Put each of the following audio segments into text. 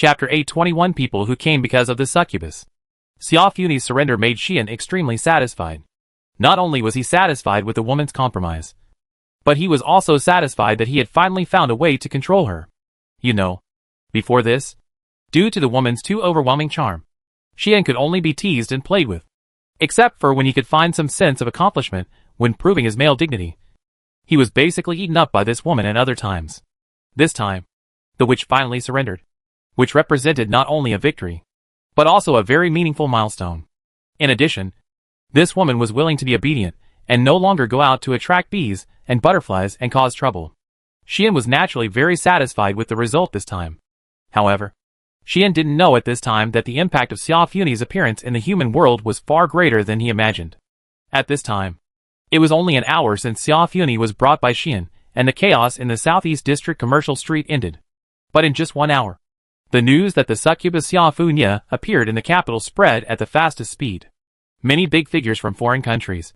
Chapter 821 People who came because of the succubus. Xiaofuni's surrender made Xian extremely satisfied. Not only was he satisfied with the woman's compromise, but he was also satisfied that he had finally found a way to control her. You know, before this, due to the woman's too overwhelming charm, Xian could only be teased and played with. Except for when he could find some sense of accomplishment when proving his male dignity. He was basically eaten up by this woman at other times. This time, the witch finally surrendered, which represented not only a victory, but also a very meaningful milestone. In addition, this woman was willing to be obedient and no longer go out to attract bees and butterflies and cause trouble. Xian was naturally very satisfied with the result this time. However, Xian didn't know at this time that the impact of Xiaofuni's appearance in the human world was far greater than he imagined. At this time, it was only an hour since Xiaofuni was brought by Xian, and the chaos in the Southeast District Commercial Street ended. But in just 1 hour, the news that the succubus Xiaofuni appeared in the capital spread at the fastest speed. Many big figures from foreign countries,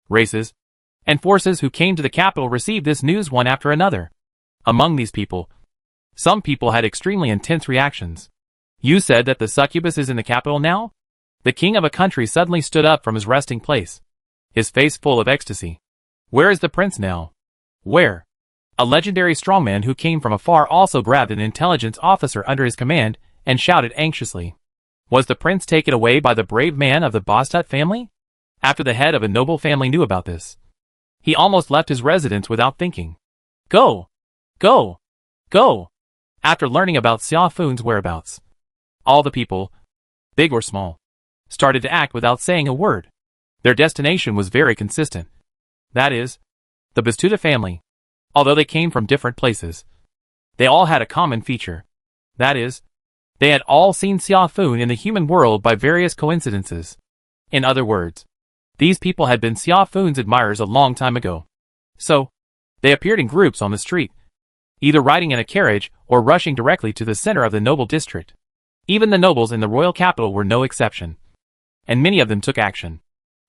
races, and forces who came to the capital received this news one after another. Among these people, some people had extremely intense reactions. You said that the succubus is in the capital now? The king of a country suddenly stood up from his resting place, his face full of ecstasy. Where is the prince now? Where? A legendary strongman who came from afar also grabbed an intelligence officer under his command and shouted anxiously. Was the prince taken away by the brave man of the Bostut family? After the head of a noble family knew about this, he almost left his residence without thinking. Go! Go! Go! After learning about Xiaofuni's whereabouts, all the people, big or small, started to act without saying a word. Their destination was very consistent. That is, the Bastuta family. Although they came from different places, they all had a common feature. That is, they had all seen Xiaofuni in the human world by various coincidences. In other words, these people had been Xiaofuni's admirers a long time ago. So, they appeared in groups on the street, either riding in a carriage or rushing directly to the center of the noble district. Even the nobles in the royal capital were no exception. And many of them took action.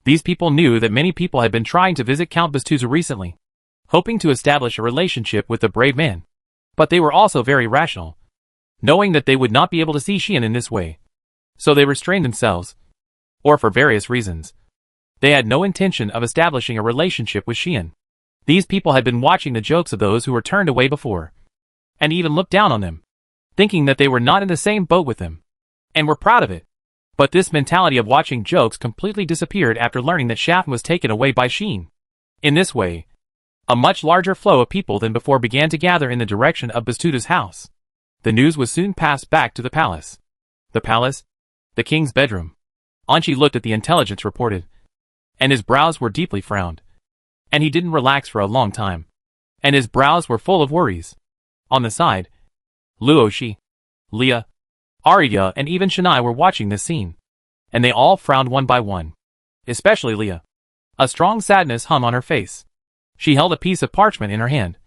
These people knew that many people had been trying to visit Count Bastuza recently, hoping to establish a relationship with the brave man. But they were also very rational, knowing that they would not be able to see Xian in this way. So they restrained themselves, or for various reasons. They had no intention of establishing a relationship with Xian. These people had been watching the jokes of those who were turned away before, and even looked down on them, thinking that they were not in the same boat with them, and were proud of it. But this mentality of watching jokes completely disappeared after learning that Xian was taken away by Xian. In this way, a much larger flow of people than before began to gather in the direction of Bastuta's house. The news was soon passed back to the palace. The palace? The king's bedroom. Anchi looked at the intelligence reported, and his brows were deeply frowned. And he didn't relax for a long time. And his brows were full of worries. On the side, Luoshi, Leah, Arya and even Shanai were watching this scene. And they all frowned one by one. Especially Leah. A strong sadness hung on her face. She held a piece of parchment in her hand,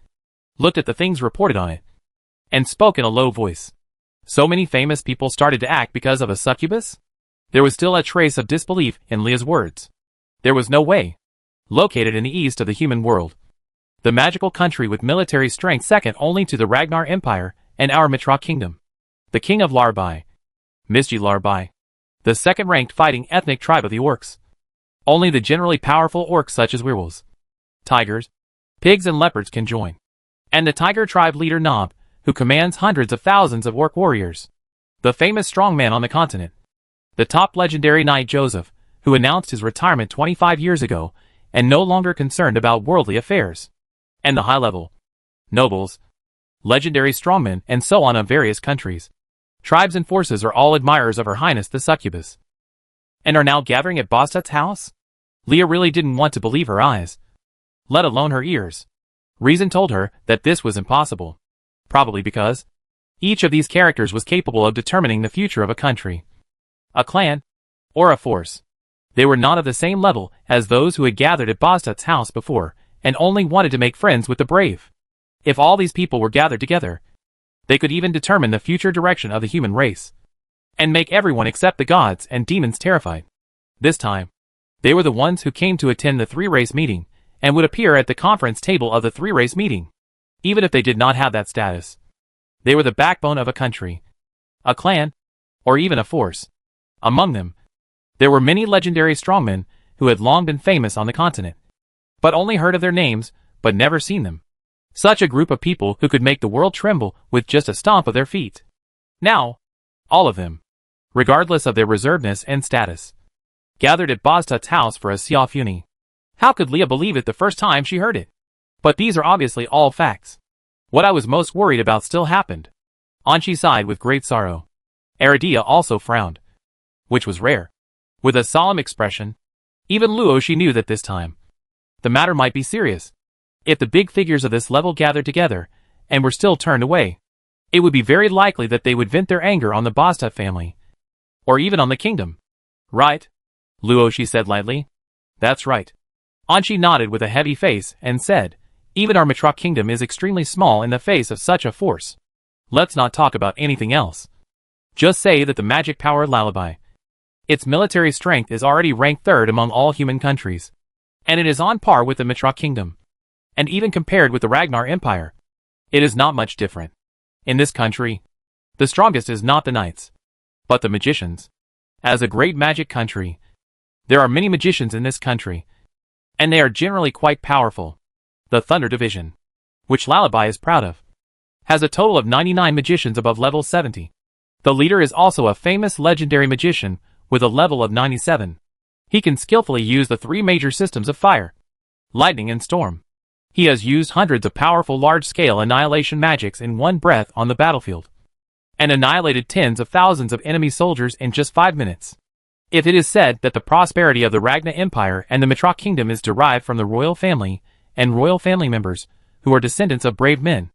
looked at the things reported on it, and spoke in a low voice. So many famous people started to act because of a succubus? There was still a trace of disbelief in Leah's words. There was no way. Located in the east of the human world, the magical country with military strength second only to the Ragnar Empire and our Mitra Kingdom. The king of Larbai, Misji Larbai, the second-ranked fighting ethnic tribe of the orcs. Only the generally powerful orcs such as werewolves, tigers, pigs and leopards can join. And the tiger tribe leader Nob, who commands hundreds of thousands of orc warriors. The famous strongman on the continent. The top legendary knight Joseph, who announced his retirement 25 years ago, and no longer concerned about worldly affairs. And the high-level nobles, legendary strongmen, and so on of various countries. Tribes and forces are all admirers of Her Highness the Succubus. And are now gathering at Bostut's house? Leah really didn't want to believe her eyes, let alone her ears. Reason told her that this was impossible. Probably because each of these characters was capable of determining the future of a country, a clan, or a force. They were not of the same level as those who had gathered at Bostut's house before, and only wanted to make friends with the brave. If all these people were gathered together, they could even determine the future direction of the human race, and make everyone except the gods and demons terrified. This time, they were the ones who came to attend the three-race meeting, and would appear at the conference table of the three-race meeting. Even if they did not have that status, they were the backbone of a country. a clan, or even a force. Among them, there were many legendary strongmen who had long been famous on the continent, but only heard of their names, but never seen them. Such a group of people who could make the world tremble with just a stomp of their feet. Now, all of them, regardless of their reservedness and status, gathered at Boztat's house for a Xiaofuni. How could Leah believe it the first time she heard it? But these are obviously all facts. What I was most worried about still happened. Anqi sighed with great sorrow. Aradia also frowned, which was rare. With a solemn expression, even Luo she knew that this time the matter might be serious. If the big figures of this level gathered together and were still turned away, it would be very likely that they would vent their anger on the Boztat family, or even on the kingdom. Right? Luo, she said lightly. That's right. Anqi nodded with a heavy face and said, even our Matrock kingdom is extremely small in the face of such a force. Let's not talk about anything else. Just say that the magic power Lullaby, its military strength is already ranked third among all human countries, and it is on par with the Matrock kingdom. And even compared with the Ragnar Empire, it is not much different. In this country, the strongest is not the knights, but the magicians. As a great magic country, there are many magicians in this country, and they are generally quite powerful. The Thunder Division, which Lullaby is proud of, has a total of 99 magicians above level 70. The leader is also a famous legendary magician with a level of 97. He can skillfully use the three major systems of fire, lightning and storm. He has used hundreds of powerful large-scale annihilation magics in one breath on the battlefield, and annihilated tens of thousands of enemy soldiers in just 5 minutes. If it is said that the prosperity of the Ragnar Empire and the Matrock Kingdom is derived from the royal family and royal family members who are descendants of brave men,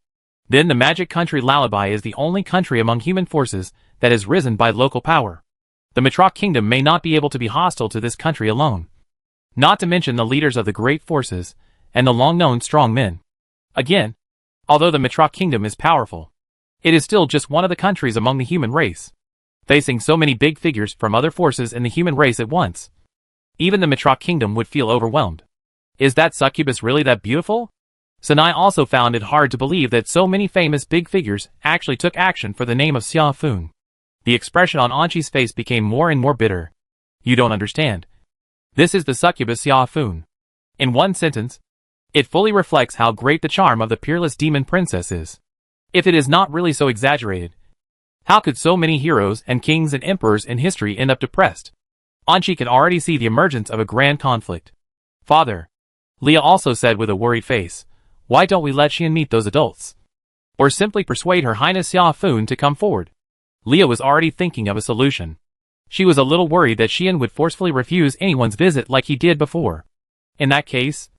then the magic country Lullaby is the only country among human forces that has risen by local power. The Matrock Kingdom may not be able to be hostile to this country alone, not to mention the leaders of the great forces and the long-known strong men. Again, although the Matrock Kingdom is powerful, it is still just one of the countries among the human race, facing so many big figures from other forces in the human race at once. Even the Matrock Kingdom would feel overwhelmed. Is that succubus really that beautiful? Sanai also found it hard to believe that so many famous big figures actually took action for the name of Xiaofun. The expression on Anqi's face became more and more bitter. You don't understand. This is the succubus Xiaofun. In one sentence, it fully reflects how great the charm of the peerless demon princess is. If it is not really so exaggerated, how could so many heroes and kings and emperors in history end up depressed? Anqi could already see the emergence of a grand conflict. Father, Leah also said with a worried face, why don't we let Xian meet those adults? Or simply persuade Her Highness Xiaofun to come forward? Leah was already thinking of a solution. She was a little worried that Xian would forcefully refuse anyone's visit like he did before. In that case,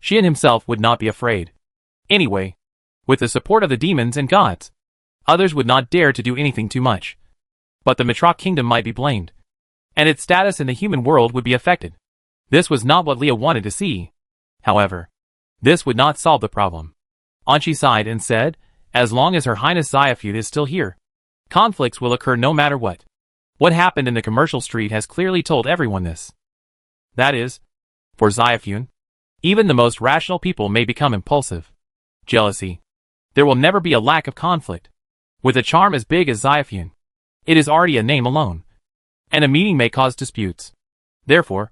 Xian himself would not be afraid. Anyway, with the support of the demons and gods, others would not dare to do anything too much. But the Matrock Kingdom might be blamed, and its status in the human world would be affected. This was not what Leah wanted to see. However, this would not solve the problem. Anqi sighed and said, as long as Her Highness Xiaofun is still here, conflicts will occur no matter what. What happened in the commercial street has clearly told everyone this. That is, for Xiaofun, even the most rational people may become impulsive. Jealousy. There will never be a lack of conflict. With a charm as big as Xiaofun, it is already a name alone, and a meeting may cause disputes. Therefore,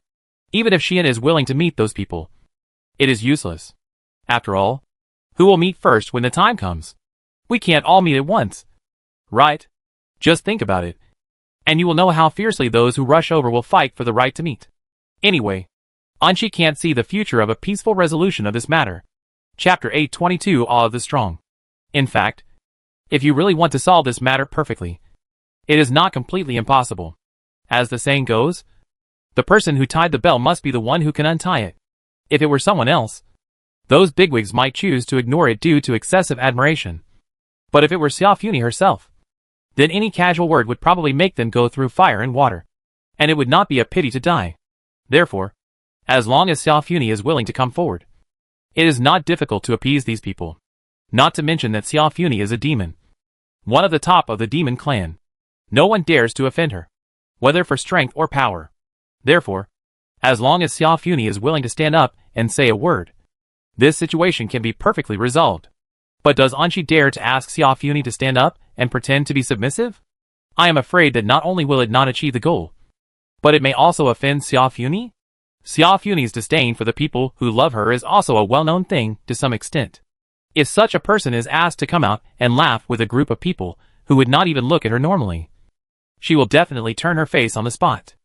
even if Xian is willing to meet those people, it is useless. After all, who will meet first when the time comes? We can't all meet at once. Right? Just think about it, and you will know how fiercely those who rush over will fight for the right to meet. Anyway, Anqi can't see the future of a peaceful resolution of this matter. Chapter 822 Awe of the Strong. In fact, if you really want to solve this matter perfectly, it is not completely impossible. As the saying goes, the person who tied the bell must be the one who can untie it. If it were someone else, those bigwigs might choose to ignore it due to excessive admiration. But if it were Xiaofuni herself, then any casual word would probably make them go through fire and water, and it would not be a pity to die. Therefore, as long as Xiaofuni is willing to come forward, it is not difficult to appease these people. Not to mention that Xiaofuni is a demon, one of the top of the demon clan. No one dares to offend her, whether for strength or power. Therefore, as long as Xiaofuni is willing to stand up and say a word, this situation can be perfectly resolved. But does Anqi dare to ask Xiaofuni to stand up and pretend to be submissive? I am afraid that not only will it not achieve the goal, but it may also offend Xiaofuni? Xiaofuni's disdain for the people who love her is also a well-known thing to some extent. If such a person is asked to come out and laugh with a group of people who would not even look at her normally, she will definitely turn her face on the spot.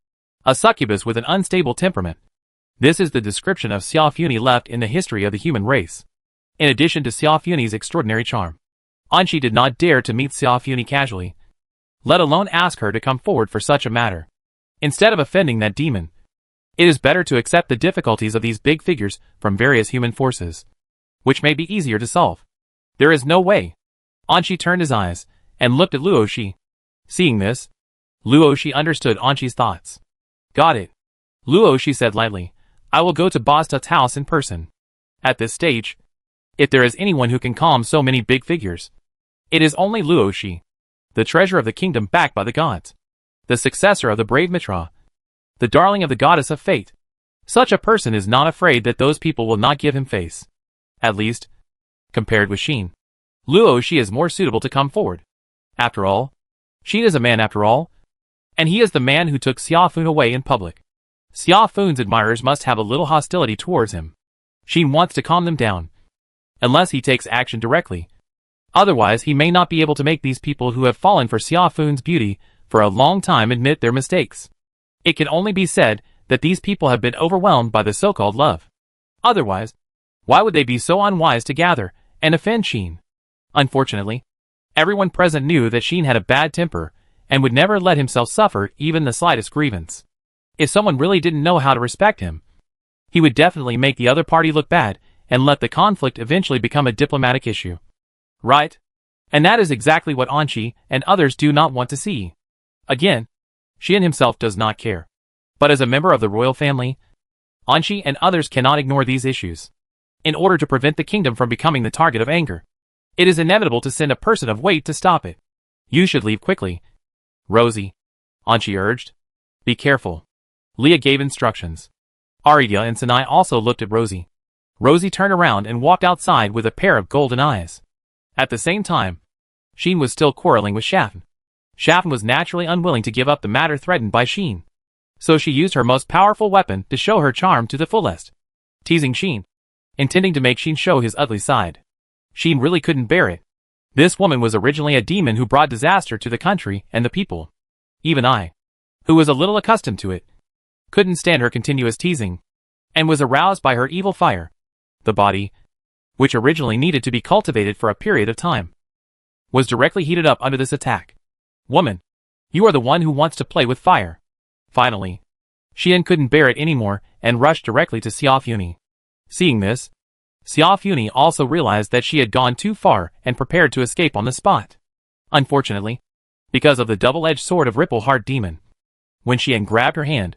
A succubus with an unstable temperament. This is the description of Xiaofuni left in the history of the human race. In addition to Xiaofuni's extraordinary charm, Anqi did not dare to meet Xiaofuni casually, let alone ask her to come forward for such a matter. Instead of offending that demon, it is better to accept the difficulties of these big figures from various human forces, which may be easier to solve. There is no way. Anqi turned his eyes and looked at Luoxi. Seeing this, Luoxi understood Anqi's thoughts. Got it. Luoxi said lightly, I will go to Boss Tut's house in person. At this stage, if there is anyone who can calm so many big figures, it is only Luoxi, the treasure of the kingdom backed by the gods, the successor of the brave Mitra, the darling of the goddess of fate. Such a person is not afraid that those people will not give him face. At least, compared with Xin, Luoxi is more suitable to come forward. After all, Xin is a man after all, and he is the man who took Xiafun away in public. Xiafun's admirers must have a little hostility towards him. Xin wants to calm them down, unless he takes action directly. Otherwise he may not be able to make these people who have fallen for Xiafun's beauty for a long time admit their mistakes. It can only be said that these people have been overwhelmed by the so-called love. Otherwise, why would they be so unwise to gather and offend Xin? Unfortunately, everyone present knew that Xin had a bad temper and would never let himself suffer even the slightest grievance. If someone really didn't know how to respect him, he would definitely make the other party look bad and let the conflict eventually become a diplomatic issue. Right? And that is exactly what Anqi and others do not want to see. Again, Xian himself does not care. But as a member of the royal family, Anqi and others cannot ignore these issues. In order to prevent the kingdom from becoming the target of anger, it is inevitable to send a person of weight to stop it. You should leave quickly. Rosie, Anqi urged. Be careful. Leah gave instructions. Arya and Sinai also looked at Rosie. Rosie turned around and walked outside with a pair of golden eyes. At the same time, Xin was still quarreling with Shafan. Shafan was naturally unwilling to give up the matter threatened by Xin, so she used her most powerful weapon to show her charm to the fullest, teasing Xin, intending to make Xin show his ugly side. Xin really couldn't bear it. This woman was originally a demon who brought disaster to the country and the people. Even I, who was a little accustomed to it, couldn't stand her continuous teasing, and was aroused by her evil fire. The body, which originally needed to be cultivated for a period of time, was directly heated up under this attack. Woman, you are the one who wants to play with fire. Finally, Xian couldn't bear it anymore and rushed directly to Xiaofuni. Seeing this, Xiaofuni also realized that she had gone too far and prepared to escape on the spot. Unfortunately, because of the double-edged sword of Ripple Heart Demon, when Xian grabbed her hand,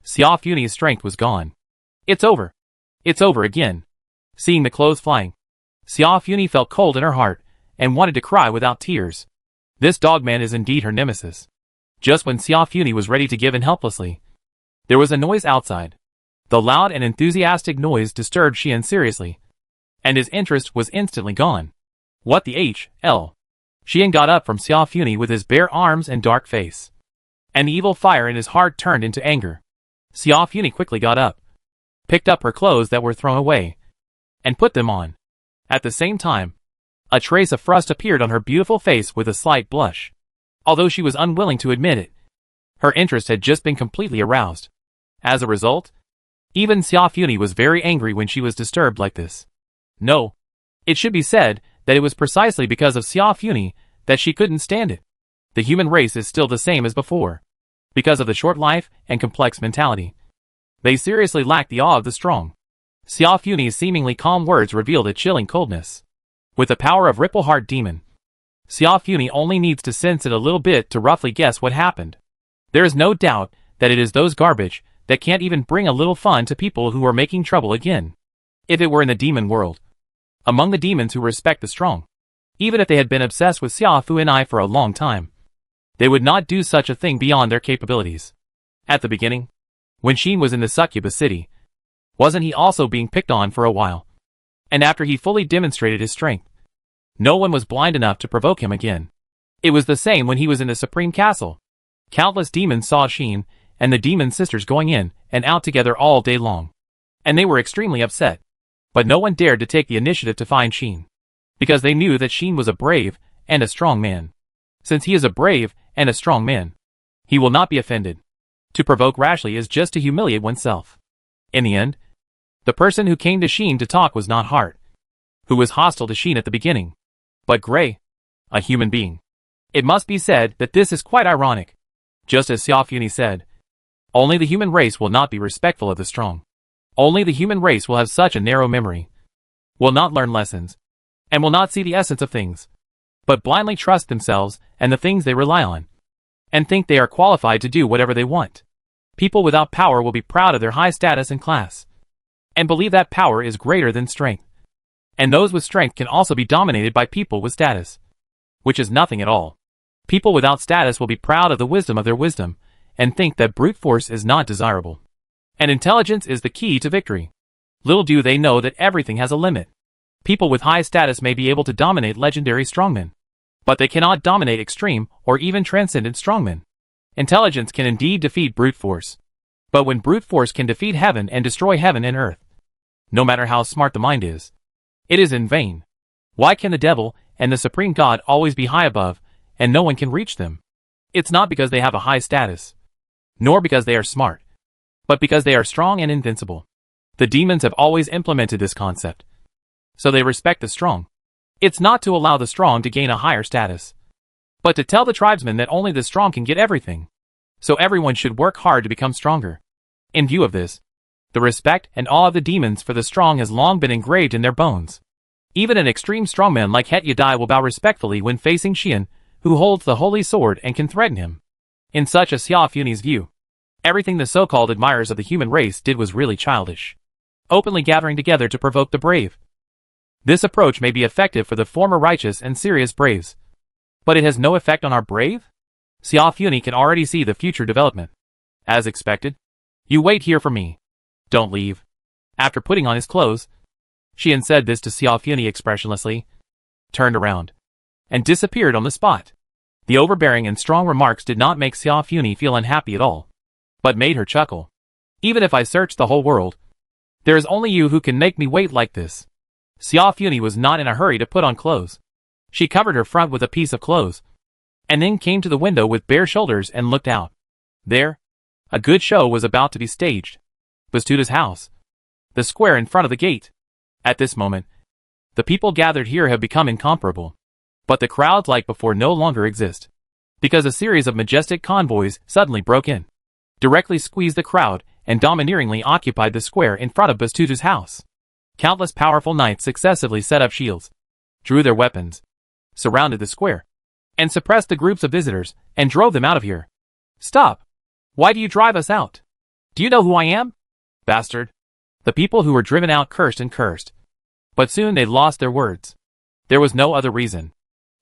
Xiaofuni's strength was gone. It's over. It's over again. Seeing the clothes flying, Xiaofuni felt cold in her heart and wanted to cry without tears. This dogman is indeed her nemesis. Just when Xiaofuni was ready to give in helplessly, there was a noise outside. The loud and enthusiastic noise disturbed Xian seriously, and his interest was instantly gone. What the h.l.? Xian got up from Xiaofuni with his bare arms and dark face, and the evil fire in his heart turned into anger. Xiaofuni quickly got up, picked up her clothes that were thrown away, and put them on. At the same time, a trace of frost appeared on her beautiful face with a slight blush. Although she was unwilling to admit it, her interest had just been completely aroused. As a result, even Xiaofuni was very angry when she was disturbed like this. No, it should be said that it was precisely because of Xiaofuni that she couldn't stand it. The human race is still the same as before, because of the short life and complex mentality. They seriously lack the awe of the strong. Xiaofuni's seemingly calm words revealed a chilling coldness. With the power of Ripple Heart Demon, Xiaofuni only needs to sense it a little bit to roughly guess what happened. There is no doubt that it is those garbage that can't even bring a little fun to people who are making trouble again. If it were in the demon world, among the demons who respect the strong, even if they had been obsessed with Xiaofu and I for a long time, they would not do such a thing beyond their capabilities. At the beginning, when Xin was in the succubus city, wasn't he also being picked on for a while? And after he fully demonstrated his strength, no one was blind enough to provoke him again. It was the same when he was in the Supreme Castle. Countless demons saw Sheen and the demon sisters going in and out together all day long. And they were extremely upset. But no one dared to take the initiative to find Sheen. Because they knew that Sheen was a brave and a strong man. Since he is a brave and a strong man, he will not be offended. To provoke rashly is just to humiliate oneself. In the end, the person who came to Sheen to talk was not Hart, who was hostile to Sheen at the beginning, but Gray, a human being. It must be said that this is quite ironic. Just as Xiaofuni said, only the human race will not be respectful of the strong. Only the human race will have such a narrow memory, will not learn lessons, and will not see the essence of things, but blindly trust themselves and the things they rely on, and think they are qualified to do whatever they want. People without power will be proud of their high status and class, and believe that power is greater than strength. And those with strength can also be dominated by people with status, which is nothing at all. People without status will be proud of the wisdom of their wisdom, and think that brute force is not desirable. And intelligence is the key to victory. Little do they know that everything has a limit. People with high status may be able to dominate legendary strongmen, but they cannot dominate extreme or even transcendent strongmen. Intelligence can indeed defeat brute force, but when brute force can defeat heaven and destroy heaven and earth, no matter how smart the mind is, it is in vain. Why can the devil and the supreme god always be high above, and no one can reach them? It's not because they have a high status, nor because they are smart, but because they are strong and invincible. The demons have always implemented this concept, so they respect the strong. It's not to allow the strong to gain a higher status, but to tell the tribesmen that only the strong can get everything. So everyone should work hard to become stronger. In view of this, the respect and awe of the demons for the strong has long been engraved in their bones. Even an extreme strongman like Het Yadai will bow respectfully when facing Xian, who holds the holy sword and can threaten him. In such a Xiaofuni's view, everything the so-called admirers of the human race did was really childish, openly gathering together to provoke the brave. This approach may be effective for the former righteous and serious braves, but it has no effect on our brave? Xiaofuni can already see the future development. As expected, you wait here for me. Don't leave. After putting on his clothes, Xian said this to Xiaofuni expressionlessly, turned around, and disappeared on the spot. The overbearing and strong remarks did not make Xiaofuni feel unhappy at all, but made her chuckle. Even if I search the whole world, there is only you who can make me wait like this. Xiaofuni was not in a hurry to put on clothes. She covered her front with a piece of clothes, and then came to the window with bare shoulders and looked out. There, a good show was about to be staged. Bastuta's house, the square in front of the gate. At this moment, the people gathered here have become incomparable. But the crowds like before no longer exist, because a series of majestic convoys suddenly broke in, directly squeezed the crowd, and domineeringly occupied the square in front of Bastuta's house. Countless powerful knights successively set up shields, drew their weapons, surrounded the square, and suppressed the groups of visitors, and drove them out of here. Stop! Why do you drive us out? Do you know who I am? Bastard! The people who were driven out cursed and cursed. But soon they lost their words. There was no other reason.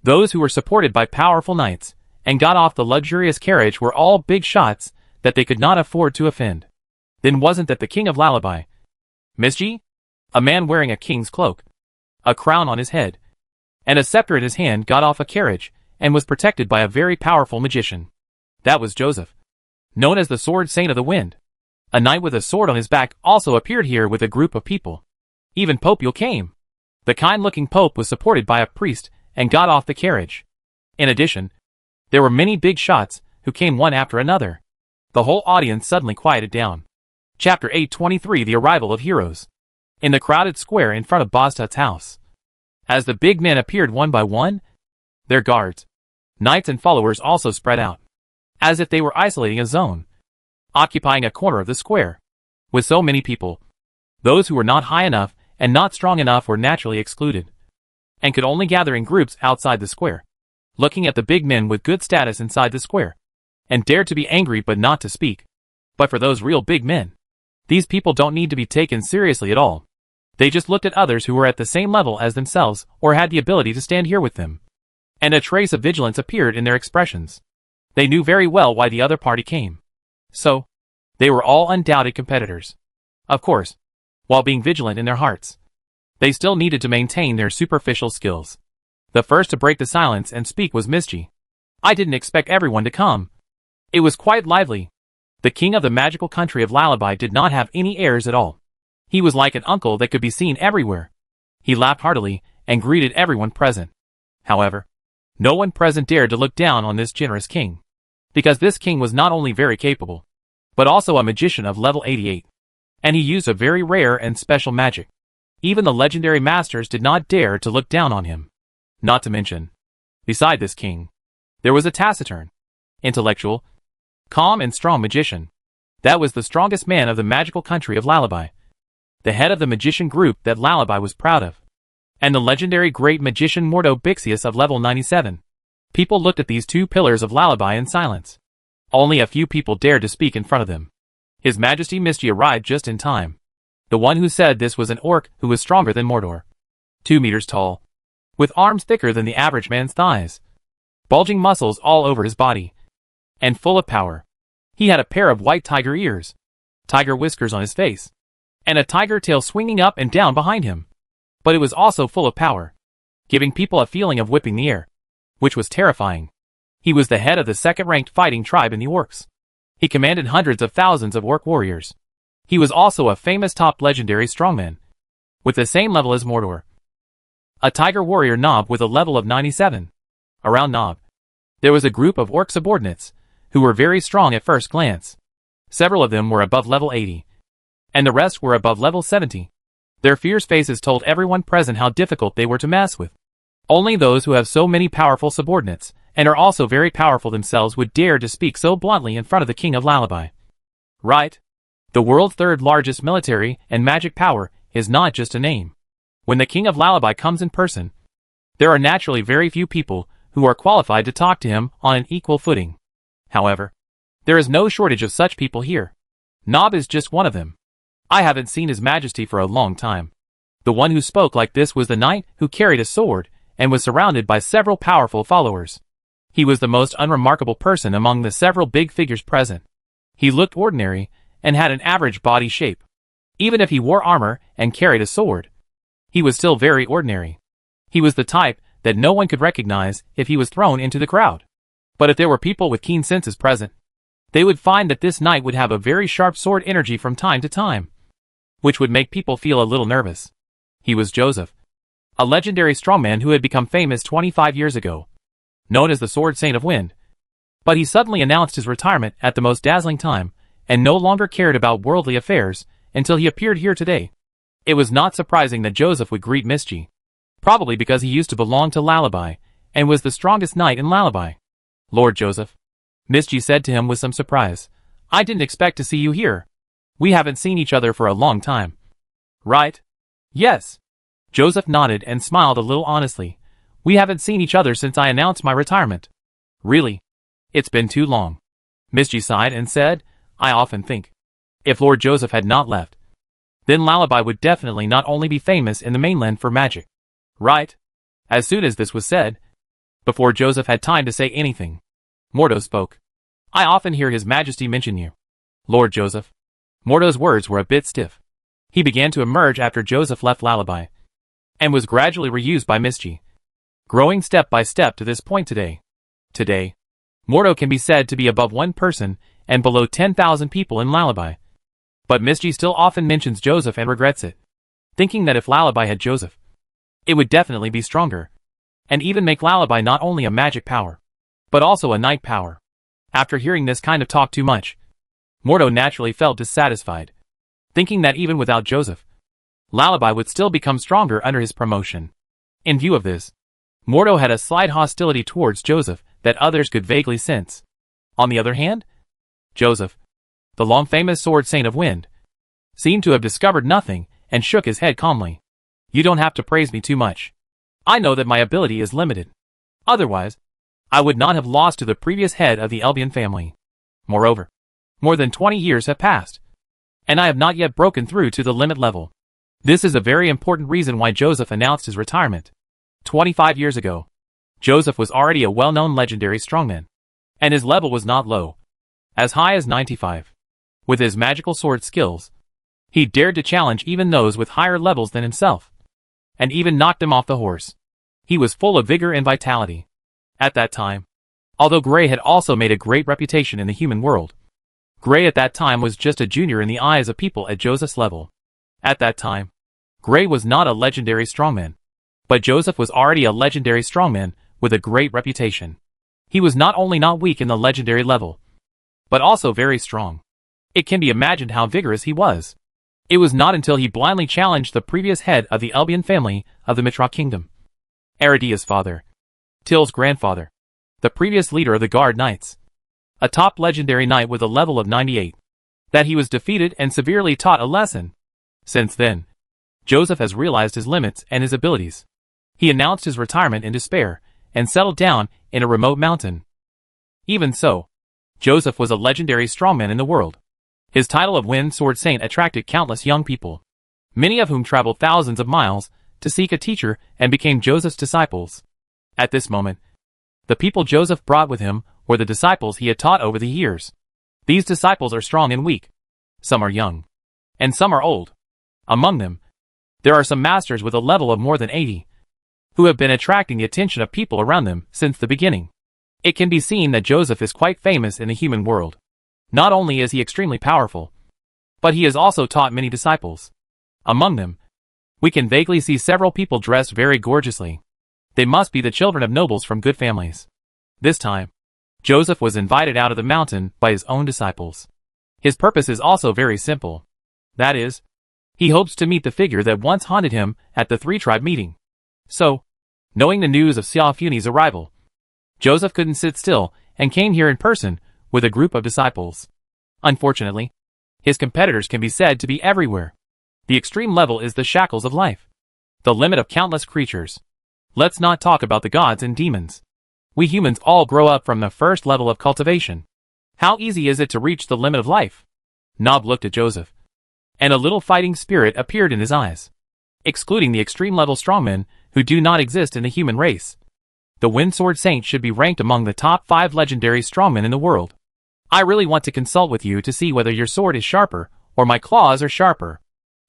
Those who were supported by powerful knights, and got off the luxurious carriage were all big shots that they could not afford to offend. Then wasn't that the king of Lullaby? Misji? A man wearing a king's cloak, a crown on his head, and a scepter in his hand got off a carriage, and was protected by a very powerful magician. That was Joseph, known as the Sword Saint of the Wind. A knight with a sword on his back also appeared here with a group of people. Even Pope Yule came. The kind-looking Pope was supported by a priest, and got off the carriage. In addition, there were many big shots, who came one after another. The whole audience suddenly quieted down. Chapter 823 The Arrival of Heroes. In the crowded square in front of Bastut's house, as the big men appeared one by one, their guards, knights and followers also spread out, as if they were isolating a zone, occupying a corner of the square. With so many people, those who were not high enough and not strong enough were naturally excluded, and could only gather in groups outside the square, looking at the big men with good status inside the square, and dared to be angry but not to speak. But for those real big men, these people don't need to be taken seriously at all. They just looked at others who were at the same level as themselves or had the ability to stand here with them. And a trace of vigilance appeared in their expressions. They knew very well why the other party came. So, they were all undoubted competitors. Of course, while being vigilant in their hearts, they still needed to maintain their superficial skills. The first to break the silence and speak was Misji. I didn't expect everyone to come. It was quite lively. The king of the magical country of Lullaby did not have any airs at all. He was like an uncle that could be seen everywhere. He laughed heartily and greeted everyone present. However, no one present dared to look down on this generous king, because this king was not only very capable, but also a magician of level 88. And he used a very rare and special magic. Even the legendary masters did not dare to look down on him. Not to mention, beside this king, there was a taciturn, intellectual, calm and strong magician. That was the strongest man of the magical country of Lullaby, the head of the magician group that Lullaby was proud of, and the legendary great magician Mordo Bixius of level 97. People looked at these two pillars of Lullaby in silence. Only a few people dared to speak in front of them. His Majesty Misty arrived just in time. The one who said this was an orc who was stronger than Mordor. 2 meters tall, with arms thicker than the average man's thighs, bulging muscles all over his body, and full of power. He had a pair of white tiger ears, tiger whiskers on his face, and a tiger tail swinging up and down behind him. But it was also full of power, giving people a feeling of whipping the air, which was terrifying. He was the head of the second-ranked fighting tribe in the orcs. He commanded hundreds of thousands of orc warriors. He was also a famous top legendary strongman, with the same level as Mordor. A tiger warrior Nob with a level of 97. Around Nob, there was a group of orc subordinates, who were very strong at first glance. Several of them were above level 80, and the rest were above level 70. Their fierce faces told everyone present how difficult they were to mess with. Only those who have so many powerful subordinates, and are also very powerful themselves, would dare to speak so bluntly in front of the king of Lullaby. Right? The world's third largest military and magic power is not just a name. When the king of Lullaby comes in person, there are naturally very few people who are qualified to talk to him on an equal footing. However, there is no shortage of such people here. Nob is just one of them. I haven't seen His Majesty for a long time. The one who spoke like this was the knight who carried a sword and was surrounded by several powerful followers. He was the most unremarkable person among the several big figures present. He looked ordinary and had an average body shape. Even if he wore armor and carried a sword, he was still very ordinary. He was the type that no one could recognize if he was thrown into the crowd. But if there were people with keen senses present, they would find that this knight would have a very sharp sword energy from time to time, which would make people feel a little nervous. He was Joseph, a legendary strongman who had become famous 25 years ago, known as the Sword Saint of Wind. But he suddenly announced his retirement at the most dazzling time, and no longer cared about worldly affairs until he appeared here today. It was not surprising that Joseph would greet Misty, probably because he used to belong to Lullaby, and was the strongest knight in Lullaby. Lord Joseph, Misty said to him with some surprise, I didn't expect to see you here. We haven't seen each other for a long time. Right? Yes. Joseph nodded and smiled a little honestly. We haven't seen each other since I announced my retirement. Really? It's been too long. Misty sighed and said, I often think, if Lord Joseph had not left, then Lullaby would definitely not only be famous in the mainland for magic. Right? As soon as this was said, before Joseph had time to say anything, Mordo spoke. I often hear His Majesty mention you, Lord Joseph. Mordo's words were a bit stiff. He began to emerge after Joseph left Lullaby, and was gradually reused by Misty, growing step by step to this point today. Today, Mordo can be said to be above 1 person and below 10,000 people in Lullaby. But Misty still often mentions Joseph and regrets it, thinking that if Lullaby had Joseph, it would definitely be stronger, and even make Lullaby not only a magic power, but also a knight power. After hearing this kind of talk too much, Mordo naturally felt dissatisfied, thinking that even without Joseph, Lullaby would still become stronger under his promotion. In view of this, Mordo had a slight hostility towards Joseph that others could vaguely sense. On the other hand, Joseph, the long-famous Sword Saint of Wind, seemed to have discovered nothing and shook his head calmly. You don't have to praise me too much. I know that my ability is limited. Otherwise, I would not have lost to the previous head of the Elbian family. Moreover, more than 20 years have passed, and I have not yet broken through to the limit level. This is a very important reason why Joseph announced his retirement. 25 years ago, Joseph was already a well-known legendary strongman, and his level was not low, as high as 95. With his magical sword skills, he dared to challenge even those with higher levels than himself, and even knocked them off the horse. He was full of vigor and vitality. At that time, Although Gray had also made a great reputation in the human world, Gray at that time was just a junior in the eyes of people at Joseph's level. At that time, Gray was not a legendary strongman, but Joseph was already a legendary strongman with a great reputation. He was not only not weak in the legendary level, but also very strong. It can be imagined how vigorous he was. It was not until he blindly challenged the previous head of the Albion family of the Mitra kingdom, Aridea's father, Till's grandfather, the previous leader of the Guard Knights, a top legendary knight with a level of 98, that he was defeated and severely taught a lesson. Since then, Joseph has realized his limits and his abilities. He announced his retirement in despair and settled down in a remote mountain. Even so, Joseph was a legendary strongman in the world. His title of Wind Sword Saint attracted countless young people, many of whom traveled thousands of miles to seek a teacher and became Joseph's disciples. At this moment, the people Joseph brought with him were the disciples he had taught over the years. These disciples are strong and weak. Some are young, and some are old. Among them, there are some masters with a level of more than 80, who have been attracting the attention of people around them since the beginning. It can be seen that Joseph is quite famous in the human world. Not only is he extremely powerful, but he has also taught many disciples. Among them, we can vaguely see several people dressed very gorgeously. They must be the children of nobles from good families. This time, Joseph was invited out of the mountain by his own disciples. His purpose is also very simple. That is, he hopes to meet the figure that once haunted him at the three-tribe meeting. So, knowing the news of Xiaofuni's arrival, Joseph couldn't sit still and came here in person with a group of disciples. Unfortunately, his competitors can be said to be everywhere. The extreme level is the shackles of life, the limit of countless creatures. Let's not talk about the gods and demons. We humans all grow up from the first level of cultivation. How easy is it to reach the limit of life? Nob looked at Joseph, and a little fighting spirit appeared in his eyes. Excluding the extreme level strongmen who do not exist in the human race, the Wind Sword Saint should be ranked among the top 5 legendary strongmen in the world. I really want to consult with you to see whether your sword is sharper or my claws are sharper.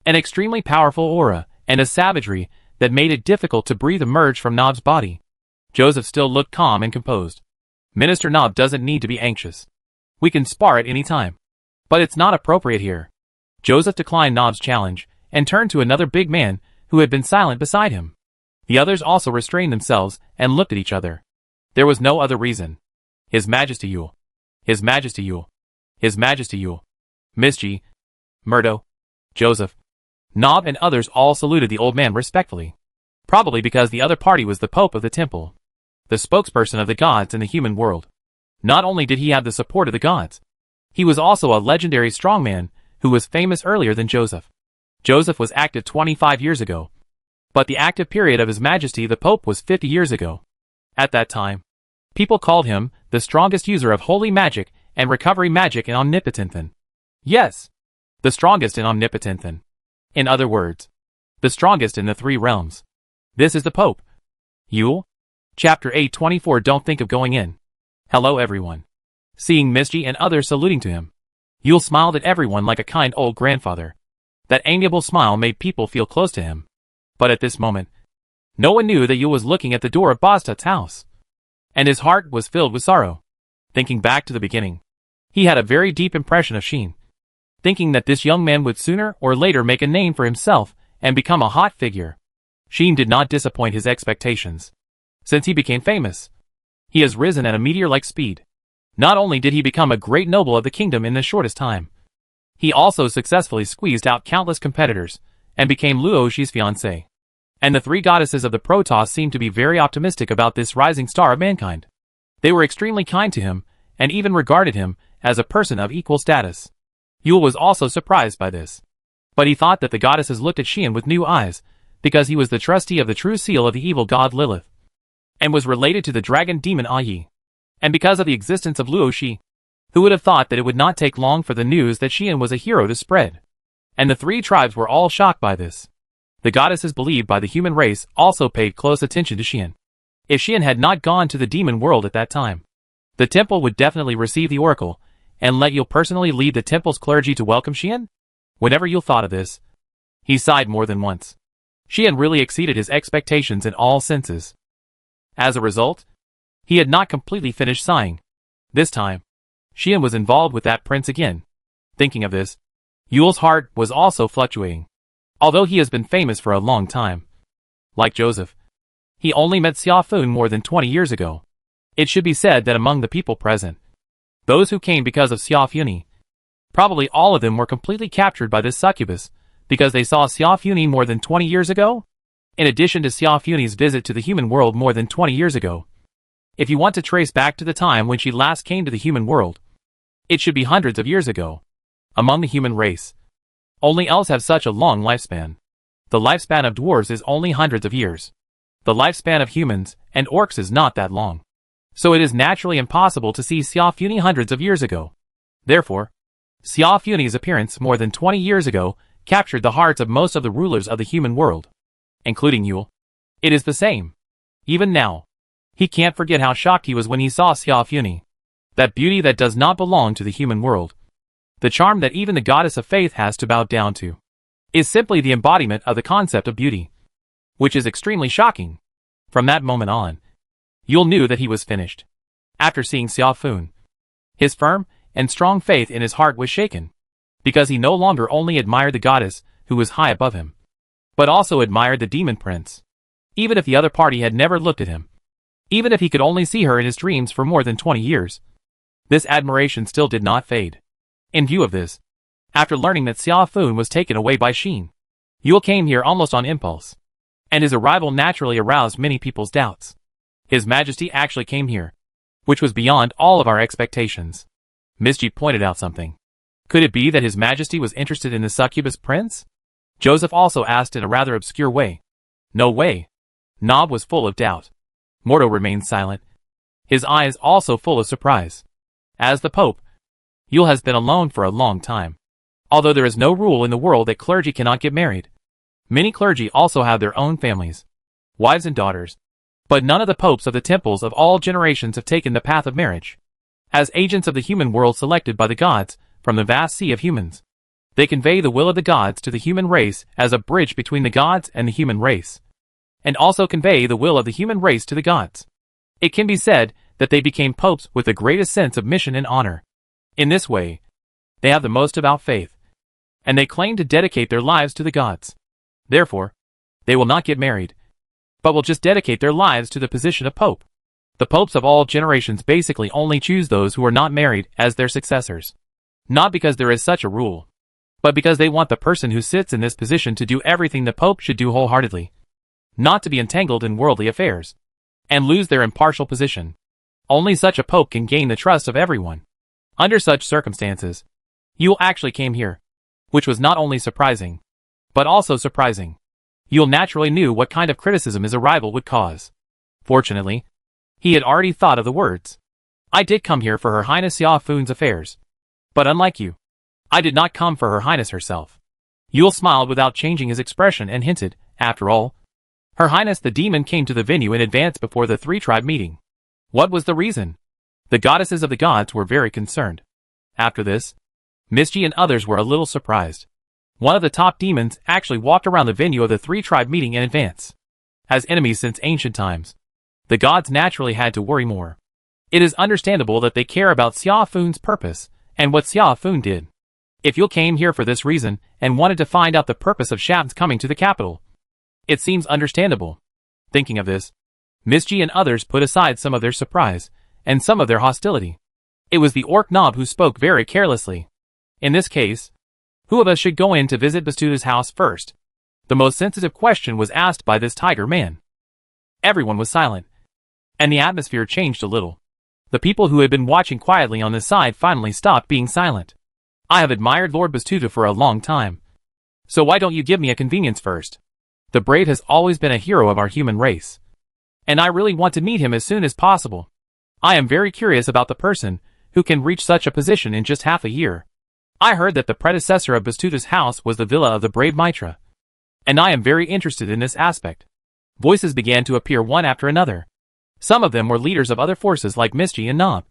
An extremely powerful aura and a savagery that made it difficult to breathe emerged from Nob's body. Joseph still looked calm and composed. Minister Nob doesn't need to be anxious. We can spar at any time. But it's not appropriate here. Joseph declined Nob's challenge and turned to another big man who had been silent beside him. The others also restrained themselves and looked at each other. There was no other reason. His Majesty Yule. His Majesty Yule. His Majesty Yule. Misji, Murdo, Joseph, Nob and others all saluted the old man respectfully. Probably because the other party was the Pope of the temple, the spokesperson of the gods in the human world. Not only did he have the support of the gods, he was also a legendary strongman who was famous earlier than Joseph. Joseph was active 25 years ago, but the active period of His Majesty the Pope was 50 years ago. At that time, people called him the strongest user of holy magic and recovery magic in Omnipotenthan. Yes, the strongest in Omnipotenthan. In other words, the strongest in the 3 realms. This is the Pope. Yule? Chapter 824. Don't think of going in. Hello everyone. Seeing Misji and others saluting to him, Yule smiled at everyone like a kind old grandfather. That amiable smile made people feel close to him. But at this moment, no one knew that Yule was looking at the door of Bostut's house. And his heart was filled with sorrow. Thinking back to the beginning, he had a very deep impression of Sheen. Thinking that this young man would sooner or later make a name for himself and become a hot figure. Sheen did not disappoint his expectations. Since he became famous, he has risen at a meteor-like speed. Not only did he become a great noble of the kingdom in the shortest time, he also successfully squeezed out countless competitors and became Luoshi's fiancée. And the 3 goddesses of the Protoss seemed to be very optimistic about this rising star of mankind. They were extremely kind to him and even regarded him as a person of equal status. Yule was also surprised by this. But he thought that the goddesses looked at Xian with new eyes because he was the trustee of the true seal of the evil god Lilith, and was related to the dragon demon Ayi. And because of the existence of Luoshi, who would have thought that it would not take long for the news that Xian was a hero to spread? And the 3 tribes were all shocked by this. The goddesses believed by the human race also paid close attention to Xian. If Xian had not gone to the demon world at that time, the temple would definitely receive the oracle and let Yule personally lead the temple's clergy to welcome Xian? Whenever Yule thought of this, he sighed more than once. Xian really exceeded his expectations in all senses. As a result, He had not completely finished sighing. This time, Xian was involved with that prince again. Thinking of this, Yule's heart was also fluctuating. Although he has been famous for a long time. Like Joseph, he only met Xiafun more than 20 years ago. It should be said that among the people present, those who came because of Xiafuni, probably all of them were completely captured by this succubus, because they saw Xiafuni more than 20 years ago? In addition to Xiafuni's visit to the human world more than 20 years ago. If you want to trace back to the time when she last came to the human world, it should be hundreds of years ago. Among the human race, only elves have such a long lifespan. The lifespan of dwarves is only hundreds of years. The lifespan of humans and orcs is not that long. So it is naturally impossible to see Xiafuni hundreds of years ago. Therefore, Xiafuni's appearance more than 20 years ago captured the hearts of most of the rulers of the human world, including Yule. It is the same. Even now, he can't forget how shocked he was when he saw Xiafuni. That beauty that does not belong to the human world. The charm that even the goddess of faith has to bow down to, is simply the embodiment of the concept of beauty, which is extremely shocking. From that moment on, Yule knew that he was finished. After seeing Xiafun, his firm and strong faith in his heart was shaken, because he no longer only admired the goddess who was high above him, but also admired the demon prince. Even if the other party had never looked at him, even if he could only see her in his dreams for more than 20 years, this admiration still did not fade. In view of this, after learning that Xiafun was taken away by Xin, Yule came here almost on impulse, and his arrival naturally aroused many people's doubts. His Majesty actually came here, which was beyond all of our expectations. Misty pointed out something. Could it be that His Majesty was interested in the succubus prince? Joseph also asked in a rather obscure way. No way. Nob was full of doubt. Mordo remained silent, his eyes also full of surprise. As the Pope, Yule has been alone for a long time. Although there is no rule in the world that clergy cannot get married. Many clergy also have their own families, wives and daughters. But none of the popes of the temples of all generations have taken the path of marriage. As agents of the human world selected by the gods from the vast sea of humans, they convey the will of the gods to the human race as a bridge between the gods and the human race, and also convey the will of the human race to the gods. It can be said that they became popes with the greatest sense of mission and honor. In this way, they have the most about faith, and they claim to dedicate their lives to the gods. Therefore, they will not get married, but will just dedicate their lives to the position of pope. The popes of all generations basically only choose those who are not married as their successors. Not because there is such a rule, but because they want the person who sits in this position to do everything the pope should do wholeheartedly. Not to be entangled in worldly affairs, and lose their impartial position. Only such a pope can gain the trust of everyone. Under such circumstances, Yule actually came here, which was not only surprising, but also surprising. Yule naturally knew what kind of criticism his arrival would cause. Fortunately, he had already thought of the words. I did come here for Her Highness Xiaofun's affairs. But unlike you, I did not come for Her Highness herself. Yule smiled without changing his expression and hinted, after all, Her Highness the demon came to the venue in advance before the three-tribe meeting. What was the reason? The goddesses of the gods were very concerned. After this, Misty and others were a little surprised. One of the top demons actually walked around the venue of the three-tribe meeting in advance. As enemies since ancient times, the gods naturally had to worry more. It is understandable that they care about Xiaofun's purpose and what Xiaofun did. If Yule came here for this reason and wanted to find out the purpose of Shan's coming to the capital, it seems understandable. Thinking of this, Misty and others put aside some of their surprise and some of their hostility. It was the orc Nob who spoke very carelessly. In this case, who of us should go in to visit Bastuta's house first? The most sensitive question was asked by this tiger man. Everyone was silent, and the atmosphere changed a little. The people who had been watching quietly on the side finally stopped being silent. I have admired Lord Bastuta for a long time. So why don't you give me a convenience first? The brave has always been a hero of our human race, and I really want to meet him as soon as possible. I am very curious about the person who can reach such a position in just half a year. I heard that the predecessor of Bastuta's house was the villa of the brave Mitra, and I am very interested in this aspect. Voices began to appear one after another. Some of them were leaders of other forces like Misty and Nob,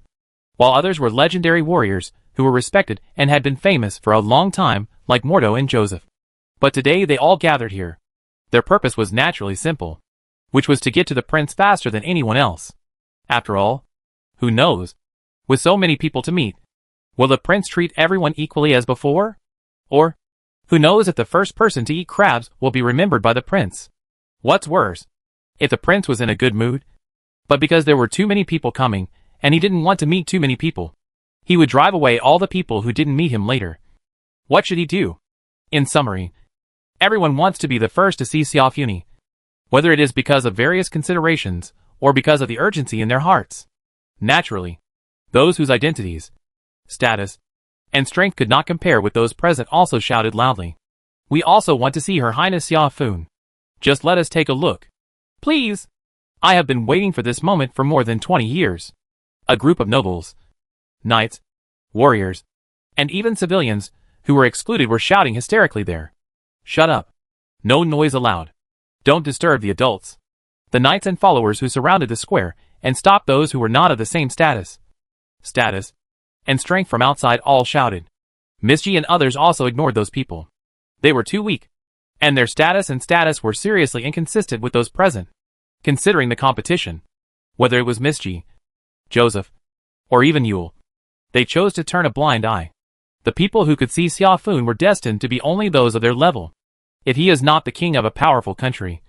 while others were legendary warriors who were respected and had been famous for a long time like Mordo and Joseph. But today they all gathered here. Their purpose was naturally simple, which was to get to the prince faster than anyone else. After all, who knows? With so many people to meet, will the prince treat everyone equally as before? Or, who knows if the first person to eat crabs will be remembered by the prince? What's worse, if the prince was in a good mood, but because there were too many people coming, and he didn't want to meet too many people, he would drive away all the people who didn't meet him later. What should he do? In summary, everyone wants to be the first to see Xiaofuni, whether it is because of various considerations, or because of the urgency in their hearts. Naturally, those whose identities, status, and strength could not compare with those present also shouted loudly. We also want to see Her Highness Xiaofun. Just let us take a look. Please! I have been waiting for this moment for more than 20 years. A group of nobles, knights, warriors, and even civilians who were excluded were shouting hysterically there. Shut up. No noise allowed. Don't disturb the adults. The knights and followers who surrounded the square and stopped those who were not of the same status, and strength from outside all shouted. Misji and others also ignored those people. They were too weak, and their status were seriously inconsistent with those present. Considering the competition, whether it was Misji, Joseph, or even Yule, they chose to turn a blind eye. The people who could see Xiaofun were destined to be only those of their level. If he is not the king of a powerful country,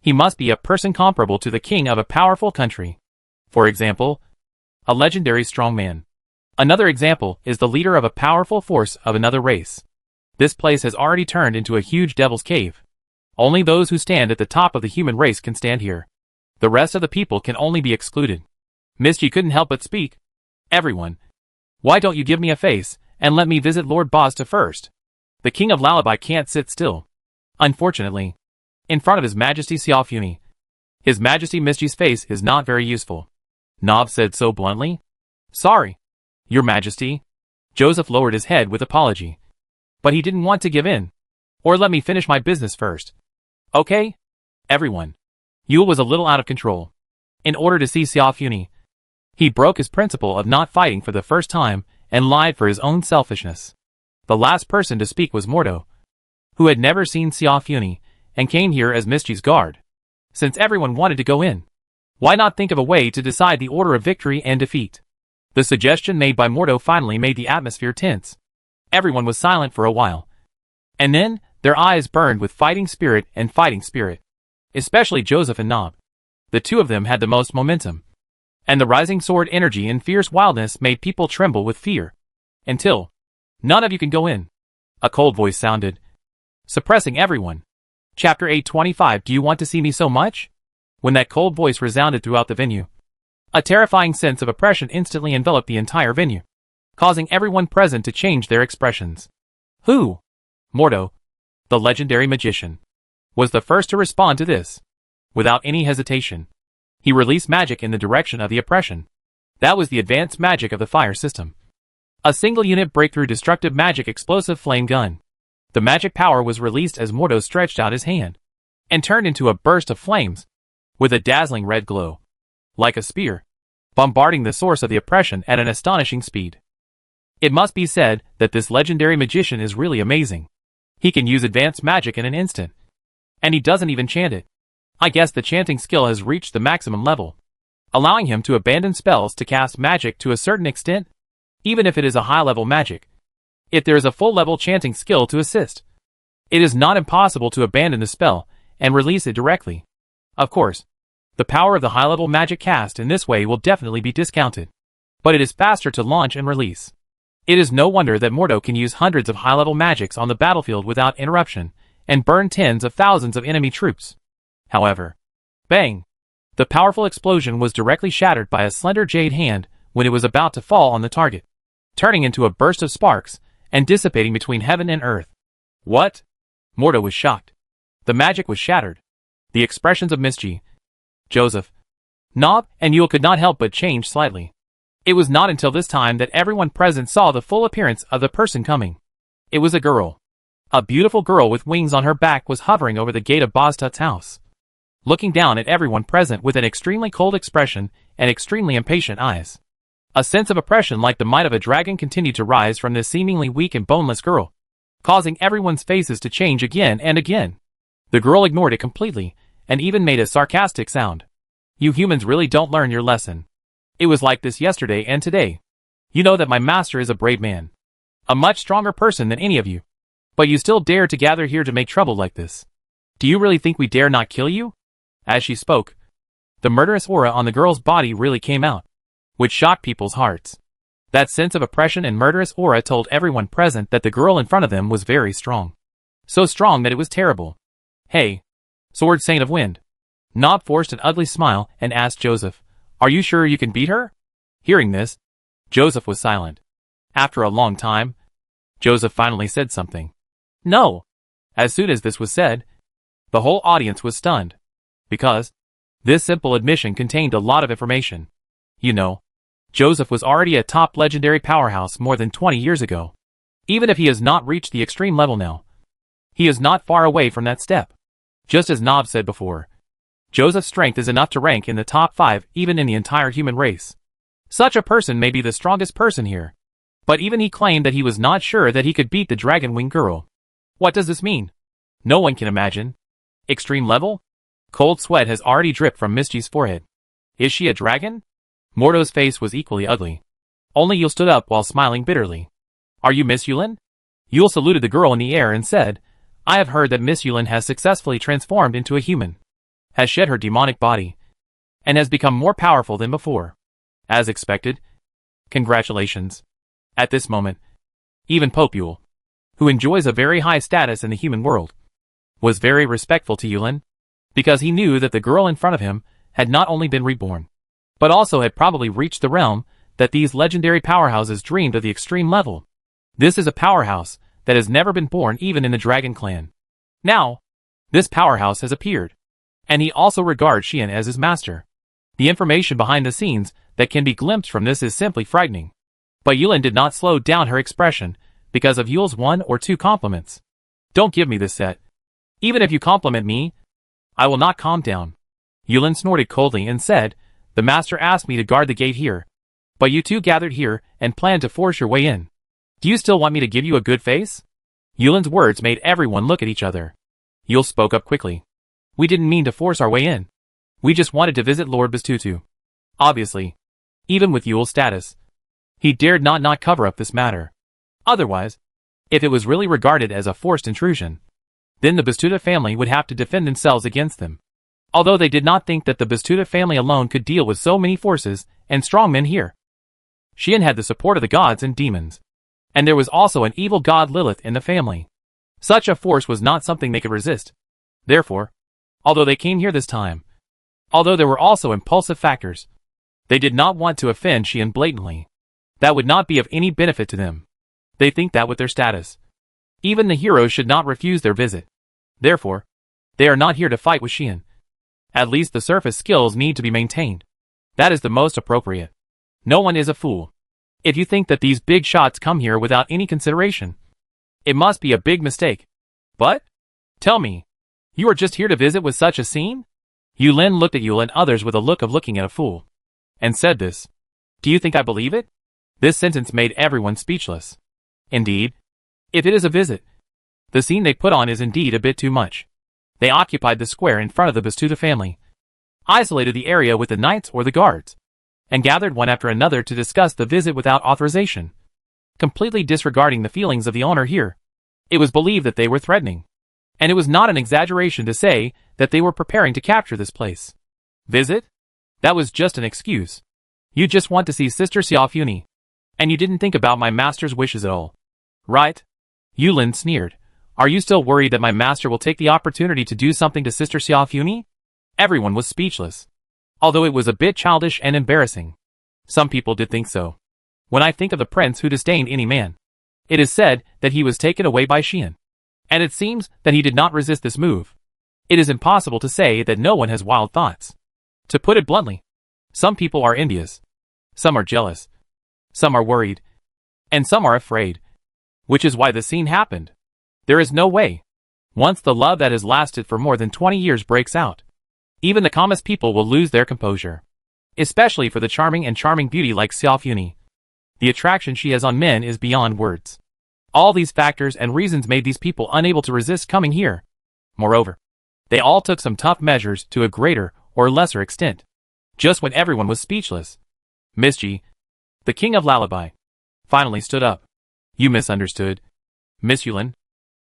he must be a person comparable to the king of a powerful country. For example, a legendary strongman. Another example is the leader of a powerful force of another race. This place has already turned into a huge devil's cave. Only those who stand at the top of the human race can stand here. The rest of the people can only be excluded. Misji couldn't help but speak. Everyone, why don't you give me a face, and let me visit Lord Basta first? The king of Lullaby can't sit still. Unfortunately, in front of His Majesty Xiaofuni, His Majesty Misji's face is not very useful. Nob said so bluntly. Sorry, Your Majesty. Joseph lowered his head with apology. But he didn't want to give in. Or let me finish my business first. Okay? Everyone. Yule was a little out of control. In order to see Xiaofuni, he broke his principle of not fighting for the first time and lied for his own selfishness. The last person to speak was Mordo, who had never seen Xiaofuni and came here as Mischi's guard. Since everyone wanted to go in, why not think of a way to decide the order of victory and defeat? The suggestion made by Mordo finally made the atmosphere tense. Everyone was silent for a while. And then, their eyes burned with fighting spirit. Especially Joseph and Nob. The two of them had the most momentum. And the rising sword energy and fierce wildness made people tremble with fear. Until, none of you can go in. A cold voice sounded, suppressing everyone. Chapter 825. Do you want to see me so much? When that cold voice resounded throughout the venue, a terrifying sense of oppression instantly enveloped the entire venue, causing everyone present to change their expressions. Who? Mordo, the legendary magician, was the first to respond to this. Without any hesitation, he released magic in the direction of the oppression. That was the advanced magic of the fire system. A single unit breakthrough destructive magic explosive flame gun. The magic power was released as Mordo stretched out his hand and turned into a burst of flames with a dazzling red glow, like a spear, bombarding the source of the oppression at an astonishing speed. It must be said that this legendary magician is really amazing. He can use advanced magic in an instant, and he doesn't even chant it. I guess the chanting skill has reached the maximum level, allowing him to abandon spells to cast magic to a certain extent, even if it is a high-level magic. If there is a full-level chanting skill to assist, it is not impossible to abandon the spell and release it directly. Of course, the power of the high-level magic cast in this way will definitely be discounted, but it is faster to launch and release. It is no wonder that Mordo can use hundreds of high-level magics on the battlefield without interruption and burn tens of thousands of enemy troops. However, bang! The powerful explosion was directly shattered by a slender jade hand when it was about to fall on the target, turning into a burst of sparks and dissipating between heaven and earth. What? Mordo was shocked. The magic was shattered. The expressions of Misji, Joseph, Nob, and Yule could not help but change slightly. It was not until this time that everyone present saw the full appearance of the person coming. It was a girl. A beautiful girl with wings on her back was hovering over the gate of Boztut's house, looking down at everyone present with an extremely cold expression and extremely impatient eyes. A sense of oppression like the might of a dragon continued to rise from this seemingly weak and boneless girl, causing everyone's faces to change again and again. The girl ignored it completely, and even made a sarcastic sound. You humans really don't learn your lesson. It was like this yesterday and today. You know that my master is a brave man. A much stronger person than any of you. But you still dare to gather here to make trouble like this. Do you really think we dare not kill you? As she spoke, the murderous aura on the girl's body really came out, which shocked people's hearts. That sense of oppression and murderous aura told everyone present that the girl in front of them was very strong. So strong that it was terrible. Hey, Sword Saint of Wind. Nob forced an ugly smile and asked Joseph, "Are you sure you can beat her?" Hearing this, Joseph was silent. After a long time, Joseph finally said something. "No." As soon as this was said, the whole audience was stunned. Because this simple admission contained a lot of information. You know, Joseph was already a top legendary powerhouse more than 20 years ago. Even if he has not reached the extreme level now, he is not far away from that step. Just as Nob said before, Joseph's strength is enough to rank in the top 5 even in the entire human race. Such a person may be the strongest person here. But even he claimed that he was not sure that he could beat the Dragon Wing girl. What does this mean? No one can imagine. Extreme level? Cold sweat has already dripped from Misty's forehead. Is she a dragon? Mordo's face was equally ugly. Only Yule stood up while smiling bitterly. Are you Miss Yulin? Yule saluted the girl in the air and said, I have heard that Miss Yulin has successfully transformed into a human, has shed her demonic body, and has become more powerful than before. As expected. Congratulations. At this moment, even Pope Yule, who enjoys a very high status in the human world, was very respectful to Yulin, because he knew that the girl in front of him had not only been reborn, but also had probably reached the realm that these legendary powerhouses dreamed of the extreme level. This is a powerhouse that has never been born even in the Dragon Clan. Now, this powerhouse has appeared, and he also regards Xian as his master. The information behind the scenes that can be glimpsed from this is simply frightening. But Yulin did not slow down her expression because of Yule's 1 or 2 compliments. Don't give me this set. Even if you compliment me, I will not calm down. Yulin snorted coldly and said, the master asked me to guard the gate here, but you two gathered here and planned to force your way in. Do you still want me to give you a good face? Yulin's words made everyone look at each other. Yule spoke up quickly. We didn't mean to force our way in. We just wanted to visit Lord Bastutu. Obviously, even with Yule's status, he dared not cover up this matter. Otherwise, if it was really regarded as a forced intrusion, then the Bastuta family would have to defend themselves against them. Although they did not think that the Bastuta family alone could deal with so many forces and strong men here. Xian had the support of the gods and demons. And there was also an evil god Lilith in the family. Such a force was not something they could resist. Therefore, although they came here this time, although there were also impulsive factors, they did not want to offend Xian blatantly. That would not be of any benefit to them. They think that with their status, even the heroes should not refuse their visit. Therefore, they are not here to fight with Xian. At least the surface skills need to be maintained. That is the most appropriate. No one is a fool. If you think that these big shots come here without any consideration, it must be a big mistake. But? Tell me, you are just here to visit with such a scene? Yulin looked at Yule and others with a look of looking at a fool, and said this. Do you think I believe it? This sentence made everyone speechless. Indeed, if it is a visit, the scene they put on is indeed a bit too much. They occupied the square in front of the Bastuta family, isolated the area with the knights or the guards, and gathered one after another to discuss the visit without authorization, completely disregarding the feelings of the owner here. It was believed that they were threatening, and it was not an exaggeration to say that they were preparing to capture this place. Visit? That was just an excuse. You just want to see Sister Xiaofuni, and you didn't think about my master's wishes at all. Right? Yulin sneered. Are you still worried that my master will take the opportunity to do something to Sister Xiaofuni? Everyone was speechless. Although it was a bit childish and embarrassing. Some people did think so. When I think of the prince who disdained any man, it is said that he was taken away by Xian. And it seems that he did not resist this move. It is impossible to say that no one has wild thoughts. To put it bluntly, some people are envious. Some are jealous. Some are worried. And some are afraid. Which is why the scene happened. There is no way. Once the love that has lasted for more than 20 years breaks out, even the calmest people will lose their composure. Especially for the charming beauty like Xiaofuni. The attraction she has on men is beyond words. All these factors and reasons made these people unable to resist coming here. Moreover, they all took some tough measures to a greater or lesser extent. Just when everyone was speechless, Misji, the king of Lullaby, finally stood up. You misunderstood. Miss Yulin.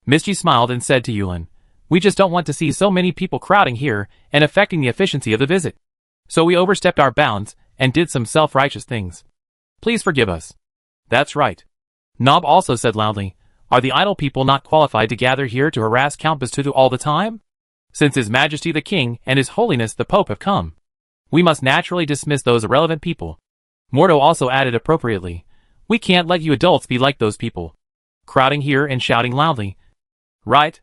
Misji smiled and said to Yulin, we just don't want to see so many people crowding here and affecting the efficiency of the visit. So we overstepped our bounds and did some self-righteous things. Please forgive us. That's right. Nob also said loudly, are the idle people not qualified to gather here to harass Count Bastutu all the time? Since His Majesty the King and His Holiness the Pope have come, we must naturally dismiss those irrelevant people. Mordo also added appropriately, we can't let you adults be like those people, crowding here and shouting loudly. Right?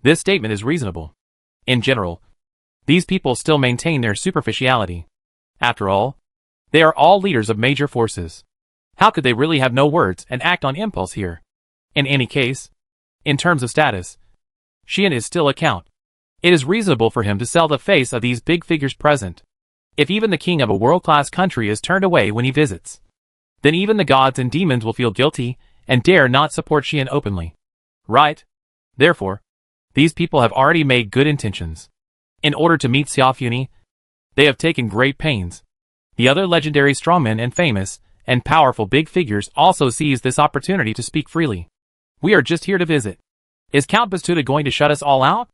This statement is reasonable. In general, these people still maintain their superficiality. After all, they are all leaders of major forces. How could they really have no words and act on impulse here? In any case, in terms of status, Xian is still a count. It is reasonable for him to sell the face of these big figures present. If even the king of a world-class country is turned away when he visits, then even the gods and demons will feel guilty and dare not support Xian openly. Right? Therefore, these people have already made good intentions. In order to meet Xiaofuni, they have taken great pains. The other legendary strongmen and famous and powerful big figures also seized this opportunity to speak freely. We are just here to visit. Is Count Bastuta going to shut us all out?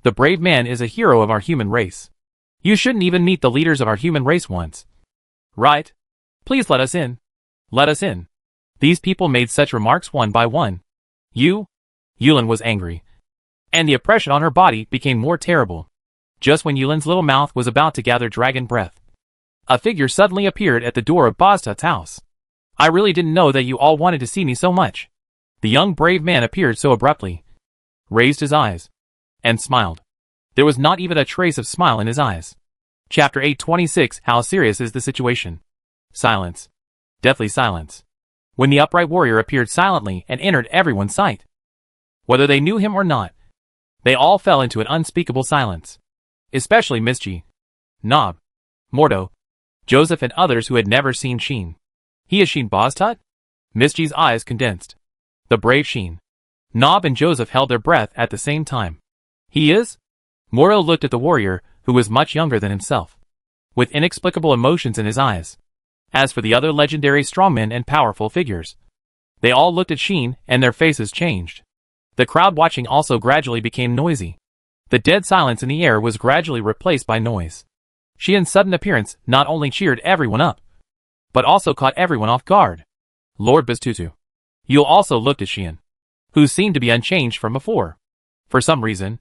The brave man is a hero of our human race. You shouldn't even meet the leaders of our human race once. Right? Please let us in. Let us in. These people made such remarks one by one. Yulin was angry. And the oppression on her body became more terrible. Just when Yulin's little mouth was about to gather dragon breath, a figure suddenly appeared at the door of Bastut's house. I really didn't know that you all wanted to see me so much. The young brave man appeared so abruptly, raised his eyes, and smiled. There was not even a trace of smile in his eyes. Chapter 826. How serious is the situation? Silence. Deathly silence. When the upright warrior appeared silently and entered everyone's sight, whether they knew him or not, they all fell into an unspeakable silence. Especially Misji, Nob, Mordo, Joseph and others who had never seen Xian. He is Xian Bastut? Misji's eyes condensed. The brave Xian. Nob and Joseph held their breath at the same time. He is? Mordo looked at the warrior, who was much younger than himself, with inexplicable emotions in his eyes. As for the other legendary strongmen and powerful figures, they all looked at Xian and their faces changed. The crowd watching also gradually became noisy. The dead silence in the air was gradually replaced by noise. Xian's sudden appearance not only cheered everyone up, but also caught everyone off guard. Lord Bastutu. Yul also looked at Xian, who seemed to be unchanged from before. For some reason,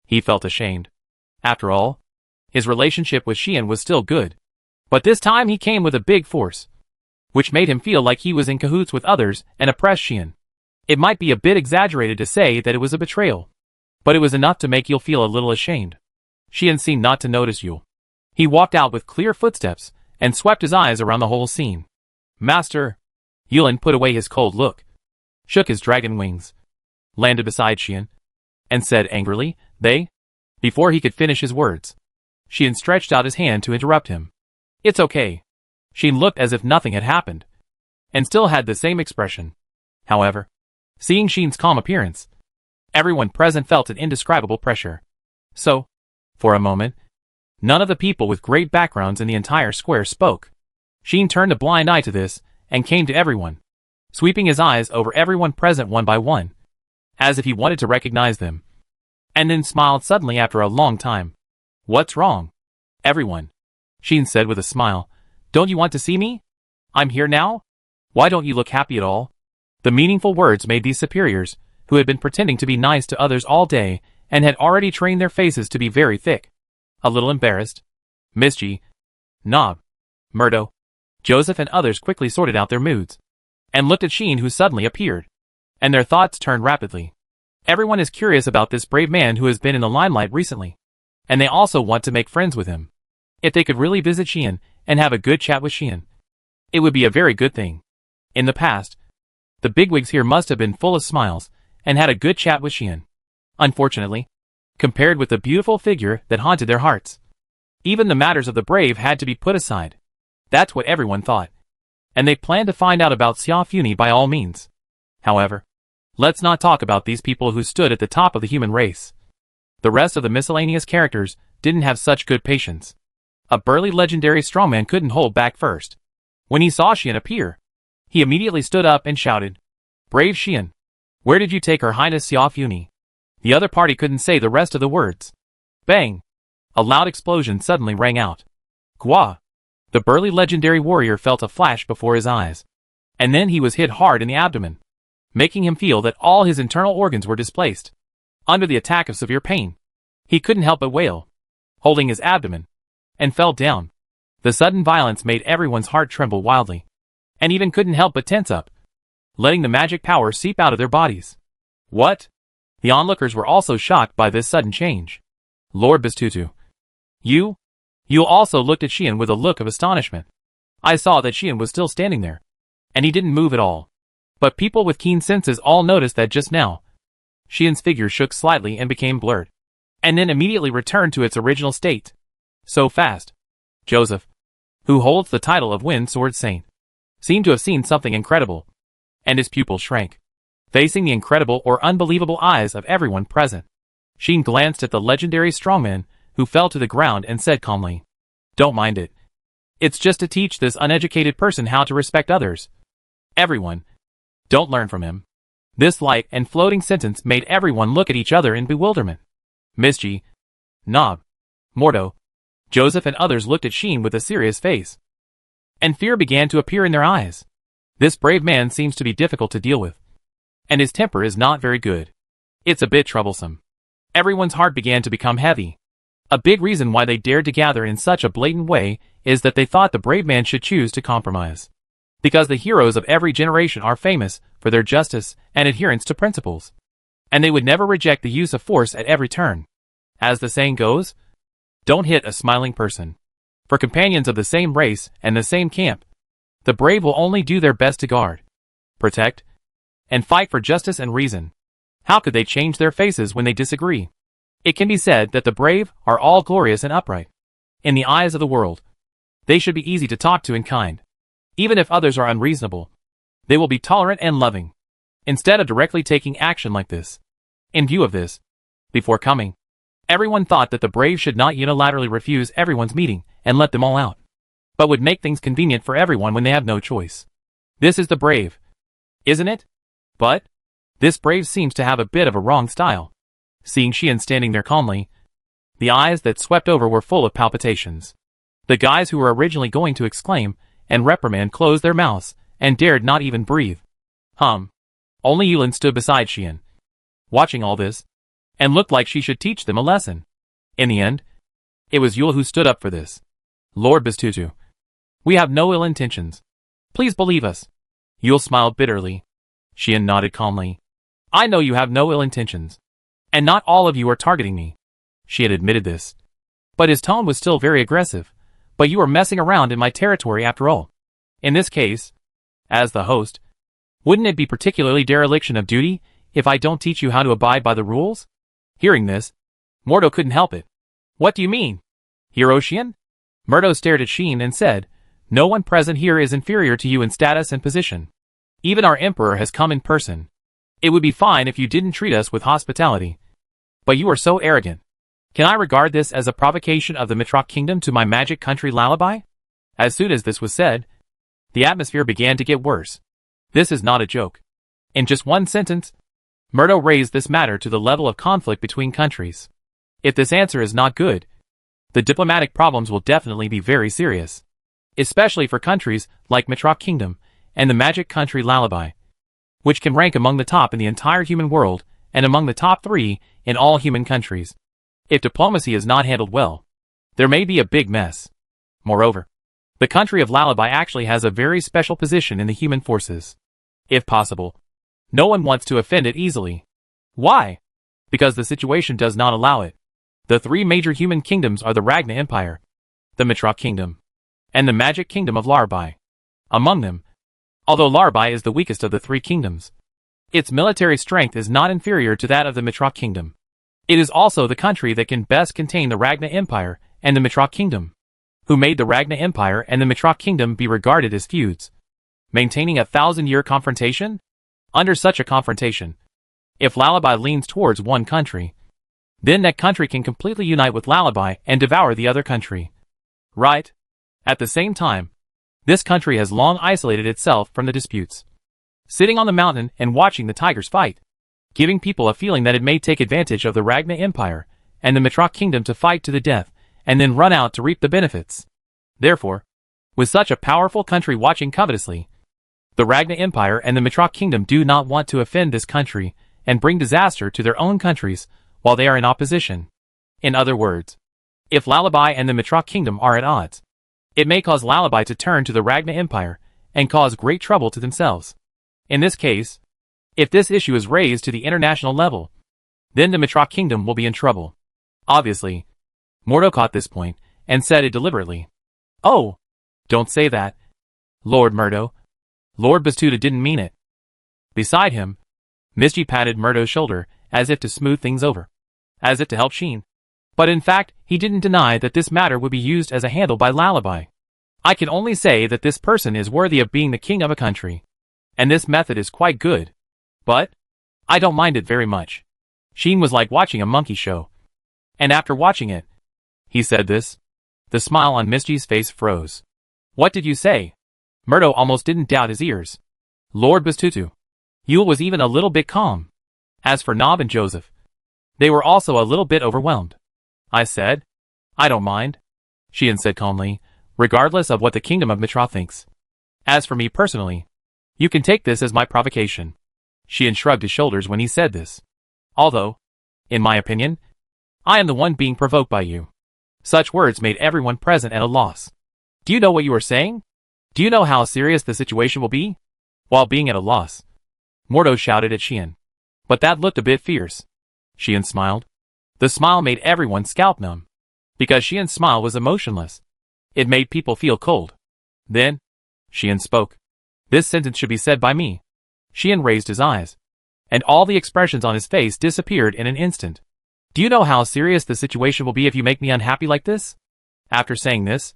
he felt ashamed. After all, his relationship with Xian was still good. But this time he came with a big force, which made him feel like he was in cahoots with others and oppressed Xian. It might be a bit exaggerated to say that it was a betrayal, but it was enough to make Yul feel a little ashamed. Xian seemed not to notice Yul. He walked out with clear footsteps and swept his eyes around the whole scene. Master! Yulin put away his cold look, shook his dragon wings, landed beside Xian, and said angrily, they? Before he could finish his words, Xian stretched out his hand to interrupt him. It's okay. Xian looked as if nothing had happened, and still had the same expression. However, seeing Xian's calm appearance, everyone present felt an indescribable pressure. So, for a moment, none of the people with great backgrounds in the entire square spoke. Xian turned a blind eye to this, and came to everyone, sweeping his eyes over everyone present one by one, as if he wanted to recognize them, and then smiled suddenly after a long time. What's wrong? Everyone, Xian said with a smile. Don't you want to see me? I'm here now? Why don't you look happy at all? The meaningful words made these superiors, who had been pretending to be nice to others all day, and had already trained their faces to be very thick, a little embarrassed. Misji, Nob, Murdo, Joseph and others quickly sorted out their moods, and looked at Xian who suddenly appeared, and their thoughts turned rapidly. Everyone is curious about this brave man who has been in the limelight recently, and they also want to make friends with him. If they could really visit Xian and have a good chat with Xian, it would be a very good thing. In the past, the bigwigs here must have been full of smiles and had a good chat with Xian. Unfortunately, compared with the beautiful figure that haunted their hearts, even the matters of the brave had to be put aside. That's what everyone thought, and they planned to find out about Xiaofuni by all means. However, let's not talk about these people who stood at the top of the human race. The rest of the miscellaneous characters didn't have such good patience. A burly legendary strongman couldn't hold back first. When he saw Xian appear, he immediately stood up and shouted, "Brave Xian! Where did you take Her Highness Xiao Funi?" The other party couldn't say the rest of the words. Bang! A loud explosion suddenly rang out. Gua! The burly legendary warrior felt a flash before his eyes. And then he was hit hard in the abdomen, making him feel that all his internal organs were displaced. Under the attack of severe pain, he couldn't help but wail, holding his abdomen, and fell down. The sudden violence made everyone's heart tremble wildly, and even couldn't help but tense up, letting the magic power seep out of their bodies. What? The onlookers were also shocked by this sudden change. Lord Bastutu. You also looked at Xian with a look of astonishment. I saw that Xian was still standing there, and he didn't move at all. But people with keen senses all noticed that just now, Xian's figure shook slightly and became blurred, and then immediately returned to its original state. So fast. Joseph, who holds the title of Wind Sword Saint, seemed to have seen something incredible, and his pupil shrank, facing the incredible or unbelievable eyes of everyone present. Xian glanced at the legendary strongman, who fell to the ground and said calmly, "Don't mind it. It's just to teach this uneducated person how to respect others. Everyone, don't learn from him." This light and floating sentence made everyone look at each other in bewilderment. Miss G, Nob, Mordo, Joseph and others looked at Xian with a serious face, and fear began to appear in their eyes. This brave man seems to be difficult to deal with, and his temper is not very good. It's a bit troublesome. Everyone's heart began to become heavy. A big reason why they dared to gather in such a blatant way is that they thought the brave man should choose to compromise. Because the heroes of every generation are famous for their justice and adherence to principles, and they would never reject the use of force at every turn. As the saying goes, don't hit a smiling person. For companions of the same race and the same camp, the brave will only do their best to guard, protect, and fight for justice and reason. How could they change their faces when they disagree? It can be said that the brave are all glorious and upright. In the eyes of the world, they should be easy to talk to and kind. Even if others are unreasonable, they will be tolerant and loving, instead of directly taking action like this. In view of this, before coming, everyone thought that the brave should not unilaterally refuse everyone's meeting and let them all out, but would make things convenient for everyone when they have no choice. This is the brave, isn't it? But this brave seems to have a bit of a wrong style. Seeing Xian standing there calmly, the eyes that swept over were full of palpitations. The guys who were originally going to exclaim and reprimand closed their mouths and dared not even breathe. Only Yulin stood beside Xian, watching all this, and looked like she should teach them a lesson. In the end, it was Yul who stood up for this. Lord Bastutu, we have no ill intentions. Please believe us. Yul smiled bitterly. Xian nodded calmly. I know you have no ill intentions, and not all of you are targeting me. She had admitted this, but his tone was still very aggressive. But you are messing around in my territory after all. In this case, as the host, wouldn't it be particularly dereliction of duty if I don't teach you how to abide by the rules? Hearing this, Mordo couldn't help it. What do you mean? Hero Xian? Mordo stared at Xian and said, no one present here is inferior to you in status and position. Even our emperor has come in person. It would be fine if you didn't treat us with hospitality. But you are so arrogant. Can I regard this as a provocation of the Mitrok Kingdom to my magic country Lullaby? As soon as this was said, the atmosphere began to get worse. This is not a joke. In just one sentence, Murdo raised this matter to the level of conflict between countries. If this answer is not good, the diplomatic problems will definitely be very serious. Especially for countries like Mitrok Kingdom and the magic country Lullaby, which can rank among the top in the entire human world and among the top 3 in all human countries. If diplomacy is not handled well, there may be a big mess. Moreover, the country of Lullaby actually has a very special position in the human forces. If possible, no one wants to offend it easily. Why? Because the situation does not allow it. The 3 major human kingdoms are the Ragna Empire, the Mitrok Kingdom, and the Magic Kingdom of Lullaby. Among them, although Lullaby is the weakest of the 3 kingdoms, its military strength is not inferior to that of the Mitrok Kingdom. It is also the country that can best contain the Ragna Empire and the Mitrok Kingdom, who made the Ragna Empire and the Mitrok Kingdom be regarded as feuds, maintaining a 1,000-year confrontation? Under such a confrontation, if Lullaby leans towards one country, then that country can completely unite with Lullaby and devour the other country. Right? At the same time, This country has long isolated itself from the disputes, sitting on the mountain and watching the tigers fight, giving people a feeling that it may take advantage of the Ragna Empire and the Mitrak Kingdom to fight to the death, and then run out to reap the benefits. Therefore, with such a powerful country watching covetously, the Ragna Empire and the Mitrak Kingdom do not want to offend this country and bring disaster to their own countries while they are in opposition. In other words, if Lullaby and the Mitrak Kingdom are at odds, it may cause Lullaby to turn to the Ragna Empire and cause great trouble to themselves. In this case, if this issue is raised to the international level, then the Mitrak Kingdom will be in trouble. Obviously, Mordo caught this point and said it deliberately. "Oh, don't say that, Lord Murdo. Lord Bastuta didn't mean it." Beside him, Misty patted Murdo's shoulder as if to smooth things over, as if to help Sheen. But in fact, he didn't deny that this matter would be used as a handle by Lullaby. "I can only say that this person is worthy of being the king of a country, and this method is quite good. But I don't mind it very much." Sheen was like watching a monkey show. And after watching it, he said this. The smile on Misty's face froze. "What did you say?" Murdo almost didn't doubt his ears. Lord Bastutu. Yule was even a little bit calm. As for Nob and Joseph, they were also a little bit overwhelmed. "I said, I don't mind," Sheehan said calmly, regardless of what the Kingdom of Mitra thinks. "As for me personally, you can take this as my provocation." Sheehan shrugged his shoulders when he said this. "Although, in my opinion, I am the one being provoked by you." Such words made everyone present at a loss. "Do you know what you are saying? Do you know how serious the situation will be?" While being at a loss, Mordo shouted at Sheehan. "But that looked a bit fierce." Sheehan smiled. The smile made everyone scalp numb. Because Sheehan's smile was emotionless, it made people feel cold. Then, Sheehan spoke. "This sentence should be said by me." Sheehan raised his eyes, and all the expressions on his face disappeared in an instant. "Do you know how serious the situation will be if you make me unhappy like this?" After saying this,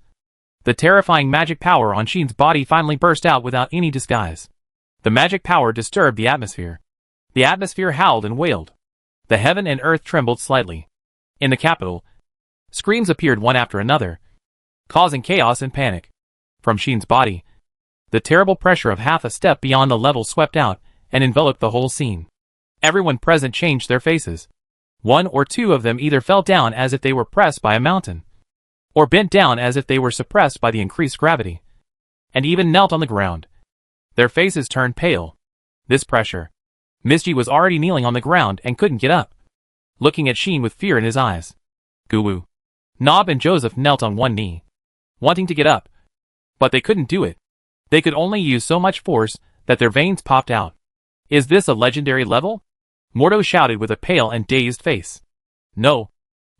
the terrifying magic power on Sheen's body finally burst out without any disguise. The magic power disturbed the atmosphere. The atmosphere howled and wailed. The heaven and earth trembled slightly. In the capital, screams appeared one after another, causing chaos and panic. From Sheen's body, the terrible pressure of half a step beyond the level swept out and enveloped the whole scene. Everyone present changed their faces. One or two of them either fell down as if they were pressed by a mountain, or bent down as if they were suppressed by the increased gravity, and even knelt on the ground. Their faces turned pale. This pressure. Misty was already kneeling on the ground and couldn't get up, looking at Sheen with fear in his eyes. Goo-woo. Nob and Joseph knelt on one knee, wanting to get up, but they couldn't do it. They could only use so much force that their veins popped out. "Is this a legendary level?" Mordo shouted with a pale and dazed face. "No.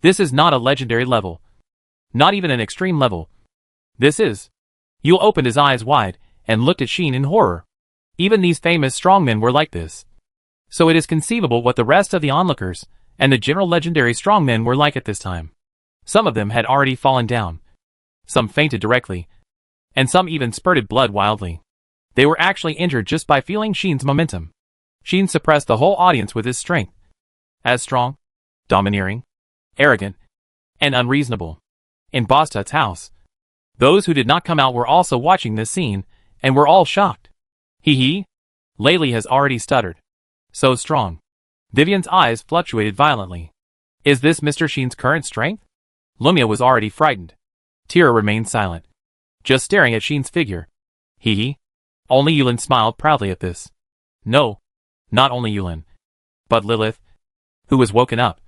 This is not a legendary level. Not even an extreme level. This is..." Yule opened his eyes wide and looked at Sheen in horror. Even these famous strongmen were like this. So it is conceivable what the rest of the onlookers and the general legendary strongmen were like at this time. Some of them had already fallen down. Some fainted directly, and some even spurted blood wildly. They were actually injured just by feeling Sheen's momentum. Sheen suppressed the whole audience with his strength. As strong, domineering, arrogant, and unreasonable. In Bostut's house, those who did not come out were also watching this scene, and were all shocked. Hee. Laylee has already stuttered. So strong. Vivian's eyes fluctuated violently. Is this Mr. Sheen's current strength? Lumia was already frightened. Tira remained silent, just staring at Sheen's figure. Hee. Only Yulin smiled proudly at this. No, not only Yulin, but Lilith, who was woken up,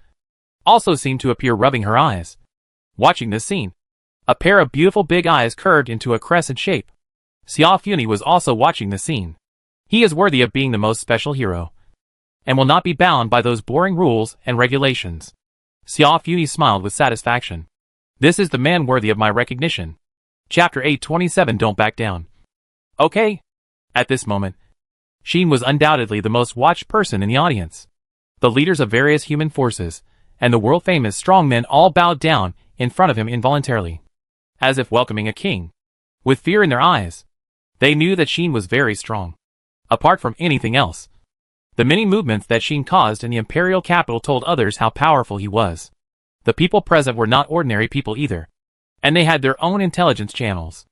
also seemed to appear rubbing her eyes. Watching this scene, a pair of beautiful big eyes curved into a crescent shape. Xiao Funi was also watching the scene. He is worthy of being the most special hero, and will not be bound by those boring rules and regulations. Xiao Funi smiled with satisfaction. This is the man worthy of my recognition. Chapter 827. Don't back down. Okay. At this moment, Sheen was undoubtedly the most watched person in the audience. The leaders of various human forces, and the world-famous strongmen all bowed down in front of him involuntarily, as if welcoming a king. With fear in their eyes, they knew that Sheen was very strong. Apart from anything else, the many movements that Sheen caused in the imperial capital told others how powerful he was. The people present were not ordinary people either, and they had their own intelligence channels.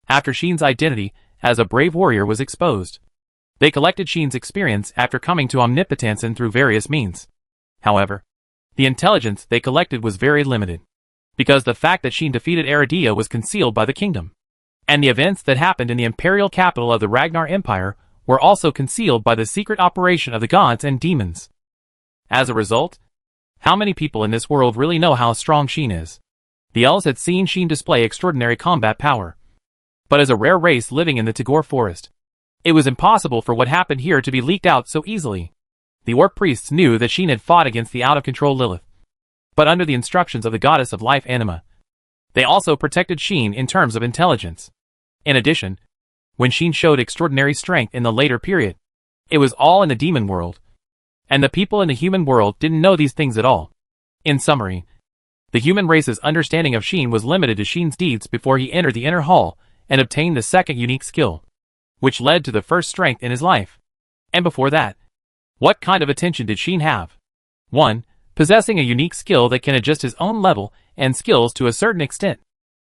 after Shin's identity as a brave warrior was exposed. They collected Shin's experience after coming to omnipotence and through various means. However, the intelligence they collected was very limited, because the fact that Shin defeated Eridia was concealed by the kingdom, and the events that happened in the imperial capital of the Ragnar Empire were also concealed by the secret operation of the gods and demons. As a result, how many people in this world really know how strong Shin is? The elves had seen Shin display extraordinary combat power, but as a rare race living in the Tagore forest, it was impossible for what happened here to be leaked out so easily. The orc priests knew that Shin had fought against the out-of-control Lilith, but under the instructions of the goddess of life Anima, they also protected Shin in terms of intelligence. In addition, when Shin showed extraordinary strength in the later period, it was all in the demon world, and the people in the human world didn't know these things at all. In summary, the human race's understanding of Shin was limited to Shin's deeds before he entered the inner hall and obtained the second unique skill, which led to the first strength in his life. And before that, what kind of attention did Shin have? 1. Possessing a unique skill that can adjust his own level and skills to a certain extent,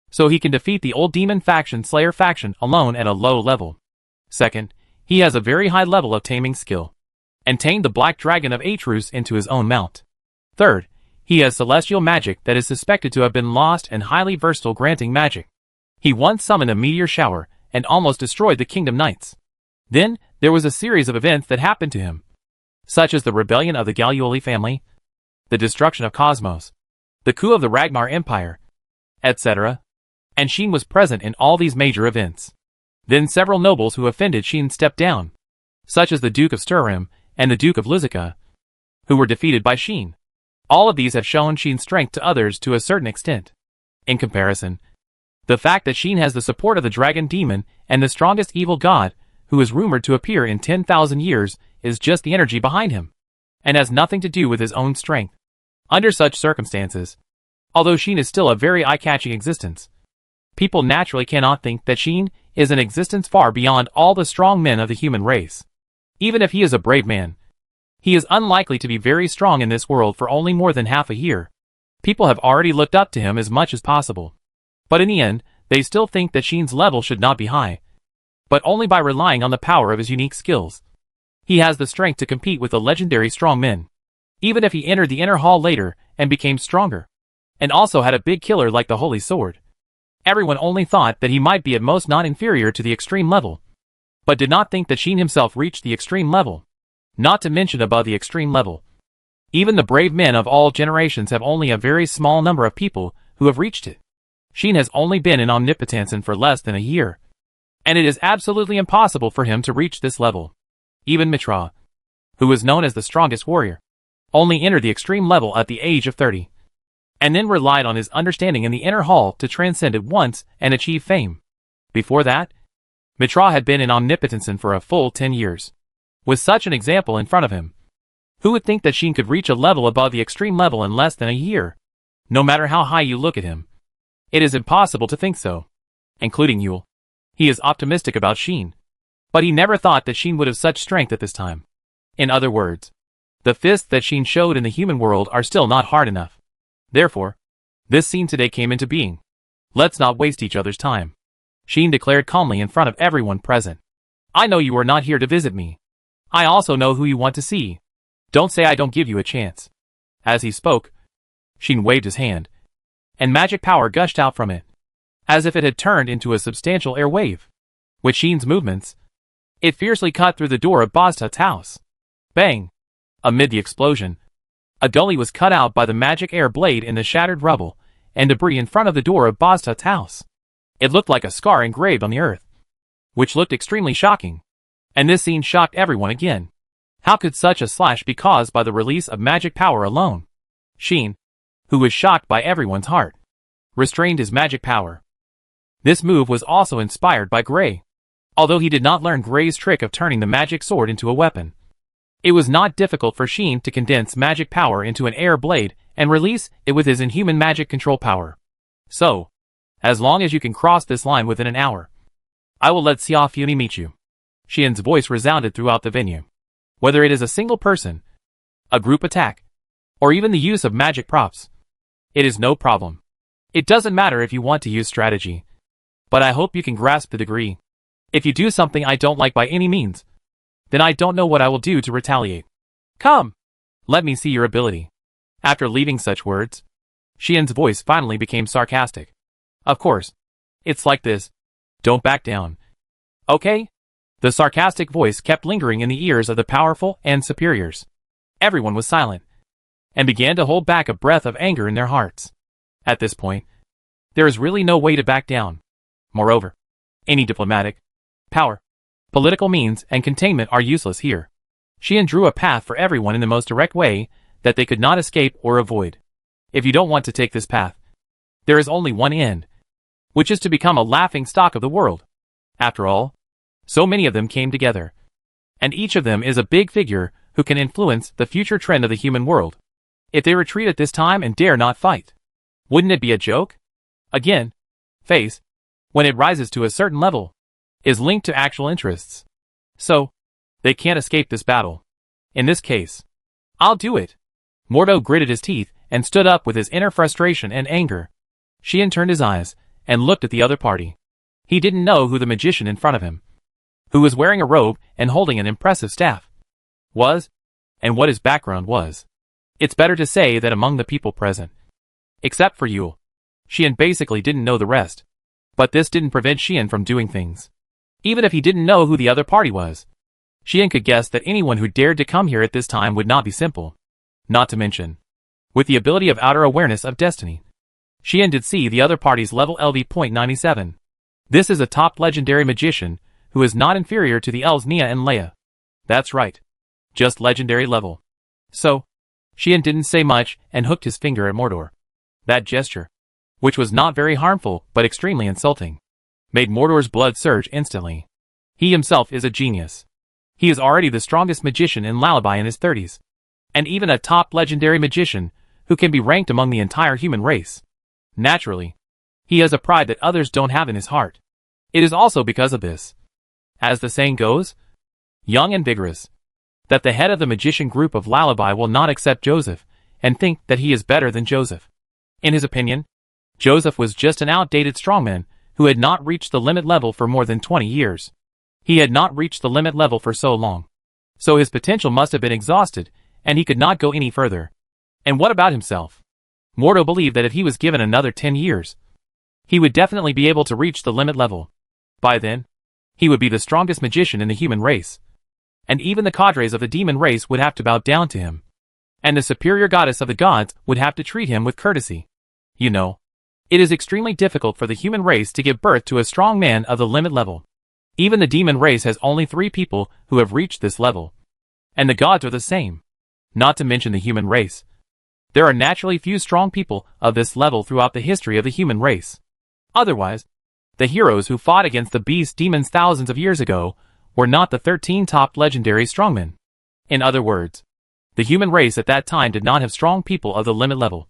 so he can defeat the old demon faction Slayer faction alone at a low level. 2nd, he has a very high level of taming skill, and tamed the black dragon of Atrus into his own mount. 3rd, he has celestial magic that is suspected to have been lost and highly versatile granting magic. He once summoned a meteor shower and almost destroyed the Kingdom Knights. Then, there was a series of events that happened to him, such as the rebellion of the Gaglioli family, the destruction of Cosmos, the coup of the Ragnar Empire, etc. And Shin was present in all these major events. Then several nobles who offended Shin stepped down, such as the Duke of Sturrim and the Duke of Luzica, who were defeated by Shin. All of these have shown Shin's strength to others to a certain extent. In comparison, the fact that Shin has the support of the dragon demon and the strongest evil god, who is rumored to appear in 10,000 years, is just the energy behind him, and has nothing to do with his own strength. Under such circumstances, although Shin is still a very eye-catching existence, people naturally cannot think that Shin is an existence far beyond all the strong men of the human race. Even if he is a brave man, he is unlikely to be very strong in this world for only more than half a year. People have already looked up to him as much as possible, but in the end, they still think that Shin's level should not be high, but only by relying on the power of his unique skills. He has the strength to compete with the legendary strong men, even if he entered the inner hall later and became stronger, and also had a big killer like the Holy Sword. Everyone only thought that he might be at most not inferior to the extreme level, but did not think that Shin himself reached the extreme level, not to mention above the extreme level. Even the brave men of all generations have only a very small number of people who have reached it. Shin has only been in omnipotence for less than a year, and it is absolutely impossible for him to reach this level. Even Mitra, who was known as the strongest warrior, only entered the extreme level at the age of 30, and then relied on his understanding in the inner hall to transcend it once and achieve fame. Before that, Mitra had been in omnipotence for a full 10 years. With such an example in front of him, who would think that Shin could reach a level above the extreme level in less than a year? No matter how high you look at him, it is impossible to think so, including Yule. He is optimistic about Shin, but he never thought that Shin would have such strength at this time. In other words, the fists that Shin showed in the human world are still not hard enough. Therefore, this scene today came into being. Let's not waste each other's time, Shin declared calmly in front of everyone present. I know you are not here to visit me. I also know who you want to see. Don't say I don't give you a chance. As he spoke, Shin waved his hand, and magic power gushed out from it, as if it had turned into a substantial air wave. With Shin's movements, it fiercely cut through the door of Boztut's house. Bang! Amid the explosion, a gully was cut out by the magic air blade in the shattered rubble and debris in front of the door of Boztut's house. It looked like a scar engraved on the earth, which looked extremely shocking. And this scene shocked everyone again. How could such a slash be caused by the release of magic power alone? Shin, who was shocked by everyone's heart, restrained his magic power. This move was also inspired by Gray. Although he did not learn Gray's trick of turning the magic sword into a weapon, it was not difficult for Shin to condense magic power into an air blade and release it with his inhuman magic control power. So, as long as you can cross this line within an hour, I will let Xiaofuni meet you. Shin's voice resounded throughout the venue. Whether it is a single person, a group attack, or even the use of magic props, it is no problem. It doesn't matter if you want to use strategy. But I hope you can grasp the degree. If you do something I don't like by any means, then I don't know what I will do to retaliate. Come! Let me see your ability. After leaving such words, Xian's voice finally became sarcastic. Of course. It's like this. Don't back down. Okay? The sarcastic voice kept lingering in the ears of the powerful and superiors. Everyone was silent, and began to hold back a breath of anger in their hearts. At this point, there is really no way to back down. Moreover, any diplomatic, power, political means and containment are useless here. Xian drew a path for everyone in the most direct way that they could not escape or avoid. If you don't want to take this path, there is only one end, which is to become a laughing stock of the world. After all, so many of them came together, and each of them is a big figure who can influence the future trend of the human world. If they retreat at this time and dare not fight, wouldn't it be a joke? Again, face, when it rises to a certain level, is linked to actual interests. So, they can't escape this battle. In this case, I'll do it. Mordo gritted his teeth and stood up with his inner frustration and anger. Xian turned his eyes and looked at the other party. He didn't know who the magician in front of him, who was wearing a robe and holding an impressive staff, was, and what his background was. It's better to say that among the people present, except for Yule, Xian basically didn't know the rest. But this didn't prevent Xian from doing things. Even if he didn't know who the other party was, Xian could guess that anyone who dared to come here at this time would not be simple. Not to mention, with the ability of outer awareness of destiny, Xian did see the other party's level EP821. This is a top legendary magician who is not inferior to the elves Nia and Leia. That's right. Just legendary level. So, Xian didn't say much and hooked his finger at Mordor. That gesture, which was not very harmful but extremely insulting, made Mordor's blood surge instantly. He himself is a genius. He is already the strongest magician in Lullaby in his 30s, and even a top legendary magician who can be ranked among the entire human race. Naturally, he has a pride that others don't have in his heart. It is also because of this, as the saying goes, young and vigorous, that the head of the magician group of Lullaby will not accept Joseph and think that he is better than Joseph. In his opinion, Joseph was just an outdated strongman who had not reached the limit level for more than 20 years. He had not reached the limit level for so long, so his potential must have been exhausted, and he could not go any further. And what about himself? Mordo believed that if he was given another 10 years, he would definitely be able to reach the limit level. By then, he would be the strongest magician in the human race, and even the cadres of the demon race would have to bow down to him, and the superior goddess of the gods would have to treat him with courtesy. You know, it is extremely difficult for the human race to give birth to a strong man of the limit level. Even the demon race has only 3 people who have reached this level, and the gods are the same. Not to mention the human race. There are naturally few strong people of this level throughout the history of the human race. Otherwise, the heroes who fought against the beast demons thousands of years ago were not the 13 top legendary strongmen. In other words, the human race at that time did not have strong people of the limit level,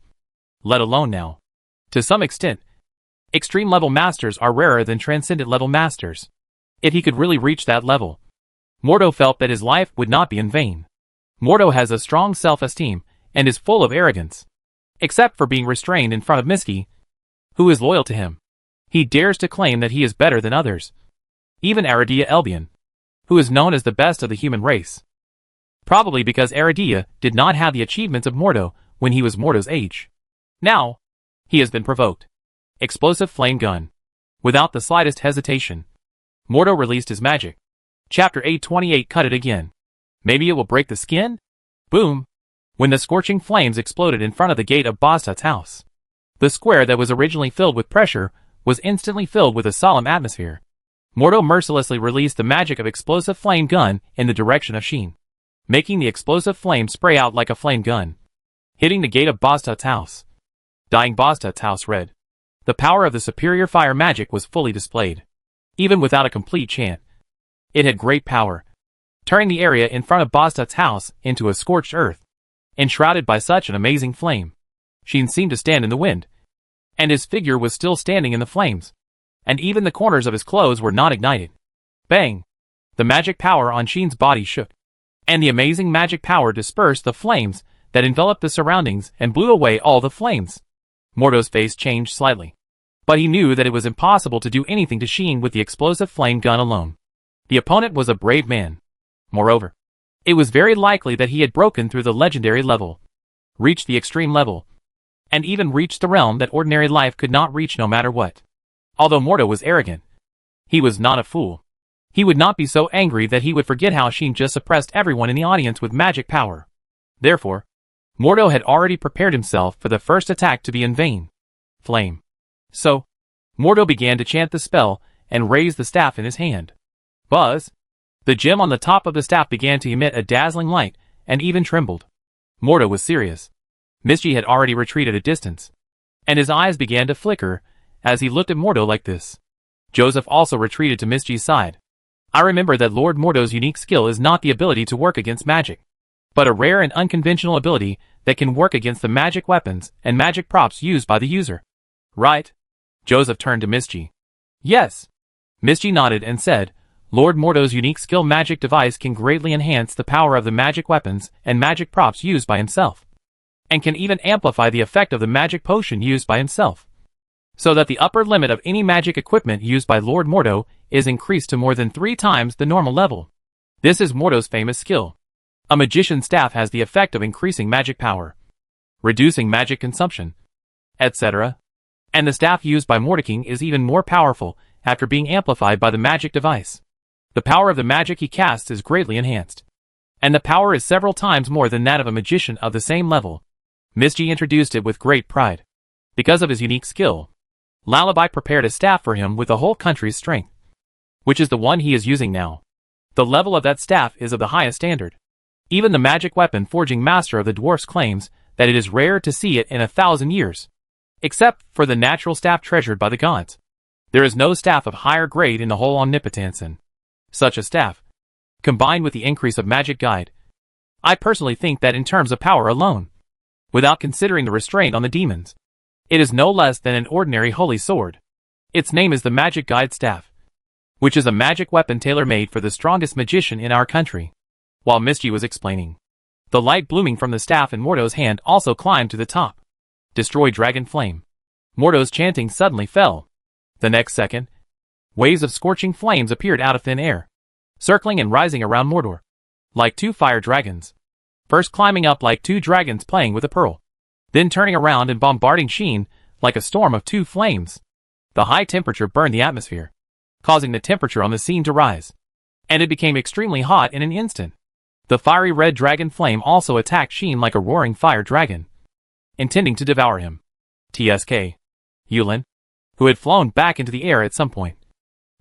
let alone now. To some extent, extreme level masters are rarer than transcendent level masters. If he could really reach that level, Mordo felt that his life would not be in vain. Mordo has a strong self-esteem and is full of arrogance. Except for being restrained in front of Miski, who is loyal to him, he dares to claim that he is better than others. Even Aradia Elbian, who is known as the best of the human race. Probably because Aradia did not have the achievements of Mordo when he was Mordo's age. Now, he has been provoked. Explosive flame gun. Without the slightest hesitation, Mordo released his magic. Chapter 828 cut it again. Maybe it will break the skin? Boom! When the scorching flames exploded in front of the gate of Bostad's house, the square that was originally filled with pressure was instantly filled with a solemn atmosphere. Mordo mercilessly released the magic of explosive flame gun in the direction of Sheen, making the explosive flame spray out like a flame gun, hitting the gate of Bostad's house, dyeing Bostad's house red. The power of the superior fire magic was fully displayed. Even without a complete chant, it had great power, turning the area in front of Bostad's house into a scorched earth, enshrouded by such an amazing flame. Sheen seemed to stand in the wind, and his figure was still standing in the flames, and even the corners of his clothes were not ignited. Bang! The magic power on Sheen's body shook, and the amazing magic power dispersed the flames that enveloped the surroundings and blew away all the flames. Mordo's face changed slightly, But he knew that it was impossible to do anything to Sheen with the explosive flame gun alone. The opponent was a brave man. Moreover, it was very likely that he had broken through the legendary level, reached the extreme level, and even reached the realm that ordinary life could not reach no matter what. Although Mordo was arrogant, he was not a fool. He would not be so angry that he would forget how Sheen just suppressed everyone in the audience with magic power. Therefore, Mordo had already prepared himself for the first attack to be in vain. Flame. So, Mordo began to chant the spell and raised the staff in his hand. Buzz! The gem on the top of the staff began to emit a dazzling light and even trembled. Mordo was serious. Misty had already retreated a distance, and his eyes began to flicker as he looked at Mordo like this. Joseph also retreated to Misty's side. I remember that Lord Mordo's unique skill is not the ability to work against magic, but a rare and unconventional ability that can work against the magic weapons and magic props used by the user. Right? Joseph turned to Misty. Yes. Misty nodded and said, Lord Mordo's unique skill magic device can greatly enhance the power of the magic weapons and magic props used by himself, and can even amplify the effect of the magic potion used by himself, so that the upper limit of any magic equipment used by Lord Mordo is increased to more than 3 times the normal level. This is Mordo's famous skill. A magician's staff has the effect of increasing magic power, reducing magic consumption, etc. And the staff used by Mordoking is even more powerful after being amplified by the magic device. The power of the magic he casts is greatly enhanced, and the power is several times more than that of a magician of the same level. Misty introduced it with great pride. Because of his unique skill, Lullaby prepared a staff for him with the whole country's strength, which is the one he is using now. The level of that staff is of the highest standard. Even the magic weapon forging master of the dwarfs claims that it is rare to see it in 1,000 years. Except for the natural staff treasured by the gods, there is no staff of higher grade in the whole omnipotence, and such a staff, combined with the increase of magic guide, I personally think that in terms of power alone, without considering the restraint on the demons, it is no less than an ordinary holy sword. Its name is the Magic Guide Staff, which is a magic weapon tailor-made for the strongest magician in our country. While Misty was explaining, the light blooming from the staff in Mordo's hand also climbed to the top. Destroy Dragon Flame. Mordo's chanting suddenly fell. The next second, waves of scorching flames appeared out of thin air, circling and rising around Mordor, like 2 fire dragons. First climbing up like 2 dragons playing with a pearl, then turning around and bombarding Sheen like a storm of 2 flames. The high temperature burned the atmosphere, causing the temperature on the scene to rise, and it became extremely hot in an instant. The fiery red dragon flame also attacked Sheen like a roaring fire dragon, intending to devour him. TSK. Yulin, who had flown back into the air at some point,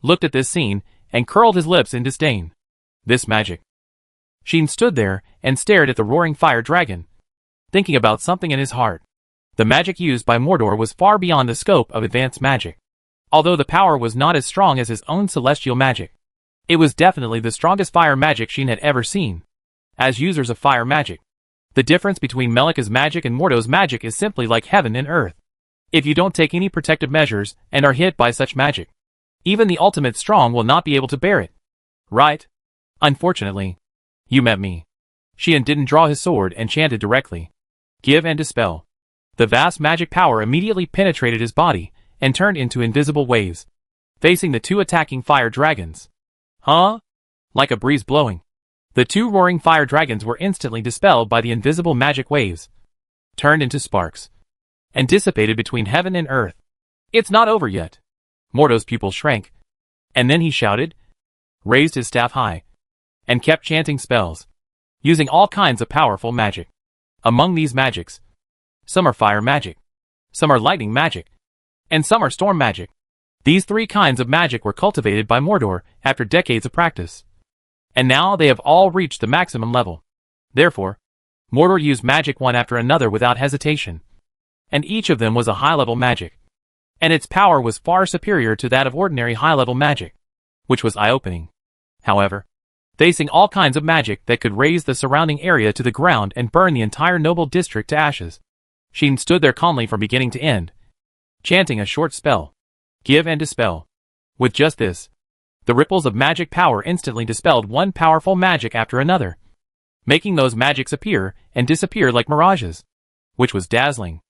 looked at this scene and curled his lips in disdain. This magic. Sheen stood there and stared at the roaring fire dragon, thinking about something in his heart. The magic used by Mordor was far beyond the scope of advanced magic. Although the power was not as strong as his own celestial magic, it was definitely the strongest fire magic Sheen had ever seen. As users of fire magic, the difference between Melika's magic and Mordo's magic is simply like heaven and earth. If you don't take any protective measures and are hit by such magic, even the ultimate strong will not be able to bear it. Right? Unfortunately, you met me. Sheen didn't draw his sword and chanted directly. Give and dispel. The vast magic power immediately penetrated his body and turned into invisible waves, facing the 2 attacking fire dragons. Huh? Like a breeze blowing, the 2 roaring fire dragons were instantly dispelled by the invisible magic waves, turned into sparks, and dissipated between heaven and earth. It's not over yet. Mordo's pupil shrank, and then he shouted, raised his staff high, and kept chanting spells, using all kinds of powerful magic. Among these magics, some are fire magic, some are lightning magic, and some are storm magic. These 3 kinds of magic were cultivated by Mordor after decades of practice, and now they have all reached the maximum level. Therefore, Mordor used magic one after another without hesitation, and each of them was a high-level magic, and its power was far superior to that of ordinary high-level magic, which was eye-opening. However, facing all kinds of magic that could raise the surrounding area to the ground and burn the entire noble district to ashes, Sheen stood there calmly from beginning to end, chanting a short spell. Give and dispel. With just this, the ripples of magic power instantly dispelled one powerful magic after another, making those magics appear and disappear like mirages, which was dazzling.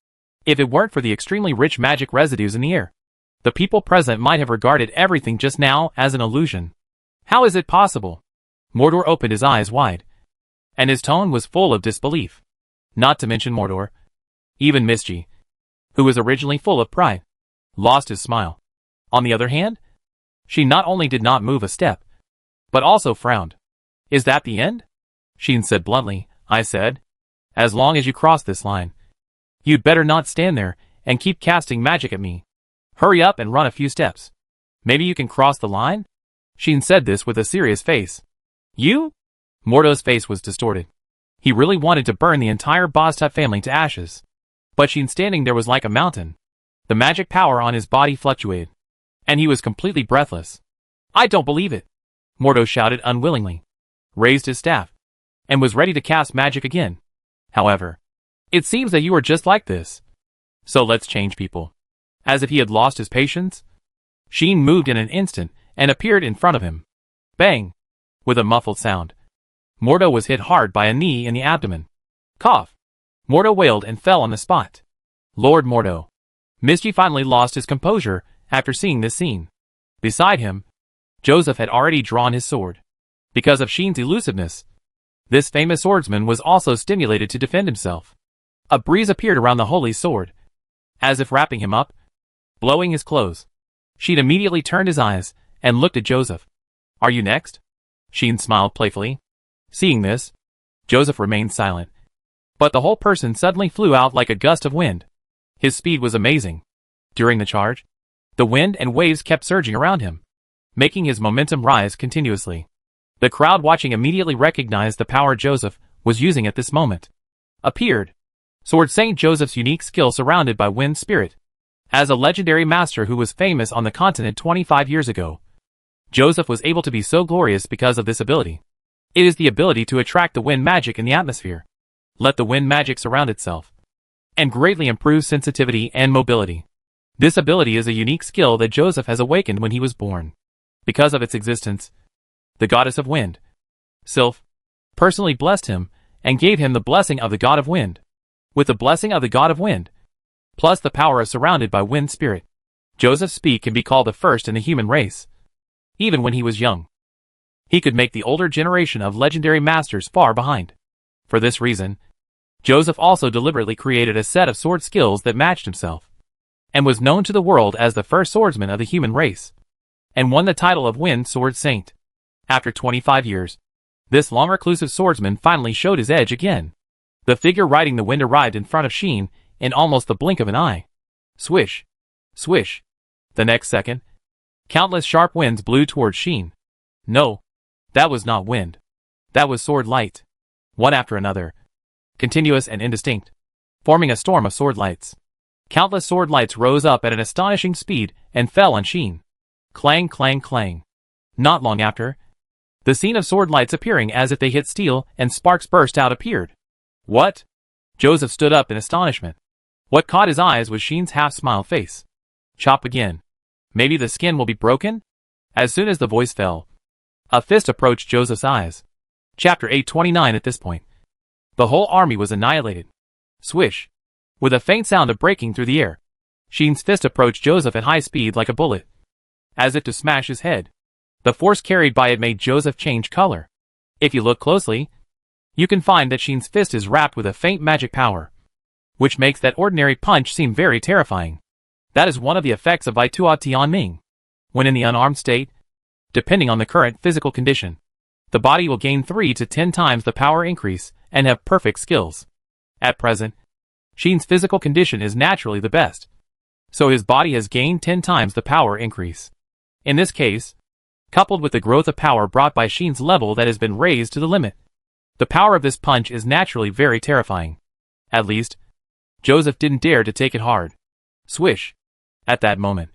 If it weren't for the extremely rich magic residues in the air, The people present might have regarded everything just now as an illusion. How is it possible? Mordor opened his eyes wide, and his tone was full of disbelief. Not to mention Mordor. Even Misty, who was originally full of pride, lost his smile. On the other hand, she not only did not move a step, but also frowned. Is that the end? Sheen said bluntly. I said, as long as you cross this line, you'd better not stand there and keep casting magic at me. Hurry up and run a few steps. Maybe you can cross the line? Sheen said this with a serious face. You? Mordor's face was distorted. He really wanted to burn the entire Boztut family to ashes. But Sheen standing there was like a mountain. The magic power on his body fluctuated, and he was completely breathless. I don't believe it, Mordor shouted unwillingly, raised his staff, and was ready to cast magic again. However, it seems that you are just like this. So let's change people. As if he had lost his patience, Sheen moved in an instant and appeared in front of him. Bang! With a muffled sound, Mordor was hit hard by a knee in the abdomen. Cough! Mordor wailed and fell on the spot. Lord Mordor. Misty finally lost his composure after seeing this scene. Beside him, Joseph had already drawn his sword. Because of Sheen's elusiveness, this famous swordsman was also stimulated to defend himself. A breeze appeared around the holy sword, as if wrapping him up, blowing his clothes. Sheen immediately turned his eyes and looked at Joseph. Are you next? Sheen smiled playfully. Seeing this, Joseph remained silent. But the whole person suddenly flew out like a gust of wind. His speed was amazing. During the charge, the wind and waves kept surging around him, making his momentum rise continuously. The crowd watching immediately recognized the power Joseph was using at this moment. Appeared. Sword Saint Joseph's unique skill surrounded by wind spirit. As a legendary master who was famous on the continent 25 years ago, Joseph was able to be so glorious because of this ability. It is the ability to attract the wind magic in the atmosphere. Let the wind magic surround itself, and greatly improve sensitivity and mobility. This ability is a unique skill that Joseph has awakened when he was born. Because of its existence, the goddess of wind, Sylph, personally blessed him and gave him the blessing of the god of wind. With the blessing of the god of wind, plus the power of surrounded by wind spirit, Joseph's speed can be called the first in the human race. Even when he was young, he could make the older generation of legendary masters far behind. For this reason, Joseph also deliberately created a set of sword skills that matched himself, and was known to the world as the first swordsman of the human race, and won the title of Wind Sword Saint. After 25 years, this long reclusive swordsman finally showed his edge again. The figure riding the wind arrived in front of Sheen in almost the blink of an eye. Swish! Swish! The next second, countless sharp winds blew towards Sheen. No, that was not wind. That was sword light. One after another, continuous and indistinct, forming a storm of sword lights. Countless sword lights rose up at an astonishing speed and fell on Sheen. Clang, clang, clang. Not long after, the scene of sword lights appearing as if they hit steel and sparks burst out appeared. What? Joseph stood up in astonishment. What caught his eyes was Sheen's half-smile face. Chop again. Maybe the skin will be broken? As soon as the voice fell, a fist approached Joseph's eyes. Chapter 829 at this point. The whole army was annihilated. Swish. With a faint sound of breaking through the air, Sheen's fist approached Joseph at high speed like a bullet, as if to smash his head. The force carried by it made Joseph change color. If you look closely, you can find that Sheen's fist is wrapped with a faint magic power, which makes that ordinary punch seem very terrifying. That is one of the effects of Vitua Tianming. When in the unarmed state, depending on the current physical condition, the body will gain 3 to 10 times the power increase and have perfect skills. At present, Sheen's physical condition is naturally the best, so his body has gained 10 times the power increase. In this case, coupled with the growth of power brought by Sheen's level that has been raised to the limit, the power of this punch is naturally very terrifying. At least, Joseph didn't dare to take it hard. Swish! At that moment,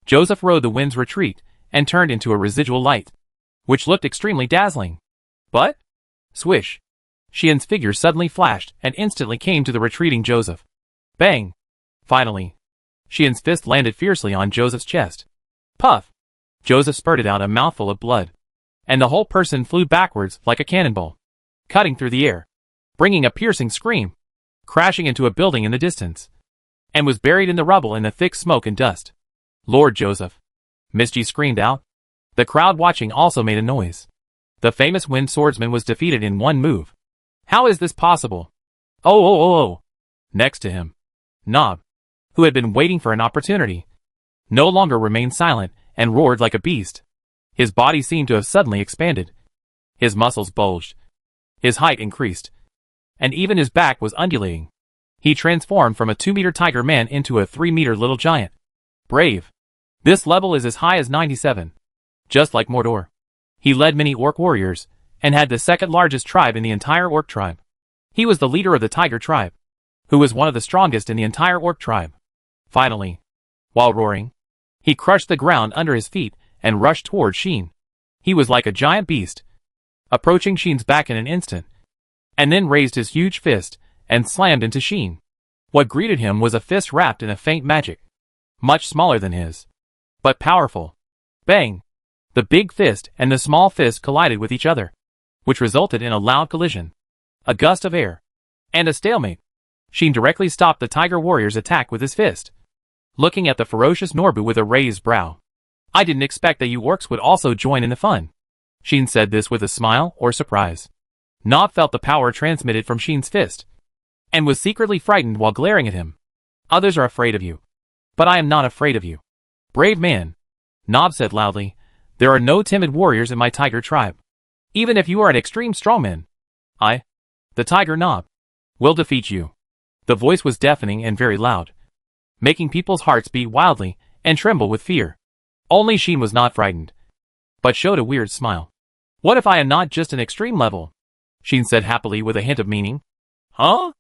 Joseph rode the wind's retreat and turned into a residual light, which looked extremely dazzling. But, swish! Sheen's figure suddenly flashed and instantly came to the retreating Joseph. Bang! Finally, Sheen's fist landed fiercely on Joseph's chest. Puff! Joseph spurted out a mouthful of blood, and the whole person flew backwards like a cannonball, cutting through the air, bringing a piercing scream, crashing into a building in the distance, and was buried in the rubble in the thick smoke and dust. Lord Joseph! Misty screamed out. The crowd watching also made a noise. The famous wind swordsman was defeated in one move. How is this possible? Oh. Next to him, Nob, who had been waiting for an opportunity, no longer remained silent and roared like a beast. His body seemed to have suddenly expanded. His muscles bulged. His height increased. And even his back was undulating. He transformed from a 2-meter tiger man into a 3-meter little giant. Brave. This level is as high as 97. Just like Mordor. He led many orc warriors, and had the second largest tribe in the entire orc tribe. He was the leader of the tiger tribe, who was one of the strongest in the entire orc tribe. Finally, while roaring, he crushed the ground under his feet and rushed toward Sheen. He was like a giant beast, approaching Sheen's back in an instant, and then raised his huge fist and slammed into Sheen. What greeted him was a fist wrapped in a faint magic, much smaller than his, but powerful. Bang! The big fist and the small fist collided with each other, which resulted in a loud collision, a gust of air, and a stalemate. Sheen directly stopped the tiger warrior's attack with his fist, looking at the ferocious Norbu with a raised brow. I didn't expect that you orcs would also join in the fun. Sheen said this with a smile or surprise. Nob felt the power transmitted from Sheen's fist, and was secretly frightened while glaring at him. Others are afraid of you, but I am not afraid of you. Brave man, Nob said loudly, there are no timid warriors in my tiger tribe. Even if you are an extreme strongman, I, the tiger Nob, will defeat you. The voice was deafening and very loud, making people's hearts beat wildly and tremble with fear. Only Sheen was not frightened, but showed a weird smile. What if I am not just an extreme level? Sheen said happily with a hint of meaning. Huh?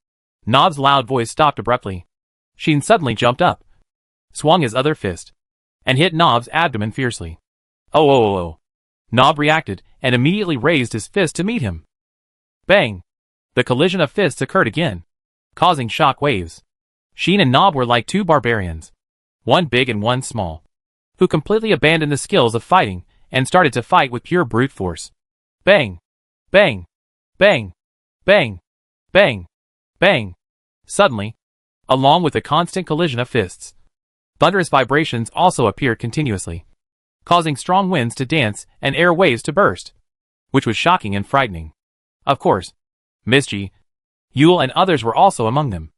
Nob's loud voice stopped abruptly. Sheen suddenly jumped up, swung his other fist, and hit Nob's abdomen fiercely. Oh. Nob reacted and immediately raised his fist to meet him. Bang! The collision of fists occurred again, causing shock waves. Sheen and Nob were like two barbarians, one big and one small, who completely abandoned the skills of fighting and started to fight with pure brute force. Bang! Bang! Bang! Bang! Bang! Bang! Suddenly, along with the constant collision of fists, thunderous vibrations also appeared continuously, causing strong winds to dance and air waves to burst, which was shocking and frightening. Of course, Misty, Yule and others were also among them.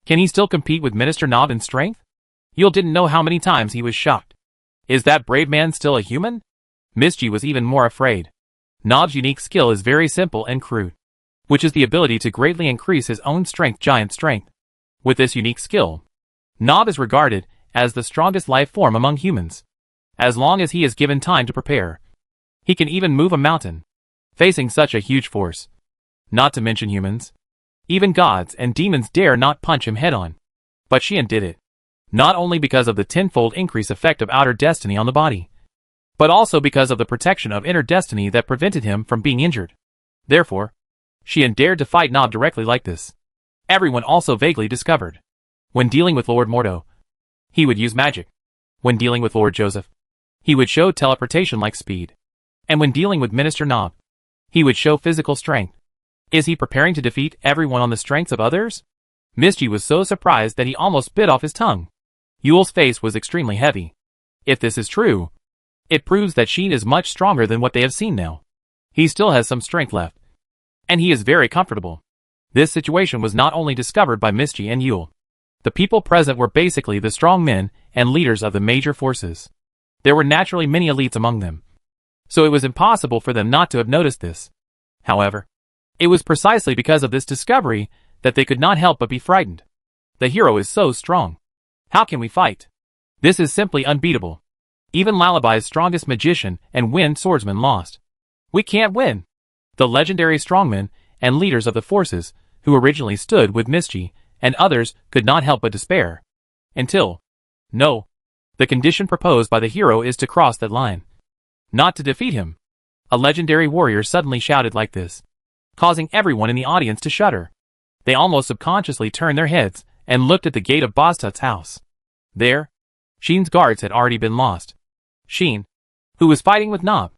Can he still compete with Minister Nob in strength? Yule didn't know how many times he was shocked. Is that brave man still a human? Misty was even more afraid. Nob's unique skill is very simple and crude, which is the ability to greatly increase his own strength, giant strength. With this unique skill, Nob is regarded as the strongest life form among humans. As long as he is given time to prepare, he can even move a mountain, facing such a huge force. Not to mention humans. Even gods and demons dare not punch him head-on. But Sheen did it. Not only because of the tenfold increase effect of outer destiny on the body, but also because of the protection of inner destiny that prevented him from being injured. Therefore, Sheen dared to fight Nob directly like this. Everyone also vaguely discovered. When dealing with Lord Mordo, he would use magic. When dealing with Lord Joseph, he would show teleportation-like speed. And when dealing with Minister Nob, he would show physical strength. Is he preparing to defeat everyone on the strengths of others? Misty was so surprised that he almost bit off his tongue. Yule's face was extremely heavy. If this is true, it proves that Sheen is much stronger than what they have seen now. He still has some strength left, and he is very comfortable. This situation was not only discovered by Misty and Yule. The people present were basically the strong men and leaders of the major forces. There were naturally many elites among them, so it was impossible for them not to have noticed this. However, it was precisely because of this discovery that they could not help but be frightened. The hero is so strong. How can we fight? This is simply unbeatable. Even Lullaby's strongest magician and wind swordsman lost. We can't win. The legendary strongmen and leaders of the forces, who originally stood with Misty and others, could not help but despair. Until, no, the condition proposed by the hero is to cross that line. Not to defeat him. A legendary warrior suddenly shouted like this, causing everyone in the audience to shudder. They almost subconsciously turned their heads and looked at the gate of Bostut's house. There, Sheen's guards had already been lost. Sheen, who was fighting with Nob,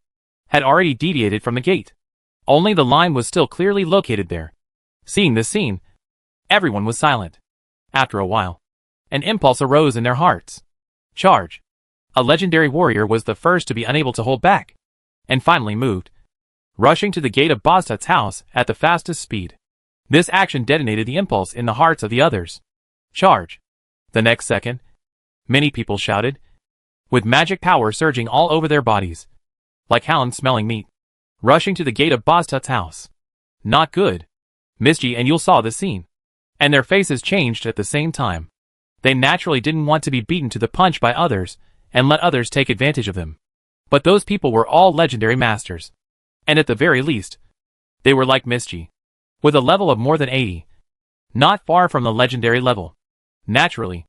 had already deviated from the gate. Only the line was still clearly located there. Seeing this scene, everyone was silent. After a while, an impulse arose in their hearts. Charge! A legendary warrior was the first to be unable to hold back, and finally moved, rushing to the gate of Boztut's house at the fastest speed. This action detonated the impulse in the hearts of the others. Charge! The next second, many people shouted, with magic power surging all over their bodies, like hounds smelling meat, rushing to the gate of Boztut's house. Not good. Misty and Yule saw the scene, and their faces changed at the same time. They naturally didn't want to be beaten to the punch by others and let others take advantage of them. But those people were all legendary masters, and at the very least, they were like Misty, with a level of more than 80, not far from the legendary level. Naturally,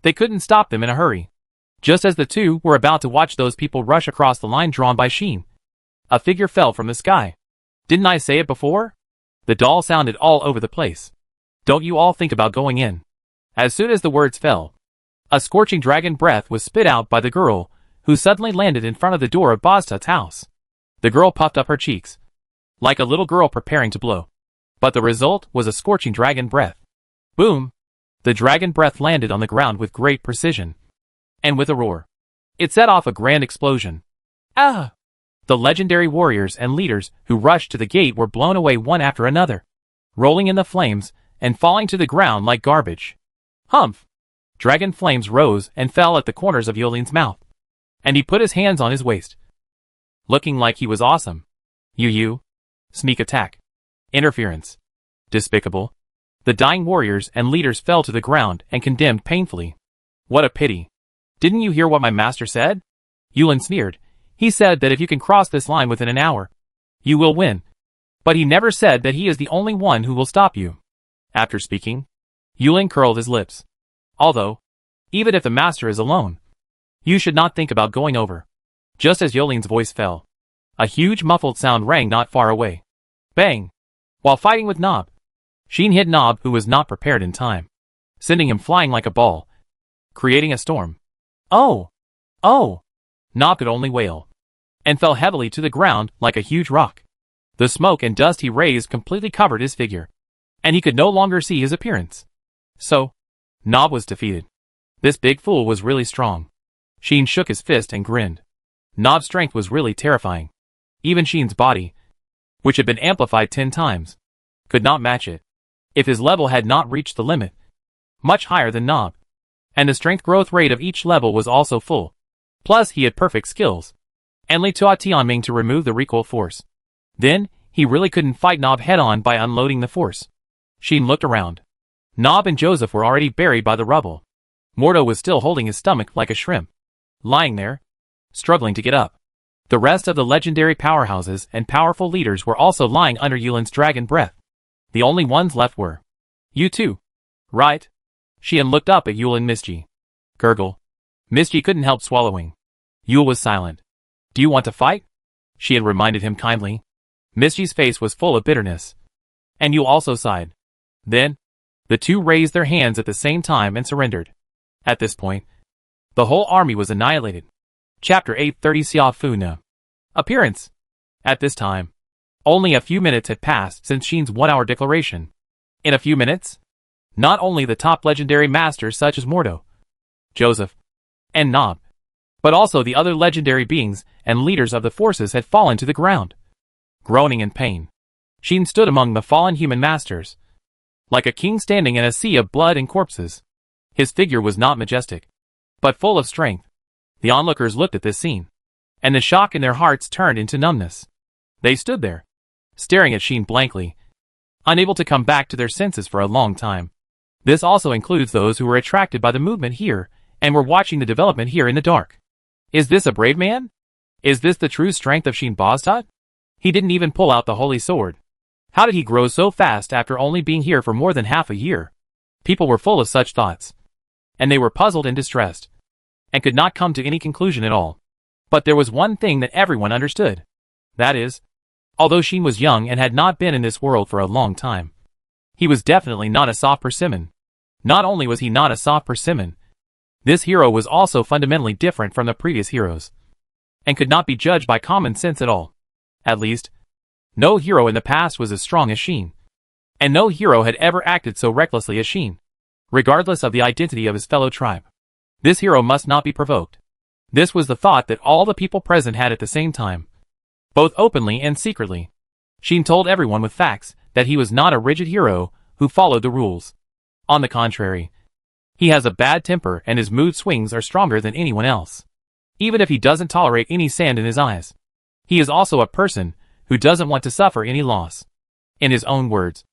they couldn't stop them in a hurry. Just as the two were about to watch those people rush across the line drawn by Sheen, a figure fell from the sky. Didn't I say it before? The doll sounded all over the place. Don't you all think about going in? As soon as the words fell, a scorching dragon breath was spit out by the girl, who suddenly landed in front of the door of Boztut's house. The girl puffed up her cheeks, like a little girl preparing to blow. But the result was a scorching dragon breath. Boom! The dragon breath landed on the ground with great precision. And with a roar, it set off a grand explosion. Ah! The legendary warriors and leaders who rushed to the gate were blown away one after another, rolling in the flames and falling to the ground like garbage. Humph! Dragon flames rose and fell at the corners of Yolin's mouth, and he put his hands on his waist, looking like he was awesome. You. Sneak attack. Interference. Despicable. The dying warriors and leaders fell to the ground and condemned painfully. What a pity. Didn't you hear what my master said? Yulin sneered. He said that if you can cross this line within an hour, you will win. But he never said that he is the only one who will stop you. After speaking, Yulin curled his lips. Although, even if the master is alone, you should not think about going over. Just as Yolin's voice fell, a huge muffled sound rang not far away. Bang! While fighting with Nob, Sheen hit Nob, who was not prepared in time, sending him flying like a ball, creating a storm. Oh! Oh! Nob could only wail, and fell heavily to the ground like a huge rock. The smoke and dust he raised completely covered his figure, and he could no longer see his appearance. So, Nob was defeated. This big fool was really strong. Sheen shook his fist and grinned. Nob's strength was really terrifying. Even Sheen's body, which had been amplified 10 times, could not match it, if his level had not reached the limit, much higher than Nob. And the strength growth rate of each level was also full. Plus he had perfect skills, and Li Tua Tianming to remove the recoil force. Then, he really couldn't fight Nob head-on by unloading the force. Sheen looked around. Nob and Joseph were already buried by the rubble. Mordo was still holding his stomach like a shrimp, lying there, struggling to get up. The rest of the legendary powerhouses and powerful leaders were also lying under Yulin's dragon breath. The only ones left were you two, right? Sheen looked up at Yul and Misty. Gurgle. Misty couldn't help swallowing. Yul was silent. Do you want to fight? Sheen reminded him kindly. Misty's face was full of bitterness, and Yul also sighed. Then, the two raised their hands at the same time and surrendered. At this point, the whole army was annihilated. Chapter 830 Xiafuna. Appearance. At this time, only a few minutes had passed since Sheen's 1-hour declaration. In a few minutes, not only the top legendary masters such as Mordo, Joseph, and Nob, but also the other legendary beings and leaders of the forces had fallen to the ground. Groaning in pain, Sheen stood among the fallen human masters, like a king standing in a sea of blood and corpses. His figure was not majestic, but full of strength. The onlookers looked at this scene, and the shock in their hearts turned into numbness. They stood there, staring at Sheen blankly, unable to come back to their senses for a long time. This also includes those who were attracted by the movement here and were watching the development here in the dark. Is this a brave man? Is this the true strength of Sheen Boztut? He didn't even pull out the holy sword. How did he grow so fast after only being here for more than half a year? People were full of such thoughts, and they were puzzled and distressed, and could not come to any conclusion at all. But there was one thing that everyone understood. That is, although Sheen was young and had not been in this world for a long time, he was definitely not a soft persimmon. Not only was he not a soft persimmon, this hero was also fundamentally different from the previous heroes, and could not be judged by common sense at all. At least, no hero in the past was as strong as Sheen, and no hero had ever acted so recklessly as Sheen, regardless of the identity of his fellow tribe. This hero must not be provoked. This was the thought that all the people present had at the same time, both openly and secretly. Xian told everyone with facts that he was not a rigid hero who followed the rules. On the contrary, he has a bad temper and his mood swings are stronger than anyone else. Even if he doesn't tolerate any sand in his eyes. He is also a person who doesn't want to suffer any loss. In his own words,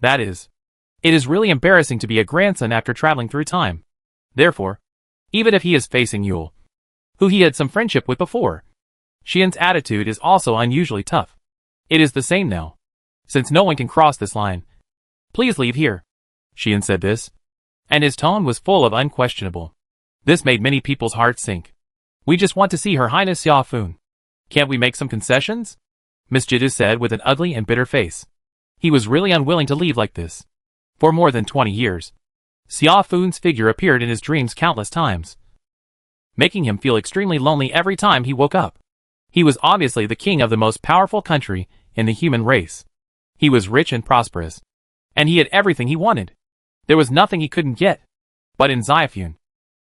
that is, it is really embarrassing to be a grandson after traveling through time. Therefore, even if he is facing Yule, who he had some friendship with before, Xian's attitude is also unusually tough. It is the same now. Since no one can cross this line, please leave here. Xian said this, and his tone was full of unquestionable. This made many people's hearts sink. We just want to see Her Highness Xia Fun. Can't we make some concessions? Miss Jidu said with an ugly and bitter face. He was really unwilling to leave like this. For more than 20 years, Xia Fun's figure appeared in his dreams countless times, making him feel extremely lonely every time he woke up. He was obviously the king of the most powerful country in the human race. He was rich and prosperous, and he had everything he wanted. There was nothing he couldn't get. But in Xiafun,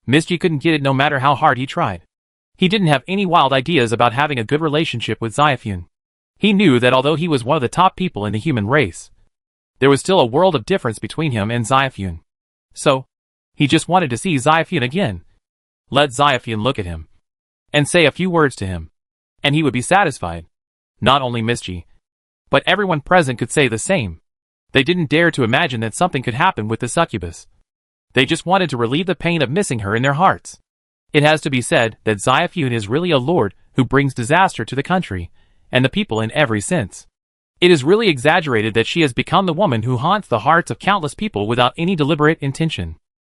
Misty couldn't get it no matter how hard he tried. He didn't have any wild ideas about having a good relationship with Xiafun. He knew that although he was one of the top people in the human race, there was still a world of difference between him and Xiafun. So, he just wanted to see Xiafun again. Let Xiafun look at him, and say a few words to him, and he would be satisfied. Not only Misty, but everyone present could say the same. They didn't dare to imagine that something could happen with the succubus. They just wanted to relieve the pain of missing her in their hearts. It has to be said that Xiafun is really a lord who brings disaster to the country and the people in every sense. It is really exaggerated that she has become the woman who haunts the hearts of countless people without any deliberate intention.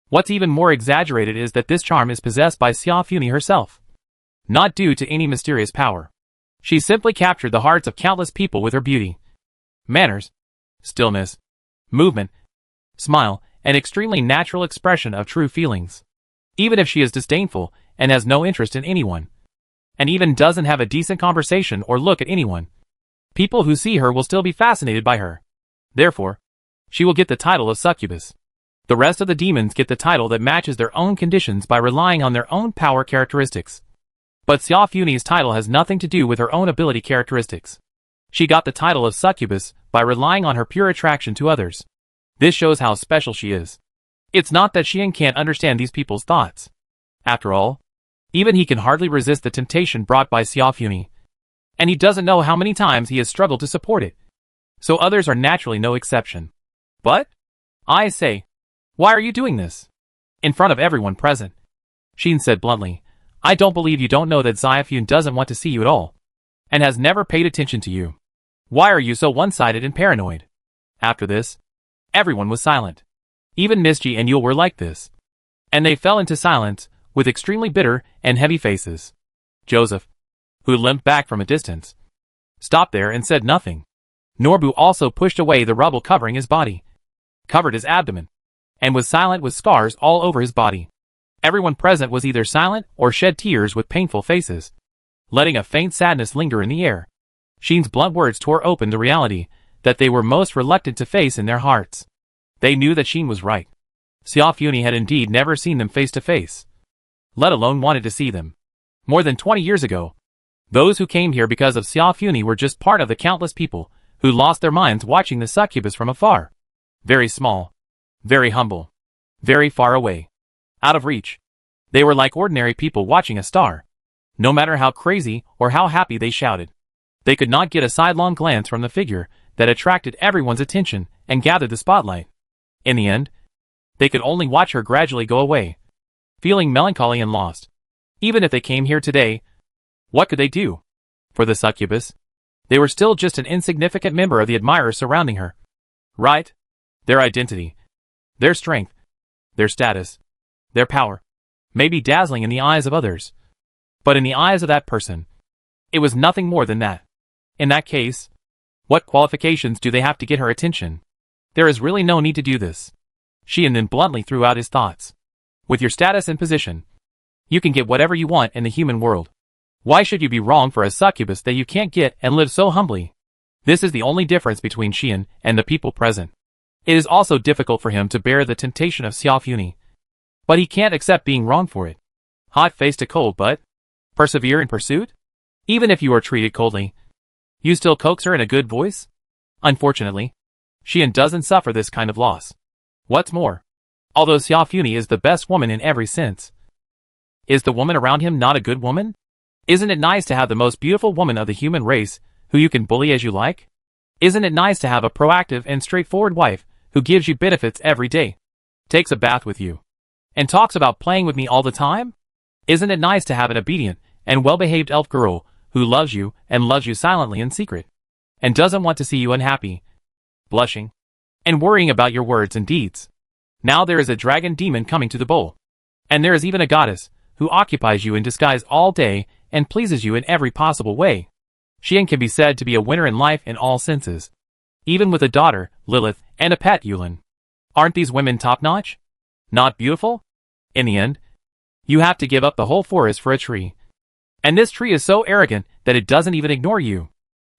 What's even more exaggerated is that this charm is possessed by Xiafun herself, not due to any mysterious power. She simply captured the hearts of countless people with her beauty, manners, stillness, movement, smile, and extremely natural expression of true feelings. Even if she is disdainful and has no interest in anyone, and even doesn't have a decent conversation or look at anyone, people who see her will still be fascinated by her. Therefore, she will get the title of succubus. The rest of the demons get the title that matches their own conditions by relying on their own power characteristics. But Xiaofuni's title has nothing to do with her own ability characteristics. She got the title of succubus by relying on her pure attraction to others. This shows how special she is. It's not that Xian can't understand these people's thoughts. After all, even he can hardly resist the temptation brought by Xiaofuni, and he doesn't know how many times he has struggled to support it. So others are naturally no exception. But, I say, why are you doing this? In front of everyone present. Xian said bluntly, I don't believe you don't know that Xiafun doesn't want to see you at all, and has never paid attention to you. Why are you so one-sided and paranoid? After this, everyone was silent. Even Misty and Yule were like this. And they fell into silence, with extremely bitter and heavy faces. Joseph, who limped back from a distance, stopped there and said nothing. Norbu also pushed away the rubble covering his body, covered his abdomen, and was silent with scars all over his body. Everyone present was either silent or shed tears with painful faces, letting a faint sadness linger in the air. Xian's blunt words tore open the reality that they were most reluctant to face in their hearts. They knew that Xian was right. Xiaofuni had indeed never seen them face to face, let alone wanted to see them. More than 20 years ago, those who came here because of Xiaofuni were just part of the countless people who lost their minds watching the succubus from afar. Very small, very humble, very far away, out of reach. They were like ordinary people watching a star. No matter how crazy or how happy they shouted, they could not get a sidelong glance from the figure that attracted everyone's attention and gathered the spotlight. In the end, they could only watch her gradually go away, feeling melancholy and lost. Even if they came here today, what could they do? For the succubus, they were still just an insignificant member of the admirers surrounding her. Right? Their identity, their strength, their status, their power, may be dazzling in the eyes of others. But in the eyes of that person, it was nothing more than that. In that case, what qualifications do they have to get her attention? There is really no need to do this. Xian then bluntly threw out his thoughts. With your status and position, you can get whatever you want in the human world. Why should you be wrong for a succubus that you can't get and live so humbly? This is the only difference between Xian and the people present. It is also difficult for him to bear the temptation of Xiaofuni, but he can't accept being wrong for it. Hot-faced to cold, but Persevere in pursuit? Even if you are treated coldly, you still coax her in a good voice? Unfortunately, Xian doesn't suffer this kind of loss. What's more, although Xiaofuni is the best woman in every sense, is the woman around him not a good woman? Isn't it nice to have the most beautiful woman of the human race, who you can bully as you like? Isn't it nice to have a proactive and straightforward wife, who gives you benefits every day, takes a bath with you, and talks about playing with me all the time? Isn't it nice to have an obedient and well-behaved elf girl, who loves you and loves you silently in secret, and doesn't want to see you unhappy, blushing, and worrying about your words and deeds? Now there is a dragon demon coming to the bowl, and there is even a goddess, who occupies you in disguise all day and pleases you in every possible way. Xian can be said to be a winner in life in all senses. Even with a daughter, Lilith, and a pet, Yulin. Aren't these women top-notch? Not beautiful? In the end, you have to give up the whole forest for a tree. And this tree is so arrogant that it doesn't even ignore you.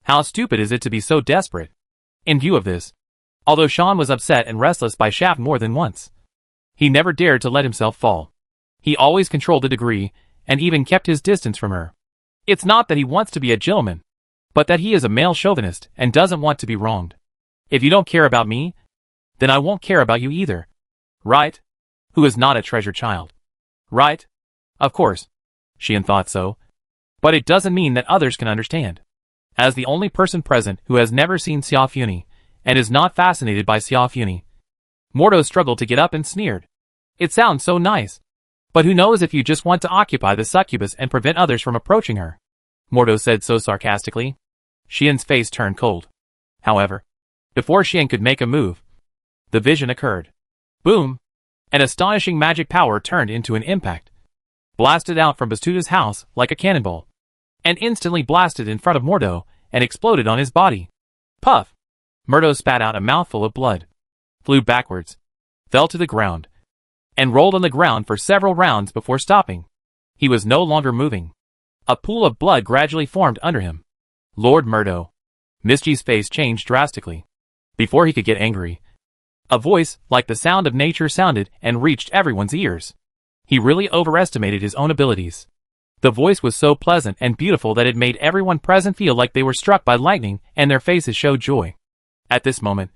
How stupid is it to be so desperate? In view of this, although Xian was upset and restless by Shaft more than once, he never dared to let himself fall. He always controlled the degree, and even kept his distance from her. It's not that he wants to be a gentleman, but that he is a male chauvinist and doesn't want to be wronged. If you don't care about me, then I won't care about you either. Right? Who is not a treasured child? Right? Of course. Xian thought so. But it doesn't mean that others can understand. As the only person present who has never seen Xiaofuni, and is not fascinated by Xiaofuni, Mordo struggled to get up and sneered. It sounds so nice. But who knows if you just want to occupy the succubus and prevent others from approaching her? Mordo said so sarcastically. Xian's face turned cold. However, before Xian could make a move, the vision occurred. Boom! An astonishing magic power turned into an impact, blasted out from Bastuda's house like a cannonball, and instantly blasted in front of Mordo and exploded on his body. Puff! Mordo spat out a mouthful of blood, flew backwards, fell to the ground, and rolled on the ground for several rounds before stopping. He was no longer moving. A pool of blood gradually formed under him. Lord Mordo. Mischi's face changed drastically. Before he could get angry, a voice like the sound of nature sounded and reached everyone's ears. He really overestimated his own abilities. The voice was so pleasant and beautiful that it made everyone present feel like they were struck by lightning, and their faces showed joy. At this moment,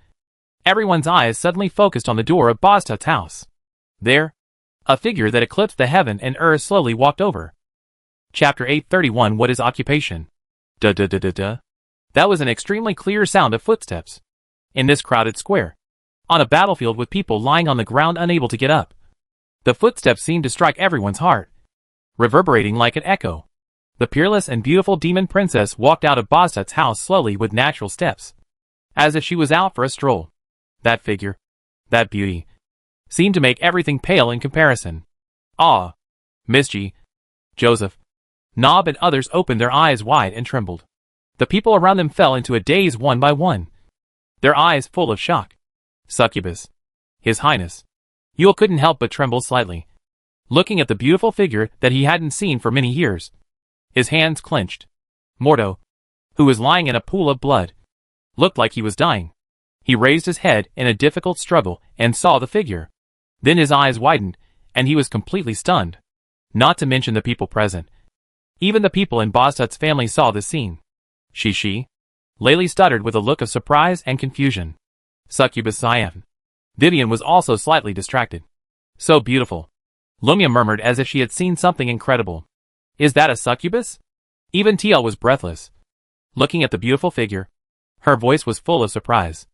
everyone's eyes suddenly focused on the door of Bastut's house. There, a figure that eclipsed the heaven and earth slowly walked over. Chapter 831. What is occupation? Duh. That was an extremely clear sound of footsteps. In this crowded square, on a battlefield with people lying on the ground unable to get up, the footsteps seemed to strike everyone's heart, reverberating like an echo. The peerless and beautiful demon princess walked out of Bastut's house slowly with natural steps, as if she was out for a stroll. That figure, that beauty, seemed to make everything pale in comparison. Ah! Mischi, Joseph, Nob and others opened their eyes wide and trembled. The people around them fell into a daze one by one, their eyes full of shock. Succubus, His Highness. Yule couldn't help but tremble slightly, looking at the beautiful figure that he hadn't seen for many years. His hands clenched. Mordo, who was lying in a pool of blood, looked like he was dying. He raised his head in a difficult struggle and saw the figure. Then his eyes widened, and he was completely stunned. Not to mention the people present. Even the people in Bastut's family saw this scene. She. Layli stuttered with a look of surprise and confusion. Succubus Cyan. Vivian was also slightly distracted. So beautiful. Lumia murmured as if she had seen something incredible. Is that a succubus? Even TL was breathless, looking at the beautiful figure. Her voice was full of surprise.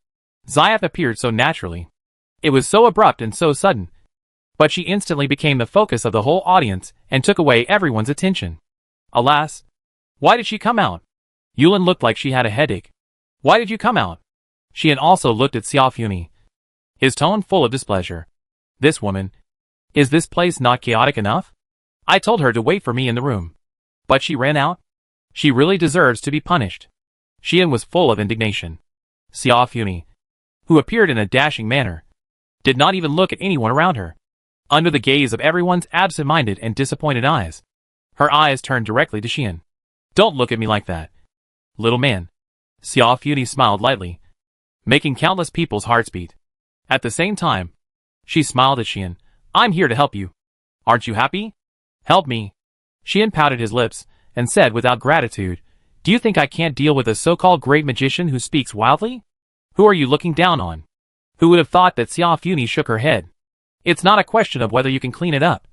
Zayaf appeared so naturally. It was so abrupt and so sudden. But she instantly became the focus of the whole audience and took away everyone's attention. Alas! Why did she come out? Yulin looked like she had a headache. Why did you come out? Xian also looked at Xiaofuni, his tone full of displeasure. This woman. Is this place not chaotic enough? I told her to wait for me in the room. But she ran out? She really deserves to be punished. Xian was full of indignation. Xiaofuni, who appeared in a dashing manner, did not even look at anyone around her. Under the gaze of everyone's absent-minded and disappointed eyes, her eyes turned directly to Xian. Don't look at me like that, little man. Xiaofuni smiled lightly, making countless people's hearts beat. At the same time, she smiled at Xian. I'm here to help you. Aren't you happy? Help me. Xian pouted his lips, and said without gratitude, "Do you think I can't deal with a so-called great magician who speaks wildly? Who are you looking down on?" Who would have thought that Xia Funi shook her head? "It's not a question of whether you can clean it up.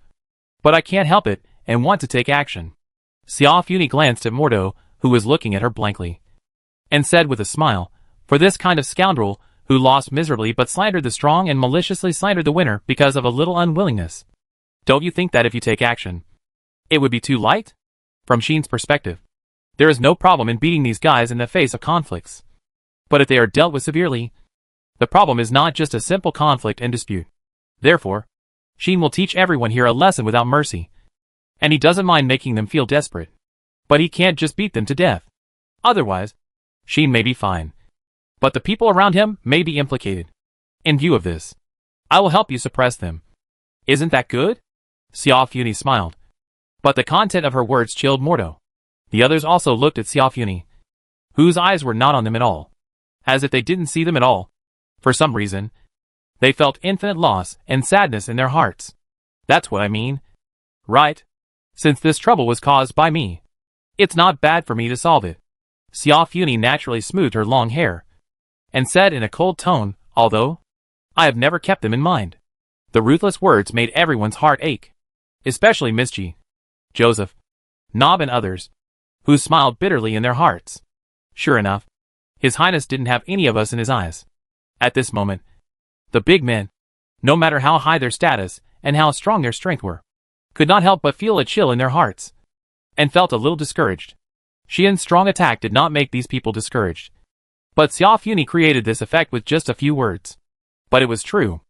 But I can't help it, and want to take action." Xia Funi glanced at Mordo, who was looking at her blankly, and said with a smile, "For this kind of scoundrel, who lost miserably but slandered the strong and maliciously slandered the winner because of a little unwillingness. Don't you think that if you take action, it would be too light?" From Xian's perspective, there is no problem in beating these guys in the face of conflicts. But if they are dealt with severely, the problem is not just a simple conflict and dispute. Therefore, Xian will teach everyone here a lesson without mercy. And he doesn't mind making them feel desperate. But he can't just beat them to death. Otherwise, Xian may be fine. But the people around him may be implicated. In view of this, I will help you suppress them. Isn't that good? Xia Funi smiled. But the content of her words chilled Mordo. The others also looked at Xia Funi, whose eyes were not on them at all. As if they didn't see them at all. For some reason, they felt infinite loss and sadness in their hearts. That's what I mean. Right? Since this trouble was caused by me, it's not bad for me to solve it. Xia Funi naturally smoothed her long hair, and said in a cold tone, although I have never kept them in mind. The ruthless words made everyone's heart ache. Especially Miss G, Joseph, Nob and others, who smiled bitterly in their hearts. Sure enough, His Highness didn't have any of us in his eyes. At this moment, the big men, no matter how high their status and how strong their strength were, could not help but feel a chill in their hearts, and felt a little discouraged. Xian's strong attack did not make these people discouraged. But Xia Funi created this effect with just a few words. But it was true.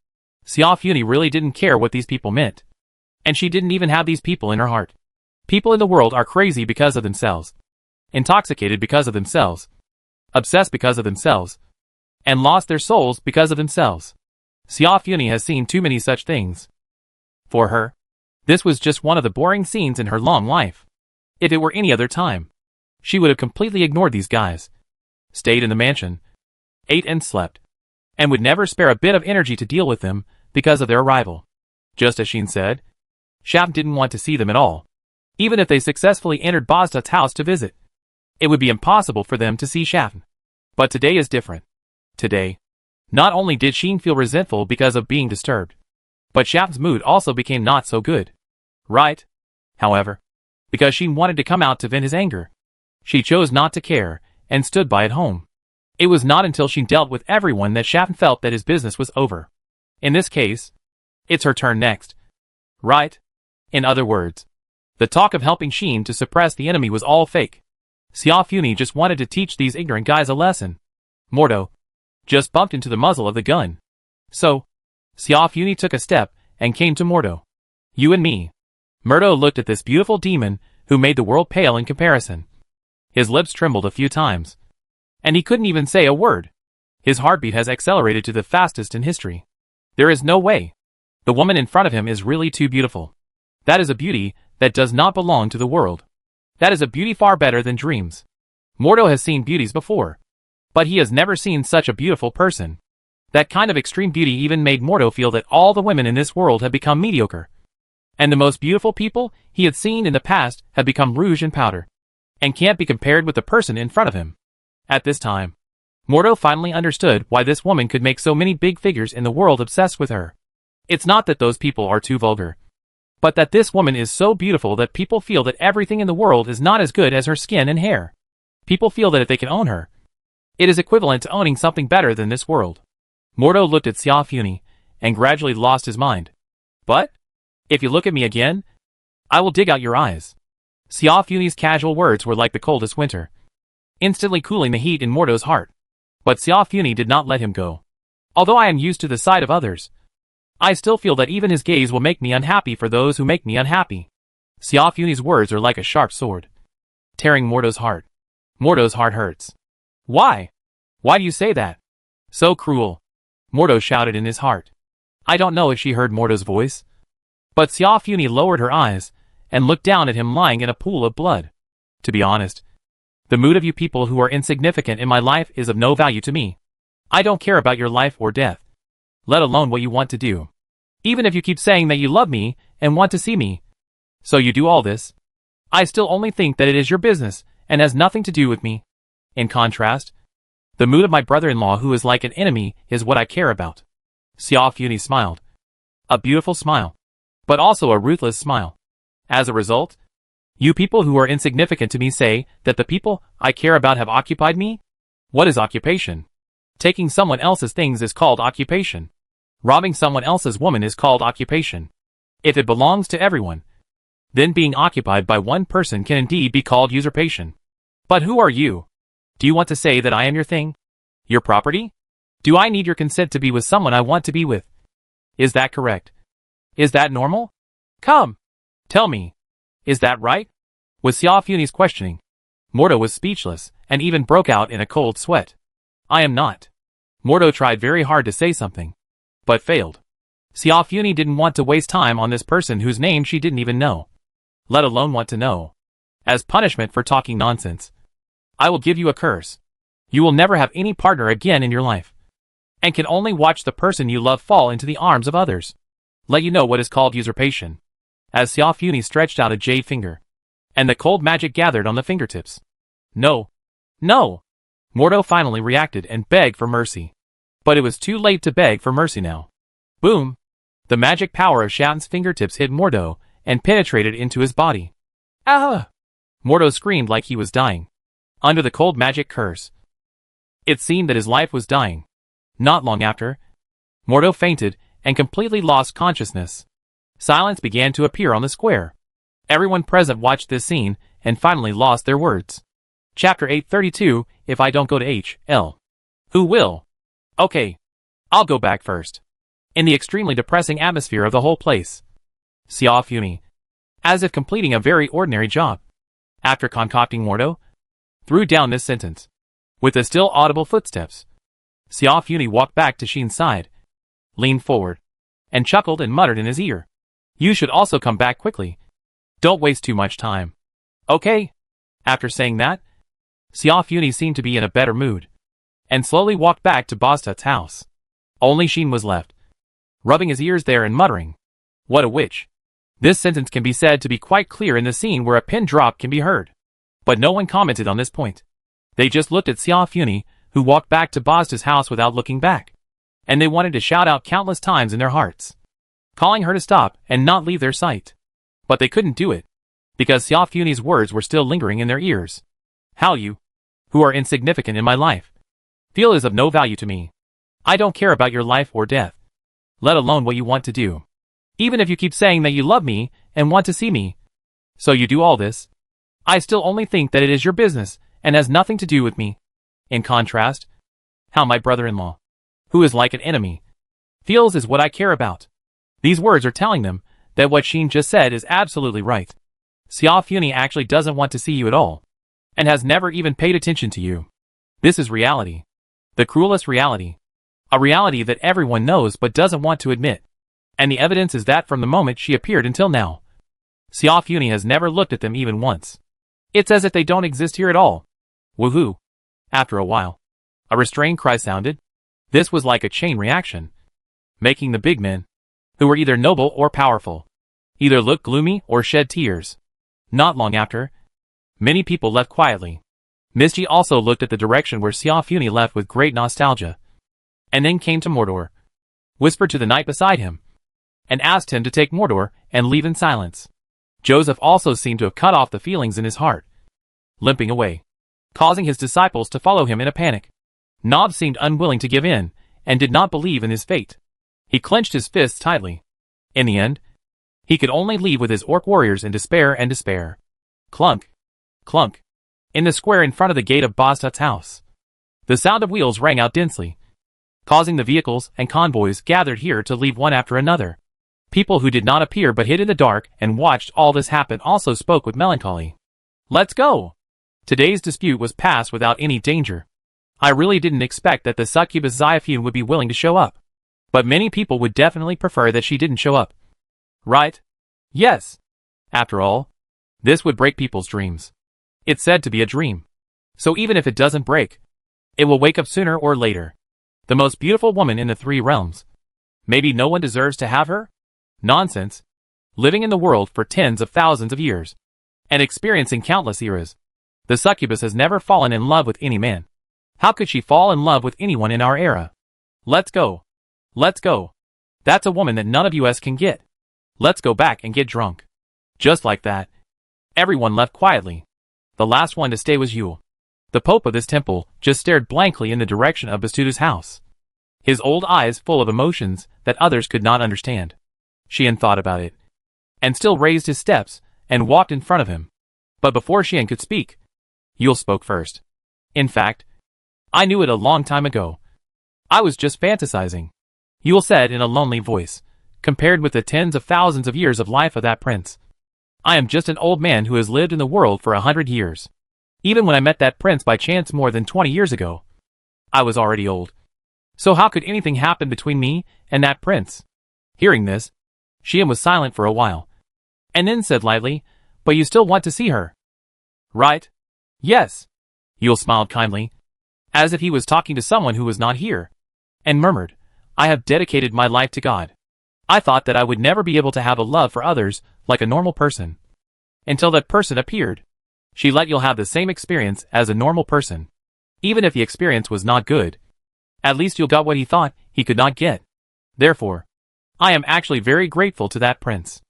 Xia Funi really didn't care what these people meant. And she didn't even have these people in her heart. People in the world are crazy because of themselves, intoxicated because of themselves, obsessed because of themselves, and lost their souls because of themselves. Xia Funi has seen too many such things. For her, this was just one of the boring scenes in her long life. If it were any other time, she would have completely ignored these guys, stayed in the mansion, ate and slept, and would never spare a bit of energy to deal with them because of their arrival. Just as Xian said, Shap didn't want to see them at all. Even if they successfully entered Bozdat's house to visit, it would be impossible for them to see Shap. But today is different. Today, not only did Xian feel resentful because of being disturbed, but Shap's mood also became not so good. Right? However, because Xian wanted to come out to vent his anger, she chose not to care, and stood by at home. It was not until she dealt with everyone that Shap felt that his business was over. In this case, it's her turn next. Right? In other words, the talk of helping Xian to suppress the enemy was all fake. Xia Funi just wanted to teach these ignorant guys a lesson. Mordo just bumped into the muzzle of the gun. So, Xia Funi took a step and came to Mordo. You and me. Mordo looked at this beautiful demon who made the world pale in comparison. His lips trembled a few times, and he couldn't even say a word. His heartbeat has accelerated to the fastest in history. There is no way. The woman in front of him is really too beautiful. That is a beauty that does not belong to the world. That is a beauty far better than dreams. Mordo has seen beauties before, but he has never seen such a beautiful person. That kind of extreme beauty even made Mordo feel that all the women in this world have become mediocre. And the most beautiful people he had seen in the past have become rouge and powder, and can't be compared with the person in front of him. At this time, Mordo finally understood why this woman could make so many big figures in the world obsessed with her. It's not that those people are too vulgar, but that this woman is so beautiful that people feel that everything in the world is not as good as her skin and hair. People feel that if they can own her, it is equivalent to owning something better than this world. Mordo looked at Xia Funi, and gradually lost his mind. But, if you look at me again, I will dig out your eyes. Xia Funi's casual words were like the coldest winter, instantly cooling the heat in Mordo's heart. But Xia Funi did not let him go. Although I am used to the sight of others, I still feel that even his gaze will make me unhappy for those who make me unhappy. Xia Funi's words are like a sharp sword, tearing Mordo's heart. Mordo's heart hurts. Why? Why do you say that? So cruel. Mordo shouted in his heart. I don't know if she heard Mordo's voice, but Xia Funi lowered her eyes and looked down at him lying in a pool of blood. To be honest, the mood of you people who are insignificant in my life is of no value to me. I don't care about your life or death, let alone what you want to do. Even if you keep saying that you love me and want to see me. So you do all this. I still only think that it is your business, and has nothing to do with me. In contrast, the mood of my brother-in-law who is like an enemy is what I care about. Xiao Funi smiled. A beautiful smile. But also a ruthless smile. As a result, you people who are insignificant to me say that the people I care about have occupied me? What is occupation? Taking someone else's things is called occupation. Robbing someone else's woman is called occupation. If it belongs to everyone, then being occupied by one person can indeed be called usurpation. But who are you? Do you want to say that I am your thing? Your property? Do I need your consent to be with someone I want to be with? Is that correct? Is that normal? Come! Tell me. Is that right? With Xiao Funi's questioning, Mordo was speechless, and even broke out in a cold sweat. I am not. Mordo tried very hard to say something, but failed. Xiao Funi didn't want to waste time on this person whose name she didn't even know, let alone want to know. As punishment for talking nonsense, I will give you a curse. You will never have any partner again in your life, and can only watch the person you love fall into the arms of others. Let you know what is called usurpation. As Xiao Funi stretched out a jade finger, and the cold magic gathered on the fingertips. No. No! Mordo finally reacted and begged for mercy. But it was too late to beg for mercy now. Boom! The magic power of Shatten's fingertips hit Mordo, and penetrated into his body. Ah! Mordo screamed like he was dying. Under the cold magic curse, it seemed that his life was dying. Not long after, Mordo fainted, and completely lost consciousness. Silence began to appear on the square. Everyone present watched this scene, and finally lost their words. Chapter 832, If I Don't Go to H.L. Who will? Okay. I'll go back first. In the extremely depressing atmosphere of the whole place, Xiao Funi, as if completing a very ordinary job, after concocting Mordo, threw down this sentence. With the still audible footsteps, Xiao Funi walked back to Shin's side, leaned forward, and chuckled and muttered in his ear. You should also come back quickly. Don't waste too much time. Okay. After saying that, Xiao Funi seemed to be in a better mood, and slowly walked back to Bostut's house. Only Shin was left, rubbing his ears there and muttering, what a witch. This sentence can be said to be quite clear in the scene where a pin drop can be heard. But no one commented on this point. They just looked at Xiao Funi, who walked back to Bostut's house without looking back. And they wanted to shout out countless times in their hearts, calling her to stop and not leave their sight. But they couldn't do it, because Xiao Funi's words were still lingering in their ears. How you, who are insignificant in my life, feel is of no value to me. I don't care about your life or death, let alone what you want to do. Even if you keep saying that you love me and want to see me, so you do all this, I still only think that it is your business and has nothing to do with me. In contrast, how my brother-in-law, who is like an enemy, feels is what I care about. These words are telling them that what Shin just said is absolutely right. Xiao Funi actually doesn't want to see you at all, and has never even paid attention to you. This is reality. The cruelest reality. A reality that everyone knows but doesn't want to admit. And the evidence is that from the moment she appeared until now, Xiao Funi has never looked at them even once. It's as if they don't exist here at all. Woohoo! After a while, a restrained cry sounded. This was like a chain reaction, making the big men, who were either noble or powerful, either look gloomy or shed tears. Not long after, many people left quietly. Misty also looked at the direction where Xiao Funi left with great nostalgia, and then came to Mordor, whispered to the knight beside him, and asked him to take Mordor and leave in silence. Joseph also seemed to have cut off the feelings in his heart, limping away, causing his disciples to follow him in a panic. Nob seemed unwilling to give in, and did not believe in his fate. He clenched his fists tightly. In the end, he could only leave with his orc warriors in despair and despair. Clunk! Clunk! In the square in front of the gate of Bostut's house, the sound of wheels rang out densely, causing the vehicles and convoys gathered here to leave one after another. People who did not appear but hid in the dark and watched all this happen also spoke with melancholy. Let's go! Today's dispute was passed without any danger. I really didn't expect that the succubus Xiaofun would be willing to show up. But many people would definitely prefer that she didn't show up. Right? Yes. After all, this would break people's dreams. It's said to be a dream. So even if it doesn't break, it will wake up sooner or later. The most beautiful woman in the 3 realms. Maybe no one deserves to have her? Nonsense. Living in the world for tens of thousands of years. and experiencing countless eras. The succubus has never fallen in love with any man. How could she fall in love with anyone in our era? Let's go. Let's go. That's a woman that none of us can get. Let's go back and get drunk. Just like that. Everyone left quietly. The last one to stay was Yule. The pope of this temple just stared blankly in the direction of Bastuda's house, his old eyes full of emotions that others could not understand. Xian thought about it, and still raised his steps and walked in front of him. But before Xian could speak, Yule spoke first. In fact, I knew it a long time ago. I was just fantasizing, Yule said in a lonely voice. Compared with the tens of thousands of years of life of that prince, I am just an old man who has lived in the world for 100 years. Even when I met that prince by chance more than 20 years ago, I was already old. So how could anything happen between me and that prince? Hearing this, Xian was silent for a while, and then said lightly, "But you still want to see her, right?" "Yes." Yule smiled kindly, as if he was talking to someone who was not here, and murmured, "I have dedicated my life to God. I thought that I would never be able to have a love for others like a normal person. Until that person appeared. She let Yule have the same experience as a normal person. Even if the experience was not good, at least Yule got what he thought he could not get. Therefore, I am actually very grateful to that prince."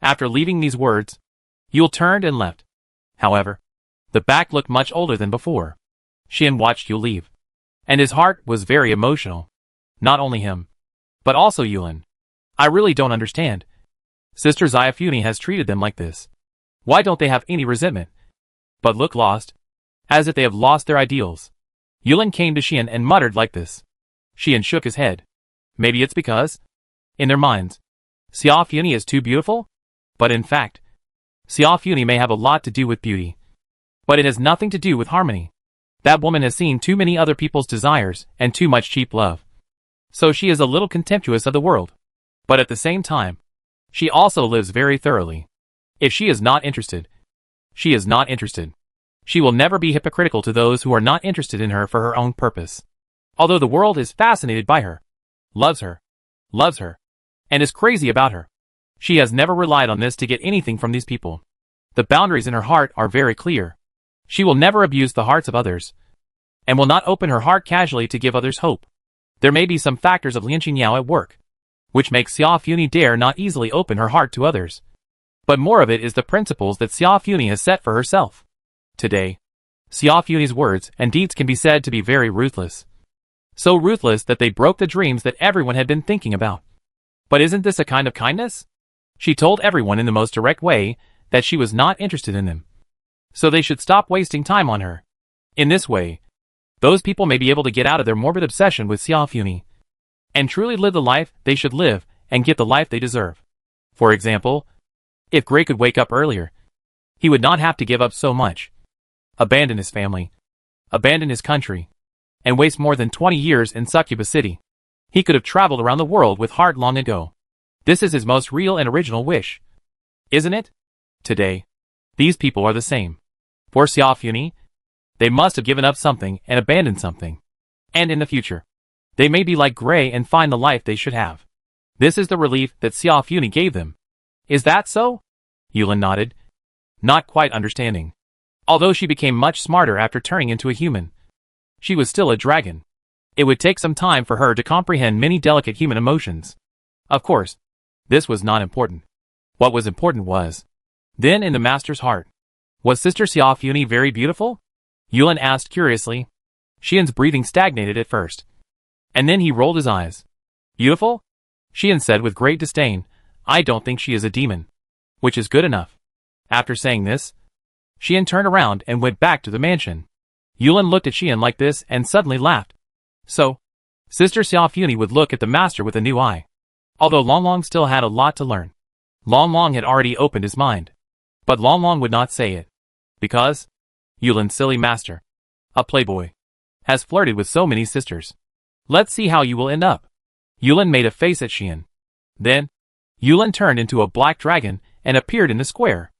After leaving these words, Yule turned and left. However, the back looked much older than before. Xian watched Yule leave, and his heart was very emotional. Not only him, but also Yulin. I really don't understand. Sister Xiaofuni has treated them like this. Why don't they have any resentment, but look lost, as if they have lost their ideals? Yulin came to Xian and muttered like this. Xian shook his head. Maybe it's because, in their minds, Xiaofuni is too beautiful? But in fact, Xiaofuni may have a lot to do with beauty, but it has nothing to do with harmony. That woman has seen too many other people's desires and too much cheap love. So she is a little contemptuous of the world. But at the same time, she also lives very thoroughly. If she is not interested, she is not interested. She will never be hypocritical to those who are not interested in her for her own purpose. Although the world is fascinated by her, loves her, and is crazy about her, she has never relied on this to get anything from these people. The boundaries in her heart are very clear. She will never abuse the hearts of others, and will not open her heart casually to give others hope. There may be some factors of Lianqingyao at work, which makes Xiaofuni dare not easily open her heart to others. But more of it is the principles that Xiaofuni has set for herself. Today, Xiaofuni's words and deeds can be said to be very ruthless. So ruthless that they broke the dreams that everyone had been thinking about. But isn't this a kind of kindness? She told everyone in the most direct way that she was not interested in them, so they should stop wasting time on her. In this way, those people may be able to get out of their morbid obsession with Xiaofuni, and truly live the life they should live and get the life they deserve. For example, if Gray could wake up earlier, he would not have to give up so much, abandon his family, abandon his country, and waste more than 20 years in Succubus City. He could have traveled around the world with Heart long ago. This is his most real and original wish, isn't it? Today, these people are the same. For Xiaofuni, they must have given up something and abandoned something. And in the future, they may be like Gray and find the life they should have. This is the relief that Xiaofuni gave them. Is that so? Yulin nodded, not quite understanding. Although she became much smarter after turning into a human, she was still a dragon. It would take some time for her to comprehend many delicate human emotions. Of course, this was not important. What was important was, then in the master's heart, was Sister Xiaofuni very beautiful? Yulin asked curiously. Xian's breathing stagnated at first, and then he rolled his eyes. Beautiful? Xian said with great disdain. I don't think she is a demon, which is good enough. After saying this, Xian turned around and went back to the mansion. Yulin looked at Xian like this and suddenly laughed. So, Sister Xiaofuni would look at the master with a new eye. Although Longlong still had a lot to learn, Longlong had already opened his mind. But Longlong would not say it, because Yulin's silly master, a playboy, has flirted with so many sisters. Let's see how you will end up. Yulin made a face at Xian. Then, Yulin turned into a black dragon and appeared in the square.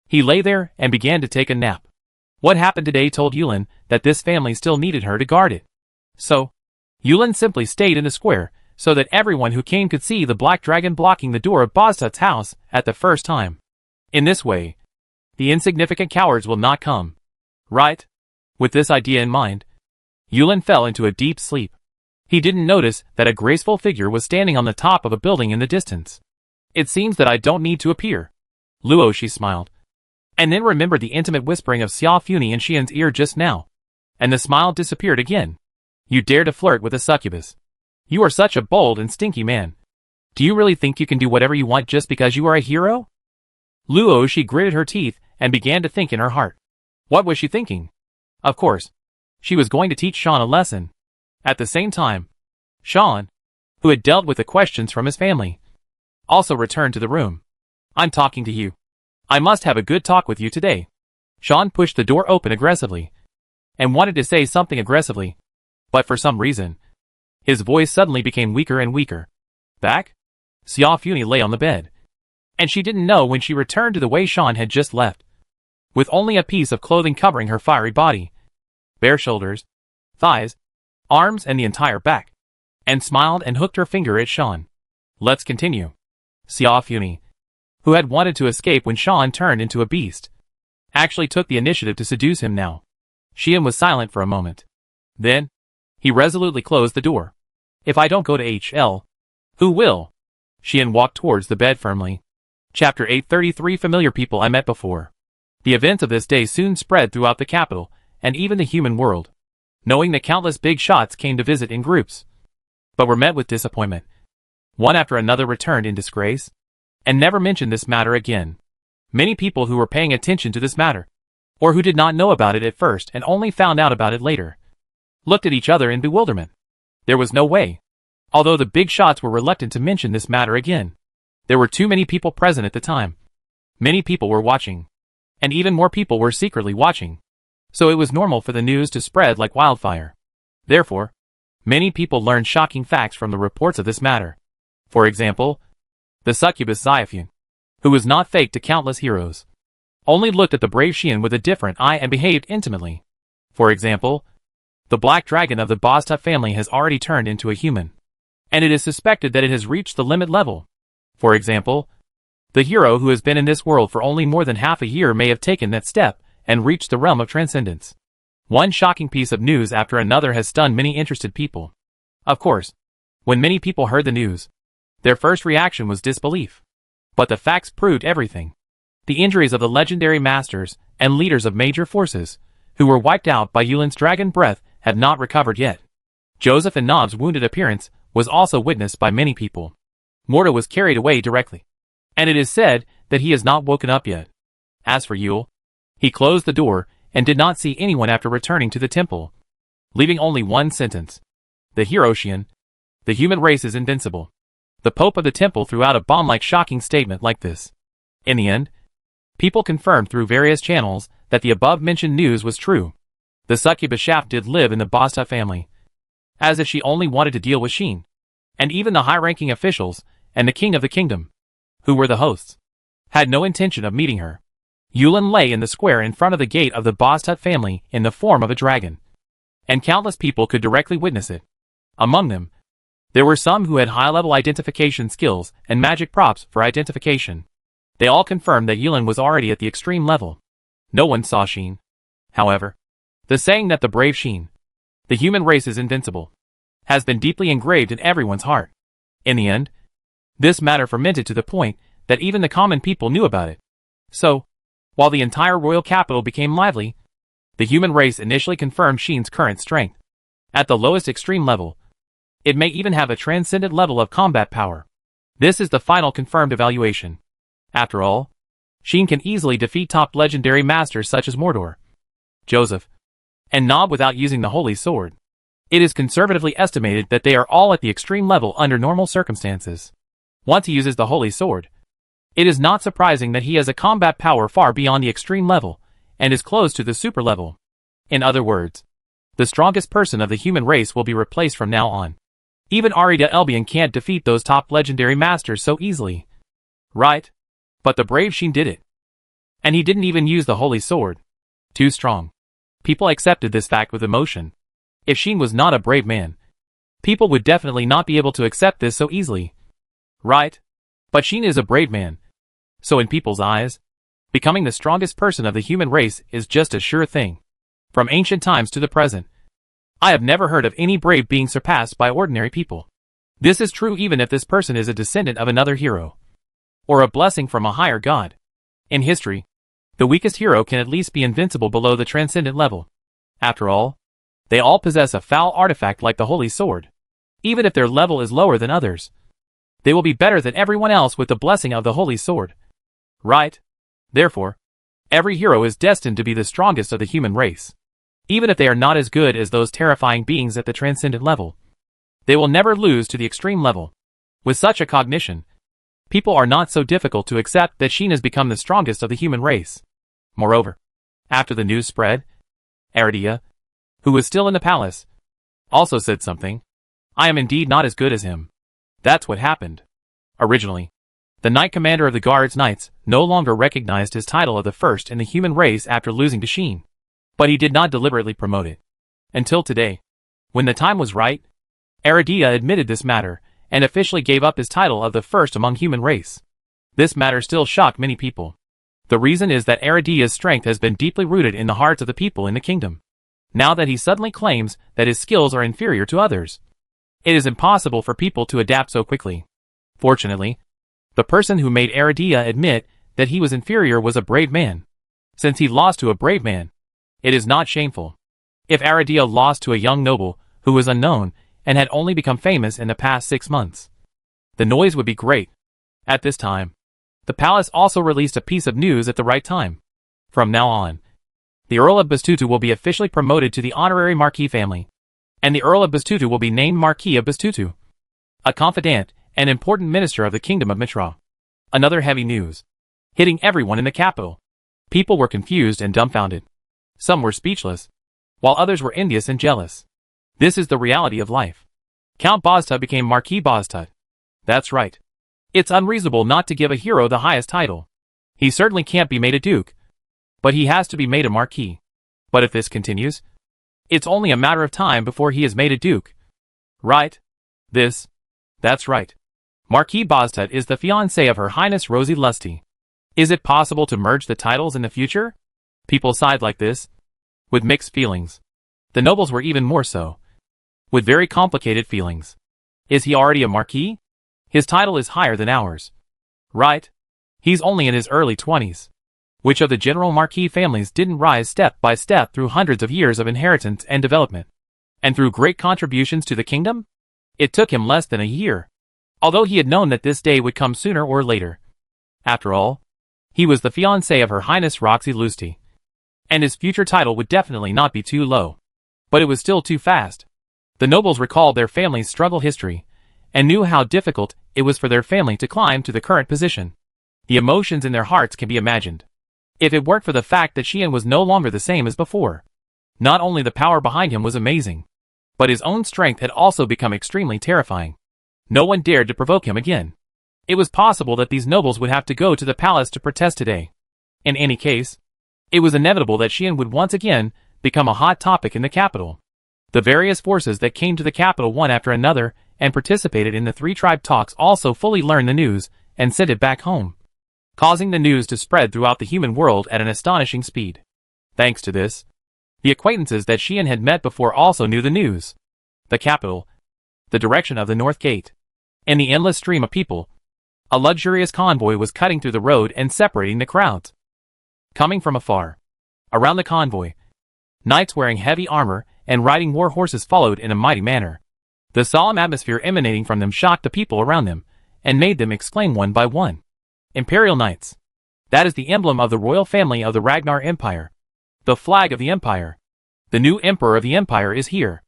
He lay there and began to take a nap. What happened today told Yulin that this family still needed her to guard it. So, Yulin simply stayed in the square so that everyone who came could see the black dragon blocking the door of Boztut's house at the first time. In this way, The insignificant cowards will not come. Right? With this idea in mind, Yulin fell into a deep sleep. He didn't notice that a graceful figure was standing on the top of a building in the distance. It seems that I don't need to appear. Luo, she smiled. And then remembered the intimate whispering of Xia Funi in Xian's ear just now. And the smile disappeared again. You dare to flirt with a succubus. You are such a bold and stinky man. Do you really think you can do whatever you want just because you are a hero? Luo, she gritted her teeth and began to think in her heart. What was she thinking? Of course, she was going to teach Sean a lesson. At the same time, Sean, who had dealt with the questions from his family, also returned to the room. I'm talking to you. I must have a good talk with you today. Sean pushed the door open aggressively and wanted to say something aggressively, but for some reason, his voice suddenly became weaker and weaker. Back? Xia Funi lay on the bed, and she didn't know when she returned to the way Sean had just left, with only a piece of clothing covering her fiery body, bare shoulders, thighs, arms and the entire back, and smiled and hooked her finger at Sean. Let's continue. Xia Funi, who had wanted to escape when Sean turned into a beast, actually took the initiative to seduce him now. Xian was silent for a moment. Then, he resolutely closed the door. If I don't go to HL, who will? Xian walked towards the bed firmly. Chapter 833 Familiar people I met before. The events of this day soon spread throughout the capital, and even the human world, knowing that countless big shots came to visit in groups, but were met with disappointment. One after another returned in disgrace, and never mentioned this matter again. Many people who were paying attention to this matter, or who did not know about it at first and only found out about it later, looked at each other in bewilderment. There was no way. Although the big shots were reluctant to mention this matter again, there were too many people present at the time. Many people were watching, and even more people were secretly watching. So it was normal for the news to spread like wildfire. Therefore, many people learned shocking facts from the reports of this matter. For example, the succubus Xiafun, who was not fake to countless heroes, only looked at the brave Xian with a different eye and behaved intimately. For example, the black dragon of the Boztut family has already turned into a human, and it is suspected that it has reached the limit level. For example, the hero who has been in this world for only more than half a year may have taken that step and reached the realm of transcendence. One shocking piece of news after another has stunned many interested people. Of course, when many people heard the news, their first reaction was disbelief. But the facts proved everything. The injuries of the legendary masters and leaders of major forces, who were wiped out by Yulin's dragon breath, had not recovered yet. Joseph and Nob's wounded appearance was also witnessed by many people. Morta was carried away directly, and it is said that he has not woken up yet. As for Yule, he closed the door and did not see anyone after returning to the temple, leaving only one sentence. The hero Xian, the human race is invincible. The Pope of the temple threw out a bomb-like shocking statement like this. In the end, people confirmed through various channels that the above-mentioned news was true. The succubus shaft did live in the Boztut family, as if she only wanted to deal with Xin, and even the high-ranking officials and the king of the kingdom, who were the hosts, had no intention of meeting her. Yulin lay in the square in front of the gate of the Boztut family in the form of a dragon, and countless people could directly witness it. Among them, there were some who had high-level identification skills and magic props for identification. They all confirmed that Yulin was already at the extreme level. No one saw Xin. However, the saying that the brave Xin, the human race is invincible, has been deeply engraved in everyone's heart. In the end, this matter fermented to the point that even the common people knew about it. So, while the entire royal capital became lively, the human race initially confirmed Xin's current strength. At the lowest extreme level, it may even have a transcendent level of combat power. This is the final confirmed evaluation. After all, Xin can easily defeat top legendary masters such as Mordor, Joseph, and Nob without using the Holy Sword. It is conservatively estimated that they are all at the extreme level under normal circumstances. Once he uses the Holy Sword, it is not surprising that he has a combat power far beyond the extreme level, and is close to the super level. In other words, the strongest person of the human race will be replaced from now on. Even Arida Elbian can't defeat those top legendary masters so easily. Right? But the brave Xin did it. And he didn't even use the Holy Sword. Too strong. People accepted this fact with emotion. If Xin was not a brave man, people would definitely not be able to accept this so easily. Right? But Xin is a brave man. So in people's eyes, Becoming the strongest person of the human race is just a sure thing. From ancient times to the present, I have never heard of any brave being surpassed by ordinary people. This is true even if this person is a descendant of another hero, or a blessing from a higher god. In history, the weakest hero can at least be invincible below the transcendent level. After all, they all possess a foul artifact like the Holy Sword. Even if their level is lower than others, they will be better than everyone else with the blessing of the Holy Sword. Right? Therefore, every hero is destined to be the strongest of the human race. Even if they are not as good as those terrifying beings at the transcendent level, they will never lose to the extreme level. With such a cognition, people are not so difficult to accept that Sheen has become the strongest of the human race. Moreover, after the news spread, Aridia, who was still in the palace, also said something. I am indeed not as good as him. That's what happened. Originally, the Knight Commander of the Guards Knights no longer recognized his title of the first in the human race after losing to Sheen. But he did not deliberately promote it. Until today, when the time was right, Aridia admitted this matter and officially gave up his title of the first among human race. This matter still shocked many people. The reason is that Aridia's strength has been deeply rooted in the hearts of the people in the kingdom. Now that he suddenly claims that his skills are inferior to others, it is impossible for people to adapt so quickly. Fortunately, the person who made Aridia admit that he was inferior was a brave man. Since he lost to a brave man, it is not shameful. If Aridia lost to a young noble who was unknown and had only become famous in the past 6 months, the noise would be great. At this time, the palace also released a piece of news at the right time. From now on, the Earl of Bastutu will be officially promoted to the honorary Marquis family, and the Earl of Bastutu will be named Marquis of Bastutu, a confidant and important minister of the Kingdom of Mitra. Another heavy news, hitting everyone in the capital. People were confused and dumbfounded. Some were speechless, while others were envious and jealous. This is the reality of life. Count Boztut became Marquis Boztut. That's right. It's unreasonable not to give a hero the highest title. He certainly can't be made a duke, but he has to be made a marquis. But if this continues, it's only a matter of time before he is made a duke. Right? That's right. Marquis Boztut is the fiancé of Her Highness Rosie Lusty. Is it possible to merge the titles in the future? People sighed like this, with mixed feelings. The nobles were even more so, with very complicated feelings. Is he already a marquis? His title is higher than ours. Right? He's only in his early 20s. Which of the general marquis families didn't rise step by step through hundreds of years of inheritance and development, and through great contributions to the kingdom? It took him less than a year, although he had known that this day would come sooner or later. After all, he was the fiancé of Her Highness Roxy Lusty, and his future title would definitely not be too low. But it was still too fast. The nobles recalled their family's struggle history, and knew how difficult it was for their family to climb to the current position. The emotions in their hearts can be imagined. If it weren't for the fact that Xian was no longer the same as before, not only the power behind him was amazing, but his own strength had also become extremely terrifying. No one dared to provoke him again. It was possible that these nobles would have to go to the palace to protest today. In any case, it was inevitable that Xian would once again become a hot topic in the capital. The various forces that came to the capital one after another and participated in the three-tribe talks also fully learned the news and sent it back home, causing the news to spread throughout the human world at an astonishing speed. Thanks to this, the acquaintances that Xian had met before also knew the news. The capital, the direction of the North Gate, and the endless stream of people. A luxurious convoy was cutting through the road and separating the crowds. Coming from afar, around the convoy, knights wearing heavy armor and riding war horses followed in a mighty manner. The solemn atmosphere emanating from them shocked the people around them, and made them exclaim one by one. Imperial Knights. That is the emblem of the royal family of the Ragnar Empire. The flag of the Empire. The new emperor of the Empire is here.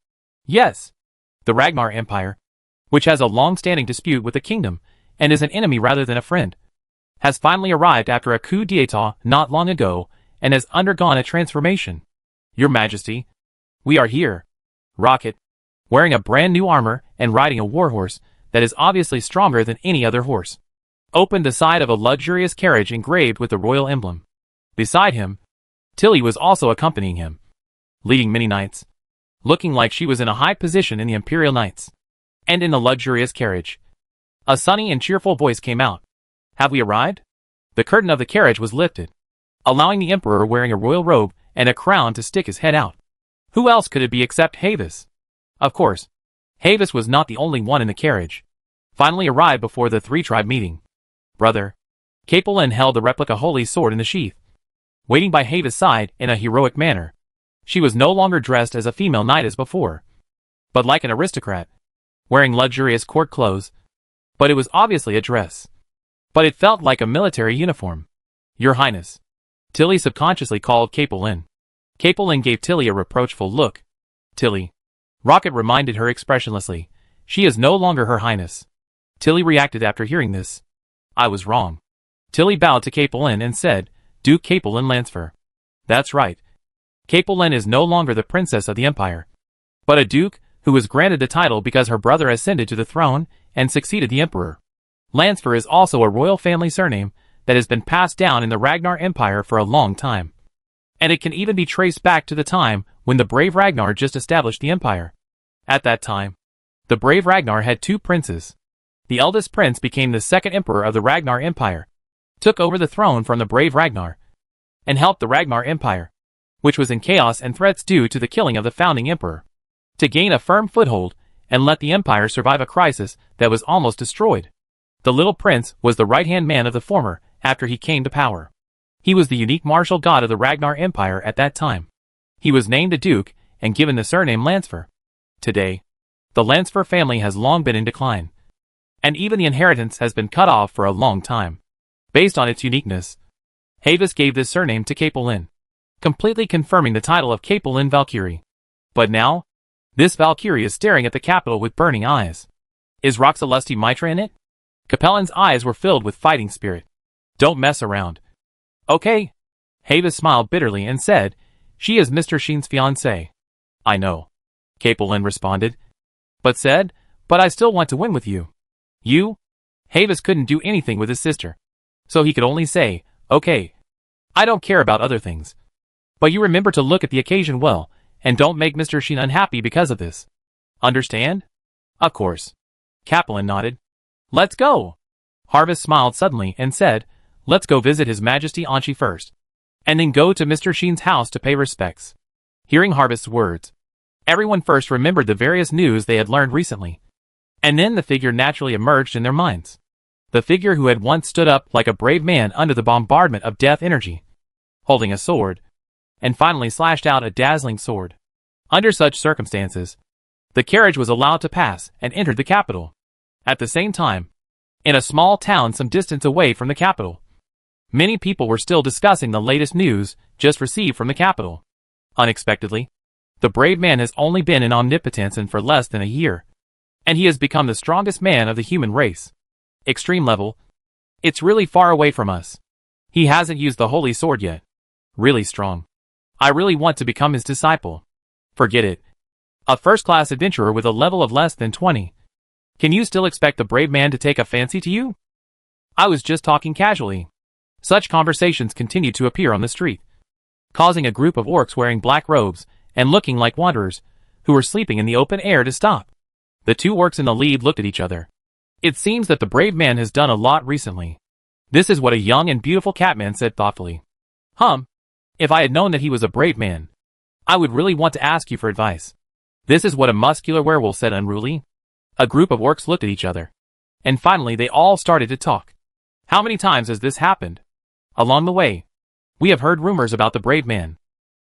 Yes, the Ragnar Empire, which has a long-standing dispute with the kingdom, and is an enemy rather than a friend, has finally arrived after a coup d'état not long ago, and has undergone a transformation. Your Majesty, we are here. Rocket, wearing a brand new armor and riding a warhorse that is obviously stronger than any other horse, opened the side of a luxurious carriage engraved with the royal emblem. Beside him, Tilly was also accompanying him, leading many knights, looking like she was in a high position in the Imperial Knights. And in the luxurious carriage, a sunny and cheerful voice came out. Have we arrived? The curtain of the carriage was lifted, allowing the emperor wearing a royal robe and a crown to stick his head out. Who else could it be except Havis? Of course, Havis was not the only one in the carriage. Finally arrived before the three-tribe meeting. Brother Capelin held the replica holy sword in the sheath, waiting by Havis' side in a heroic manner. She was no longer dressed as a female knight as before, but like an aristocrat, wearing luxurious court clothes. But it was obviously a dress. But it felt like a military uniform. Your Highness, Tilly subconsciously called Capelin. Capelin gave Tilly a reproachful look. Tilly. Rocket reminded her expressionlessly. She is no longer Her Highness. Tilly reacted after hearing this. I was wrong. Tilly bowed to Capelin and said, Duke Capelin Lansfer. That's right. Capelin is no longer the princess of the Empire, but a duke who was granted the title because her brother ascended to the throne and succeeded the emperor. Lansfer is also a royal family surname that has been passed down in the Ragnar Empire for a long time. And it can even be traced back to the time when the brave Ragnar just established the empire. At that time, the brave Ragnar had two princes. The eldest prince became the second emperor of the Ragnar Empire, took over the throne from the brave Ragnar, and helped the Ragnar Empire, which was in chaos and threats due to the killing of the founding emperor, to gain a firm foothold and let the empire survive a crisis that was almost destroyed. The little prince was the right-hand man of the former after he came to power. He was the unique martial god of the Ragnar Empire at that time. He was named a duke and given the surname Lansfer. Today, the Lansfer family has long been in decline, and even the inheritance has been cut off for a long time. Based on its uniqueness, Havis gave this surname to Capelin, completely confirming the title of Capelin Valkyrie. But now, this Valkyrie is staring at the capital with burning eyes. Is Roxalesti Mitra in it? Capelin's eyes were filled with fighting spirit. Don't mess around. Okay. Havis smiled bitterly and said, she is Mr. Sheen's fiancée. I know. Capelin responded. But I still want to win with you. You? Havis couldn't do anything with his sister, so he could only say, okay. I don't care about other things. But you remember to look at the occasion well, and don't make Mr. Sheen unhappy because of this. Understand? Of course. Capelin nodded. Let's go. Harvest smiled suddenly and said, let's go visit His Majesty Anchi first, and then go to Mr. Sheen's house to pay respects. Hearing Harvest's words, everyone first remembered the various news they had learned recently, and then the figure naturally emerged in their minds. The figure who had once stood up like a brave man under the bombardment of death energy, holding a sword, and finally slashed out a dazzling sword. Under such circumstances, the carriage was allowed to pass and entered the capital. At the same time, in a small town some distance away from the capital, many people were still discussing the latest news just received from the capital. Unexpectedly, the brave man has only been in omnipotence for less than a year, and he has become the strongest man of the human race. Extreme level. It's really far away from us. He hasn't used the holy sword yet. Really strong. I really want to become his disciple. Forget it. A first-class adventurer with a level of less than 20. Can you still expect the brave man to take a fancy to you? I was just talking casually. Such conversations continued to appear on the street, causing a group of orcs wearing black robes and looking like wanderers who were sleeping in the open air to stop. The two orcs in the lead looked at each other. It seems that the brave man has done a lot recently. This is what a young and beautiful catman said thoughtfully. If I had known that he was a brave man, I would really want to ask you for advice. This is what a muscular werewolf said unruly. A group of orcs looked at each other, and finally they all started to talk. How many times has this happened? Along the way, we have heard rumors about the brave man.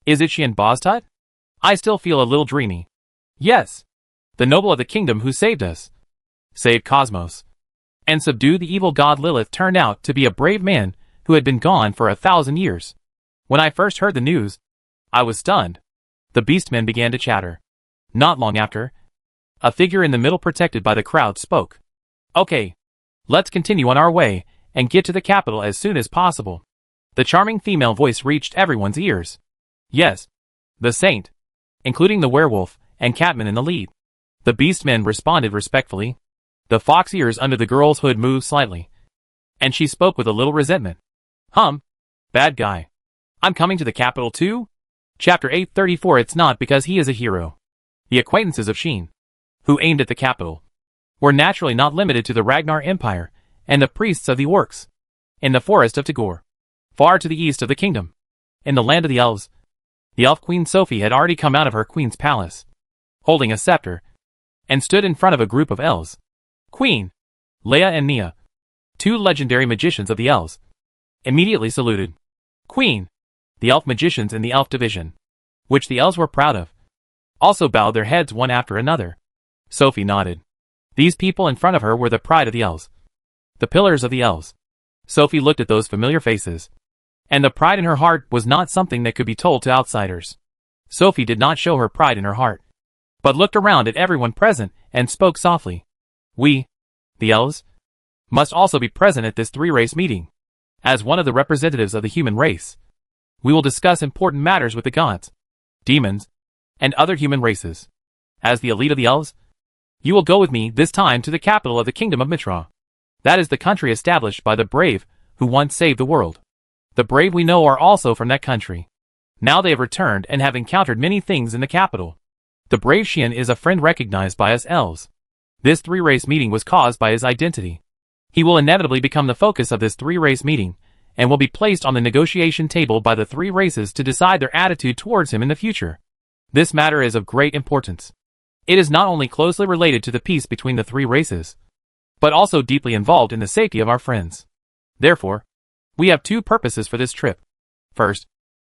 Is it Shien Boztut? I still feel a little dreamy. Yes. The noble of the kingdom who saved us. Saved Cosmos. And subdued the evil god Lilith turned out to be a brave man who had been gone for 1,000 years. When I first heard the news, I was stunned. The beastmen began to chatter. Not long after, a figure in the middle protected by the crowd spoke. Okay. Let's continue on our way and get to the capital as soon as possible. The charming female voice reached everyone's ears. Yes. The saint, including the werewolf and Catman in the lead. The beastmen responded respectfully. The fox ears under the girl's hood moved slightly, and she spoke with a little resentment. Bad guy. I'm coming to the capital too? Chapter 834. It's not because he is a hero. The acquaintances of Sheen, who aimed at the capital, were naturally not limited to the Ragnar Empire and the priests of the orcs in the forest of Tagore. far to the east of the kingdom. In the land of the elves, the elf queen Sophie had already come out of her queen's palace, holding a scepter, and stood in front of a group of elves. Queen, Leia and Nia, two legendary magicians of the elves, immediately saluted. Queen, the elf magicians in the elf division, which the elves were proud of, also bowed their heads one after another. Sophie nodded. These people in front of her were the pride of the elves, the pillars of the elves. Sophie looked at those familiar faces, and the pride in her heart was not something that could be told to outsiders. Sophie did not show her pride in her heart, but looked around at everyone present and spoke softly. We, the elves, must also be present at this three-race meeting. As one of the representatives of the human race, we will discuss important matters with the gods, demons, and other human races. As the elite of the elves, you will go with me this time to the capital of the kingdom of Mitra. That is the country established by the brave who once saved the world. The brave we know are also from that country. Now they have returned and have encountered many things in the capital. The brave Xian is a friend recognized by us elves. This three-race meeting was caused by his identity. He will inevitably become the focus of this three-race meeting, and will be placed on the negotiation table by the three races to decide their attitude towards him in the future. This matter is of great importance. It is not only closely related to the peace between the three races, but also deeply involved in the safety of our friends. Therefore, we have two purposes for this trip. First,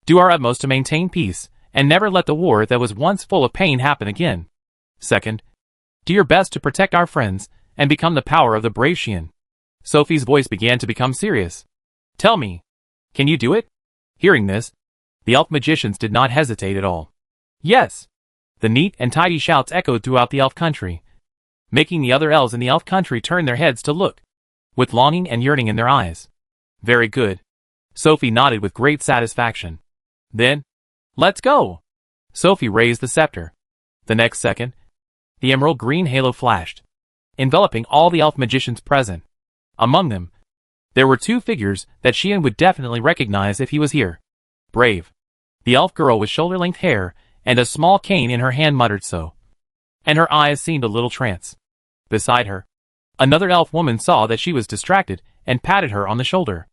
do our utmost to maintain peace, and never let the war that was once full of pain happen again. Second, do your best to protect our friends, and become the power of the brave Xian. Sophie's voice began to become serious. Tell me, can you do it? Hearing this, the elf magicians did not hesitate at all. Yes! The neat and tidy shouts echoed throughout the elf country, making the other elves in the elf country turn their heads to look, with longing and yearning in their eyes. Very good. Sophie nodded with great satisfaction. Then, let's go! Sophie raised the scepter. The next second, the emerald green halo flashed, enveloping all the elf magicians present. Among them, there were two figures that Xian would definitely recognize if he was here. Brave, the elf girl with shoulder-length hair and a small cane in her hand muttered so, and her eyes seemed a little trance. Beside her, another elf woman saw that she was distracted and patted her on the shoulder.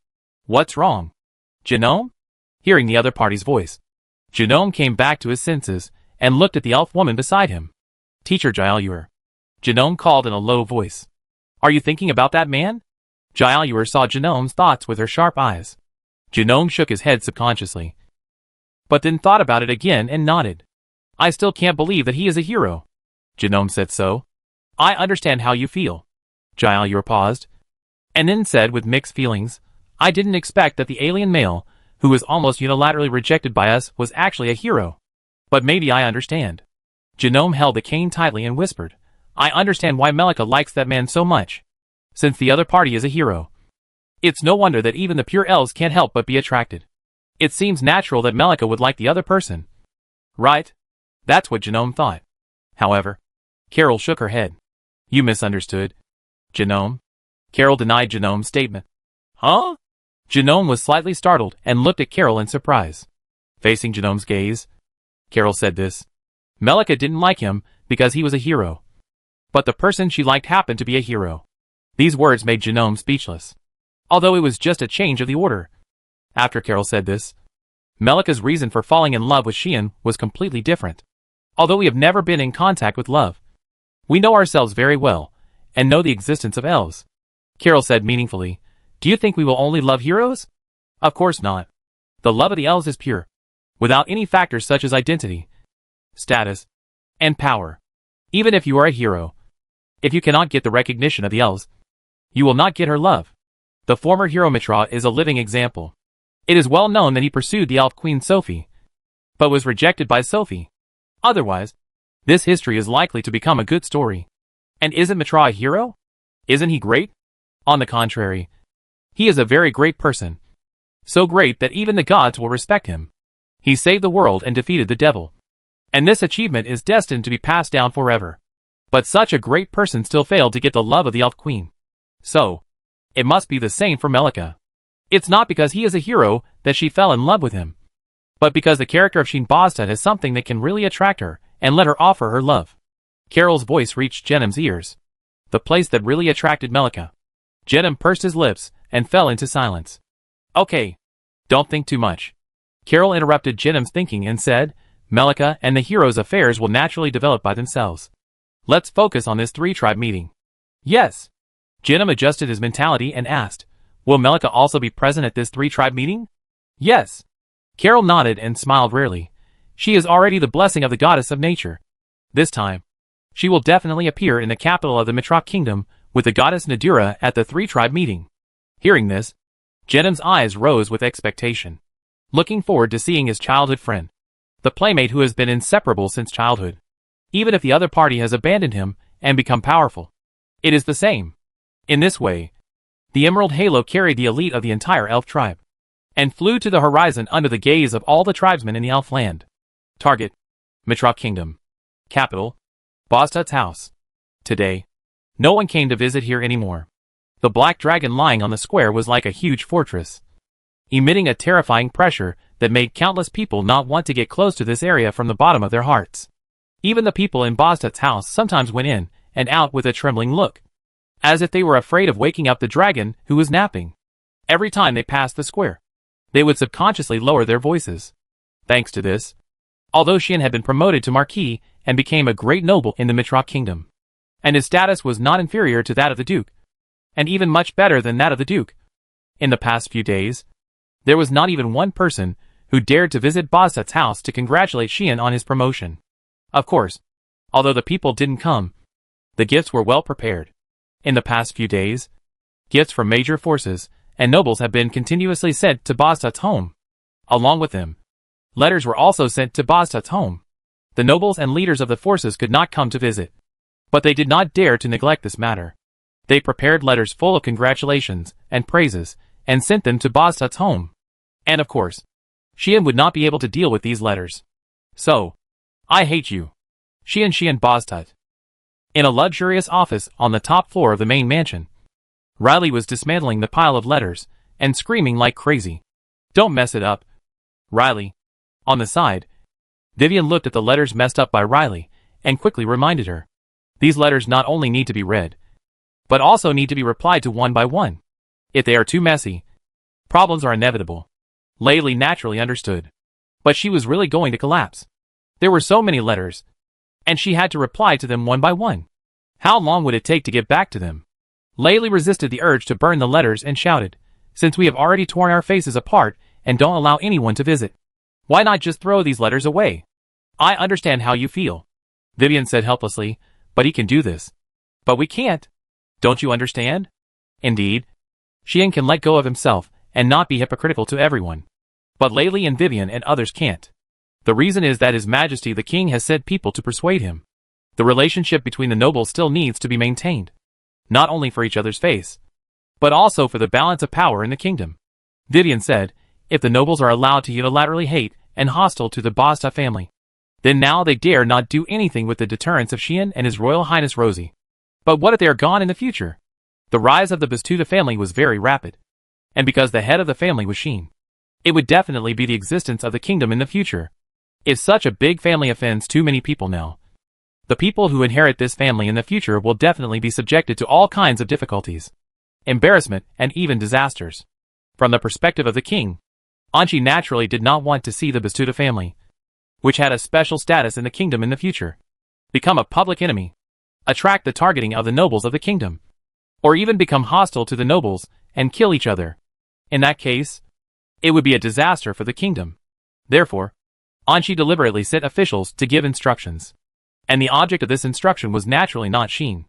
What's wrong? Genome? Hearing the other party's voice, Genome came back to his senses and looked at the elf woman beside him. Teacher Jiaoyuer, Genome called in a low voice. Are you thinking about that man? Jiaoyuer saw Genome's thoughts with her sharp eyes. Genome shook his head subconsciously, but then thought about it again and nodded. I still can't believe that he is a hero. Genome said so. I understand how you feel. Jiaoyuer paused, and then said with mixed feelings, I didn't expect that the alien male, who was almost unilaterally rejected by us, was actually a hero. But maybe I understand. Genome held the cane tightly and whispered, I understand why Melika likes that man so much. Since the other party is a hero, it's no wonder that even the pure elves can't help but be attracted. It seems natural that Melika would like the other person. Right? That's what Genome thought. However, Carol shook her head. You misunderstood. Genome? Carol denied Genome's statement. Huh? Genome was slightly startled and looked at Carol in surprise. Facing Genome's gaze, Carol said this. Melika didn't like him because he was a hero. But the person she liked happened to be a hero. These words made Genome speechless, although it was just a change of the order. After Carol said this, Melika's reason for falling in love with Xian was completely different. Although we have never been in contact with love, we know ourselves very well, and know the existence of elves. Carol said meaningfully, do you think we will only love heroes? Of course not. The love of the elves is pure, without any factors such as identity, status, and power. Even if you are a hero, if you cannot get the recognition of the elves, you will not get her love. The former hero Mitra is a living example. It is well known that he pursued the elf queen Sophie, but was rejected by Sophie. Otherwise, this history is likely to become a good story. And isn't Mitra a hero? Isn't he great? On the contrary, he is a very great person. So great that even the gods will respect him. He saved the world and defeated the devil. And this achievement is destined to be passed down forever. But such a great person still failed to get the love of the elf queen. So, it must be the same for Melika. It's not because he is a hero that she fell in love with him, but because the character of Xian Bostad has something that can really attract her and let her offer her love. Carol's voice reached Genom's ears, the place that really attracted Melika. Genom pursed his lips and fell into silence. Okay, Don't think too much. Carol interrupted Jennings' thinking and said, Melika and the hero's affairs will naturally develop by themselves. Let's focus on this three-tribe meeting. Yes. Jennings adjusted his mentality and asked, will Melika also be present at this three-tribe meeting? Yes. Carol nodded and smiled rarely. She is already the blessing of the goddess of nature. This time, she will definitely appear in the capital of the Mitrok Kingdom with the goddess Nadura at the three-tribe meeting. Hearing this, Jennings' eyes rose with expectation, looking forward to seeing his childhood friend, the playmate who has been inseparable since childhood. Even if the other party has abandoned him and become powerful, it is the same. In this way, the Emerald Halo carried the elite of the entire elf tribe, and flew to the horizon under the gaze of all the tribesmen in the elf land. Target: Mitrok Kingdom. Capital: Bostut's house. Today, no one came to visit here anymore. The black dragon lying on the square was like a huge fortress, emitting a terrifying pressure that made countless people not want to get close to this area from the bottom of their hearts. Even the people in Bostut's house sometimes went in and out with a trembling look, as if they were afraid of waking up the dragon who was napping. Every time they passed the square, they would subconsciously lower their voices. Thanks to this, although Xian had been promoted to Marquis and became a great noble in the Mitrok Kingdom, and his status was not inferior to that of the Duke, and even much better than that of the Duke. In the past few days, there was not even one person who dared to visit Bostut's house to congratulate Xian on his promotion. Of course, although the people didn't come, the gifts were well prepared. In the past few days, gifts from major forces and nobles have been continuously sent to Bostut's home. Along with them, letters were also sent to Bostut's home. The nobles and leaders of the forces could not come to visit, but they did not dare to neglect this matter. They prepared letters full of congratulations and praises and sent them to Bostut's home. And of course, Xian would not be able to deal with these letters. So, I hate you. Xian Bostut. In a luxurious office on the top floor of the main mansion, Riley was dismantling the pile of letters and screaming like crazy. Don't mess it up, Riley. On the side, Vivian looked at the letters messed up by Riley and quickly reminded her. These letters not only need to be read, but also need to be replied to one by one. If they are too messy, problems are inevitable. Laylee naturally understood, but she was really going to collapse. There were so many letters, and she had to reply to them one by one. How long would it take to get back to them? Laylee resisted the urge to burn the letters and shouted, since we have already torn our faces apart and don't allow anyone to visit, why not just throw these letters away? I understand how you feel, Vivian said helplessly, but he can do this. But we can't. Don't you understand? Indeed, Xian can let go of himself and not be hypocritical to everyone. But Laylee and Vivian and others can't. The reason is that His Majesty the King has sent people to persuade him. The relationship between the nobles still needs to be maintained, not only for each other's face, but also for the balance of power in the kingdom. Vivian said, if the nobles are allowed to unilaterally hate and hostile to the Bostut family, then now they dare not do anything with the deterrence of Xian and His Royal Highness Rosie. But what if they are gone in the future? The rise of the Bostut family was very rapid, and because the head of the family was Xian, it would definitely be the existence of the kingdom in the future. If such a big family offends too many people now, the people who inherit this family in the future will definitely be subjected to all kinds of difficulties, embarrassment, and even disasters. From the perspective of the king, Anchi naturally did not want to see the Bostut family, which had a special status in the kingdom in the future, become a public enemy, attract the targeting of the nobles of the kingdom, or even become hostile to the nobles and kill each other. In that case, it would be a disaster for the kingdom. Therefore, Anchi deliberately sent officials to give instructions. And the object of this instruction was naturally not Xian.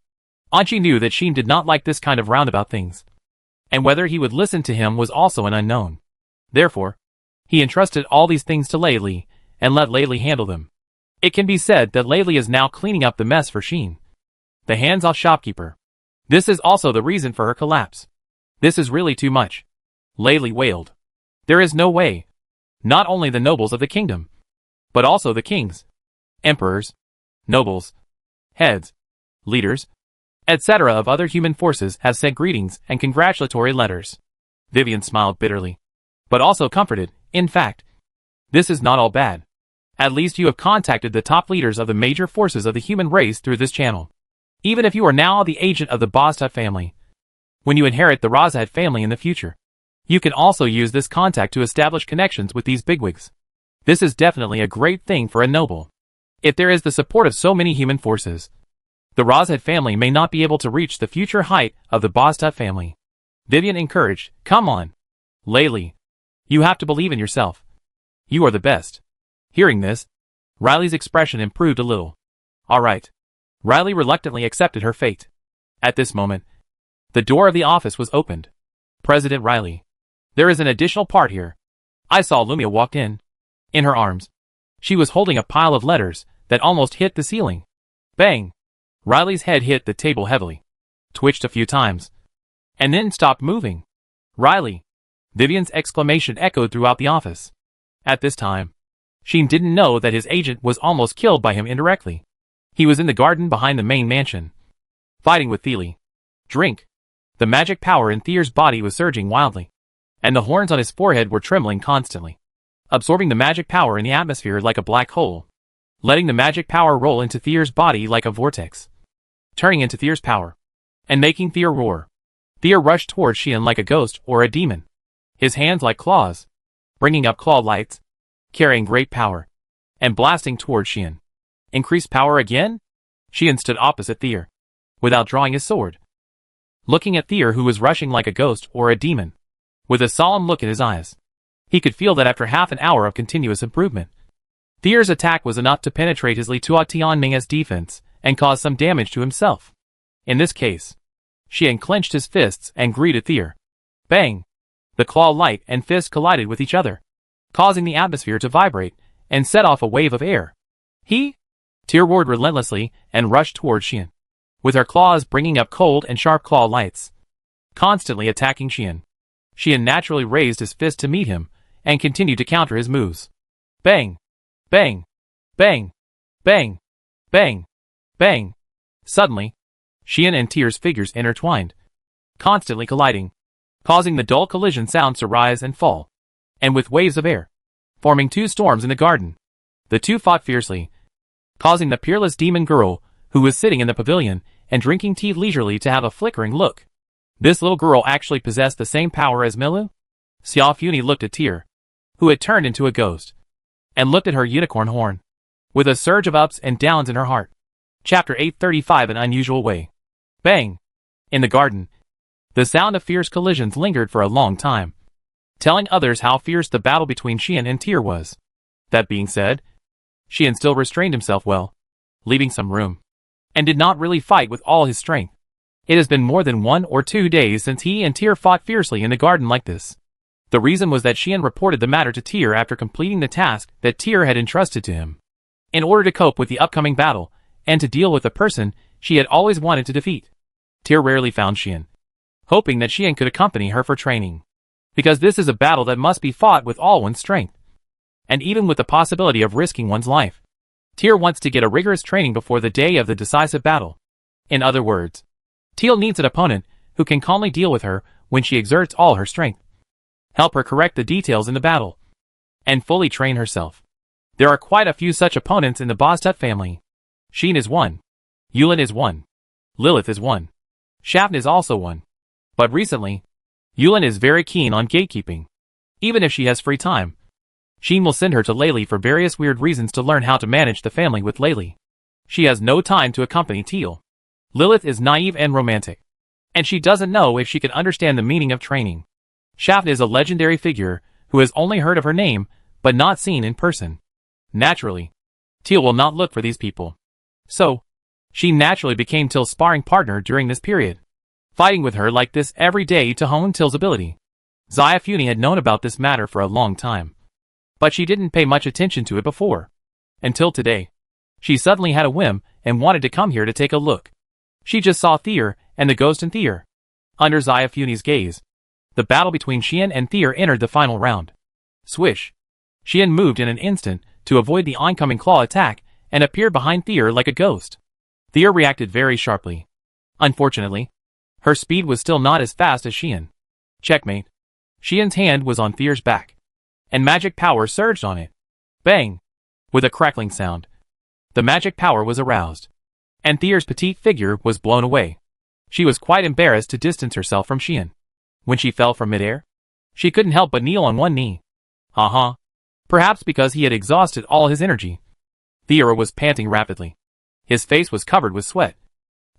Anchi knew that Xian did not like this kind of roundabout things, and whether he would listen to him was also an unknown. Therefore, he entrusted all these things to Laylee, and let Laylee handle them. It can be said that Laylee is now cleaning up the mess for Xian, the hands-off shopkeeper. This is also the reason for her collapse. This is really too much, Laylee wailed. There is no way. Not only the nobles of the kingdom, but also the kings, emperors, nobles, heads, leaders, etc. of other human forces have sent greetings and congratulatory letters. Vivian smiled bitterly, but also comforted. In fact, this is not all bad. At least you have contacted the top leaders of the major forces of the human race through this channel. Even if you are now the agent of the Bostut family, when you inherit the Razad family in the future, You can also use this contact to establish connections with these bigwigs. This is definitely a great thing for a noble. If there is the support of so many human forces, the Rozhead family may not be able to reach the future height of the Boztut family. Vivian encouraged, "Come on, Laylee. You have to believe in yourself. You are the best." Hearing this, Riley's expression improved a little. Alright. Riley reluctantly accepted her fate. At this moment, the door of the office was opened. "President Riley. There is an additional part here." I saw Lumia walk in. In her arms, she was holding a pile of letters that almost hit the ceiling. Bang! Riley's head hit the table heavily, twitched a few times, and then stopped moving. "Riley!" Vivian's exclamation echoed throughout the office. At this time, Sheen didn't know that his agent was almost killed by him indirectly. He was in the garden behind the main mansion, fighting with Thiele. Drink! The magic power in Thier's body was surging wildly, and the horns on his forehead were trembling constantly, absorbing the magic power in the atmosphere like a black hole, letting the magic power roll into Thier's body like a vortex, turning into Thier's power, and making Thier roar. Thier rushed towards Sheen like a ghost or a demon, his hands like claws, bringing up claw lights, carrying great power, and blasting towards Sheen. Increased power again? Sheen stood opposite Thier, without drawing his sword, looking at Thier, who was rushing like a ghost or a demon, with a solemn look in his eyes. He could feel that after half an hour of continuous improvement, Thier's attack was enough to penetrate his Li Tuatianming's defense and cause some damage to himself. In this case, Sheen clenched his fists and greeted Thier. Bang! The claw light and fist collided with each other, causing the atmosphere to vibrate and set off a wave of air. Thier roared relentlessly and rushed towards Sheen, with her claws bringing up cold and sharp claw lights, constantly attacking Sheen. Sheen naturally raised his fist to meet him and continued to counter his moves. Bang! Bang! Bang! Bang! Bang! Bang! Suddenly, Sheen and Thier's figures intertwined, constantly colliding, causing the dull collision sounds to rise and fall, and with waves of air, forming two storms in the garden. The two fought fiercely, causing the peerless demon girl, who was sitting in the pavilion and drinking tea leisurely, to have a flickering look. This little girl actually possessed the same power as Milu? Xiao Funi looked at Thier, who had turned into a ghost, and looked at her unicorn horn, with a surge of ups and downs in her heart. Chapter 835, An Unusual Way. Bang! In the garden, the sound of fierce collisions lingered for a long time, telling others how fierce the battle between Sheen and Thier was. That being said, Sheen still restrained himself well, leaving some room, and did not really fight with all his strength. It has been more than 1 or 2 days since he and Thier fought fiercely in the garden like this. The reason was that Sheen reported the matter to Thier after completing the task that Thier had entrusted to him, in order to cope with the upcoming battle, and to deal with the person she had always wanted to defeat. Thier rarely found Sheen, hoping that Sheen could accompany her for training, because this is a battle that must be fought with all one's strength, and even with the possibility of risking one's life. Thier wants to get a rigorous training before the day of the decisive battle. In other words, Thiel needs an opponent who can calmly deal with her when she exerts all her strength, help her correct the details in the battle, and fully train herself. There are quite a few such opponents in the Boztut family. Sheen is one. Yulin is one. Lilith is one. Shavn is also one. But recently, Yulin is very keen on gatekeeping. Even if she has free time, Sheen will send her to Laylee for various weird reasons to learn how to manage the family with Laylee. She has no time to accompany Thiel. Lilith is naive and romantic, and she doesn't know if she can understand the meaning of training. Shavn is a legendary figure who has only heard of her name, but not seen in person. Naturally, Thiel will not look for these people. So, she naturally became Thiel's sparring partner during this period, fighting with her like this every day to hone Thiel's ability. Xia Funi had known about this matter for a long time, but she didn't pay much attention to it before. Until today, she suddenly had a whim and wanted to come here to take a look. She just saw Thier and the ghost and Thier. Under Xia Funi's gaze, the battle between Sheen and Thier entered the final round. Swish! Sheen moved in an instant to avoid the oncoming claw attack and appeared behind Thier like a ghost. Thier reacted very sharply. Unfortunately, her speed was still not as fast as Sheen. Checkmate. Sheen's hand was on Thier's back, and magic power surged on it. Bang! With a crackling sound, the magic power was aroused, and Thier's petite figure was blown away. She was quite embarrassed to distance herself from Sheen. When she fell from midair, She couldn't help but kneel on one knee. Perhaps because he had exhausted all his energy. Tyr was panting rapidly. His face was covered with sweat.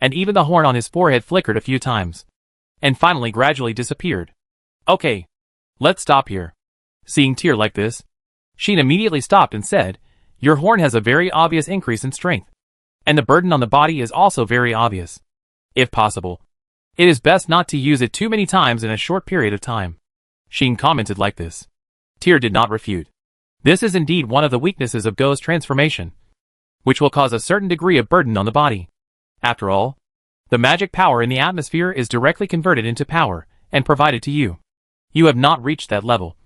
And even the horn on his forehead flickered a few times. And finally gradually disappeared. Okay. Let's stop here. Seeing Tyr like this, Sheen immediately stopped and said, "Your horn has a very obvious increase in strength. And the burden on the body is also very obvious. If possible, it is best not to use it too many times in a short period of time." Sheen commented like this. Tyr did not refute. This is indeed one of the weaknesses of ghost transformation, which will cause a certain degree of burden on the body. After all, the magic power in the atmosphere is directly converted into power and provided to you. You have not reached that level,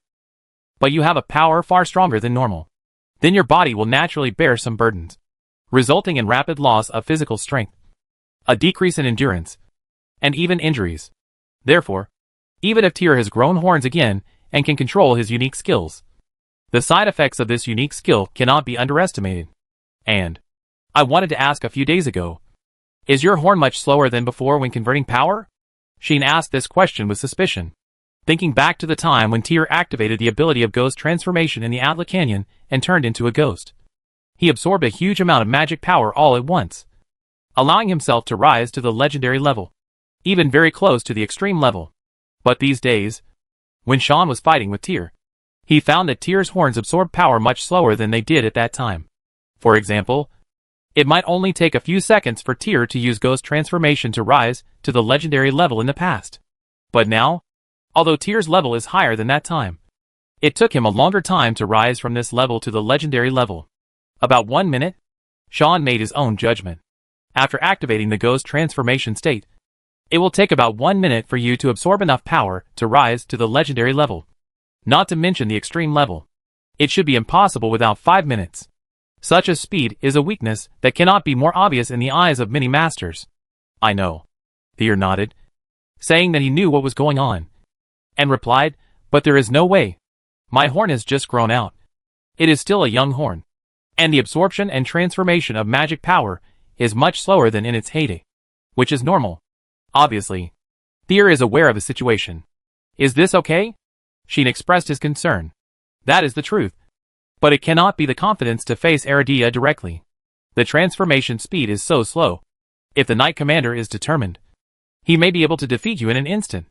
but you have a power far stronger than normal. Then your body will naturally bear some burdens, resulting in rapid loss of physical strength, a decrease in endurance, and even injuries. Therefore, even if Tyr has grown horns again and can control his unique skills, the side effects of this unique skill cannot be underestimated. And I wanted to ask a few days ago, is your horn much slower than before when converting power? Sheen asked this question with suspicion, thinking back to the time when Tyr activated the ability of ghost transformation in the Atla Canyon and turned into a ghost. He absorbed a huge amount of magic power all at once, allowing himself to rise to the legendary level, even very close to the extreme level. But these days, when Sean was fighting with Tyr, he found that Tyr's horns absorbed power much slower than they did at that time. For example, it might only take a few seconds for Tyr to use ghost transformation to rise to the legendary level in the past. But now, although Tyr's level is higher than that time, it took him a longer time to rise from this level to the legendary level. About 1 minute, Sean made his own judgment. After activating the ghost transformation state, it will take about 1 minute for you to absorb enough power to rise to the legendary level. Not to mention the extreme level. It should be impossible without 5 minutes. Such a speed is a weakness that cannot be more obvious in the eyes of many masters. I know. Tyr nodded, saying that he knew what was going on, and replied, but there is no way. My horn has just grown out. It is still a young horn, and the absorption and transformation of magic power is much slower than in its heyday, which is normal. Obviously, Tyr is aware of the situation. Is this okay? Sheen expressed his concern. That is the truth. But it cannot be the confidence to face Aradia directly. The transformation speed is so slow. If the Knight Commander is determined, he may be able to defeat you in an instant.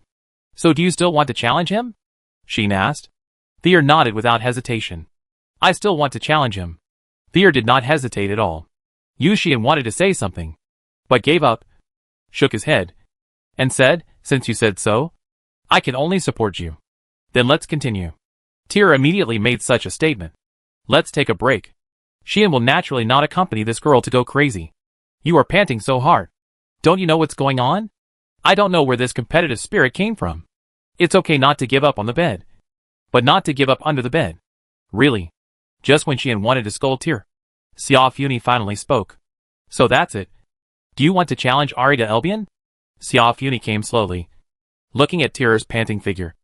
So do you still want to challenge him? Sheen asked. Tyr nodded without hesitation. I still want to challenge him. Tyr did not hesitate at all. Yushian wanted to say something, but gave up, shook his head, and said, since you said so, I can only support you. Then let's continue. Tyr immediately made such a statement. Let's take a break. Xian will naturally not accompany this girl to go crazy. You are panting so hard. Don't you know what's going on? I don't know where this competitive spirit came from. It's okay not to give up on the bed, but not to give up under the bed. Really? Just when Xian wanted to scold Tyr, Xia Funi finally spoke. So that's it. Do you want to challenge Ari to Elbian? Xia Funi came slowly, looking at Tyr's panting figure,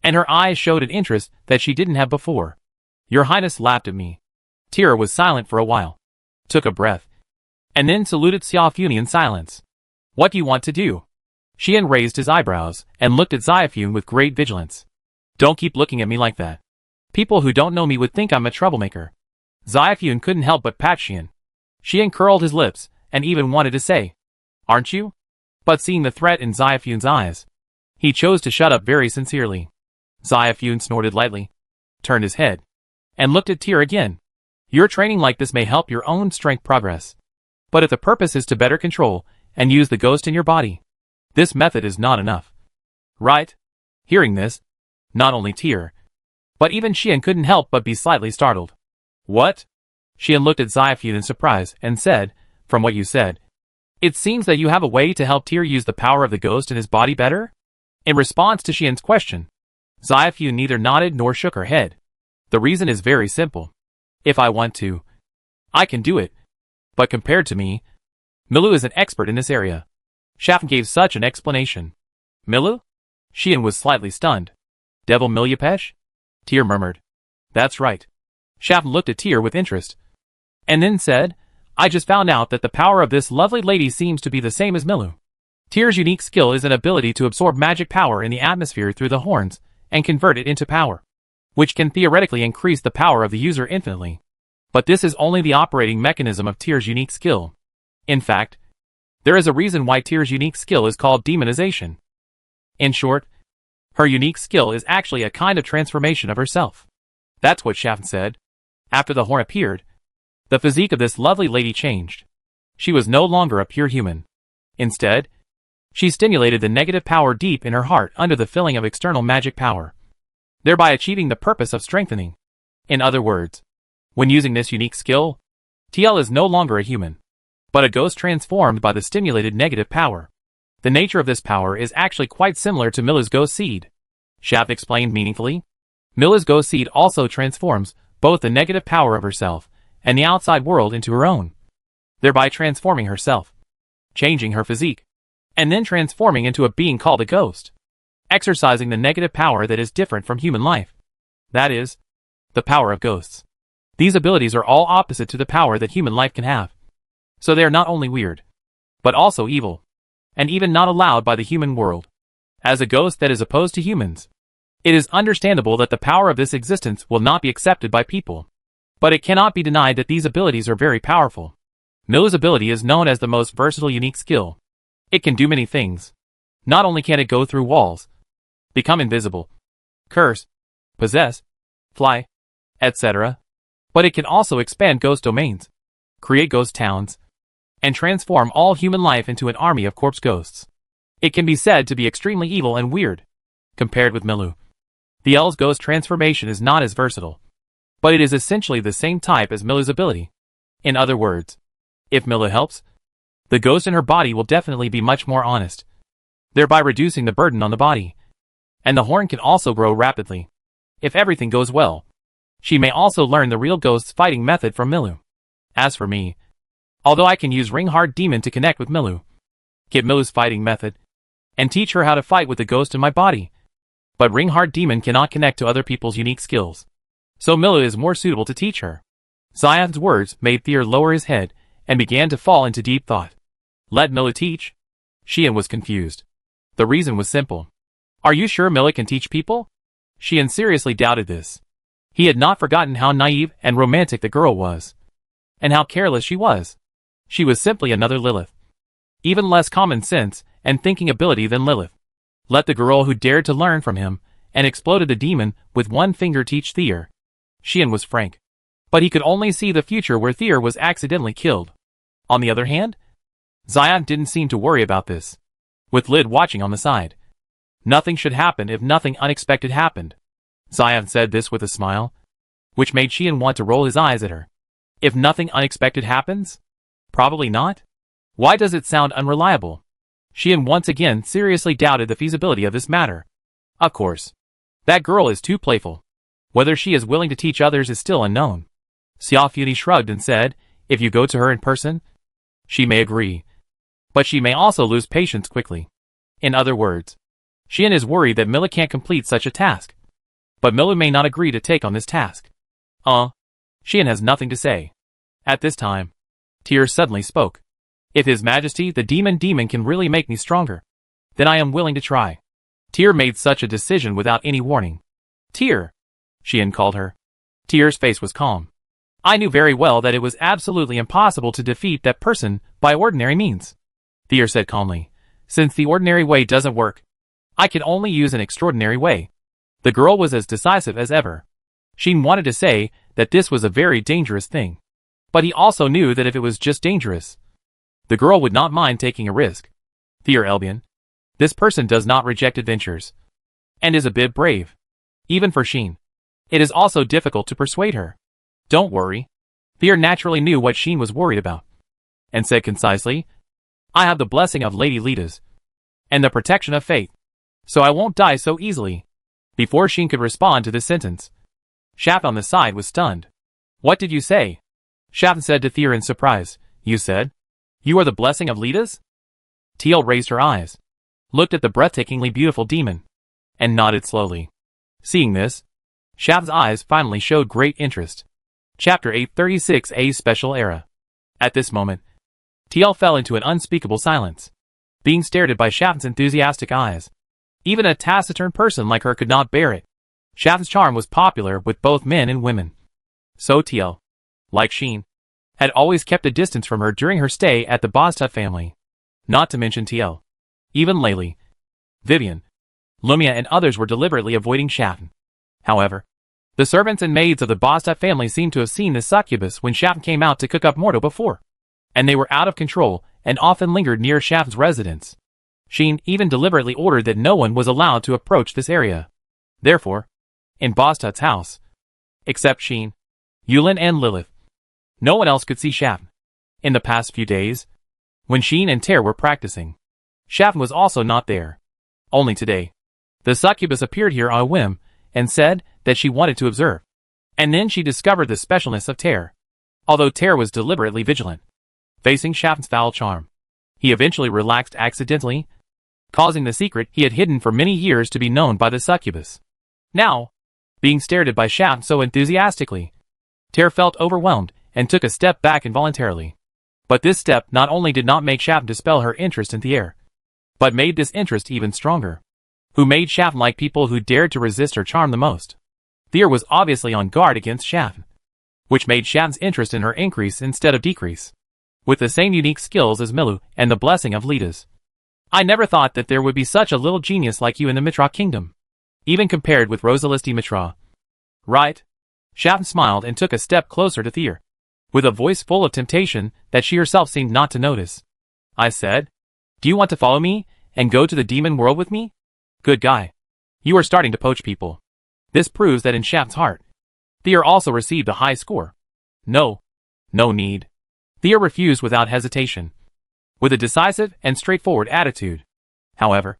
and her eyes showed an interest that she didn't have before. Your Highness laughed at me. Tyr was silent for a while, took a breath, and then saluted Xia Funi in silence. What do you want to do? Xian raised his eyebrows and looked at Xiafun with great vigilance. Don't keep looking at me like that. People who don't know me would think I'm a troublemaker. Xiafun couldn't help but pat Xian. Xian curled his lips and even wanted to say, aren't you? But seeing the threat in Xiafun's eyes, he chose to shut up very sincerely. Xiafun snorted lightly, turned his head, and looked at Tyr again. Your training like this may help your own strength progress. But if the purpose is to better control and use the ghost in your body, this method is not enough. Right? Hearing this, not only Tyr, but even Xian couldn't help but be slightly startled. What? Xian looked at Xiafun in surprise and said, from what you said, it seems that you have a way to help Tyr use the power of the ghost in his body better? In response to Xian's question, Xiafun neither nodded nor shook her head. The reason is very simple. If I want to, I can do it. But compared to me, Milu is an expert in this area. Shafn gave such an explanation. Milu? Xian was slightly stunned. Devil Milyapesh? Tyr murmured. That's right. Shafn looked at Tyr with interest, and then said, I just found out that the power of this lovely lady seems to be the same as Milu. Tyr's unique skill is an ability to absorb magic power in the atmosphere through the horns and convert it into power, which can theoretically increase the power of the user infinitely. But this is only the operating mechanism of Tyr's unique skill. In fact, there is a reason why Tyr's unique skill is called demonization. In short, her unique skill is actually a kind of transformation of herself. That's what Shafn said. After the horn appeared, the physique of this lovely lady changed. She was no longer a pure human. Instead, she stimulated the negative power deep in her heart under the filling of external magic power, thereby achieving the purpose of strengthening. In other words, when using this unique skill, TL is no longer a human, but a ghost transformed by the stimulated negative power. The nature of this power is actually quite similar to Milla's ghost seed. Shafn explained meaningfully. Milla's ghost seed also transforms both the negative power of herself and the outside world into her own, thereby transforming herself, changing her physique, and then transforming into a being called a ghost, exercising the negative power that is different from human life. That is, the power of ghosts. These abilities are all opposite to the power that human life can have. So they are not only weird, but also evil, and even not allowed by the human world. As a ghost that is opposed to humans, it is understandable that the power of this existence will not be accepted by people. But it cannot be denied that these abilities are very powerful. Milla's ability is known as the most versatile unique skill. It can do many things. Not only can it go through walls, become invisible, curse, possess, fly, etc., but it can also expand ghost domains, create ghost towns, and transform all human life into an army of corpse ghosts. It can be said to be extremely evil and weird, compared with Milu. The L's ghost transformation is not as versatile, but it is essentially the same type as Milu's ability. In other words, if Milu helps, the ghost in her body will definitely be much more honest, thereby reducing the burden on the body. And the horn can also grow rapidly. If everything goes well, she may also learn the real ghost's fighting method from Milu. As for me, although I can use Ringhard Demon to connect with Milu, get Milu's fighting method, and teach her how to fight with the ghost in my body, but Ringhard Demon cannot connect to other people's unique skills. So Milu is more suitable to teach her. Zion's words made Tyr lower his head and began to fall into deep thought. Let Milu teach? Xian was confused. The reason was simple. Are you sure Milu can teach people? Xian seriously doubted this. He had not forgotten how naive and romantic the girl was, and how careless she was. She was simply another Lilith. Even less common sense and thinking ability than Lilith. Let the girl who dared to learn from him and exploded the demon with one finger teach Tyr. Xian was frank. But he could only see the future where Tyr was accidentally killed. On the other hand, Zion didn't seem to worry about this, with Lid watching on the side. Nothing should happen if nothing unexpected happened. Zion said this with a smile, which made Xian want to roll his eyes at her. If nothing unexpected happens? Probably not. Why does it sound unreliable? Xian once again seriously doubted the feasibility of this matter. Of course. That girl is too playful. Whether she is willing to teach others is still unknown. Xiaofuni shrugged and said, if you go to her in person, she may agree. But she may also lose patience quickly. In other words, Xian is worried that Mila can't complete such a task. But Mila may not agree to take on this task. Xian has nothing to say. At this time, Tyr suddenly spoke. If His Majesty the demon can really make me stronger, then I am willing to try. Tyr made such a decision without any warning. Tyr, Xian called her. Tyr's face was calm. I knew very well that it was absolutely impossible to defeat that person by ordinary means. Tyr said calmly, since the ordinary way doesn't work, I can only use an extraordinary way. The girl was as decisive as ever. Xian wanted to say that this was a very dangerous thing. But he also knew that if it was just dangerous, the girl would not mind taking a risk. Tyr Elbian, this person does not reject adventures, and is a bit brave. Even for Xian, it is also difficult to persuade her. Don't worry. Tyr naturally knew what Xian was worried about, and said concisely, I have the blessing of Lady Lida's, and the protection of faith, so I won't die so easily. Before Xian could respond to this sentence, Shaf on the side was stunned. What did you say? Shaf said to Tyr in surprise. You said? You are the blessing of Lida's? Teal raised her eyes, looked at the breathtakingly beautiful demon, and nodded slowly. Seeing this, Shaf's eyes finally showed great interest. Chapter 836 A Special Era. At this moment, Teal fell into an unspeakable silence, being stared at by Shaf's enthusiastic eyes. Even a taciturn person like her could not bear it. Shafn's charm was popular with both men and women. So TL, like Sheen, had always kept a distance from her during her stay at the Bostut family. Not to mention TL. Even Layli, Vivian, Lumia and others were deliberately avoiding Shafn. However, the servants and maids of the Bostut family seemed to have seen the succubus when Shafn came out to cook up Mordo before. And they were out of control and often lingered near Shafn's residence. Sheen even deliberately ordered that no one was allowed to approach this area. Therefore, in Bostut's house, except Sheen, Yulin and Lilith, no one else could see Shafn. In the past few days, when Sheen and Ter were practicing, Shafn was also not there. Only today, the succubus appeared here on a whim and said that she wanted to observe. And then she discovered the specialness of Ter. Although Ter was deliberately vigilant, facing Shafn's foul charm, he eventually relaxed accidentally, causing the secret he had hidden for many years to be known by the succubus. Now, being stared at by Shafn so enthusiastically, Ter felt overwhelmed and took a step back involuntarily. But this step not only did not make Shafn dispel her interest in Thayer, but made this interest even stronger. Who made Shafn like people who dared to resist her charm the most. Thayer was obviously on guard against Shafn, which made Shafn's interest in her increase instead of decrease. With the same unique skills as Milu and the blessing of Lidas. I never thought that there would be such a little genius like you in the Mitra kingdom. Even compared with Rosalisti Mitra. Right? Shafn smiled and took a step closer to Thayer, with a voice full of temptation that she herself seemed not to notice. I said, do you want to follow me and go to the demon world with me? Good guy. You are starting to poach people. This proves that in Shafn's heart, Thayer also received a high score. No. No need. Thayer refused without hesitation, with a decisive and straightforward attitude. However,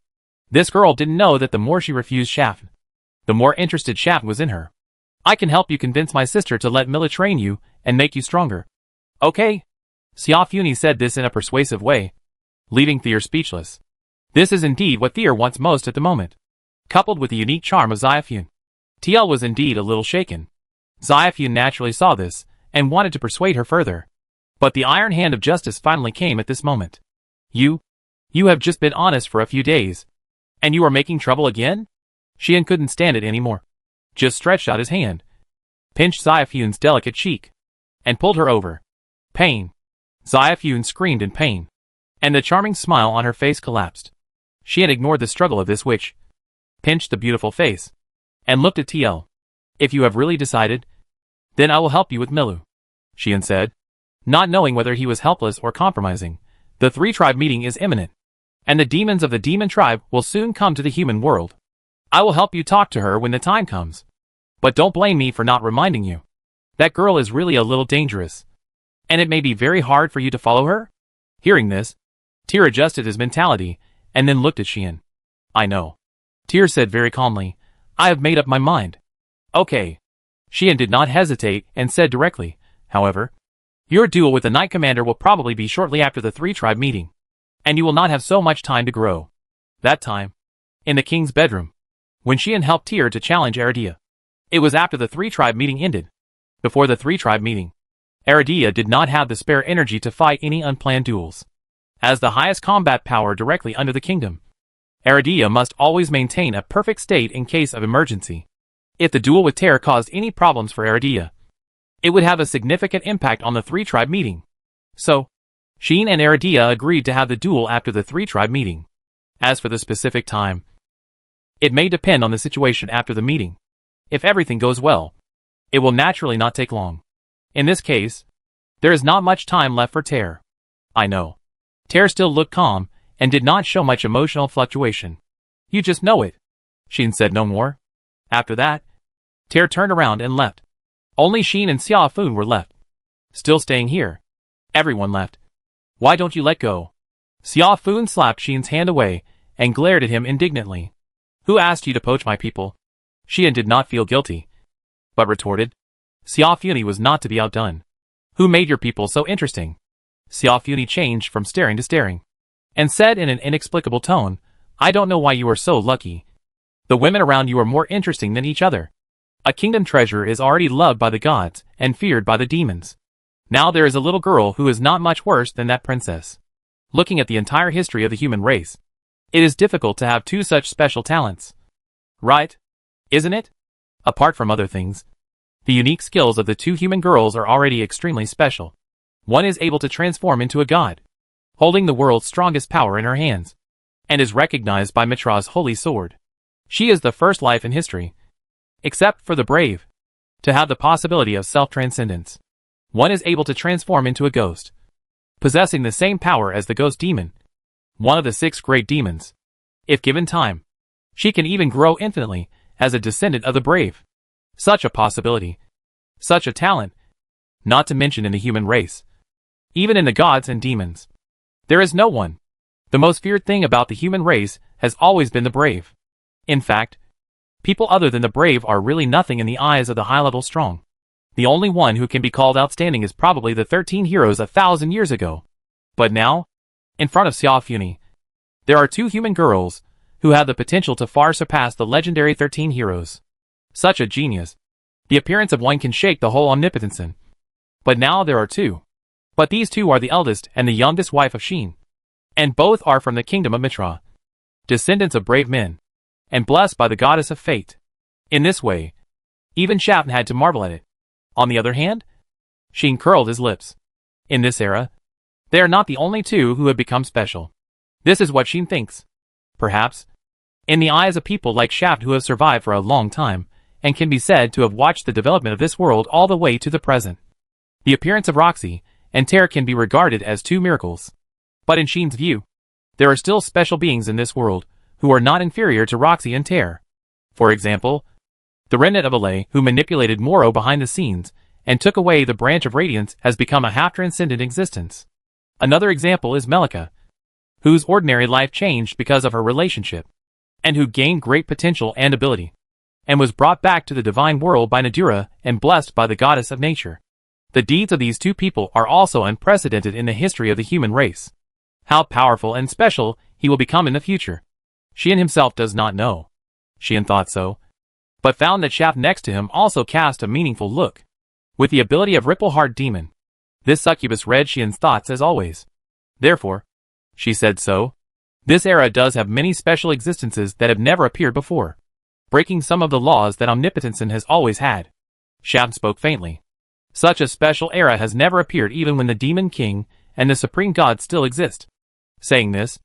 this girl didn't know that the more she refused Shafn, the more interested Shafn was in her. I can help you convince my sister to let Mila train you and make you stronger. Okay? Xiaofuni said this in a persuasive way, leaving Thayer speechless. This is indeed what Thayer wants most at the moment. Coupled with the unique charm of Xiaofun, TL was indeed a little shaken. Xiaofun naturally saw this and wanted to persuade her further. But the iron hand of justice finally came at this moment. You have just been honest for a few days. And you are making trouble again? Xian couldn't stand it anymore. Just stretched out his hand, pinched Xiaofun's delicate cheek, and pulled her over. Pain. Xiaofun screamed in pain, and the charming smile on her face collapsed. Xian ignored the struggle of this witch, pinched the beautiful face, and looked at TL. If you have really decided, then I will help you with Milu, Xian said. Not knowing whether he was helpless or compromising, the three-tribe meeting is imminent, and the demons of the demon tribe will soon come to the human world. I will help you talk to her when the time comes. But don't blame me for not reminding you. That girl is really a little dangerous, and it may be very hard for you to follow her? Hearing this, Tyr adjusted his mentality, and then looked at Xian. I know. Tyr said very calmly, I have made up my mind. Okay. Xian did not hesitate and said directly, however, your duel with the Knight Commander will probably be shortly after the three-tribe meeting, and you will not have so much time to grow. That time, in the king's bedroom, when Xian helped Tyr to challenge Aradia. It was after the three-tribe meeting ended. Before the three-tribe meeting, Aradia did not have the spare energy to fight any unplanned duels. As the highest combat power directly under the kingdom, Aradia must always maintain a perfect state in case of emergency. If the duel with Tyr caused any problems for Aradia, it would have a significant impact on the three-tribe meeting. So, Xian and Aradia agreed to have the duel after the three-tribe meeting. As for the specific time, it may depend on the situation after the meeting. If everything goes well, it will naturally not take long. In this case, there is not much time left for Tyr. I know. Tyr still looked calm and did not show much emotional fluctuation. You just know it. Xian said no more. After that, Tyr turned around and left. Only Xian and Xiaofun were left. Still staying here. Everyone left. Why don't you let go? Xiaofun slapped Xian's hand away and glared at him indignantly. Who asked you to poach my people? Xian did not feel guilty, but retorted. Xiaofuni was not to be outdone. Who made your people so interesting? Xiaofuni changed from staring to staring, and said in an inexplicable tone, I don't know why you are so lucky. The women around you are more interesting than each other. A kingdom treasure is already loved by the gods and feared by the demons. Now there is a little girl who is not much worse than that princess. Looking at the entire history of the human race, It is difficult to have two such special talents. Right? Isn't it? Apart from other things, the unique skills of the two human girls are already extremely special. One is able to transform into a god, holding the world's strongest power in her hands, and is recognized by Mitra's holy sword. She is the first life in history, except for the brave, to have the possibility of self-transcendence. One is able to transform into a ghost, possessing the same power as the ghost demon, one of the 6 great demons. If given time, she can even grow infinitely as a descendant of the brave. Such a possibility, such a talent, not to mention in the human race, even in the gods and demons, there is no one. The most feared thing about the human race has always been the brave. In fact, people other than the brave are really nothing in the eyes of the high-level strong. The only one who can be called outstanding is probably the 13 heroes 1,000 years ago. But now, in front of Xiao Funi, there are 2 human girls who have the potential to far surpass the legendary 13 heroes. Such a genius. The appearance of one can shake the whole omnipotence. But now there are 2. But these 2 are the eldest and the youngest wife of Xin. And both are from the kingdom of Mitra, descendants of brave men, and blessed by the goddess of fate. In this way, even Shafn had to marvel at it. On the other hand, Xin curled his lips. In this era, they are not the only 2 who have become special. This is what Xin thinks. Perhaps, in the eyes of people like Shaft who have survived for a long time, and can be said to have watched the development of this world all the way to the present, the appearance of Roxy and Terra can be regarded as 2 miracles. But in Xin's view, there are still special beings in this world who are not inferior to Roxy and Terra. For example, the remnant of Alay who manipulated Moro behind the scenes and took away the branch of radiance has become a half-transcendent existence. Another example is Melika, whose ordinary life changed because of her relationship, and who gained great potential and ability, and was brought back to the divine world by Nadura and blessed by the goddess of nature. The deeds of these 2 people are also unprecedented in the history of the human race. How powerful and special he will become in the future, Xian himself does not know. Xian thought so, but found that Shaft next to him also cast a meaningful look. With the ability of Ripple-Heart Demon, this succubus read Xian's thoughts as always. Therefore, she said so, this era does have many special existences that have never appeared before, breaking some of the laws that Omnipotence has always had. Shaft spoke faintly. Such a special era has never appeared even when the Demon King and the Supreme God still exist. Saying this,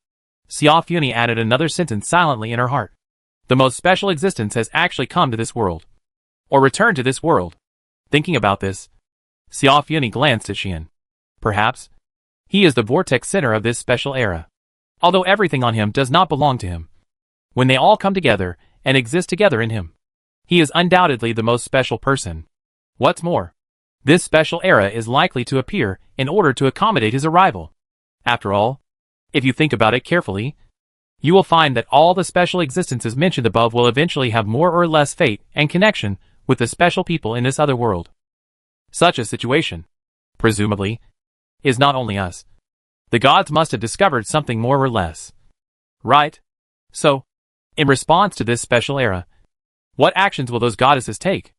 Xiao Funi added another sentence silently in her heart. The most special existence has actually come to this world, or returned to this world. Thinking about this, Xiao Funi glanced at Xian. Perhaps, he is the vortex center of this special era, although everything on him does not belong to him. When they all come together and exist together in him, he is undoubtedly the most special person. What's more, this special era is likely to appear in order to accommodate his arrival. After all, if you think about it carefully, you will find that all the special existences mentioned above will eventually have more or less fate and connection with the special people in this other world. Such a situation, presumably, is not only us. The gods must have discovered something more or less. Right? So, in response to this special era, what actions will those goddesses take?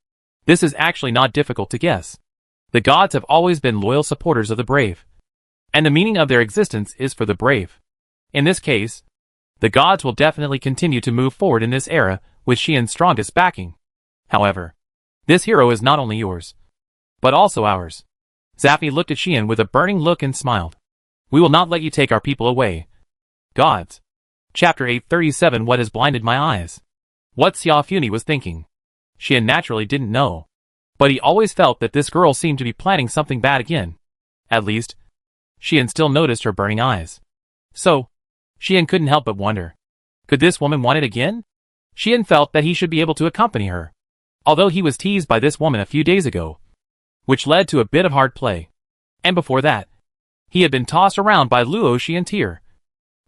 This is actually not difficult to guess. The gods have always been loyal supporters of the brave, and the meaning of their existence is for the brave. In this case, the gods will definitely continue to move forward in this era with Xian's strongest backing. However, this hero is not only yours, but also ours. Zaffi looked at Xian with a burning look and smiled. We will not let you take our people away. Gods. Chapter 837 What has blinded my eyes? What Xiao Funi was thinking, Xian naturally didn't know, but he always felt that this girl seemed to be planning something bad again. At least, Xian still noticed her burning eyes. So, Xian couldn't help but wonder, could this woman want it again? Xian felt that he should be able to accompany her, although he was teased by this woman a few days ago, which led to a bit of hard play. And before that, he had been tossed around by Luo Xi and Tyr,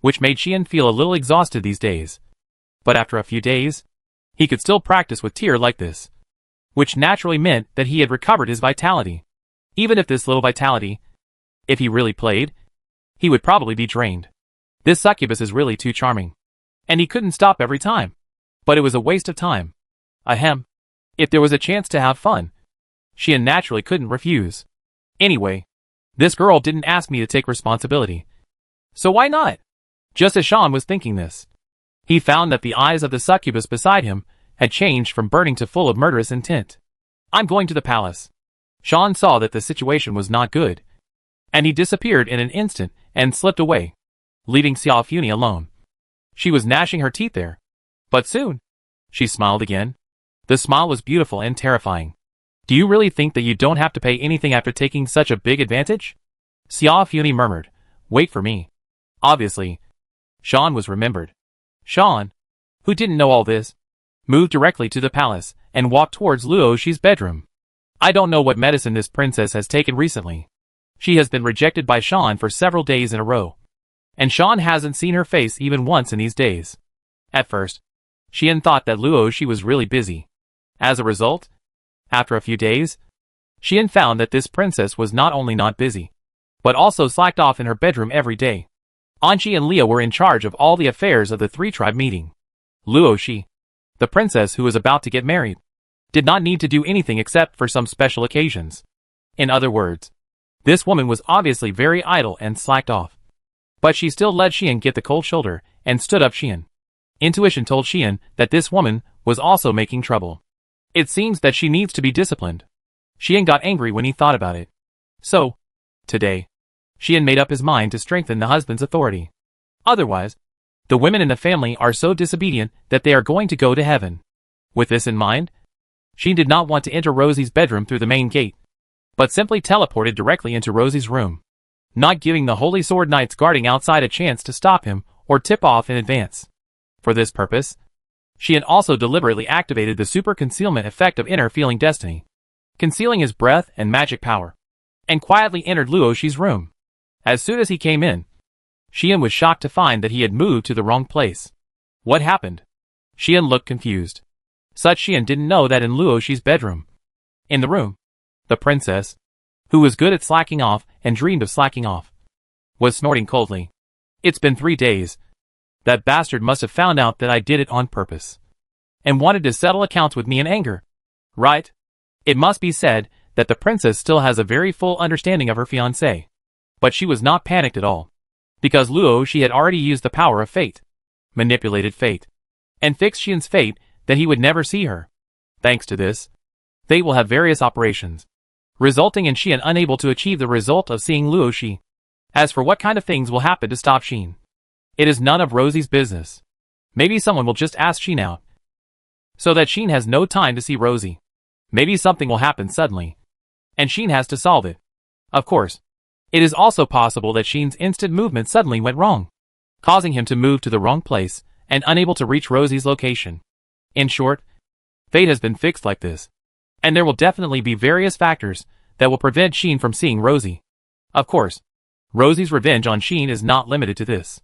which made Xian feel a little exhausted these days. But after a few days, he could still practice with Tyr like this, which naturally meant that he had recovered his vitality. Even if this little vitality, if he really played, he would probably be drained. This succubus is really too charming, and he couldn't stop every time. But it was a waste of time. Ahem. If there was a chance to have fun, Xian naturally couldn't refuse. Anyway, this girl didn't ask me to take responsibility, so why not? Just as Sean was thinking this, He found that the eyes of the succubus beside him had changed from burning to full of murderous intent. "I'm going to the palace." Sean saw that the situation was not good, and he disappeared in an instant and slipped away, leaving Xiao Funi alone. She was gnashing her teeth there. But soon, she smiled again. The smile was beautiful and terrifying. "Do you really think that you don't have to pay anything after taking such a big advantage?" Xiao Funi murmured, "Wait for me." Obviously, Sean was remembered. Sean, who didn't know all this, moved directly to the palace and walked towards Luo Shi's bedroom. I don't know what medicine this princess has taken recently. She has been rejected by Sean for several days in a row, and Sean hasn't seen her face even once in these days. At first, Xian thought that Luo Shi was really busy. As a result, after a few days, Xian found that this princess was not only not busy, but also slacked off in her bedroom every day. Anqi and Leah were in charge of all the affairs of the three-tribe meeting. Luo Shi, the princess who was about to get married, did not need to do anything except for some special occasions. In other words, this woman was obviously very idle and slacked off. But she still let Xian get the cold shoulder and stood up Xian. Intuition told Xian that this woman was also making trouble. It seems that she needs to be disciplined. Xian got angry when he thought about it. So, today, Xian made up his mind to strengthen the husband's authority. Otherwise, the women in the family are so disobedient that they are going to go to heaven. With this in mind, Xian did not want to enter Rosie's bedroom through the main gate, but simply teleported directly into Rosie's room, not giving the Holy Sword Knights guarding outside a chance to stop him or tip off in advance. For this purpose, Xian also deliberately activated the super concealment effect of inner feeling destiny, concealing his breath and magic power, and quietly entered Luo Shi's room. As soon as he came in, Xian was shocked to find that he had moved to the wrong place. What happened? Xian looked confused. Such Xian didn't know that in Luo Shi's bedroom, in the room, the princess, who was good at slacking off and dreamed of slacking off, was snorting coldly. "It's been 3 days. That bastard must have found out that I did it on purpose, and wanted to settle accounts with me in anger. Right?" It must be said that the princess still has a very full understanding of her fiancé. But she was not panicked at all, because Luo Shi had already used the power of fate, manipulated fate, and fixed Xian's fate that he would never see her. Thanks to this, fate will have various operations, resulting in Xian unable to achieve the result of seeing Luo Shi. As for what kind of things will happen to stop Xian, it is none of Rosie's business. Maybe someone will just ask Xian out, so that Xian has no time to see Rosie. Maybe something will happen suddenly, and Xian has to solve it. Of course, it is also possible that Xian's instant movement suddenly went wrong, causing him to move to the wrong place and unable to reach Rosie's location. In short, fate has been fixed like this, and there will definitely be various factors that will prevent Xian from seeing Rosie. Of course, Rosie's revenge on Xian is not limited to this.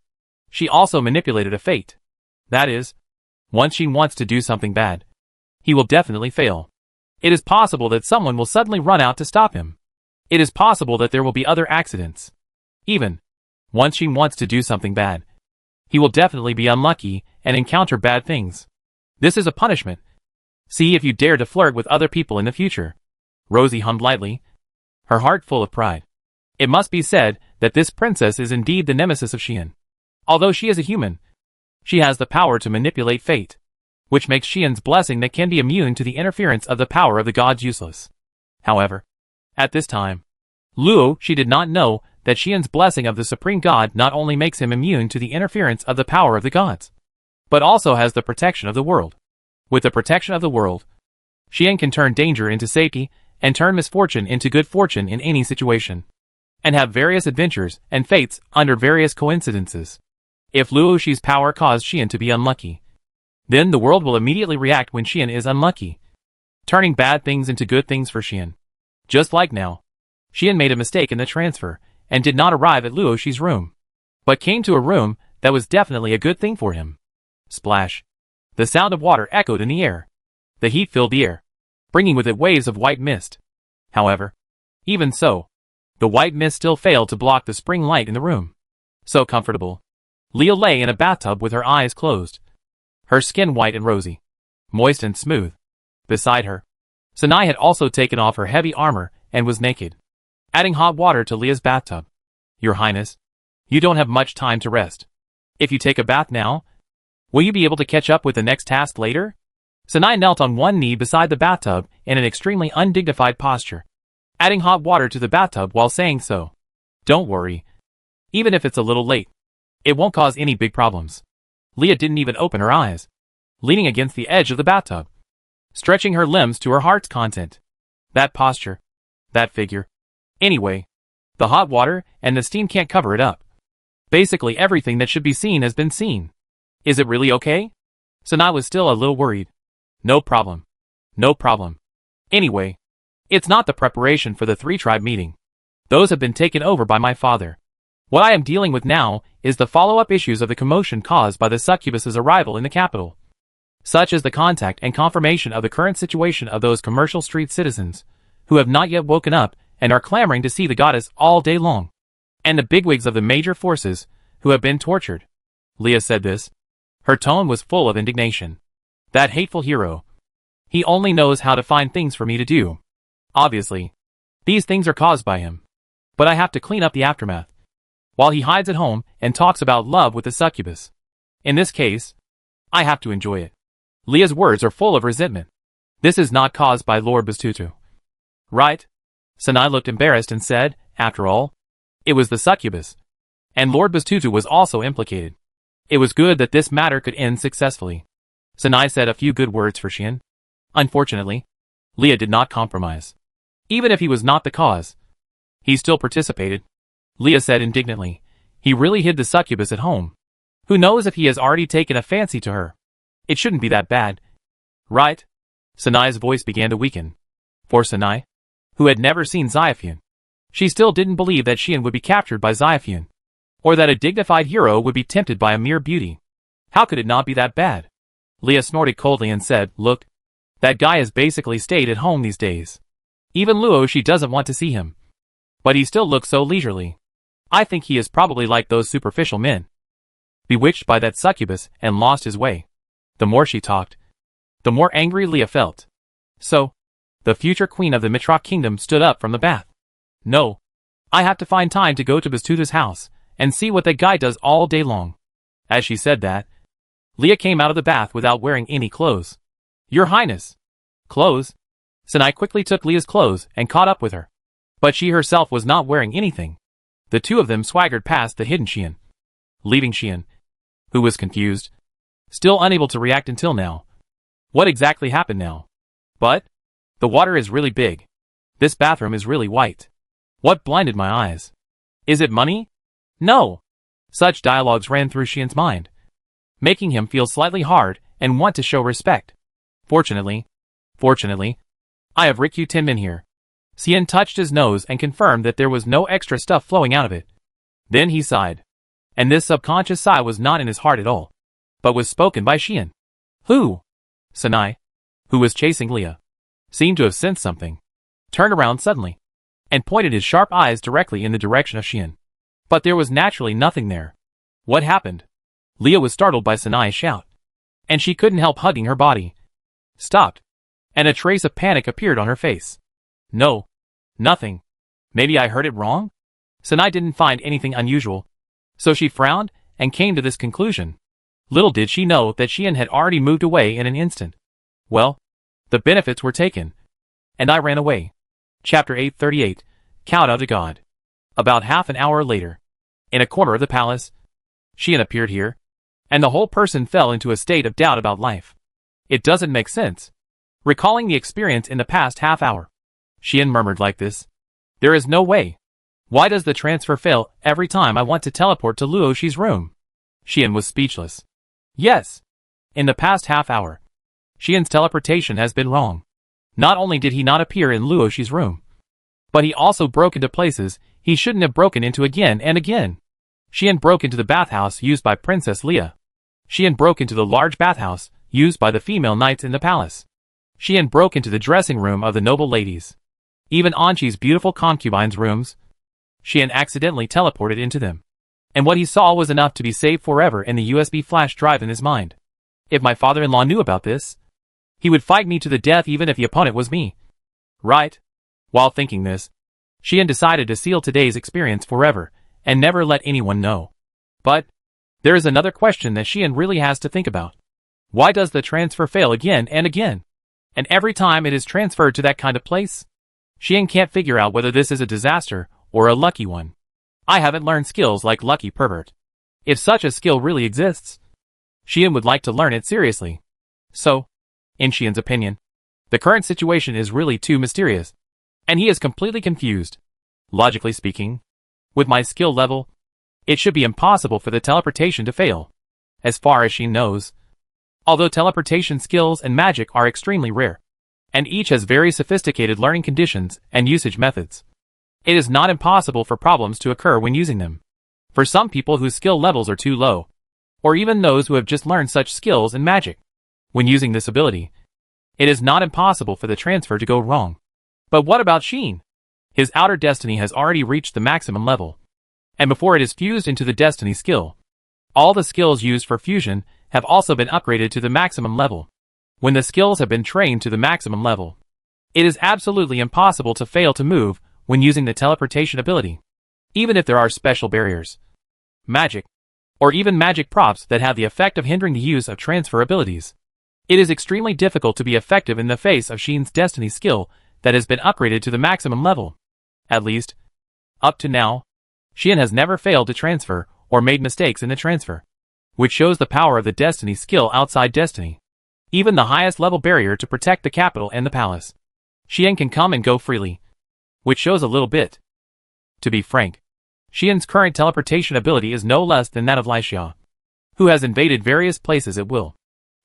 She also manipulated a fate. That is, once Xian wants to do something bad, he will definitely fail. It is possible that someone will suddenly run out to stop him. It is possible that there will be other accidents. Even, once Xian wants to do something bad, he will definitely be unlucky and encounter bad things. This is a punishment. See if you dare to flirt with other people in the future. Rosie hummed lightly, her heart full of pride. It must be said that this princess is indeed the nemesis of Xian. Although she is a human, she has the power to manipulate fate, which makes Xian's blessing that can be immune to the interference of the power of the gods useless. However, at this time, Luo Shi did not know that Xian's blessing of the supreme god not only makes him immune to the interference of the power of the gods, but also has the protection of the world. With the protection of the world, Xian can turn danger into safety and turn misfortune into good fortune in any situation, and have various adventures and fates under various coincidences. If Luo Shi's power caused Xian to be unlucky, then the world will immediately react when Xian is unlucky, turning bad things into good things for Xian. Just like now, Xian made a mistake in the transfer and did not arrive at Luo Shi's room, but came to a room that was definitely a good thing for him. Splash! The sound of water echoed in the air. The heat filled the air, bringing with it waves of white mist. However, even so, the white mist still failed to block the spring light in the room. So comfortable. Leah lay in a bathtub with her eyes closed, her skin white and rosy, moist and smooth. Beside her, Sanai had also taken off her heavy armor and was naked, adding hot water to Leah's bathtub. "Your Highness, you don't have much time to rest. If you take a bath now, Will you be able to catch up with the next task later? Sanai knelt on one knee beside the bathtub in an extremely undignified posture, adding hot water to the bathtub while saying so. Don't worry. Even if it's a little late, it won't cause any big problems. Leah didn't even open her eyes, leaning against the edge of the bathtub, stretching her limbs to her heart's content. That posture, that figure. Anyway, the hot water and the steam can't cover it up. Basically everything that should be seen has been seen. Is it really okay? Sanai was still a little worried. No problem. No problem. Anyway, it's not the preparation for the 3-tribe meeting. Those have been taken over by my father. What I am dealing with now is the follow-up issues of the commotion caused by the succubus's arrival in the capital, such as the contact and confirmation of the current situation of those commercial street citizens who have not yet woken up and are clamoring to see the goddess all day long, and the bigwigs of the major forces who have been tortured. Leah said this. Her tone was full of indignation. That hateful hero. He only knows how to find things for me to do. Obviously, these things are caused by him. But I have to clean up the aftermath, while he hides at home and talks about love with the succubus. In this case, I have to enjoy it. Leah's words are full of resentment. This is not caused by Lord Bastutu. Right? Sanai looked embarrassed and said, after all, it was the succubus. And Lord Bastutu was also implicated. It was good that this matter could end successfully. Sanai said a few good words for Xian. Unfortunately, Leah did not compromise. Even if he was not the cause, he still participated. Leah said indignantly, he really hid the succubus at home. Who knows if he has already taken a fancy to her? It shouldn't be that bad. Right? Sanai's voice began to weaken. For Sanai, who had never seen Xiaofun, she still didn't believe that Xian would be captured by Xiaofun, or that a dignified hero would be tempted by a mere beauty. How could it not be that bad? Leah snorted coldly and said, look, that guy has basically stayed at home these days. Even Luo, she doesn't want to see him. But he still looks so leisurely. I think he is probably like those superficial men, bewitched by that succubus and lost his way. The more she talked, the more angry Leah felt. So, the future queen of the Mitrak kingdom stood up from the bath. No, I have to find time to go to Bastuta's house and see what that guy does all day long. As she said that, Leah came out of the bath without wearing any clothes. Your Highness! Clothes? Sanai quickly took Leah's clothes and caught up with her. But she herself was not wearing anything. The two of them swaggered past the hidden Xian, leaving Xian, who was confused, still unable to react until now. What exactly happened now? But the water is really big. This bathroom is really white. What blinded my eyes? Is it money? No! Such dialogues ran through Xian's mind, making him feel slightly hard and want to show respect. Fortunately, I have Rikyu Tinmin here. Xian touched his nose and confirmed that there was no extra stuff flowing out of it. Then he sighed. And this subconscious sigh was not in his heart at all, but was spoken by Xian. Who? Sanai, who was chasing Leah, seemed to have sensed something, turned around suddenly, and pointed his sharp eyes directly in the direction of Xian. But there was naturally nothing there. What happened? Leah was startled by Sanai's shout, and she couldn't help hugging her body. Stopped, and a trace of panic appeared on her face. No, nothing. Maybe I heard it wrong? Sanai didn't find anything unusual, so she frowned and came to this conclusion. Little did she know that Xian had already moved away in an instant. Well, the benefits were taken, and I ran away. Chapter 838, Kowtow to God. About half an hour later, in a corner of the palace, Xian appeared here, and the whole person fell into a state of doubt about life. It doesn't make sense. Recalling the experience in the past half hour, Xian murmured like this. There is no way. Why does the transfer fail every time I want to teleport to Luoshi's room? Xian was speechless. Yes. In the past half hour, Xian's teleportation has been wrong. Not only did he not appear in Luoshi's room, but he also broke into places he shouldn't have broken into again and again. Xian broke into the bathhouse used by Princess Leah. Xian broke into the large bathhouse used by the female knights in the palace. Xian broke into the dressing room of the noble ladies. Even Anqi's beautiful concubines' rooms, Xian accidentally teleported into them. And what he saw was enough to be saved forever in the USB flash drive in his mind. If my father-in-law knew about this, he would fight me to the death even if the opponent was me. Right? While thinking this, Xian decided to seal today's experience forever and never let anyone know. But There is another question that Xian really has to think about. Why does the transfer fail again and again? And every time it is transferred to that kind of place? Xian can't figure out whether this is a disaster or a lucky one. I haven't learned skills like Lucky Pervert. If such a skill really exists, Xian would like to learn it seriously. So, in Xian's opinion, the current situation is really too mysterious, and he is completely confused. Logically speaking, with my skill level, it should be impossible for the teleportation to fail, as far as Xian knows. Although teleportation skills and magic are extremely rare, and each has very sophisticated learning conditions and usage methods, it is not impossible for problems to occur when using them. For some people whose skill levels are too low, or even those who have just learned such skills in magic, when using this ability, it is not impossible for the transfer to go wrong. But what about Xian? His outer destiny has already reached the maximum level, and before it is fused into the destiny skill, all the skills used for fusion have also been upgraded to the maximum level. When the skills have been trained to the maximum level, it is absolutely impossible to fail to move when using the teleportation ability, even if there are special barriers, magic, or even magic props that have the effect of hindering the use of transfer abilities. It is extremely difficult to be effective in the face of Xian's destiny skill that has been upgraded to the maximum level. At least, up to now, Xian has never failed to transfer or made mistakes in the transfer, which shows the power of the destiny skill outside destiny. Even the highest level barrier to protect the capital and the palace, Xian can come and go freely, which shows a little bit. To be frank, Xian's current teleportation ability is no less than that of Lixia, who has invaded various places at will.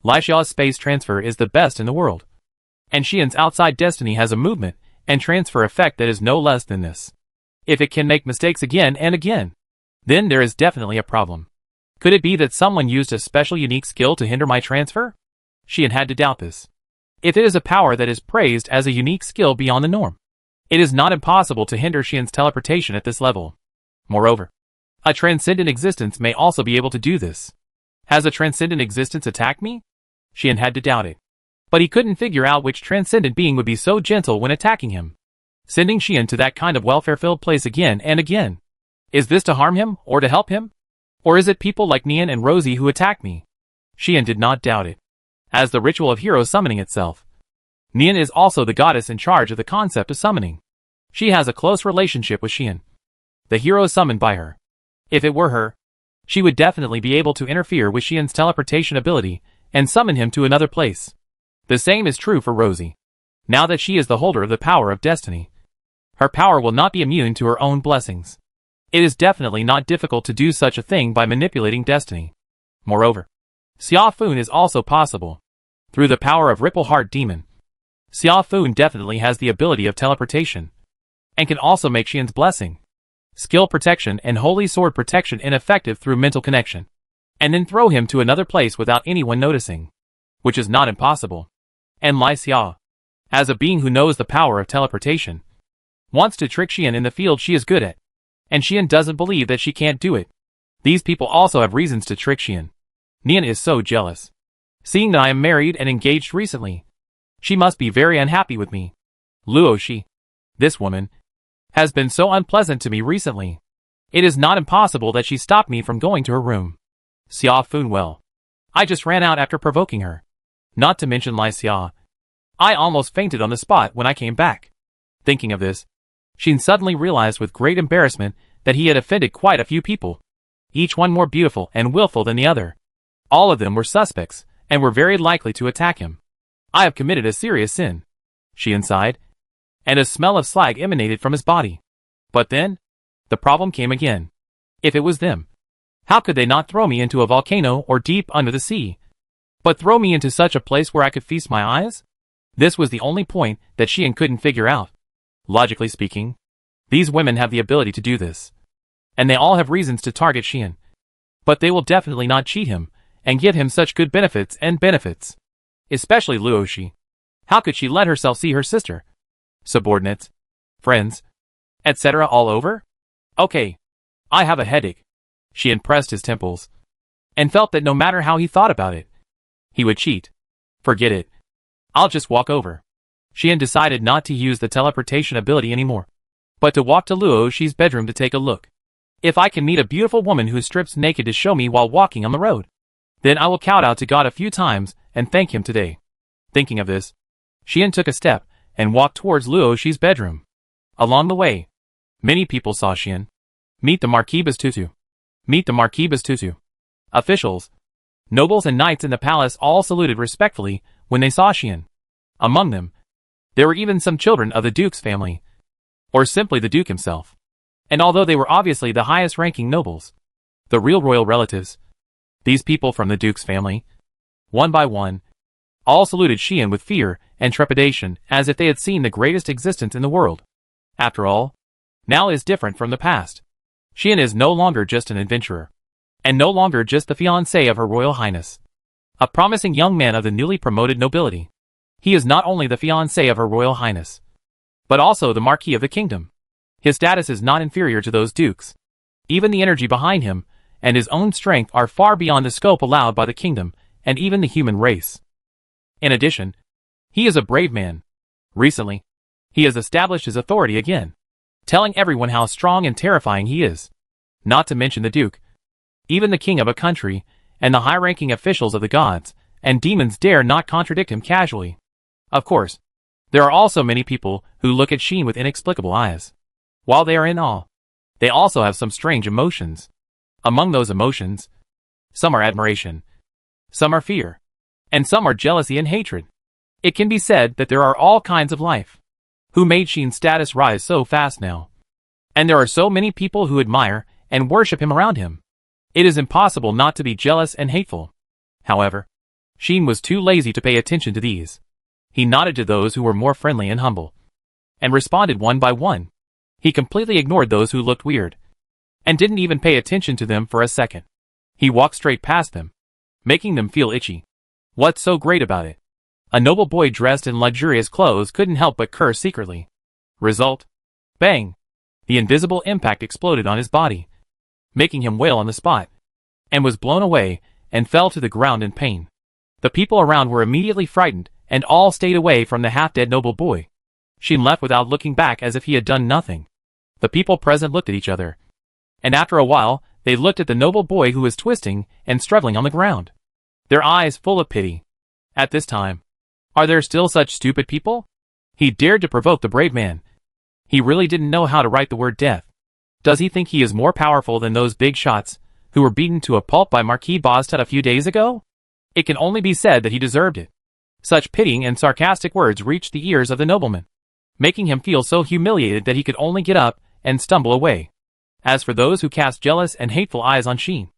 Lixia's space transfer is the best in the world, and Xian's outside destiny has a movement and transfer effect that is no less than this. If it can make mistakes again and again, then there is definitely a problem. Could it be that someone used a special unique skill to hinder my transfer? Xian had to doubt this. If it is a power that is praised as a unique skill beyond the norm, it is not impossible to hinder Xian's teleportation at this level. Moreover, a transcendent existence may also be able to do this. Has a transcendent existence attacked me? Xian had to doubt it. But he couldn't figure out which transcendent being would be so gentle when attacking him, sending Xian to that kind of welfare-filled place again and again. Is this to harm him or to help him? Or is it people like Nian and Rosie who attack me? Xian did not doubt it. As the ritual of hero summoning itself, Nian is also the goddess in charge of the concept of summoning. She has a close relationship with Xian, the hero summoned by her. If it were her, she would definitely be able to interfere with Xian's teleportation ability and summon him to another place. The same is true for Rosie. Now that she is the holder of the power of destiny, her power will not be immune to her own blessings. It is definitely not difficult to do such a thing by manipulating destiny. Moreover, Xia Fun is also possible. Through the power of Ripple Heart Demon, Xia Fun definitely has the ability of teleportation, and can also make Xian's blessing, skill protection and holy sword protection ineffective through mental connection, and then throw him to another place without anyone noticing, which is not impossible. And Lai Xia, as a being who knows the power of teleportation, wants to trick Xian in the field she is good at, and Xian doesn't believe that she can't do it. These people also have reasons to trick Xian. Nian is so jealous. Seeing that I am married and engaged recently, she must be very unhappy with me. Luo Shi, this woman, has been so unpleasant to me recently. It is not impossible that she stopped me from going to her room. Xia Fun, well, I just ran out after provoking her. Not to mention Lai Xia. I almost fainted on the spot when I came back. Thinking of this, Xian suddenly realized with great embarrassment that he had offended quite a few people, each one more beautiful and willful than the other. All of them were suspects, and were very likely to attack him. I have committed a serious sin, Xian sighed, and a smell of slag emanated from his body. But then, the problem came again. If it was them, how could they not throw me into a volcano or deep under the sea, but throw me into such a place where I could feast my eyes? This was the only point that Xian couldn't figure out. Logically speaking, these women have the ability to do this, and they all have reasons to target Xian. But they will definitely not cheat him, and give him such good benefits and benefits. Especially Luo Shi. How could she let herself see her sister, subordinates, friends, etc. all over? Okay, I have a headache. Xian pressed his temples, and felt that no matter how he thought about it, he would cheat. Forget it. I'll just walk over. Xian decided not to use the teleportation ability anymore, but to walk to Luo Shi's bedroom to take a look. If I can meet a beautiful woman who strips naked to show me while walking on the road, then I will kowtow to God a few times and thank him today. Thinking of this, Xian took a step and walked towards Luo Shi's bedroom. Along the way, many people saw Xian. Meet the Marquis Tutu. Meet the Marquis Tutu. Officials, nobles and knights in the palace all saluted respectfully when they saw Xian. Among them, there were even some children of the Duke's family, or simply the Duke himself. And although they were obviously the highest-ranking nobles, the real royal relatives, these people from the Duke's family, one by one, all saluted Xian with fear and trepidation as if they had seen the greatest existence in the world. After all, now is different from the past. Xian is no longer just an adventurer, and no longer just the fiancé of Her Royal Highness, a promising young man of the newly promoted nobility. He is not only the fiancé of Her Royal Highness, but also the Marquis of the Kingdom. His status is not inferior to those dukes. Even the energy behind him and his own strength are far beyond the scope allowed by the kingdom and even the human race. In addition, he is a brave man. Recently, he has established his authority again, telling everyone how strong and terrifying he is. Not to mention the Duke, even the king of a country, and the high-ranking officials of the gods and demons dare not contradict him casually. Of course, there are also many people who look at Xian with inexplicable eyes. While they are in awe, they also have some strange emotions. Among those emotions, some are admiration, some are fear, and some are jealousy and hatred. It can be said that there are all kinds of life. Who made Xian's status rise so fast now? And there are so many people who admire and worship him around him. It is impossible not to be jealous and hateful. However, Xian was too lazy to pay attention to these. He nodded to those who were more friendly and humble, and responded one by one. He completely ignored those who looked weird, and didn't even pay attention to them for a second. He walked straight past them, making them feel itchy. What's so great about it? A noble boy dressed in luxurious clothes couldn't help but curse secretly. Result? Bang! The invisible impact exploded on his body, making him wail on the spot, and was blown away and fell to the ground in pain. The people around were immediately frightened and all stayed away from the half-dead noble boy. Xian left without looking back as if he had done nothing. The people present looked at each other, and after a while, they looked at the noble boy who was twisting and struggling on the ground, their eyes full of pity. At this time, are there still such stupid people? He dared to provoke the brave man. He really didn't know how to write the word death. Does he think he is more powerful than those big shots who were beaten to a pulp by Marquis Boztut a few days ago? It can only be said that he deserved it. Such pitying and sarcastic words reached the ears of the nobleman, making him feel so humiliated that he could only get up and stumble away. As for those who cast jealous and hateful eyes on Xian,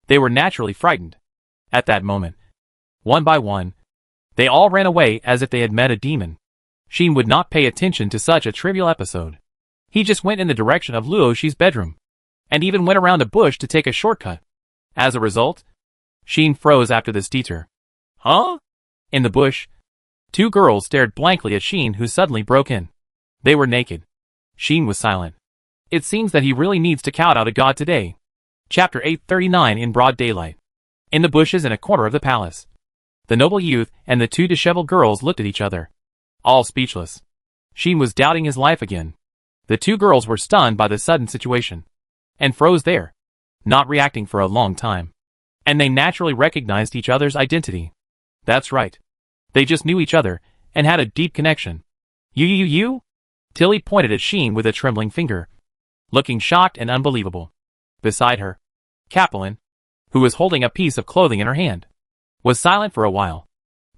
they were naturally frightened. At that moment, one by one, they all ran away as if they had met a demon. Xian would not pay attention to such a trivial episode. He just went in the direction of Luo Shi's bedroom, and even went around a bush to take a shortcut. As a result, Xian froze after this detour. Huh? In the bush, two girls stared blankly at Xian, who suddenly broke in. They were naked. Xian was silent. It seems that he really needs to kowtow to God today. Chapter 839. In broad daylight, in the bushes in a corner of the palace, the noble youth and the two disheveled girls looked at each other, all speechless. Xian was doubting his life again. The two girls were stunned by the sudden situation, and froze there, not reacting for a long time. And they naturally recognized each other's identity. That's right. They just knew each other, and had a deep connection. You? Tilly pointed at Xian with a trembling finger, looking shocked and unbelievable. Beside her, Capelin, who was holding a piece of clothing in her hand, was silent for a while,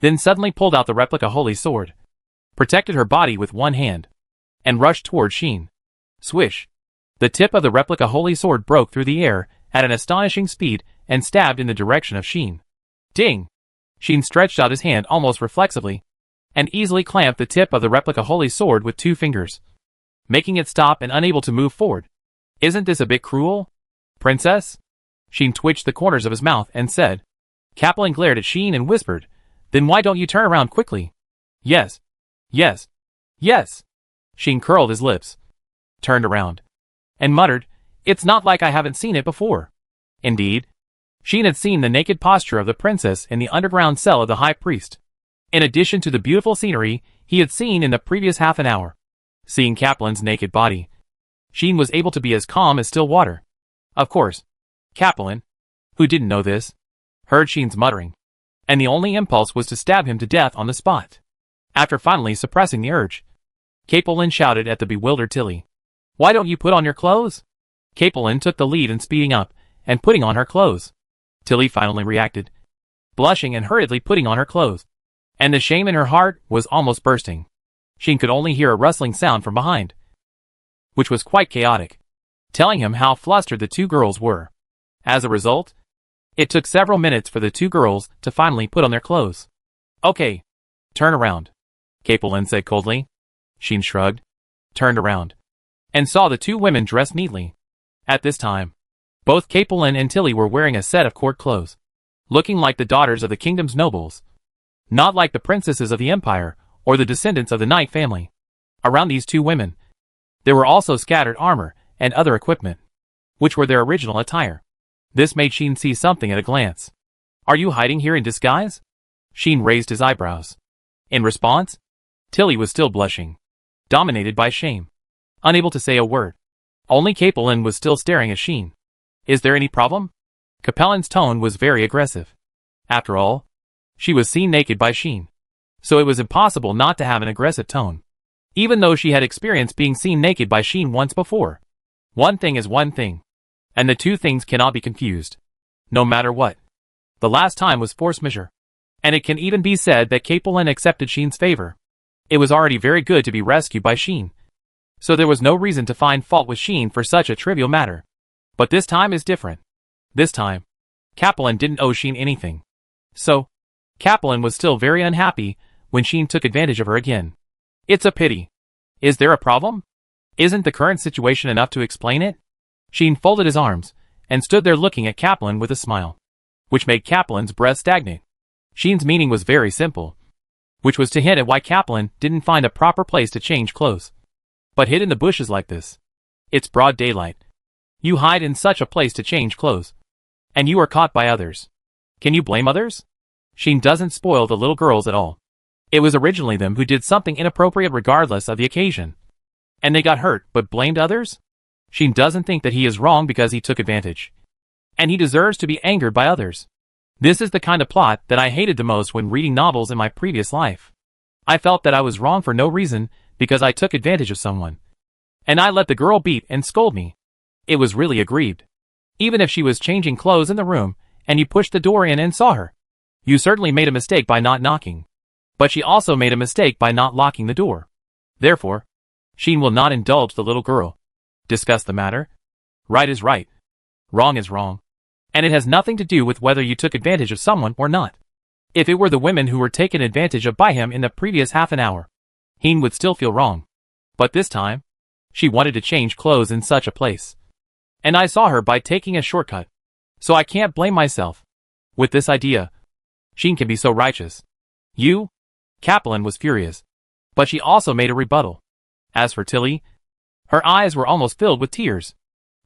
then suddenly pulled out the replica holy sword, protected her body with one hand, and rushed toward Xian. Swish! The tip of the replica holy sword broke through the air at an astonishing speed and stabbed in the direction of Xian. Ding! Xian stretched out his hand almost reflexively, and easily clamped the tip of the replica holy sword with 2 fingers, making it stop and unable to move forward. Isn't this a bit cruel, princess? Xian twitched the corners of his mouth and said. Capelin glared at Xian and whispered, Then why don't you turn around quickly? Yes. Xian curled his lips, turned around, and muttered, It's not like I haven't seen it before. Indeed, Xian had seen the naked posture of the princess in the underground cell of the high priest, in addition to the beautiful scenery he had seen in the previous half an hour. Seeing Capelin's naked body, Xian was able to be as calm as still water. Of course, Capelin, who didn't know this, heard Sheen's muttering, and the only impulse was to stab him to death on the spot. After finally suppressing the urge, Capelin shouted at the bewildered Tilly, "Why don't you put on your clothes?" Capelin took the lead in speeding up and putting on her clothes. Tilly finally reacted, blushing and hurriedly putting on her clothes, and the shame in her heart was almost bursting. Sheen could only hear a rustling sound from behind, which was quite chaotic, telling him how flustered the two girls were. As a result, it took several minutes for the two girls to finally put on their clothes. "Okay, turn around," Capelin said coldly. Sheen shrugged, turned around, and saw the two women dressed neatly. At this time, both Capelin and Tilly were wearing a set of court clothes, looking like the daughters of the kingdom's nobles, not like the princesses of the empire or the descendants of the Knight family. Around these two women, there were also scattered armor and other equipment, which were their original attire. This made Sheen see something at a glance. "Are you hiding here in disguise?" Sheen raised his eyebrows. In response, Tilly was still blushing, dominated by shame, unable to say a word. Only Capelin was still staring at Sheen. "Is there any problem?" Capelin's tone was very aggressive. After all, she was seen naked by Sheen, so it was impossible not to have an aggressive tone, even though she had experienced being seen naked by Sheen once before. One thing is one thing, and the two things cannot be confused, no matter what. The last time was force majeure, and it can even be said that Capelin accepted Sheen's favor. It was already very good to be rescued by Sheen, so there was no reason to find fault with Sheen for such a trivial matter. But this time is different. This time, Capelin didn't owe Sheen anything. So, Capelin was still very unhappy when Sheen took advantage of her again. "It's a pity. Is there a problem? Isn't the current situation enough to explain it?" Sheen folded his arms and stood there looking at Capelin with a smile, which made Capelin's breath stagnate. Sheen's meaning was very simple, which was to hint at why Capelin didn't find a proper place to change clothes, but hid in the bushes like this. It's broad daylight. You hide in such a place to change clothes, and you are caught by others. Can you blame others? Sheen doesn't spoil the little girls at all. It was originally them who did something inappropriate regardless of the occasion, and they got hurt but blamed others? Sheen doesn't think that he is wrong because he took advantage, and he deserves to be angered by others. This is the kind of plot that I hated the most when reading novels in my previous life. I felt that I was wrong for no reason because I took advantage of someone, and I let the girl beat and scold me. It was really aggrieved. Even if she was changing clothes in the room and you pushed the door in and saw her, you certainly made a mistake by not knocking. But she also made a mistake by not locking the door. Therefore, Sheen will not indulge the little girl. Discuss the matter. Right is right. Wrong is wrong. And it has nothing to do with whether you took advantage of someone or not. If it were the women who were taken advantage of by him in the previous half an hour, Sheen would still feel wrong. But this time, she wanted to change clothes in such a place, and I saw her by taking a shortcut. So I can't blame myself. With this idea, Sheen can be so righteous. You? Capelin was furious, but she also made a rebuttal. As for Tilly, her eyes were almost filled with tears.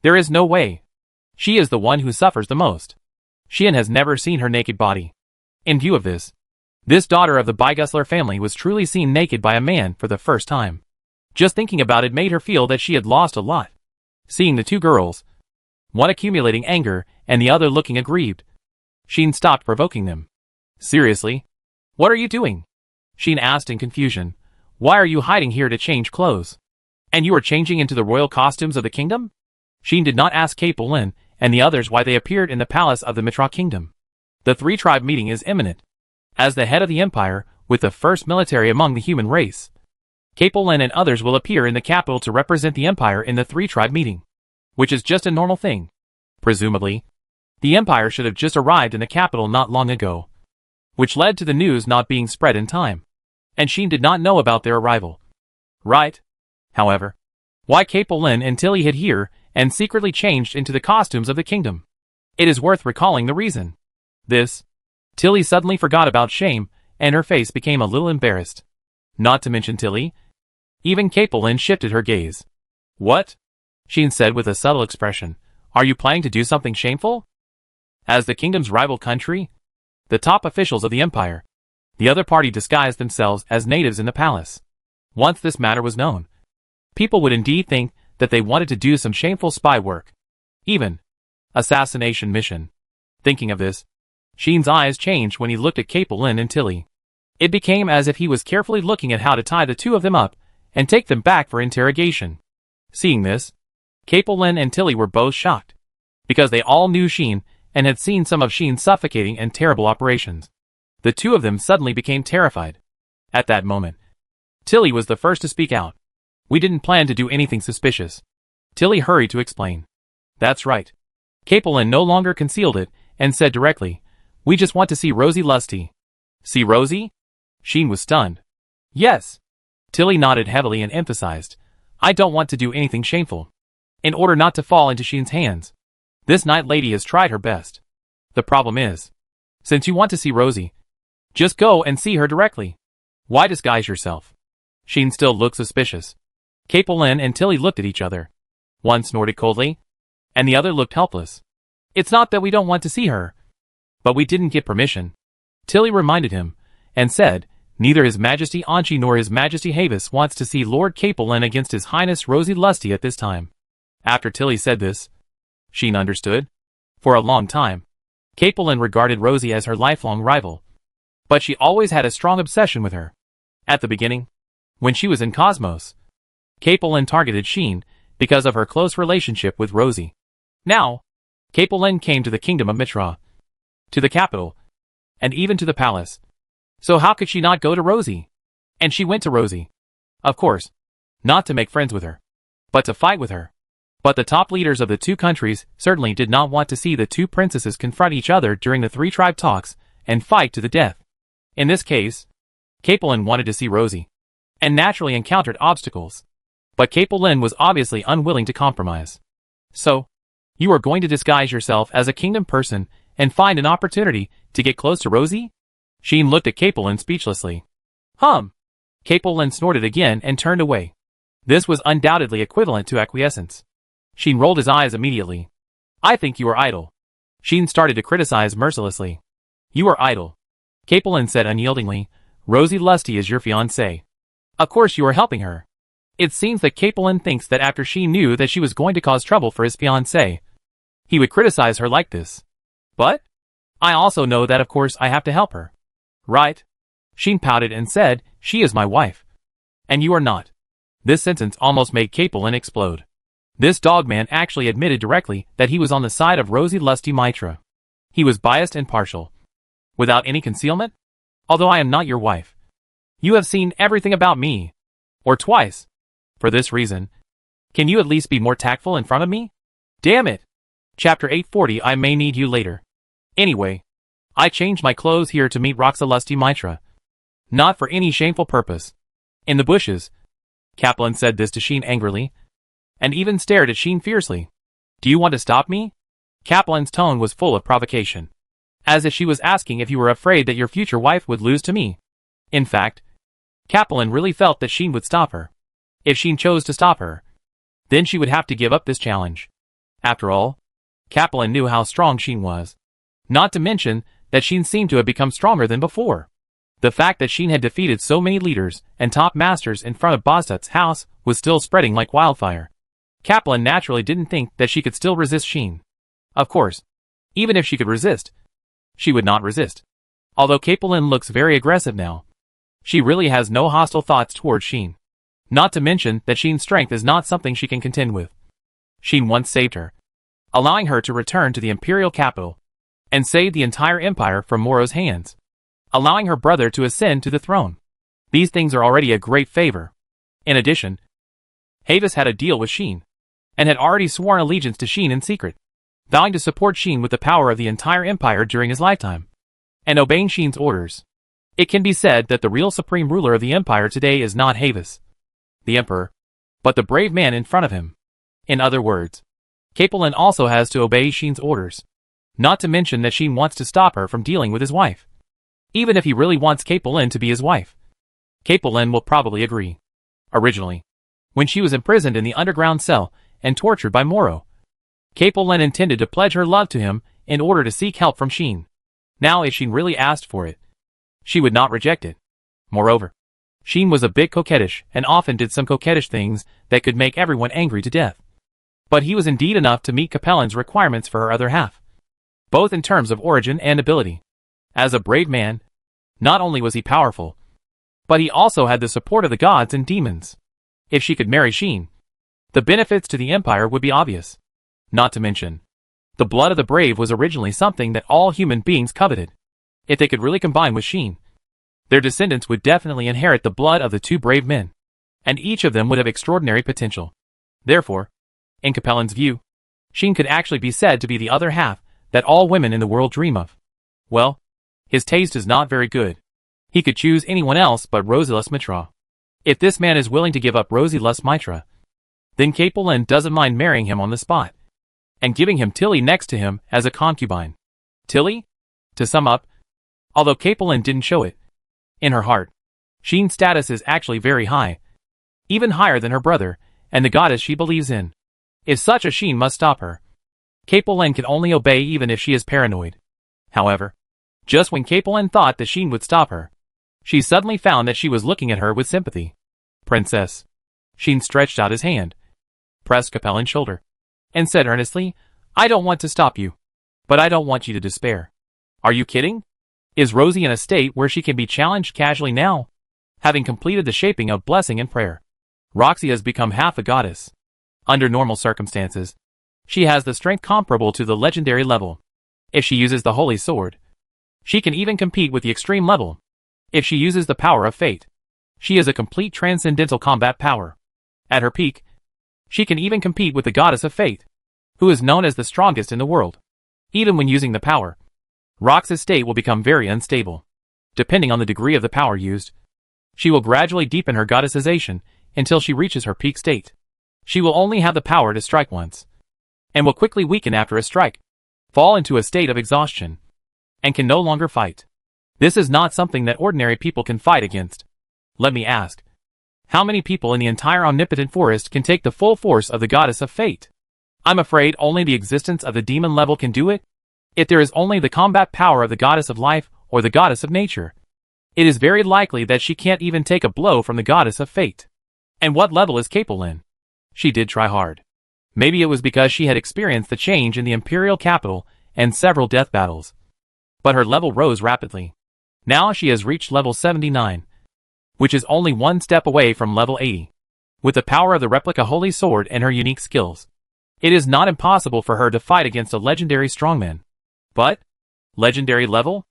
There is no way. She is the one who suffers the most. Sheen has never seen her naked body. In view of this daughter of the Bygusler family was truly seen naked by a man for the first time. Just thinking about it made her feel that she had lost a lot. Seeing the two girls, one accumulating anger and the other looking aggrieved, Sheen stopped provoking them. Seriously? What are you doing? Sheen asked in confusion. Why are you hiding here to change clothes? And you are changing into the royal costumes of the kingdom? Sheen did not ask Capelin and the others why they appeared in the palace of the Mitra kingdom. The three-tribe meeting is imminent. As the head of the empire, with the first military among the human race, Capelin and others will appear in the capital to represent the empire in the three-tribe meeting, which is just a normal thing. Presumably, the empire should have just arrived in the capital not long ago, which led to the news not being spread in time, and Sheen did not know about their arrival. Right? However, why Capelin and Tilly hid here and secretly changed into the costumes of the kingdom? It is worth recalling the reason. Tilly suddenly forgot about shame, and her face became a little embarrassed. Not to mention Tilly. Even Capelin shifted her gaze. What? Sheen said with a subtle expression. Are you planning to do something shameful? As the kingdom's rival country, the top officials of the empire, the other party disguised themselves as natives in the palace. Once this matter was known, people would indeed think that they wanted to do some shameful spy work. Even Assassination mission. Thinking of this, Sheen's eyes changed when he looked at Capelin and Tilly. It became as if he was carefully looking at how to tie the two of them up and take them back for interrogation. Seeing this, Capelin and Tilly were both shocked, because they all knew Sheen and had seen some of Sheen's suffocating and terrible operations. The two of them suddenly became terrified. At that moment, Tilly was the first to speak out. "We didn't plan to do anything suspicious." Tilly hurried to explain. "That's right." Capelin no longer concealed it and said directly, "We just want to see Rosie Lusty." "See Rosie?" Sheen was stunned. "Yes." Tilly nodded heavily and emphasized, "I don't want to do anything shameful. In order not to fall into Sheen's hands. This night lady has tried her best. The problem is, since you want to see Rosie, just go and see her directly. Why disguise yourself?" Sheen still looked suspicious. Capelin and Tilly looked at each other. One snorted coldly, and the other looked helpless. "It's not that we don't want to see her, but we didn't get permission," Tilly reminded him, and said, "Neither His Majesty Anchi nor His Majesty Havis wants to see Lord Capelin against His Highness Rosie Lusty at this time." After Tilly said this, Sheen understood. For a long time, Capelin regarded Rosie as her lifelong rival, but she always had a strong obsession with her. At the beginning, when she was in Cosmos, Capelin targeted Sheen because of her close relationship with Rosie. Now, Capelin came to the kingdom of Mitra, to the capital, and even to the palace. So how could she not go to Rosie? And she went to Rosie. Of course, not to make friends with her, but to fight with her. But the top leaders of the two countries certainly did not want to see the two princesses confront each other during the three-tribe talks and fight to the death. In this case, Capelin wanted to see Rosie, and naturally encountered obstacles. But Capelin was obviously unwilling to compromise. "So, you are going to disguise yourself as a kingdom person and find an opportunity to get close to Rosie?" Sheen looked at Capelin speechlessly. Capelin snorted again and turned away. This was undoubtedly equivalent to acquiescence. Sheen rolled his eyes immediately. "I think you are idle." Sheen started to criticize mercilessly. "You are idle," Capelin said unyieldingly. "Rosie Lusty is your fiancée. Of course you are helping her." It seems that Capelin thinks that after Sheen knew that she was going to cause trouble for his fiancée, he would criticize her like this. "But I also know that of course I have to help her." "Right?" Sheen pouted and said, "She is my wife. And you are not." This sentence almost made Capelin explode. This dogman actually admitted directly that he was on the side of Rosie Lusty Mitra. He was biased and partial. Without any concealment? "Although I am not your wife, you have seen everything about me. Or twice. For this reason, can you at least be more tactful in front of me? Damn it. Chapter 840. I may need you later. Anyway, I changed my clothes here to meet Roxa Lusty Mitra. Not for any shameful purpose." "In the bushes." Capelin said this to Sheen angrily, and even stared at Sheen fiercely. "Do you want to stop me?" Capelin's tone was full of provocation, as if she was asking if you were afraid that your future wife would lose to me. In fact, Capelin really felt that Sheen would stop her. If Sheen chose to stop her, then she would have to give up this challenge. After all, Capelin knew how strong Sheen was. Not to mention that Sheen seemed to have become stronger than before. The fact that Sheen had defeated so many leaders and top masters in front of Bostut's house was still spreading like wildfire. Capelin naturally didn't think that she could still resist Sheen. Of course, even if she could resist, she would not resist. Although Capelin looks very aggressive now, she really has no hostile thoughts towards Sheen. Not to mention that Sheen's strength is not something she can contend with. Sheen once saved her, allowing her to return to the imperial capital, and save the entire empire from Moro's hands, allowing her brother to ascend to the throne. These things are already a great favor. In addition, Havis had a deal with Sheen, and had already sworn allegiance to Sheen in secret, vowing to support Sheen with the power of the entire empire during his lifetime, and obeying Sheen's orders. It can be said that the real supreme ruler of the empire today is not Havis, the emperor, but the brave man in front of him. In other words, Capelin also has to obey Sheen's orders. Not to mention that Sheen wants to stop her from dealing with his wife. Even if he really wants Capelin to be his wife, Capelin will probably agree. Originally, when she was imprisoned in the underground cell and tortured by Moro, Capelin intended to pledge her love to him in order to seek help from Sheen. Now if Sheen really asked for it, she would not reject it. Moreover, Sheen was a bit coquettish and often did some coquettish things that could make everyone angry to death. But he was indeed enough to meet Capellan's requirements for her other half, both in terms of origin and ability. As a brave man, not only was he powerful, but he also had the support of the gods and demons. If she could marry Sheen, the benefits to the Empire would be obvious. Not to mention, the blood of the brave was originally something that all human beings coveted. If they could really combine with Sheen, their descendants would definitely inherit the blood of the two brave men, and each of them would have extraordinary potential. Therefore, in Capellan's view, Sheen could actually be said to be the other half that all women in the world dream of. Well, his taste is not very good. He could choose anyone else but Rosie Mitra. If this man is willing to give up Rosie Mitra, then Capellan doesn't mind marrying him on the spot, and giving him Tilly next to him as a concubine. Tilly? To sum up, although Capellan didn't show it, in her heart, Sheen's status is actually very high, even higher than her brother, and the goddess she believes in. If such a Sheen must stop her, Capellan can only obey even if she is paranoid. However, just when Capellan thought that Sheen would stop her, she suddenly found that she was looking at her with sympathy. Princess. Sheen stretched out his hand, pressed Capellan's shoulder, and said earnestly, I don't want to stop you, but I don't want you to despair. Are you kidding? Is Rosie in a state where she can be challenged casually now? Having completed the shaping of blessing and prayer, Roxy has become half a goddess. Under normal circumstances, she has the strength comparable to the legendary level. If she uses the holy sword, she can even compete with the extreme level. If she uses the power of fate, she is a complete transcendental combat power. At her peak, she can even compete with the goddess of fate, who is known as the strongest in the world. Even when using the power, Rox's state will become very unstable. Depending on the degree of the power used, she will gradually deepen her goddessization until she reaches her peak state. She will only have the power to strike once, and will quickly weaken after a strike, fall into a state of exhaustion, and can no longer fight. This is not something that ordinary people can fight against. Let me ask, how many people in the entire omnipotent forest can take the full force of the goddess of fate? I'm afraid only the existence of the demon level can do it. If there is only the combat power of the goddess of life or the goddess of nature, it is very likely that she can't even take a blow from the goddess of fate. And what level is Capellan? She did try hard. Maybe it was because she had experienced the change in the imperial capital and several death battles. But her level rose rapidly. Now she has reached level 79, which is only one step away from level 80. With the power of the replica holy sword and her unique skills, it is not impossible for her to fight against a legendary strongman. But, legendary level?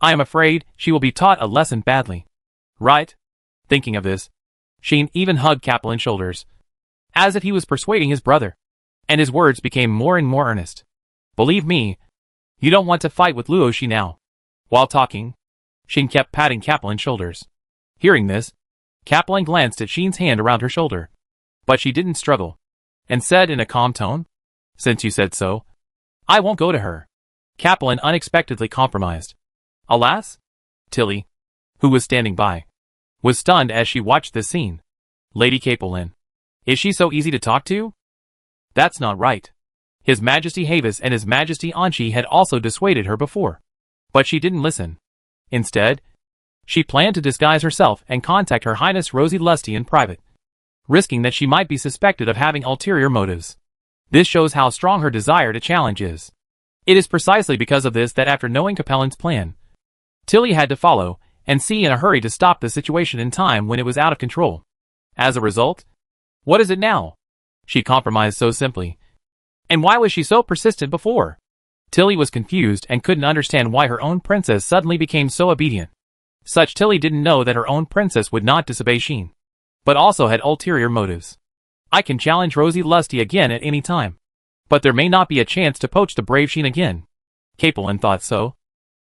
I am afraid she will be taught a lesson badly. Right? Thinking of this, Sheen even hugged Capellan's shoulders, as if he was persuading his brother, and his words became more and more earnest. Believe me, you don't want to fight with Luoshi now. While talking, Sheen kept patting Capellan's shoulders. Hearing this, Capellan glanced at Sheen's hand around her shoulder, but she didn't struggle, and said in a calm tone, Since you said so, I won't go to her. Capellan unexpectedly compromised. Alas, Tilly, who was standing by, was stunned as she watched this scene. Lady Capellan, is she so easy to talk to? That's not right. His Majesty Havis and His Majesty Anchi had also dissuaded her before, but she didn't listen. Instead, she planned to disguise herself and contact Her Highness Rosie Lusty in private, risking that she might be suspected of having ulterior motives. This shows how strong her desire to challenge is. It is precisely because of this that after knowing Capellan's plan, Tilly had to follow and see in a hurry to stop the situation in time when it was out of control. As a result, what is it now? She compromised so simply. And why was she so persistent before? Tilly was confused and couldn't understand why her own princess suddenly became so obedient. Such Tilly didn't know that her own princess would not disobey Sheen, but also had ulterior motives. I can challenge Rosie Lusty again at any time, but there may not be a chance to poach the brave Sheen again. Capellan thought so.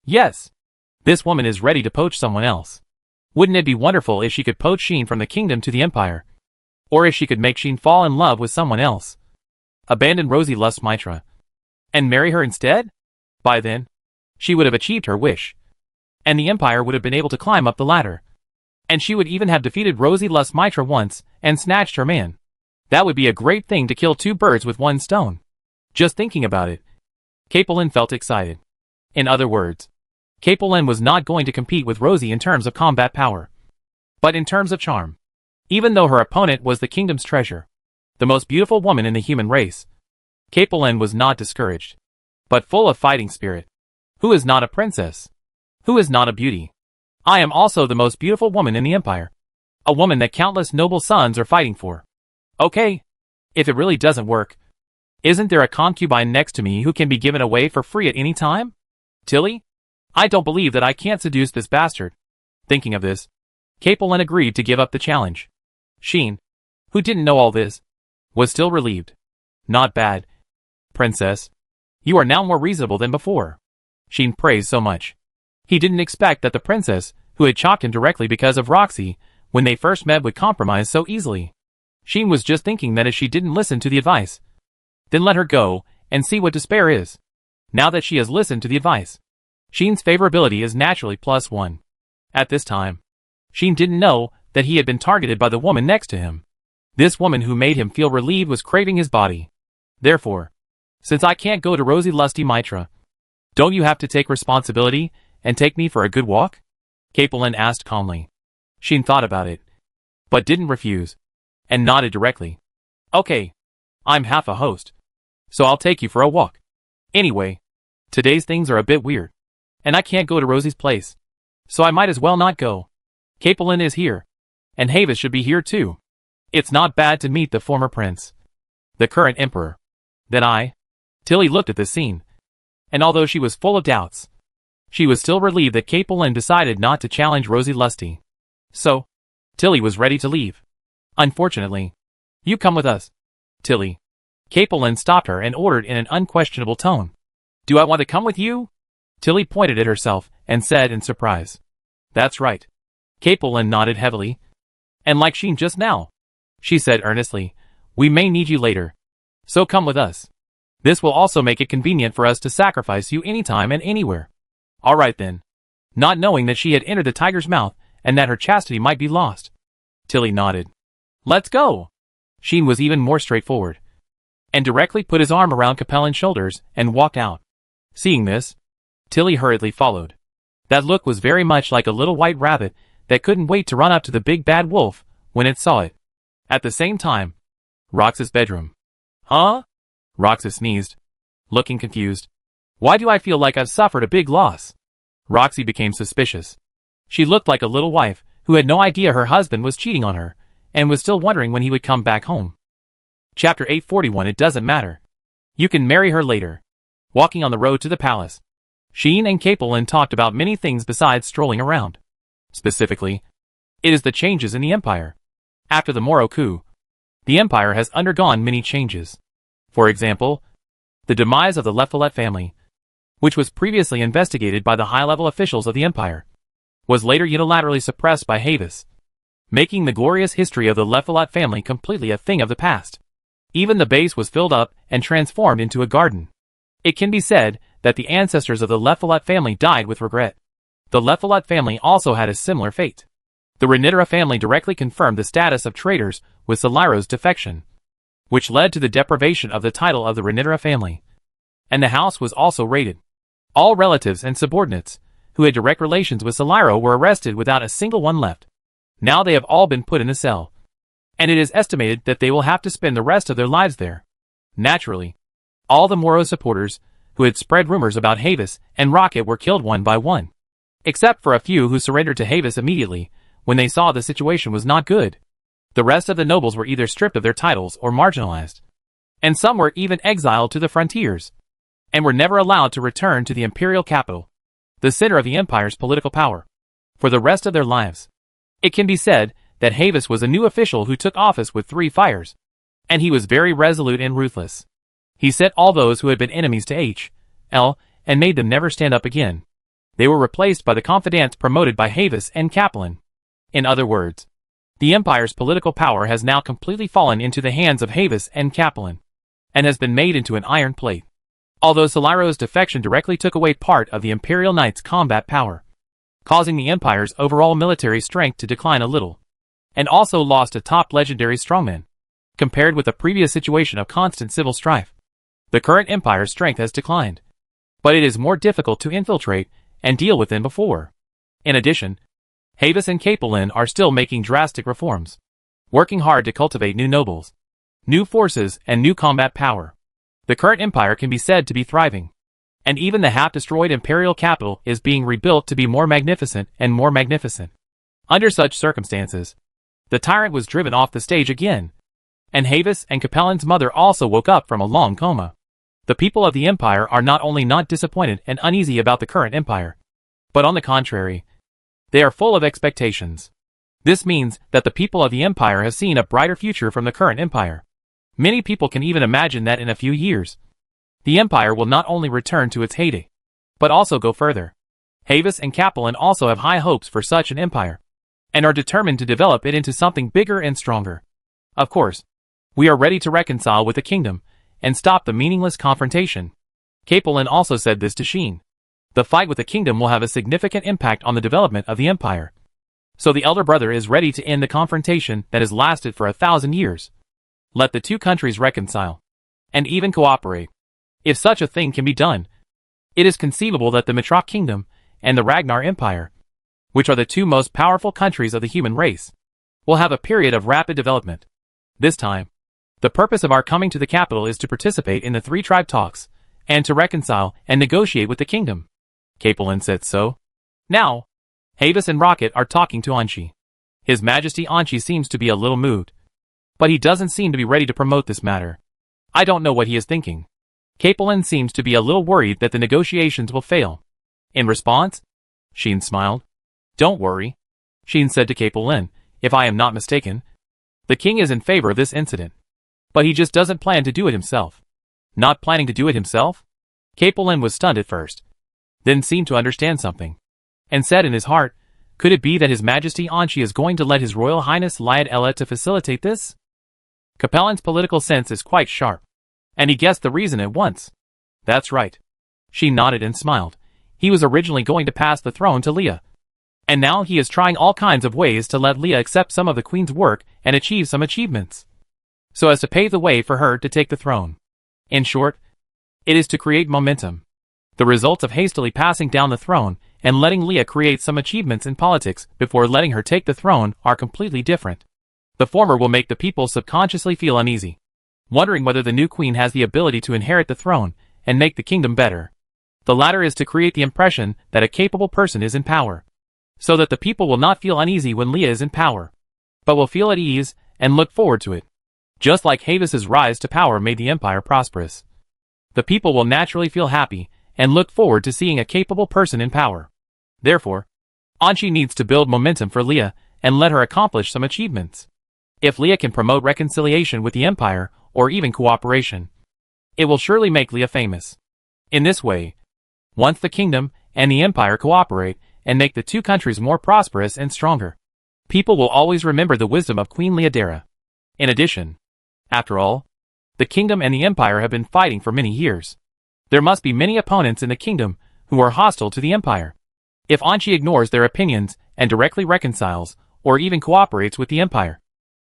Yes, this woman is ready to poach someone else. Wouldn't it be wonderful if she could poach Sheen from the kingdom to the empire? Or if she could make Sheen fall in love with someone else, abandon Rosie Mitra, and marry her instead? By then, she would have achieved her wish, and the empire would have been able to climb up the ladder. And she would even have defeated Rosie Mitra once and snatched her man. That would be a great thing to kill two birds with one stone. Just thinking about it, Capellan felt excited. In other words, Capellan was not going to compete with Rosie in terms of combat power, but in terms of charm. Even though her opponent was the kingdom's treasure, the most beautiful woman in the human race, Capelin was not discouraged, but full of fighting spirit. Who is not a princess? Who is not a beauty? I am also the most beautiful woman in the empire. A woman that countless noble sons are fighting for. Okay. If it really doesn't work, isn't there a concubine next to me who can be given away for free at any time? Tilly? I don't believe that I can't seduce this bastard. Thinking of this, Capelin agreed to give up the challenge. Sheen, who didn't know all this, was still relieved. Not bad. Princess, you are now more reasonable than before. Sheen praised so much. He didn't expect that the princess, who had chopped him directly because of Roxy, when they first met, would compromise so easily. Sheen was just thinking that if she didn't listen to the advice, then let her go, and see what despair is. Now that she has listened to the advice, Sheen's favorability is naturally +1. At this time, Sheen didn't know that he had been targeted by the woman next to him. This woman who made him feel relieved was craving his body. Therefore, since I can't go to Rosy Lusty Mitra, don't you have to take responsibility and take me for a good walk? Capelin asked calmly. Sheen thought about it, but didn't refuse, and nodded directly. Okay, I'm half a host, so I'll take you for a walk. Anyway, today's things are a bit weird, and I can't go to Rosy's place, so I might as well not go. Capelin is here, and Havis should be here too. It's not bad to meet the former prince, the current emperor. Then Tilly looked at the scene, and although she was full of doubts, she was still relieved that Capelin decided not to challenge Rosy Lusty. So, Tilly was ready to leave. Unfortunately, you come with us, Tilly. Capelin stopped her and ordered in an unquestionable tone. Do I want to come with you? Tilly pointed at herself and said in surprise. That's right. Capelin nodded heavily. And like Sheen just now, she said earnestly, we may need you later, so come with us. This will also make it convenient for us to sacrifice you anytime and anywhere. All right then. Not knowing that she had entered the tiger's mouth and that her chastity might be lost, Tilly nodded. Let's go. Sheen was even more straightforward, and directly put his arm around Capelin's shoulders and walked out. Seeing this, Tilly hurriedly followed. That look was very much like a little white rabbit that couldn't wait to run up to the big bad wolf when it saw it. At the same time, Rox's bedroom. Huh? Roxas sneezed, looking confused. Why do I feel like I've suffered a big loss? Roxy became suspicious. She looked like a little wife who had no idea her husband was cheating on her, and was still wondering when he would come back home. Chapter 841. It doesn't matter. You can marry her later. Walking on the road to the palace, Sheen and Capelin talked about many things besides strolling around. Specifically, it is the changes in the empire. After the Moro coup, the empire has undergone many changes. For example, the demise of the Leffolet family, which was previously investigated by the high-level officials of the empire, was later unilaterally suppressed by Havis, making the glorious history of the Leffolet family completely a thing of the past. Even the base was filled up and transformed into a garden. It can be said that the ancestors of the Leffolet family died with regret. The Leffolet family also had a similar fate. The Renitera family directly confirmed the status of traitors with Soliro's defection, which led to the deprivation of the title of the Renitera family. And the house was also raided. All relatives and subordinates who had direct relations with Soliro were arrested without a single one left. Now they have all been put in a cell, and it is estimated that they will have to spend the rest of their lives there. Naturally, all the Moro supporters who had spread rumors about Havis and Rocket were killed one by one, except for a few who surrendered to Havis immediately when they saw the situation was not good. The rest of the nobles were either stripped of their titles or marginalized, and some were even exiled to the frontiers, and were never allowed to return to the imperial capital, the center of the empire's political power, for the rest of their lives. It can be said that Havis was a new official who took office with 3 fires, and he was very resolute and ruthless. He set all those who had been enemies to H.L. and made them never stand up again. They were replaced by the confidants promoted by Havis and Capelin. In other words, the empire's political power has now completely fallen into the hands of Havis and Capelin, and has been made into an iron plate. Although Soliro's defection directly took away part of the Imperial Knight's combat power, causing the empire's overall military strength to decline a little, and also lost a top legendary strongman. Compared with the previous situation of constant civil strife, the current empire's strength has declined, but it is more difficult to infiltrate and deal with than before. In addition, Havis and Capelin are still making drastic reforms, working hard to cultivate new nobles, new forces, and new combat power. The current empire can be said to be thriving. And even the half-destroyed imperial capital is being rebuilt to be more magnificent and more magnificent. Under such circumstances, the tyrant was driven off the stage again, and Havis and Capellan's mother also woke up from a long coma. The people of the empire are not only not disappointed and uneasy about the current empire, but on the contrary, they are full of expectations. This means that the people of the empire have seen a brighter future from the current empire. Many people can even imagine that in a few years, the empire will not only return to its heyday, but also go further. Havis and Capellan also have high hopes for such an empire, and are determined to develop it into something bigger and stronger. Of course, we are ready to reconcile with the kingdom, and stop the meaningless confrontation. Capellan also said this to Sheen. The fight with the kingdom will have a significant impact on the development of the empire. So the elder brother is ready to end the confrontation that has lasted for 1,000 years. Let the two countries reconcile, and even cooperate. If such a thing can be done, it is conceivable that the Mitrok kingdom and the Ragnar Empire, which are the two most powerful countries of the human race, will have a period of rapid development. This time, the purpose of our coming to the capital is to participate in the three-tribe talks, and to reconcile and negotiate with the kingdom. Capellan said so. Now, Havis and Rocket are talking to Anshi. His Majesty Anshi seems to be a little moved, but he doesn't seem to be ready to promote this matter. I don't know what he is thinking. Capellan seems to be a little worried that the negotiations will fail. In response, Sheen smiled. Don't worry, Sheen said to Capellan, if I am not mistaken, the king is in favor of this incident. But he just doesn't plan to do it himself. Not planning to do it himself? Capellan was stunned at first, then seemed to understand something, and said in his heart, could it be that His Majesty Anshi is going to let His Royal Highness Liad Ella to facilitate this? Capellan's political sense is quite sharp, and he guessed the reason at once. That's right. She nodded and smiled. He was originally going to pass the throne to Leah, and now he is trying all kinds of ways to let Leah accept some of the Queen's work and achieve some achievements, so as to pave the way for her to take the throne. In short, it is to create momentum. The results of hastily passing down the throne and letting Leah create some achievements in politics before letting her take the throne are completely different. The former will make the people subconsciously feel uneasy, wondering whether the new queen has the ability to inherit the throne and make the kingdom better. The latter is to create the impression that a capable person is in power, so that the people will not feel uneasy when Leah is in power, but will feel at ease and look forward to it. Just like Havis's rise to power made the empire prosperous, the people will naturally feel happy and look forward to seeing a capable person in power. Therefore, Anshi needs to build momentum for Leah and let her accomplish some achievements. If Leah can promote reconciliation with the empire, or even cooperation, it will surely make Leah famous. In this way, once the kingdom and the empire cooperate and make the two countries more prosperous and stronger, people will always remember the wisdom of Queen Leodera. In addition, after all, the kingdom and the empire have been fighting for many years. There must be many opponents in the kingdom who are hostile to the empire. If Anshi ignores their opinions and directly reconciles, or even cooperates with the empire,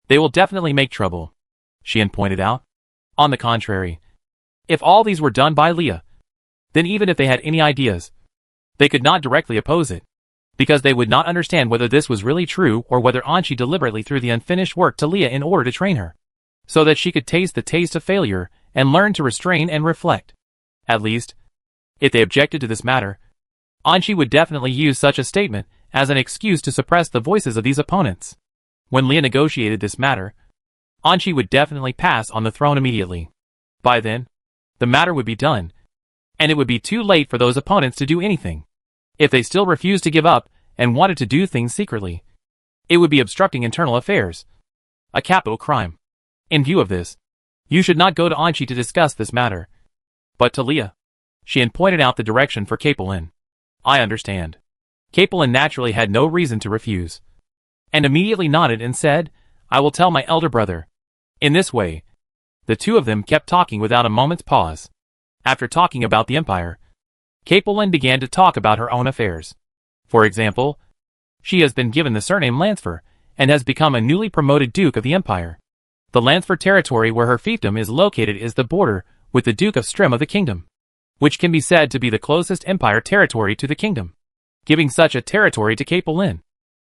they will definitely make trouble, Sheen pointed out. On the contrary, if all these were done by Leah, then even if they had any ideas, they could not directly oppose it, because they would not understand whether this was really true or whether Anshi deliberately threw the unfinished work to Leah in order to train her, so that she could taste the taste of failure and learn to restrain and reflect. At least, if they objected to this matter, Anshi would definitely use such a statement as an excuse to suppress the voices of these opponents. When Leah negotiated this matter, Anshi would definitely pass on the throne immediately. By then, the matter would be done, and it would be too late for those opponents to do anything. If they still refused to give up and wanted to do things secretly, it would be obstructing internal affairs, a capital crime. In view of this, you should not go to Anshi to discuss this matter, but to Leah. Sheen pointed out the direction for Capellan. I understand. Capellan naturally had no reason to refuse, and immediately nodded and said, I will tell my elder brother. In this way, the two of them kept talking without a moment's pause. After talking about the empire, Capellan began to talk about her own affairs. For example, she has been given the surname Lansford, and has become a newly promoted Duke of the Empire. The Lansford territory where her fiefdom is located is the border with the Duke of Strim of the kingdom, which can be said to be the closest empire territory to the kingdom. Giving such a territory to Capellan,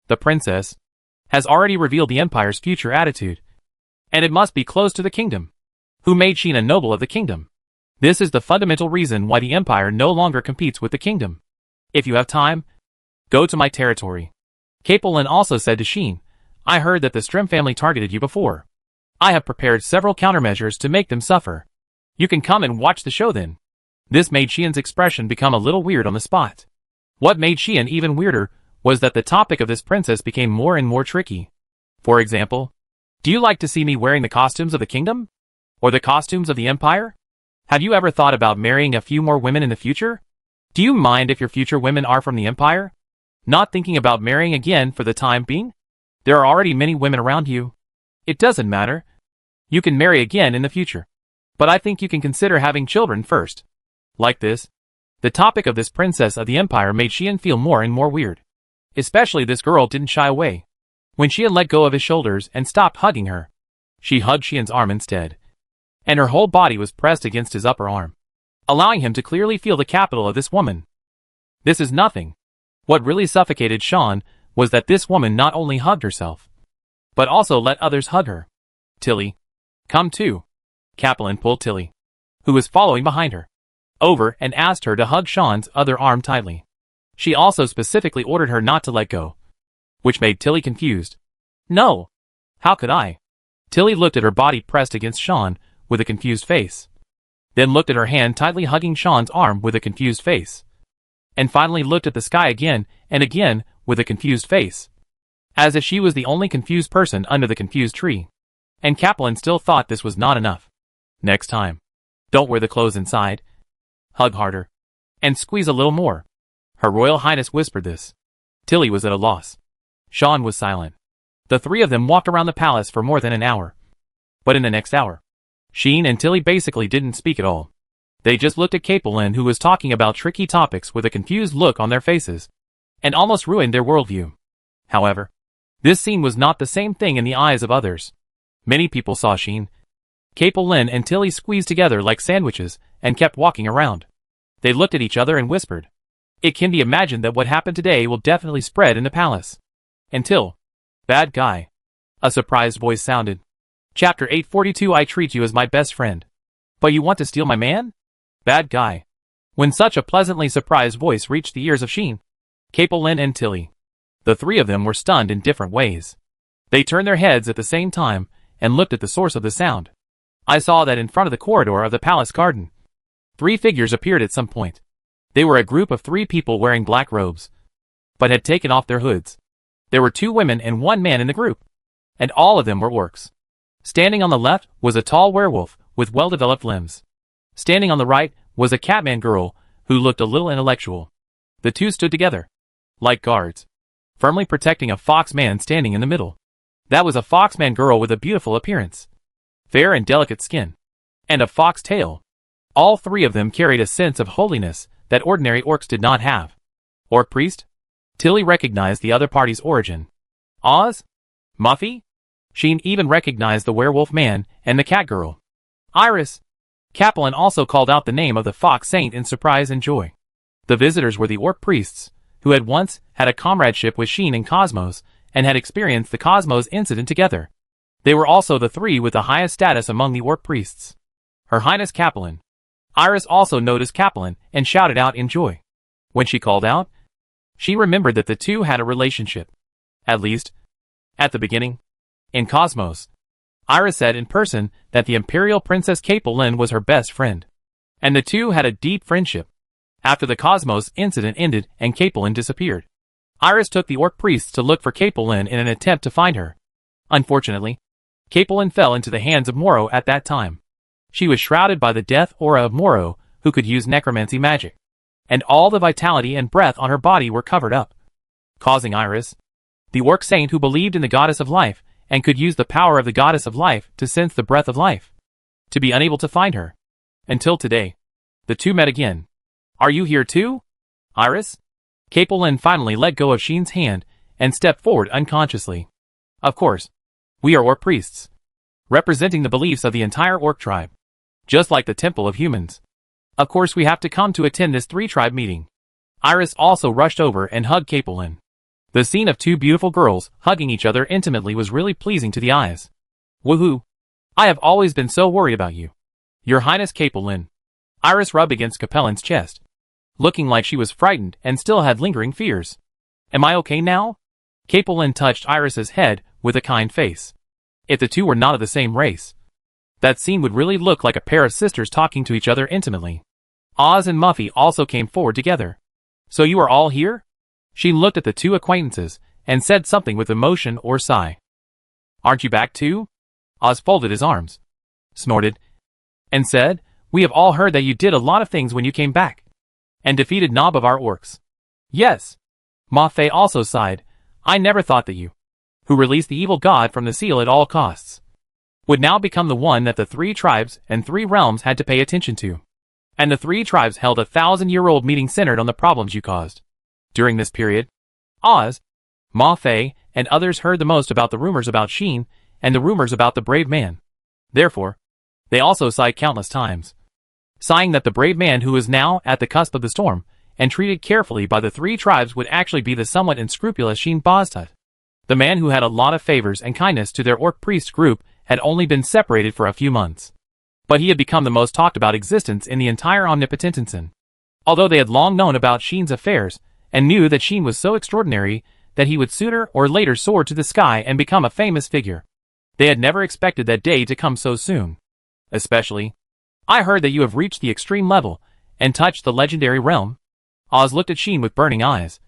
the princess, has already revealed the empire's future attitude, and it must be close to the kingdom, who made Sheen a noble of the kingdom. This is the fundamental reason why the Empire no longer competes with the kingdom. If you have time, go to my territory. Capelin also said to Sheen, I heard that the Strim family targeted you before. I have prepared several countermeasures to make them suffer. You can come and watch the show then. This made Sheen's expression become a little weird on the spot. What made Sheen even weirder was that the topic of this princess became more and more tricky. For example, do you like to see me wearing the costumes of the kingdom? Or the costumes of the empire? Have you ever thought about marrying a few more women in the future? Do you mind if your future women are from the empire? Not thinking about marrying again for the time being? There are already many women around you. It doesn't matter. You can marry again in the future. But I think you can consider having children first. Like this. The topic of this princess of the empire made Sheen feel more and more weird. Especially this girl didn't shy away. When Sheen let go of his shoulders and stopped hugging her, she hugged Sheen's arm instead. And her whole body was pressed against his upper arm, allowing him to clearly feel the capital of this woman. This is nothing. What really suffocated Sean was that this woman not only hugged herself, but also let others hug her. Tilly, come too. Capelin pulled Tilly, who was following behind her, over and asked her to hug Sean's other arm tightly. She also specifically ordered her not to let go, which made Tilly confused. No. How could I? Tilly looked at her body pressed against Sean with a confused face, then looked at her hand tightly hugging Sean's arm with a confused face, and finally looked at the sky again and again with a confused face, as if she was the only confused person under the confused tree. And Capelin still thought this was not enough. Next time, don't wear the clothes inside. Hug harder. And squeeze a little more. Her Royal Highness whispered this. Tilly was at a loss. Sean was silent. The three of them walked around the palace for more than an hour. But in the next hour, Sheen and Tilly basically didn't speak at all. They just looked at Capelin, who was talking about tricky topics with a confused look on their faces, and almost ruined their worldview. However, this scene was not the same thing in the eyes of others. Many people saw Sheen, Capelin and Tilly squeezed together like sandwiches and kept walking around. They looked at each other and whispered. It can be imagined that what happened today will definitely spread in the palace. Until, bad guy. A surprised voice sounded. Chapter 842. I treat you as my best friend. But you want to steal my man? Bad guy. When such a pleasantly surprised voice reached the ears of Sheen, Capelin and Tilly, the three of them were stunned in different ways. They turned their heads at the same time and looked at the source of the sound. I saw that in front of the corridor of the palace garden, 3 figures appeared at some point. They were a group of 3 people wearing black robes, but had taken off their hoods. There were 2 women and 1 man in the group, and all of them were orcs. Standing on the left was a tall werewolf with well-developed limbs. Standing on the right was a catman girl who looked a little intellectual. The 2 stood together, like guards, firmly protecting a fox man standing in the middle. That was a foxman girl with a beautiful appearance, fair and delicate skin, and a fox tail. All 3 of them carried a sense of holiness that ordinary orcs did not have. Orc priest? Tilly recognized the other party's origin. Oz? Muffy? Sheen even recognized the werewolf man and the cat girl. Iris. Capelin also called out the name of the fox saint in surprise and joy. The visitors were the orc priests, who had once had a comradeship with Sheen and Cosmos, and had experienced the Cosmos incident together. They were also the 3 with the highest status among the orc priests. Her Highness Capelin. Iris also noticed Capelin and shouted out in joy. When she called out, she remembered that the 2 had a relationship. At least, at the beginning. In Cosmos, Iris said in person that the Imperial Princess Capelin was her best friend, and the 2 had a deep friendship. After the Cosmos incident ended and Capelin disappeared, Iris took the orc priests to look for Capelin in an attempt to find her. Unfortunately, Capelin fell into the hands of Moro at that time. She was shrouded by the death aura of Moro, who could use necromancy magic, and all the vitality and breath on her body were covered up, causing Iris, the orc saint who believed in the goddess of life and could use the power of the goddess of life to sense the breath of life, to be unable to find her. Until today, the 2 met again. Are you here too, Iris? Capelin finally let go of Sheen's hand and stepped forward unconsciously. Of course, we are orc priests, representing the beliefs of the entire orc tribe, just like the temple of humans. Of course we have to come to attend this 3-tribe meeting. Iris also rushed over and hugged Capelin. The scene of 2 beautiful girls hugging each other intimately was really pleasing to the eyes. Woohoo! I have always been so worried about you, Your Highness Capelin. Iris rubbed against Capellan's chest, looking like she was frightened and still had lingering fears. Am I okay now? Capellan touched Iris's head with a kind face. If the two were not of the same race, that scene would really look like a pair of sisters talking to each other intimately. Oz and Muffy also came forward together. So you are all here? She looked at the two acquaintances and said something with emotion or sigh. Aren't you back too? Oz folded his arms, snorted, and said, we have all heard that you did a lot of things when you came back, and defeated Nob of our orcs. Yes. Mafe also sighed. I never thought that you, who released the evil god from the seal at all costs, would now become the one that the 3 tribes and 3 realms had to pay attention to. And the 3 tribes held a 1,000-year-old meeting centered on the problems you caused. During this period, Oz, Mafe, and others heard the most about the rumors about Sheen and the rumors about the brave man. Therefore, they also sighed countless times, sighing that the brave man who was now at the cusp of the storm and treated carefully by the 3 tribes would actually be the somewhat unscrupulous Sheen Boztut. The man who had a lot of favors and kindness to their orc priest group had only been separated for a few months, but he had become the most talked about existence in the entire Omnipotentinson. Although they had long known about Sheen's affairs and knew that Sheen was so extraordinary that he would sooner or later soar to the sky and become a famous figure, they had never expected that day to come so soon. Especially, I heard that you have reached the extreme level and touched the legendary realm. Oz looked at Sheen with burning eyes,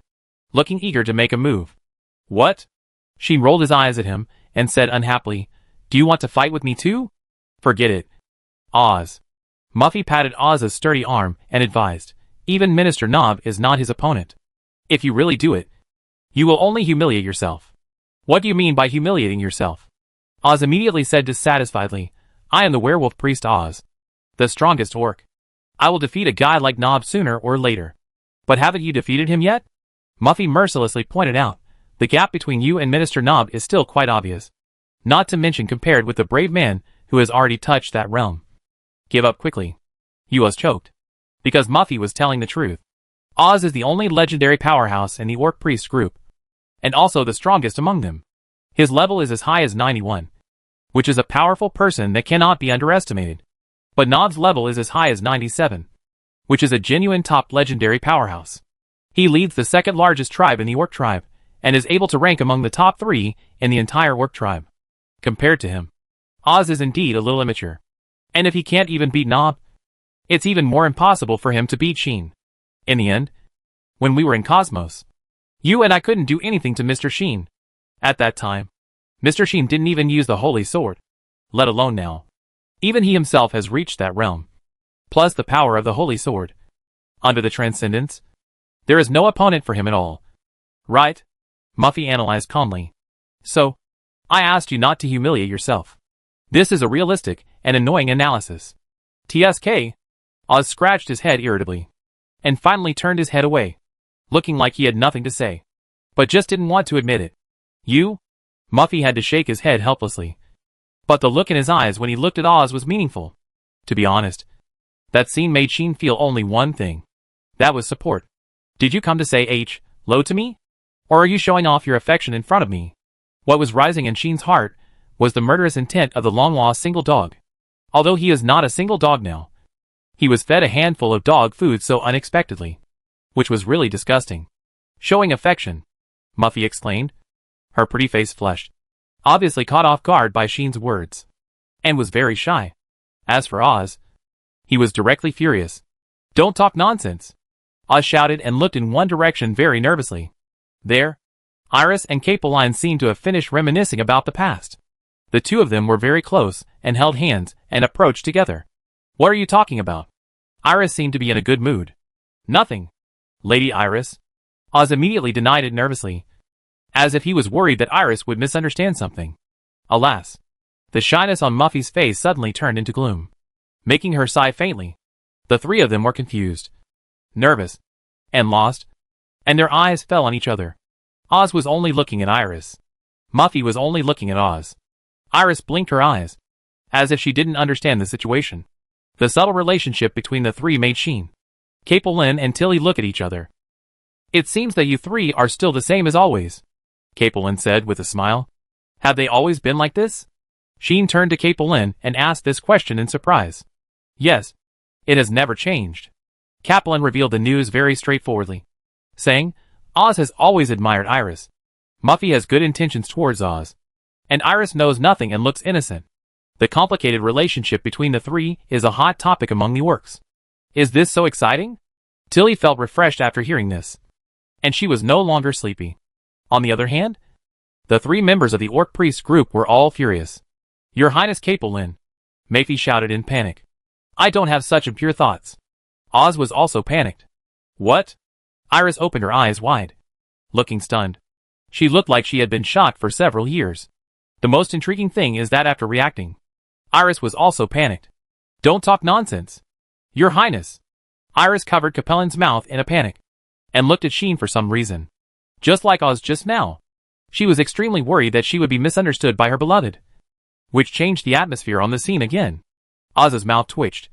looking eager to make a move. What? Sheen rolled his eyes at him and said unhappily, do you want to fight with me too? Forget it. Oz. Muffy patted Oz's sturdy arm and advised, even Minister Nob is not his opponent. If you really do it, you will only humiliate yourself. What do you mean by humiliating yourself? Oz immediately said dissatisfiedly, I am the werewolf priest Oz, the strongest orc. I will defeat a guy like Nob sooner or later. But haven't you defeated him yet? Muffy mercilessly pointed out, the gap between you and Minister Nob is still quite obvious. Not to mention compared with the brave man who has already touched that realm. Give up quickly. Oz choked, because Muffy was telling the truth. Oz is the only legendary powerhouse in the orc priest group, and also the strongest among them. His level is as high as 91, which is a powerful person that cannot be underestimated. But Nob's level is as high as 97, which is a genuine top legendary powerhouse. He leads the 2nd largest tribe in the orc tribe, and is able to rank among the top 3 in the entire orc tribe. Compared to him, Oz is indeed a little immature. And if he can't even beat Nob, it's even more impossible for him to beat Sheen. In the end, when we were in Cosmos, you and I couldn't do anything to Mr. Sheen. At that time, Mr. Sheen didn't even use the Holy Sword, let alone now. Even he himself has reached that realm. Plus the power of the Holy Sword. Under the Transcendence, there is no opponent for him at all. Right? Muffy analyzed calmly. So, I asked you not to humiliate yourself. This is a realistic and annoying analysis. TSK. Oz scratched his head irritably, and finally turned his head away, looking like he had nothing to say, but just didn't want to admit it. You? Muffy had to shake his head helplessly. But the look in his eyes when he looked at Oz was meaningful. To be honest, that scene made Sheen feel only one thing. That was support. Did you come to say hello to me? Or are you showing off your affection in front of me? What was rising in Sheen's heart was the murderous intent of the long-lost single dog. Although he is not a single dog now, he was fed a handful of dog food so unexpectedly, which was really disgusting. Showing affection, Muffy exclaimed. Her pretty face flushed, obviously caught off guard by Sheen's words, and was very shy. As for Oz, he was directly furious. Don't talk nonsense! Oz shouted and looked in one direction very nervously. There, Iris and Capeline seemed to have finished reminiscing about the past. The two of them were very close and held hands and approached together. What are you talking about? Iris seemed to be in a good mood. Nothing, Lady Iris. Oz immediately denied it nervously, as if he was worried that Iris would misunderstand something. Alas, the shyness on Muffy's face suddenly turned into gloom, making her sigh faintly. The 3 of them were confused, nervous, and lost, and their eyes fell on each other. Oz was only looking at Iris. Muffy was only looking at Oz. Iris blinked her eyes, as if she didn't understand the situation. The subtle relationship between the 3 made Sheen, Capelin and Tilly look at each other. It seems that you 3 are still the same as always, Capelin said with a smile. Have they always been like this? Sheen turned to Capelin and asked this question in surprise. Yes, It has never changed. Kaplan revealed the news very straightforwardly, saying, Oz has always admired Iris. Muffy has good intentions towards Oz. And Iris knows nothing and looks innocent. The complicated relationship between the three is a hot topic among the orcs. Is this so exciting? Tilly felt refreshed after hearing this. And she was no longer sleepy. On the other hand, the three members of the orc priest group were all furious. Your Highness Capelin, Mayfie shouted in panic. I don't have such impure thoughts. Oz was also panicked. What? Iris opened her eyes wide, looking stunned. She looked like she had been shocked for several years. The most intriguing thing is that after reacting, Iris was also panicked. Don't talk nonsense. Your Highness. Iris covered Capellan's mouth in a panic, and looked at Sheen for some reason. Just like Oz just now. She was extremely worried that she would be misunderstood by her beloved, which changed the atmosphere on the scene again. Oz's mouth twitched,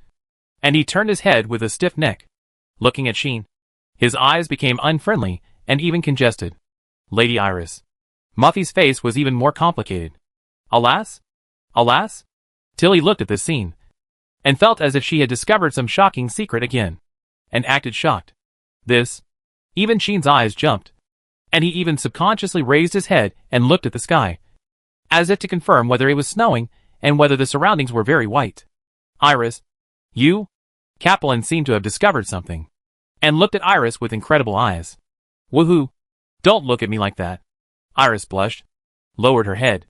and he turned his head with a stiff neck, looking at Sheen. His eyes became unfriendly and even congested. Lady Iris. Muffy's face was even more complicated. Alas? Alas? Tilly looked at this scene, and felt as if she had discovered some shocking secret again, and acted shocked. Even Sheen's eyes jumped, and he even subconsciously raised his head and looked at the sky, as if to confirm whether it was snowing and whether the surroundings were very white. Iris, you? Capellan seemed to have discovered something, and looked at Iris with incredible eyes. Woohoo! Don't look at me like that. Iris blushed, lowered her head,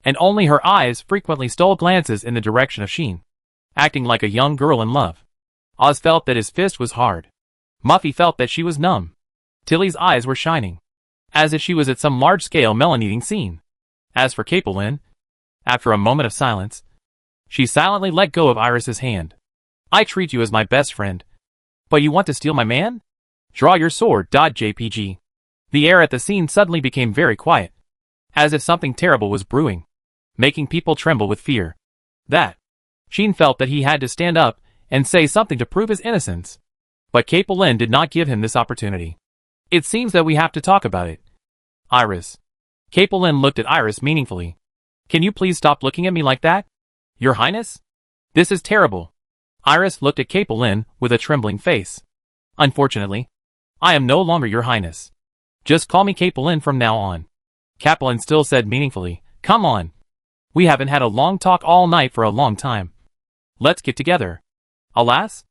and only her eyes frequently stole glances in the direction of Sheen, acting like a young girl in love. Oz felt that his fist was hard. Muffy felt that she was numb. Tilly's eyes were shining, as if she was at some large-scale melon-eating scene. As for Capelin, after a moment of silence, she silently let go of Iris's hand. I treat you as my best friend, but you want to steal my man? Draw your sword. JPG. The air at the scene suddenly became very quiet, as if something terrible was brewing, making people tremble with fear. Sheen felt that he had to stand up and say something to prove his innocence, but Capelin did not give him this opportunity. It seems that we have to talk about it. Iris. Capelin looked at Iris meaningfully. Can you please stop looking at me like that? Your Highness? This is terrible. Iris looked at Capelin with a trembling face. Unfortunately, I am no longer your Highness. Just call me Capelin from now on. Capelin still said meaningfully, come on. We haven't had a long talk all night for a long time. Let's get together. Alas?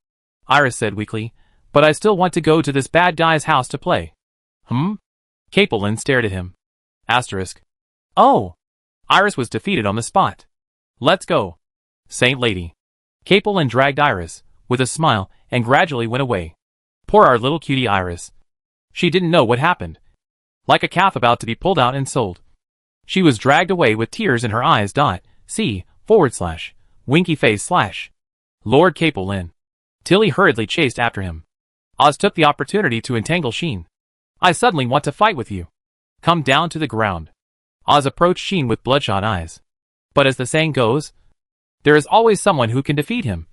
Iris said weakly, but I still want to go to this bad guy's house to play. Capelin stared at him. Asterisk. Oh! Iris was defeated on the spot. Let's go. Saint Lady. Capelin dragged Iris, with a smile, and gradually went away. Poor our little cutie Iris. She didn't know what happened. Like a calf about to be pulled out and sold. She was dragged away with tears in her eyes. Winky face / Lord Capelin. Tilly hurriedly chased after him. Oz took the opportunity to entangle Sheen. I suddenly want to fight with you. Come down to the ground. Oz approached Sheen with bloodshot eyes. But as the saying goes, there is always someone who can defeat him.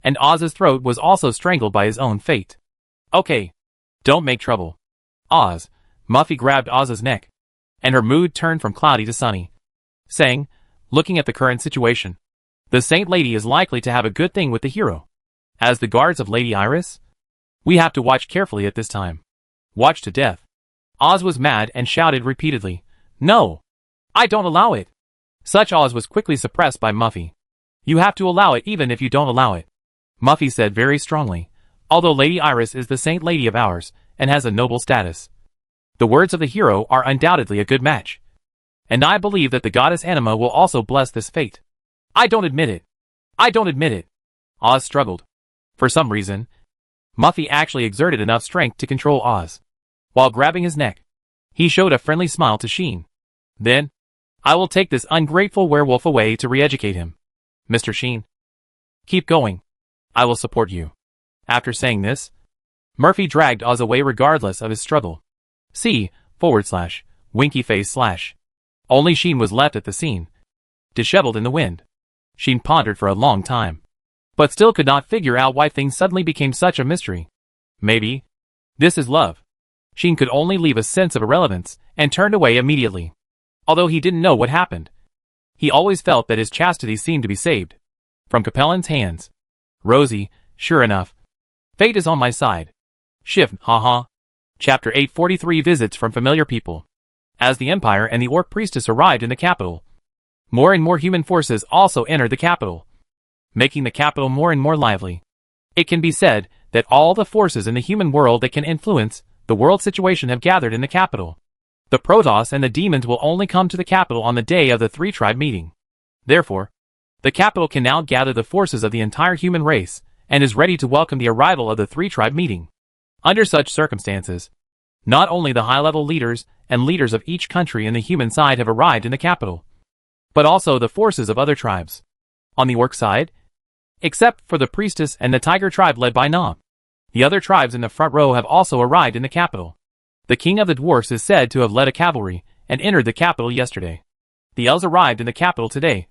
And Oz's throat was also strangled by his own fate. Okay. Don't make trouble. Oz. Muffy grabbed Oz's neck, and her mood turned from cloudy to sunny, saying, looking at the current situation, the Saint Lady is likely to have a good thing with the hero. As the guards of Lady Iris, we have to watch carefully at this time. Watch to death. Oz was mad and shouted repeatedly, no! I don't allow it! Such Oz was quickly suppressed by Muffy. You have to allow it even if you don't allow it. Muffy said very strongly, although Lady Iris is the Saint Lady of ours, and has a noble status. The words of the hero are undoubtedly a good match. And I believe that the goddess Anima will also bless this fate. I don't admit it. I don't admit it. Oz struggled. For some reason, Muffy actually exerted enough strength to control Oz. While grabbing his neck, he showed a friendly smile to Sheen. Then, I will take this ungrateful werewolf away to re-educate him. Mr. Sheen. Keep going. I will support you. After saying this, Murphy dragged Oz away regardless of his struggle. Winky face / Only Sheen was left at the scene, disheveled in the wind. Sheen pondered for a long time, but still could not figure out why things suddenly became such a mystery. Maybe this is love. Sheen could only leave a sense of irrelevance and turned away immediately. Although he didn't know what happened, he always felt that his chastity seemed to be saved from Capellan's hands. Rosie, Sure enough, fate is on my side. Shift, haha. Chapter 843 Visits from Familiar People. As the Empire and the Orc Priestess arrived in the capital, more and more human forces also entered the capital, making the capital more and more lively. It can be said that all the forces in the human world that can influence the world situation have gathered in the capital. The Protoss and the demons will only come to the capital on the day of the three-tribe meeting. Therefore, the capital can now gather the forces of the entire human race and is ready to welcome the arrival of the three-tribe meeting. Under such circumstances, not only the high-level leaders and leaders of each country in the human side have arrived in the capital, but also the forces of other tribes. On the Orc side, except for the Priestess and the Tiger tribe led by Nom, the other tribes in the front row have also arrived in the capital. The king of the dwarfs is said to have led a cavalry and entered the capital yesterday. The elves arrived in the capital today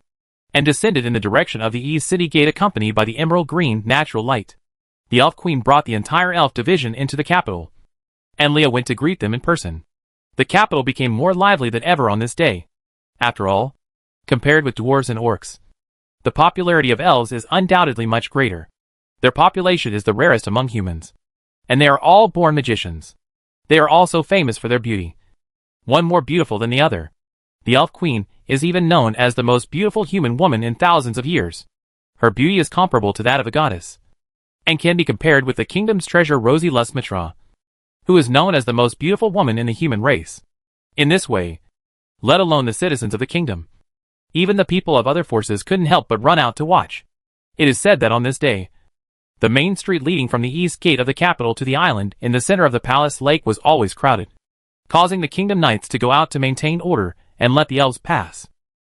and descended in the direction of the East City Gate accompanied by the emerald green natural light. The elf queen brought the entire elf division into the capital, and Leah went to greet them in person. The capital became more lively than ever on this day. After all, compared with dwarves and orcs, the popularity of elves is undoubtedly much greater. Their population is the rarest among humans, and they are all born magicians. They are also famous for their beauty, one more beautiful than the other. The elf queen is even known as the most beautiful human woman in thousands of years. Her beauty is comparable to that of a goddess, and can be compared with the kingdom's treasure Rosie Lusmitra, who is known as the most beautiful woman in the human race. In this way, let alone the citizens of the kingdom, even the people of other forces couldn't help but run out to watch. It is said that on this day, the main street leading from the east gate of the capital to the island in the center of the palace lake was always crowded, causing the kingdom knights to go out to maintain order and let the elves pass.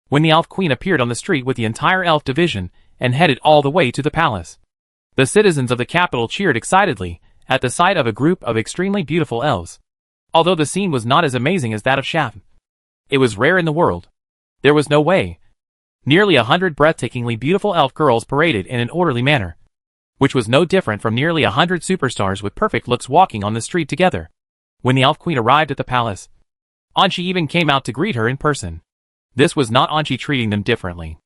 When the elf queen appeared on the street with the entire elf division and headed all the way to the palace, the citizens of the capital cheered excitedly at the sight of a group of extremely beautiful elves. Although the scene was not as amazing as that of Shafn, it was rare in the world. There was no way. Nearly 100 breathtakingly beautiful elf girls paraded in an orderly manner, which was no different from nearly 100 superstars with perfect looks walking on the street together. When the elf queen arrived at the palace, Anchi even came out to greet her in person. This was not Anchi treating them differently.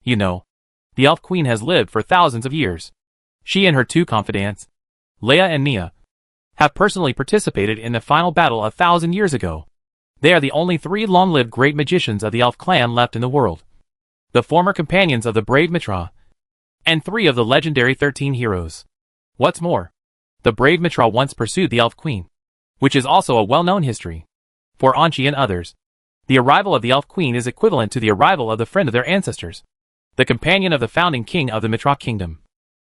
You know, the elf queen has lived for thousands of years. She and her two confidants, Leia and Nia, have personally participated in the final battle 1,000 years ago. They are the only 3 long-lived great magicians of the elf clan left in the world, the former companions of the brave Mitra, and 3 of the legendary 13 heroes. What's more, the brave Mitra once pursued the elf queen, which is also a well-known history. For Anchi and others, the arrival of the elf queen is equivalent to the arrival of the friend of their ancestors, the companion of the founding king of the Mitra kingdom,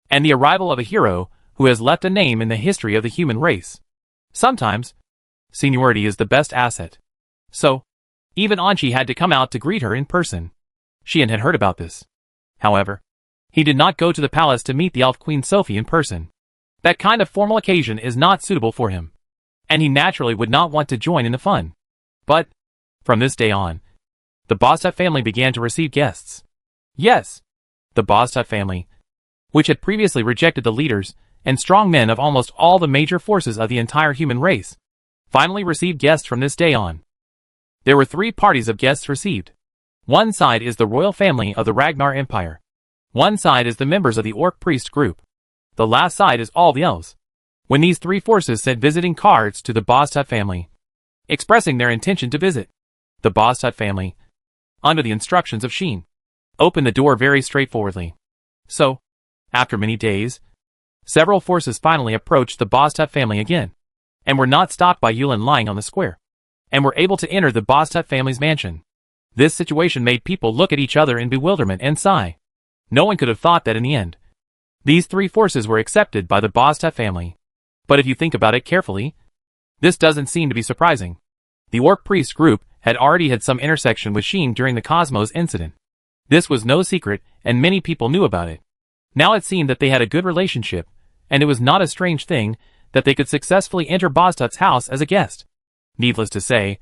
and the arrival of a hero who has left a name in the history of the human race. Sometimes, seniority is the best asset. So, even Anchi had to come out to greet her in person. Xian had heard about this. However, he did not go to the palace to meet the elf queen Sophie in person. That kind of formal occasion is not suitable for him, and he naturally would not want to join in the fun. But, from this day on, the Bostut family began to receive guests. Yes, the Bostut family, which had previously rejected the leaders and strong men of almost all the major forces of the entire human race, finally received guests from this day on. There were 3 parties of guests received. One side is the royal family of the Ragnar Empire. One side is the members of the Orc Priest group. The last side is all the elves. When these 3 forces sent visiting cards to the Bostut family, expressing their intention to visit, the Bostut family, under the instructions of Sheen, opened the door very straightforwardly. So, after many days, several forces finally approached the Bostut family again, and were not stopped by Yulin lying on the square, and were able to enter the Bostut family's mansion. This situation made people look at each other in bewilderment and sigh. No one could have thought that in the end, these 3 forces were accepted by the Bostut family. But if you think about it carefully, this doesn't seem to be surprising. The Orc Priest group had already had some intersection with Sheen during the Cosmos incident. This was no secret, and many people knew about it. Now it seemed that they had a good relationship, and it was not a strange thing that they could successfully enter Bostut's house as a guest. Needless to say,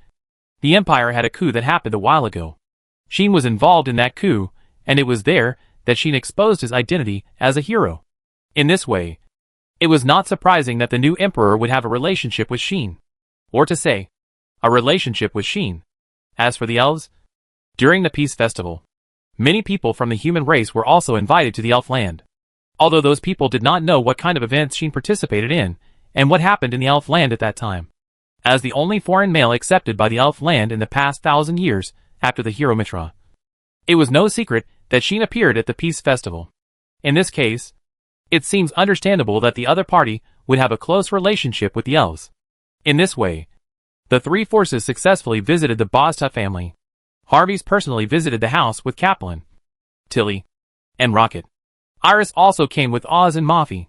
the Empire had a coup that happened a while ago. Sheen was involved in that coup, and it was there that Sheen exposed his identity as a hero. In this way, it was not surprising that the new Emperor would have a relationship with Sheen. Or to say, a relationship with Sheen. As for the elves, during the Peace Festival, many people from the human race were also invited to the elf land. although those people did not know what kind of events Sheen participated in, and what happened in the elf land at that time. As the only foreign male accepted by the elf land in the past 1,000 years after the Hero Mitra, it was no secret that Sheen appeared at the Peace Festival. In this case, it seems understandable that the other party would have a close relationship with the elves. In this way, the three forces successfully visited the Boztut family. Harvey's personally visited the house with Kaplan, Tilly, and Rocket. Iris also came with Oz and Mafi.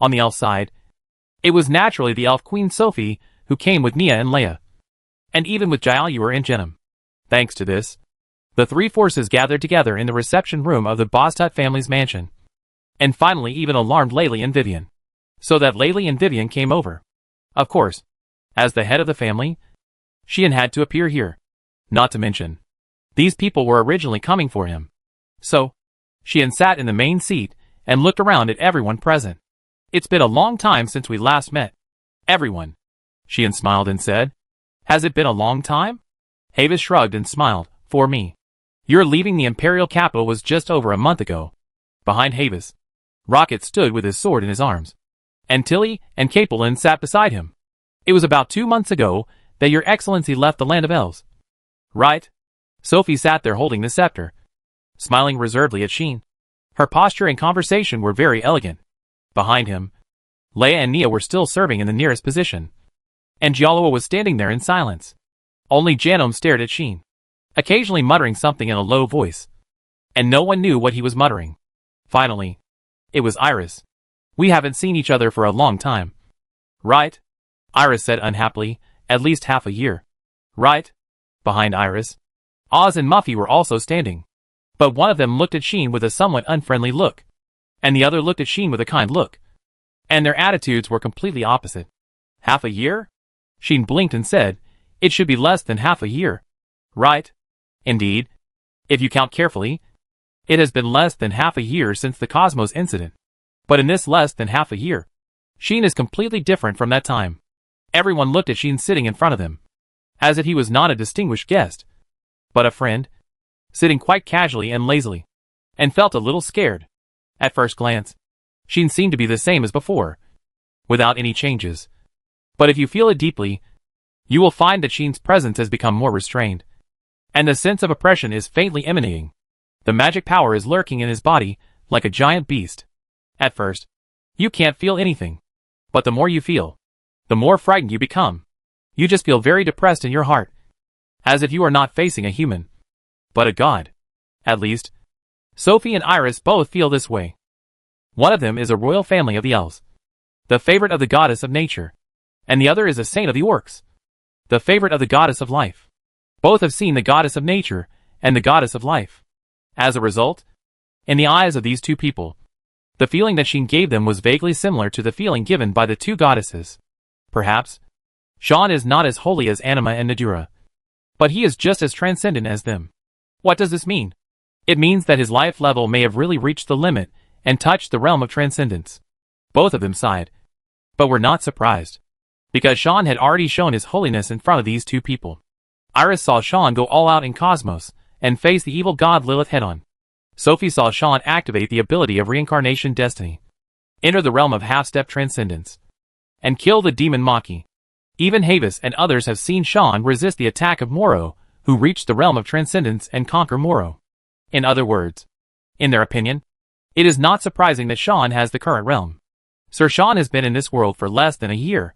On the elf side, it was naturally the elf queen Sophie who came with Nia and Leia, and even with Jailur and Jenim. Thanks to this, the three forces gathered together in the reception room of the Boztut family's mansion, and finally even alarmed Laylee and Vivian, so that Laylee and Vivian came over. Of course, as the head of the family, Sheen had to appear here. Not to mention, these people were originally coming for him. So, Sheen sat in the main seat and looked around at everyone present. It's been a long time since we last met. Everyone. Sheen smiled and said, "Has it been a long time?" Havis shrugged and smiled. "For me. Your leaving the Imperial capital was just over a month ago." Behind Havis, Rocket stood with his sword in his arms, and Tilly and Kaplan sat beside him. "It was about 2 months ago that your excellency left the land of elves." "Right." Sophie sat there holding the scepter, smiling reservedly at Sheen. Her posture and conversation were very elegant. Behind him, Leia and Nia were still serving in the nearest position, and Jailur was standing there in silence. Only Jenim stared at Sheen, occasionally muttering something in a low voice, and no one knew what he was muttering. Finally, it was Iris. "We haven't seen each other for a long time." "Right," Iris said unhappily, "at least half a year." "Right." Behind Iris, Oz and Muffy were also standing, but one of them looked at Sheen with a somewhat unfriendly look, and the other looked at Sheen with a kind look, and their attitudes were completely opposite. "Half a year?" Sheen blinked and said, "It should be less than half a year." "Right. Indeed. If you count carefully, it has been less than half a year since the Cosmos incident. But in this less than half a year, Sheen is completely different from that time." Everyone looked at Sheen sitting in front of them, as if he was not a distinguished guest, but a friend, sitting quite casually and lazily, and felt a little scared. At first glance, Sheen seemed to be the same as before, without any changes. But if you feel it deeply, you will find that Sheen's presence has become more restrained, and the sense of oppression is faintly emanating. The magic power is lurking in his body, like a giant beast. At first, you can't feel anything, but the more you feel, the more frightened you become. You just feel very depressed in your heart, as if you are not facing a human, but a god. At least, Sophie and Iris both feel this way. One of them is a royal family of the elves, the favorite of the goddess of nature, and the other is a saint of the orcs, the favorite of the goddess of life. Both have seen the goddess of nature and the goddess of life. As a result, in the eyes of these two people, the feeling that Sheen gave them was vaguely similar to the feeling given by the two goddesses. Perhaps, Sheen is not as holy as Anima and Nadura, but he is just as transcendent as them. What does this mean? It means that his life level may have really reached the limit and touched the realm of transcendence. Both of them sighed, but were not surprised, because Sheen had already shown his holiness in front of these two people. Iris saw Sheen go all out in Cosmos and face the evil god Lilith head-on. Sophie saw Sheen activate the ability of reincarnation destiny, enter the realm of half-step transcendence, and kill the demon Maki. Even Havis and others have seen Sheen resist the attack of Moro, who reached the realm of transcendence and conquer Moro. In other words, in their opinion, it is not surprising that Sheen has the current realm. Sir Sheen has been in this world for less than a year.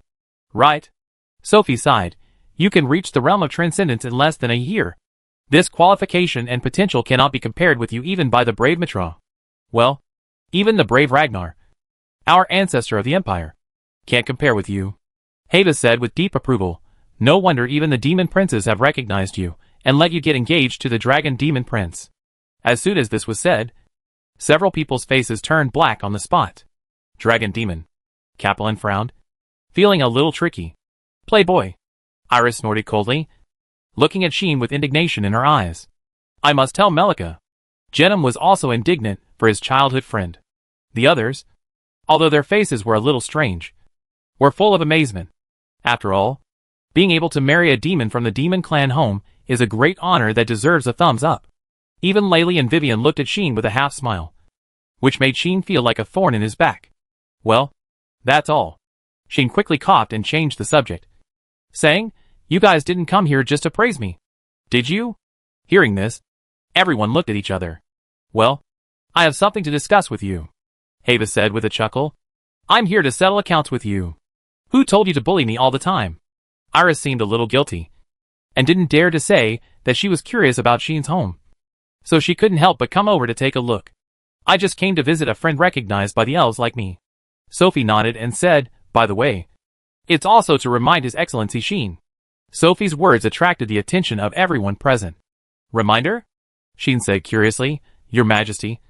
Right? Sophie sighed. You can reach the realm of transcendence in less than a year. This qualification and potential cannot be compared with you even by the brave Mitra. Well, even the brave Ragnar, our ancestor of the Empire, can't compare with you. Havis said with deep approval. No wonder even the demon princes have recognized you and let you get engaged to the dragon demon prince. As soon as this was said, several people's faces turned black on the spot. Dragon demon. Kaplan frowned, feeling a little tricky. Playboy. Iris snorted coldly, looking at Sheen with indignation in her eyes. I must tell Melika. Jenim was also indignant for his childhood friend. The others, although their faces were a little strange, were full of amazement. After all, being able to marry a demon from the demon clan home is a great honor that deserves a thumbs up. Even Laylee and Vivian looked at Sheen with a half smile. which made Sheen feel like a thorn in his back. Well, that's all. Sheen quickly coughed and changed the subject, saying, "You guys didn't come here just to praise me, did you?" Hearing this, everyone looked at each other. "Well, I have something to discuss with you," Havis said with a chuckle. "I'm here to settle accounts with you. Who told you to bully me all the time?" Iris seemed a little guilty, and didn't dare to say that she was curious about Sheen's home, so she couldn't help but come over to take a look. "I just came to visit a friend recognized by the elves like me." Sophie nodded and said, "By the way, it's also to remind His Excellency Sheen." Sophie's words attracted the attention of everyone present. "Reminder?" Sheen said curiously. "Your Majesty."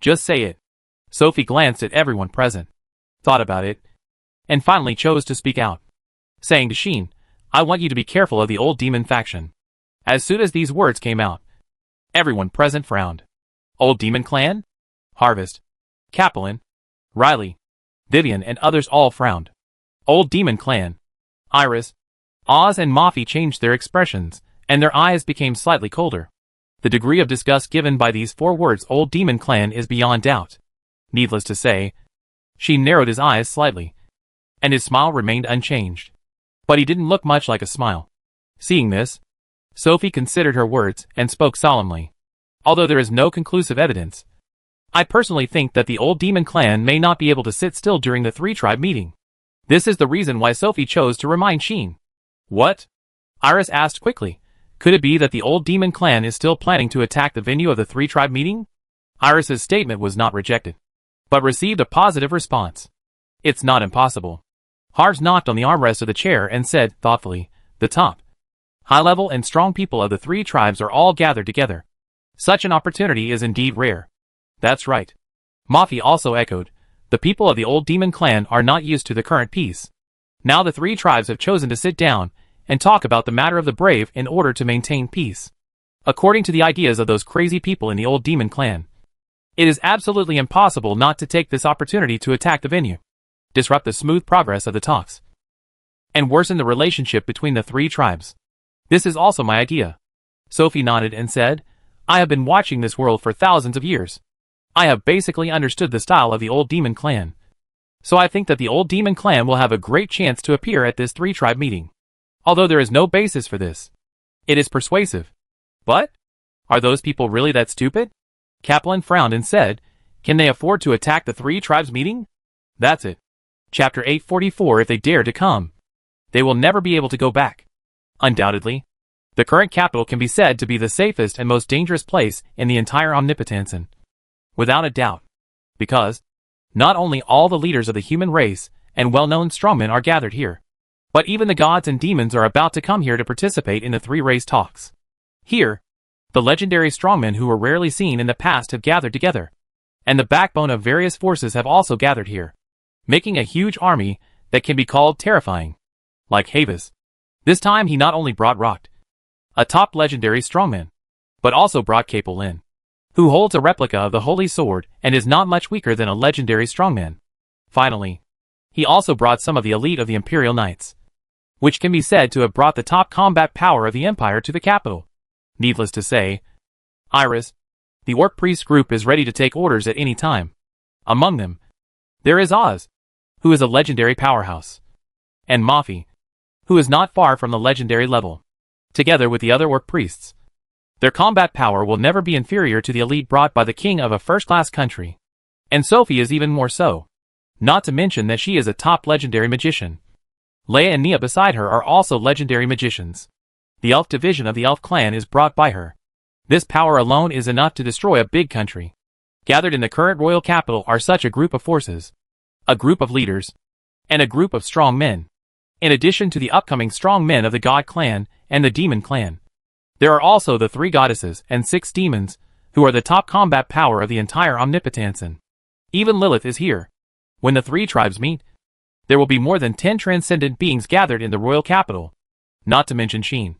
"Just say it." Sophie glanced at everyone present, thought about it, and finally chose to speak out, saying to Sheen, "I want you to be careful of the old demon faction." As soon as these words came out, everyone present frowned. Old Demon Clan? Harvest, Capelin, Riley, Vivian and others all frowned. Old Demon Clan. Iris, Oz and Mafi changed their expressions, and their eyes became slightly colder. The degree of disgust given by these 4 words Old Demon Clan is beyond doubt. Needless to say, Sheen narrowed his eyes slightly, and his smile remained unchanged. But he didn't look much like a smile. Seeing this, Sophie considered her words and spoke solemnly. "Although there is no conclusive evidence, I personally think that the Old Demon Clan may not be able to sit still during the 3-tribe meeting. This is the reason why Sophie chose to remind Sheen." "What?" Iris asked quickly. "Could it be that the Old Demon Clan is still planning to attack the venue of the 3-tribe meeting?" Iris's statement was not rejected, but received a positive response. "It's not impossible." Harves knocked on the armrest of the chair and said, thoughtfully, "The top, high-level and strong people of the 3 tribes are all gathered together. Such an opportunity is indeed rare." "That's right." Mafi also echoed. "The people of the Old Demon Clan are not used to the current peace. Now the 3 tribes have chosen to sit down and talk about the matter of the brave in order to maintain peace. According to the ideas of those crazy people in the Old Demon Clan, it is absolutely impossible not to take this opportunity to attack the venue, disrupt the smooth progress of the talks, and worsen the relationship between the 3 tribes. This is also my idea." Sophie nodded and said, "I have been watching this world for thousands of years. I have basically understood the style of the Old Demon Clan. So I think that the Old Demon Clan will have a great chance to appear at this 3-tribe meeting. Although there is no basis for this, it is persuasive." "But? Are those people really that stupid?" Capelin frowned and said, "Can they afford to attack the 3 tribes meeting? That's it. Chapter 844. If they dare to come, they will never be able to go back. Undoubtedly, the current capital can be said to be the safest and most dangerous place in the entire Omnipotensen. Without a doubt. Because not only all the leaders of the human race and well-known strongmen are gathered here, but even the gods and demons are about to come here to participate in the 3-race talks. Here, the legendary strongmen who were rarely seen in the past have gathered together, and the backbone of various forces have also gathered here, making a huge army that can be called terrifying. Like Havis. This time he not only brought Rocked, a top legendary strongman, but also brought Capelin, who holds a replica of the Holy Sword and is not much weaker than a legendary strongman. Finally, he also brought some of the elite of the Imperial Knights, which can be said to have brought the top combat power of the Empire to the capital. Needless to say, Iris, the Orc Priest group is ready to take orders at any time. Among them, there is Oz, who is a legendary powerhouse, and Mafi, who is not far from the legendary level. Together with the other Orc Priests, their combat power will never be inferior to the elite brought by the king of a first-class country. And Sophie is even more so. Not to mention that she is a top legendary magician. Leia and Nia beside her are also legendary magicians. The elf division of the elf clan is brought by her. This power alone is enough to destroy a big country. Gathered in the current royal capital are such a group of forces, a group of leaders, and a group of strong men. In addition to the upcoming strong men of the God clan and the Demon clan, there are also the 3 goddesses and 6 demons, who are the top combat power of the entire Omnipotensen. Even Lilith is here. When the 3 tribes meet, there will be more than 10 transcendent beings gathered in the royal capital, not to mention Sheen.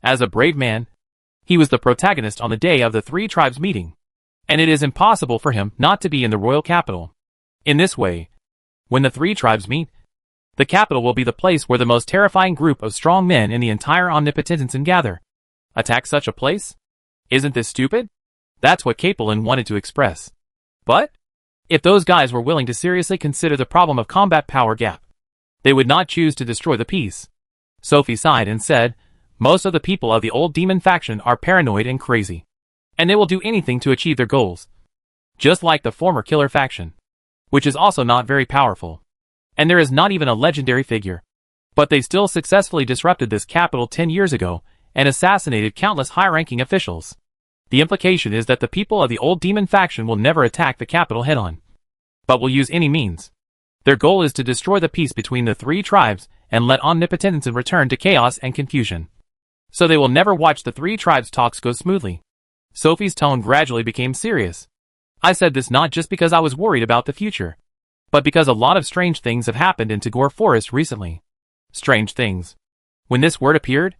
As a brave man, he was the protagonist on the day of the 3 tribes meeting, and it is impossible for him not to be in the royal capital. In this way, when the 3 tribes meet, the capital will be the place where the most terrifying group of strong men in the entire Omnipotensen gather. Attack such a place? Isn't this stupid? That's what Capelin wanted to express. But If those guys were willing to seriously consider the problem of combat power gap, they would not choose to destroy the peace. Sophie sighed and said, most of the people of the old demon faction are paranoid and crazy, and they will do anything to achieve their goals. Just like the former killer faction, which is also not very powerful. And there is not even a legendary figure. But they still successfully disrupted this capital 10 years ago and assassinated countless high-ranking officials. The implication is that the people of the old demon faction will never attack the capital head-on, but will use any means. Their goal is to destroy the peace between the three tribes and let omnipotence return to chaos and confusion. So they will never watch the three tribes' talks go smoothly. Sophie's tone gradually became serious. I said this not just because I was worried about the future, but because a lot of strange things have happened in Tagore Forest recently. Strange things. When this word appeared,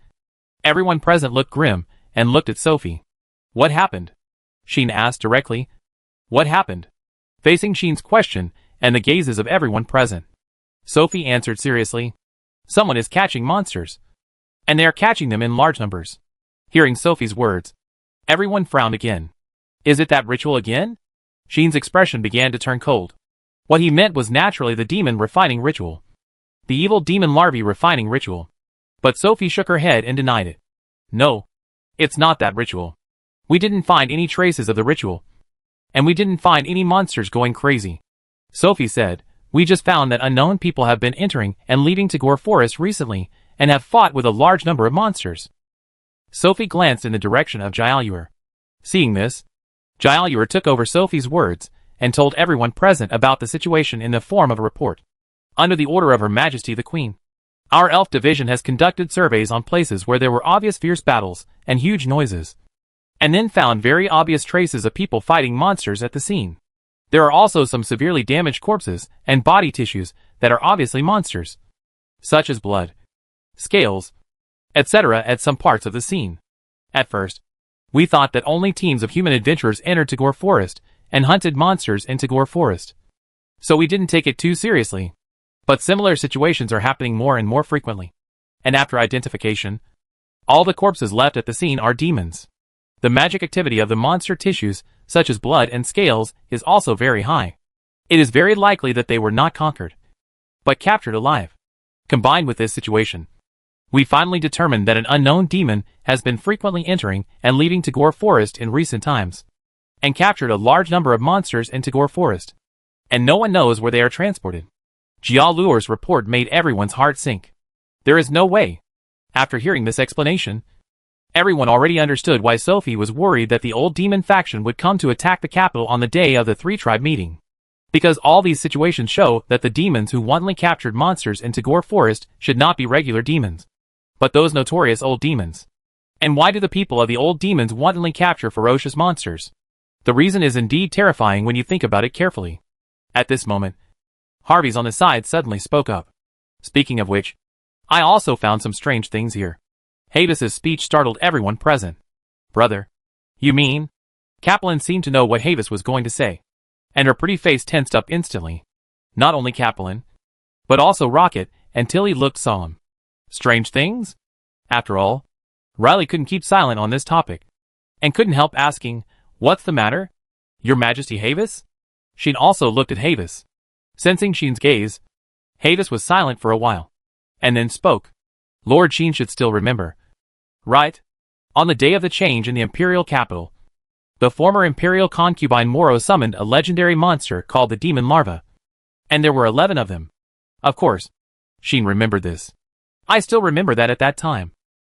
everyone present looked grim and looked at Sophie. What happened? Sheen asked directly. What happened? Facing Sheen's question and the gazes of everyone present, Sophie answered seriously. Someone is catching monsters. And they are catching them in large numbers. Hearing Sophie's words, everyone frowned again. Is it that ritual again? Sheen's expression began to turn cold. What he meant was naturally the demon refining ritual. The evil demon larvae refining ritual. But Sophie shook her head and denied it. No. It's not that ritual. We didn't find any traces of the ritual. And we didn't find any monsters going crazy. Sophie said, we just found that unknown people have been entering and leaving Tagore Forest recently and have fought with a large number of monsters. Sophie glanced in the direction of Jailur. Seeing this, Jailur took over Sophie's words and told everyone present about the situation in the form of a report. Under the order of Her Majesty the Queen, our elf division has conducted surveys on places where there were obvious fierce battles and huge noises, and then found very obvious traces of people fighting monsters at the scene. There are also some severely damaged corpses and body tissues that are obviously monsters, such as blood, scales, etc. at some parts of the scene. At first, we thought that only teams of human adventurers entered Tagore Forest and hunted monsters in Tagore Forest. So we didn't take it too seriously. But similar situations are happening more and more frequently. And after identification, all the corpses left at the scene are demons. The magic activity of the monster tissues, such as blood and scales, is also very high. It is very likely that they were not conquered, but captured alive. Combined with this situation, we finally determined that an unknown demon has been frequently entering and leaving Tagore Forest in recent times, and captured a large number of monsters in Tagore Forest. And no one knows where they are transported. Jailur's report made everyone's heart sink. There is no way. After hearing this explanation, everyone already understood why Sophie was worried that the old demon faction would come to attack the capital on the day of the three-tribe meeting. Because all these situations show that the demons who wantonly captured monsters in Tagore Forest should not be regular demons, but those notorious old demons. And why do the people of the old demons wantonly capture ferocious monsters? The reason is indeed terrifying when you think about it carefully. At this moment, Harvey's on the side suddenly spoke up. Speaking of which, I also found some strange things here. Havis's speech startled everyone present. Brother, you mean? Kaplan seemed to know what Havis was going to say, and her pretty face tensed up instantly. Not only Kaplan, but also Rocket and Tilly looked solemn. Strange things? After all, Riley couldn't keep silent on this topic, and couldn't help asking, what's the matter? Your Majesty Havis? Sheen also looked at Havis. Sensing Sheen's gaze, Havis was silent for a while, and then spoke. Lord Sheen should still remember. Right? On the day of the change in the Imperial capital, the former Imperial concubine Moro summoned a legendary monster called the Demon Larva. And there were 11 of them. Of course, Sheen remembered this. I still remember that at that time.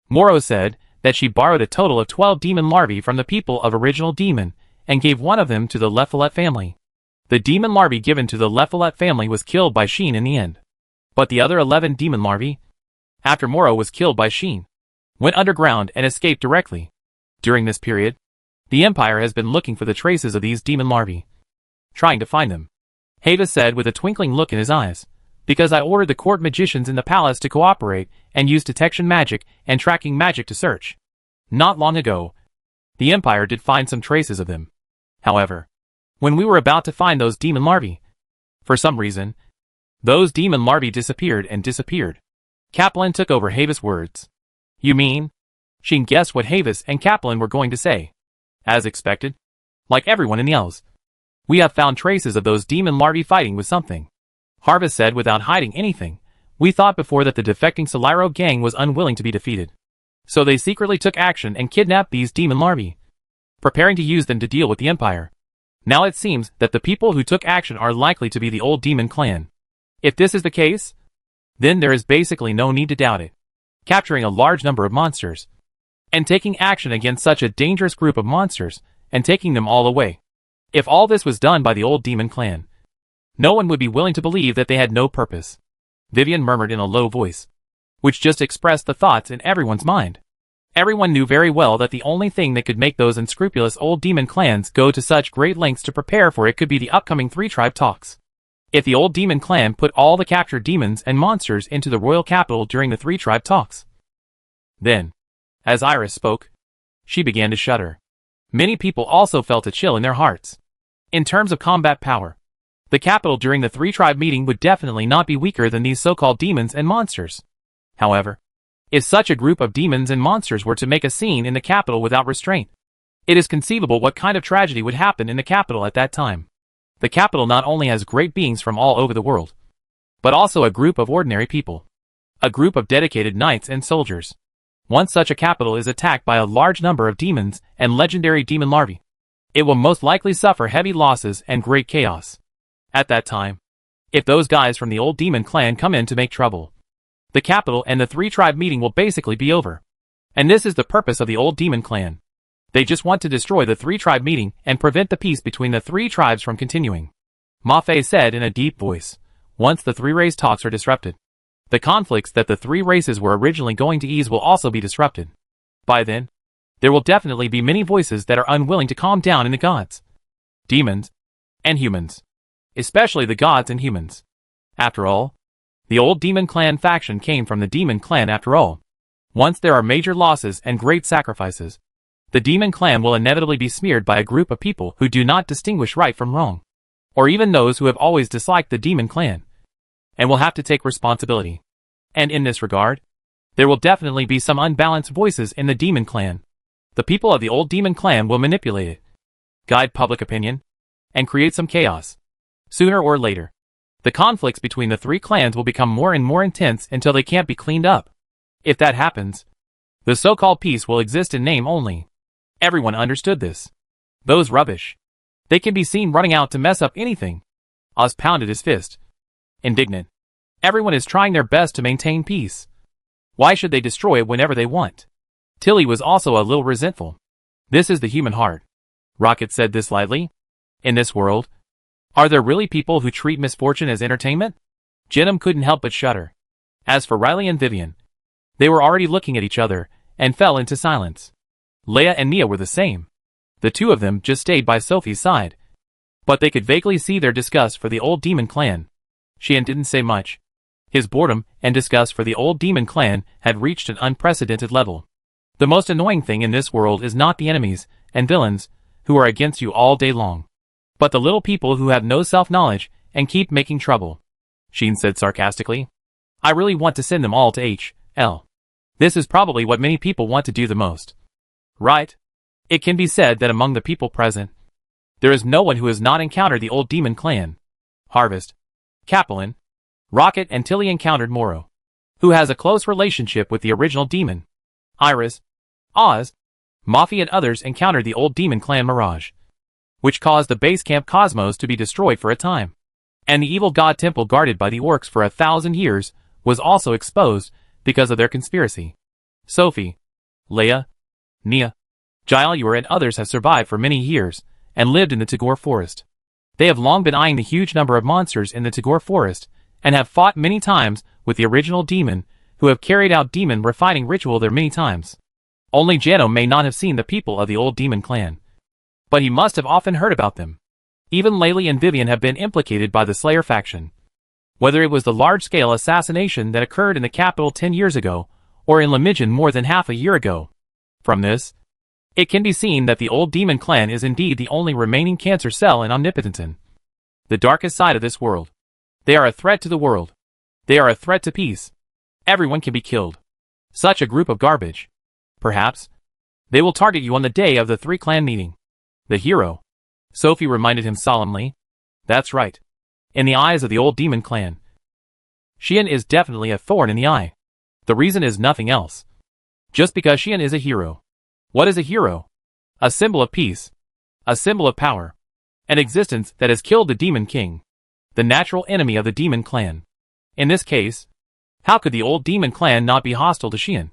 Moro said that she borrowed a total of 12 demon larvae from the people of Original Demon and gave one of them to the Lephilet family. The demon larvae given to the Lephilet family was killed by Sheen in the end. But the other 11 demon larvae, after Moro was killed by Sheen, went underground and escaped directly. During this period, the Empire has been looking for the traces of these demon larvae, trying to find them. Havis said with a twinkling look in his eyes, because I ordered the court magicians in the palace to cooperate and use detection magic and tracking magic to search. Not long ago, the Empire did find some traces of them. However, when we were about to find those demon larvae, for some reason, those demon larvae disappeared and disappeared. Kaplan took over Havis' words. You mean? Sheen guessed what Havis and Kaplan were going to say. As expected. Like everyone in the Elves. We have found traces of those demon larvae fighting with something. Harvest said without hiding anything. We thought before that the defecting Solaro gang was unwilling to be defeated. So they secretly took action and kidnapped these demon larvae, preparing to use them to deal with the Empire. Now it seems that the people who took action are likely to be the old demon clan. If this is the case, then there is basically no need to doubt it. Capturing a large number of monsters, and taking action against such a dangerous group of monsters, and taking them all away. If all this was done by the old demon clan, no one would be willing to believe that they had no purpose. Vivian murmured in a low voice, which just expressed the thoughts in everyone's mind. Everyone knew very well that the only thing that could make those unscrupulous old demon clans go to such great lengths to prepare for it could be the upcoming three-tribe talks. If the old demon clan put all the captured demons and monsters into the royal capital during the three-tribe talks. Then, as Iris spoke, she began to shudder. Many people also felt a chill in their hearts. In terms of combat power, the capital during the three-tribe meeting would definitely not be weaker than these so-called demons and monsters. However, if such a group of demons and monsters were to make a scene in the capital without restraint, it is conceivable what kind of tragedy would happen in the capital at that time. The capital not only has great beings from all over the world, but also a group of ordinary people. A group of dedicated knights and soldiers. Once such a capital is attacked by a large number of demons and legendary demon larvae, it will most likely suffer heavy losses and great chaos. At that time, if those guys from the old demon clan come in to make trouble, the capital and the three-tribe meeting will basically be over. And this is the purpose of the old demon clan. They just want to destroy the three-tribe meeting and prevent the peace between the three tribes from continuing. Ma Fei said in a deep voice, once the three-race talks are disrupted, the conflicts that the three races were originally going to ease will also be disrupted. By then, there will definitely be many voices that are unwilling to calm down in the gods, demons, and humans. Especially the gods and humans. After all, the old demon clan faction came from the demon clan after all. Once there are major losses and great sacrifices, the demon clan will inevitably be smeared by a group of people who do not distinguish right from wrong, or even those who have always disliked the demon clan, and will have to take responsibility. And in this regard, there will definitely be some unbalanced voices in the demon clan. The people of the old demon clan will manipulate it, guide public opinion, and create some chaos. Sooner or later, the conflicts between the three clans will become more and more intense until they can't be cleaned up. If that happens, the so-called peace will exist in name only. Everyone understood this. Those rubbish. They can be seen running out to mess up anything. Oz pounded his fist, indignant. Everyone is trying their best to maintain peace. Why should they destroy it whenever they want? Tilly was also a little resentful. This is the human heart. Rocket said this lightly. In this world, are there really people who treat misfortune as entertainment? Jenim couldn't help but shudder. As for Riley and Vivian, they were already looking at each other and fell into silence. Leia and Nia were the same. The two of them just stayed by Sophie's side, but they could vaguely see their disgust for the old demon clan. Xian didn't say much. His boredom and disgust for the old demon clan had reached an unprecedented level. The most annoying thing in this world is not the enemies and villains who are against you all day long, but the little people who have no self-knowledge and keep making trouble. Xian said sarcastically. I really want to send them all to H.L. This is probably what many people want to do the most. Right? It can be said that among the people present, there is no one who has not encountered the old demon clan. Harvest, Capelin, Rocket and Tilly encountered Moro, who has a close relationship with the original demon. Iris, Oz, Mafi and others encountered the old demon clan Mirage, which caused the base camp Cosmos to be destroyed for a time. And the evil god temple guarded by the orcs for 1,000 years was also exposed because of their conspiracy. Sophie, Leia, Nia, Jailur and others have survived for many years and lived in the Tagore forest. They have long been eyeing the huge number of monsters in the Tagore forest and have fought many times with the original demon who have carried out demon refining ritual there many times. Only Jano may not have seen the people of the old demon clan, but he must have often heard about them. Even Laylee and Vivian have been implicated by the Slayer faction. Whether it was the large-scale assassination that occurred in the capital 10 years ago, or in Lemidgen more than half a year ago. From this, it can be seen that the old demon clan is indeed the only remaining cancer cell in Omnipotenton, the darkest side of this world. They are a threat to the world. They are a threat to peace. Everyone can be killed. Such a group of garbage. Perhaps, they will target you on the day of the three-clan meeting. The hero, Sophie reminded him solemnly. That's right. In the eyes of the old demon clan, Xian is definitely a thorn in the eye. The reason is nothing else. Just because Xian is a hero. What is a hero? A symbol of peace. A symbol of power. An existence that has killed the demon king. The natural enemy of the demon clan. In this case, how could the old demon clan not be hostile to Xian?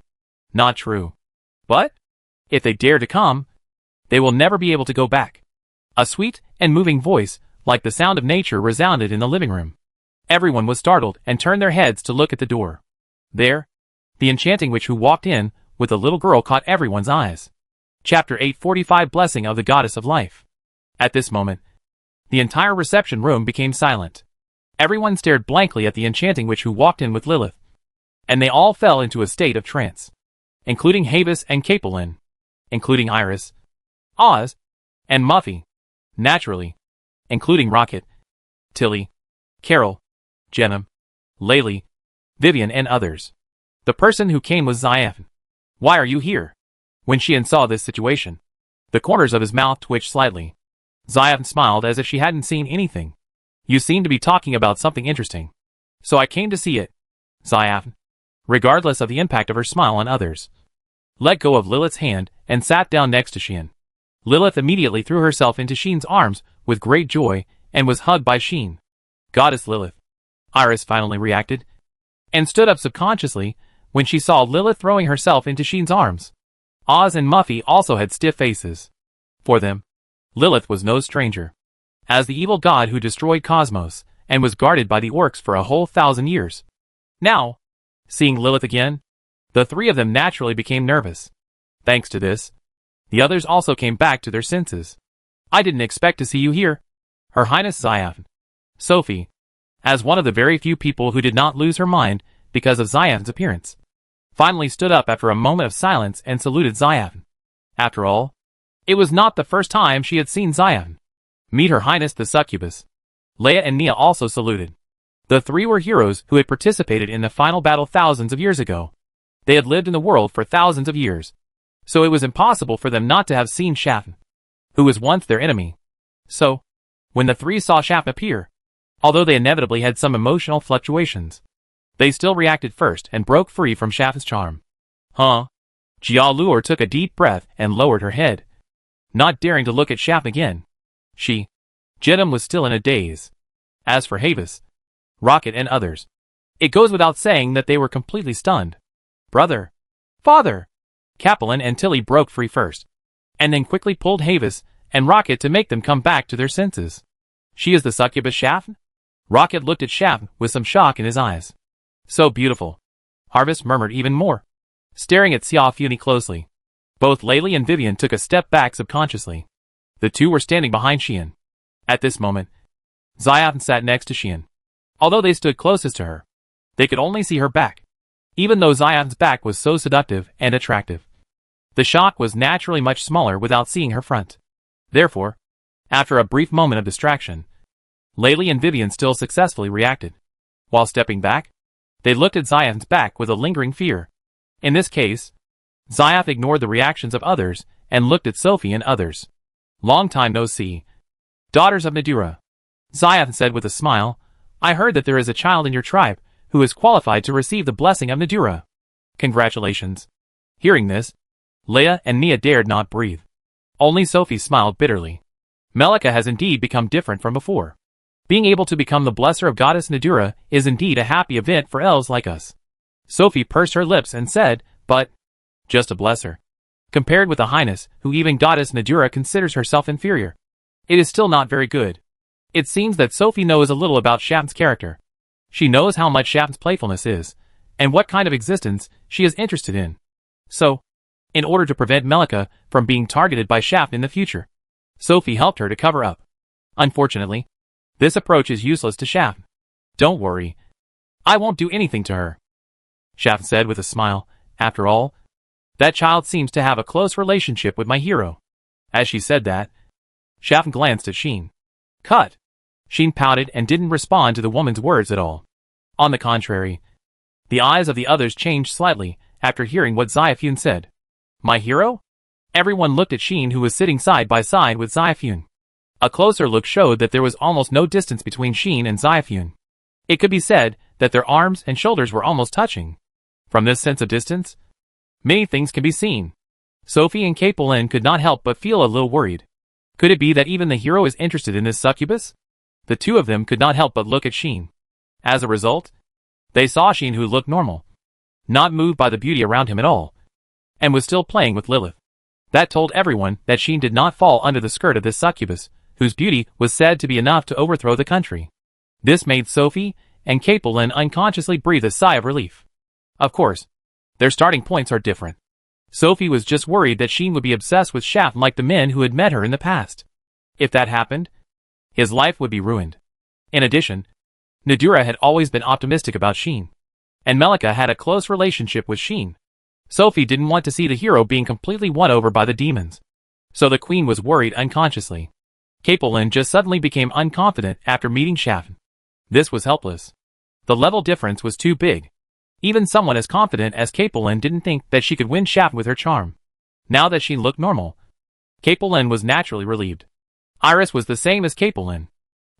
Not true. But if they dare to come, they will never be able to go back. A sweet and moving voice, like the sound of nature, resounded in the living room. Everyone was startled and turned their heads to look at the door. There, the enchanting witch who walked in with the little girl caught everyone's eyes. Chapter 845 Blessing of the Goddess of Life. At this moment, the entire reception room became silent. Everyone stared blankly at the enchanting witch who walked in with Lilith. And they all fell into a state of trance. Including Havis and Capelin. Including Iris, Oz, and Muffy. Naturally. Including Rocket, Tilly, Carol, Jenna, Laylee, Vivian and others. The person who came was Xian. Why are you here? When Xian saw this situation, the corners of his mouth twitched slightly. Xian smiled as if she hadn't seen anything. You seem to be talking about something interesting. So I came to see it. Xian, regardless of the impact of her smile on others, let go of Lilith's hand and sat down next to Xian. Lilith immediately threw herself into Xian's arms with great joy and was hugged by Xian. Goddess Lilith. Iris finally reacted and stood up subconsciously when she saw Lilith throwing herself into Xian's arms. Oz and Muffy also had stiff faces. For them, Lilith was no stranger. As the evil god who destroyed Cosmos and was guarded by the orcs for a whole 1,000 years. Now, seeing Lilith again, the three of them naturally became nervous. Thanks to this, the others also came back to their senses. I didn't expect to see you here, Her Highness Xian. Sophie, as one of the very few people who did not lose her mind because of Xian's appearance, finally stood up after a moment of silence and saluted Xian. After all, it was not the first time she had seen Xian. Meet Her Highness the Succubus. Leia and Nia also saluted. The three were heroes who had participated in the final battle thousands of years ago. They had lived in the world for thousands of years, so it was impossible for them not to have seen Xian, who was once their enemy. So, when the three saw Xian appear, although they inevitably had some emotional fluctuations, they still reacted first and broke free from Xian's charm. Huh? Jia Luor took a deep breath and lowered her head, not daring to look at Xian again. Jedem was still in a daze. As for Havis, Rocket and others, it goes without saying that they were completely stunned. Brother! Father! Capelin and Tilly broke free first, and then quickly pulled Havis and Rocket to make them come back to their senses. She is the succubus Xian? Rocket looked at Xian with some shock in his eyes. So beautiful. Harvest murmured even more, staring at Xia Funi closely. Both Laylee and Vivian took a step back subconsciously. The two were standing behind Xian. At this moment, Xian sat next to Xian. Although they stood closest to her, they could only see her back, even though Xian's back was so seductive and attractive. The shock was naturally much smaller without seeing her front. Therefore, after a brief moment of distraction, Laylee and Vivian still successfully reacted. While stepping back, they looked at Xian's back with a lingering fear. In this case, Xian ignored the reactions of others and looked at Sophie and others. Long time no see. Daughters of Nadura. Xian said with a smile, I heard that there is a child in your tribe who is qualified to receive the blessing of Nadura. Congratulations. Hearing this, Leia and Nia dared not breathe. Only Sophie smiled bitterly. Melika has indeed become different from before. Being able to become the blesser of Goddess Nadura is indeed a happy event for elves like us. Sophie pursed her lips and said, but just a blesser. Compared with the Highness, who even Goddess Nadura considers herself inferior, it is still not very good. It seems that Sophie knows a little about Xian's character. She knows how much Xian's playfulness is, and what kind of existence she is interested in. So, in order to prevent Melika from being targeted by Xian in the future, Sophie helped her to cover up. Unfortunately, this approach is useless to Xian. Don't worry. I won't do anything to her, Xian said with a smile. After all, that child seems to have a close relationship with my hero. As she said that, Xian glanced at Xin. Cut. Xin pouted and didn't respond to the woman's words at all. On the contrary, the eyes of the others changed slightly after hearing what Xiafun said. My hero? Everyone looked at Xin, who was sitting side by side with Xiafun. A closer look showed that there was almost no distance between Sheen and Xiaofun. It could be said that their arms and shoulders were almost touching. From this sense of distance, many things can be seen. Sophie and Capelin could not help but feel a little worried. Could it be that even the hero is interested in this succubus? The two of them could not help but look at Sheen. As a result, they saw Sheen, who looked normal, not moved by the beauty around him at all, and was still playing with Lilith. That told everyone that Sheen did not fall under the skirt of this succubus, whose beauty was said to be enough to overthrow the country. This made Sophie and Capelin unconsciously breathe a sigh of relief. Of course, their starting points are different. Sophie was just worried that Sheen would be obsessed with Shaft like the men who had met her in the past. If that happened, his life would be ruined. In addition, Nadira had always been optimistic about Sheen, and Melika had a close relationship with Sheen. Sophie didn't want to see the hero being completely won over by the demons, so the queen was worried unconsciously. Capelin just suddenly became unconfident after meeting Shaft. This was helpless. The level difference was too big. Even someone as confident as Capelin didn't think that she could win Shaft with her charm. Now that she looked normal, Capelin was naturally relieved. Iris was the same as Capelin.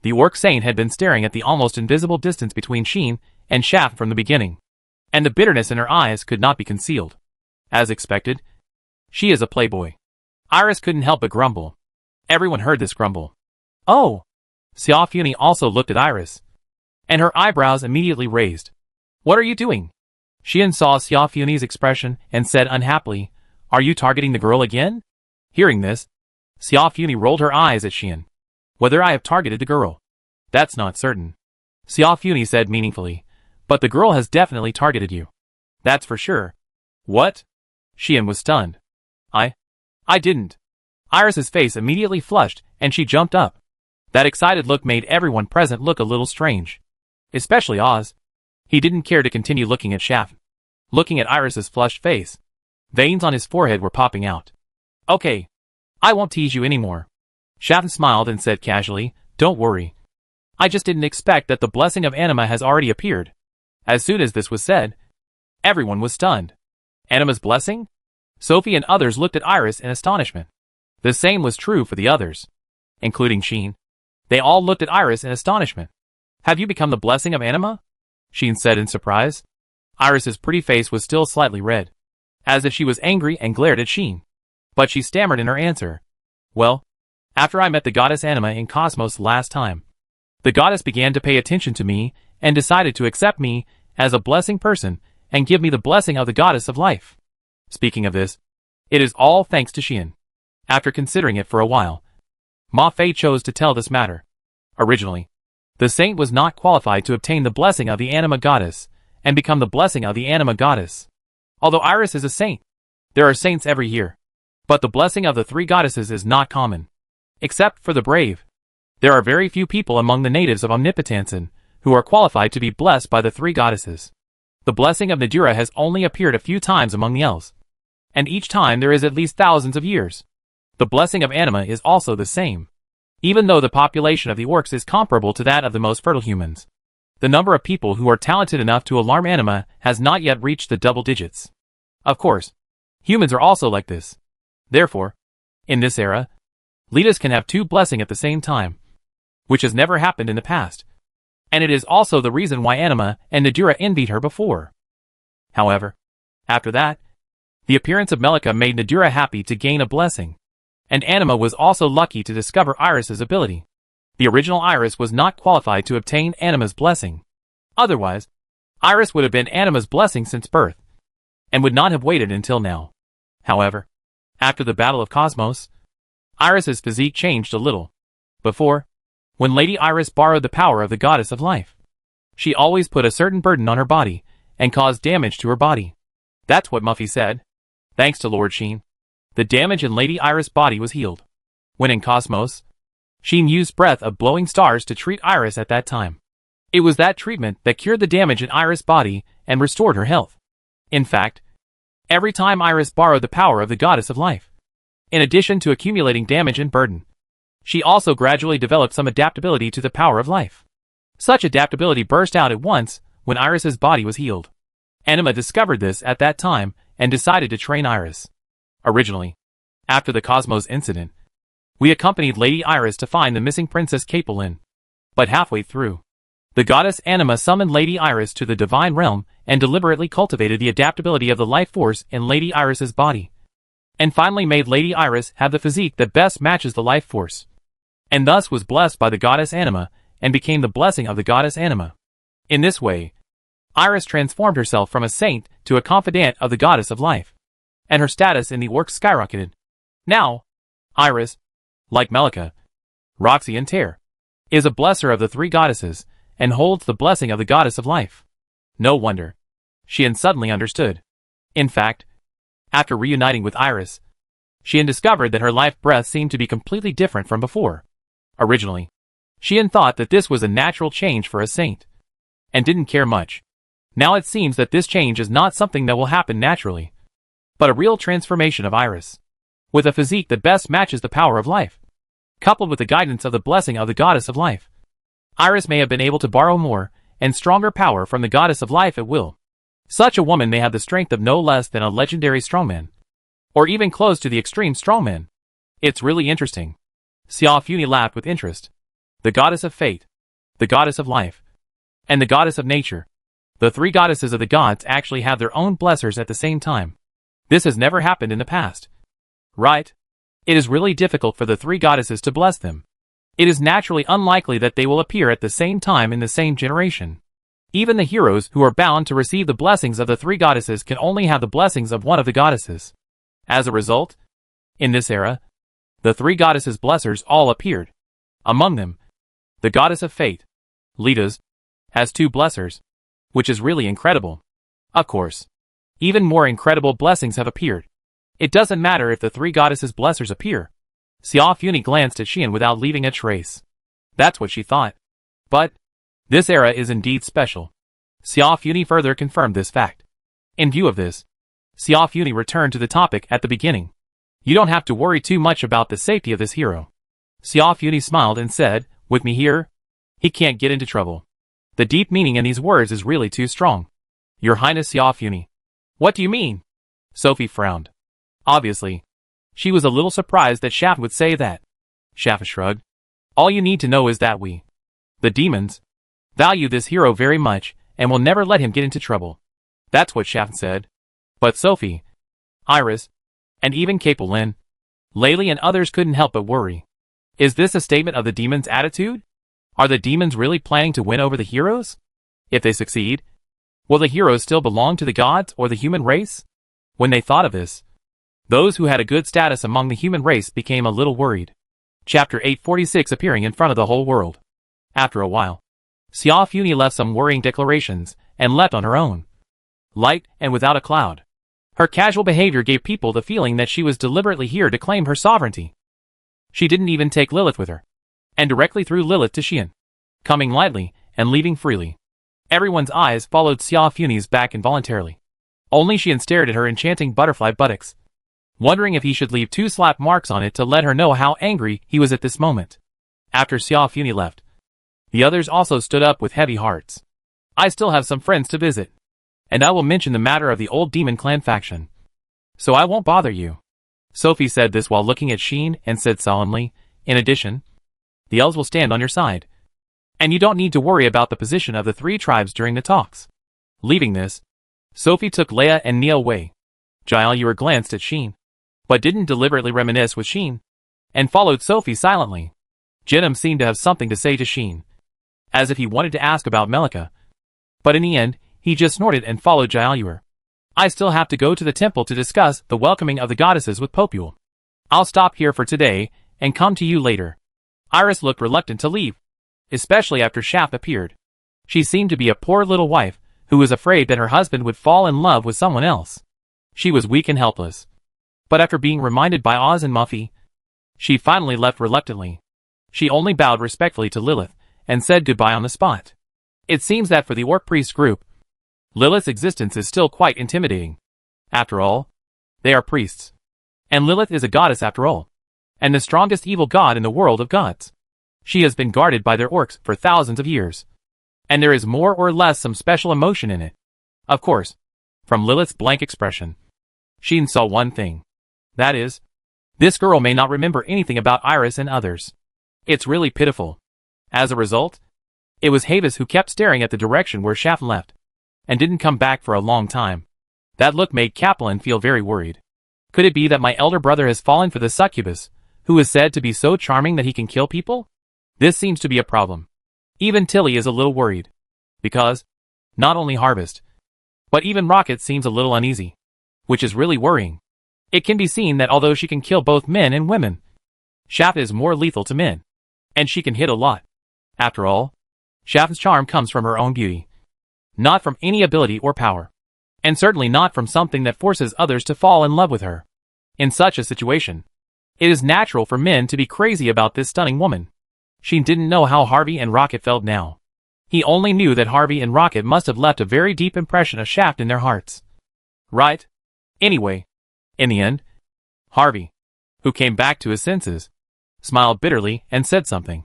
The orc saint had been staring at the almost invisible distance between Sheen and Shaft from the beginning, and the bitterness in her eyes could not be concealed. As expected, she is a playboy. Iris couldn't help but grumble. Everyone heard this grumble. Oh! Xiaofuni also looked at Iris, and her eyebrows immediately raised. What are you doing? Xian saw Xiaofuni's expression and said unhappily, Are you targeting the girl again? Hearing this, Xiaofuni rolled her eyes at Xian. Whether I have targeted the girl? That's not certain. Xiaofuni said meaningfully, but the girl has definitely targeted you. That's for sure. What? Xian was stunned. I didn't. Iris's face immediately flushed and she jumped up. That excited look made everyone present look a little strange. Especially Oz. He didn't care to continue looking at Shaft. Looking at Iris's flushed face, veins on his forehead were popping out. Okay. I won't tease you anymore. Shaft smiled and said casually, Don't worry. I just didn't expect that the blessing of Anima has already appeared. As soon as this was said, everyone was stunned. Anima's blessing? Sophie and others looked at Iris in astonishment. The same was true for the others, including Sheen. They all looked at Iris in astonishment. Have you become the blessing of Anima? Sheen said in surprise. Iris's pretty face was still slightly red, as if she was angry and glared at Sheen. But she stammered in her answer. Well, after I met the goddess Anima in Cosmos last time, the goddess began to pay attention to me and decided to accept me as a blessing person and give me the blessing of the goddess of life. Speaking of this, it is all thanks to Xian. After considering it for a while, Ma Fei chose to tell this matter. Originally, the saint was not qualified to obtain the blessing of the Anima goddess and become the blessing of the Anima goddess. Although Iris is a saint, there are saints every year. But the blessing of the three goddesses is not common. Except for the brave. There are very few people among the natives of Omnipotensin who are qualified to be blessed by the three goddesses. The blessing of Nadira has only appeared a few times among the elves, and each time there is at least thousands of years. The blessing of Anima is also the same. Even though the population of the orcs is comparable to that of the most fertile humans, the number of people who are talented enough to alarm Anima has not yet reached the double digits. Of course, humans are also like this. Therefore, in this era, leaders can have two blessings at the same time, which has never happened in the past. And it is also the reason why Anima and Nadira envied her before. However, after that, the appearance of Melika made Nadira happy to gain a blessing, and Anima was also lucky to discover Iris's ability. The original Iris was not qualified to obtain Anima's blessing. Otherwise, Iris would have been Anima's blessing since birth, and would not have waited until now. However, after the Battle of Cosmos, Iris's physique changed a little. Before, when Lady Iris borrowed the power of the goddess of life, she always put a certain burden on her body and caused damage to her body. That's what Muffy said. Thanks to Lord Sheen, the damage in Lady Iris' body was healed. When in Cosmos, Sheen used breath of blowing stars to treat Iris at that time. It was that treatment that cured the damage in Iris' body and restored her health. In fact, every time Iris borrowed the power of the goddess of life, in addition to accumulating damage and burden, she also gradually developed some adaptability to the power of life. Such adaptability burst out at once when Iris's body was healed. Anima discovered this at that time and decided to train Iris. Originally, after the Cosmos incident, We accompanied Lady Iris to find the missing Princess Capelin. But halfway through, the goddess Anima summoned Lady Iris to the divine realm and deliberately cultivated the adaptability of the life force in Lady Iris's body. And finally made Lady Iris have the physique that best matches the life force. And thus was blessed by the goddess Anima, and became the blessing of the goddess Anima. In this way, Iris transformed herself from a saint to a confidant of the goddess of life. And her status in the orcs skyrocketed. Now, Iris, like Melika, Roxy and Ter, is a blesser of the three goddesses, and holds the blessing of the goddess of life. No wonder. Sheehan suddenly understood. In fact, after reuniting with Iris, Sheehan discovered that her life breath seemed to be completely different from before. Originally, Sheehan thought that this was a natural change for a saint, and didn't care much. Now it seems that this change is not something that will happen naturally, but a real transformation of Iris, with a physique that best matches the power of life, coupled with the guidance of the blessing of the goddess of life. Iris may have been able to borrow more and stronger power from the goddess of life at will. Such a woman may have the strength of no less than a legendary strongman, or even close to the extreme strongman. It's really interesting. Xiao Funi laughed with interest. The goddess of fate, the goddess of life, and the goddess of nature. The three goddesses of the gods actually have their own blessers at the same time. This has never happened in the past. Right? It is really difficult for the three goddesses to bless them. It is naturally unlikely that they will appear at the same time in the same generation. Even the heroes who are bound to receive the blessings of the three goddesses can only have the blessings of one of the goddesses. As a result, in this era, the three goddesses' blessers all appeared. Among them, the goddess of fate, Lidas, has 2 blessers, which is really incredible. Of course, even more incredible blessings have appeared. It doesn't matter if the three goddesses' blessers appear. Xiao Funi glanced at Sheehan without leaving a trace. That's what she thought. But this era is indeed special. Xiao Funi further confirmed this fact. In view of this, Xiao Funi returned to the topic at the beginning. You don't have to worry too much about the safety of this hero. Xiao Funi smiled and said, with me here, he can't get into trouble. The deep meaning in these words is really too strong. Your Highness Xiao Funi. What do you mean? Sophie frowned. Obviously, she was a little surprised that Shaft would say that. Shaft shrugged. All you need to know is that we, the demons, value this hero very much and will never let him get into trouble. That's what Shaft said. But Sophie, Iris, and even Capelin, Laylee and others couldn't help but worry. Is this a statement of the demons' attitude? Are the demons really planning to win over the heroes? If they succeed, will the heroes still belong to the gods or the human race? When they thought of this, those who had a good status among the human race became a little worried. Chapter 846 appearing in front of the whole world. After a while, Xiao Funi left some worrying declarations and left on her own. Light and without a cloud. Her casual behavior gave people the feeling that she was deliberately here to claim her sovereignty. She didn't even take Lilith with her, and directly threw Lilith to Sheehan, coming lightly and leaving freely. Everyone's eyes followed Xiao Funi's back involuntarily. Only Sheehan stared at her enchanting butterfly buttocks, wondering if he should leave 2 slap marks on it to let her know how angry he was at this moment. After Xiao Funi left, the others also stood up with heavy hearts. I still have some friends to visit, and I will mention the matter of the old demon clan faction, so I won't bother you. Sophie said this while looking at Sheehan and said solemnly, in addition, the elves will stand on your side, and you don't need to worry about the position of the 3 tribes during the talks. Leaving this, Sophie took Leia and Nia away. Jaeluer glanced at Sheehan, but didn't deliberately reminisce with Sheehan, and followed Sophie silently. Jenim seemed to have something to say to Sheehan, as if he wanted to ask about Melika, but in the end, he just snorted and followed Jaeluer. I still have to go to the temple to discuss the welcoming of the goddesses with Popule. I'll stop here for today and come to you later. Iris looked reluctant to leave, especially after Shaft appeared. She seemed to be a poor little wife who was afraid that her husband would fall in love with someone else. She was weak and helpless. But after being reminded by Oz and Muffy, she finally left reluctantly. She only bowed respectfully to Lilith and said goodbye on the spot. It seems that for the Orc Priest group, Lilith's existence is still quite intimidating. After all, they are priests. And Lilith is a goddess after all, and the strongest evil god in the world of gods. She has been guarded by their orcs for thousands of years, and there is more or less some special emotion in it. Of course, from Lilith's blank expression, Sheehan saw one thing. That is, This girl may not remember anything about Iris and others. It's really pitiful. As a result, it was Havis who kept staring at the direction where Shafn left, and didn't come back for a long time. That look made Kaplan feel very worried. Could it be that my elder brother has fallen for the succubus, who is said to be so charming that he can kill people? This seems to be a problem. Even Tilly is a little worried. Because, not only Harvest, but even Rocket seems a little uneasy. Which is really worrying. It can be seen that although she can kill both men and women, Shafn is more lethal to men. And she can hit a lot. After all, Shafn's charm comes from her own beauty. Not from any ability or power. And certainly not from something that forces others to fall in love with her. In such a situation, it is natural for men to be crazy about this stunning woman. She didn't know how Harvey and Rocket felt now. He only knew that Harvey and Rocket must have left a very deep impression of Shafn in their hearts. Right? Anyway, in the end, Harvey, who came back to his senses, smiled bitterly and said something.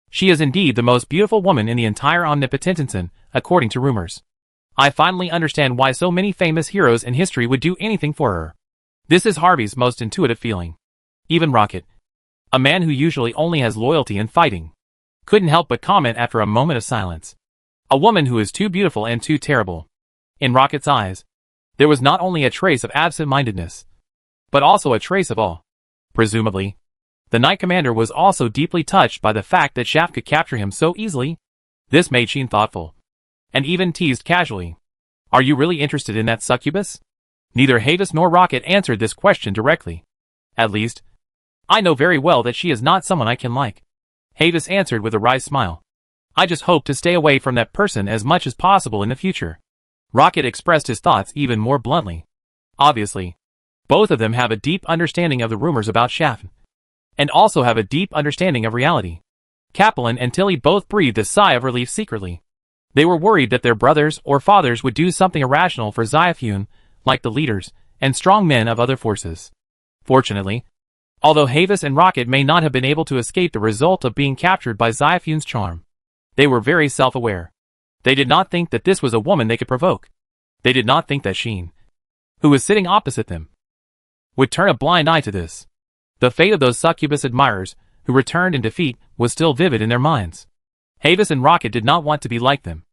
She is indeed the most beautiful woman in the entire Omnipotentinson, according to rumors. I finally understand why so many famous heroes in history would do anything for her. This is Harvey's most intuitive feeling. Even Rocket, a man who usually only has loyalty in fighting, couldn't help but comment after a moment of silence. A woman who is too beautiful and too terrible. In Rocket's eyes, there was not only a trace of absent-mindedness, but also a trace of awe. Presumably, the Knight Commander was also deeply touched by the fact that Shafn could capture him so easily. This made Sheen thoughtful, and even teased casually. Are you really interested in that succubus? Neither Havis nor Rocket answered this question directly. At least, I know very well that she is not someone I can like. Havis answered with a wry smile. I just hope to stay away from that person as much as possible in the future. Rocket expressed his thoughts even more bluntly. Obviously, both of them have a deep understanding of the rumors about Shafn, and also have a deep understanding of reality. Kaplan and Tilly both breathed a sigh of relief secretly. They were worried that their brothers or fathers would do something irrational for Xiaofun, like the leaders and strong men of other forces. Fortunately, although Havis and Rocket may not have been able to escape the result of being captured by Xiaofun's charm, they were very self-aware. They did not think that this was a woman they could provoke. They did not think that Sheen, who was sitting opposite them, would turn a blind eye to this. The fate of those succubus admirers, who returned in defeat, was still vivid in their minds. Havis and Rocket did not want to be like them,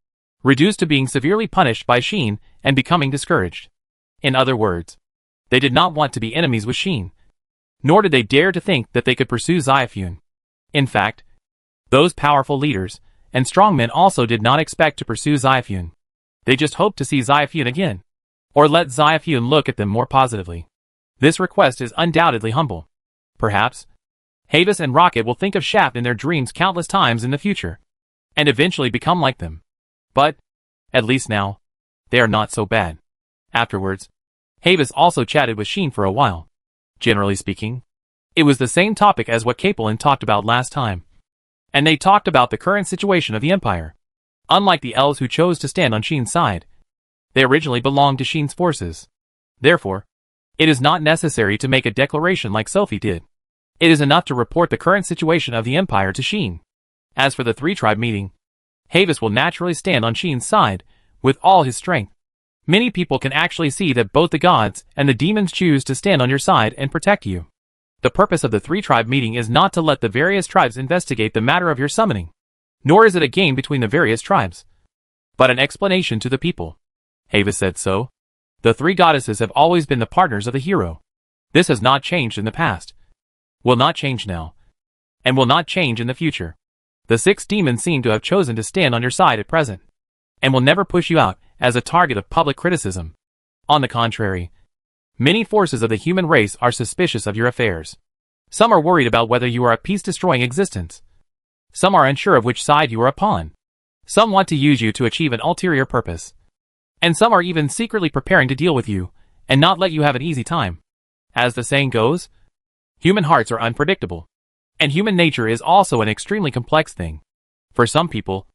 reduced to being severely punished by Sheen and becoming discouraged. In other words, they did not want to be enemies with Sheen, nor did they dare to think that they could pursue Xiaofun. In fact, those powerful leaders and strong men also did not expect to pursue Xiaofun. They just hoped to see Xiaofun again, or let Xiaofun look at them more positively. This request is undoubtedly humble. Perhaps, Havis and Rocket will think of Shafn in their dreams countless times in the future, and eventually become like them. But, at least now, they are not so bad. Afterwards, Havis also chatted with Sheen for a while. Generally speaking, it was the same topic as what Kaplan talked about last time. And they talked about the current situation of the Empire. Unlike the elves who chose to stand on Sheen's side, they originally belonged to Sheen's forces. Therefore, it is not necessary to make a declaration like Sophie did. It is enough to report the current situation of the Empire to Sheen. As for the three-tribe meeting, Havis will naturally stand on Sheen's side, with all his strength. Many people can actually see that both the gods and the demons choose to stand on your side and protect you. The purpose of the three-tribe meeting is not to let the various tribes investigate the matter of your summoning, nor is it a game between the various tribes, but an explanation to the people. Havis said so. The three goddesses have always been the partners of the hero. This has not changed in the past, will not change now, and will not change in the future. The 6 demons seem to have chosen to stand on your side at present, and will never push you out as a target of public criticism. On the contrary, many forces of the human race are suspicious of your affairs. Some are worried about whether you are a peace-destroying existence. Some are unsure of which side you are upon. Some want to use you to achieve an ulterior purpose. And some are even secretly preparing to deal with you, and not let you have an easy time. As the saying goes, human hearts are unpredictable. And human nature is also an extremely complex thing. For some people,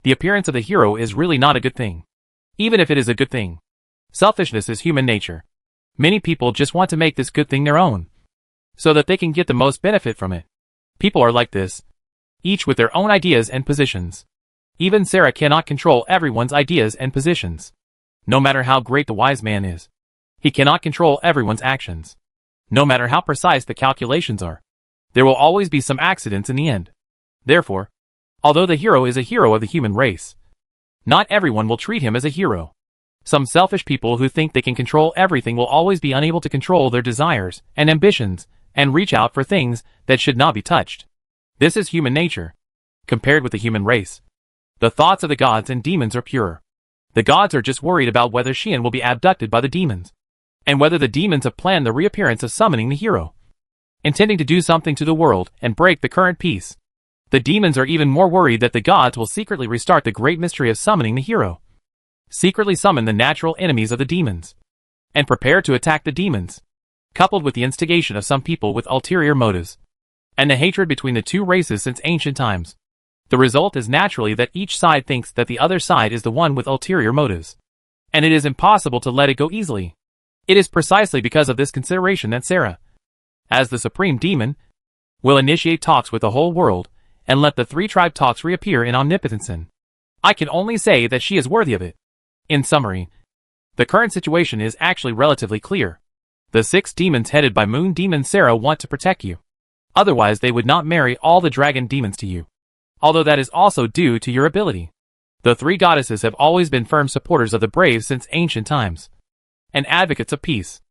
the appearance of the hero is really not a good thing. Even if it is a good thing. Selfishness is human nature. Many people just want to make this good thing their own, so that they can get the most benefit from it. People are like this, each with their own ideas and positions. Even Sarah cannot control everyone's ideas and positions. No matter how great the wise man is, he cannot control everyone's actions. No matter how precise the calculations are, there will always be some accidents in the end. Therefore, although the hero is a hero of the human race, not everyone will treat him as a hero. Some selfish people who think they can control everything will always be unable to control their desires and ambitions and reach out for things that should not be touched. This is human nature. Compared with the human race, the thoughts of the gods and demons are pure. The gods are just worried about whether Xian will be abducted by the demons, and whether the demons have planned the reappearance of summoning the hero, intending to do something to the world and break the current peace. The demons are even more worried that the gods will secretly restart the great mystery of summoning the hero, secretly summon the natural enemies of the demons, and prepare to attack the demons, coupled with the instigation of some people with ulterior motives, and the hatred between the two races since ancient times. The result is naturally that each side thinks that the other side is the one with ulterior motives, and it is impossible to let it go easily. It is precisely because of this consideration that Sarah, as the supreme demon, will initiate talks with the whole world and let the three-tribe talks reappear in Omnipotensen. I can only say that she is worthy of it. In summary, the current situation is actually relatively clear. The 6 demons headed by Moon Demon Sarah want to protect you. Otherwise they would not marry all the dragon demons to you. Although that is also due to your ability. The 3 goddesses have always been firm supporters of the brave since ancient times, and advocates of peace.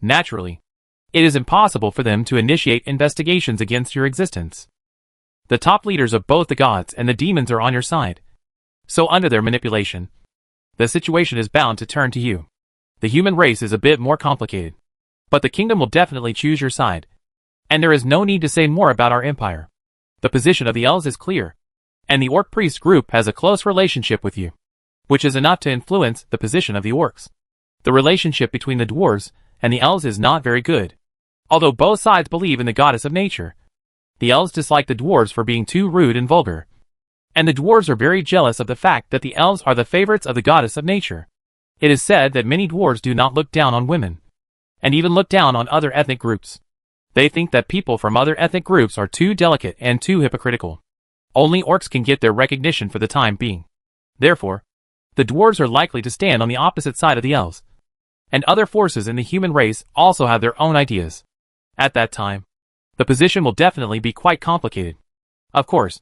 Naturally, it is impossible for them to initiate investigations against your existence. The top leaders of both the gods and the demons are on your side. So under their manipulation, the situation is bound to turn to you. The human race is a bit more complicated, but the kingdom will definitely choose your side. And there is no need to say more about our empire. The position of the elves is clear, and the orc priest group has a close relationship with you, which is enough to influence the position of the orcs. The relationship between the dwarves and the elves is not very good. Although both sides believe in the goddess of nature, the elves dislike the dwarves for being too rude and vulgar. And the dwarves are very jealous of the fact that the elves are the favorites of the goddess of nature. It is said that many dwarves do not look down on women, and even look down on other ethnic groups. They think that people from other ethnic groups are too delicate and too hypocritical. Only orcs can get their recognition for the time being. Therefore, the dwarves are likely to stand on the opposite side of the elves. And other forces in the human race also have their own ideas. At that time, the position will definitely be quite complicated. Of course,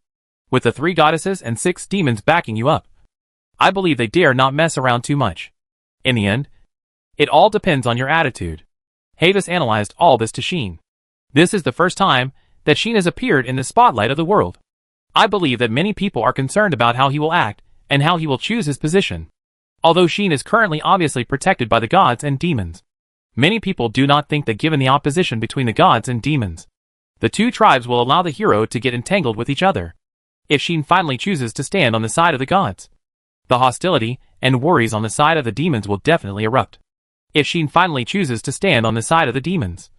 with the 3 goddesses and 6 demons backing you up, I believe they dare not mess around too much. In the end, it all depends on your attitude. Havis analyzed all this to Xian. This is the first time that Xian has appeared in the spotlight of the world. I believe that many people are concerned about how he will act and how he will choose his position. Although Xian is currently obviously protected by the gods and demons, many people do not think that given the opposition between the gods and demons, the 2 tribes will allow the hero to get entangled with each other. If Xian finally chooses to stand on the side of the gods, the hostility and worries on the side of the demons will definitely erupt. If Xian finally chooses to stand on the side of the demons,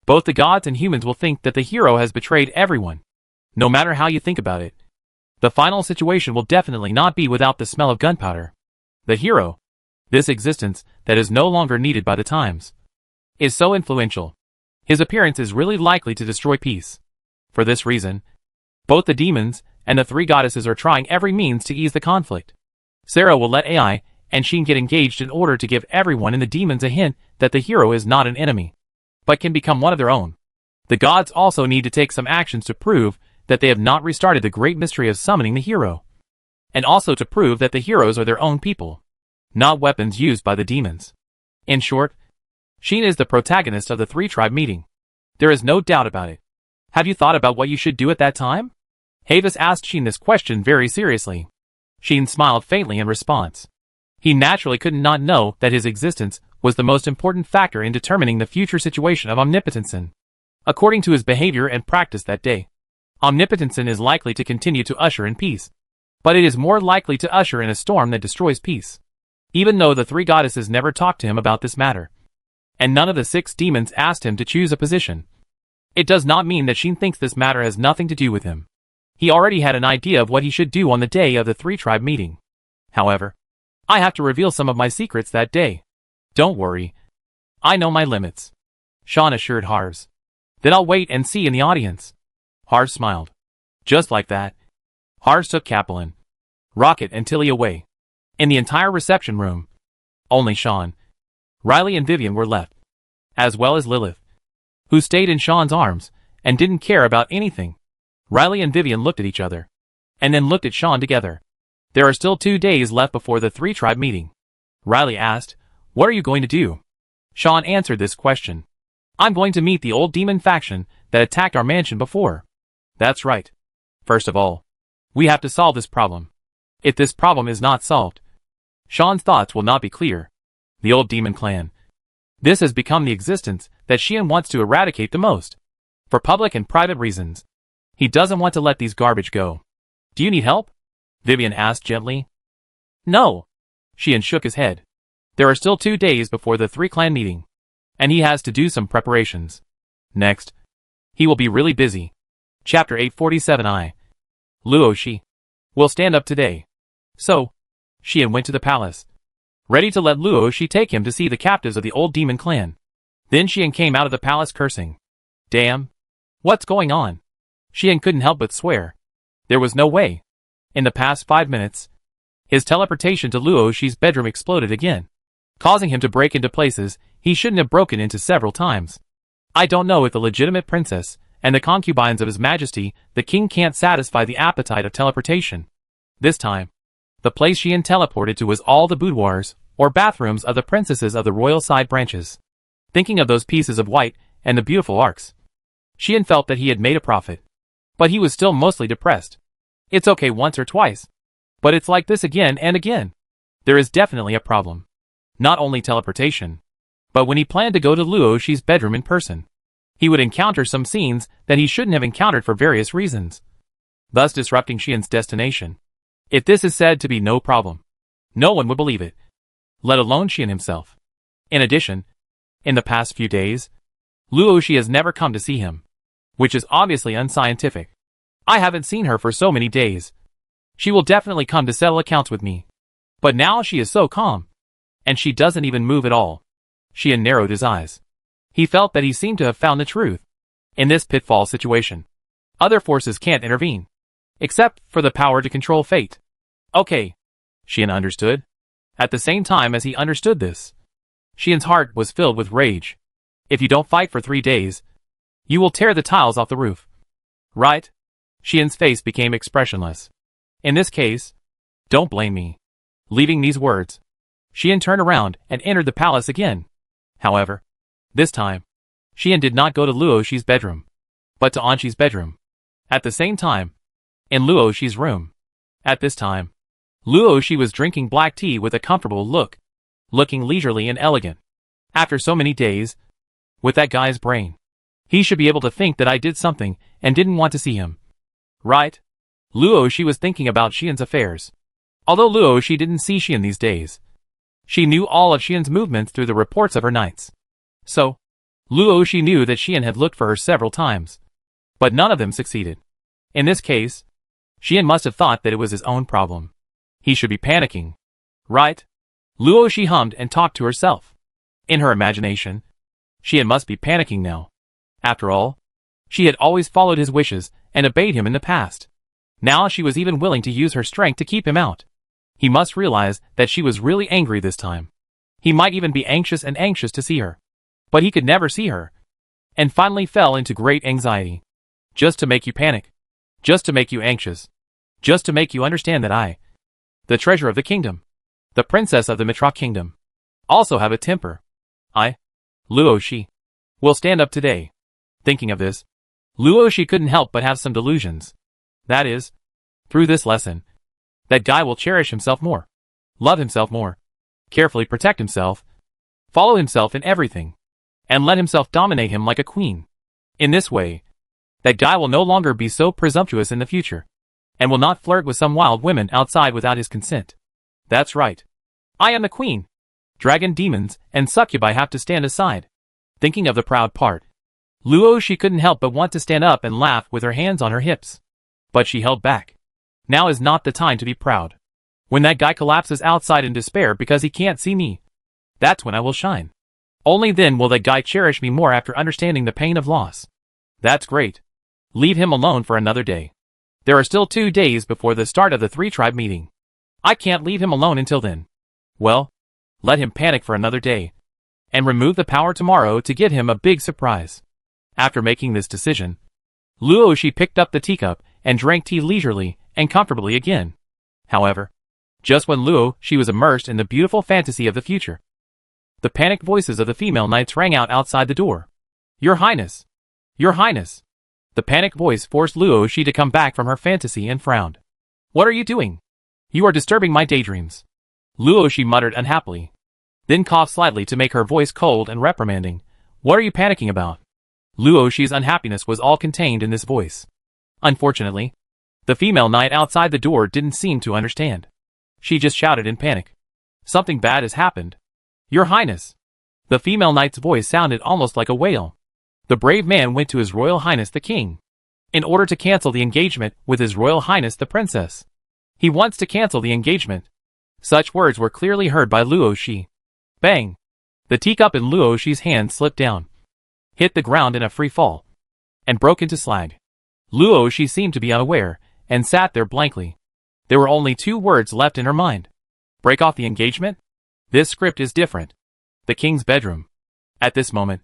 both the gods and humans will think that the hero has betrayed everyone. No matter how you think about it, the final situation will definitely not be without the smell of gunpowder. The hero, this existence that is no longer needed by the times, is so influential. His appearance is really likely to destroy peace. For this reason, both the demons and the 3 goddesses are trying every means to ease the conflict. Sarah will let AI and Xian get engaged in order to give everyone in the demons a hint that the hero is not an enemy, but can become one of their own. The gods also need to take some actions to prove that they have not restarted the great mystery of summoning the hero, and also to prove that the heroes are their own people, not weapons used by the demons. In short, Xian is the protagonist of the 3-tribe meeting. There is no doubt about it. Have you thought about what you should do at that time? Havis asked Xian this question very seriously. Xian smiled faintly in response. He naturally could not know that his existence was the most important factor in determining the future situation of Omnipotensen. According to his behavior and practice that day, Omnipotensen is likely to continue to usher in peace, but it is more likely to usher in a storm that destroys peace. Even though the 3 goddesses never talked to him about this matter, and none of the 6 demons asked him to choose a position, it does not mean that Xian thinks this matter has nothing to do with him. He already had an idea of what he should do on the day of the 3-tribe meeting. However, I have to reveal some of my secrets that day. Don't worry. I know my limits, Sean assured Hars. Then I'll wait and see in the audience. Hars smiled. Just like that, Hars took Kaplan, Rocket and Tilly away. In the entire reception room, only Sean, Riley and Vivian were left, as well as Lilith. who stayed in Sean's arms and didn't care about anything. Riley and Vivian looked at each other, and then looked at Sean together. There are still 2 days left before the 3-tribe meeting. Riley asked, "What are you going to do?" Sean answered this question. "I'm going to meet the old demon faction that attacked our mansion before." "That's right. First of all, we have to solve this problem. If this problem is not solved, Sean's thoughts will not be clear. The old demon clan. This has become the existence that Xian wants to eradicate the most. For public and private reasons. He doesn't want to let these garbage go." "Do you need help?" Vivian asked gently. "No." Xian shook his head. "There are still 2 days before the 3-clan meeting, and he has to do some preparations. Next, he will be really busy." Chapter 847 Luo Shi will stand up today. So, Xian went to the palace, ready to let Luo Shi take him to see the captives of the old demon clan. Then Xian came out of the palace cursing. "Damn! What's going on?" Xian couldn't help but swear. There was no way. In the past 5 minutes, his teleportation to Luo Shi's bedroom exploded again, causing him to break into places he shouldn't have broken into several times. I don't know if the legitimate princess and the concubines of His Majesty the King can't satisfy the appetite of teleportation. This time, the place Xian teleported to was all the boudoirs, or bathrooms of the princesses of the royal side branches. Thinking of those pieces of white and the beautiful arcs, Xian felt that he had made a profit. But he was still mostly depressed. It's okay once or twice, but it's like this again and again. There is definitely a problem. Not only teleportation, but when he planned to go to Luo Shi's bedroom in person, he would encounter some scenes that he shouldn't have encountered for various reasons, thus disrupting Xian's destination. If this is said to be no problem, no one would believe it, let alone Xian himself. In addition, in the past few days, Luo Shi has never come to see him, which is obviously unscientific. I haven't seen her for so many days. She will definitely come to settle accounts with me. But now she is so calm, and she doesn't even move at all. Xian narrowed his eyes. He felt that he seemed to have found the truth. In this pitfall situation, other forces can't intervene, except for the power to control fate. Okay, Xian understood. At the same time as he understood this, Xian's heart was filled with rage. If you don't fight for 3 days, you will tear the tiles off the roof. Right? Xian's face became expressionless. In this case, don't blame me. Leaving these words, Xian turned around and entered the palace again. However, this time, Xian did not go to Luo Shi's bedroom, but to Anshi's bedroom. At the same time, in Luo Shi's room. At this time, Luo Shi was drinking black tea with a comfortable look, looking leisurely and elegant. After so many days, with that guy's brain, he should be able to think that I did something and didn't want to see him. Right? Luo Shi was thinking about Xian's affairs. Although Luo Shi didn't see Xian these days, she knew all of Xian's movements through the reports of her knights. So, Luo Shi knew that Xian had looked for her several times, but none of them succeeded. In this case, Xian must have thought that it was his own problem. He should be panicking. Right? Luo Shi hummed and talked to herself. In her imagination, Xian must be panicking now. After all, she had always followed his wishes and obeyed him in the past. Now she was even willing to use her strength to keep him out. He must realize that she was really angry this time. He might even be anxious to see her. But he could never see her. And finally fell into great anxiety. Just to make you panic. Just to make you anxious. Just to make you understand that I, the treasure of the kingdom, the princess of the Mitra kingdom, also have a temper. I, Luo Shi, will stand up today. Thinking of this, Luo Shi couldn't help but have some delusions. That is, through this lesson, that guy will cherish himself more, love himself more, carefully protect himself, follow himself in everything, and let himself dominate him like a queen. In this way, that guy will no longer be so presumptuous in the future, and will not flirt with some wild women outside without his consent. That's right. I am the queen. Dragon demons and succubi have to stand aside. Thinking of the proud part, Luo Shi couldn't help but want to stand up and laugh with her hands on her hips. But she held back. Now is not the time to be proud. When that guy collapses outside in despair because he can't see me, that's when I will shine. Only then will that guy cherish me more after understanding the pain of loss. That's great. Leave him alone for another day. There are still 2 days before the start of the 3-tribe meeting. I can't leave him alone until then. Well, let him panic for another day, and remove the power tomorrow to give him a big surprise. After making this decision, Luoshi picked up the teacup and drank tea leisurely and comfortably again. However, just when Luoshi was immersed in the beautiful fantasy of the future, the panicked voices of the female knights rang out outside the door. Your Highness! Your Highness! The panicked voice forced Luoshi to come back from her fantasy and frowned. What are you doing? You are disturbing my daydreams. Luoshi muttered unhappily, then coughed slightly to make her voice cold and reprimanding. What are you panicking about? Luoshi's unhappiness was all contained in this voice. Unfortunately, the female knight outside the door didn't seem to understand. She just shouted in panic. Something bad has happened. Your Highness! The female knight's voice sounded almost like a wail. The brave man went to His Royal Highness the King in order to cancel the engagement with His Royal Highness the Princess. He wants to cancel the engagement. Such words were clearly heard by Luoshi. Bang! The teacup in Luoshi's hand slipped down, hit the ground in a free fall, and broke into slag. Luoshi seemed to be unaware, and sat there blankly. There were only 2 words left in her mind. Break off the engagement? This script is different. The king's bedroom. At this moment,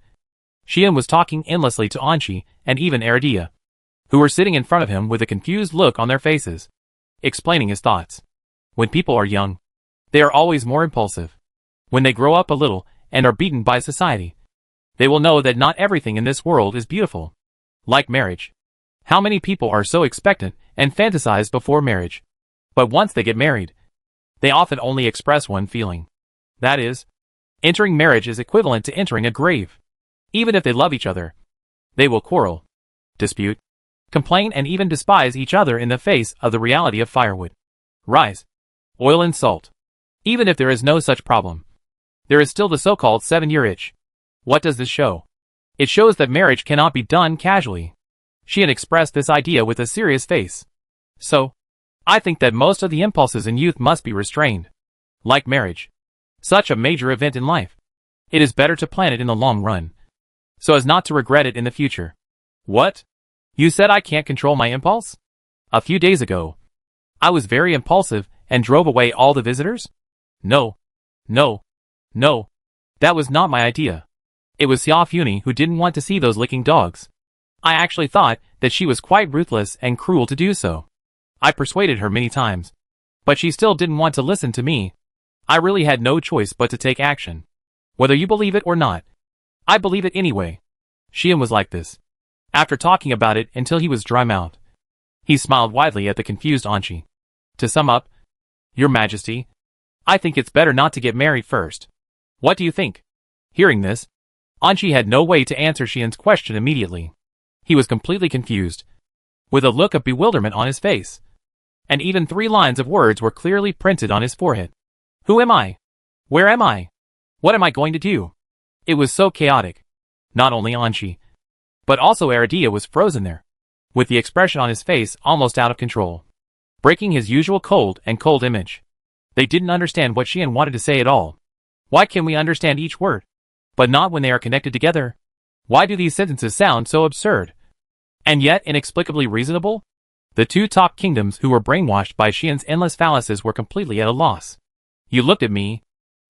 Xian was talking endlessly to Anqi and even Eridia, who were sitting in front of him with a confused look on their faces, explaining his thoughts. When people are young, they are always more impulsive. When they grow up a little and are beaten by society, they will know that not everything in this world is beautiful. Like marriage. How many people are so expectant and fantasize before marriage? But once they get married, they often only express one feeling. That is, entering marriage is equivalent to entering a grave. Even if they love each other, they will quarrel, dispute, complain and even despise each other in the face of the reality of firewood, rice, oil and salt. Even if there is no such problem, there is still the so-called 7-year itch. What does this show? It shows that marriage cannot be done casually. Xian expressed this idea with a serious face. So, I think that most of the impulses in youth must be restrained. Like marriage, such a major event in life, it is better to plan it in the long run, so as not to regret it in the future. What? You said I can't control my impulse? A few days ago, I was very impulsive and drove away all the visitors? No. No. No. That was not my idea. It was Xiaofuni who didn't want to see those licking dogs. I actually thought that she was quite ruthless and cruel to do so. I persuaded her many times, but she still didn't want to listen to me. I really had no choice but to take action. Whether you believe it or not, I believe it anyway. Xian was like this, after talking about it until he was dry-mouthed. He smiled widely at the confused Anqi. To sum up, Your Majesty, I think it's better not to get married first. What do you think? Hearing this, Anqi had no way to answer Xian's question immediately. He was completely confused, with a look of bewilderment on his face. And even 3 lines of words were clearly printed on his forehead. Who am I? Where am I? What am I going to do? It was so chaotic. Not only Anqi, but also Eridia was frozen there, with the expression on his face almost out of control, breaking his usual cold image. They didn't understand what Xian wanted to say at all. Why can we understand each word, but not when they are connected together? Why do these sentences sound so absurd, and yet inexplicably reasonable? The 2 top kingdoms who were brainwashed by Xian's endless fallacies were completely at a loss. You looked at me,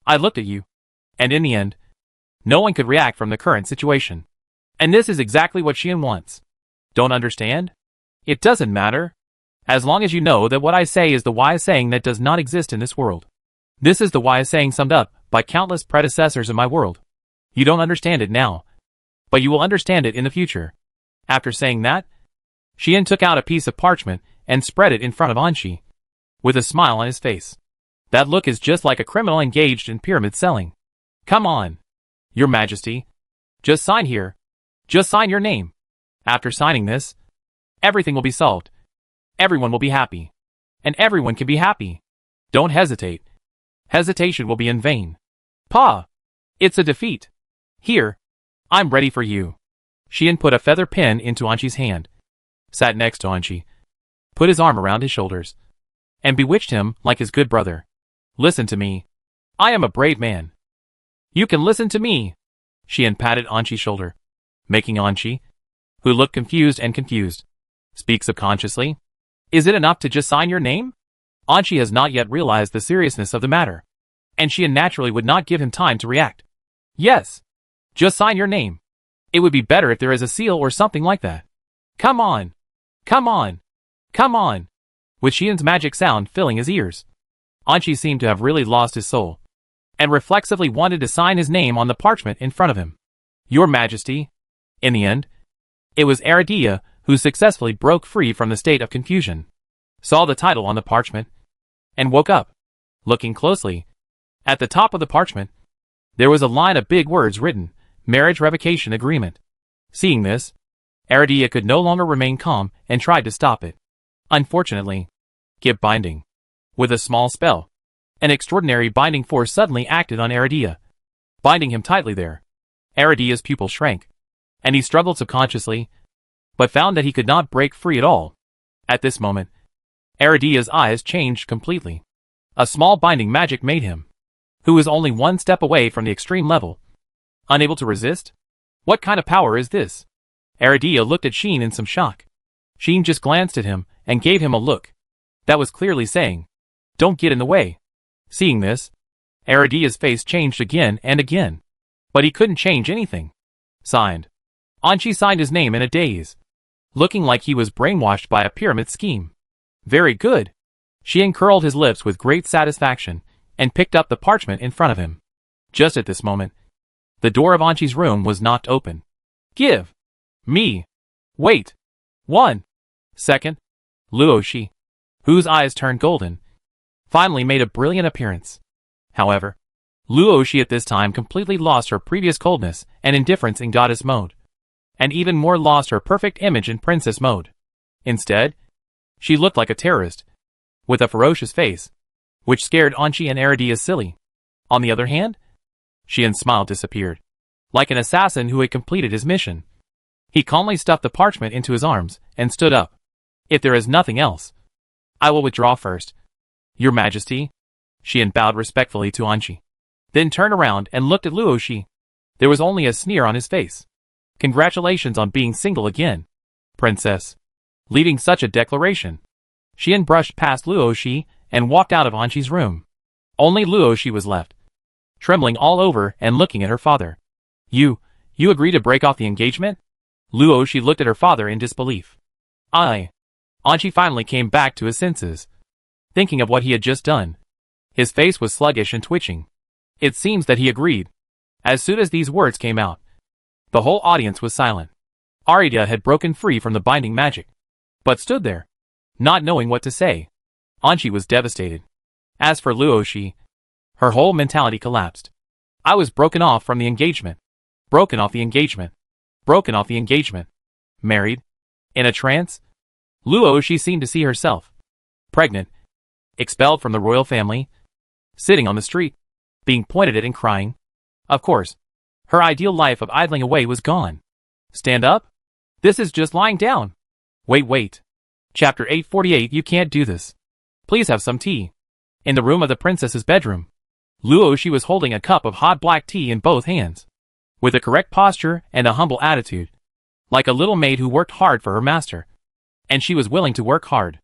I looked at you, and in the end, no one could react from the current situation. And this is exactly what Xian wants. Don't understand? It doesn't matter, as long as you know that what I say is the wise saying that does not exist in this world. This is the wise saying summed up by countless predecessors in my world. You don't understand it now, but you will understand it in the future. After saying that, Xian took out a piece of parchment and spread it in front of Anqi, with a smile on his face. That look is just like a criminal engaged in pyramid selling. Come on, Your Majesty. Just sign here. Just sign your name. After signing this, everything will be solved. Everyone will be happy. And everyone can be happy. Don't hesitate. Hesitation will be in vain. Pa! It's a defeat. Here. I'm ready for you. Xian put a feather pen into Anqi's hand, sat next to Anqi, put his arm around his shoulders, and bewitched him like his good brother. Listen to me. I am a brave man. You can listen to me. Xian patted Anqi's shoulder, making Anqi, who looked confused, speak subconsciously. Is it enough to just sign your name? Anqi has not yet realized the seriousness of the matter, and Xian naturally would not give him time to react. Yes. Just sign your name. It would be better if there is a seal or something like that. Come on! Come on! Come on! With Xian's magic sound filling his ears, Anqi seemed to have really lost his soul, and reflexively wanted to sign his name on the parchment in front of him. Your Majesty. In the end, it was Aradia who successfully broke free from the state of confusion, saw the title on the parchment, and woke up. Looking closely, at the top of the parchment, there was a line of big words written, Marriage Revocation Agreement. Seeing this, Aradia could no longer remain calm and tried to stop it. Unfortunately, kept binding. With a small spell, an extraordinary binding force suddenly acted on Aradia, binding him tightly there. Aradia's pupil shrank, and he struggled subconsciously, but found that he could not break free at all. At this moment, Aradia's eyes changed completely. A small binding magic made him, who was only one step away from the extreme level, unable to resist? What kind of power is this? Aradia looked at Xian in some shock. Xian just glanced at him and gave him a look that was clearly saying, "Don't get in the way." Seeing this, Aradia's face changed again and again, but he couldn't change anything. Signed. Anqi signed his name in a daze, looking like he was brainwashed by a pyramid scheme. Very good. Xian curled his lips with great satisfaction and picked up the parchment in front of him. Just at this moment, the door of Anqi's room was knocked open. Give me. Wait. 1 second. Luoxi, whose eyes turned golden, finally made a brilliant appearance. However, Luoxi at this time completely lost her previous coldness and indifference in goddess mode, and even more lost her perfect image in princess mode. Instead, she looked like a terrorist, with a ferocious face, which scared Anqi and Aradia silly. On the other hand, Xian's smile disappeared, like an assassin who had completed his mission. He calmly stuffed the parchment into his arms and stood up. If there is nothing else, I will withdraw first. Your Majesty. Xian bowed respectfully to Anqi, then turned around and looked at Luoxi. There was only a sneer on his face. Congratulations on being single again, Princess. Leaving such a declaration, Xian brushed past Luoxi and walked out of Anqi's room. Only Luoxi was left, trembling all over and looking at her father. You agree to break off the engagement? Luoxi looked at her father in disbelief. Anqi finally came back to his senses, thinking of what he had just done. His face was sluggish and twitching. It seems that he agreed. As soon as these words came out, the whole audience was silent. Aradia had broken free from the binding magic, but stood there, not knowing what to say. Anqi was devastated. As for Luoxi, her whole mentality collapsed. I was broken off from the engagement. Broken off the engagement. Broken off the engagement. Married? In a trance? Luoxi seemed to see herself pregnant, expelled from the royal family, sitting on the street, being pointed at and crying. Of course, her ideal life of idling away was gone. Stand up? This is just lying down. Wait. Chapter 848. You can't do this. Please have some tea. In the room of the princess's bedroom, Luoxi was holding a cup of hot black tea in both hands, with a correct posture and a humble attitude, like a little maid who worked hard for her master. And she was willing to work hard.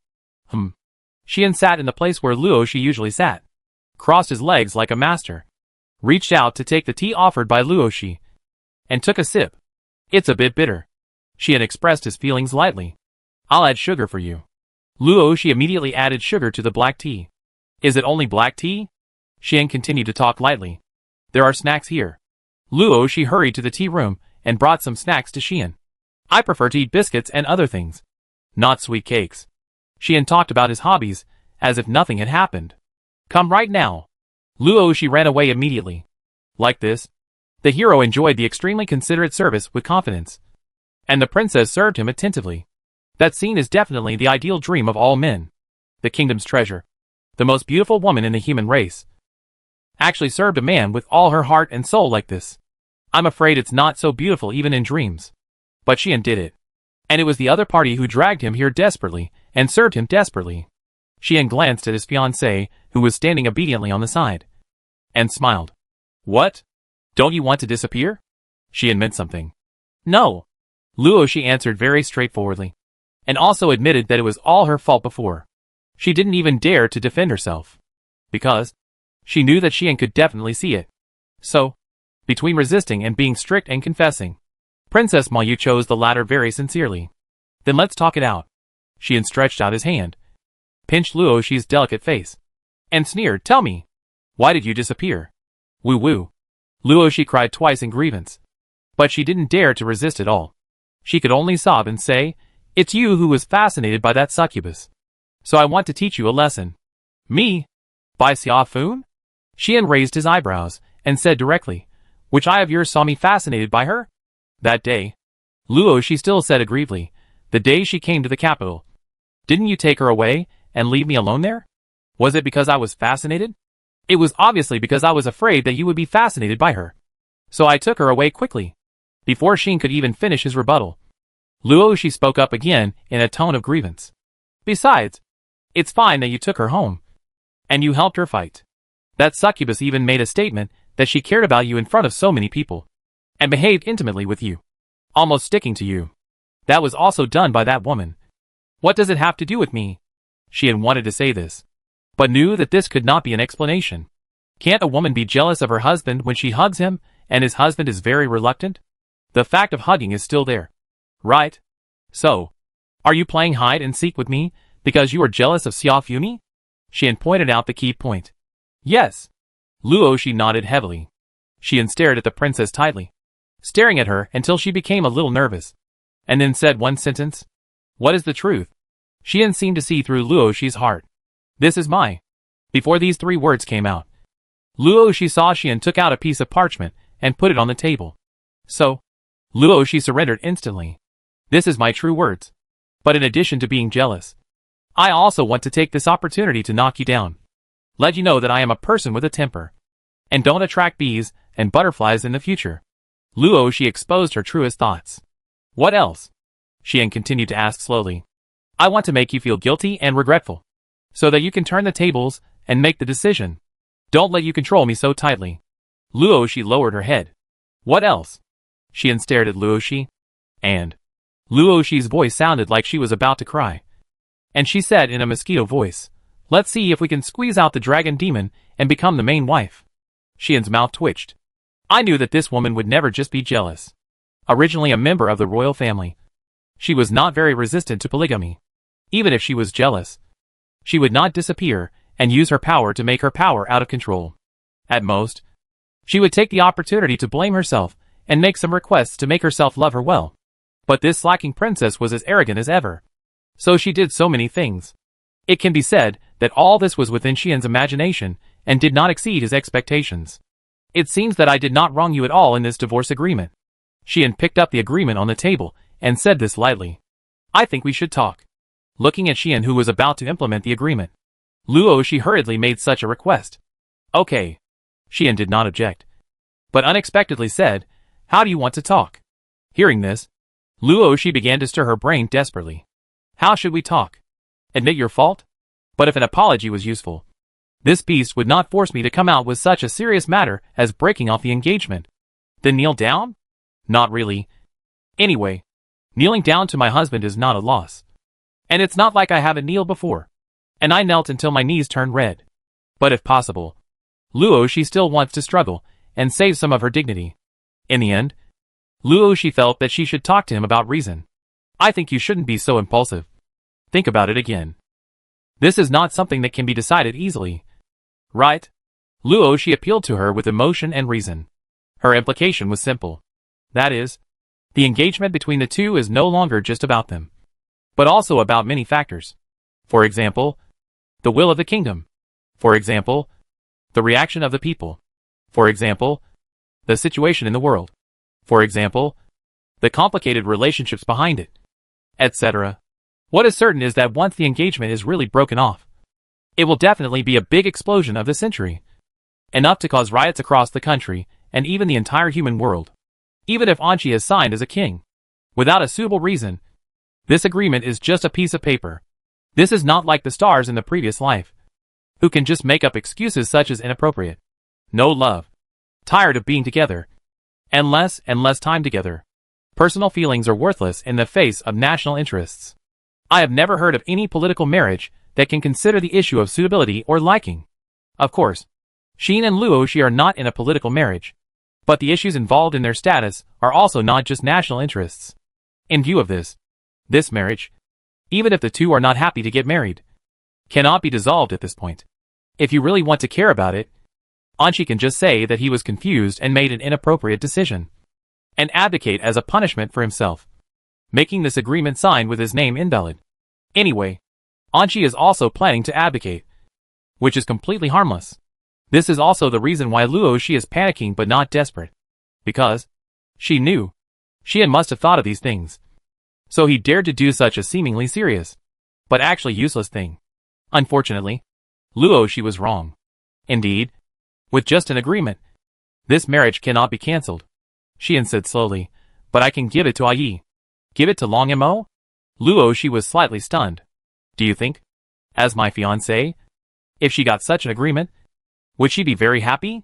Xian sat in the place where Luoxi usually sat, crossed his legs like a master, reached out to take the tea offered by Luoxi, and took a sip. It's a bit bitter. Xian expressed his feelings lightly. I'll add sugar for you. Luoxi immediately added sugar to the black tea. Is it only black tea? Xian continued to talk lightly. There are snacks here. Luoxi hurried to the tea room and brought some snacks to Xian. I prefer to eat biscuits and other things, not sweet cakes. Xian talked about his hobbies, as if nothing had happened. Come right now. Luoxi ran away immediately. Like this, the hero enjoyed the extremely considerate service with confidence, and the princess served him attentively. That scene is definitely the ideal dream of all men. The kingdom's treasure, the most beautiful woman in the human race, actually served a man with all her heart and soul like this. I'm afraid it's not so beautiful even in dreams. But Xian did it. And it was the other party who dragged him here desperately, and served him desperately. Xian glanced at his fiancée, who was standing obediently on the side, and smiled. What? Don't you want to disappear? Xian meant something. No. Luoxi answered very straightforwardly, and also admitted that it was all her fault before. She didn't even dare to defend herself, because she knew that Xian could definitely see it. So, between resisting and being strict and confessing, Princess Mayu chose the latter very sincerely. Then let's talk it out. Xian stretched out his hand, pinched Luo Shi's delicate face, and sneered, tell me, why did you disappear? Woo woo. Luo Shi cried twice in grievance. But she didn't dare to resist at all. She could only sob and say, it's you who was fascinated by that succubus. So I want to teach you a lesson. Me? By Xia Fun? Xian raised his eyebrows, and said directly, which eye of yours saw me fascinated by her? That day. Luo Shi still said aggrievedly, the day she came to the capital. Didn't you take her away, and leave me alone there? Was it because I was fascinated? It was obviously because I was afraid that you would be fascinated by her. So I took her away quickly. Before Xian could even finish his rebuttal, Luo Shi spoke up again in a tone of grievance. Besides, it's fine that you took her home. And you helped her fight. That succubus even made a statement that she cared about you in front of so many people. And behaved intimately with you. Almost sticking to you. That was also done by that woman. What does it have to do with me? Xian wanted to say this, but knew that this could not be an explanation. Can't a woman be jealous of her husband when she hugs him, and his husband is very reluctant? The fact of hugging is still there. Right? So, are you playing hide and seek with me, because you are jealous of Xia Funi? Xian pointed out the key point. Yes. Luo Shi nodded heavily. Xian stared at the princess tightly, staring at her until she became a little nervous, and then said one sentence. What is the truth? Xian seemed to see through Luo Shi's heart. This is my. Before these 3 words came out, Luo Shi saw Xian took out a piece of parchment and put it on the table. So, Luo Shi surrendered instantly. This is my true words. But in addition to being jealous, I also want to take this opportunity to knock you down. Let you know that I am a person with a temper. And don't attract bees and butterflies in the future. Luo Shi exposed her truest thoughts. What else? Xian continued to ask slowly. I want to make you feel guilty and regretful, so that you can turn the tables and make the decision. Don't let you control me so tightly. Luo Shi lowered her head. What else? Xian stared at Luo Shi, and Luo Shi's voice sounded like she was about to cry. And she said in a mosquito voice, let's see if we can squeeze out the dragon demon and become the main wife. Xian's mouth twitched. I knew that this woman would never just be jealous. Originally a member of the royal family, she was not very resistant to polygamy. Even if she was jealous, she would not disappear and use her power to make her power out of control. At most, she would take the opportunity to blame herself and make some requests to make herself love her well. But this slacking princess was as arrogant as ever. So she did so many things. It can be said that all this was within Xian's imagination and did not exceed his expectations. It seems that I did not wrong you at all in this divorce agreement. Xian picked up the agreement on the table and said this lightly. I think we should talk. Looking at Xian, who was about to implement the agreement, Luo Shi hurriedly made such a request. Okay. Xian did not object, but unexpectedly said, how do you want to talk? Hearing this, Luo Shi began to stir her brain desperately. How should we talk? Admit your fault? But if an apology was useful, this beast would not force me to come out with such a serious matter as breaking off the engagement. Then kneel down? Not really. Anyway, kneeling down to my husband is not a loss. And it's not like I haven't kneeled before. And I knelt until my knees turned red. But if possible, Luo Shi still wants to struggle and save some of her dignity. In the end, Luo Shi felt that she should talk to him about reason. I think you shouldn't be so impulsive. Think about it again. This is not something that can be decided easily. Right? Luo Shi appealed to her with emotion and reason. Her implication was simple. That is, the engagement between the two is no longer just about them, but also about many factors. For example, the will of the kingdom. For example, the reaction of the people. For example, the situation in the world. For example, the complicated relationships behind it, etc. What is certain is that once the engagement is really broken off, it will definitely be a big explosion of the century. Enough to cause riots across the country and even the entire human world. Even if Anqi is signed as a king, without a suitable reason, this agreement is just a piece of paper. This is not like the stars in the previous life, who can just make up excuses such as inappropriate, no love, tired of being together, and less time together. Personal feelings are worthless in the face of national interests. I have never heard of any political marriage that can consider the issue of suitability or liking. Of course, Xian and Luo Shi are not in a political marriage, But the issues involved in their status are also not just national interests. In view of this marriage, even if the two are not happy to get married, cannot be dissolved at this point. If you really want to care about it, Anchi can just say that he was confused and made an inappropriate decision, and abdicate as a punishment for himself, making this agreement signed with his name invalid. Anyway, Anchi is also planning to abdicate, which is completely harmless. This is also the reason why Luo Xi is panicking but not desperate, because she knew Xian must have thought of these things. So he dared to do such a seemingly serious, but actually useless thing. Unfortunately, Luo Xi was wrong. Indeed, with just an agreement, this marriage cannot be cancelled. Xian said slowly, but I can give it to Ai. Give it to Long Mo? Luo Xi was slightly stunned. Do you think, as my fiancée, if she got such an agreement, would she be very happy?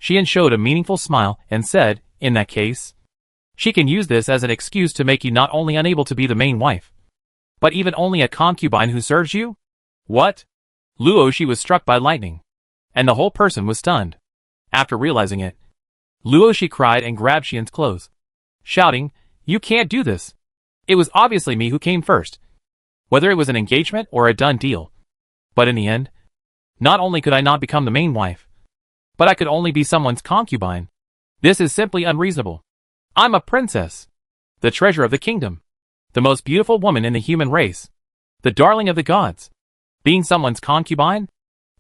Xian showed a meaningful smile and said, in that case, she can use this as an excuse to make you not only unable to be the main wife, but even only a concubine who serves you? What? Luo Xi was struck by lightning, and the whole person was stunned. After realizing it, Luo Xi cried and grabbed Xian's clothes, shouting, you can't do this. It was obviously me who came first, whether it was an engagement or a done deal. But in the end, not only could I not become the main wife, but I could only be someone's concubine. This is simply unreasonable. I'm a princess, the treasure of the kingdom, the most beautiful woman in the human race, the darling of the gods. Being someone's concubine?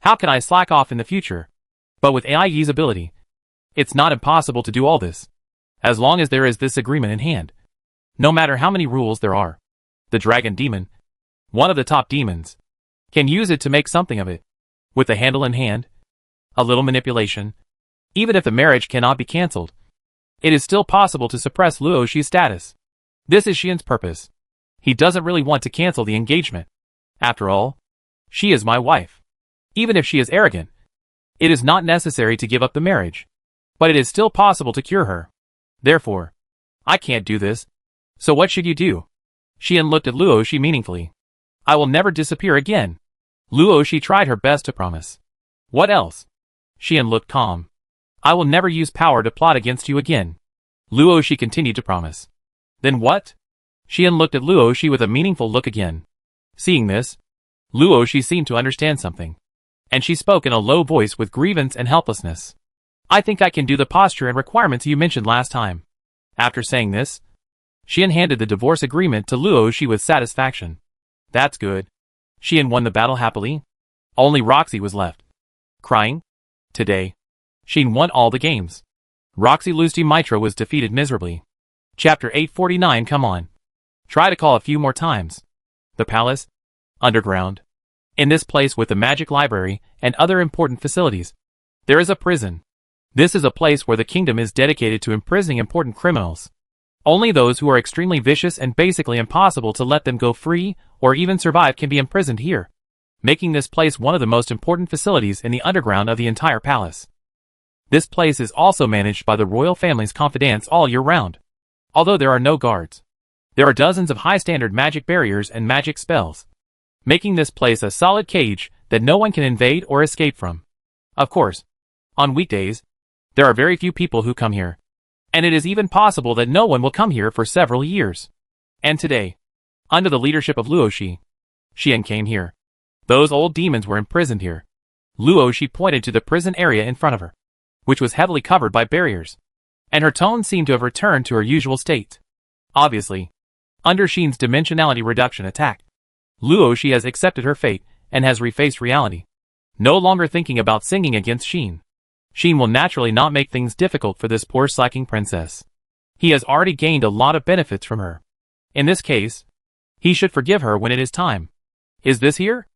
How can I slack off in the future? But with Ai's ability, it's not impossible to do all this, as long as there is this agreement in hand. No matter how many rules there are, the dragon demon, one of the top demons, can use it to make something of it. With the handle in hand, a little manipulation, even if the marriage cannot be cancelled, it is still possible to suppress Luo Xi's status. This is Xian's purpose. He doesn't really want to cancel the engagement. After all, she is my wife. Even if she is arrogant, it is not necessary to give up the marriage, but it is still possible to cure her. Therefore, I can't do this. So what should you do? Xian looked at Luo Xi meaningfully. I will never disappear again. Luo Xi tried her best to promise. What else? Xian looked calm. I will never use power to plot against you again. Luo Xi continued to promise. Then what? Xian looked at Luo Xi with a meaningful look again. Seeing this, Luo Xi seemed to understand something, and she spoke in a low voice with grievance and helplessness. I think I can do the posture and requirements you mentioned last time. After saying this, Xian handed the divorce agreement to Luo Xi with satisfaction. That's good. Xian won the battle happily. Only Roxy was left, crying. Today, Xian won all the games. Roxy Lusty Mitra was defeated miserably. Chapter 849. Come on. Try to call a few more times. The palace, underground. In this place with the magic library and other important facilities, there is a prison. This is a place where the kingdom is dedicated to imprisoning important criminals. Only those who are extremely vicious and basically impossible to let them go free or even survive can be imprisoned here, making this place one of the most important facilities in the underground of the entire palace. This place is also managed by the royal family's confidants all year round. Although there are no guards, there are dozens of high-standard magic barriers and magic spells, making this place a solid cage that no one can invade or escape from. Of course, on weekdays, there are very few people who come here, and it is even possible that no one will come here for several years. And today, under the leadership of Luo Xi, Xian came here. Those old demons were imprisoned here. Luo Xi pointed to the prison area in front of her, which was heavily covered by barriers, and her tone seemed to have returned to her usual state. Obviously, under Xian's dimensionality reduction attack, Luo Xi has accepted her fate and has refaced reality, no longer thinking about singing against Xian. Xian will naturally not make things difficult for this poor slacking princess. He has already gained a lot of benefits from her. In this case, he should forgive her when it is time. Is this here?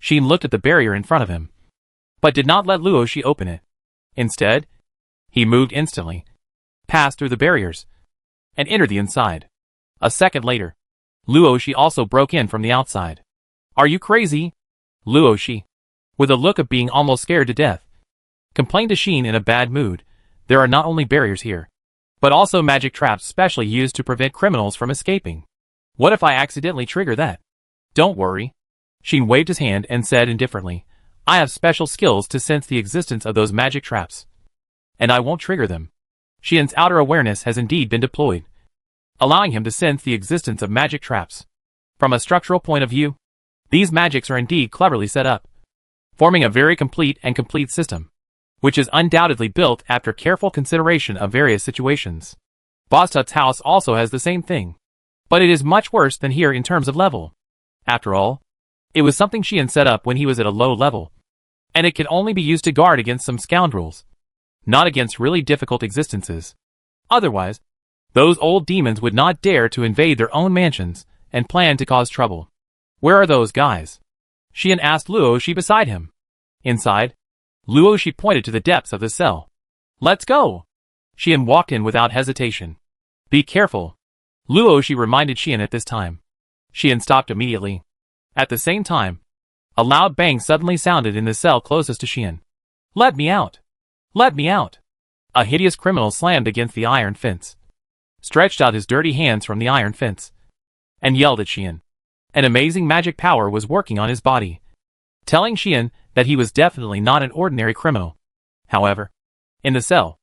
Xian looked at the barrier in front of him, but did not let Luo Xi open it. Instead, he moved instantly, passed through the barriers, and entered the inside. A second later, Luo Xi also broke in from the outside. Are you crazy? Luo Xi, with a look of being almost scared to death, complained to Xian in a bad mood. There are not only barriers here, but also magic traps specially used to prevent criminals from escaping. What if I accidentally trigger that? Don't worry. Xian waved his hand and said indifferently, I have special skills to sense the existence of those magic traps, and I won't trigger them. Xian's outer awareness has indeed been deployed, allowing him to sense the existence of magic traps. From a structural point of view, these magics are indeed cleverly set up, forming a very complete system, which is undoubtedly built after careful consideration of various situations. Boss Tut's house also has the same thing, but it is much worse than here in terms of level. After all, it was something Xian set up when he was at a low level, and it can only be used to guard against some scoundrels, not against really difficult existences. Otherwise, those old demons would not dare to invade their own mansions and plan to cause trouble. Where are those guys? Xian asked Luoshi beside him. Inside, Luoshi pointed to the depths of the cell. Let's go! Xian walked in without hesitation. Be careful, Luoshi reminded Xian at this time. Xian stopped immediately. At the same time, a loud bang suddenly sounded in the cell closest to Xian. Let me out! Let me out! A hideous criminal slammed against the iron fence, stretched out his dirty hands from the iron fence, and yelled at Xian. An amazing magic power was working on his body, telling Xian that he was definitely not an ordinary criminal. However, in the cell,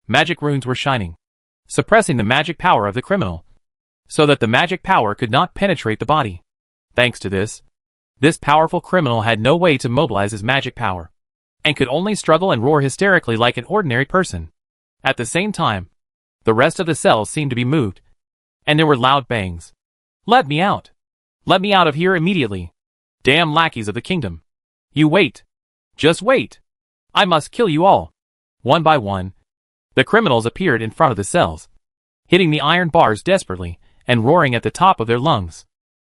magic runes were shining, suppressing the magic power of the criminal, so that the magic power could not penetrate the body. Thanks to this powerful criminal had no way to mobilize his magic power, and could only struggle and roar hysterically like an ordinary person. At the same time, the rest of the cells seemed to be moved, and there were loud bangs. Let me out! Let me out of here immediately! Damn lackeys of the kingdom! You wait! Just wait! I must kill you all! One by one, the criminals appeared in front of the cells, hitting the iron bars desperately and roaring at the top of their lungs.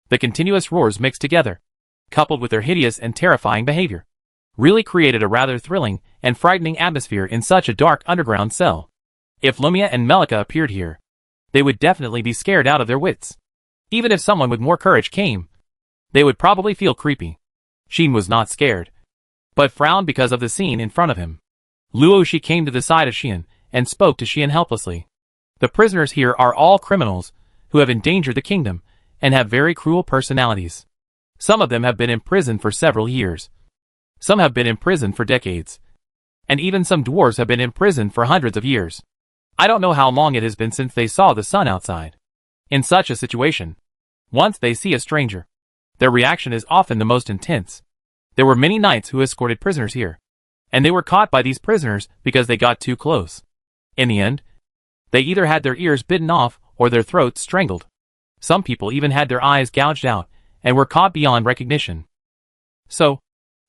The continuous roars mixed together, coupled with their hideous and terrifying behavior, really created a rather thrilling and frightening atmosphere in such a dark underground cell. If Lumia and Melika appeared here, they would definitely be scared out of their wits. Even if someone with more courage came, they would probably feel creepy. Xian was not scared, but frowned because of the scene in front of him. Luoshi came to the side of Xian and spoke to Xian helplessly. The prisoners here are all criminals who have endangered the kingdom and have very cruel personalities. Some of them have been imprisoned for several years. Some have been imprisoned for decades. And even some dwarves have been imprisoned for hundreds of years. I don't know how long it has been since they saw the sun outside. In such a situation, once they see a stranger, their reaction is often the most intense. There were many knights who escorted prisoners here, and they were caught by these prisoners because they got too close. In the end, they either had their ears bitten off or their throats strangled. Some people even had their eyes gouged out and were caught beyond recognition. So,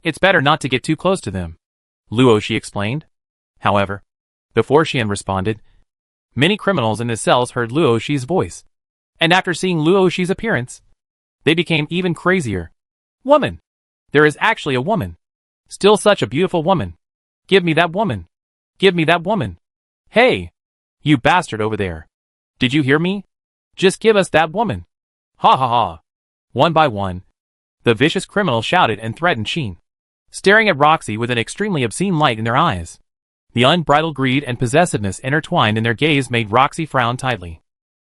it's better not to get too close to them, Luoshi explained. However, before Xian responded, many criminals in the cells heard Luoshi's voice, and after seeing Luoshi's appearance, they became even crazier. Woman! There is actually a woman! Still such a beautiful woman! Give me that woman! Give me that woman! Hey! You bastard over there! Did you hear me? Just give us that woman! Ha ha ha! One by one, the vicious criminal shouted and threatened Xian, staring at Roxy with an extremely obscene light in their eyes. The unbridled greed and possessiveness intertwined in their gaze made Roxy frown tightly.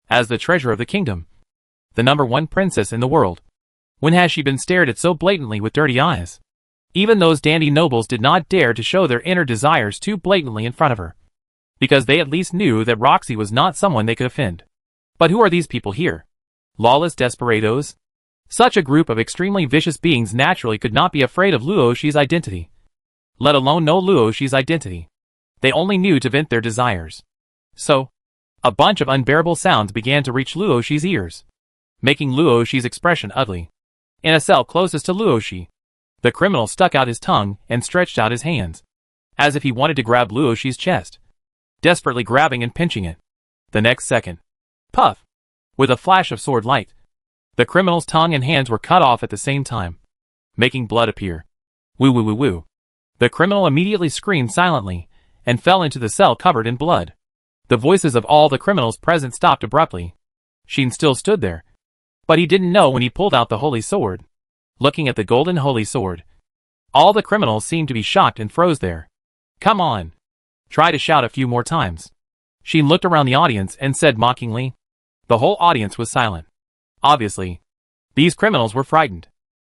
As the treasure of the kingdom, the #1 princess in the world, when has she been stared at so blatantly with dirty eyes? Even those dandy nobles did not dare to show their inner desires too blatantly in front of her, because they at least knew that Roxy was not someone they could offend. But who are these people here? Lawless desperados? Such a group of extremely vicious beings naturally could not be afraid of Luoshi's identity, let alone know Luoshi's identity. They only knew to vent their desires. So, a bunch of unbearable sounds began to reach Luoshi's ears, making Luoshi's expression ugly. In a cell closest to Luoshi, the criminal stuck out his tongue and stretched out his hands, as if he wanted to grab Luoshi's chest, desperately grabbing and pinching it. The next second, puff! With a flash of sword light, the criminal's tongue and hands were cut off at the same time, making blood appear. Woo woo woo woo. The criminal immediately screamed silently and fell into the cell covered in blood. The voices of all the criminals present stopped abruptly. Xian still stood there, but he didn't know when he pulled out the holy sword. Looking at the golden holy sword, all the criminals seemed to be shocked and froze there. Come on! Try to shout a few more times. Xian looked around the audience and said mockingly. The whole audience was silent. Obviously, these criminals were frightened.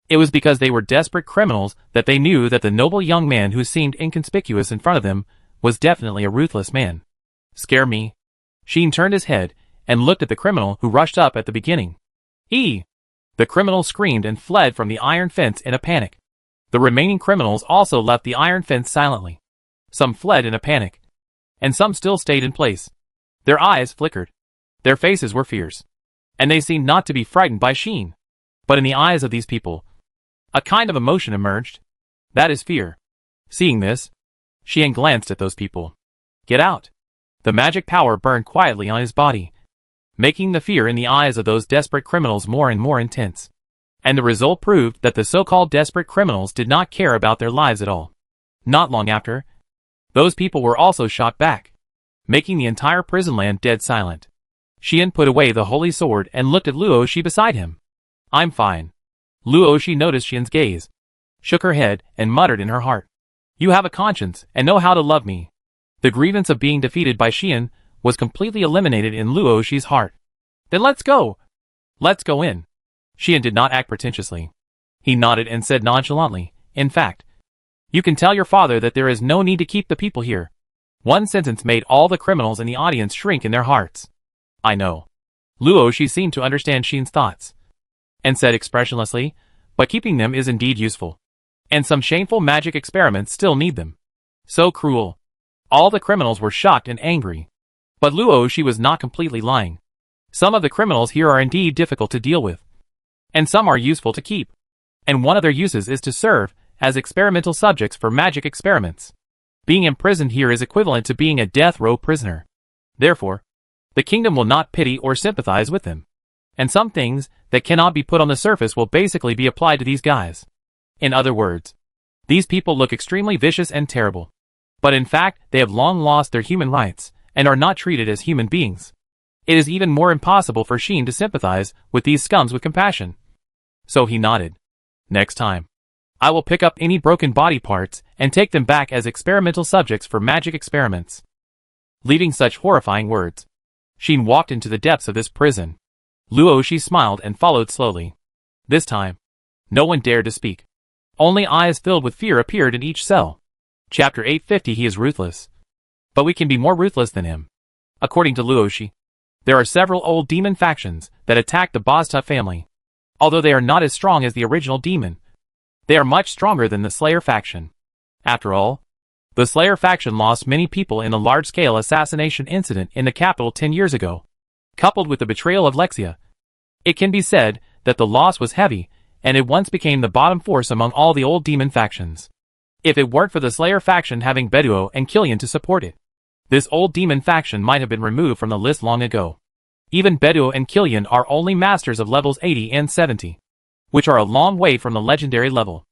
It was because they were desperate criminals that they knew that the noble young man who seemed inconspicuous in front of them was definitely a ruthless man. Scare me? Sheen turned his head and looked at the criminal who rushed up at the beginning. The criminal screamed and fled from the iron fence in a panic. The remaining criminals also left the iron fence silently. Some fled in a panic, and some still stayed in place. Their eyes flickered. Their faces were fierce, and they seemed not to be frightened by Sheen. But in the eyes of these people, a kind of emotion emerged. That is fear. Seeing this, Sheen glanced at those people. Get out! The magic power burned quietly on his body, making the fear in the eyes of those desperate criminals more and more intense. And the result proved that the so-called desperate criminals did not care about their lives at all. Not long after, those people were also shot back, making the entire prison land dead silent. Sheen put away the holy sword and looked at Luo Shi beside him. I'm fine. Luo Shi noticed Sheen's gaze, shook her head, and muttered in her heart. You have a conscience and know how to love me. The grievance of being defeated by Sheen was completely eliminated in Luo Shi's heart. Then let's go. Let's go in. Sheen did not act pretentiously. He nodded and said nonchalantly, in fact, you can tell your father that there is no need to keep the people here. One sentence made all the criminals in the audience shrink in their hearts. I know. Luo Shi seemed to understand Sheen's thoughts, and said expressionlessly, but keeping them is indeed useful. And some shameful magic experiments still need them. So cruel. All the criminals were shocked and angry. But Luo Shi was not completely lying. Some of the criminals here are indeed difficult to deal with, and some are useful to keep. And one of their uses is to serve as experimental subjects for magic experiments. Being imprisoned here is equivalent to being a death row prisoner. Therefore, the kingdom will not pity or sympathize with them. And some things that cannot be put on the surface will basically be applied to these guys. In other words, these people look extremely vicious and terrible. But in fact, they have long lost their human rights and are not treated as human beings. It is even more impossible for Sheen to sympathize with these scums with compassion. So he nodded. Next time, I will pick up any broken body parts and take them back as experimental subjects for magic experiments. Leaving such horrifying words, Sheen walked into the depths of this prison. Luo Shi smiled and followed slowly. This time, no one dared to speak. Only eyes filled with fear appeared in each cell. Chapter 850. He is ruthless. But we can be more ruthless than him. According to Luo Shi, there are several old demon factions that attack the Boztut family. Although they are not as strong as the original demon, they are much stronger than the Slayer faction. After all, the Slayer faction lost many people in a large-scale assassination incident in the capital 10 years ago. Coupled with the betrayal of Lexia, it can be said that the loss was heavy, and it once became the bottom force among all the old demon factions. If it weren't for the Slayer faction having Beduo and Killian to support it, this old demon faction might have been removed from the list long ago. Even Beduo and Killian are only masters of levels 80 and 70, which are a long way from the legendary level.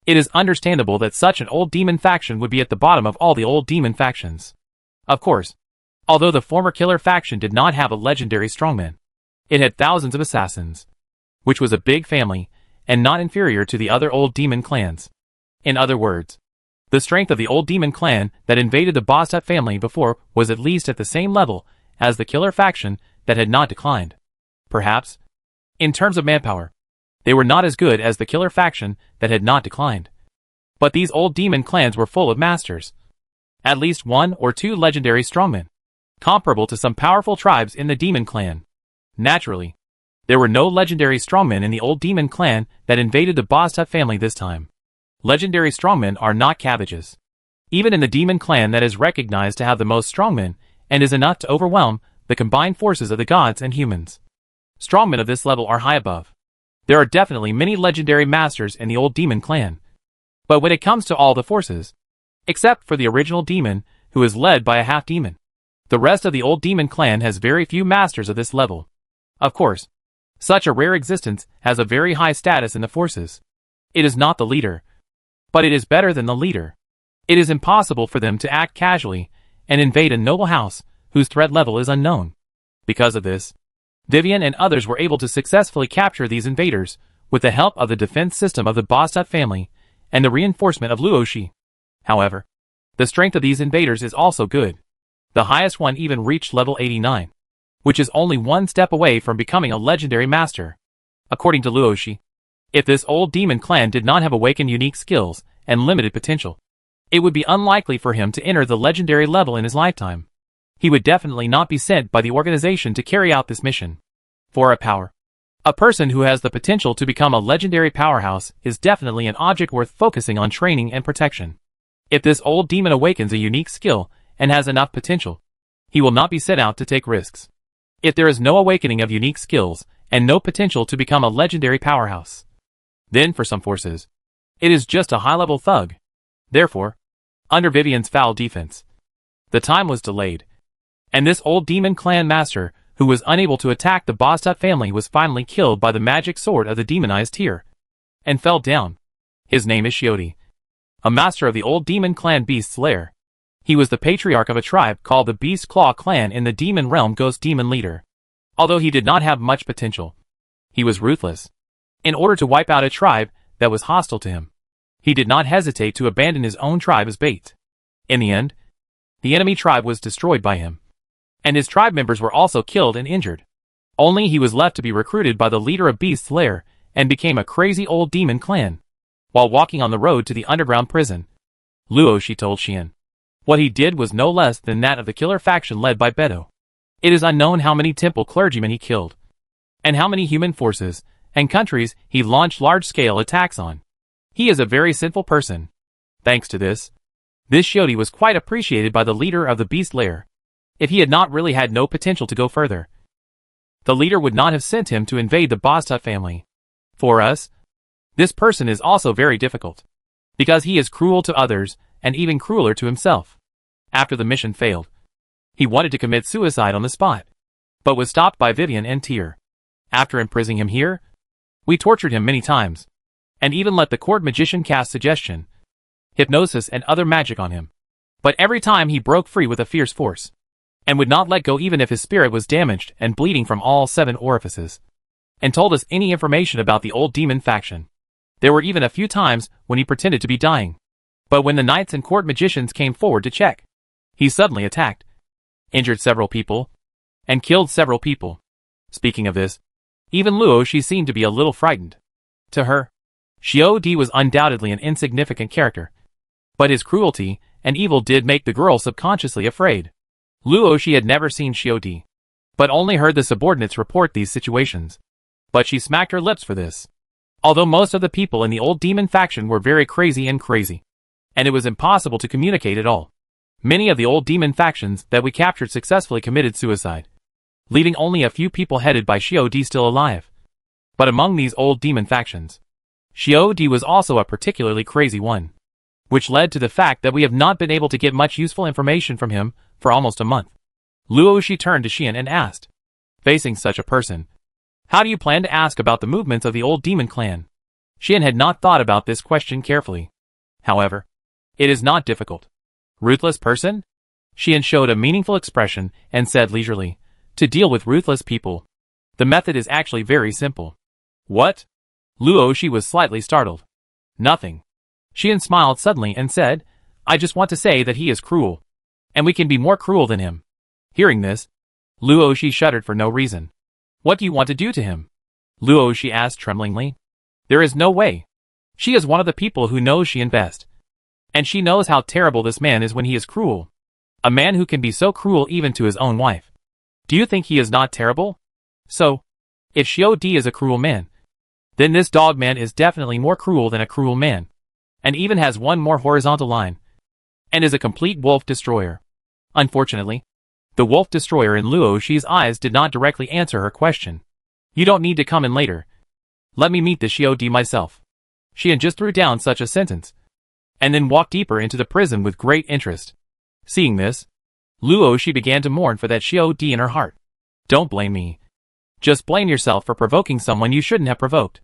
It is understandable that such an old demon faction would be at the bottom of all the old demon factions. Of course, although the former killer faction did not have a legendary strongman, it had thousands of assassins, which was a big family, and not inferior to the other old demon clans. In other words, the strength of the old demon clan that invaded the Boztut family before was at least at the same level as the killer faction that had not declined. Perhaps, in terms of manpower, they were not as good as the killer faction that had not declined. But these old demon clans were full of masters. At least 1 or 2 legendary strongmen, comparable to some powerful tribes in the demon clan. Naturally, there were no legendary strongmen in the old demon clan that invaded the Boztut family this time. Legendary strongmen are not cabbages. Even in the demon clan that is recognized to have the most strongmen, and is enough to overwhelm the combined forces of the gods and humans. Strongmen of this level are high above. There are definitely many legendary masters in the old demon clan. But when it comes to all the forces, except for the original demon, who is led by a half-demon, the rest of the old demon clan has very few masters of this level. Of course, such a rare existence has a very high status in the forces. It is not the leader, but it is better than the leader. It is impossible for them to act casually and invade a noble house whose threat level is unknown. Because of this, Vivian and others were able to successfully capture these invaders with the help of the defense system of the Boztut family and the reinforcement of Luo Shi. However, the strength of these invaders is also good. The highest one even reached level 89, which is only one step away from becoming a legendary master. According to Luo Shi, if this old demon clan did not have awakened unique skills and limited potential, it would be unlikely for him to enter the legendary level in his lifetime. he would definitely not be sent by the organization to carry out this mission. For a person who has the potential to become a legendary powerhouse is definitely an object worth focusing on training and protection. If this old demon awakens a unique skill and has enough potential, he will not be sent out to take risks. If there is no awakening of unique skills and no potential to become a legendary powerhouse, then for some forces, it is just a high-level thug. Therefore, under Vivian's foul defense, the time was delayed, and this old demon clan master, who was unable to attack the Bostut family, was finally killed by the magic sword of the demonized tier, and fell down. His name is Shiodi, a master of the old demon clan Beast's Lair. He was the patriarch of a tribe called the Beast Claw clan in the demon realm, Ghost Demon Leader. Although he did not have much potential, he was ruthless. In order to wipe out a tribe that was hostile to him, he did not hesitate to abandon his own tribe as bait. In the end, the enemy tribe was destroyed by him, and his tribe members were also killed and injured. Only he was left to be recruited by the leader of Beast's Lair and became a crazy old demon clan. While walking on the road to the underground prison, Luoshi told Xian what he did was no less than that of the killer faction led by Beto. It is unknown how many temple clergymen he killed, and how many human forces and countries he launched large-scale attacks on. He is a very sinful person. Thanks to this Shiodi was quite appreciated by the leader of the Beast Lair. If he had not really had no potential to go further, the leader would not have sent him to invade the Bostut family. For us, this person is also very difficult, because he is cruel to others and even crueler to himself. After the mission failed, he wanted to commit suicide on the spot, but was stopped by Vivian and Tyr. After imprisoning him here, we tortured him many times, and even let the court magician cast suggestion, hypnosis and other magic on him. But every time he broke free with a fierce force, and would not let go even if his spirit was damaged and bleeding from all 7 orifices, and told us any information about the old demon faction. There were even a few times when he pretended to be dying. But when the knights and court magicians came forward to check, he suddenly attacked, injured several people, and killed several people. Speaking of this, even Luoshi seemed to be a little frightened. To her, Shiodi was undoubtedly an insignificant character, but his cruelty and evil did make the girl subconsciously afraid. Luoshi had never seen Shiodi, but only heard the subordinates report these situations. But she smacked her lips for this. Although most of the people in the old demon faction were very crazy, and it was impossible to communicate at all, many of the old demon factions that we captured successfully committed suicide, leaving only a few people headed by Shiodi still alive. But among these old demon factions, Shiodi was also a particularly crazy one, which led to the fact that we have not been able to get much useful information from him for almost a month. Luoshi turned to Xian and asked, facing such a person, how do you plan to ask about the movements of the old demon clan? Xian had not thought about this question carefully. However, it is not difficult. Ruthless person? Xian showed a meaningful expression and said leisurely, to deal with ruthless people, the method is actually very simple. What? Luoshi was slightly startled. Nothing. Xian smiled suddenly and said, I just want to say that he is cruel, and we can be more cruel than him. Hearing this, Luoshi shuddered for no reason. What do you want to do to him? Luoshi asked tremblingly. There is no way. She is one of the people who knows Xian best, and she knows how terrible this man is when he is cruel. A man who can be so cruel even to his own wife. Do you think he is not terrible? So, if Shiodi is a cruel man, then this dog man is definitely more cruel than a cruel man, and even has one more horizontal line, and is a complete wolf destroyer. Unfortunately, the wolf destroyer in Luoshi's eyes did not directly answer her question. You don't need to come in later. Let me meet the Shiodi myself. Xian just threw down such a sentence, and then walked deeper into the prison with great interest. Seeing this, Luoshi began to mourn for that Shiodi in her heart. Don't blame me. Just blame yourself for provoking someone you shouldn't have provoked.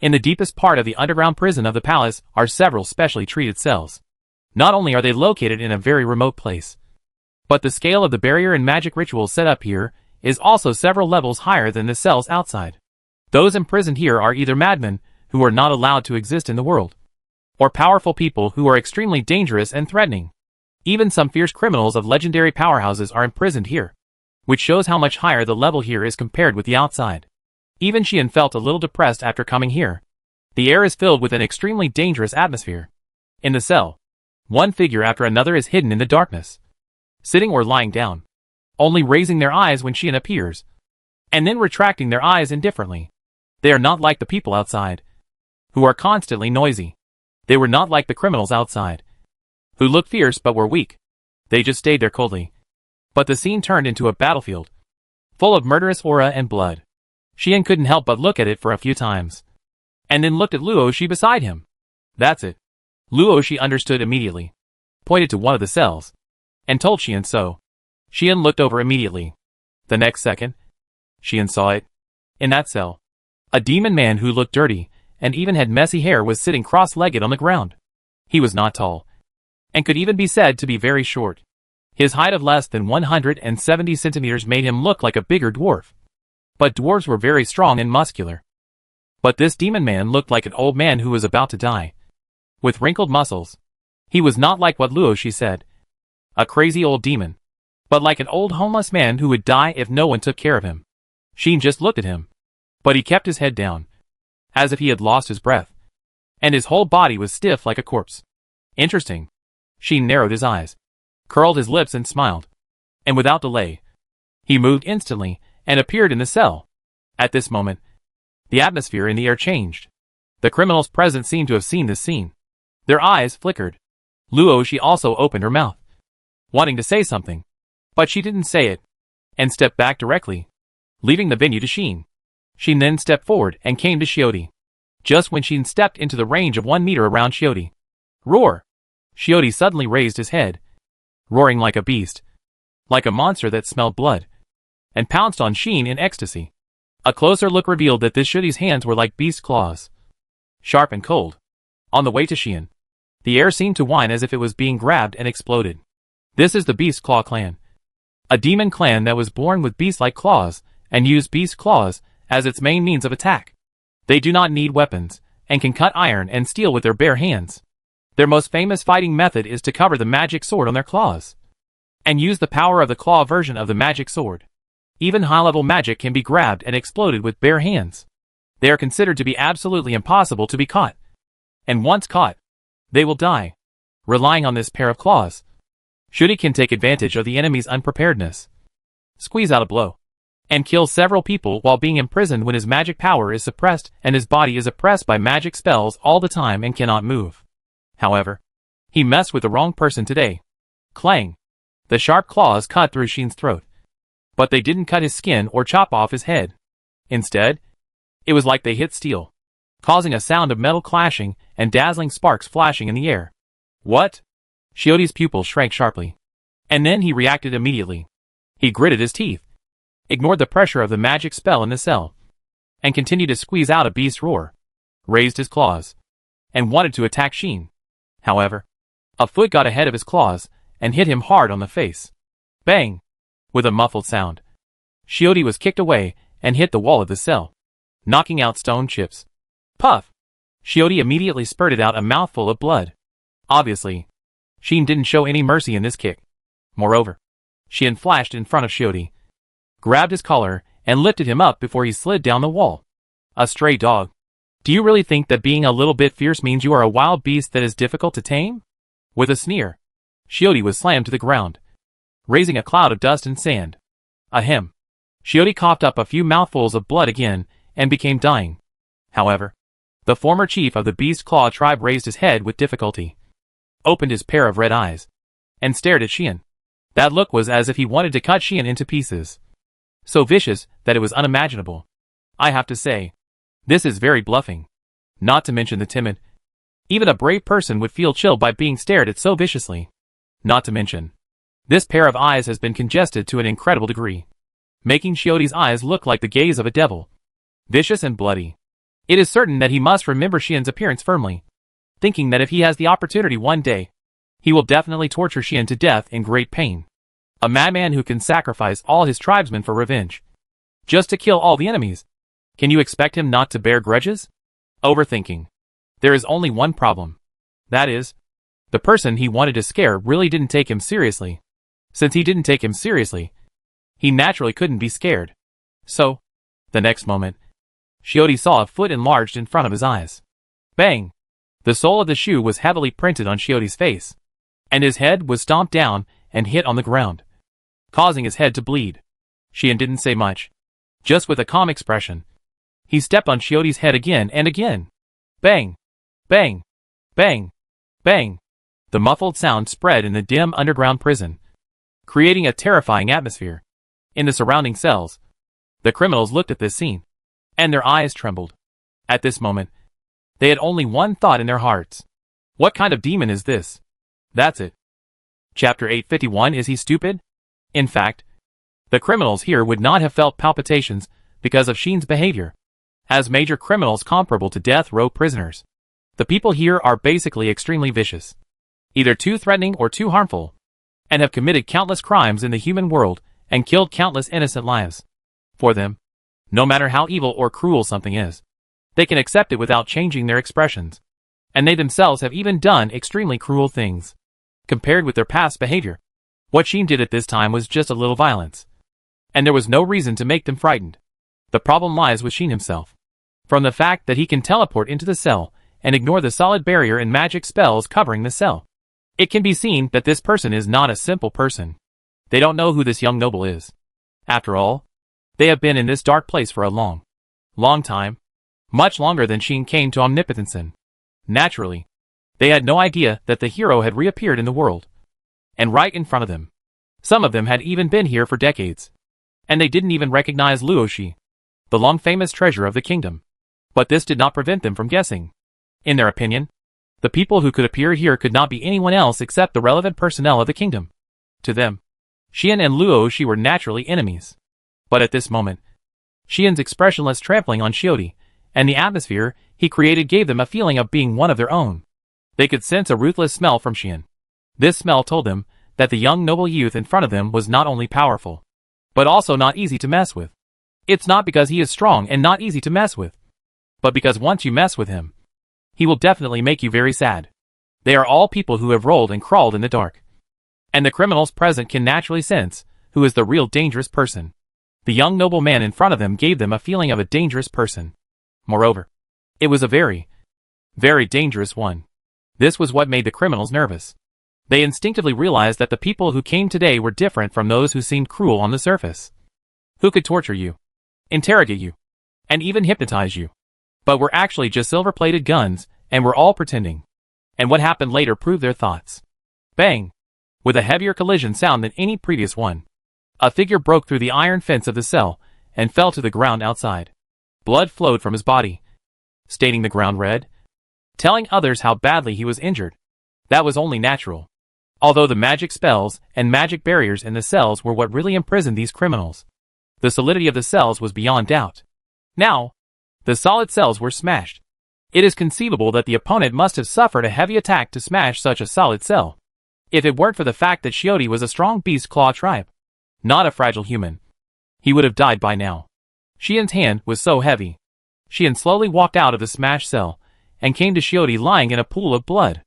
In the deepest part of the underground prison of the palace are several specially treated cells. Not only are they located in a very remote place, but the scale of the barrier and magic rituals set up here is also several levels higher than the cells outside. Those imprisoned here are either madmen, who are not allowed to exist in the world, or powerful people who are extremely dangerous and threatening. Even some fierce criminals of legendary powerhouses are imprisoned here, which shows how much higher the level here is compared with the outside. Even Xian felt a little depressed after coming here. The air is filled with an extremely dangerous atmosphere. In the cell, one figure after another is hidden in the darkness, sitting or lying down. only raising their eyes when Xian appears, and then retracting their eyes indifferently. They are not like the people outside, who are constantly noisy. They were not like the criminals outside, who looked fierce but were weak. They just stayed there coldly. But the scene turned into a battlefield, full of murderous aura and blood. Xian couldn't help but look at it for a few times, and then looked at Luo Shi beside him. That's it. Luo Shi understood immediately, pointed to one of the cells, and told Xian so. Xian looked over immediately. The next second, Xian saw it. In that cell, a demon man who looked dirty and even had messy hair was sitting cross-legged on the ground. He was not tall, and could even be said to be very short. His height of less than 170 centimeters made him look like a bigger dwarf. But dwarves were very strong and muscular. But this demon man looked like an old man who was about to die, with wrinkled muscles. He was not like what Luo Shi said, a crazy old demon, but like an old homeless man who would die if no one took care of him. Xian just looked at him, but he kept his head down, as if he had lost his breath, and his whole body was stiff like a corpse. Interesting. Xian narrowed his eyes, curled his lips and smiled, and without delay, he moved instantly and appeared in the cell. At this moment, the atmosphere in the air changed. The criminals present seemed to have seen this scene. Their eyes flickered. Luo Shi also opened her mouth, wanting to say something, but she didn't say it, and stepped back directly, leaving the venue to Xian. Xian then stepped forward and came to Xiodi. Just when Xian stepped into the range of 1 meter around Xiodi. Roar! Xiodi suddenly raised his head, roaring like a beast, like a monster that smelled blood, and pounced on Xian in ecstasy. A closer look revealed that this Xiodi's hands were like beast claws, sharp and cold. On the way to Xian, the air seemed to whine as if it was being grabbed and exploded. This is the Beast Claw clan, a demon clan that was born with beast-like claws and used beast claws as its main means of attack. They do not need weapons, and can cut iron and steel with their bare hands. Their most famous fighting method is to cover the magic sword on their claws, and use the power of the claw version of the magic sword. Even high-level magic can be grabbed and exploded with bare hands. They are considered to be absolutely impossible to be caught, and once caught, they will die. Relying on this pair of claws, Xiodi can take advantage of the enemy's unpreparedness, squeeze out a blow, and kill several people while being imprisoned when his magic power is suppressed and his body is oppressed by magic spells all the time and cannot move. However, he messed with the wrong person today. Clang! The sharp claws cut through Xian's throat, but they didn't cut his skin or chop off his head. Instead, it was like they hit steel, causing a sound of metal clashing and dazzling sparks flashing in the air. What? Xiodi's pupils shrank sharply, and then he reacted immediately. He gritted his teeth, ignored the pressure of the magic spell in the cell, and continued to squeeze out a beast roar, raised his claws, and wanted to attack Xian. However, a foot got ahead of his claws and hit him hard on the face. Bang! With a muffled sound, Xiodi was kicked away and hit the wall of the cell, knocking out stone chips. Puff! Xiodi immediately spurted out a mouthful of blood. Obviously, Xian didn't show any mercy in this kick. Moreover, Xian flashed in front of Xiodi, grabbed his collar, and lifted him up before he slid down the wall. A stray dog. Do you really think that being a little bit fierce means you are a wild beast that is difficult to tame? With a sneer, Xiodi was slammed to the ground, raising a cloud of dust and sand. Ahem. Xiodi coughed up a few mouthfuls of blood again and became dying. However, the former chief of the Beast Claw tribe raised his head with difficulty, opened his pair of red eyes, and stared at Xian. That look was as if he wanted to cut Xian into pieces. So vicious that it was unimaginable. I have to say, this is very bluffing. Not to mention the timid. Even a brave person would feel chilled by being stared at so viciously. Not to mention, this pair of eyes has been congested to an incredible degree, making Xiodi's eyes look like the gaze of a devil. Vicious and bloody. It is certain that he must remember Xian's appearance firmly, thinking that if he has the opportunity one day, he will definitely torture Xian to death in great pain. A madman who can sacrifice all his tribesmen for revenge, just to kill all the enemies. Can you expect him not to bear grudges? Overthinking. There is only one problem. That is, the person he wanted to scare really didn't take him seriously. Since he didn't take him seriously, he naturally couldn't be scared. So, the next moment, Xiodi saw a foot enlarged in front of his eyes. Bang! The sole of the shoe was heavily printed on Xiodi's face, and his head was stomped down and hit on the ground. causing his head to bleed. Xian didn't say much. Just with a calm expression, he stepped on Xiaoti's head again and again. Bang! Bang! Bang! Bang! The muffled sound spread in the dim underground prison, creating a terrifying atmosphere. In the surrounding cells, the criminals looked at this scene, and their eyes trembled. At this moment, they had only one thought in their hearts. What kind of demon is this? That's it. Chapter 851. Is he stupid? In fact, the criminals here would not have felt palpitations because of Xian's behavior. As major criminals comparable to death row prisoners, the people here are basically extremely vicious, either too threatening or too harmful, and have committed countless crimes in the human world and killed countless innocent lives. For them, no matter how evil or cruel something is, they can accept it without changing their expressions, and they themselves have even done extremely cruel things. Compared with their past behavior, what Xian did at this time was just a little violence, and there was no reason to make them frightened. The problem lies with Xian himself. From the fact that he can teleport into the cell and ignore the solid barrier and magic spells covering the cell, it can be seen that this person is not a simple person. They don't know who this young noble is. After all, they have been in this dark place for a long time, much longer than Xian came to omnipotence. Naturally, they had no idea that the hero had reappeared in the world, and right in front of them. Some of them had even been here for decades, and they didn't even recognize Luoxi, the long-famous treasure of the kingdom. But this did not prevent them from guessing. In their opinion, the people who could appear here could not be anyone else except the relevant personnel of the kingdom. To them, Xian and Luoxi were naturally enemies. But at this moment, Xian's expressionless trampling on Xiaoti, and the atmosphere he created gave them a feeling of being one of their own. They could sense a ruthless smell from Xian. This smell told them that the young noble youth in front of them was not only powerful, but also not easy to mess with. It's not because he is strong and not easy to mess with, but because once you mess with him, he will definitely make you very sad. They are all people who have rolled and crawled in the dark, and the criminals present can naturally sense who is the real dangerous person. The young noble man in front of them gave them a feeling of a dangerous person. Moreover, it was a very dangerous one. This was what made the criminals nervous. They instinctively realized that the people who came today were different from those who seemed cruel on the surface, who could torture you, interrogate you, and even hypnotize you, but were actually just silver-plated guns and were all pretending. And what happened later proved their thoughts. Bang! With a heavier collision sound than any previous one, a figure broke through the iron fence of the cell and fell to the ground outside. Blood flowed from his body, staining the ground red, telling others how badly he was injured. That was only natural. Although the magic spells and magic barriers in the cells were what really imprisoned these criminals, the solidity of the cells was beyond doubt. Now, the solid cells were smashed. It is conceivable that the opponent must have suffered a heavy attack to smash such a solid cell. If it weren't for the fact that Xiaoti was a strong beast claw tribe, not a fragile human, he would have died by now. Xian's hand was so heavy. Xian slowly walked out of the smashed cell and came to Xiaoti lying in a pool of blood.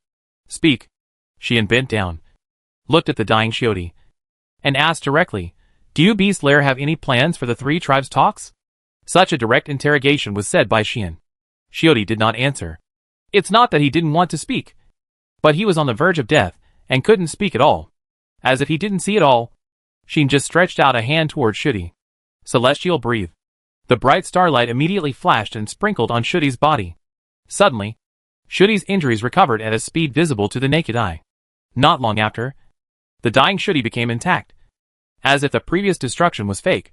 Speak. Xian bent down, looked at the dying Xiaoti, and asked directly, "Do you Beast Lair have any plans for the three tribes' talks?" Such a direct interrogation was said by Xian. Xiaoti did not answer. It's not that he didn't want to speak, but he was on the verge of death and couldn't speak at all. As if he didn't see it all, Xian just stretched out a hand toward Xiaoti. Celestial breathe. The bright starlight immediately flashed and sprinkled on Xiaoti's body. Suddenly, Xiaoti's injuries recovered at a speed visible to the naked eye. Not long after, the dying Xiaoti became intact, as if the previous destruction was fake,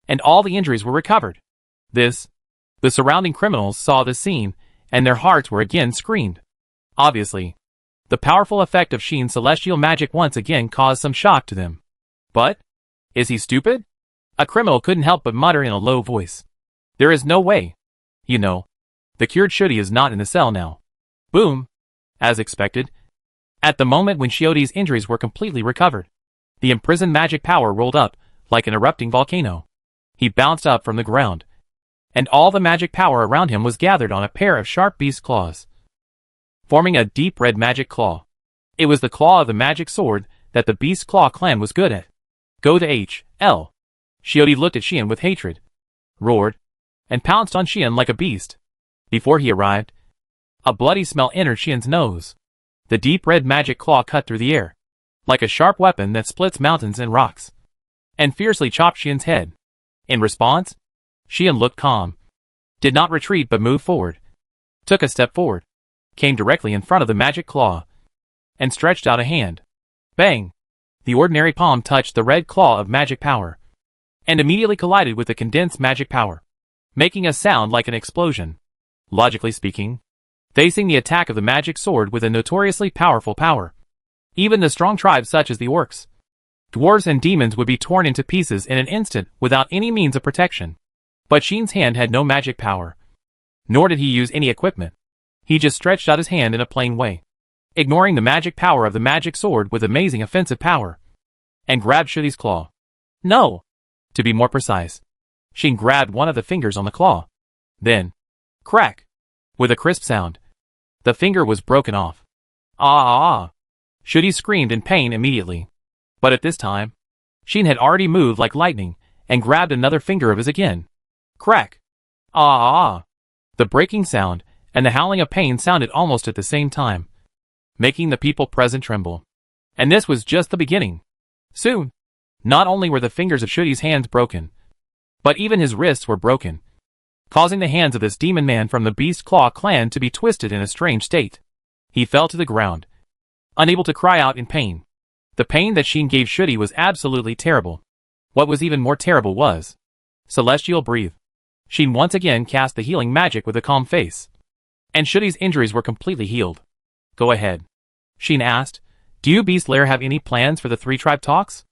and all the injuries were recovered. The surrounding criminals saw this scene, and their hearts were again screamed. Obviously, the powerful effect of Xian's celestial magic once again caused some shock to them. But, is he stupid? A criminal couldn't help but mutter in a low voice. There is no way. You know, the cured Xiaoti is not in the cell now. Boom! As expected, at the moment when Xiaoti's injuries were completely recovered, the imprisoned magic power rolled up like an erupting volcano. He bounced up from the ground, and all the magic power around him was gathered on a pair of sharp beast claws, forming a deep red magic claw. It was the claw of the magic sword that the Beast Claw clan was good at. Go to H.L. Xiaoti looked at Xian with hatred, roared, and pounced on Xian like a beast. Before he arrived, a bloody smell entered Xian's nose. The deep red magic claw cut through the air, like a sharp weapon that splits mountains and rocks. and fiercely chopped Xian's head. In response, Xian looked calm, did not retreat but moved forward, took a step forward, came directly in front of the magic claw, and stretched out a hand. Bang! The ordinary palm touched the red claw of magic power, and immediately collided with the condensed magic power, making a sound like an explosion. Logically speaking, facing the attack of the magic sword with a notoriously powerful power, even the strong tribes such as the orcs, dwarves and demons would be torn into pieces in an instant without any means of protection. But Xian's hand had no magic power, nor did he use any equipment. He just stretched out his hand in a plain way, ignoring the magic power of the magic sword with amazing offensive power, and grabbed Shudi's claw. No! To be more precise, Xian grabbed one of the fingers on the claw. Then, crack! With a crisp sound, the finger was broken off. Ah! Shudi screamed in pain immediately. But at this time, Xian had already moved like lightning and grabbed another finger of his again. Crack! Ah! The breaking sound and the howling of pain sounded almost at the same time, making the people present tremble. And this was just the beginning. Soon, not only were the fingers of Shudi's hands broken, but even his wrists were broken, causing the hands of this demon man from the Beast Claw clan to be twisted in a strange state. He fell to the ground, unable to cry out in pain. The pain that Xian gave Shudi was absolutely terrible. What was even more terrible was Celestial Breathe. Xian once again cast the healing magic with a calm face, and Shudi's injuries were completely healed. Go ahead, Xian asked. Do you Beast Lair have any plans for the three-tribe talks?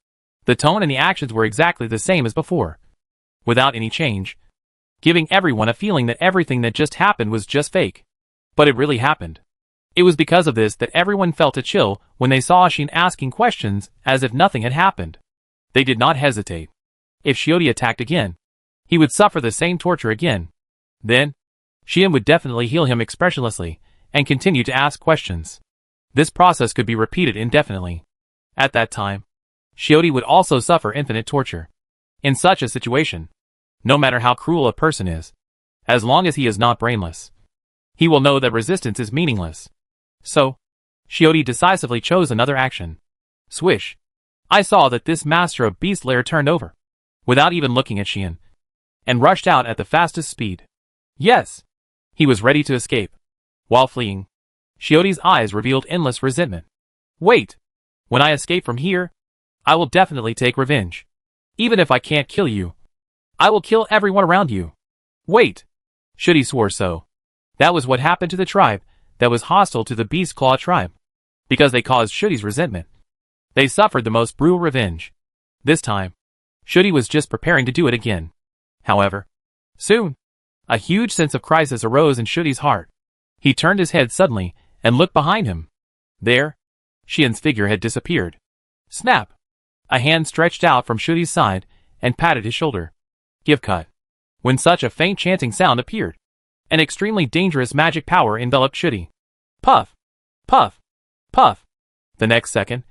The tone and the actions were exactly the same as before, without any change, giving everyone a feeling that everything that just happened was just fake. But it really happened. It was because of this that everyone felt a chill when they saw Xian asking questions as if nothing had happened. They did not hesitate. If Xiodi attacked again, he would suffer the same torture again. Then, Xian would definitely heal him expressionlessly and continue to ask questions. This process could be repeated indefinitely. At that time, Xiodi would also suffer infinite torture. In such a situation, no matter how cruel a person is, as long as he is not brainless, he will know that resistance is meaningless. So, Xiodi decisively chose another action. Swish! I saw that this master of Beast Lair turned over, without even looking at Xian, and rushed out at the fastest speed. Yes! He was ready to escape. While fleeing, Xiodi's eyes revealed endless resentment. Wait! When I escape from here, I will definitely take revenge. Even if I can't kill you, I will kill everyone around you. Wait! Shudi swore so. That was what happened to the tribe that was hostile to the Beast Claw tribe. Because they caused Shudi's resentment, they suffered the most brutal revenge. This time, Shudi was just preparing to do it again. However, soon, a huge sense of crisis arose in Shudi's heart. He turned his head suddenly and looked behind him. There, Xian's figure had disappeared. Snap! A hand stretched out from Shudi's side and patted his shoulder. Give cut. When such a faint chanting sound appeared, an extremely dangerous magic power enveloped Shudi. Puff! Puff! Puff! The next second,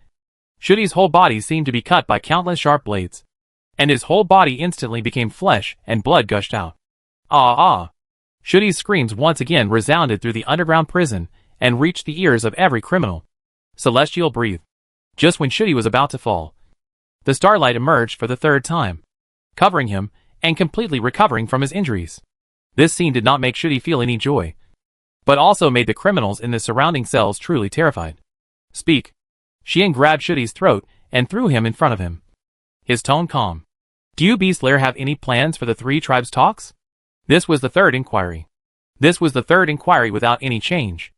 Shudi's whole body seemed to be cut by countless sharp blades, and his whole body instantly became flesh and blood gushed out. Ah! Shudi's screams once again resounded through the underground prison and reached the ears of every criminal. Celestial Breathe. Just when Shudi was about to fall, the starlight emerged for the third time, covering him and completely recovering from his injuries. This scene did not make Shudi feel any joy, but also made the criminals in the surrounding cells truly terrified. Speak! Xian grabbed Shudi's throat and threw him in front of him, his tone calm. Do you Beast Lair have any plans for the three tribes talks? This was the third inquiry. This was the third inquiry without any change.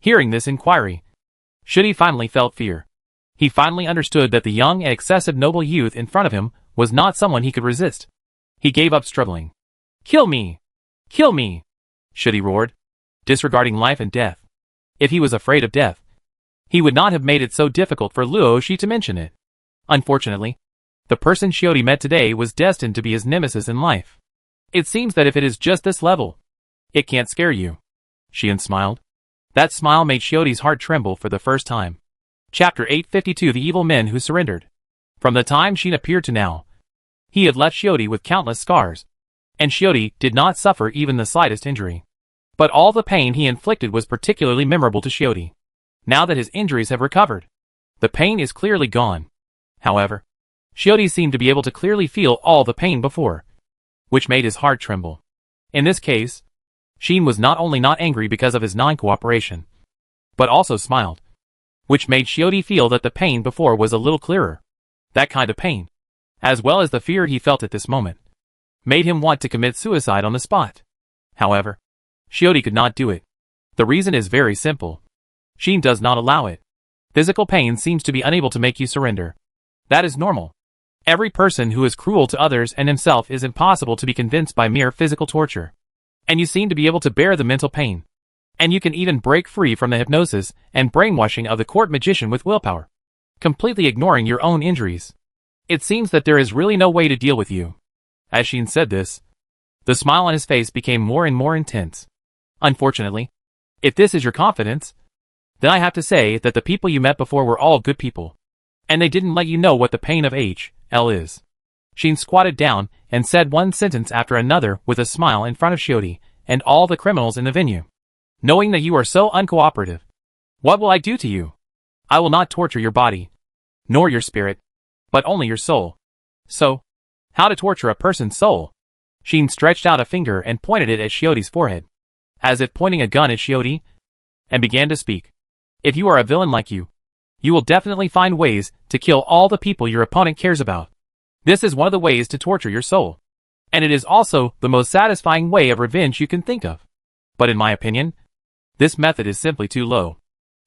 Hearing this inquiry, Shudi finally felt fear. He finally understood that the young and excessive noble youth in front of him was not someone he could resist. He gave up struggling. Kill me! Kill me! Shudi roared, disregarding life and death. If he was afraid of death, he would not have made it so difficult for Luo Shi to mention it. Unfortunately, the person Xiodi met today was destined to be his nemesis in life. It seems that if it is just this level, it can't scare you. Xian smiled. That smile made Xiodi's heart tremble for the first time. Chapter 852 The Evil Men Who Surrendered. From the time Xian appeared to now, he had left Xiodi with countless scars, and Xiodi did not suffer even the slightest injury. But all the pain he inflicted was particularly memorable to Xiodi. Now that his injuries have recovered, the pain is clearly gone. However, Shioti seemed to be able to clearly feel all the pain before, which made his heart tremble. In this case, Shin was not only not angry because of his non-cooperation, but also smiled, which made Shioti feel that the pain before was a little clearer. That kind of pain, as well as the fear he felt at this moment, made him want to commit suicide on the spot. However, Shioti could not do it. The reason is very simple. Shin does not allow it. Physical pain seems to be unable to make you surrender. That is normal. Every person who is cruel to others and himself is impossible to be convinced by mere physical torture. And you seem to be able to bear the mental pain. And you can even break free from the hypnosis and brainwashing of the court magician with willpower, completely ignoring your own injuries. It seems that there is really no way to deal with you. As Shin said this, the smile on his face became more and more intense. Unfortunately, if this is your confidence, then I have to say that the people you met before were all good people. And they didn't let you know what the pain of HL is. Shin squatted down and said one sentence after another with a smile in front of Shioti and all the criminals in the venue. Knowing that you are so uncooperative, what will I do to you? I will not torture your body, nor your spirit, but only your soul. So, how to torture a person's soul? Shin stretched out a finger and pointed it at Shioti's forehead, as if pointing a gun at Shioti, and began to speak. If you are a villain like you will definitely find ways to kill all the people your opponent cares about. This is one of the ways to torture your soul. And it is also the most satisfying way of revenge you can think of. But in my opinion, this method is simply too low.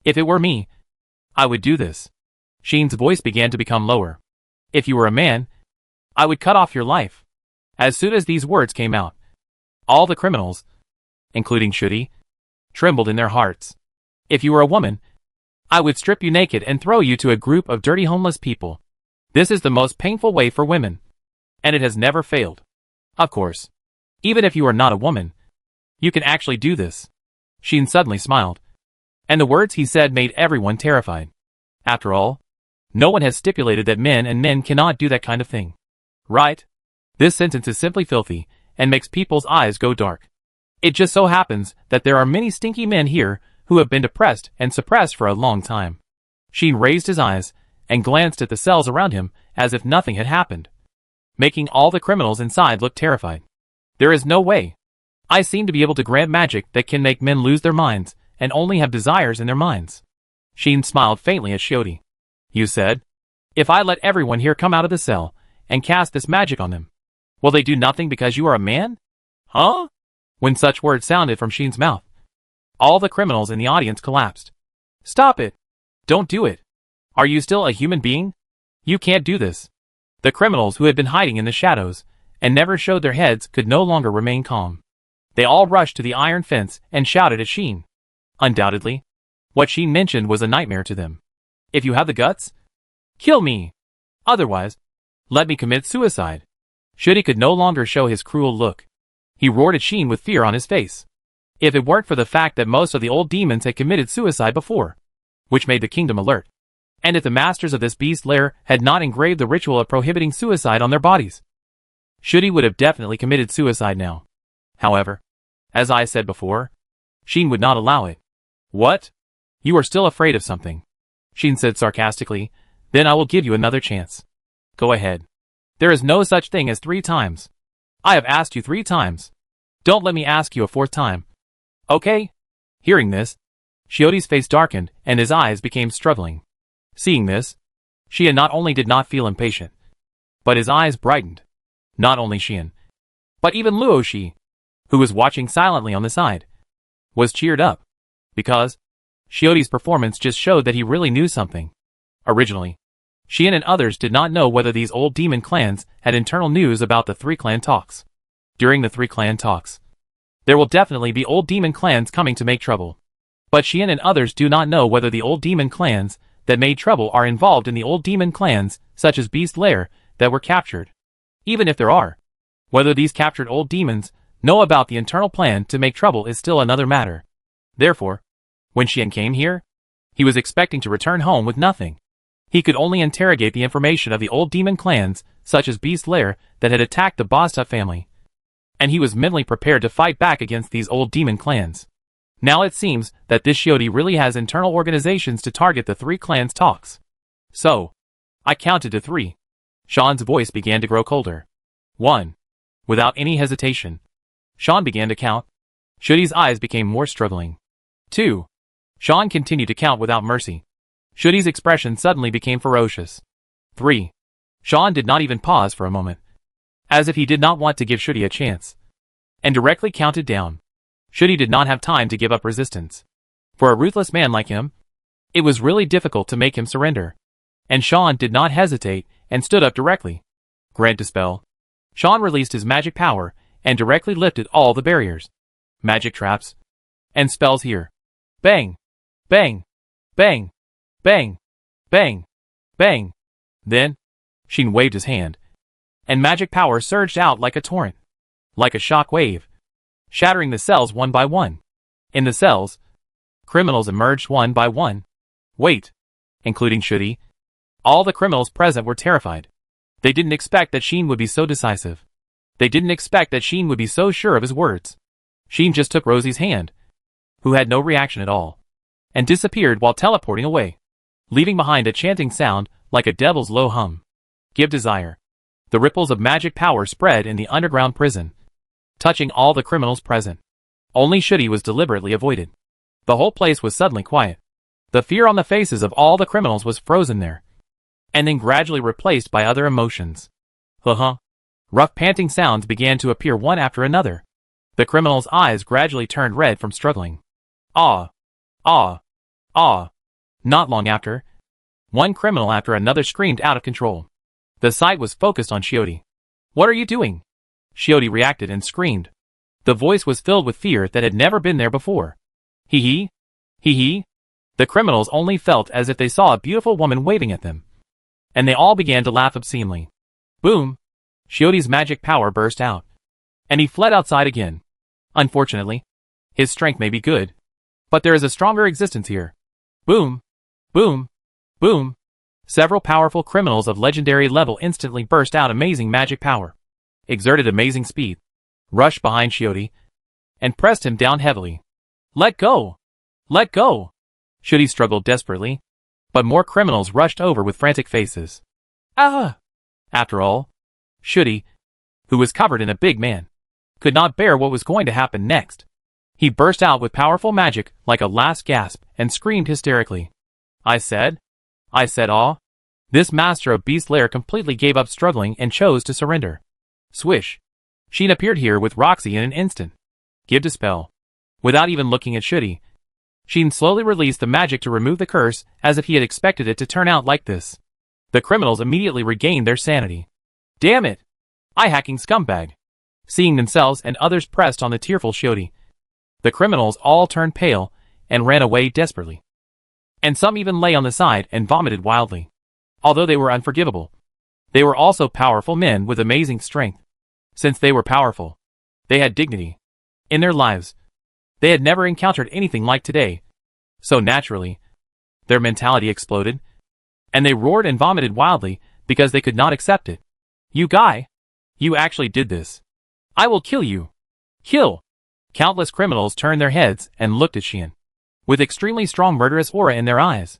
If it were me, I would do this. Shin's voice began to become lower. If you were a man, I would cut off your life. As soon as these words came out, all the criminals, including Shioti, trembled in their hearts. If you were a woman, I would strip you naked and throw you to a group of dirty homeless people. This is the most painful way for women. And it has never failed. Of course, even if you are not a woman, you can actually do this. Shin suddenly smiled. And the words he said made everyone terrified. After all, no one has stipulated that men and men cannot do that kind of thing. Right? This sentence is simply filthy and makes people's eyes go dark. It just so happens that there are many stinky men here who have been depressed and suppressed for a long time. Shin raised his eyes and glanced at the cells around him as if nothing had happened, making all the criminals inside look terrified. There is no way. I seem to be able to grant magic that can make men lose their minds and only have desires in their minds. Shin smiled faintly at Shioti. You said, if I let everyone here come out of the cell and cast this magic on them, will they do nothing because you are a man? Huh? When such words sounded from Shin's mouth, all the criminals in the audience collapsed. Stop it! Don't do it! Are you still a human being? You can't do this. The criminals who had been hiding in the shadows and never showed their heads could no longer remain calm. They all rushed to the iron fence and shouted at Shin. Undoubtedly, what Shin mentioned was a nightmare to them. If you have the guts, kill me. Otherwise, let me commit suicide. Shioti could no longer show his cruel look. He roared at Shin with fear on his face. If it weren't for the fact that most of the old demons had committed suicide before, which made the kingdom alert, and if the masters of this beast lair had not engraved the ritual of prohibiting suicide on their bodies, Shioti would have definitely committed suicide now. However, as I said before, Shin would not allow it. What? You are still afraid of something, Shin said sarcastically. Then I will give you another chance. Go ahead. There is no such thing as 3 times. I have asked you 3 times. Don't let me ask you a 4th time. Okay? Hearing this, Shioti's face darkened and his eyes became struggling. Seeing this, Shin not only did not feel impatient, but his eyes brightened. Not only Shin, but even Luoshi, who was watching silently on the side, was cheered up, because Shioti's performance just showed that he really knew something. Originally, Shin and others did not know whether these old demon clans had internal news about the 3 clan talks. During the 3 clan talks, there will definitely be old demon clans coming to make trouble. But Shin and others do not know whether the old demon clans that made trouble are involved in the old demon clans, such as Beast Lair, that were captured. Even if there are, whether these captured old demons know about the internal plan to make trouble is still another matter. Therefore, when Shin came here, he was expecting to return home with nothing. He could only interrogate the information of the old demon clans, such as Beast Lair, that had attacked the Bostut family. And he was mentally prepared to fight back against these old demon clans. Now it seems that this Shioti really has internal organizations to target the 3 clans talks. So, I counted to 3. Sean's voice began to grow colder. 1. Without any hesitation, Sean began to count. Shooty's eyes became more struggling. 2. Sean continued to count without mercy. Shooty's expression suddenly became ferocious. 3. Sean did not even pause for a moment, as if he did not want to give Shooty a chance, and directly counted down. Shooty did not have time to give up resistance. For a ruthless man like him, it was really difficult to make him surrender. And Sean did not hesitate and stood up directly. Grant Dispel. Sean released his magic power and directly lifted all the barriers, magic traps, and spells here. Bang! Bang! Bang! Bang! Bang! Bang! Then, Sheen waved his hand, and magic power surged out like a torrent, like a shock wave, shattering the cells one by one. In the cells, criminals emerged one by one. Wait, including Shooty. All the criminals present were terrified. They didn't expect that Sheen would be so decisive. They didn't expect that Sheen would be so sure of his words. Sheen just took Rosie's hand, who had no reaction at all, and disappeared while teleporting away, leaving behind a chanting sound like a devil's low hum. Give desire. The ripples of magic power spread in the underground prison, touching all the criminals present. Only Shooty was deliberately avoided. The whole place was suddenly quiet. The fear on the faces of all the criminals was frozen there, and then gradually replaced by other emotions. Rough panting sounds began to appear one after another. The criminals' eyes gradually turned red from struggling. Ah! Ah! Ah! Not long after, one criminal after another screamed out of control. The sight was focused on Shioty. What are you doing? Shioty reacted and screamed. The voice was filled with fear that had never been there before. Hee hee. Hee hee. The criminals only felt as if they saw a beautiful woman waving at them, and they all began to laugh obscenely. Boom! Shioty's magic power burst out, and he fled outside again. Unfortunately, his strength may be good, but there is a stronger existence here. Boom! Boom! Boom! Several powerful criminals of legendary level instantly burst out amazing magic power, exerted amazing speed, rushed behind Shioty, and pressed him down heavily. Let go! Let go! Shooty struggled desperately, but more criminals rushed over with frantic faces. Ah! After all, Shooty, who was covered in a big man, could not bear what was going to happen next. He burst out with powerful magic like a last gasp and screamed hysterically. I said, aw. This master of Beast Lair completely gave up struggling and chose to surrender. Swish. Sheen appeared here with Roxy in an instant. Give Dispel. Without even looking at Shooty, Sheen slowly released the magic to remove the curse as if he had expected it to turn out like this. The criminals immediately regained their sanity. Damn it! Eye-hacking scumbag! Seeing themselves and others pressed on the tearful Shioty, the criminals all turned pale and ran away desperately. And some even lay on the side and vomited wildly. Although they were unforgivable, they were also powerful men with amazing strength. Since they were powerful, they had dignity. In their lives, they had never encountered anything like today. So naturally, their mentality exploded, and they roared and vomited wildly because they could not accept it. You guy! You actually did this. I will kill you. Kill! Countless criminals turned their heads and looked at Sheen, with extremely strong murderous aura in their eyes.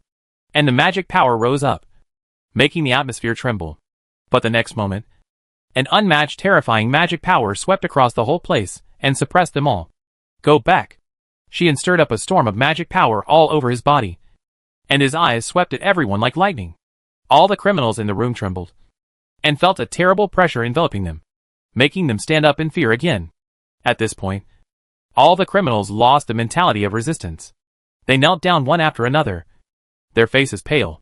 And the magic power rose up, making the atmosphere tremble. But the next moment, an unmatched terrifying magic power swept across the whole place and suppressed them all. Go back. Sheen stirred up a storm of magic power all over his body, and his eyes swept at everyone like lightning. All the criminals in the room trembled, and felt a terrible pressure enveloping them, making them stand up in fear again. At this point, all the criminals lost the mentality of resistance. They knelt down one after another, their faces pale,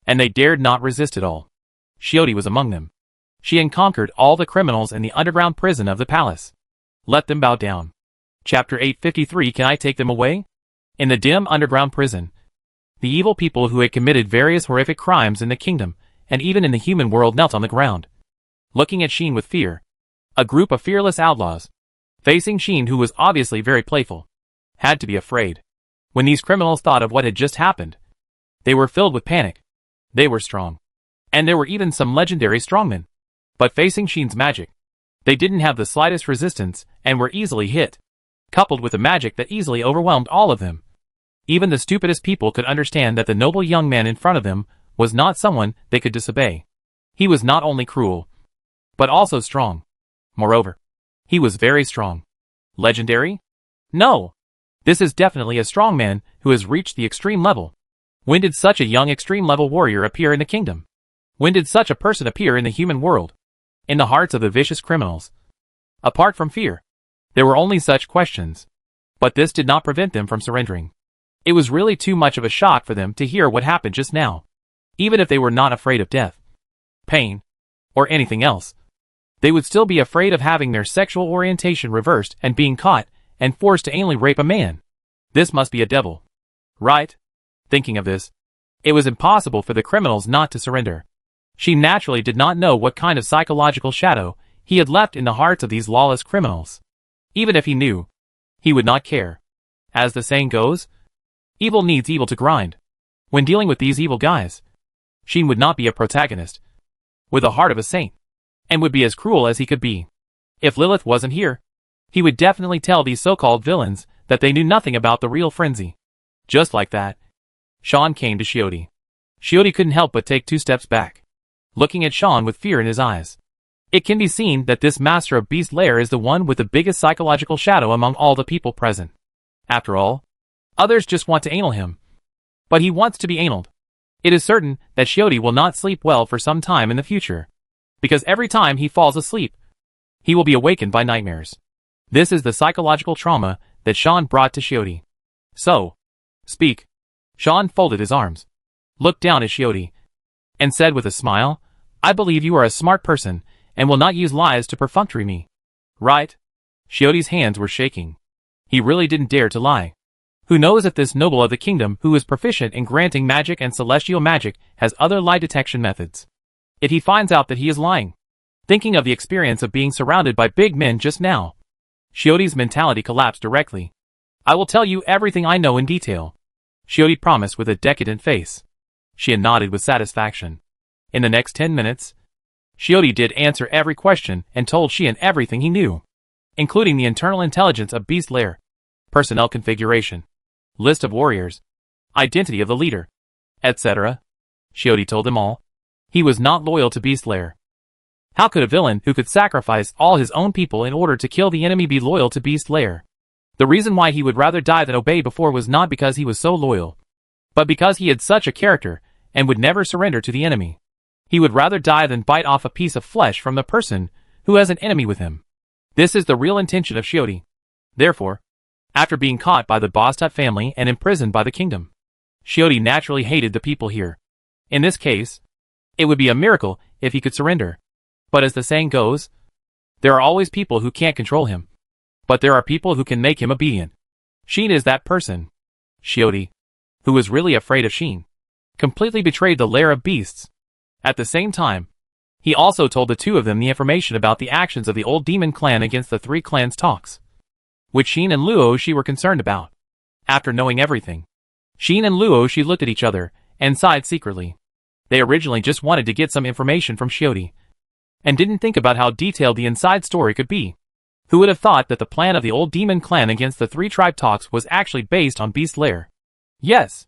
and they dared not resist at all. Shioty was among them. She had conquered all the criminals in the underground prison of the palace. Let them bow down. Chapter 853. Can I take them away? In the dim underground prison, the evil people who had committed various horrific crimes in the kingdom, and even in the human world, knelt on the ground, looking at Sheen with fear. A group of fearless outlaws, facing Sheen, who was obviously very playful, had to be afraid. When these criminals thought of what had just happened, they were filled with panic. They were strong, and there were even some legendary strongmen. But facing Sheen's magic, they didn't have the slightest resistance and were easily hit, coupled with a magic that easily overwhelmed all of them. Even the stupidest people could understand that the noble young man in front of them was not someone they could disobey. He was not only cruel, but also strong. Moreover, he was very strong. Legendary? No. This is definitely a strong man who has reached the extreme level. When did such a young extreme level warrior appear in the kingdom? When did such a person appear in the human world? In the hearts of the vicious criminals? Apart from fear, there were only such questions. But this did not prevent them from surrendering. It was really too much of a shock for them to hear what happened just now. Even if they were not afraid of death, pain, or anything else, they would still be afraid of having their sexual orientation reversed and being caught and forced to anally rape a man. This must be a devil. Right? Thinking of this, it was impossible for the criminals not to surrender. She naturally did not know what kind of psychological shadow he had left in the hearts of these lawless criminals. Even if he knew, he would not care. As the saying goes, evil needs evil to grind. When dealing with these evil guys, Sheen would not be a protagonist, with the heart of a saint, and would be as cruel as he could be. If Lilith wasn't here, he would definitely tell these so-called villains that they knew nothing about the real frenzy. Just like that, Sean came to Shioti. Shioti couldn't help but take 2 steps back, looking at Sean with fear in his eyes. It can be seen that this master of Beast Lair is the one with the biggest psychological shadow among all the people present. After all, others just want to anal him. But he wants to be analed. It is certain that Shioti will not sleep well for some time in the future, because every time he falls asleep, he will be awakened by nightmares. This is the psychological trauma that Sean brought to Shioti. So, speak. Sean folded his arms, looked down at Shioti, and said with a smile, I believe you are a smart person, and will not use lies to perfunctory me. Right? Shioti's hands were shaking. He really didn't dare to lie. Who knows if this noble of the kingdom who is proficient in granting magic and celestial magic has other lie detection methods. If he finds out that he is lying. Thinking of the experience of being surrounded by big men just now, Shioti's mentality collapsed directly. I will tell you everything I know in detail, Shioti promised with a decadent face. Shion nodded with satisfaction. In the next 10 minutes, Shioti did answer every question and told Shion everything he knew, including the internal intelligence of Beast Lair, personnel configuration, list of warriors, identity of the leader, etc. Shioti told them all. He was not loyal to Beast Lair. How could a villain who could sacrifice all his own people in order to kill the enemy be loyal to Beast Lair? The reason why he would rather die than obey before was not because he was so loyal, but because he had such a character and would never surrender to the enemy. He would rather die than bite off a piece of flesh from the person who has an enemy with him. This is the real intention of Shioti. Therefore, after being caught by the Bostut family and imprisoned by the kingdom, Shioti naturally hated the people here. In this case, it would be a miracle if he could surrender. But as the saying goes, there are always people who can't control him. But there are people who can make him obedient. Sheen is that person. Shioti, who was really afraid of Sheen, completely betrayed the lair of beasts. At the same time, he also told the two of them the information about the actions of the old demon clan against the 3 clans' talks, which Sheen and Luoshi were concerned about. After knowing everything, Sheen and Luoshi looked at each other and sighed secretly. They originally just wanted to get some information from Shioti, and didn't think about how detailed the inside story could be. Who would have thought that the plan of the old demon clan against the 3 tribe talks was actually based on Beast Lair? Yes.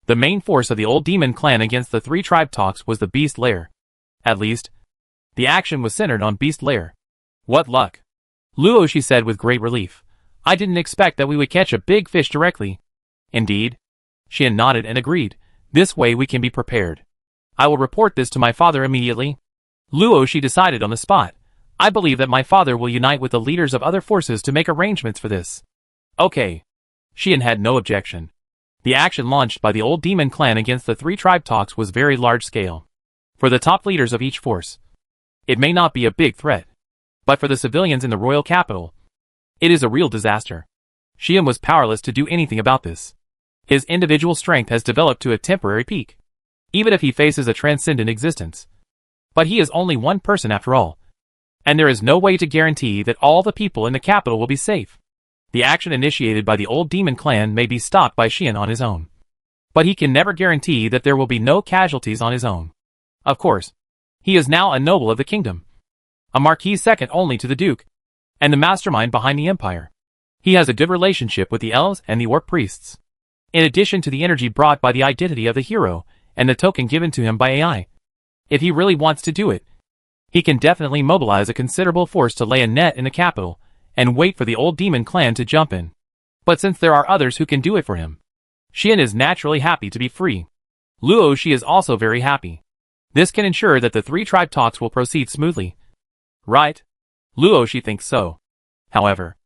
The main force of the old demon clan against the 3 tribe talks was the Beast Lair. At least, the action was centered on Beast Lair. What luck. Luoshi said with great relief. I didn't expect that we would catch a big fish directly. Indeed. Shion nodded and agreed. This way we can be prepared. I will report this to my father immediately. Luoshi decided on the spot. I believe that my father will unite with the leaders of other forces to make arrangements for this. Okay. Shion had no objection. The action launched by the old demon clan against the 3 tribe talks was very large scale. For the top leaders of each force, it may not be a big threat. But for the civilians in the royal capital, it is a real disaster. Shion was powerless to do anything about this. His individual strength has developed to a temporary peak, even if he faces a transcendent existence. But he is only one person after all, and there is no way to guarantee that all the people in the capital will be safe. The action initiated by the old demon clan may be stopped by Shion on his own, but he can never guarantee that there will be no casualties on his own. Of course, he is now a noble of the kingdom, a marquis second only to the duke, and the mastermind behind the empire. He has a good relationship with the elves and the orc priests, in addition to the energy brought by the identity of the hero and the token given to him by AI. If he really wants to do it, he can definitely mobilize a considerable force to lay a net in the capital and wait for the old demon clan to jump in. But since there are others who can do it for him, Xian is naturally happy to be free. Luo Shi is also very happy. This can ensure that the three-tribe talks will proceed smoothly. Right? Luo Shi thinks so. However,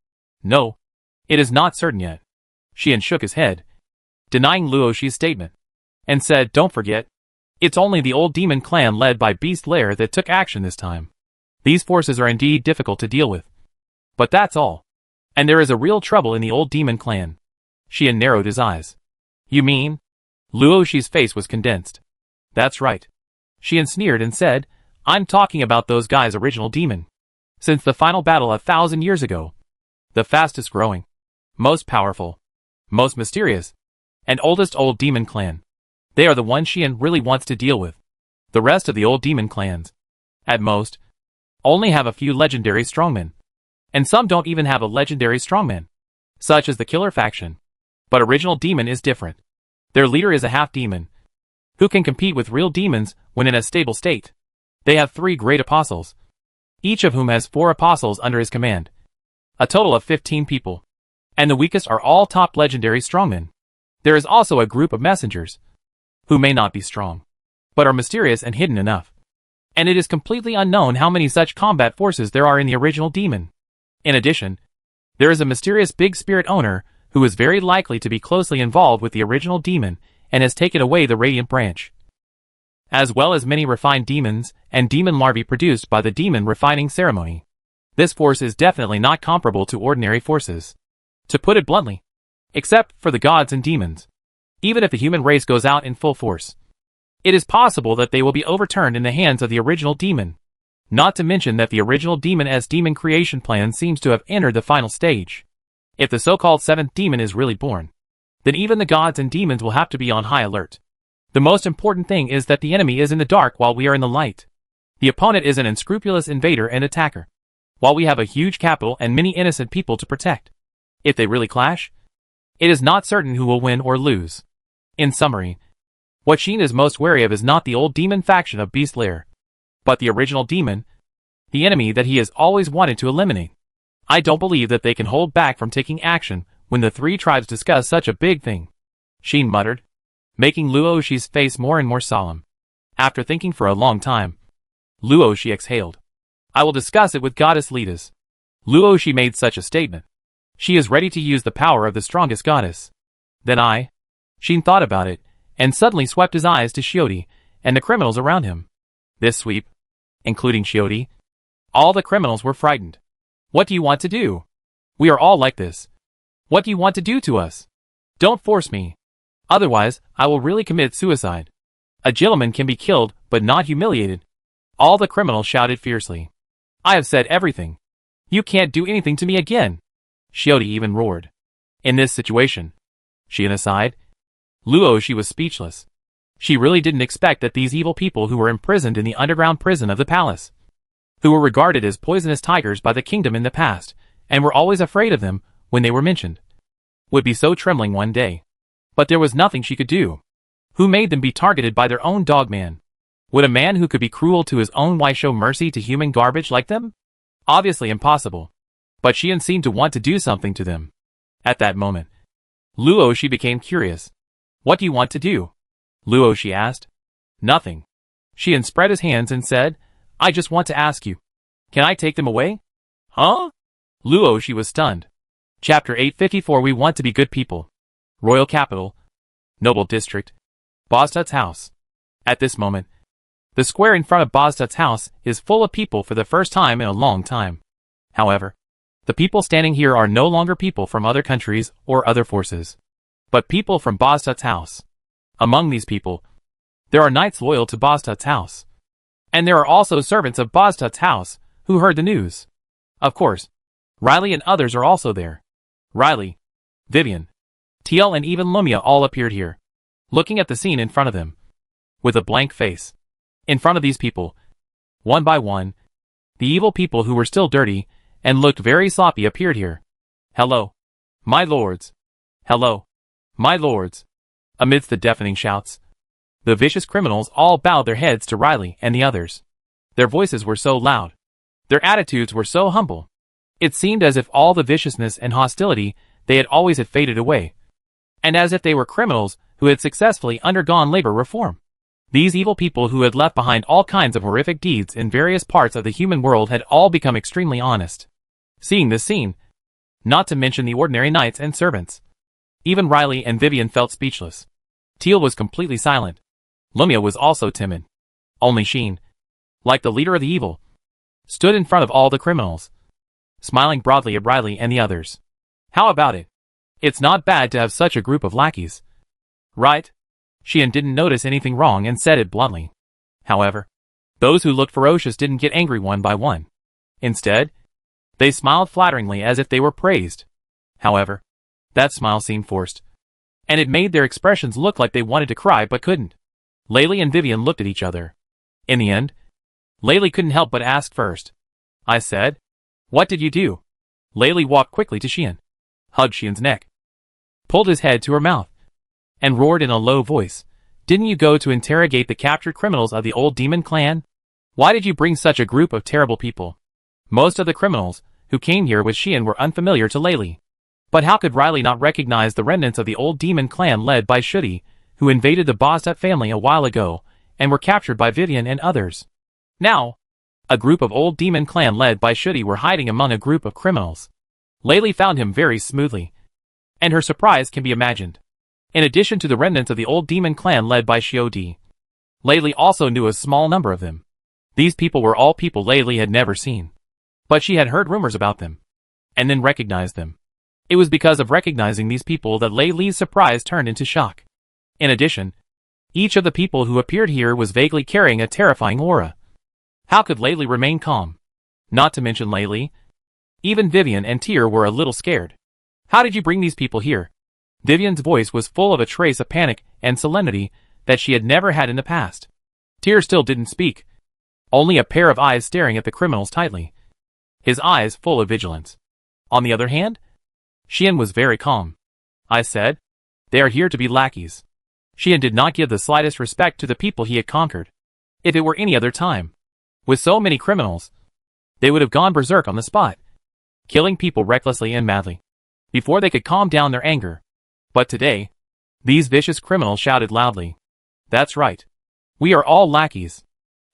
no, it is not certain yet. Xian shook his head, denying Luo Shi's statement, and said, "Don't forget, it's only the old demon clan led by Beast Lair that took action this time. These forces are indeed difficult to deal with. But that's all. And there is a real trouble in the old demon clan." Xian narrowed his eyes. "You mean?" Luo Shi's face was condensed. "That's right." Xian sneered and said, "I'm talking about those guys' original demon. Since the final battle 1,000 years ago, the fastest growing, most powerful, most mysterious, and oldest old demon clan. They are the ones Xian really wants to deal with. The rest of the old demon clans, at most, only have a few legendary strongmen. And some don't even have a legendary strongman, such as the killer faction. But original demon is different. Their leader is a half-demon, who can compete with real demons when in a stable state. They have 3 great apostles, each of whom has 4 apostles under his command. A total of 15 people. And the weakest are all top legendary strongmen. There is also a group of messengers, who may not be strong, but are mysterious and hidden enough. And it is completely unknown how many such combat forces there are in the original demon. In addition, there is a mysterious big spirit owner, who is very likely to be closely involved with the original demon and has taken away the Radiant Branch, as well as many refined demons and demon larvae produced by the demon refining ceremony. This force is definitely not comparable to ordinary forces, to put it bluntly, except for the gods and demons. Even if the human race goes out in full force, it is possible that they will be overturned in the hands of the original demon. Not to mention that the original demon's demon creation plan seems to have entered the final stage. If the so-called 7th demon is really born, then even the gods and demons will have to be on high alert. The most important thing is that the enemy is in the dark while we are in the light. The opponent is an unscrupulous invader and attacker, while we have a huge capital and many innocent people to protect. If they really clash, it is not certain who will win or lose. In summary, what Xian is most wary of is not the old demon faction of Beast Lair, but the original demon, the enemy that he has always wanted to eliminate. I don't believe that they can hold back from taking action when the 3 tribes discuss such a big thing," Xian muttered, making Luo Shi's face more and more solemn. After thinking for a long time, Luo Shi exhaled. "I will discuss it with Goddess Litas." Luo Shi made such a statement. She is ready to use the power of the strongest goddess. Then Xian thought about it, and suddenly swept his eyes to Xiodi and the criminals around him. This sweep, including Xiodi, all the criminals were frightened. "What do you want to do? We are all like this. What do you want to do to us? Don't force me. Otherwise, I will really commit suicide. A gentleman can be killed, but not humiliated." All the criminals shouted fiercely. "I have said everything. You can't do anything to me again." Xiodi even roared. In this situation, Xian aside, Luo Shi was speechless. She really didn't expect that these evil people who were imprisoned in the underground prison of the palace, who were regarded as poisonous tigers by the kingdom in the past, and were always afraid of them when they were mentioned, would be so trembling one day. But there was nothing she could do. Who made them be targeted by their own dogman? Would a man who could be cruel to his own wife show mercy to human garbage like them? Obviously impossible. But Xian seemed to want to do something to them. At that moment, Luo Shi became curious. "What do you want to do?" Luo Shi asked. "Nothing." Xian spread his hands and said, "I just want to ask you, can I take them away?" "Huh?" Luo Shi was stunned. Chapter 854. We want to be good people. Royal Capital, Noble District, Bostut's house. At this moment, the square in front of Bostut's house is full of people for the first time in a long time. However, the people standing here are no longer people from other countries or other forces, but people from Bostut's house. Among these people, there are knights loyal to Bostut's house. And there are also servants of Bostut's house who heard the news. Of course, Riley and others are also there. Riley, Vivian, TL and even Lumia all appeared here, looking at the scene in front of them, with a blank face. In front of these people, one by one, the evil people who were still dirty and looked very sloppy appeared here. "Hello, my lords. Hello, my lords." Amidst the deafening shouts, The vicious criminals all bowed their heads to Riley and the others. Their voices were so loud. Their attitudes were so humble. It seemed as if all the viciousness and hostility they had always had faded away, and as if they were criminals who had successfully undergone labor reform. These evil people who had left behind all kinds of horrific deeds in various parts of the human world had all become extremely honest. Seeing this scene, not to mention the ordinary knights and servants, even Riley and Vivian felt speechless. Teal was completely silent. Lumia was also timid. Only Sheen, like the leader of the evil, stood in front of all the criminals, smiling broadly at Riley and the others. How about it? It's not bad to have such a group of lackeys, right? Sheen didn't notice anything wrong and said it bluntly. However, those who looked ferocious didn't get angry one by one. Instead, they smiled flatteringly as if they were praised. However, that smile seemed forced, and it made their expressions look like they wanted to cry but couldn't. Laylee and Vivian looked at each other. In the end, Laylee couldn't help but ask first. I said, "What did you do?" Laylee walked quickly to Sheen, hugged Sheen's neck, pulled his head to her mouth, and roared in a low voice, "Didn't you go to interrogate the captured criminals of the old demon clan? Why did you bring such a group of terrible people?" Most of the criminals who came here with Sheen were unfamiliar to Laylee. But how could Riley not recognize the remnants of the old demon clan led by Shudi, who invaded the Bostat family a while ago and were captured by Vivian and others? Now, a group of old demon clan led by Shudi were hiding among a group of criminals. Laylee found him very smoothly, and her surprise can be imagined. In addition to the remnants of the old demon clan led by Shiodi, Laylee also knew a small number of them. These people were all people Laylee had never seen, but she had heard rumors about them, and then recognized them. It was because of recognizing these people that Laylee's surprise turned into shock. In addition, each of the people who appeared here was vaguely carrying a terrifying aura. How could Laylee remain calm? Not to mention Laylee, even Vivian and Tyr were a little scared. How did you bring these people here? Vivian's voice was full of a trace of panic and solemnity that she had never had in the past. Tyr still didn't speak, only a pair of eyes staring at the criminals tightly, his eyes full of vigilance. On the other hand, Sheen was very calm. I said, "They are here to be lackeys." Sheen did not give the slightest respect to the people he had conquered. If it were any other time, with so many criminals, they would have gone berserk on the spot, killing people recklessly and madly, before they could calm down their anger. But today, these vicious criminals shouted loudly, "That's right. We are all lackeys.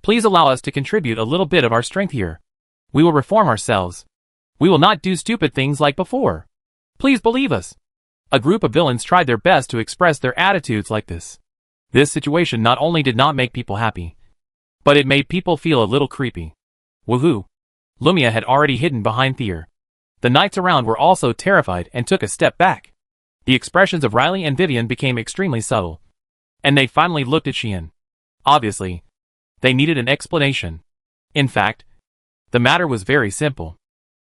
Please allow us to contribute a little bit of our strength here. We will reform ourselves. We will not do stupid things like before. Please believe us." A group of villains tried their best to express their attitudes like this. This situation not only did not make people happy, but it made people feel a little creepy. Woohoo! Lumia had already hidden behind Tyr. The knights around were also terrified and took a step back. The expressions of Riley and Vivian became extremely subtle, and they finally looked at Sheen. Obviously, they needed an explanation. In fact, the matter was very simple.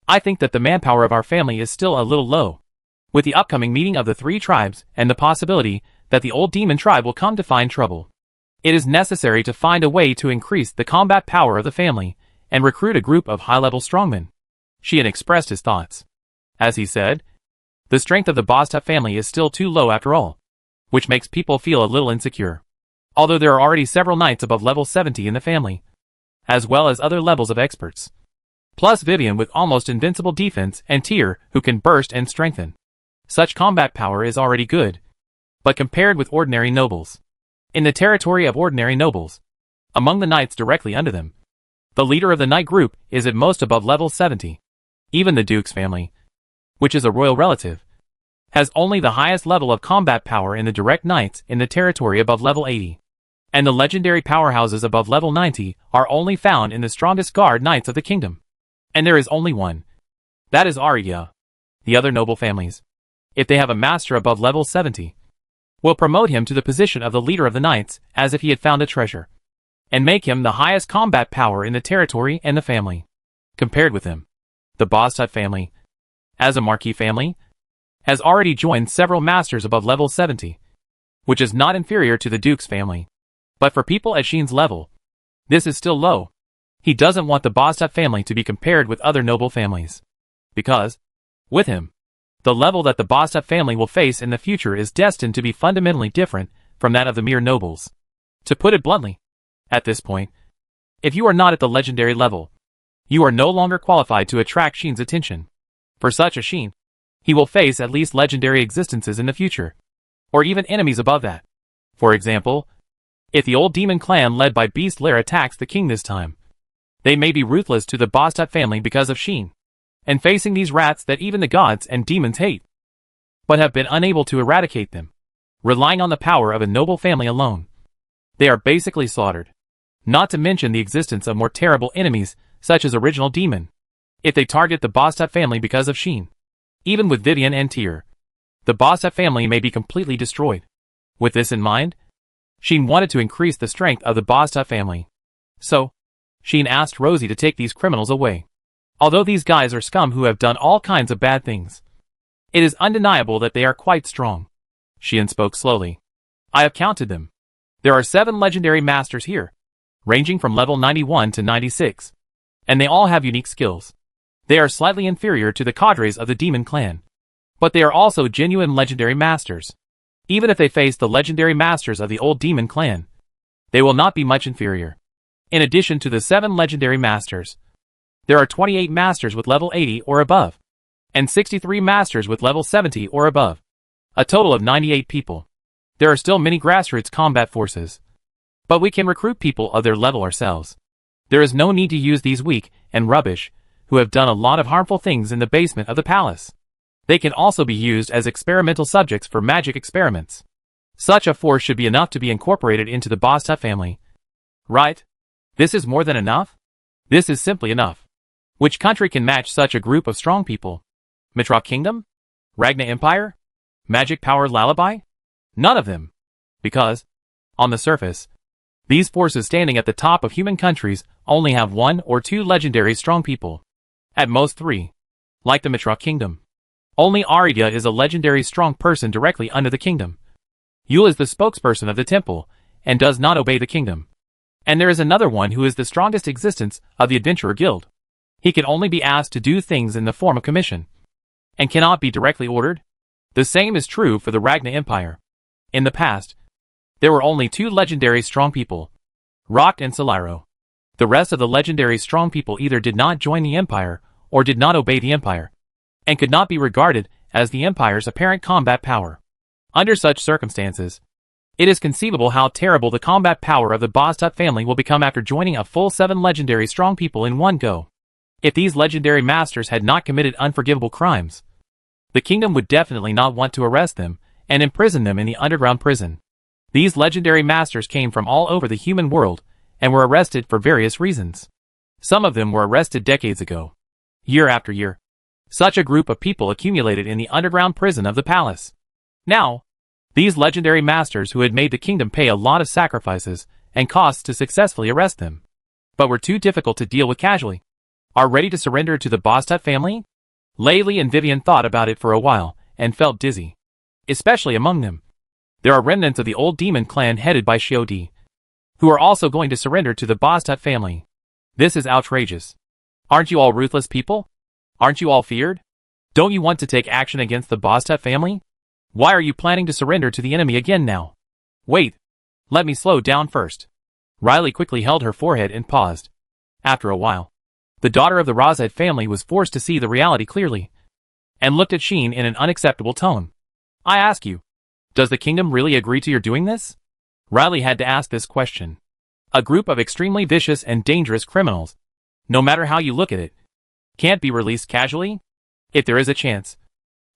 I think that the manpower of our family is still a little low. With the upcoming meeting of the three tribes and the possibility that the old demon tribe will come to find trouble, it is necessary to find a way to increase the combat power of the family and recruit a group of high-level strongmen. Sheen expressed his thoughts. As he said, the strength of the Bostat family is still too low after all, which makes people feel a little insecure. Although there are already several knights above level 70 in the family, as well as other levels of experts. Plus Vivian with almost invincible defense and Tyr who can burst and strengthen. Such combat power is already good, but compared with ordinary nobles, in the territory of ordinary nobles, among the knights directly under them, the leader of the knight group is at most above level 70. Even the Duke's family, which is a royal relative, has only the highest level of combat power in the direct knights in the territory above level 80. And the legendary powerhouses above level 90 are only found in the strongest guard knights of the kingdom. And there is only one. That is Arya. The other noble families, if they have a master above level 70, will promote him to the position of the leader of the knights as if he had found a treasure, and make him the highest combat power in the territory and the family. Compared with him, the Bostat family, as a marquee family, has already joined several masters above level 70, which is not inferior to the Duke's family. But for people at Sheen's level, this is still low. He doesn't want the Bostat family to be compared with other noble families, because, with him, the level that the Bostat family will face in the future is destined to be fundamentally different from that of the mere nobles. To put it bluntly, at this point, if you are not at the legendary level, you are no longer qualified to attract Sheen's attention. For such a Sheen, he will face at least legendary existences in the future, or even enemies above that. For example, if the old demon clan led by Beast Lair attacks the king this time, they may be ruthless to the Bostat family because of Sheen, and facing these rats that even the gods and demons hate, but have been unable to eradicate them, relying on the power of a noble family alone. They are basically slaughtered. Not to mention the existence of more terrible enemies, such as Original Demon, if they target the Bostat family because of Sheen. Even with Vivian and Tyr, the Bostat family may be completely destroyed. With this in mind, Sheen wanted to increase the strength of the Bostat family. So, Sheen asked Rosie to take these criminals away. Although these guys are scum who have done all kinds of bad things, it is undeniable that they are quite strong. Sheen spoke slowly. I have counted them. There are 7 legendary masters here, ranging from level 91 to 96, and they all have unique skills. They are slightly inferior to the cadres of the Demon Clan, but they are also genuine legendary masters. Even if they face the legendary masters of the old Demon Clan, they will not be much inferior. In addition to the 7 legendary masters, there are 28 masters with level 80 or above, and 63 masters with level 70 or above. A total of 98 people. There are still many grassroots combat forces, but we can recruit people of their level ourselves. There is no need to use these weak and rubbish who have done a lot of harmful things in the basement of the palace. They can also be used as experimental subjects for magic experiments. Such a force should be enough to be incorporated into the Bostat family. Right? This is more than enough? This is simply enough. Which country can match such a group of strong people? Mitrock Kingdom? Ragna Empire? Magic Power Lullaby? None of them. Because, on the surface, these forces standing at the top of human countries only have 1 or 2 legendary strong people. At most 3. Like the Mitrock Kingdom. Only Aridia is a legendary strong person directly under the kingdom. Yule is the spokesperson of the temple, and does not obey the kingdom. And there is another one who is the strongest existence of the Adventurer Guild. He can only be asked to do things in the form of commission, and cannot be directly ordered. The same is true for the Ragna Empire. In the past, there were only 2 legendary strong people, Rokt and Soliro. The rest of the legendary strong people either did not join the Empire, or did not obey the Empire, and could not be regarded as the Empire's apparent combat power. Under such circumstances, it is conceivable how terrible the combat power of the Bostat family will become after joining a full 7 legendary strong people in one go. If these legendary masters had not committed unforgivable crimes, the kingdom would definitely not want to arrest them and imprison them in the underground prison. These legendary masters came from all over the human world and were arrested for various reasons. Some of them were arrested decades ago. Year after year, such a group of people accumulated in the underground prison of the palace. Now, these legendary masters who had made the kingdom pay a lot of sacrifices and costs to successfully arrest them, but were too difficult to deal with casually, are ready to surrender to the Bostat family? Layli and Vivian thought about it for a while and felt dizzy. Especially among them, there are remnants of the old demon clan headed by Shiodi, who are also going to surrender to the Bostat family. This is outrageous. Aren't you all ruthless people? Aren't you all feared? Don't you want to take action against the Bostat family? Why are you planning to surrender to the enemy again now? Wait, let me slow down first. Riley quickly held her forehead and paused. After a while, the daughter of the Razed family was forced to see the reality clearly, and looked at Sheen in an unacceptable tone. I ask you, does the kingdom really agree to your doing this? Riley had to ask this question. A group of extremely vicious and dangerous criminals, no matter how you look at it, can't be released casually? If there is a chance,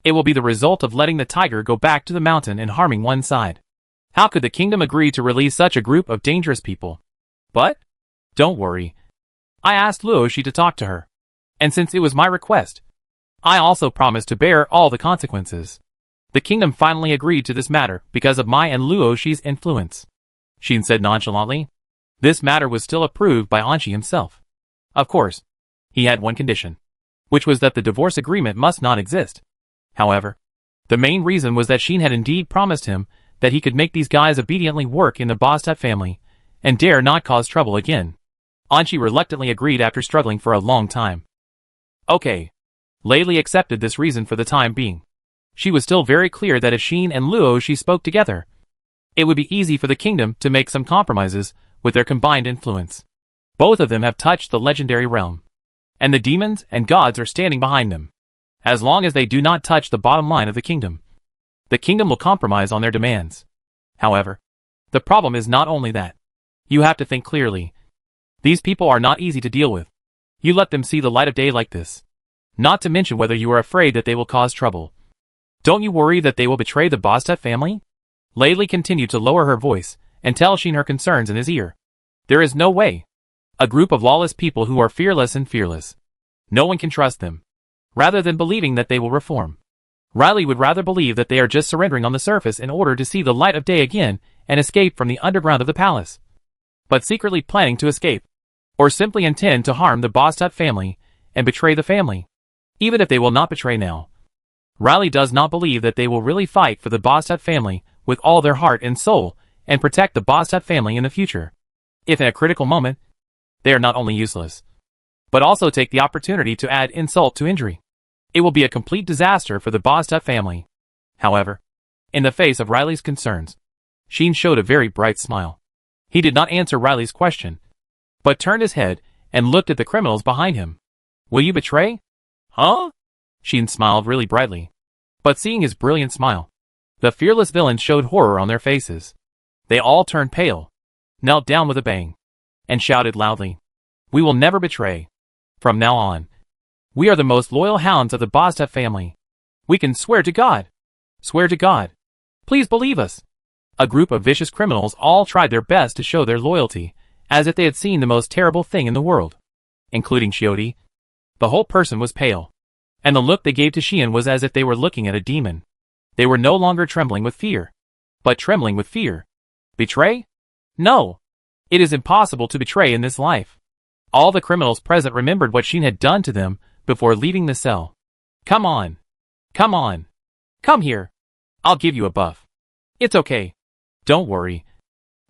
it will be the result of letting the tiger go back to the mountain and harming one side. How could the kingdom agree to release such a group of dangerous people? But, don't worry. I asked Luoshi to talk to her, and since it was my request, I also promised to bear all the consequences. The kingdom finally agreed to this matter because of my and Luoshi's influence. Sheen said nonchalantly. This matter was still approved by Anshi himself. Of course, he had one condition, which was that the divorce agreement must not exist. However, the main reason was that Sheen had indeed promised him that he could make these guys obediently work in the Bostat family and dare not cause trouble again. Anshi reluctantly agreed after struggling for a long time. Okay. Layli accepted this reason for the time being. She was still very clear that if Sheen and Luoshi spoke together, It would be easy for the kingdom to make some compromises with their combined influence. Both of them have touched the legendary realm, and the demons and gods are standing behind them. As long as they do not touch the bottom line of the kingdom will compromise on their demands. However, the problem is not only that. You have to think clearly. These people are not easy to deal with. You let them see the light of day like this. Not to mention whether you are afraid that they will cause trouble. Don't you worry that they will betray the Bostut family? Layli continued to lower her voice and tell Sheen her concerns in his ear. There is no way. A group of lawless people who are fearless and fearless. No one can trust them. Rather than believing that they will reform, Riley would rather believe that they are just surrendering on the surface in order to see the light of day again and escape from the underground of the palace. But secretly planning to escape, or simply intend to harm the Bostut family and betray the family. Even if they will not betray now, Riley does not believe that they will really fight for the Bostut family with all their heart and soul and protect the Bostut family in the future. If in a critical moment, they are not only useless, but also take the opportunity to add insult to injury. It will be a complete disaster for the Bostut family. However, in the face of Riley's concerns, Sheen showed a very bright smile. He did not answer Riley's question, but turned his head and looked at the criminals behind him. Will you betray? Huh? Sheen smiled really brightly. But seeing his brilliant smile, the fearless villains showed horror on their faces. They all turned pale, knelt down with a bang, and shouted loudly, "We will never betray. From now on, we are the most loyal hounds of the Bostut family. We can swear to God. Swear to God. Please believe us." A group of vicious criminals all tried their best to show their loyalty, as if they had seen the most terrible thing in the world, including Chiodi. The whole person was pale, and the look they gave to Sheen was as if they were looking at a demon. They were no longer trembling with fear, but trembling with fear. Betray? No. It is impossible to betray in this life. All the criminals present remembered what Sheen had done to them before leaving the cell. Come on. Come on. Come here. I'll give you a buff. It's okay. Don't worry.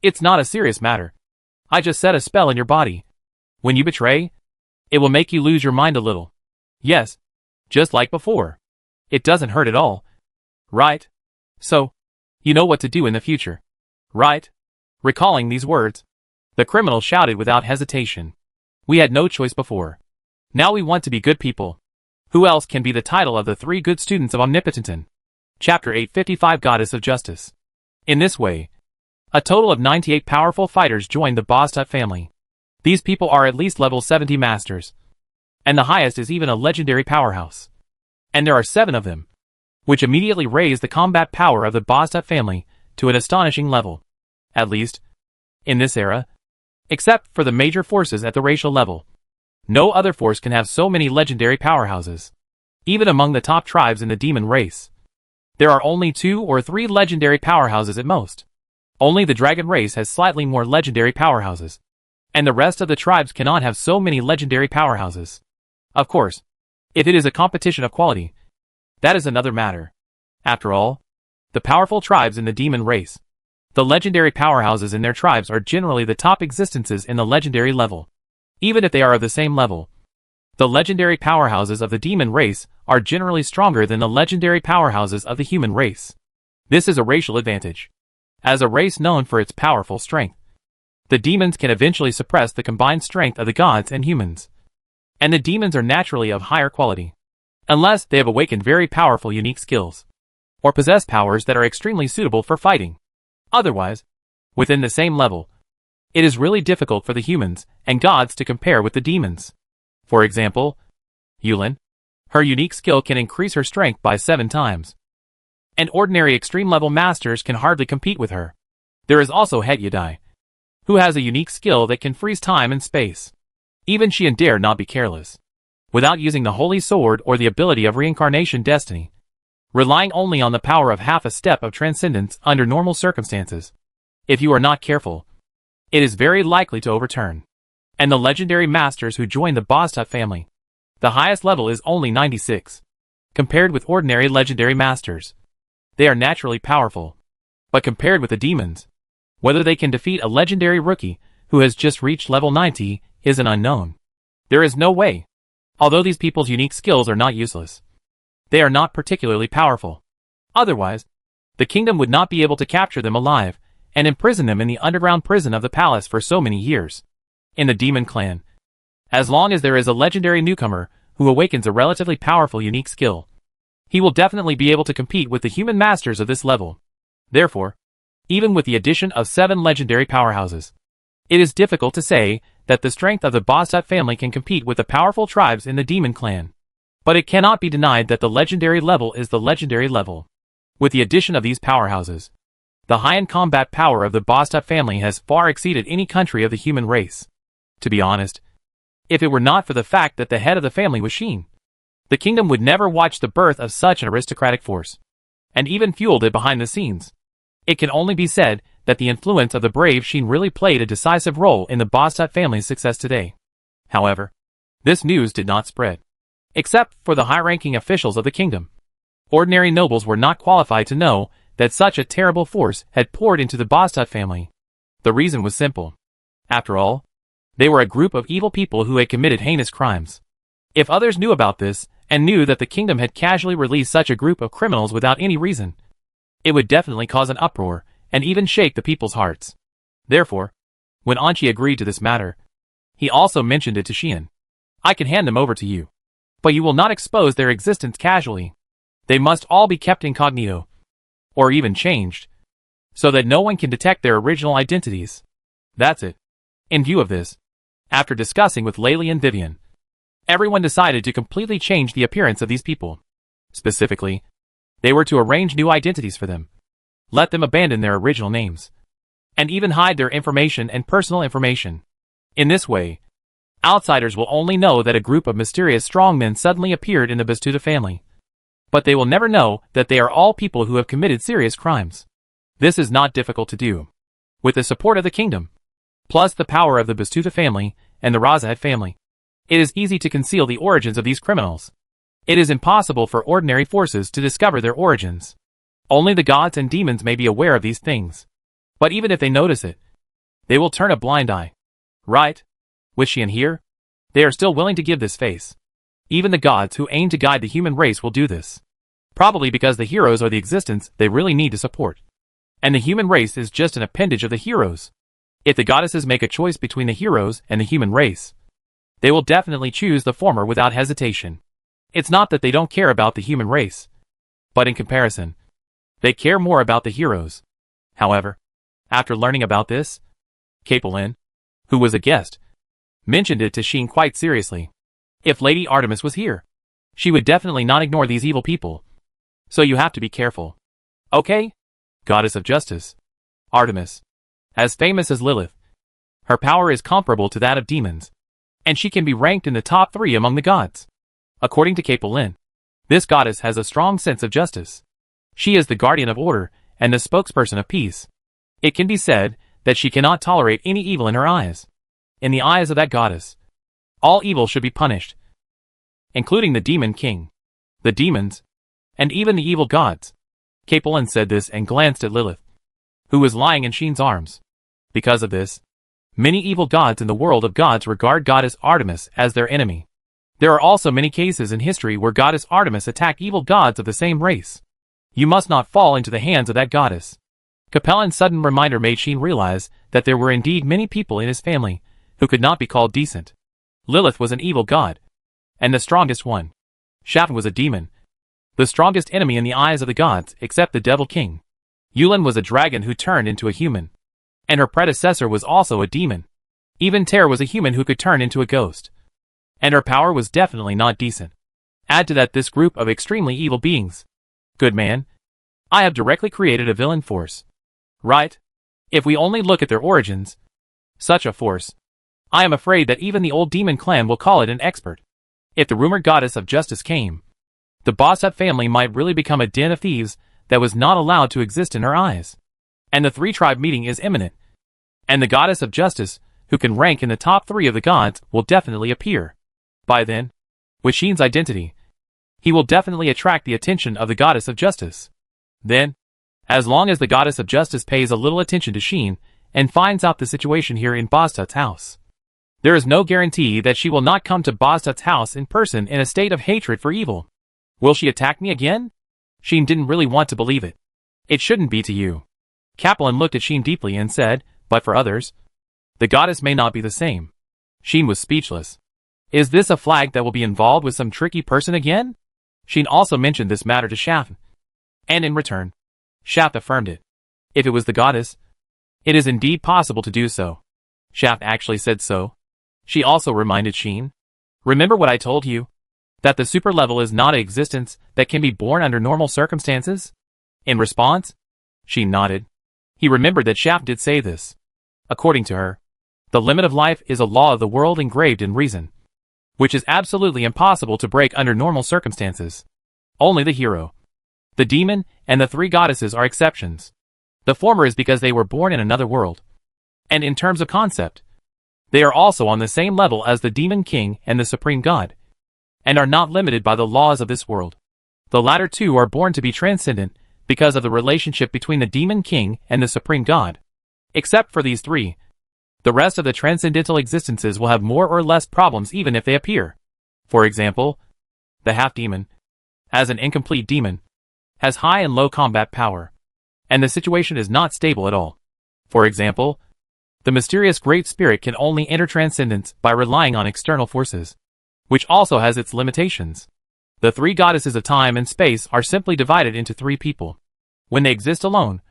It's not a serious matter. I just set a spell in your body. When you betray, it will make you lose your mind a little. Yes. Just like before. It doesn't hurt at all. Right? So, you know what to do in the future. Right? Recalling these words, the criminal shouted without hesitation. We had no choice before. Now we want to be good people. Who else can be the title of the 3 good students of Omnipotentin? Chapter 855 Goddess of Justice. In this way, a total of 98 powerful fighters joined the Bostut family. These people are at least level 70 masters, and the highest is even a legendary powerhouse. And there are 7 of them, which immediately raise the combat power of the Bostut family to an astonishing level. At least, in this era, except for the major forces at the racial level. No other force can have so many legendary powerhouses. Even among the top tribes in the demon race, there are only 2 or 3 legendary powerhouses at most. Only the dragon race has slightly more legendary powerhouses, and the rest of the tribes cannot have so many legendary powerhouses. Of course, if it is a competition of quality, that is another matter. After all, the powerful tribes in the demon race, the legendary powerhouses in their tribes are generally the top existences in the legendary level. Even if they are of the same level, the legendary powerhouses of the demon race are generally stronger than the legendary powerhouses of the human race. This is a racial advantage. As a race known for its powerful strength, the demons can eventually suppress the combined strength of the gods and humans. And the demons are naturally of higher quality, unless they have awakened very powerful unique skills, or possess powers that are extremely suitable for fighting. Otherwise, within the same level, it is really difficult for the humans and gods to compare with the demons. For example, Yulin, her unique skill can increase her strength by 7 times. And ordinary extreme level masters can hardly compete with her. There is also Hetyadai, who has a unique skill that can freeze time and space. Even she and dare not be careless, without using the holy sword or the ability of reincarnation destiny, relying only on the power of half a step of transcendence under normal circumstances. If you are not careful, it is very likely to overturn. And the legendary masters who join the Bostut family, the highest level is only 96. Compared with ordinary legendary masters, they are naturally powerful. But compared with the demons, whether they can defeat a legendary rookie who has just reached level 90 is an unknown. There is no way. Although these people's unique skills are not useless, they are not particularly powerful. Otherwise, the kingdom would not be able to capture them alive and imprison them in the underground prison of the palace for so many years. In the demon clan, as long as there is a legendary newcomer who awakens a relatively powerful unique skill, he will definitely be able to compete with the human masters of this level. Therefore, even with the addition of 7 legendary powerhouses, it is difficult to say that the strength of the Bastet family can compete with the powerful tribes in the demon clan. But it cannot be denied that the legendary level is the legendary level. With the addition of these powerhouses, the high-end combat power of the Bastet family has far exceeded any country of the human race. To be honest, if it were not for the fact that the head of the family was Sheen, the kingdom would never watch the birth of such an aristocratic force, and even fueled it behind the scenes. It can only be said that the influence of the brave Sheen really played a decisive role in the Bastet family's success today. However, this news did not spread, except for the high-ranking officials of the kingdom. Ordinary nobles were not qualified to know that such a terrible force had poured into the Bastet family. The reason was simple. After all, they were a group of evil people who had committed heinous crimes. If others knew about this, and knew that the kingdom had casually released such a group of criminals without any reason, it would definitely cause an uproar, and even shake the people's hearts. Therefore, when Anchi agreed to this matter, he also mentioned it to Xian. I can hand them over to you, but you will not expose their existence casually. They must all be kept incognito, or even changed, so that no one can detect their original identities. That's it. In view of this, after discussing with Laylee and Vivian, everyone decided to completely change the appearance of these people. Specifically, they were to arrange new identities for them, let them abandon their original names, and even hide their information and personal information. In this way, outsiders will only know that a group of mysterious strongmen suddenly appeared in the Bastuta family, but they will never know that they are all people who have committed serious crimes. This is not difficult to do. With the support of the kingdom, plus the power of the Bastuta family and the Razahad family, it is easy to conceal the origins of these criminals. It is impossible for ordinary forces to discover their origins. Only the gods and demons may be aware of these things. But even if they notice it, they will turn a blind eye. Right? With Xian here, they are still willing to give this face. Even the gods who aim to guide the human race will do this. Probably because the heroes are the existence they really need to support. And the human race is just an appendage of the heroes. If the goddesses make a choice between the heroes and the human race, they will definitely choose the former without hesitation. It's not that they don't care about the human race, but in comparison, they care more about the heroes. However, after learning about this, Capelin, who was a guest, mentioned it to Sheen quite seriously. If Lady Artemis was here, she would definitely not ignore these evil people. So you have to be careful. Okay? Goddess of Justice. Artemis. As famous as Lilith, her power is comparable to that of demons, and she can be ranked in the top 3 among the gods. According to Capelin, this goddess has a strong sense of justice. She is the guardian of order and the spokesperson of peace. It can be said that she cannot tolerate any evil in her eyes. In the eyes of that goddess, all evil should be punished, including the demon king, the demons, and even the evil gods. Capelin said this and glanced at Lilith, who was lying in Sheen's arms. Because of this, many evil gods in the world of gods regard Goddess Artemis as their enemy. There are also many cases in history where Goddess Artemis attacked evil gods of the same race. You must not fall into the hands of that goddess. Capelin's sudden reminder made Sheen realize that there were indeed many people in his family who could not be called decent. Lilith was an evil god, and the strongest one. Shafan was a demon, the strongest enemy in the eyes of the gods except the Devil King. Yulin was a dragon who turned into a human, and her predecessor was also a demon. Even Ter was a human who could turn into a ghost, and her power was definitely not decent. Add to that this group of extremely evil beings. Good man, I have directly created a villain force. Right? If we only look at their origins, such a force, I am afraid that even the old demon clan will call it an expert. If the rumored goddess of justice came, the Bastet family might really become a den of thieves that was not allowed to exist in her eyes. And the 3-tribe meeting is imminent. And the goddess of justice, who can rank in the top 3 of the gods, will definitely appear. By then, with Sheen's identity, he will definitely attract the attention of the goddess of justice. Then, as long as the goddess of justice pays a little attention to Sheen and finds out the situation here in Bastet's house, there is no guarantee that she will not come to Bastet's house in person in a state of hatred for evil. Will she attack me again? Sheen didn't really want to believe it. It shouldn't be to you. Kaplan looked at Sheen deeply and said, but for others, the goddess may not be the same. Sheen was speechless. Is this a flag that will be involved with some tricky person again? Sheen also mentioned this matter to Shaft, and in return, Shaft affirmed it. If it was the goddess, it is indeed possible to do so. Shaft actually said so. She also reminded Sheen, remember what I told you? That the super level is not an existence that can be born under normal circumstances? In response, Sheen nodded. He remembered that Shaft did say this. According to her, the limit of life is a law of the world engraved in reason, which is absolutely impossible to break under normal circumstances. Only the hero, the demon, and the three goddesses are exceptions. The former is because they were born in another world. And in terms of concept, they are also on the same level as the demon king and the supreme god, and are not limited by the laws of this world. The latter two are born to be transcendent because of the relationship between the demon king and the supreme god. Except for these three, the rest of the transcendental existences will have more or less problems even if they appear. For example, the half-demon, as an incomplete demon, has high and low combat power, and the situation is not stable at all. For example, the mysterious Great Spirit can only enter transcendence by relying on external forces, which also has its limitations. The three goddesses of time and space are simply divided into three people. When they exist alone,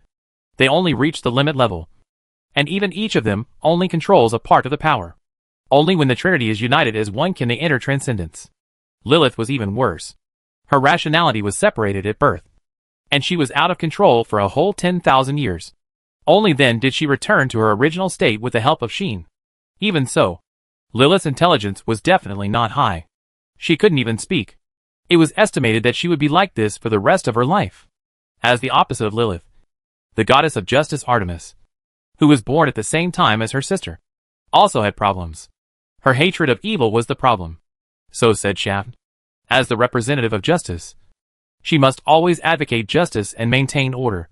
they only reach the limit level, and even each of them only controls a part of the power. Only when the Trinity is united as one can they enter transcendence. Lilith was even worse. Her rationality was separated at birth, and she was out of control for a whole 10,000 years. Only then did she return to her original state with the help of Sheen. Even so, Lilith's intelligence was definitely not high. She couldn't even speak. It was estimated that she would be like this for the rest of her life. As the opposite of Lilith, the goddess of justice Artemis, who was born at the same time as her sister, also had problems. Her hatred of evil was the problem. So said Shaft. As the representative of justice, she must always advocate justice and maintain order,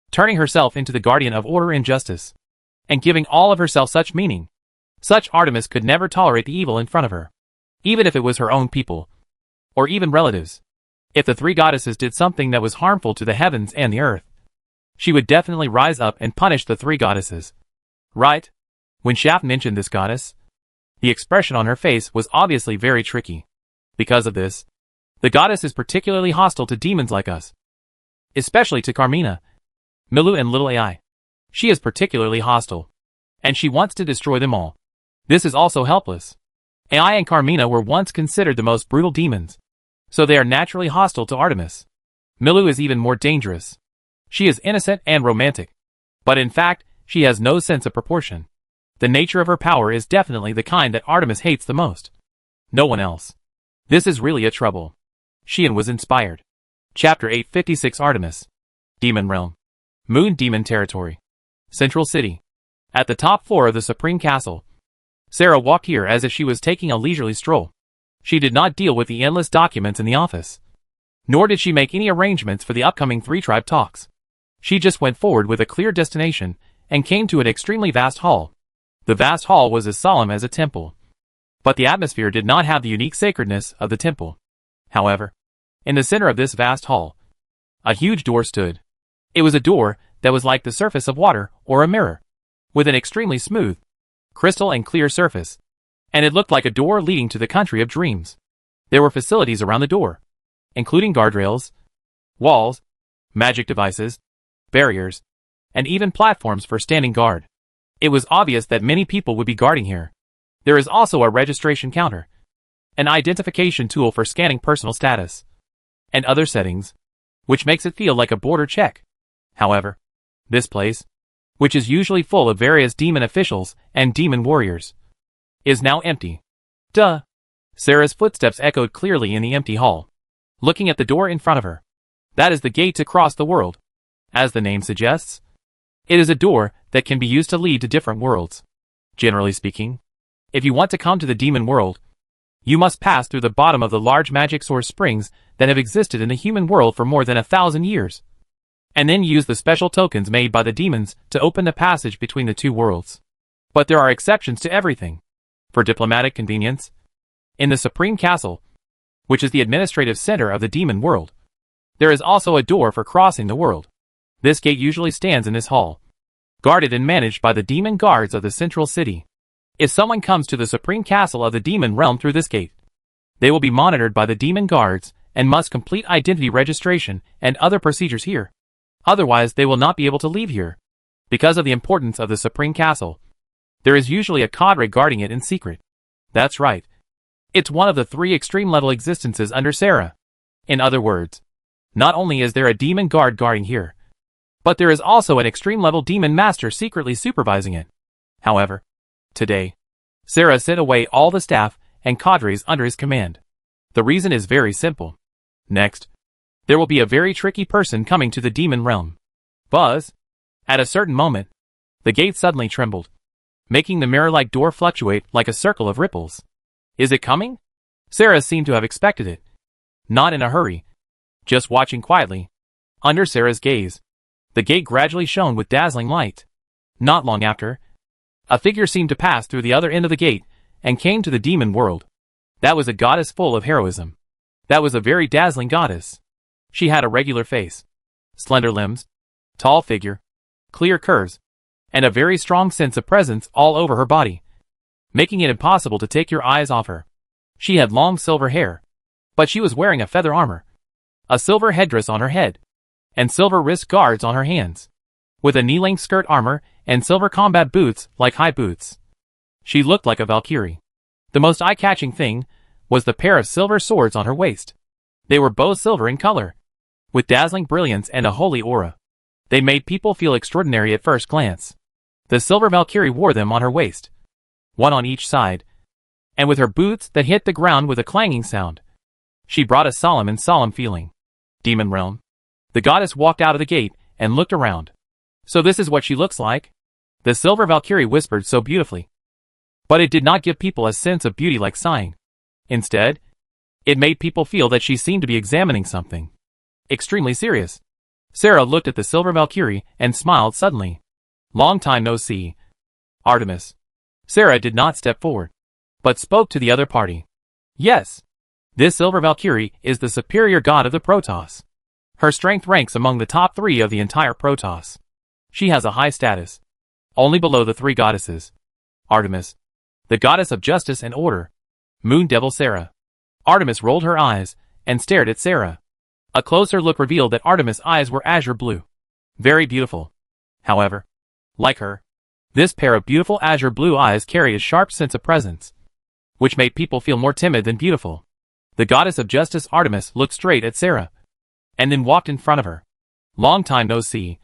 turning herself into the guardian of order and justice, and giving all of herself such meaning. Such Artemis could never tolerate the evil in front of her, even if it was her own people, or even relatives. If the three goddesses did something that was harmful to the heavens and the earth, she would definitely rise up and punish the three goddesses. Right? When Shaft mentioned this goddess, the expression on her face was obviously very tricky. Because of this, the goddess is particularly hostile to demons like us, especially to Carmina, Milu and Little AI. She is particularly hostile, and she wants to destroy them all. This is also helpless. AI and Carmina were once considered the most brutal demons, so they are naturally hostile to Artemis. Milu is even more dangerous. She is innocent and romantic, but in fact, she has no sense of proportion. The nature of her power is definitely the kind that Artemis hates the most. No one else. This is really a trouble. Sheen was inspired. Chapter 856 Artemis. Demon Realm. Moon Demon Territory. Central City. At the top floor of the Supreme Castle, Sarah walked here as if she was taking a leisurely stroll. She did not deal with the endless documents in the office, nor did she make any arrangements for the upcoming three-tribe talks. She just went forward with a clear destination and came to an extremely vast hall. The vast hall was as solemn as a temple, but the atmosphere did not have the unique sacredness of the temple. However, in the center of this vast hall, a huge door stood. It was a door that was like the surface of water or a mirror, with an extremely smooth, crystal and clear surface, and it looked like a door leading to the country of dreams. There were facilities around the door, including guardrails, walls, magic devices, barriers, and even platforms for standing guard. It was obvious that many people would be guarding here. There is also a registration counter, an identification tool for scanning personal status, and other settings, which makes it feel like a border check. However, this place, which is usually full of various demon officials and demon warriors, is now empty. Duh! Sarah's footsteps echoed clearly in the empty hall, looking at the door in front of her. That is the gate to cross the world. As the name suggests, it is a door that can be used to lead to different worlds. Generally speaking, if you want to come to the demon world, you must pass through the bottom of the large magic source springs that have existed in the human world for more than 1,000 years, and then use the special tokens made by the demons to open the passage between the two worlds. But there are exceptions to everything. For diplomatic convenience, in the Supreme Castle, which is the administrative center of the demon world, there is also a door for crossing the world. This gate usually stands in this hall, guarded and managed by the demon guards of the central city. If someone comes to the supreme castle of the demon realm through this gate, they will be monitored by the demon guards and must complete identity registration and other procedures here. Otherwise, they will not be able to leave here. Because of the importance of the supreme castle, there is usually a cadre guarding it in secret. That's right. It's one of the 3 extreme-level existences under Sarah. In other words, not only is there a demon guard guarding here, but there is also an extreme-level demon master secretly supervising it. However, today, Sarah sent away all the staff and cadres under his command. The reason is very simple. Next, there will be a very tricky person coming to the demon realm. Buzz! At a certain moment, the gate suddenly trembled, making the mirror-like door fluctuate like a circle of ripples. Is it coming? Sarah seemed to have expected it. Not in a hurry. Just watching quietly. Under Sarah's gaze, the gate gradually shone with dazzling light. Not long after, a figure seemed to pass through the other end of the gate and came to the demon world. That was a goddess full of heroism. That was a very dazzling goddess. She had a regular face, slender limbs, tall figure, clear curves, and a very strong sense of presence all over her body, making it impossible to take your eyes off her. She had long silver hair, but she was wearing a feather armor, a silver headdress on her head, and silver wrist guards on her hands, with a knee-length skirt armor and silver combat boots like high boots. She looked like a Valkyrie. The most eye-catching thing was the pair of silver swords on her waist. They were both silver in color, with dazzling brilliance and a holy aura. They made people feel extraordinary at first glance. The silver Valkyrie wore them on her waist, one on each side, and with her boots that hit the ground with a clanging sound, she brought a solemn feeling. Demon realm. The goddess walked out of the gate and looked around. So this is what she looks like? The silver Valkyrie whispered so beautifully. But it did not give people a sense of beauty like sighing. Instead, it made people feel that she seemed to be examining something extremely serious. Sarah looked at the silver Valkyrie and smiled suddenly. Long time no see. Artemis. Sarah did not step forward, but spoke to the other party. Yes. This silver Valkyrie is the superior god of the Protoss. Her strength ranks among the top 3 of the entire Protoss. She has a high status, only below the 3 goddesses. Artemis, the goddess of justice and order. Moon Devil Sarah. Artemis rolled her eyes and stared at Sarah. A closer look revealed that Artemis' eyes were azure blue. Very beautiful. However, like her, this pair of beautiful azure blue eyes carry a sharp sense of presence, which made people feel more timid than beautiful. The goddess of justice Artemis looked straight at Sarah, and then walked in front of her. Long time no see.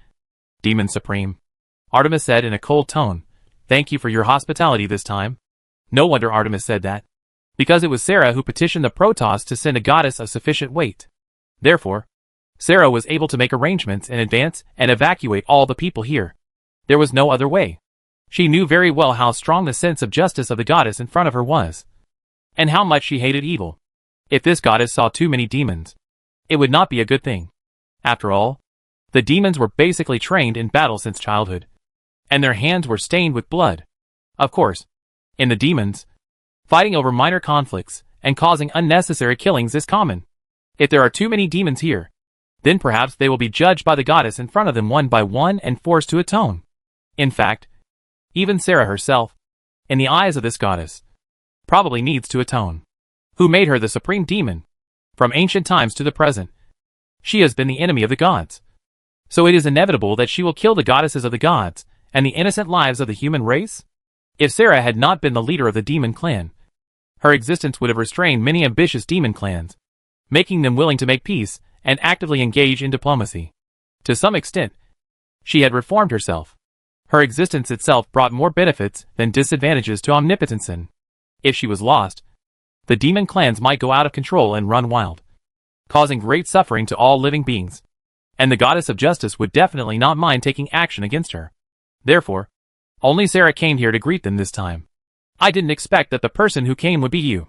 Demon Supreme. Artemis said in a cold tone. Thank you for your hospitality this time. No wonder Artemis said that, because it was Sarah who petitioned the Protoss to send a goddess of sufficient weight. Therefore, Sarah was able to make arrangements in advance and evacuate all the people here. There was no other way. She knew very well how strong the sense of justice of the goddess in front of her was, and how much she hated evil. If this goddess saw too many demons, it would not be a good thing. After all, the demons were basically trained in battle since childhood, and their hands were stained with blood. Of course, in the demons, fighting over minor conflicts and causing unnecessary killings is common. If there are too many demons here, then perhaps they will be judged by the goddess in front of them one by one and forced to atone. In fact, even Sarah herself, in the eyes of this goddess, probably needs to atone. Who made her the supreme demon? From ancient times to the present, she has been the enemy of the gods. So it is inevitable that she will kill the goddesses of the gods and the innocent lives of the human race? If Sarah had not been the leader of the demon clan, her existence would have restrained many ambitious demon clans, making them willing to make peace and actively engage in diplomacy. To some extent, she had reformed herself. Her existence itself brought more benefits than disadvantages to Omnipotensen. If she was lost, the demon clans might go out of control and run wild, causing great suffering to all living beings, and the goddess of justice would definitely not mind taking action against her. Therefore, only Sarah came here to greet them this time. I didn't expect that the person who came would be you,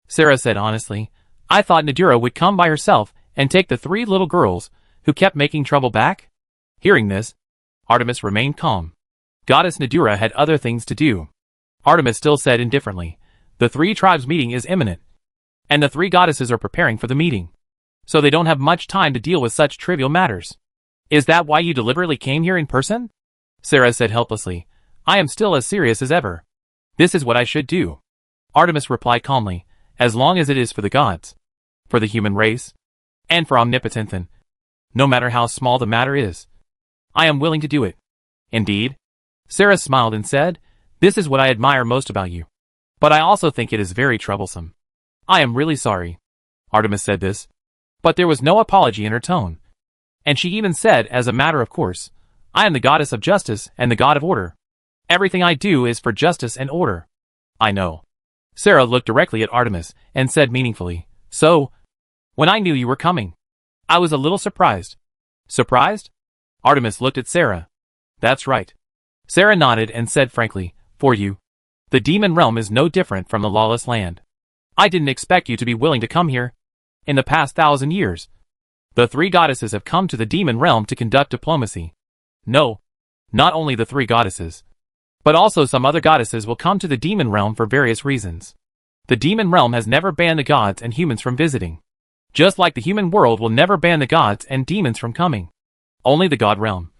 Sarah said honestly. I thought Nadira would come by herself and take the 3 little girls who kept making trouble back. Hearing this, Artemis remained calm. Goddess Nadira had other things to do. Artemis still said indifferently, the 3 tribes meeting is imminent, and the 3 goddesses are preparing for the meeting, so they don't have much time to deal with such trivial matters. Is that why you deliberately came here in person? Sarah said helplessly. I am still as serious as ever. This is what I should do. Artemis replied calmly, as long as it is for the gods, for the human race, and for Omnipotenthan. No matter how small the matter is, I am willing to do it. Indeed? Sarah smiled and said, this is what I admire most about you. But I also think it is very troublesome. I am really sorry. Artemis said this, but there was no apology in her tone. And she even said, as a matter of course, I am the goddess of justice and the god of order. Everything I do is for justice and order. I know. Sarah looked directly at Artemis and said meaningfully, so, when I knew you were coming, I was a little surprised. Surprised? Artemis looked at Sarah. That's right. Sarah nodded and said frankly, for you, the demon realm is no different from the lawless land. I didn't expect you to be willing to come here. In the past 1,000 years, the 3 goddesses have come to the demon realm to conduct diplomacy. No, not only the 3 goddesses, but also some other goddesses will come to the demon realm for various reasons. The demon realm has never banned the gods and humans from visiting. Just like the human world will never ban the gods and demons from coming. Only the god realm.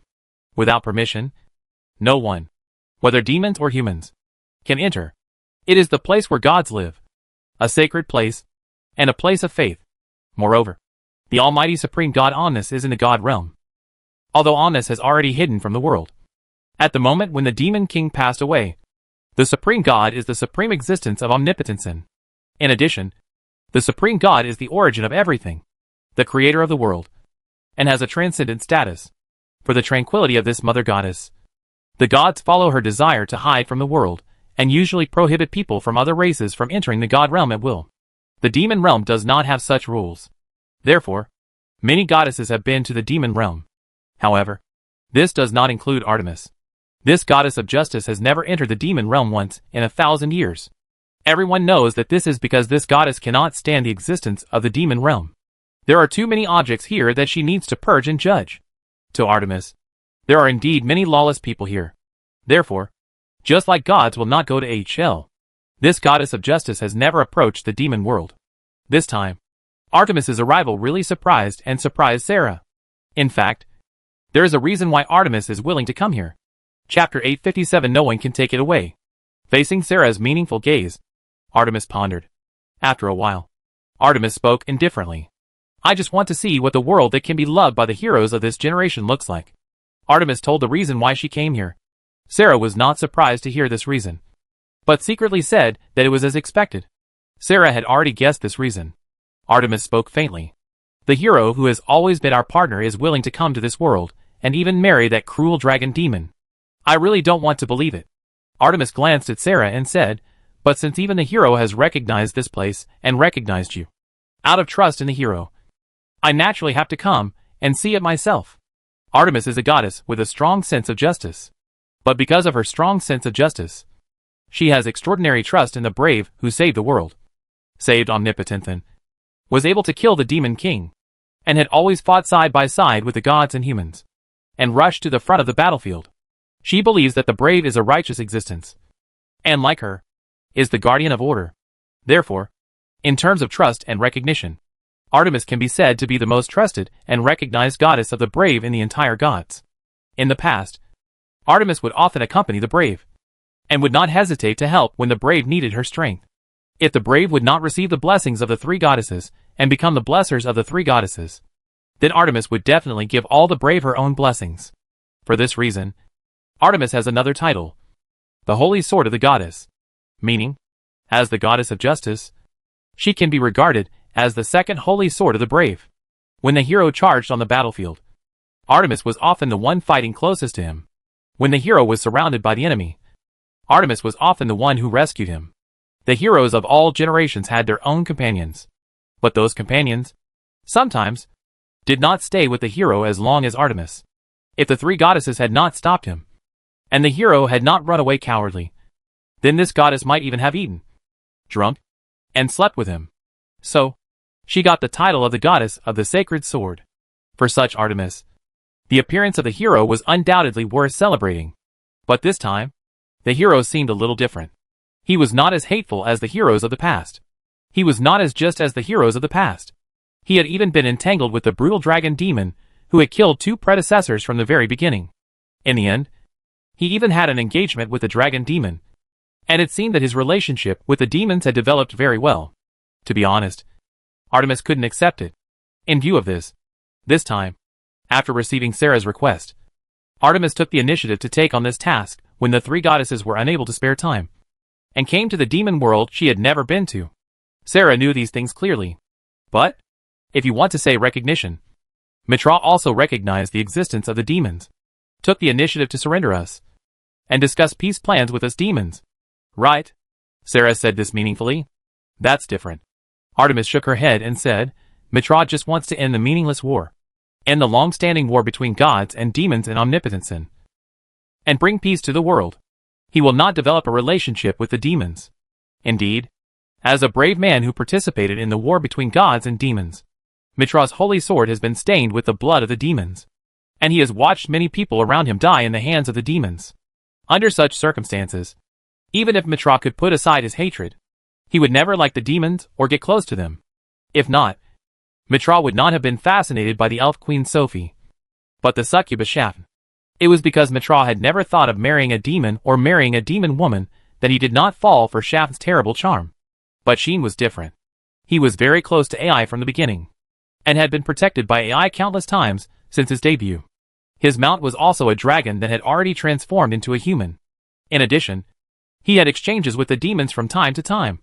Without permission, no one, whether demons or humans, can enter. It is the place where gods live. A sacred place, and a place of faith. Moreover, the almighty supreme god Omnis is in the god realm. Although Omnis has already hidden from the world. At the moment when the demon king passed away, the supreme god is the supreme existence of Omnipotenthan. In addition, the supreme god is the origin of everything, the creator of the world, and has a transcendent status. For the tranquility of this mother goddess, the gods follow her desire to hide from the world, and usually prohibit people from other races from entering the god realm at will. The demon realm does not have such rules. Therefore, many goddesses have been to the demon realm. However, this does not include Artemis. This goddess of justice has never entered the demon realm once in 1,000 years. Everyone knows that this is because this goddess cannot stand the existence of the demon realm. There are too many objects here that she needs to purge and judge. To Artemis, there are indeed many lawless people here. Therefore, just like gods will not go to HL, this goddess of justice has never approached the demon world. This time, Artemis's arrival really surprised Sarah. In fact, there is a reason why Artemis is willing to come here. Chapter 857. No one can take it away. Facing Sarah's meaningful gaze, Artemis pondered. After a while, Artemis spoke indifferently. I just want to see what the world that can be loved by the heroes of this generation looks like. Artemis told the reason why she came here. Sarah was not surprised to hear this reason, but secretly said that it was as expected. Sarah had already guessed this reason. Artemis spoke faintly. The hero who has always been our partner is willing to come to this world, and even marry that cruel dragon demon. I really don't want to believe it. Artemis glanced at Sarah and said, but since even the hero has recognized this place and recognized you, out of trust in the hero, I naturally have to come and see it myself. Artemis is a goddess with a strong sense of justice. But because of her strong sense of justice, she has extraordinary trust in the brave who saved the world. Saved Omnipotenthan, was able to kill the demon king, and had always fought side by side with the gods and humans, and rushed to the front of the battlefield. She believes that the brave is a righteous existence, and like her, is the guardian of order. Therefore, in terms of trust and recognition, Artemis can be said to be the most trusted and recognized goddess of the brave in the entire gods. In the past, Artemis would often accompany the brave, and would not hesitate to help when the brave needed her strength. If the brave would not receive the blessings of the 3 goddesses, and become the blessers of the 3 goddesses, then Artemis would definitely give all the brave her own blessings. For this reason, Artemis has another title, the Holy Sword of the Goddess, meaning, as the goddess of justice, she can be regarded as the second holy sword of the brave. When the hero charged on the battlefield, Artemis was often the one fighting closest to him. When the hero was surrounded by the enemy, Artemis was often the one who rescued him. The heroes of all generations had their own companions, but those companions, sometimes, did not stay with the hero as long as Artemis. If the 3 goddesses had not stopped him, and the hero had not run away cowardly, then this goddess might even have eaten, drunk, and slept with him. So, she got the title of the goddess of the sacred sword. For such Artemis, the appearance of the hero was undoubtedly worth celebrating. But this time, the hero seemed a little different. He was not as hateful as the heroes of the past. He was not as just as the heroes of the past. He had even been entangled with the brutal dragon demon, who had killed 2 predecessors from the very beginning. In the end, he even had an engagement with the dragon demon, and it seemed that his relationship with the demons had developed very well. To be honest, Artemis couldn't accept it. In view of this time, after receiving Sarah's request, Artemis took the initiative to take on this task when the 3 goddesses were unable to spare time, and came to the demon world she had never been to. Sarah knew these things clearly. But, if you want to say recognition, Mitra also recognized the existence of the demons, took the initiative to surrender us, and discuss peace plans with us demons. Right? Sarah said this meaningfully. That's different. Artemis shook her head and said, Mitra just wants to end the meaningless war, end the long-standing war between gods and demons in omnipotence, and bring peace to the world. He will not develop a relationship with the demons. Indeed, as a brave man who participated in the war between gods and demons, Mitra's holy sword has been stained with the blood of the demons, and he has watched many people around him die in the hands of the demons. Under such circumstances, even if Mitra could put aside his hatred, he would never like the demons or get close to them. If not, Mitra would not have been fascinated by the elf queen Sophie, but the succubus Shafn. It was because Mitra had never thought of marrying a demon or marrying a demon woman that he did not fall for Shafn's terrible charm. But Sheen was different. He was very close to AI from the beginning, and had been protected by AI countless times since his debut. His mount was also a dragon that had already transformed into a human. In addition, he had exchanges with the demons from time to time,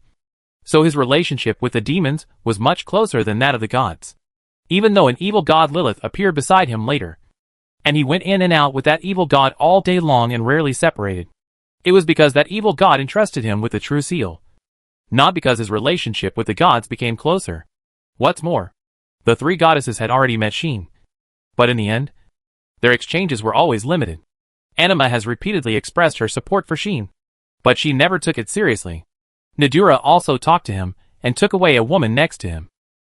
so his relationship with the demons was much closer than that of the gods. Even though an evil god Lilith appeared beside him later, and he went in and out with that evil god all day long and rarely separated, it was because that evil god entrusted him with the true seal, not because his relationship with the gods became closer. What's more, the 3 goddesses had already met Sheen, but in the end, their exchanges were always limited. Anima has repeatedly expressed her support for Sheen, but she never took it seriously. Nadura also talked to him and took away a woman next to him,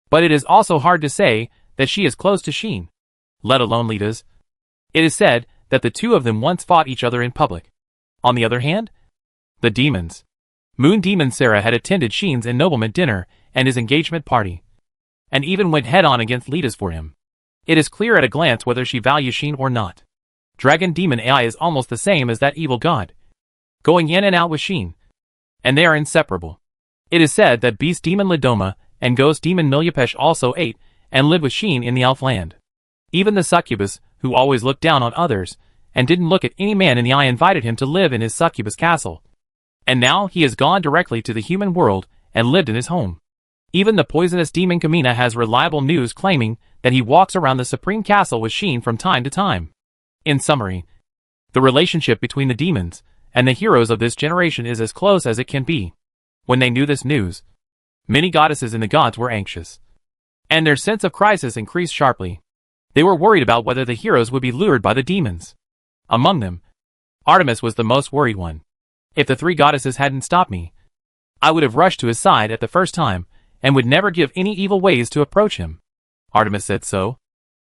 but it is also hard to say that she is close to Sheen, let alone Lita's. It is said that the 2 of them once fought each other in public. On the other hand, the demons. Moon Demon Sarah had attended Sheen's ennoblement dinner and his engagement party, and even went head-on against Lita's for him. It is clear at a glance whether she values Sheen or not. Dragon Demon AI is almost the same as that evil god, going in and out with Sheen, and they are inseparable. It is said that Beast Demon Lidoma and Ghost Demon Milyapesh also ate and lived with Sheen in the elf land. Even the succubus, who always looked down on others, and didn't look at any man in the eye, invited him to live in his succubus castle. And now he has gone directly to the human world and lived in his home. Even the poisonous demon Kamina has reliable news claiming that he walks around the supreme castle with Sheen from time to time. In summary, the relationship between the demons and the heroes of this generation is as close as it can be. When they knew this news, many goddesses and the gods were anxious, and their sense of crisis increased sharply. They were worried about whether the heroes would be lured by the demons. Among them, Artemis was the most worried one. If the 3 goddesses hadn't stopped me, I would have rushed to his side at the first time, and would never give any evil ways to approach him. Artemis said so.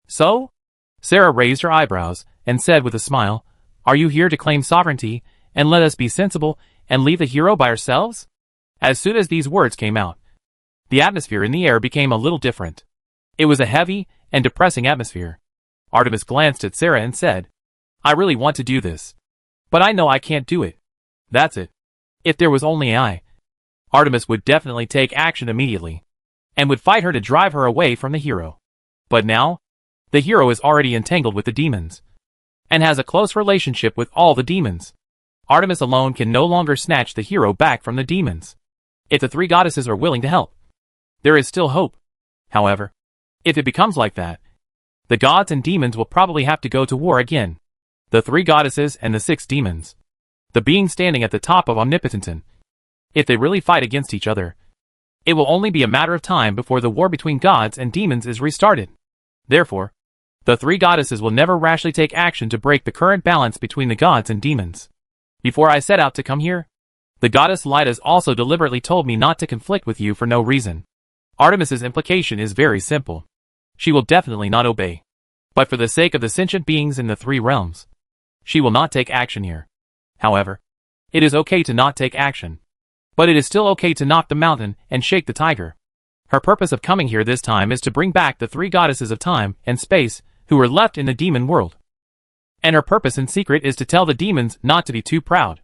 So? Sarah raised her eyebrows, and said with a smile, Are you here to claim sovereignty, and let us be sensible, and leave the hero by ourselves? As soon as these words came out, the atmosphere in the air became a little different. It was a heavy and depressing atmosphere. Artemis glanced at Sarah and said, I really want to do this, but I know I can't do it. That's it. If there was only I, Artemis would definitely take action immediately, and would fight her to drive her away from the hero. But now, the hero is already entangled with the demons, and has a close relationship with all the demons. Artemis alone can no longer snatch the hero back from the demons. If the 3 goddesses are willing to help, there is still hope. However, if it becomes like that, the gods and demons will probably have to go to war again. The 3 goddesses and the 6 demons, the beings standing at the top of Omnipotenton. If they really fight against each other, it will only be a matter of time before the war between gods and demons is restarted. Therefore, the 3 goddesses will never rashly take action to break the current balance between the gods and demons. Before I set out to come here, the goddess Lydas also deliberately told me not to conflict with you for no reason. Artemis's implication is very simple. She will definitely not obey. But for the sake of the sentient beings in the 3 realms, she will not take action here. However, it is okay to not take action. But it is still okay to knock the mountain and shake the tiger. Her purpose of coming here this time is to bring back the 3 goddesses of time and space who were left in the demon world. And her purpose in secret is to tell the demons not to be too proud.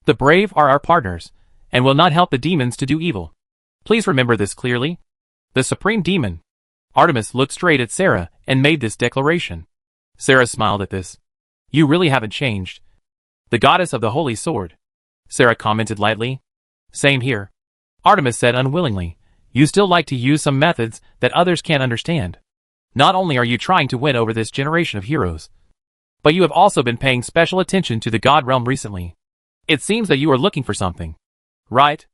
The brave are our partners, and will not help the demons to do evil. Please remember this clearly. The supreme demon, Artemis, looked straight at Sarah and made this declaration. Sarah smiled at this. You really haven't changed. The goddess of the holy sword. Sarah commented lightly. Same here. Artemis said unwillingly. You still like to use some methods that others can't understand. Not only are you trying to win over this generation of heroes, but you have also been paying special attention to the god realm recently. It seems that you are looking for something. Right?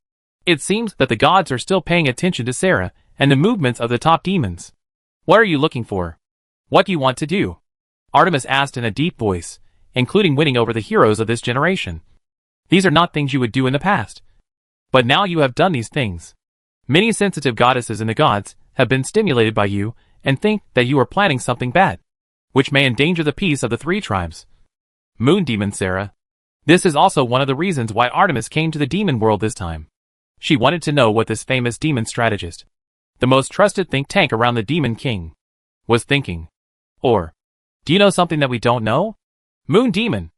It seems that the gods are still paying attention to Sarah and the movements of the top demons. What are you looking for? What do you want to do? Artemis asked in a deep voice, including winning over the heroes of this generation. These are not things you would do in the past. But now you have done these things. Many sensitive goddesses and the gods have been stimulated by you and think that you are planning something bad, which may endanger the peace of the three tribes. Moon Demon Sarah. This is also one of the reasons why Artemis came to the demon world this time. She wanted to know what this famous demon strategist, the most trusted think tank around the Demon King, was thinking. Or, do you know something that we don't know? Moon Demon.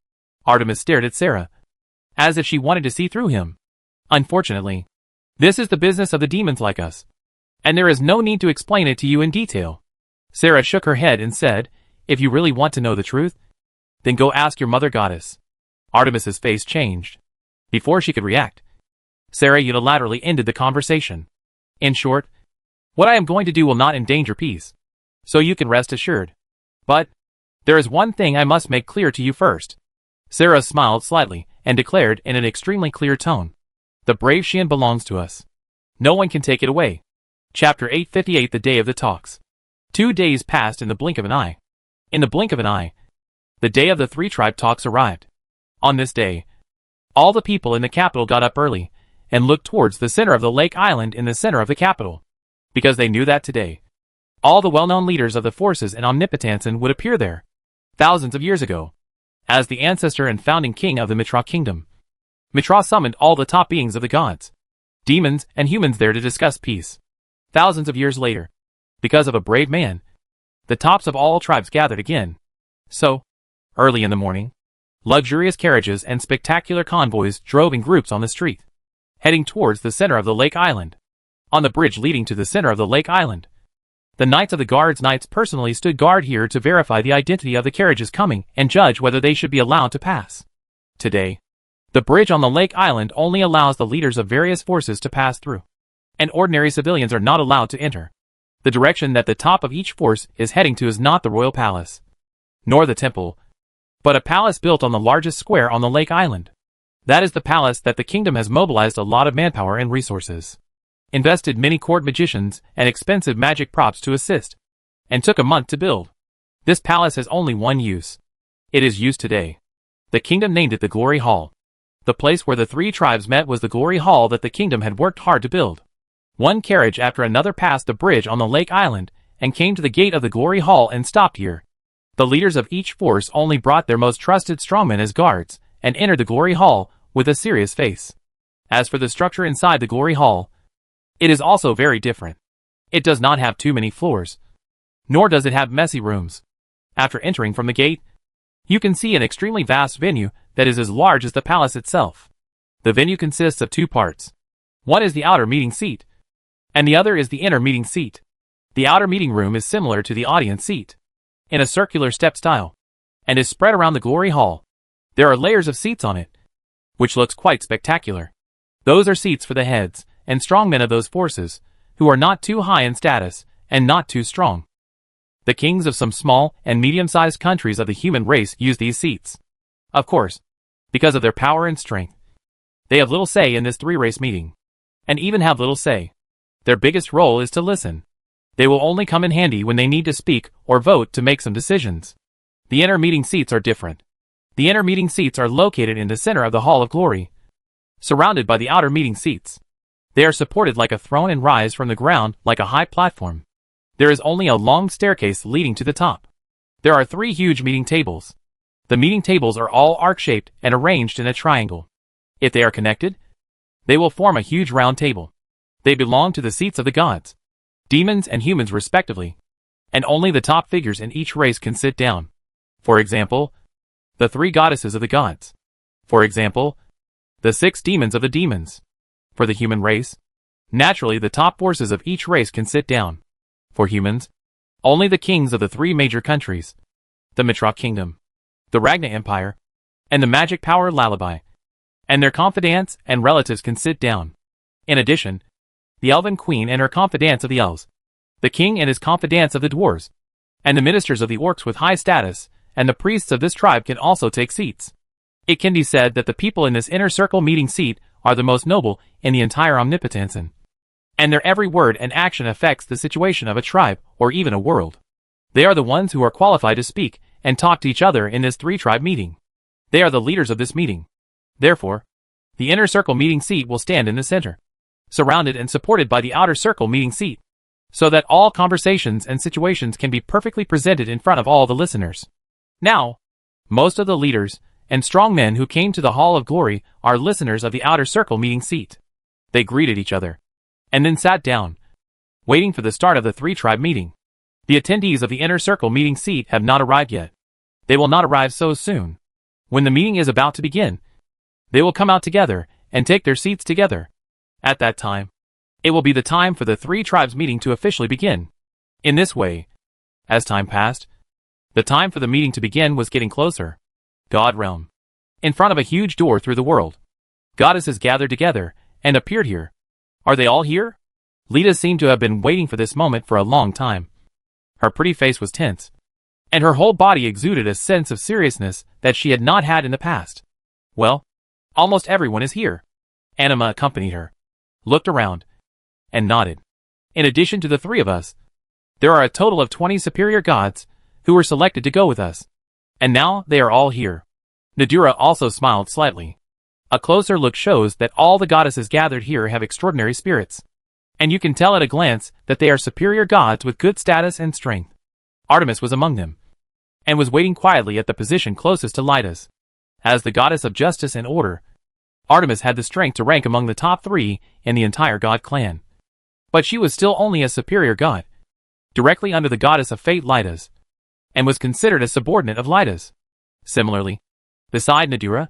Artemis stared at Sarah, as if she wanted to see through him. Unfortunately, this is the business of the demons like us, and there is no need to explain it to you in detail. Sarah shook her head and said, if you really want to know the truth, then go ask your mother goddess. Artemis's face changed. Before she could react, Sarah unilaterally ended the conversation. In short, what I am going to do will not endanger peace, so you can rest assured. But, there is one thing I must make clear to you first. Sarah smiled slightly and declared in an extremely clear tone. The brave Xian belongs to us. No one can take it away. Chapter 858 The Day of the Talks. 2 days passed in the blink of an eye. In the blink of an eye, the day of the three-tribe talks arrived. On this day, all the people in the capital got up early and looked towards the center of the lake island in the center of the capital, because they knew that today, all the well-known leaders of the forces and Omnipotensen would appear there, thousands of years ago, as the ancestor and founding king of the Mitra kingdom. Mitra summoned all the top beings of the gods, demons, and humans there to discuss peace. Thousands of years later, because of a brave man, the tops of all tribes gathered again. So, early in the morning, luxurious carriages and spectacular convoys drove in groups on the street, heading towards the center of the lake island. On the bridge leading to the center of the lake island, the Knights of the Guard's knights personally stood guard here to verify the identity of the carriages coming and judge whether they should be allowed to pass. Today, the bridge on the lake island only allows the leaders of various forces to pass through, and ordinary civilians are not allowed to enter. The direction that the top of each force is heading to is not the royal palace, nor the temple, but a palace built on the largest square on the lake island. That is the palace that the kingdom has mobilized a lot of manpower and resources, invested many court magicians and expensive magic props to assist, and took a month to build. This palace has only one use. It is used today. The kingdom named it the Glory Hall. The place where the three tribes met was the Glory Hall that the kingdom had worked hard to build. One carriage after another passed the bridge on the lake island and came to the gate of the Glory Hall and stopped here. The leaders of each force only brought their most trusted strongmen as guards and entered the Glory Hall with a serious face. As for the structure inside the Glory Hall, it is also very different. It does not have too many floors, nor does it have messy rooms. After entering from the gate, you can see an extremely vast venue that is as large as the palace itself. The venue consists of two parts. One is the outer meeting seat, and the other is the inner meeting seat. The outer meeting room is similar to the audience seat, in a circular step style, and is spread around the Glory Hall. There are layers of seats on it, which looks quite spectacular. Those are seats for the heads and strongmen of those forces, who are not too high in status and not too strong. The kings of some small and medium-sized countries of the human race use these seats. Of course, because of their power and strength, they have little say in this three-race meeting, and even have little say. Their biggest role is to listen. They will only come in handy when they need to speak or vote to make some decisions. The inner meeting seats are different. The inner meeting seats are located in the center of the Hall of Glory, surrounded by the outer meeting seats. They are supported like a throne and rise from the ground like a high platform. There is only a long staircase leading to the top. There are 3 huge meeting tables. The meeting tables are all arc-shaped and arranged in a triangle. If they are connected, they will form a huge round table. They belong to the seats of the gods, demons and humans respectively, and only the top figures in each race can sit down. For example, the 3 goddesses of the gods. For example, the 6 demons of the demons. For the human race, naturally the top forces of each race can sit down. For humans, only the kings of the 3 major countries, the Mitrok Kingdom, the Ragna Empire, and the magic power Lullaby, and their confidants and relatives can sit down. In addition, the Elven Queen and her confidants of the elves, the king and his confidants of the dwarves, and the ministers of the orcs with high status, and the priests of this tribe can also take seats. It can be said that the people in this inner circle meeting seat are the most noble in the entire omnipotence, and their every word and action affects the situation of a tribe or even a world. They are the ones who are qualified to speak and talk to each other in this 3-tribe meeting. They are the leaders of this meeting. Therefore, the inner circle meeting seat will stand in the center, surrounded and supported by the outer circle meeting seat, so that all conversations and situations can be perfectly presented in front of all the listeners. Now, most of the leaders and strong men who came to the Hall of Glory are listeners of the outer circle meeting seat. They greeted each other, and then sat down, waiting for the start of the 3-tribe meeting. The attendees of the inner circle meeting seat have not arrived yet. They will not arrive so soon. When the meeting is about to begin, they will come out together and take their seats together. At that time, it will be the time for the 3 tribes meeting to officially begin. In this way, as time passed, the time for the meeting to begin was getting closer. God Realm. In front of a huge door through the world, goddesses gathered together and appeared here. Are they all here? Lita seemed to have been waiting for this moment for a long time. Her pretty face was tense, and her whole body exuded a sense of seriousness that she had not had in the past. Well, almost everyone is here. Anima accompanied her, looked around, and nodded. In addition to the 3 of us, there are a total of 20 superior gods who were selected to go with us. And now they are all here. Nadura also smiled slightly. A closer look shows that all the goddesses gathered here have extraordinary spirits. And you can tell at a glance that they are superior gods with good status and strength. Artemis was among them, and was waiting quietly at the position closest to Lyda's. As the goddess of justice and order, Artemis had the strength to rank among the top 3 in the entire god clan. But she was still only a superior god, directly under the goddess of fate Lyda's, and was considered a subordinate of Lyda's. Similarly, beside Nadura,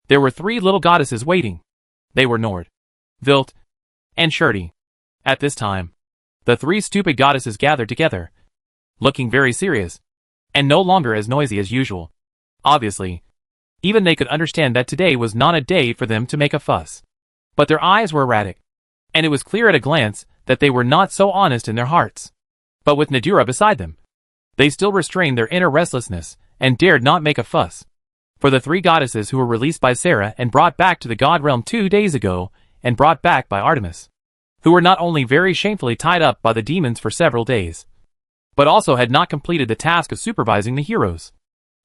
there were 3 little goddesses waiting. They were Nord, Vilt, and Shurti. At this time, the 3 stupid goddesses gathered together, looking very serious, and no longer as noisy as usual. Obviously, even they could understand that today was not a day for them to make a fuss. But their eyes were erratic, and it was clear at a glance that they were not so honest in their hearts. But with Nadura beside them, they still restrained their inner restlessness and dared not make a fuss. For the 3 goddesses who were released by Sarah and brought back to the god realm 2 days ago, and brought back by Artemis, who were not only very shamefully tied up by the demons for several days, but also had not completed the task of supervising the heroes.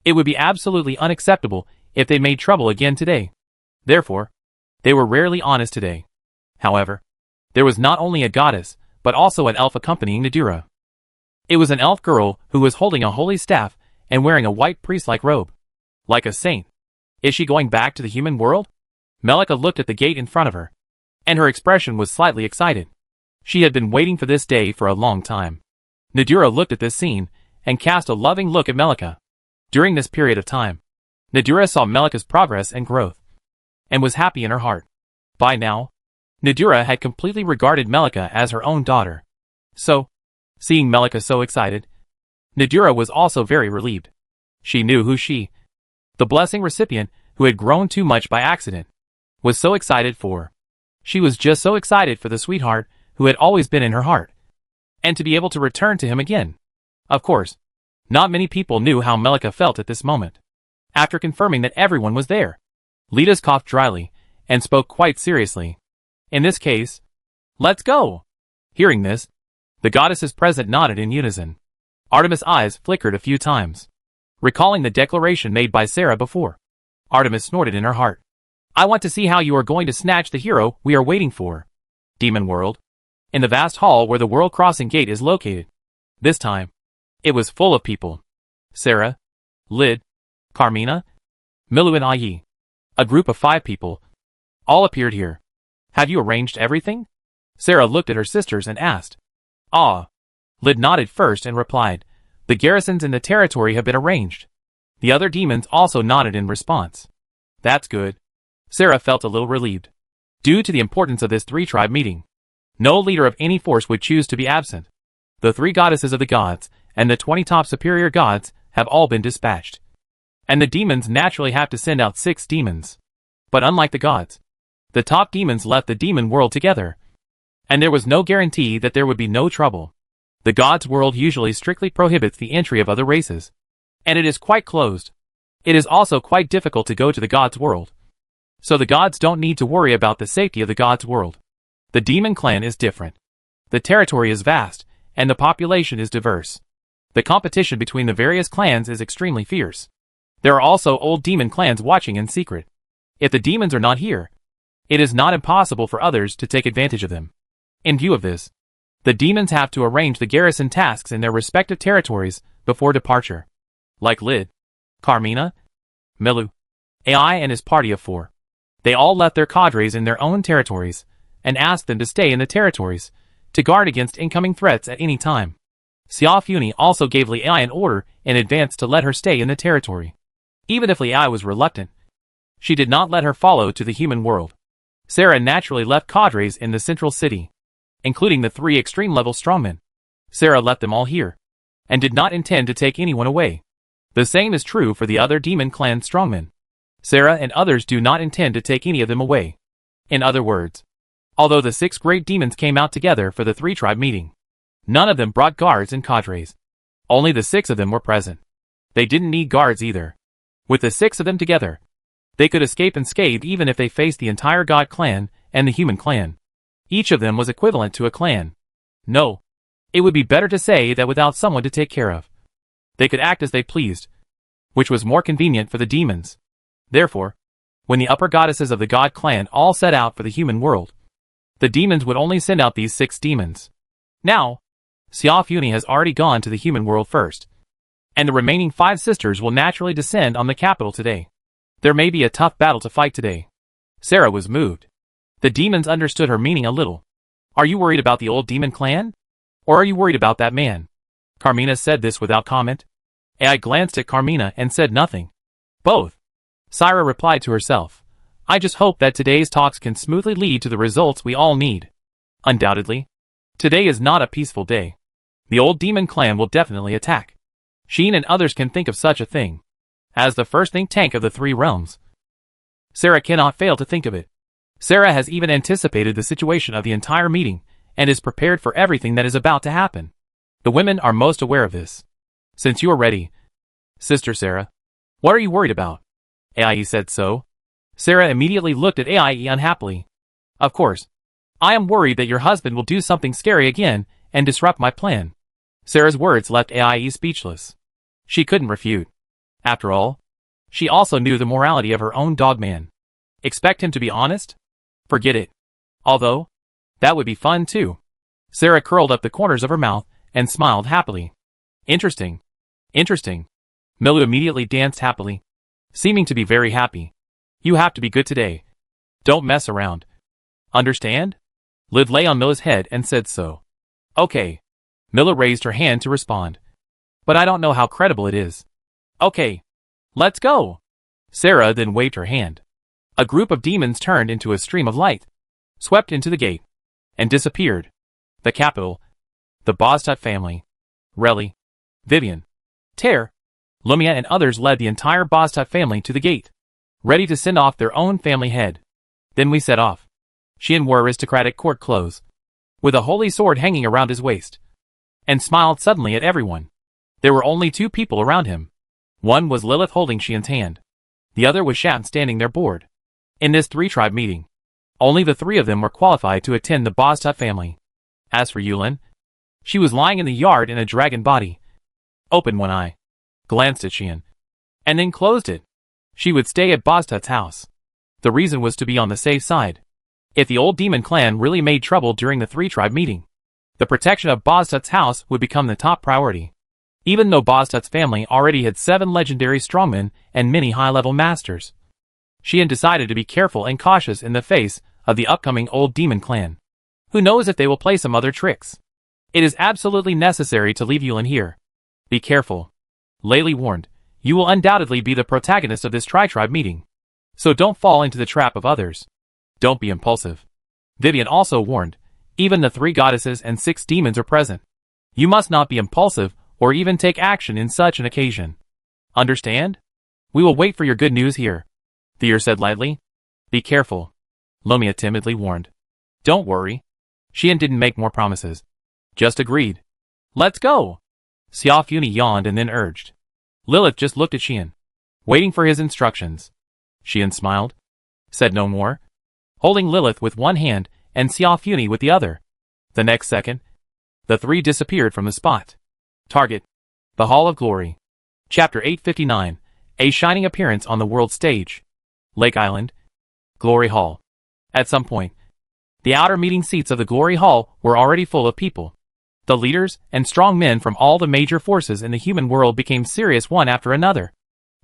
It would be absolutely unacceptable if they made trouble again today. Therefore, they were rarely honest today. However, there was not only a goddess, but also an elf accompanying Nadura. It was an elf girl who was holding a holy staff and wearing a white priest-like robe. Like a saint. Is she going back to the human world? Melika looked at the gate in front of her, and her expression was slightly excited. She had been waiting for this day for a long time. Nadura looked at this scene and cast a loving look at Melika. During this period of time, Nadura saw Melika's progress and growth, and was happy in her heart. By now, Nadura had completely regarded Melika as her own daughter. So, seeing Melika so excited, Nadura was also very relieved. She knew who she, the blessing recipient who had grown too much by accident, was so excited for. She was just so excited for the sweetheart who had always been in her heart, and to be able to return to him again. Of course, not many people knew how Melika felt at this moment. After confirming that everyone was there, Litas coughed dryly and spoke quite seriously. In this case, let's go. Hearing this, the goddesses present nodded in unison. Artemis' eyes flickered a few times, recalling the declaration made by Sarah before. Artemis snorted in her heart. I want to see how you are going to snatch the hero we are waiting for. Demon World. In the vast hall where the World Crossing Gate is located. This time, it was full of people. Sarah, Lid, Carmina, Milu and Ayi. A group of 5 people. All appeared here. Have you arranged everything? Sarah looked at her sisters and asked. Ah. Lid nodded first and replied, "The garrisons in the territory have been arranged." The other demons also nodded in response. "That's good." Sarah felt a little relieved. Due to the importance of this three-tribe meeting, no leader of any force would choose to be absent. The 3 goddesses of the gods and the 20 top superior gods have all been dispatched. And the demons naturally have to send out 6 demons. But unlike the gods, the top demons left the demon world together. And there was no guarantee that there would be no trouble. The gods world usually strictly prohibits the entry of other races. And it is quite closed. It is also quite difficult to go to the gods world. So the gods don't need to worry about the safety of the gods world. The demon clan is different. The territory is vast, and the population is diverse. The competition between the various clans is extremely fierce. There are also old demon clans watching in secret. If the demons are not here, it is not impossible for others to take advantage of them. In view of this, the demons have to arrange the garrison tasks in their respective territories before departure. Like Lid, Carmina, Milu, AI and his party of 4. They all left their cadres in their own territories, and asked them to stay in the territories, to guard against incoming threats at any time. Xiao Funi also gave Li Ai an order in advance to let her stay in the territory. Even if Li Ai was reluctant, she did not let her follow to the human world. Sarah naturally left cadres in the central city, including the 3 extreme-level strongmen. Sarah left them all here, and did not intend to take anyone away. The same is true for the other demon clan strongmen. Sarah and others do not intend to take any of them away. In other words, although the 6 great demons came out together for the 3-tribe meeting, none of them brought guards and cadres. Only the 6 of them were present. They didn't need guards either. With the 6 of them together, they could escape unscathed even if they faced the entire god clan and the human clan. Each of them was equivalent to a clan. No, it would be better to say that without someone to take care of, they could act as they pleased, which was more convenient for the demons. Therefore, when the upper goddesses of the god clan all set out for the human world, the demons would only send out these 6 demons. Now, Xiao Funi has already gone to the human world first, and the remaining 5 sisters will naturally descend on the capital today. There may be a tough battle to fight today. Sarah was moved. The demons understood her meaning a little. "Are you worried about the old demon clan? Or are you worried about that man?" Carmina said this without comment. AI glanced at Carmina and said nothing. "Both." Syra replied to herself. "I just hope that today's talks can smoothly lead to the results we all need." Undoubtedly, today is not a peaceful day. The old demon clan will definitely attack. Sheen and others can think of such a thing. As the first think tank of the 3 realms, Sarah cannot fail to think of it. Sarah has even anticipated the situation of the entire meeting, and is prepared for everything that is about to happen. The women are most aware of this. "Since you are ready, Sister Sarah, what are you worried about?" AIE said so. Sarah immediately looked at AIE unhappily. "Of course. I am worried that your husband will do something scary again and disrupt my plan." Sarah's words left AIE speechless. She couldn't refute. After all, she also knew the morality of her own dogman. Expect him to be honest? Forget it. Although, that would be fun too. Sarah curled up the corners of her mouth and smiled happily. Interesting. Interesting. Milu immediately danced happily, seeming to be very happy. "You have to be good today. Don't mess around. Understand?" Lid lay on Mila's head and said so. "Okay." Mila raised her hand to respond. "But I don't know how credible it is." "Okay. Let's go." Sarah then waved her hand. A group of demons turned into a stream of light, swept into the gate, and disappeared. The capital, the Boztut family, Relly, Vivian, Ter, Lumia and others led the entire Boztut family to the gate, ready to send off their own family head. Then we set off. Xian wore aristocratic court clothes, with a holy sword hanging around his waist, and smiled suddenly at everyone. There were only 2 people around him. One was Lilith holding Xian's hand. The other was Shan standing there bored. In this 3-tribe meeting, only the 3 of them were qualified to attend the Boztut family. As for Yulin, she was lying in the yard in a dragon body. Opened one eye, glanced at Xian, and then closed it. She would stay at Boztut's house. The reason was to be on the safe side. If the old demon clan really made trouble during the 3-tribe meeting, the protection of Boztut's house would become the top priority. Even though Boztut's family already had 7 legendary strongmen and many high-level masters, Xian decided to be careful and cautious in the face of the upcoming old demon clan. Who knows if they will play some other tricks? It is absolutely necessary to leave Yulin here. Be careful. Laylee warned. You will undoubtedly be the protagonist of this tri-tribe meeting. So don't fall into the trap of others. Don't be impulsive. Vivian also warned. Even the 3 goddesses and 6 demons are present. You must not be impulsive or even take action in such an occasion. Understand? We will wait for your good news here. Thier said lightly. Be careful. Lumia timidly warned. Don't worry. Xian didn't make more promises. Just agreed. Let's go. Xiaofuni yawned and then urged. Lilith just looked at Xian, waiting for his instructions. Xian smiled, said no more, holding Lilith with one hand and Xiaofuni with the other. The next second, the 3 disappeared from the spot. Target: the Hall of Glory. Chapter 859, A Shining Appearance on the World Stage. Lake Island. Glory Hall. At some point, the outer meeting seats of the Glory Hall were already full of people. The leaders and strong men from all the major forces in the human world became serious one after another.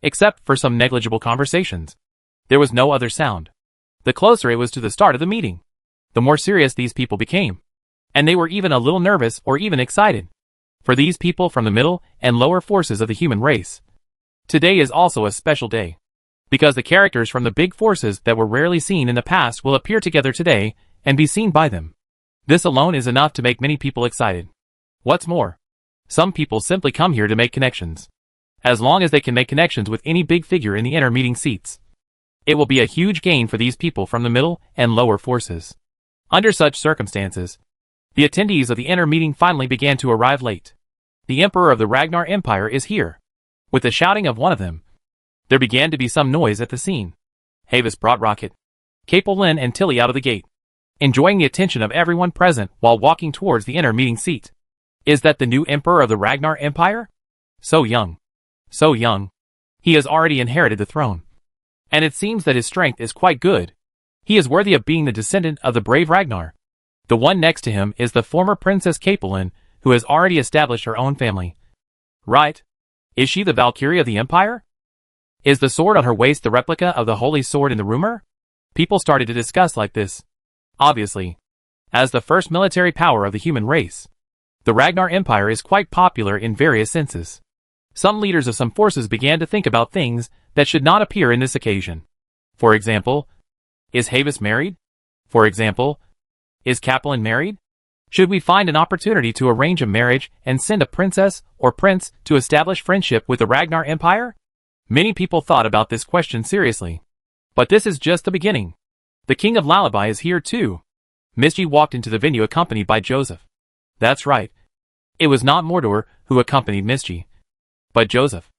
Except for some negligible conversations. There was no other sound. The closer it was to the start of the meeting, the more serious these people became. And they were even a little nervous or even excited. For these people from the middle and lower forces of the human race, today is also a special day. Because the characters from the big forces that were rarely seen in the past will appear together today and be seen by them. This alone is enough to make many people excited. What's more, some people simply come here to make connections. As long as they can make connections with any big figure in the inner meeting seats, it will be a huge gain for these people from the middle and lower forces. Under such circumstances, the attendees of the inner meeting finally began to arrive late. The Emperor of the Ragnar Empire is here. With the shouting of one of them, there began to be some noise at the scene. Havis brought Rocket, Capelin and Tilly out of the gate, enjoying the attention of everyone present while walking towards the inner meeting seat. Is that the new Emperor of the Ragnar Empire? So young. So young. He has already inherited the throne. And it seems that his strength is quite good. He is worthy of being the descendant of the brave Ragnar. The one next to him is the former Princess Capelin, who has already established her own family. Right? Is she the Valkyrie of the Empire? Is the sword on her waist the replica of the holy sword in the rumor? People started to discuss like this. Obviously, as the first military power of the human race, the Ragnar Empire is quite popular in various senses. Some leaders of some forces began to think about things that should not appear in this occasion. For example, is Havis married? For example, is Capelin married? Should we find an opportunity to arrange a marriage and send a princess or prince to establish friendship with the Ragnar Empire? Many people thought about this question seriously. But this is just the beginning. The King of Lullaby is here too. Misty walked into the venue accompanied by Joseph. That's right. It was not Mordor who accompanied Misty, but Joseph.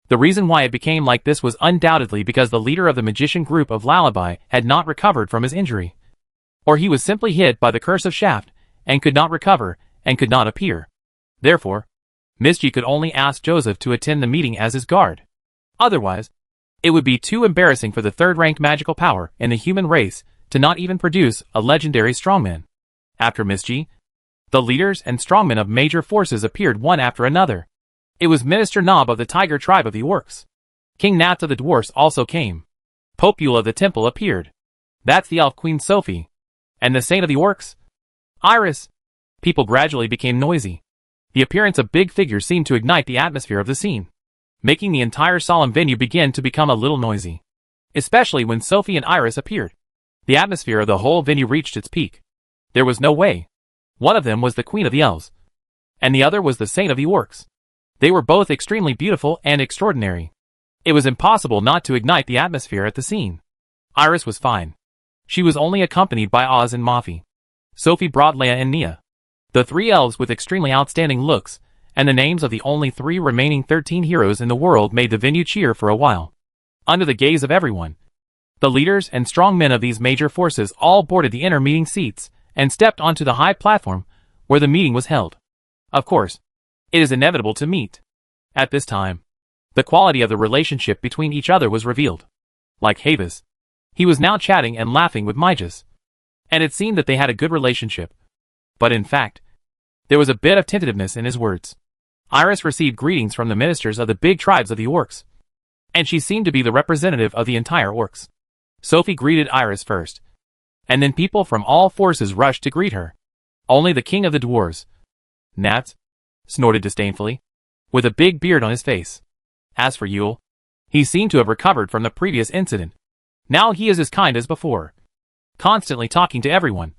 The reason why it became like this was undoubtedly because the leader of the magician group of Lullaby had not recovered from his injury. Or he was simply hit by the curse of Shaft, and could not recover, and could not appear. Therefore, Misty could only ask Joseph to attend the meeting as his guard. Otherwise, it would be too embarrassing for the third-ranked magical power in the human race to not even produce a legendary strongman. After Misty, the leaders and strongmen of major forces appeared one after another. It was Minister Nob of the Tiger tribe of the Orcs. King Nats of the Dwarfs also came. Popule of the Temple appeared. That's the Elf Queen Sophie. And the Saint of the Orcs? Iris. People gradually became noisy. The appearance of big figures seemed to ignite the atmosphere of the scene, making the entire solemn venue begin to become a little noisy. Especially when Sophie and Iris appeared. The atmosphere of the whole venue reached its peak. There was no way. One of them was the Queen of the Elves, and the other was the Saint of the Orcs. They were both extremely beautiful and extraordinary. It was impossible not to ignite the atmosphere at the scene. Iris was fine. She was only accompanied by Oz and Mafi. Sophie brought Leia and Nia, the 3 elves with extremely outstanding looks, and the names of the only 3 remaining 13 heroes in the world made the venue cheer for a while. Under the gaze of everyone, the leaders and strong men of these major forces all boarded the inner meeting seats and stepped onto the high platform where the meeting was held. Of course, it is inevitable to meet. At this time, the quality of the relationship between each other was revealed. Like Havis, he was now chatting and laughing with Mijas, and it seemed that they had a good relationship. But in fact, there was a bit of tentativeness in his words. Iris received greetings from the ministers of the big tribes of the Orcs, and she seemed to be the representative of the entire Orcs. Sophie greeted Iris first, and then people from all forces rushed to greet her. Only the King of the Dwarves, Gnats? Snorted disdainfully, with a big beard on his face. As for Yule, he seemed to have recovered from the previous incident. Now he is as kind as before, constantly talking to everyone,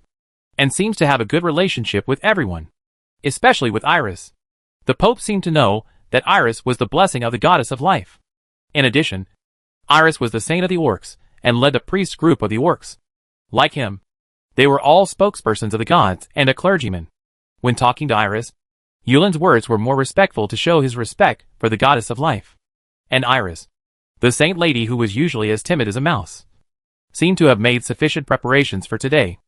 and seems to have a good relationship with everyone, especially with Iris. The Pope seemed to know that Iris was the blessing of the goddess of life. In addition, Iris was the saint of the orcs, and led the priest group of the orcs. Like him, they were all spokespersons of the gods and a clergyman. When talking to Iris, Yulin's words were more respectful to show his respect for the goddess of life. And Iris, the saint lady who was usually as timid as a mouse, seemed to have made sufficient preparations for today.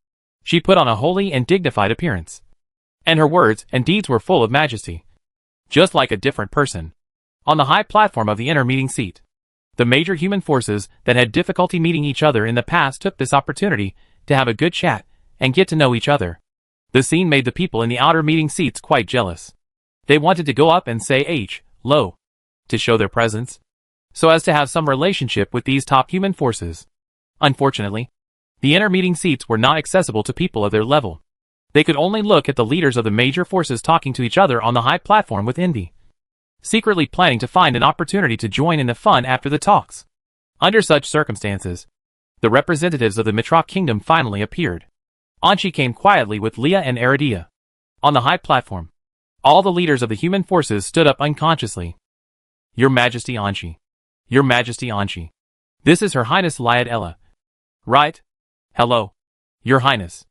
She put on a holy and dignified appearance, and her words and deeds were full of majesty, just like a different person. On the high platform of the inner meeting seat, the major human forces that had difficulty meeting each other in the past took this opportunity to have a good chat and get to know each other. The scene made the people in the outer meeting seats quite jealous. They wanted to go up and say hello, to show their presence, so as to have some relationship with these top human forces. Unfortunately, the inner meeting seats were not accessible to people of their level. They could only look at the leaders of the major forces talking to each other on the high platform with envy, secretly planning to find an opportunity to join in the fun after the talks. Under such circumstances, the representatives of the Mitra kingdom finally appeared. Anchi came quietly with Leah and Aridia. On the high platform, all the leaders of the human forces stood up unconsciously. Your Majesty Anchi. Your Majesty Anchi. This is Her Highness Liad Ella. Right? Hello. Your Highness.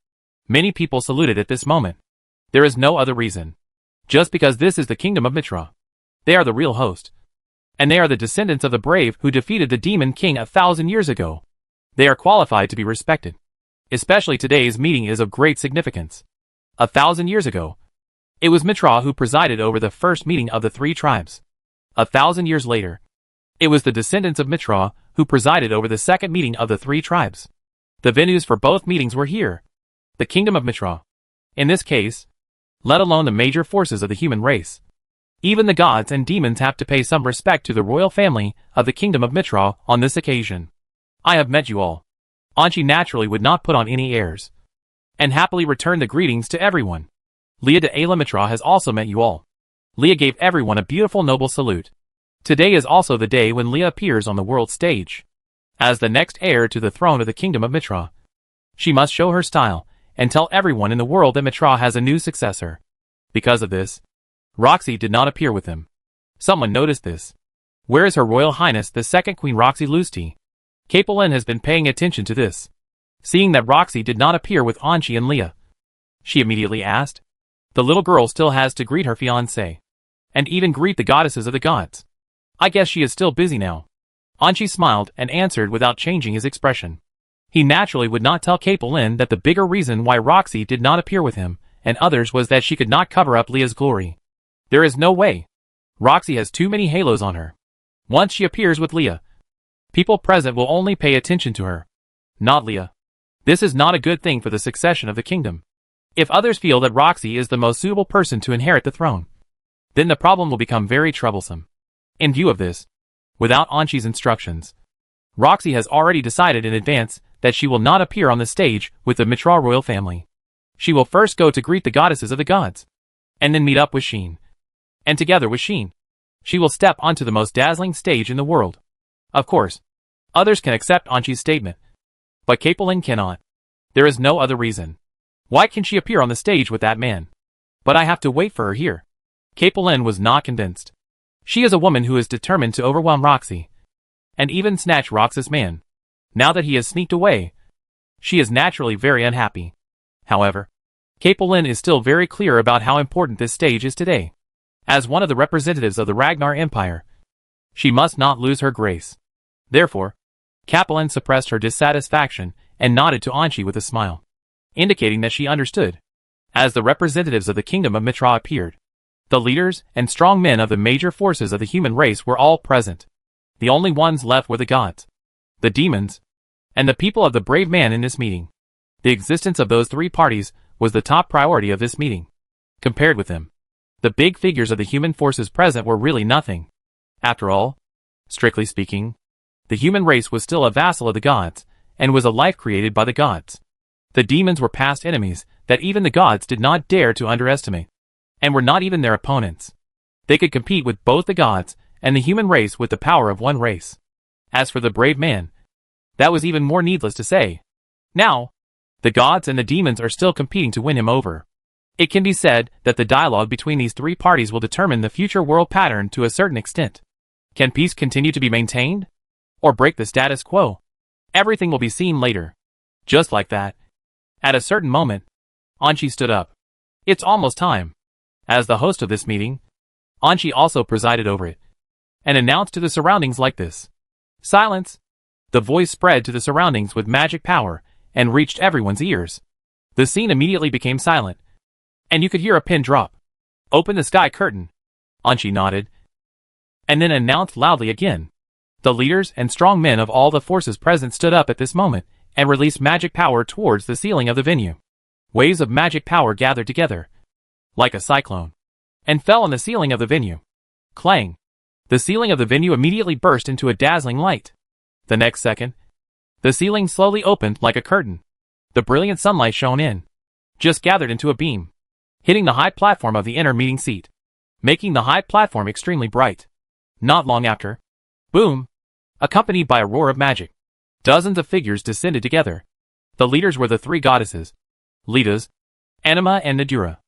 Many people saluted at this moment. There is no other reason. Just because this is the kingdom of Mitra. They are the real host. And they are the descendants of the brave who defeated the demon king 1,000 years ago. They are qualified to be respected. Especially today's meeting is of great significance. 1,000 years ago, it was Mitra who presided over the first meeting of the three tribes. 1,000 years later, it was the descendants of Mitra who presided over the second meeting of the three tribes. The venues for both meetings were here. The kingdom of Mitra. In this case, let alone the major forces of the human race. Even the gods and demons have to pay some respect to the royal family of the kingdom of Mitra on this occasion. I have met you all. Anchi naturally would not put on any airs, and happily returned the greetings to everyone. Leah de Ayla Mitra has also met you all. Leah gave everyone a beautiful noble salute. Today is also the day when Leah appears on the world stage. As the next heir to the throne of the kingdom of Mitra, she must show her style, and tell everyone in the world that Mitra has a new successor. Because of this, Roxy did not appear with him. Someone noticed this. Where is Her Royal Highness the second Queen Roxy Lusti? Capelin has been paying attention to this. Seeing that Roxy did not appear with Anchi and Leah, she immediately asked. The little girl still has to greet her fiancé, and even greet the goddesses of the gods. I guess she is still busy now. Anchi smiled and answered without changing his expression. He naturally would not tell Capelin that the bigger reason why Roxy did not appear with him and others was that she could not cover up Leah's glory. There is no way. Roxy has too many halos on her. Once she appears with Leah, people present will only pay attention to her, not Leah. This is not a good thing for the succession of the kingdom. If others feel that Roxy is the most suitable person to inherit the throne, then the problem will become very troublesome. In view of this, without Anchi's instructions, Roxy has already decided in advance that she will not appear on the stage with the Mitra royal family. She will first go to greet the goddesses of the gods, and then meet up with Sheen. And together with Sheen, she will step onto the most dazzling stage in the world. Of course, others can accept Anchi's statement, but Capelin cannot. There is no other reason. Why can she appear on the stage with that man? But I have to wait for her here. Capelin was not convinced. She is a woman who is determined to overwhelm Roxy, and even snatch Rox's man. Now that he has sneaked away, she is naturally very unhappy. However, Capelin is still very clear about how important this stage is today. As one of the representatives of the Ragnar Empire, she must not lose her grace. Therefore, Capelin suppressed her dissatisfaction and nodded to Anchi with a smile, indicating that she understood. As the representatives of the kingdom of Mitra appeared, the leaders and strong men of the major forces of the human race were all present. The only ones left were the gods, the demons, and the people of the brave man in this meeting. The existence of those three parties was the top priority of this meeting. Compared with them, the big figures of the human forces present were really nothing. After all, strictly speaking, the human race was still a vassal of the gods, and was a life created by the gods. The demons were past enemies that even the gods did not dare to underestimate. and were not even their opponents. They could compete with both the gods and the human race with the power of one race. As for the brave man, that was even more needless to say. Now, the gods and the demons are still competing to win him over. It can be said that the dialogue between these three parties will determine the future world pattern to a certain extent. Can peace continue to be maintained? Or break the status quo? Everything will be seen later. Just like that. At a certain moment, Anchi stood up. It's almost time. As the host of this meeting, Anchi also presided over it, and announced to the surroundings like this. Silence! The voice spread to the surroundings with magic power, and reached everyone's ears. The scene immediately became silent, and you could hear a pin drop. Open the sky curtain. Anchi nodded, and then announced loudly again. The leaders and strong men of all the forces present stood up at this moment, and released magic power towards the ceiling of the venue. Waves of magic power gathered together, like a cyclone, and fell on the ceiling of the venue. Clang! The ceiling of the venue immediately burst into a dazzling light. The next second, the ceiling slowly opened like a curtain. The brilliant sunlight shone in, just gathered into a beam, hitting the high platform of the inner meeting seat, making the high platform extremely bright. Not long after, boom! Accompanied by a roar of magic, dozens of figures descended together. The leaders were the three goddesses, Lidas, Anima and Nadura.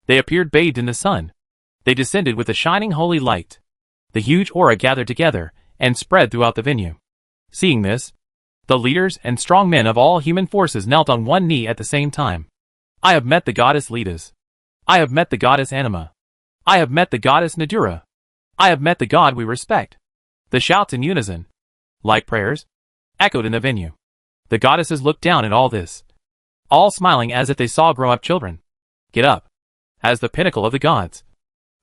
They appeared bathed in the sun. They descended with a shining holy light. The huge aura gathered together and spread throughout the venue. Seeing this, the leaders and strong men of all human forces knelt on one knee at the same time. I have met the goddess Lidas. I have met the goddess Anima. I have met the goddess Nadura. I have met the god we respect. The shouts in unison, like prayers, echoed in the venue. The goddesses looked down at all this, all smiling as if they saw grown-up children. Get up. As the pinnacle of the gods,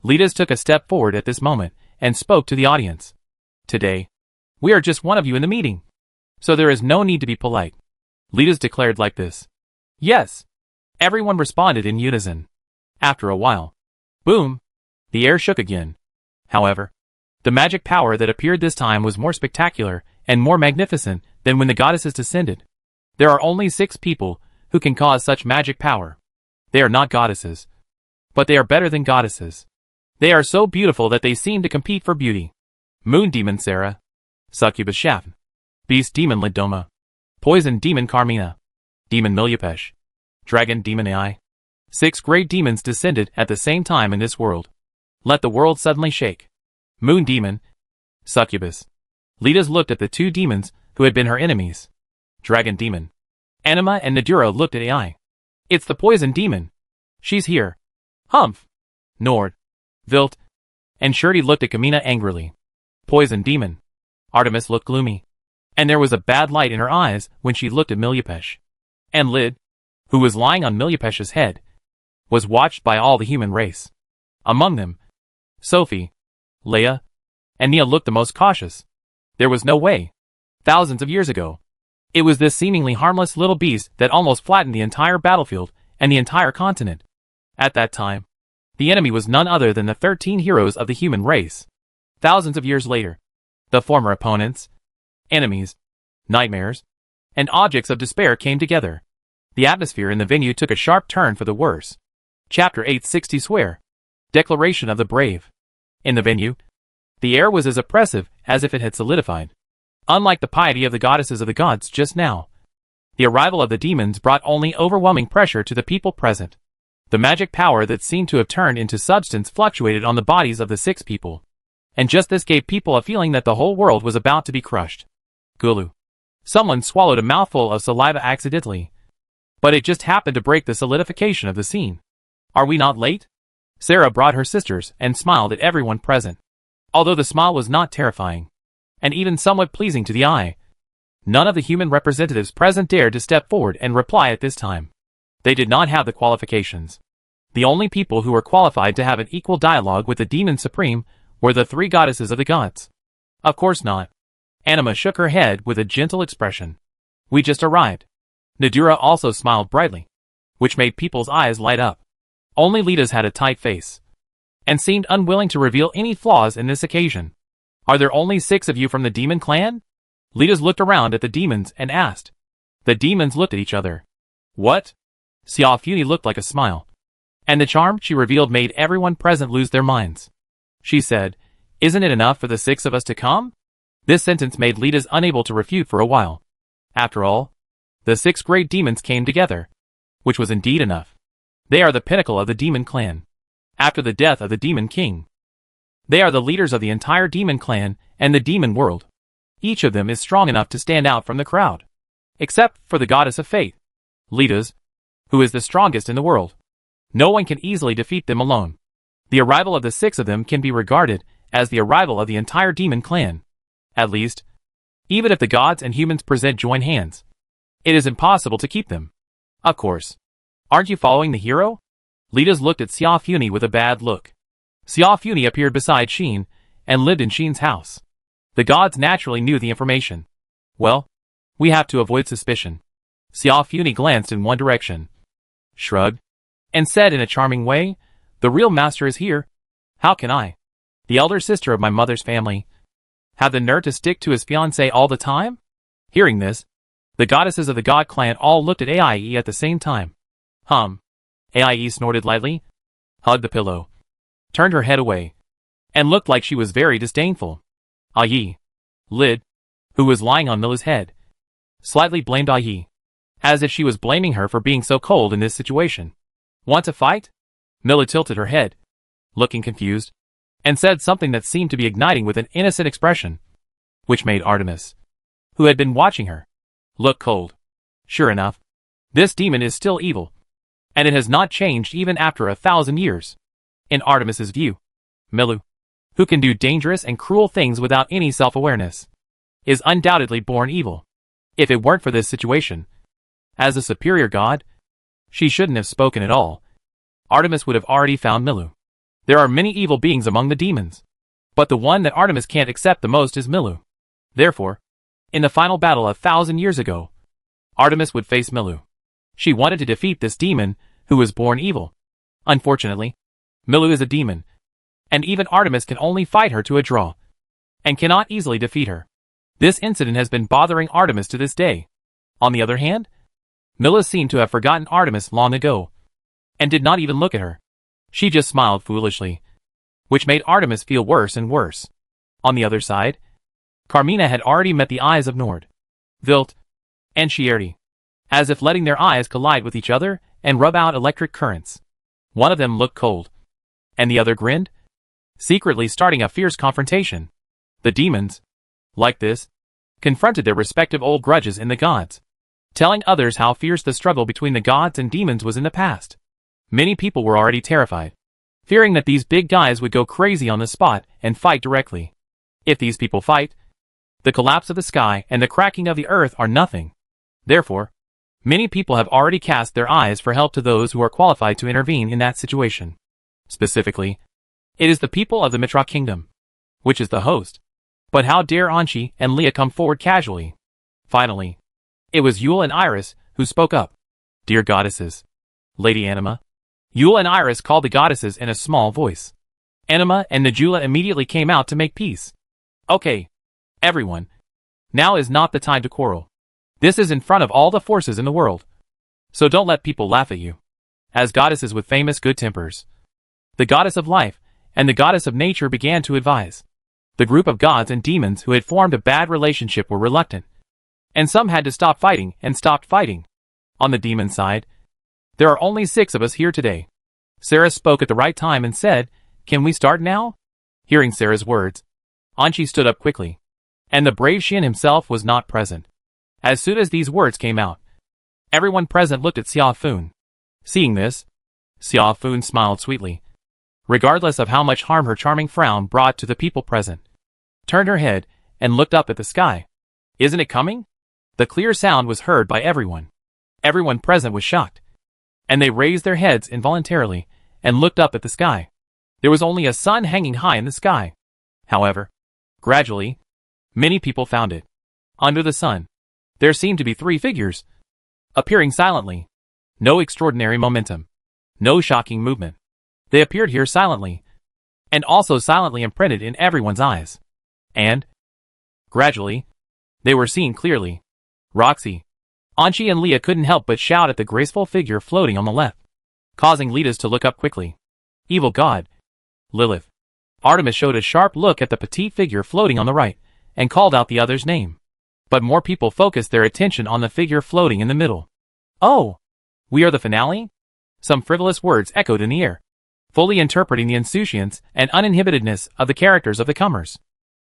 Lidas took a step forward at this moment and spoke to the audience. Today, we are just one of you in the meeting, so there is no need to be polite. Lidas declared like this. Yes. Everyone responded in unison. After a while, boom, the air shook again. However, the magic power that appeared this time was more spectacular and more magnificent than when the goddesses descended. There are only 6 people who can cause such magic power. They are not goddesses, but they are better than goddesses. They are so beautiful that they seem to compete for beauty. Moon Demon Sarah, Succubus Shafn, Beast Demon Lidoma, Poison Demon Carmina, Demon Milyapesh, Dragon Demon Ai. 6 great demons descended at the same time in this world. Let the world suddenly shake. Moon Demon, Succubus. Lidas looked at the 2 demons who had been her enemies. Dragon Demon, Anima and Nadura looked at Ai. It's the Poison Demon. She's here. Humph. Nord, Vilt, and Shurti looked at Kamina angrily. Poison Demon. Artemis looked gloomy, and there was a bad light in her eyes when she looked at Milyapesh. And Lid, who was lying on Milyapesh's head, was watched by all the human race. Among them, Sophie, Leia, and Nia looked the most cautious. There was no way. Thousands of years ago, it was this seemingly harmless little beast that almost flattened the entire battlefield and the entire continent. At that time, the enemy was none other than the 13 heroes of the human race. Thousands of years later, the former opponents, enemies, nightmares, and objects of despair came together. The atmosphere in the venue took a sharp turn for the worse. Chapter 860 Swear. Declaration of the Brave. In the venue, the air was as oppressive as if it had solidified. Unlike the piety of the goddesses of the gods just now, the arrival of the demons brought only overwhelming pressure to the people present. The magic power that seemed to have turned into substance fluctuated on the bodies of the 6 people. And just this gave people a feeling that the whole world was about to be crushed. Gulu. Someone swallowed a mouthful of saliva accidentally, but it just happened to break the solidification of the scene. Are we not late? Sarah brought her sisters and smiled at everyone present. Although the smile was not terrifying, and even somewhat pleasing to the eye, none of the human representatives present dared to step forward and reply at this time. They did not have the qualifications. The only people who were qualified to have an equal dialogue with the Demon Supreme were the 3 goddesses of the gods. Of course not. Anima shook her head with a gentle expression. We just arrived. Nadura also smiled brightly, which made people's eyes light up. Only Lidas had a tight face, and seemed unwilling to reveal any flaws in this occasion. Are there only 6 of you from the demon clan? Lidas looked around at the demons and asked. The demons looked at each other. What? Xiao Funi looked like a smile. And the charm she revealed made everyone present lose their minds. She said, "Isn't it enough for the 6 of us to come?" This sentence made leaders unable to refute for a while. After all, the 6 great demons came together, which was indeed enough. They are the pinnacle of the demon clan. After the death of the demon king, they are the leaders of the entire demon clan and the demon world. Each of them is strong enough to stand out from the crowd. Except for the goddess of fate, Lita's, who is the strongest in the world. No one can easily defeat them alone. The arrival of the 6 of them can be regarded as the arrival of the entire demon clan. At least, even if the gods and humans present joint hands, it is impossible to keep them. Of course. Aren't you following the hero? Lita's looked at Xiao Funi with a bad look. Xiao Funi appeared beside Xin and lived in Xin's house. The gods naturally knew the information. Well, we have to avoid suspicion. Xiao Funi glanced in one direction, shrugged, and said in a charming way, "The real master is here. How can I, the elder sister of my mother's family, have the nerve to stick to his fiancée all the time?" Hearing this, the goddesses of the god clan all looked at Aie at the same time. Aie snorted lightly, hugged the pillow, turned her head away, and looked like she was very disdainful. Aie, Lid, who was lying on Mila's head, slightly blamed Aie, as if she was blaming her for being so cold in this situation. "Want to fight?" Mila tilted her head, looking confused, and said something that seemed to be igniting with an innocent expression, which made Artemis, who had been watching her, look cold. Sure enough, this demon is still evil, and it has not changed even after 1,000 years. In Artemis's view, Milu, who can do dangerous and cruel things without any self-awareness, is undoubtedly born evil. If it weren't for this situation, as a superior god, she shouldn't have spoken at all. Artemis would have already found Milu. There are many evil beings among the demons, but the one that Artemis can't accept the most is Milu. Therefore, in the final battle 1,000 years ago, Artemis would face Milu. She wanted to defeat this demon who was born evil. Unfortunately, Milu is a demon, and even Artemis can only fight her to a draw, and cannot easily defeat her. This incident has been bothering Artemis to this day. On the other hand, Mila seemed to have forgotten Artemis long ago, and did not even look at her. She just smiled foolishly, which made Artemis feel worse and worse. On the other side, Carmina had already met the eyes of Nord, Vilt, and Chierte, as if letting their eyes collide with each other and rub out electric currents. One of them looked cold, and the other grinned, secretly starting a fierce confrontation. The demons, like this, confronted their respective old grudges in the gods, telling others how fierce the struggle between the gods and demons was in the past. Many people were already terrified, fearing that these big guys would go crazy on the spot and fight directly. If these people fight, the collapse of the sky and the cracking of the earth are nothing. Therefore, many people have already cast their eyes for help to those who are qualified to intervene in that situation. Specifically, it is the people of the Mitra kingdom, which is the host. But how dare Anshi and Leah come forward casually? Finally, it was Yule and Iris who spoke up. "Dear goddesses, Lady Anima." Yule and Iris called the goddesses in a small voice. Anima and Najula immediately came out to make peace. "Okay, everyone, now is not the time to quarrel. This is in front of all the forces in the world, so don't let people laugh at you." As goddesses with famous good tempers, the goddess of life and the goddess of nature began to advise. The group of gods and demons who had formed a bad relationship were reluctant, and some had to stop fighting and stopped fighting. On the demon side, there are only 6 of us here today. Sarah spoke at the right time and said, "Can we start now?" Hearing Sarah's words, Anshi stood up quickly, and the brave Shin himself was not present. As soon as these words came out, everyone present looked at Xiao Fun. Seeing this, Xiao Fun smiled sweetly, regardless of how much harm her charming frown brought to the people present, turned her head and looked up at the sky. "Isn't it coming?" The clear sound was heard by everyone. Everyone present was shocked, and they raised their heads involuntarily and looked up at the sky. There was only a sun hanging high in the sky. However, gradually, many people found it. Under the sun, there seemed to be 3 figures, appearing silently. No extraordinary momentum, no shocking movement. They appeared here silently, and also silently imprinted in everyone's eyes. And, gradually, they were seen clearly. Roxy, Anshi and Leah couldn't help but shout at the graceful figure floating on the left. causing Litas to look up quickly. Evil god. Lilith. Artemis showed a sharp look at the petite figure floating on the right, and called out the other's name. But more people focused their attention on the figure floating in the middle. Oh! We are the finale? Some frivolous words echoed in the air, fully interpreting the insouciance and uninhibitedness of the characters of the comers.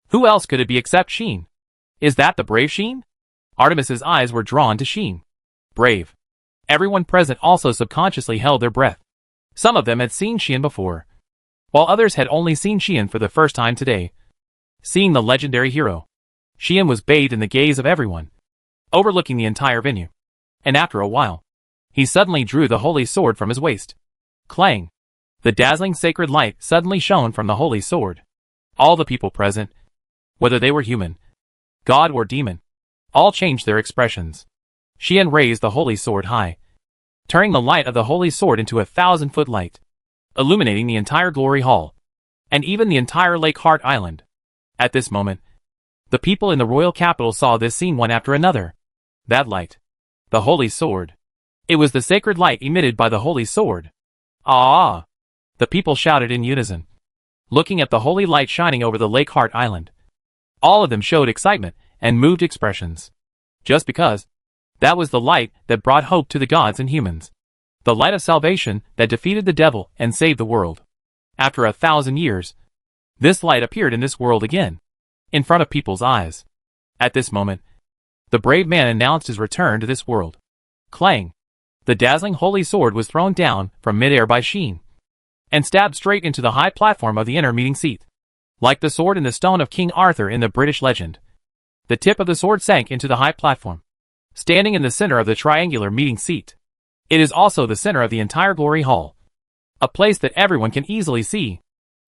Who else could it be except Sheen? Is that the brave Sheen? Artemis's eyes were drawn to Sheen. Brave. Everyone present also subconsciously held their breath. Some of them had seen Sheen before, while others had only seen Sheen for the first time today. Seeing the legendary hero, Sheen was bathed in the gaze of everyone, overlooking the entire venue. And after a while, he suddenly drew the holy sword from his waist. Clang! The dazzling sacred light suddenly shone from the holy sword. All the people present, whether they were human, god or demon, all changed their expressions. Sheen raised the holy sword high, turning the light of the holy sword into a 1,000-foot light, illuminating the entire glory hall, and even the entire Lake Heart Island. At this moment, the people in the royal capital saw this scene one after another. That light. The holy sword. It was the sacred light emitted by the holy sword. Ah! The people shouted in unison, looking at the holy light shining over the Lake Heart Island. All of them showed excitement and moved expressions. Just because that was the light that brought hope to the gods and humans. The light of salvation that defeated the devil and saved the world. After 1,000 years, this light appeared in this world again, in front of people's eyes. At this moment, the brave man announced his return to this world. Clang! The dazzling holy sword was thrown down from midair by Sheen, and stabbed straight into the high platform of the inner meeting seat. Like the sword in the stone of King Arthur in the British legend, the tip of the sword sank into the high platform, standing in the center of the triangular meeting seat. It is also the center of the entire glory hall, a place that everyone can easily see.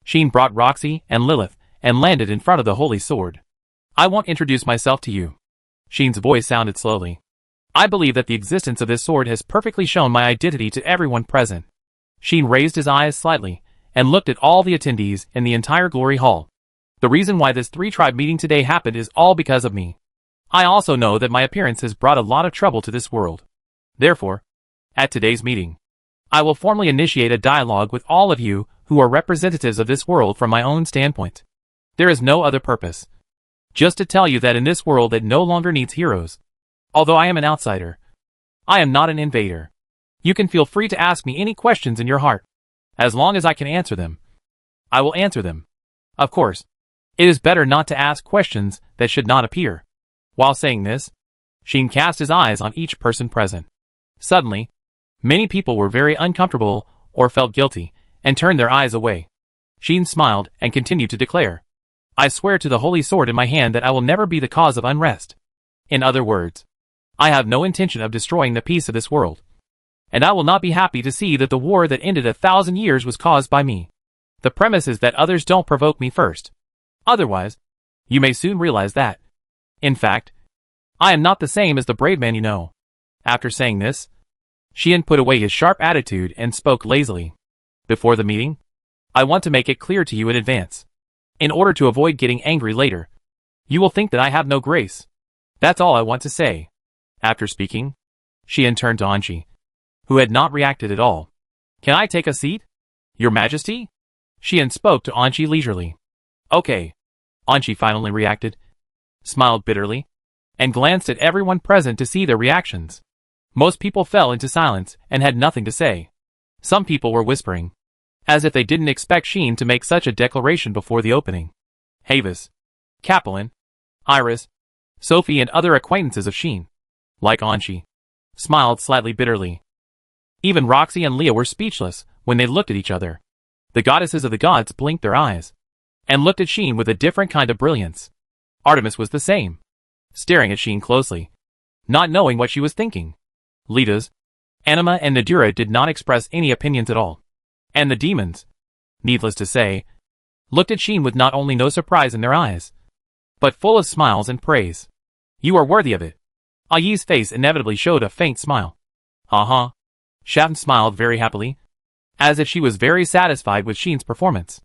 Sheen brought Roxy and Lilith and landed in front of the holy sword. I won't introduce myself to you. Sheen's voice sounded slowly. I believe that the existence of this sword has perfectly shown my identity to everyone present. Sheen raised his eyes slightly and looked at all the attendees in the entire glory hall. The reason why this 3-tribe meeting today happened is all because of me. I also know that my appearance has brought a lot of trouble to this world. Therefore, at today's meeting, I will formally initiate a dialogue with all of you who are representatives of this world from my own standpoint. There is no other purpose. Just to tell you that in this world that no longer needs heroes. Although I am an outsider, I am not an invader. You can feel free to ask me any questions in your heart. As long as I can answer them, I will answer them. Of course, it is better not to ask questions that should not appear. While saying this, Sheen cast his eyes on each person present. Suddenly, many people were very uncomfortable or felt guilty and turned their eyes away. Sheen smiled and continued to declare, I swear to the holy sword in my hand that I will never be the cause of unrest. In other words, I have no intention of destroying the peace of this world. And I will not be happy to see that the war that ended 1,000 years was caused by me. The premise is that others don't provoke me first. Otherwise, you may soon realize that. In fact, I am not the same as the brave man you know. After saying this, Sheen put away his sharp attitude and spoke lazily. Before the meeting, I want to make it clear to you in advance. In order to avoid getting angry later, you will think that I have no grace. That's all I want to say. After speaking, Sheen turned to Anchi, who had not reacted at all. Can I take a seat? Your Majesty? Sheen spoke to Anchi leisurely. Okay. Anchi finally reacted, smiled bitterly, and glanced at everyone present to see their reactions. Most people fell into silence and had nothing to say. Some people were whispering, as if they didn't expect Sheen to make such a declaration before the opening. Havis, Capelin, Iris, Sophie and other acquaintances of Sheen, like Anchi, smiled slightly bitterly. Even Roxy and Leah were speechless when they looked at each other. The goddesses of the gods blinked their eyes and looked at Sheen with a different kind of brilliance. Artemis was the same, staring at Sheen closely, not knowing what she was thinking. Litas, Anima and Nadira did not express any opinions at all. And the demons, needless to say, looked at Sheen with not only no surprise in their eyes, but full of smiles and praise. You are worthy of it. Ayi's face inevitably showed a faint smile. Shavn smiled very happily, as if she was very satisfied with Sheen's performance.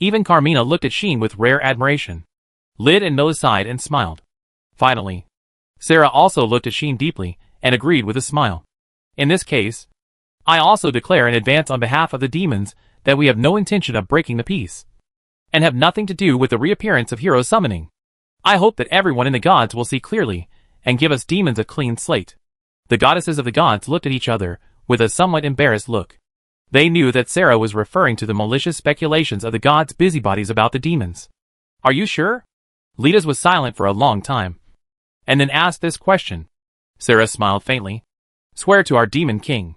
Even Carmina looked at Sheen with rare admiration. Lid and Nose sighed and smiled. Finally, Sarah also looked at Sheen deeply and agreed with a smile. In this case, I also declare in advance on behalf of the demons that we have no intention of breaking the peace, and have nothing to do with the reappearance of hero summoning. I hope that everyone in the gods will see clearly, and give us demons a clean slate." The goddesses of the gods looked at each other with a somewhat embarrassed look. They knew that Sarah was referring to the malicious speculations of the gods' busybodies about the demons. "Are you sure?" Letas was silent for a long time, and then asked this question. Sarah smiled faintly. "Swear to our demon king.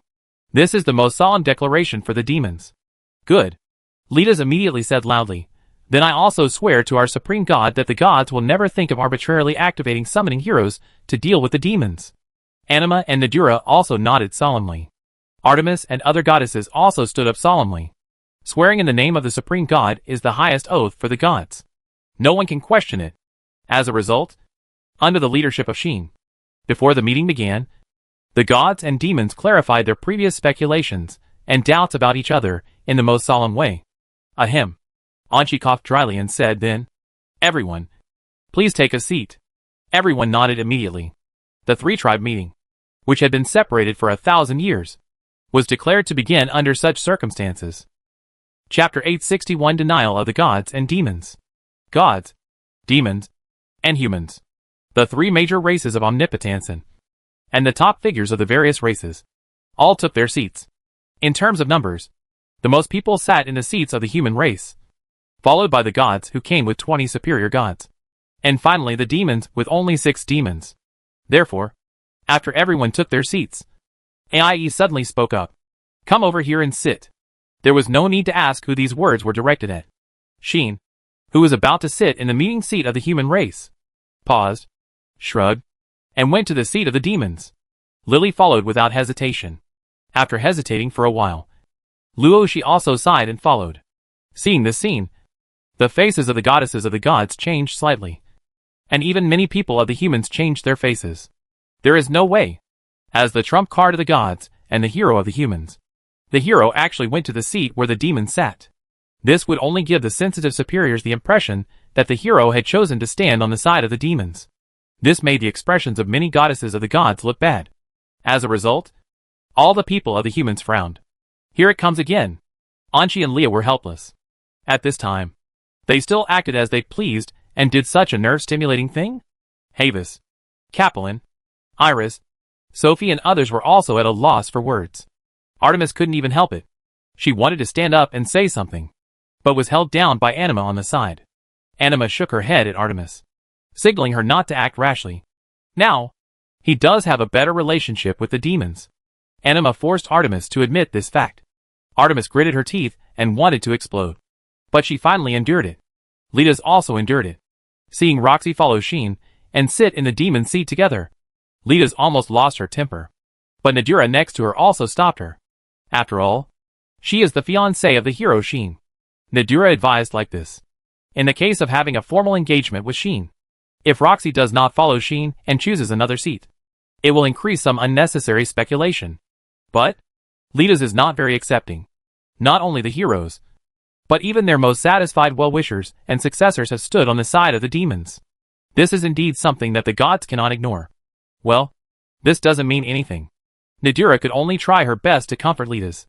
This is the most solemn declaration for the demons." "Good," Letas immediately said loudly. "Then I also swear to our supreme god that the gods will never think of arbitrarily activating summoning heroes to deal with the demons." Anima and Nadura also nodded solemnly. Artemis and other goddesses also stood up solemnly. Swearing in the name of the supreme god is the highest oath for the gods. No one can question it. As a result, under the leadership of Sheen, before the meeting began, the gods and demons clarified their previous speculations and doubts about each other in the most solemn way. Ahem. Anchi coughed dryly and said then, "Everyone, please take a seat." Everyone nodded immediately. The three-tribe meeting, which had been separated for 1,000 years, was declared to begin under such circumstances. Chapter 861 Denial of the Gods and Demons. Gods, demons, and humans. The three major races of omnipotence and the top figures of the various races all took their seats. In terms of numbers, the most people sat in the seats of the human race, followed by the gods who came with 20 superior gods, and finally the demons with only 6 demons. Therefore, after everyone took their seats, AIE suddenly spoke up. "Come over here and sit." There was no need to ask who these words were directed at. Sheen, who was about to sit in the meeting seat of the human race, paused, shrugged, and went to the seat of the demons. Lily followed without hesitation. After hesitating for a while, Luoshi also sighed and followed. Seeing this scene, the faces of the goddesses of the gods changed slightly, and even many people of the humans changed their faces. There is no way. As the trump card of the gods and the hero of the humans, the hero actually went to the seat where the demons sat. This would only give the sensitive superiors the impression that the hero had chosen to stand on the side of the demons. This made the expressions of many goddesses of the gods look bad. As a result, all the people of the humans frowned. Here it comes again. Anchi and Leah were helpless. At this time, they still acted as they pleased and did such a nerve-stimulating thing? Havis, Capelin, Iris, Sophie and others were also at a loss for words. Artemis couldn't even help it. She wanted to stand up and say something, but was held down by Anima on the side. Anima shook her head at Artemis, signaling her not to act rashly. Now, he does have a better relationship with the demons. Anima forced Artemis to admit this fact. Artemis gritted her teeth and wanted to explode, but she finally endured it. Letas also endured it. Seeing Roxy follow Sheen and sit in the demon seat together, Letas almost lost her temper. But Nadura next to her also stopped her. After all, she is the fiancée of the hero Sheen. Nadura advised like this. In the case of having a formal engagement with Sheen, if Roxy does not follow Sheen and chooses another seat, it will increase some unnecessary speculation. But Letas is not very accepting. Not only the heroes, but even their most satisfied well-wishers and successors have stood on the side of the demons. This is indeed something that the gods cannot ignore. Well, this doesn't mean anything. Nadura could only try her best to comfort Letas,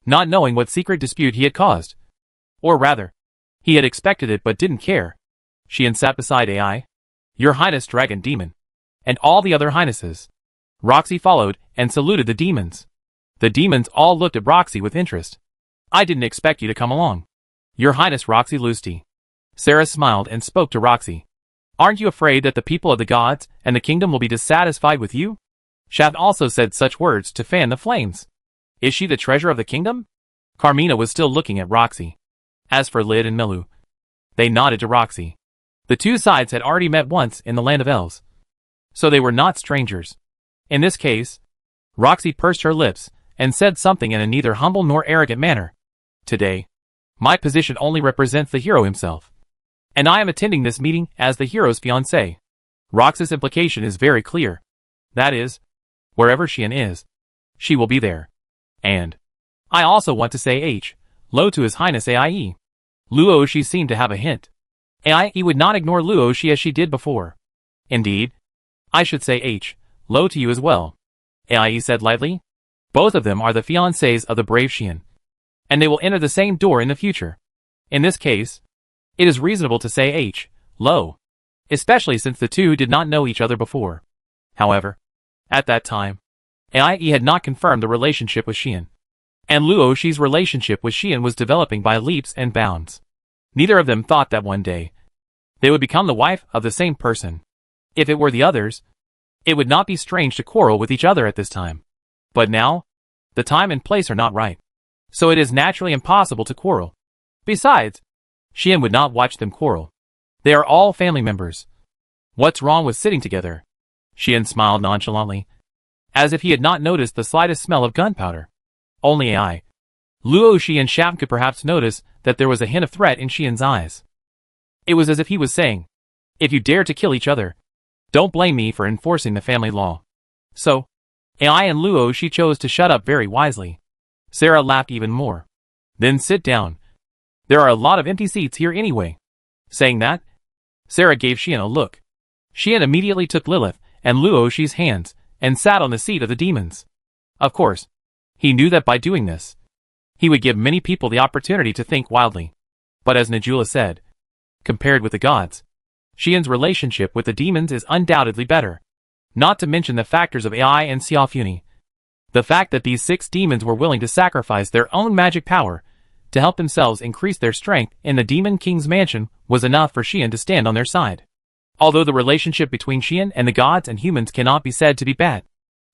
not knowing what secret dispute he had caused. Or rather, he had expected it but didn't care. She sat beside AI, Your Highness Dragon Demon, and all the other highnesses. Roxy followed and saluted the demons. The demons all looked at Roxy with interest. I didn't expect you to come along. Your Highness Roxy Lusty. Sarah smiled and spoke to Roxy. Aren't you afraid that the people of the gods and the kingdom will be dissatisfied with you? Shaft also said such words to fan the flames. Is she the treasure of the kingdom? Carmina was still looking at Roxy. As for Lid and Milu, they nodded to Roxy. The two sides had already met once in the land of elves, so they were not strangers. In this case, Roxy pursed her lips and said something in a neither humble nor arrogant manner. Today, my position only represents the hero himself, and I am attending this meeting as the hero's fiancé. Roxy's implication is very clear. That is, wherever Sheen is, she will be there. And I also want to say hello to His Highness AIE. Luoshi seemed to have a hint. AIE would not ignore Luoshi as she did before. Indeed, I should say hello to you as well, AIE said lightly. Both of them are the fiancés of the brave Xian, and they will enter the same door in the future. In this case, it is reasonable to say Lo, especially since the two did not know each other before. However, at that time, Ie had not confirmed the relationship with Xian, and Luo Shi's relationship with Xian was developing by leaps and bounds. Neither of them thought that one day they would become the wife of the same person. If it were the others, it would not be strange to quarrel with each other at this time. But now, the time and place are not right, so it is naturally impossible to quarrel. Besides, Xian would not watch them quarrel. They are all family members. What's wrong with sitting together? Xian smiled nonchalantly, as if he had not noticed the slightest smell of gunpowder. Only Luo Shi and Sham could perhaps notice that there was a hint of threat in Xian's eyes. It was as if he was saying, if you dare to kill each other, don't blame me for enforcing the family law. So, Ai and Luo Shi chose to shut up very wisely. Sarah laughed even more. Then sit down. There are a lot of empty seats here anyway. Saying that, Sarah gave Xian a look. Xian immediately took Lilith and Luo Shi's hands and sat on the seat of the demons. Of course, he knew that by doing this, he would give many people the opportunity to think wildly. But as Najula said, compared with the gods, Xian's relationship with the demons is undoubtedly better. Not to mention the factors of Ai and Xiaofuni. The fact that these 6 demons were willing to sacrifice their own magic power to help themselves increase their strength in the Demon King's mansion was enough for Xian to stand on their side. Although the relationship between Xian and the gods and humans cannot be said to be bad.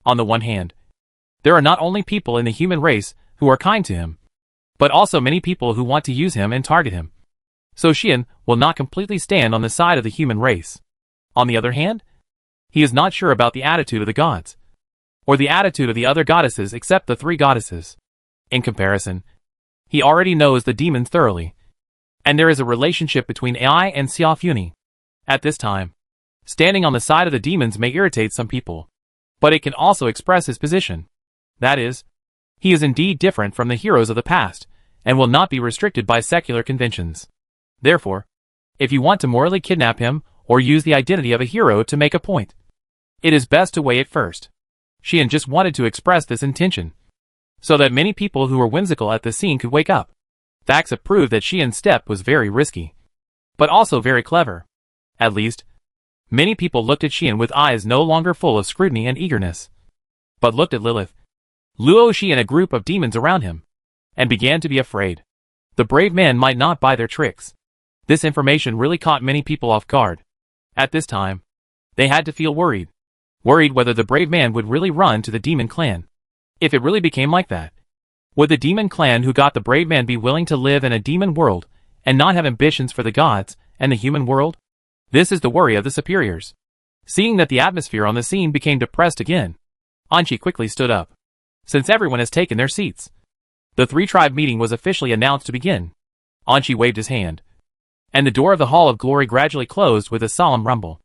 On the one hand, there are not only people in the human race who are kind to him, but also many people who want to use him and target him. So Xian will not completely stand on the side of the human race. On the other hand, he is not sure about the attitude of the gods, or the attitude of the other goddesses except the 3 goddesses. In comparison, he already knows the demons thoroughly, and there is a relationship between Ai and Xiaofuni. At this time, standing on the side of the demons may irritate some people, but it can also express his position. That is, he is indeed different from the heroes of the past, and will not be restricted by secular conventions. Therefore, if you want to morally kidnap him, or use the identity of a hero to make a point, it is best to weigh it first. Xian just wanted to express this intention, so that many people who were whimsical at the scene could wake up. Facts have proved that Xian's step was very risky, but also very clever. At least, many people looked at Xian with eyes no longer full of scrutiny and eagerness, but looked at Lilith, Luo Shi and a group of demons around him, and began to be afraid. The brave man might not buy their tricks. This information really caught many people off guard. At this time, they had to feel worried. Worried whether the brave man would really run to the demon clan. If it really became like that, would the demon clan who got the brave man be willing to live in a demon world and not have ambitions for the gods and the human world? This is the worry of the superiors. Seeing that the atmosphere on the scene became depressed again, Anqi quickly stood up. Since everyone has taken their seats, the 3-tribe meeting was officially announced to begin. Anqi waved his hand, and the door of the Hall of Glory gradually closed with a solemn rumble.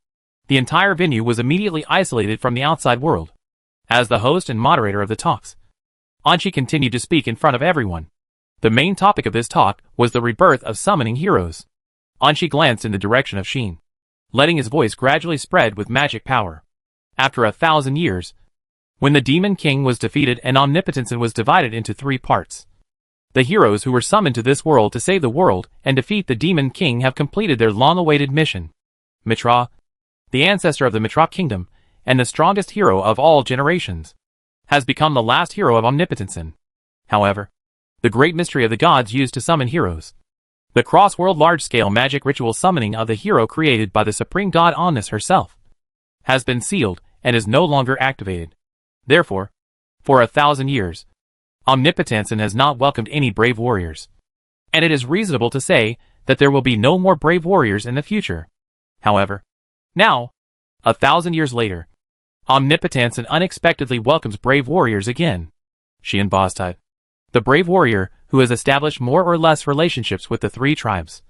The entire venue was immediately isolated from the outside world. As the host and moderator of the talks, Anqi continued to speak in front of everyone. The main topic of this talk was the rebirth of summoning heroes. Anqi glanced in the direction of Xin, letting his voice gradually spread with magic power. After 1,000 years, when the Demon King was defeated and Omnipotensen was divided into 3 parts, the heroes who were summoned to this world to save the world and defeat the Demon King have completed their long-awaited mission. Mitra, the ancestor of the Mitra Kingdom, and the strongest hero of all generations, has become the last hero of Omnipotensen. However, the great mystery of the gods used to summon heroes, the cross-world large-scale magic ritual summoning of the hero created by the supreme god Omnis herself, has been sealed and is no longer activated. Therefore, for 1,000 years, Omnipotensen has not welcomed any brave warriors, and it is reasonable to say that there will be no more brave warriors in the future. However, now, 1,000 years later, Omnipotensen unexpectedly welcomes brave warriors again. Xian Bostad, the brave warrior who has established more or less relationships with the 3 tribes,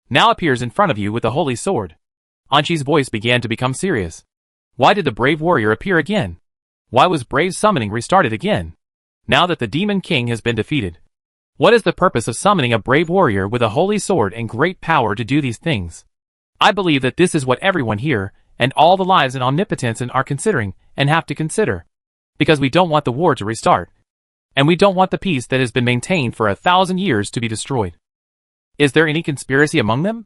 now appears in front of you with the holy sword. Anqi's voice began to become serious. Why did the brave warrior appear again? Why was brave summoning restarted again, now that the Demon King has been defeated? What is the purpose of summoning a brave warrior with a holy sword and great power to do these things? I believe that this is what everyone here, and all the lives in Omnipotensen are considering, and have to consider. Because we don't want the war to restart, And we don't want the peace that has been maintained for 1,000 years to be destroyed. Is there any conspiracy among them?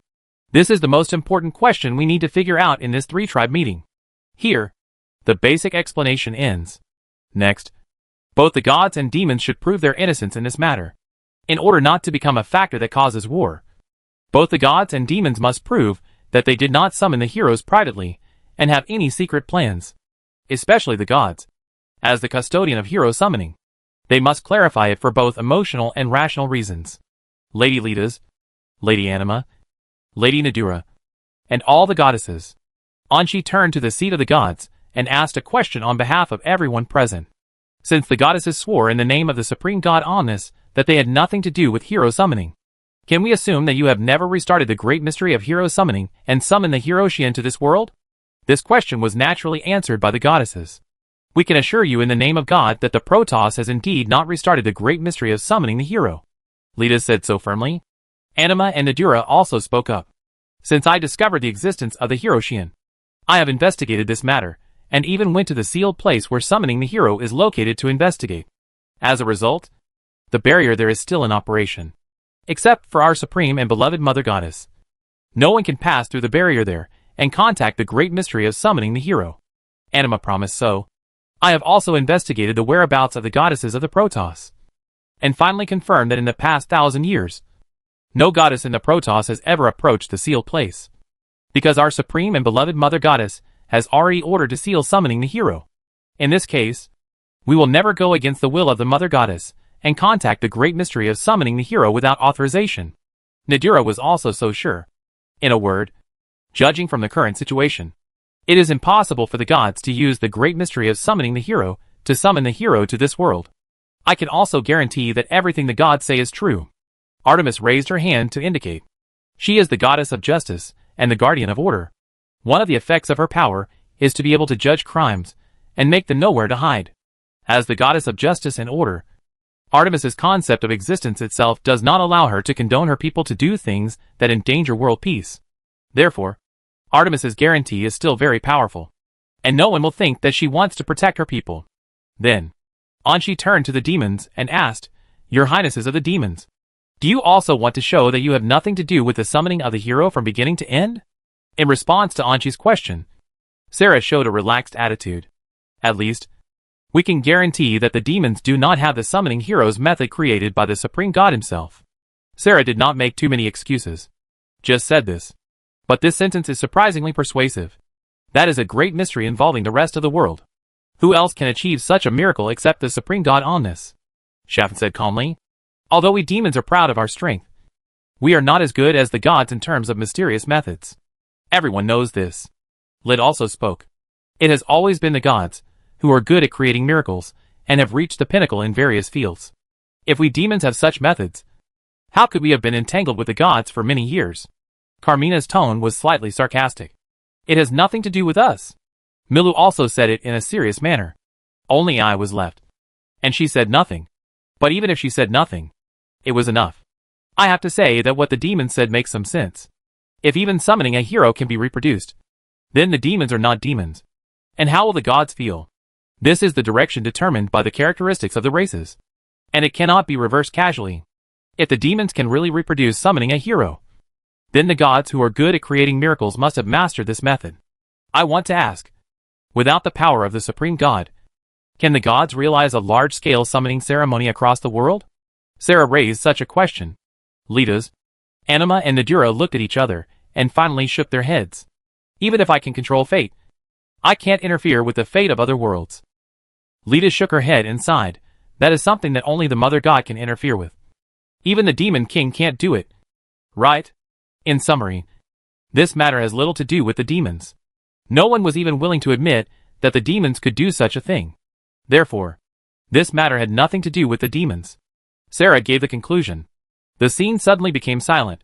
This is the most important question we need to figure out in this three-tribe meeting. Here, the basic explanation ends. Next, both the gods and demons should prove their innocence in this matter. In order not to become a factor that causes war, both the gods and demons must prove that they did not summon the heroes privately and have any secret plans. Especially the gods. As the custodian of hero summoning, they must clarify it for both emotional and rational reasons. Lady Letas, Lady Anima, Lady Nadura, and all the goddesses. Anshi turned to the seat of the gods and asked a question on behalf of everyone present. Since the goddesses swore in the name of the supreme god Omnis that they had nothing to do with hero summoning, can we assume that you have never restarted the great mystery of hero summoning and summoned the hero Xian to this world? This question was naturally answered by the goddesses. We can assure you in the name of God that the Protoss has indeed not restarted the great mystery of summoning the hero. Lita said so firmly. Anima and Nadura also spoke up. Since I discovered the existence of the hero Xian, I have investigated this matter, and even went to the sealed place where summoning the hero is located to investigate. As a result, the barrier there is still in operation. Except for our supreme and beloved Mother Goddess. No one can pass through the barrier there and contact the great mystery of summoning the hero. Anima promised so. I have also investigated the whereabouts of the goddesses of the Protoss, and finally confirmed that in the past 1,000 years, no goddess in the Protoss has ever approached the sealed place. Because our supreme and beloved Mother Goddess has already ordered to seal summoning the hero. In this case, we will never go against the will of the Mother Goddess and contact the great mystery of summoning the hero without authorization. Nadura was also so sure. In a word, judging from the current situation, it is impossible for the gods to use the great mystery of summoning the hero to summon the hero to this world. I can also guarantee that everything the gods say is true. Artemis raised her hand to indicate. She is the goddess of justice and the guardian of order. One of the effects of her power is to be able to judge crimes and make them nowhere to hide. As the goddess of justice and order, Artemis's concept of existence itself does not allow her to condone her people to do things that endanger world peace. Therefore, Artemis's guarantee is still very powerful, and no one will think that she wants to protect her people. Then, Anshi turned to the demons and asked, Your Highnesses of the demons, do you also want to show that you have nothing to do with the summoning of the hero from beginning to end? In response to Anshi's question, Sarah showed a relaxed attitude. At least, we can guarantee that the demons do not have the summoning hero's method created by the Supreme God himself. Sarah did not make too many excuses. Just said this. But this sentence is surprisingly persuasive. That is a great mystery involving the rest of the world. Who else can achieve such a miracle except the Supreme God Omnis? Shafin said calmly. Although we demons are proud of our strength, we are not as good as the gods in terms of mysterious methods. Everyone knows this. Lid also spoke. It has always been the gods who are good at creating miracles and have reached the pinnacle in various fields. If we demons have such methods, how could we have been entangled with the gods for many years? Carmina's tone was slightly sarcastic. It has nothing to do with us. Milu also said it in a serious manner. Only I was left. And she said nothing. But even if she said nothing, it was enough. I have to say that what the demons said makes some sense. If even summoning a hero can be reproduced, then the demons are not demons. And how will the gods feel? This is the direction determined by the characteristics of the races. And it cannot be reversed casually. If the demons can really reproduce summoning a hero, then the gods who are good at creating miracles must have mastered this method. I want to ask, without the power of the Supreme God, can the gods realize a large-scale summoning ceremony across the world? Sarah raised such a question. Litas, Anima and Nadura looked at each other and finally shook their heads. Even if I can control fate, I can't interfere with the fate of other worlds. Lita shook her head and sighed. That is something that only the Mother God can interfere with. Even the Demon King can't do it. Right? In summary, this matter has little to do with the demons. No one was even willing to admit that the demons could do such a thing. Therefore, this matter had nothing to do with the demons. Sarah gave the conclusion. The scene suddenly became silent.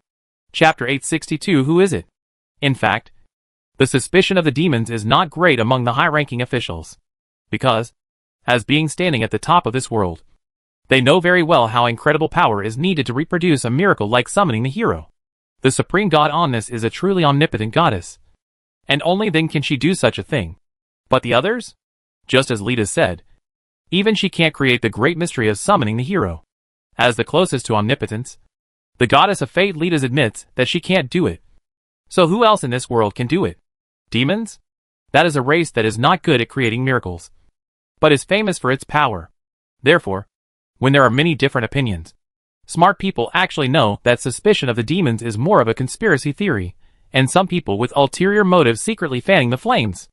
Chapter 862. Who is it? In fact, the suspicion of the demons is not great among the high-ranking officials. Because, as being standing at the top of this world, they know very well how incredible power is needed to reproduce a miracle like summoning the hero. The Supreme God Omnis is a truly omnipotent goddess. And only then can she do such a thing. But the others? Just as Lita said, Even she can't create the great mystery of summoning the hero. As the closest to omnipotence, the goddess of fate Letas admits that she can't do it. So who else in this world can do it? Demons? That is a race that is not good at creating miracles, but is famous for its power. Therefore, when there are many different opinions, smart people actually know that suspicion of the demons is more of a conspiracy theory, and some people with ulterior motives secretly fanning the flames.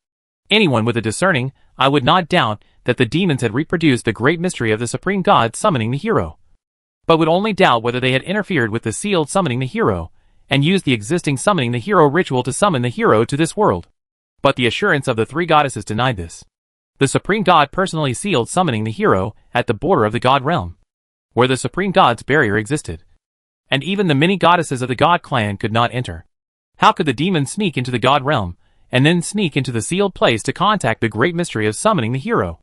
Anyone with a discerning eye would not doubt that the demons had reproduced the great mystery of the supreme god summoning the hero, but would only doubt whether they had interfered with the sealed summoning the hero, and used the existing summoning the hero ritual to summon the hero to this world. But the assurance of the three goddesses denied this. The supreme god personally sealed summoning the hero at the border of the god realm, where the supreme god's barrier existed, and even the many goddesses of the god clan could not enter. How could the demons sneak into the god realm, and then sneak into the sealed place to contact the great mystery of summoning the hero?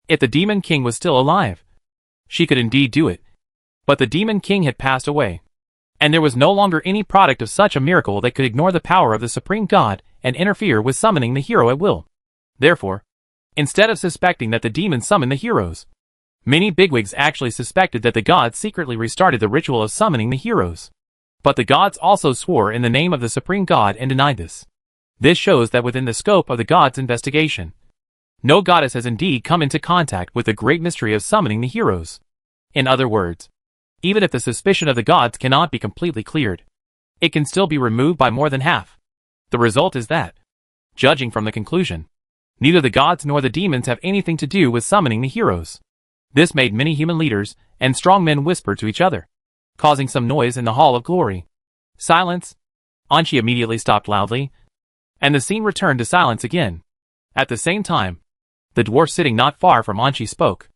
If the demon king was still alive, she could indeed do it. But the demon king had passed away, and there was no longer any product of such a miracle that could ignore the power of the supreme god and interfere with summoning the hero at will. Therefore, instead of suspecting that the demons summoned the heroes, many bigwigs actually suspected that the gods secretly restarted the ritual of summoning the heroes. But the gods also swore in the name of the supreme god and denied this. This shows that within the scope of the gods' investigation, no goddess has indeed come into contact with the great mystery of summoning the heroes. In other words, even if the suspicion of the gods cannot be completely cleared, it can still be removed by more than half. The result is that, judging from the conclusion, neither the gods nor the demons have anything to do with summoning the heroes. This made many human leaders and strong men whisper to each other, causing some noise in the Hall of Glory. Silence. Anchi immediately stopped loudly, and the scene returned to silence again. At the same time, the dwarf sitting not far from Anchi spoke.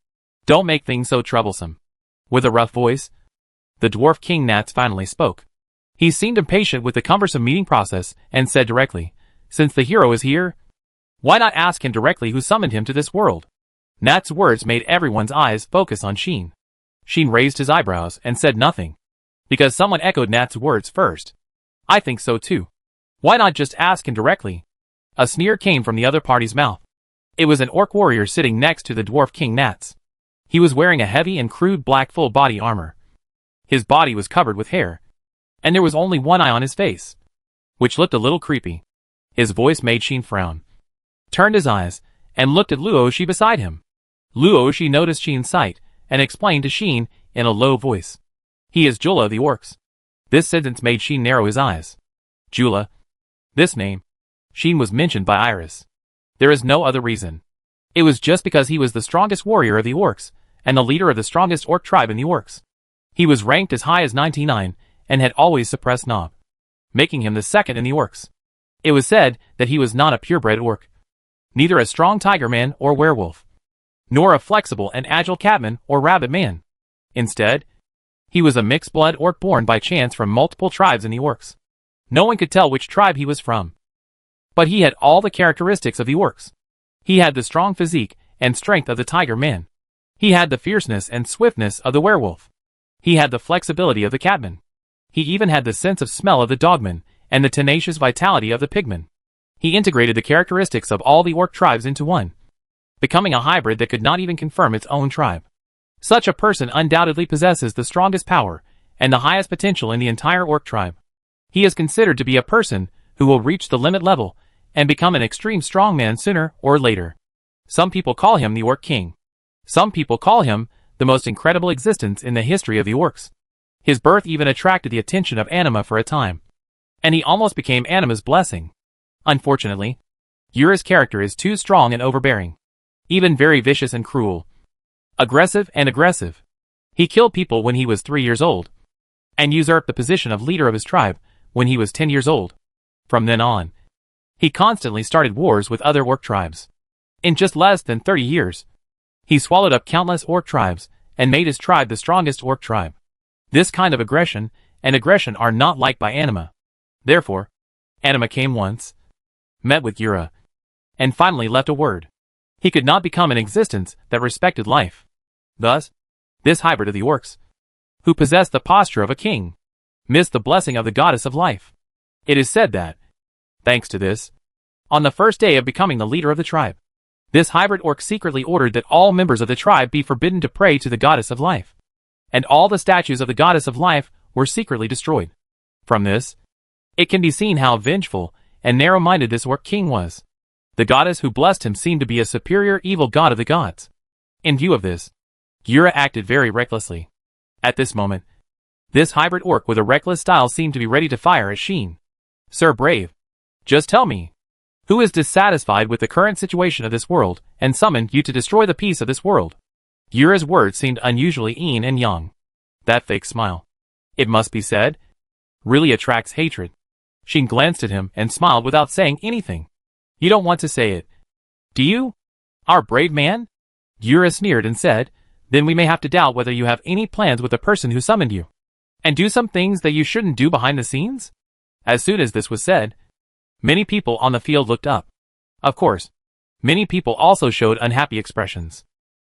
Don't make things so troublesome. With a rough voice, the dwarf king Nats finally spoke. He seemed impatient with the cumbersome meeting process and said directly, since the hero is here, why not ask him directly who summoned him to this world? Nat's words made everyone's eyes focus on Sheen. Sheen raised his eyebrows and said nothing, because someone echoed Nat's words first. I think so too. Why not just ask him directly? A sneer came from the other party's mouth. It was an orc warrior sitting next to the dwarf king Nats. He was wearing a heavy and crude black full body armor. His body was covered with hair, and there was only one eye on his face, which looked a little creepy. His voice made Sheen frown, turned his eyes, and looked at Luoshi beside him. Luoshi noticed Sheen's sight, and explained to Sheen in a low voice. He is Jula of the orcs. This sentence made Sheen narrow his eyes. Jula. This name. Sheen was mentioned by Iris. There is no other reason. It was just because he was the strongest warrior of the orcs, and the leader of the strongest orc tribe in the orcs. He was ranked as high as 99, and had always suppressed Nob, making him the second in the orcs. It was said that he was not a purebred orc, neither a strong tiger man or werewolf, nor a flexible and agile catman or rabbit man. Instead, he was a mixed-blood orc born by chance from multiple tribes in the orcs. No one could tell which tribe he was from, but he had all the characteristics of the orcs. He had the strong physique and strength of the tiger man. He had the fierceness and swiftness of the werewolf. He had the flexibility of the catman. He even had the sense of smell of the dogman and the tenacious vitality of the pigman. He integrated the characteristics of all the orc tribes into one, becoming a hybrid that could not even confirm its own tribe. Such a person undoubtedly possesses the strongest power and the highest potential in the entire orc tribe. He is considered to be a person who will reach the limit level and become an extreme strongman sooner or later. Some people call him the Orc King. Some people call him the most incredible existence in the history of the orcs. His birth even attracted the attention of Anima for a time, and he almost became Anima's blessing. Unfortunately, Yura's character is too strong and overbearing, even very vicious and cruel. Aggressive. He killed people when he was 3 years old, and usurped the position of leader of his tribe when he was 10 years old. From then on, he constantly started wars with other orc tribes. In just less than 30 years, he swallowed up countless orc tribes and made his tribe the strongest orc tribe. This kind of aggression are not liked by Anima. Therefore, Anima came once, met with Yura, and finally left a word. He could not become an existence that respected life. Thus, this hybrid of the orcs, who possessed the posture of a king, missed the blessing of the goddess of life. It is said that, thanks to this, on the first day of becoming the leader of the tribe, This hybrid orc secretly ordered that all members of the tribe be forbidden to pray to the goddess of life. And all the statues of the goddess of life were secretly destroyed. From this, it can be seen how vengeful and narrow-minded this orc king was. The goddess who blessed him seemed to be a superior evil god of the gods. In view of this, Yura acted very recklessly. At this moment, this hybrid orc with a reckless style seemed to be ready to fire at Sheen. Sir Brave, just tell me, who is dissatisfied with the current situation of this world and summoned you to destroy the peace of this world? Yura's words seemed unusually yin and yang. That fake smile, it must be said, really attracts hatred. Sheen glanced at him and smiled without saying anything. You don't want to say it, do you? Our brave man? Yura sneered and said, then we may have to doubt whether you have any plans with the person who summoned you. And do some things that you shouldn't do behind the scenes? As soon as this was said, many people on the field looked up. Of course, many people also showed unhappy expressions.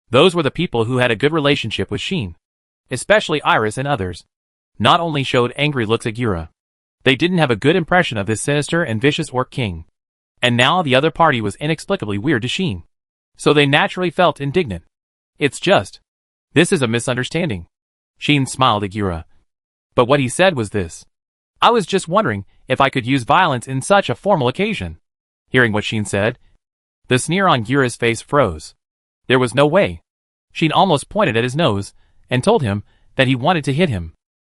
Those were the people who had a good relationship with Sheen. Especially Iris and others. Not only showed angry looks at Yura, they didn't have a good impression of this sinister and vicious orc king. And now the other party was inexplicably weird to Sheen. So they naturally felt indignant. It's just, this is a misunderstanding. Sheen smiled at Yura. But what he said was this. I was just wondering if I could use violence in such a formal occasion. Hearing what Sheen said, the sneer on Yura's face froze. There was no way. Sheen almost pointed at his nose and told him that he wanted to hit him.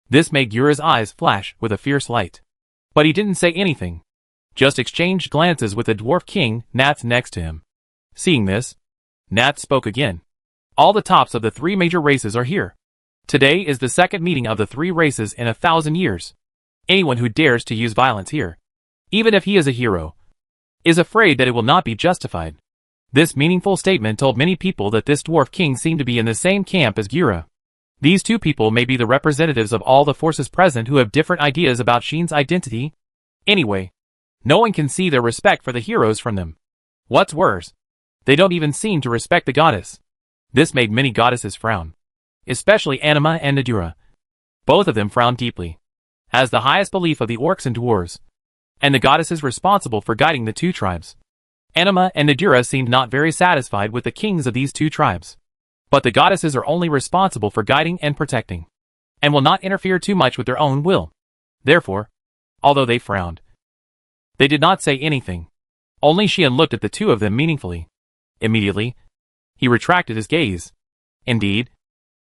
This made Yura's eyes flash with a fierce light. But he didn't say anything. Just exchanged glances with the dwarf king, Nats, next to him. Seeing this, Nats spoke again. All the tops of the 3 major races are here. Today is the second meeting of the 3 races in 1,000 years. Anyone who dares to use violence here, even if he is a hero, is afraid that it will not be justified. This meaningful statement told many people that this dwarf king seemed to be in the same camp as Yura. These 2 people may be the representatives of all the forces present who have different ideas about Sheen's identity. Anyway, no one can see their respect for the heroes from them. What's worse, they don't even seem to respect the goddess. This made many goddesses frown. Especially Anima and Nadura. Both of them frowned deeply. As the highest belief of the orcs and dwarves, and the goddesses responsible for guiding the 2 tribes. Anima and Nadura seemed not very satisfied with the kings of these 2 tribes. But the goddesses are only responsible for guiding and protecting, and will not interfere too much with their own will. Therefore, although they frowned, they did not say anything. Only Xian looked at the 2 of them meaningfully. Immediately, he retracted his gaze. Indeed,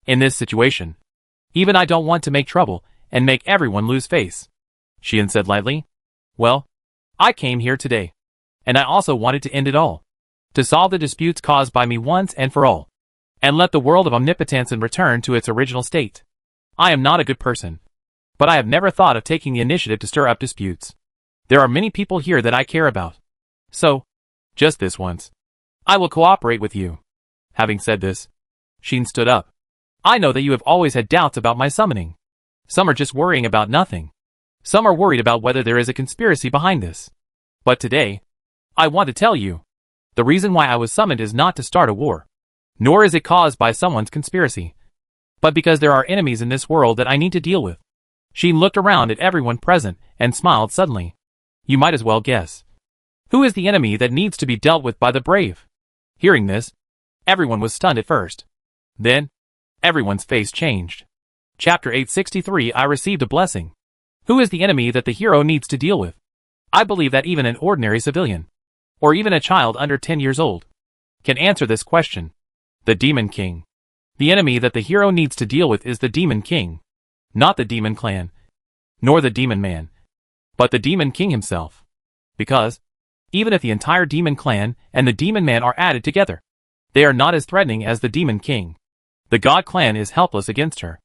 in this situation, even I don't want to make trouble and make everyone lose face. Xian said lightly. Well, I came here today, and I also wanted to end it all. To solve the disputes caused by me once and for all. And let the world of omnipotence return to its original state. I am not a good person, but I have never thought of taking the initiative to stir up disputes. There are many people here that I care about. So, just this once, I will cooperate with you. Having said this, Sheen stood up. I know that you have always had doubts about my summoning. Some are just worrying about nothing. Some are worried about whether there is a conspiracy behind this. But today, I want to tell you, the reason why I was summoned is not to start a war. Nor is it caused by someone's conspiracy, but because there are enemies in this world that I need to deal with. Sheen looked around at everyone present and smiled suddenly. You might as well guess. Who is the enemy that needs to be dealt with by the brave? Hearing this, everyone was stunned at first. Then, everyone's face changed. Chapter 863 I received a blessing. Who is the enemy that the hero needs to deal with? I believe that even an ordinary civilian, or even a child under 10 years old, can answer this question. The Demon King. The enemy that the hero needs to deal with is the Demon King. Not the Demon Clan, nor the Demon Man, but the Demon King himself. Because, even if the entire Demon Clan and the Demon Man are added together, they are not as threatening as the Demon King. The God Clan is helpless against her.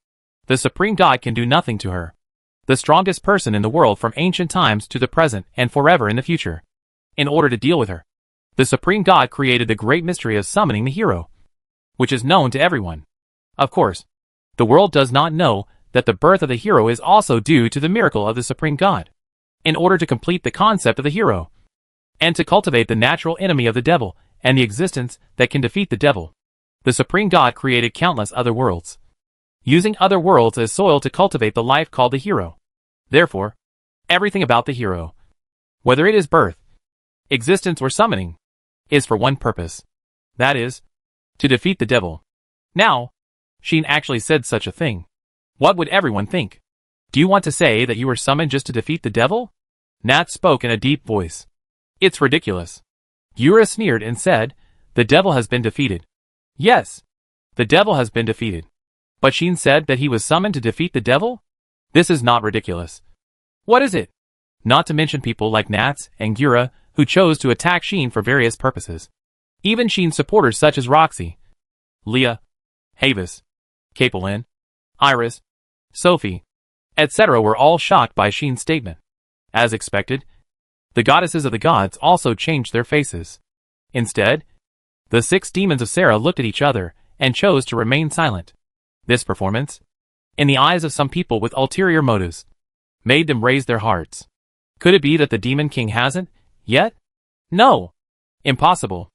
The Supreme God can do nothing to her. The strongest person in the world from ancient times to the present and forever in the future. In order to deal with her, the Supreme God created the great mystery of summoning the hero, which is known to everyone. Of course, the world does not know that the birth of the hero is also due to the miracle of the Supreme God. In order to complete the concept of the hero, and to cultivate the natural enemy of the devil and the existence that can defeat the devil, the Supreme God created countless other worlds, using other worlds as soil to cultivate the life called the hero. Therefore, everything about the hero, whether it is birth, existence or summoning, is for one purpose. That is, to defeat the devil. Now, Sheen actually said such a thing. What would everyone think? Do you want to say that you were summoned just to defeat the devil? Nat spoke in a deep voice. It's ridiculous. Yura sneered and said, the devil has been defeated. Yes, the devil has been defeated. But Sheen said that he was summoned to defeat the devil? This is not ridiculous. What is it? Not to mention people like Nats and Yura, who chose to attack Sheen for various purposes. Even Sheen's supporters such as Roxy, Leah, Havis, Capelin, Iris, Sophie, etc. were all shocked by Sheen's statement. As expected, the goddesses of the gods also changed their faces. Instead, the 6 demons of Sarah looked at each other and chose to remain silent. This performance, in the eyes of some people with ulterior motives, made them raise their hearts. Could it be that the Demon King hasn't, yet? No! Impossible.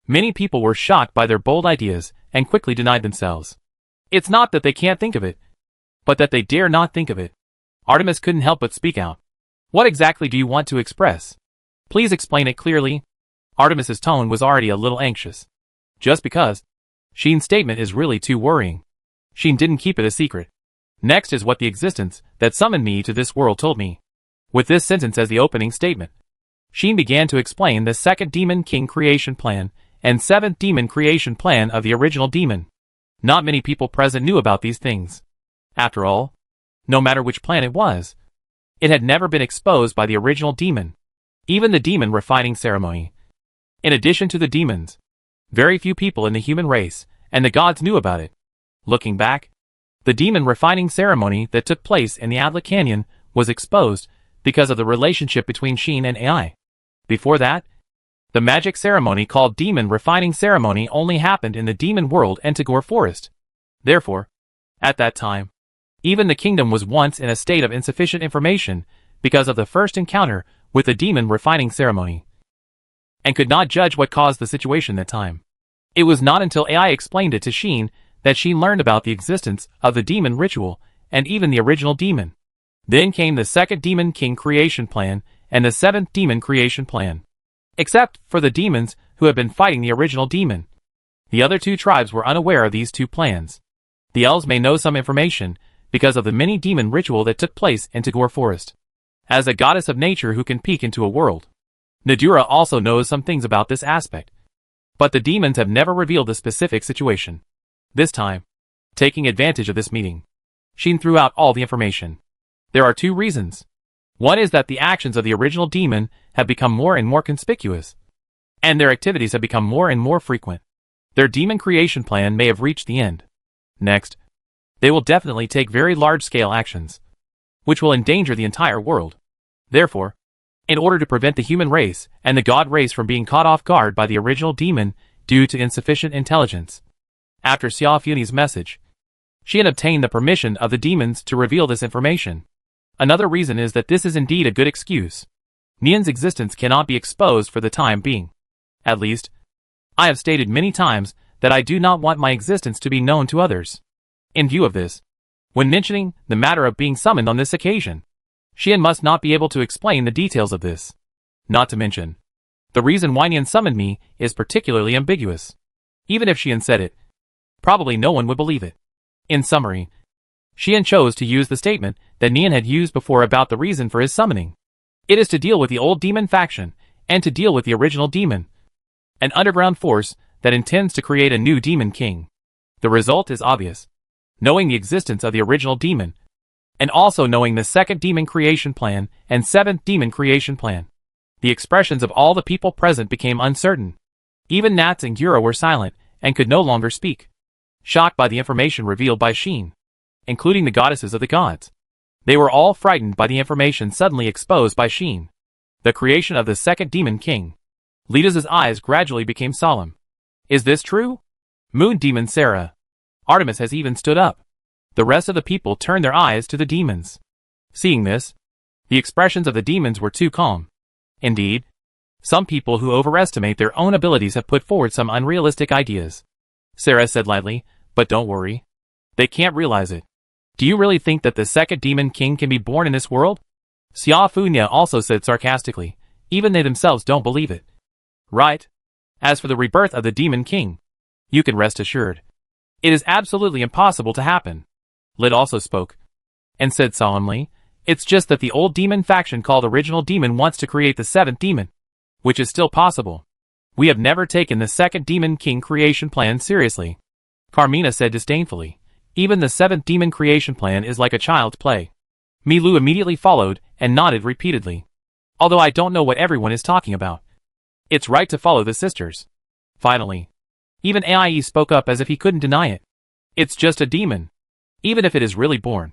Many people were shocked by their bold ideas and quickly denied themselves. It's not that they can't think of it, but that they dare not think of it. Artemis couldn't help but speak out. What exactly do you want to express? Please explain it clearly. Artemis's tone was already a little anxious. Just because. Sheen's statement is really too worrying. Sheen didn't keep it a secret. Next is what the existence that summoned me to this world told me. With this sentence as the opening statement, Sheen began to explain the 2nd Demon King creation plan and 7th Demon creation plan of the original demon. Not many people present knew about these things. After all, no matter which plan it was, it had never been exposed by the original demon, even the demon refining ceremony. In addition to the demons, very few people in the human race and the gods knew about it. Looking back, the demon refining ceremony that took place in the Adla Canyon was exposed because of the relationship between Sheen and AI. Before that, the magic ceremony called Demon Refining Ceremony only happened in the demon world and Tagore Forest. Therefore, at that time, even the kingdom was once in a state of insufficient information because of the first encounter with the Demon Refining Ceremony, and could not judge what caused the situation that time. It was not until AI explained it to Sheen that Sheen learned about the existence of the demon ritual and even the original demon. Then came the 2nd Demon King creation plan and the 7th Demon creation plan. Except for the demons who had been fighting the original demon, the other 2 tribes were unaware of these 2 plans. The elves may know some information because of the mini-demon ritual that took place in Tagore Forest. As a goddess of nature who can peek into a world, Nadura also knows some things about this aspect. But the demons have never revealed the specific situation. This time, taking advantage of this meeting, Sheen threw out all the information. There are 2 reasons. One is that the actions of the original demon have become more and more conspicuous, and their activities have become more and more frequent. Their demon creation plan may have reached the end. Next, they will definitely take very large-scale actions, which will endanger the entire world. Therefore, in order to prevent the human race and the god race from being caught off guard by the original demon due to insufficient intelligence, after Xiao Funi's message, she had obtained the permission of the demons to reveal this information. Another reason is that this is indeed a good excuse. Nian's existence cannot be exposed for the time being. At least, I have stated many times that I do not want my existence to be known to others. In view of this, when mentioning the matter of being summoned on this occasion, Xian must not be able to explain the details of this. Not to mention, the reason why Nian summoned me is particularly ambiguous. Even if Xian said it, probably no one would believe it. In summary, Xian chose to use the statement that Nian had used before about the reason for his summoning. It is to deal with the old demon faction, and to deal with the original demon, an underground force that intends to create a new demon king. The result is obvious. Knowing the existence of the original demon, and also knowing the 2nd demon creation plan and 7th demon creation plan, the expressions of all the people present became uncertain. Even Nats and Gura were silent and could no longer speak, shocked by the information revealed by Sheen, including the goddesses of the gods. They were all frightened by the information suddenly exposed by Sheen. The creation of the 2nd Demon King. Lita's eyes gradually became solemn. Is this true? Moon Demon Sarah. Artemis has even stood up. The rest of the people turned their eyes to the demons. Seeing this, the expressions of the demons were too calm. Indeed, some people who overestimate their own abilities have put forward some unrealistic ideas. Sarah said lightly, but don't worry. They can't realize it. Do you really think that the 2nd Demon King can be born in this world? Xiao Funya also said sarcastically. Even they themselves don't believe it. Right? As for the rebirth of the Demon King, you can rest assured. It is absolutely impossible to happen. Lid also spoke, and said solemnly, it's just that the old demon faction called Original Demon wants to create the 7th demon, which is still possible. We have never taken the 2nd Demon King creation plan seriously. Carmina said disdainfully, even the 7th demon creation plan is like a child's play. Milu immediately followed and nodded repeatedly. Although I don't know what everyone is talking about. It's right to follow the sisters. Finally, even AIE spoke up as if he couldn't deny it. It's just a demon. Even if it is really born,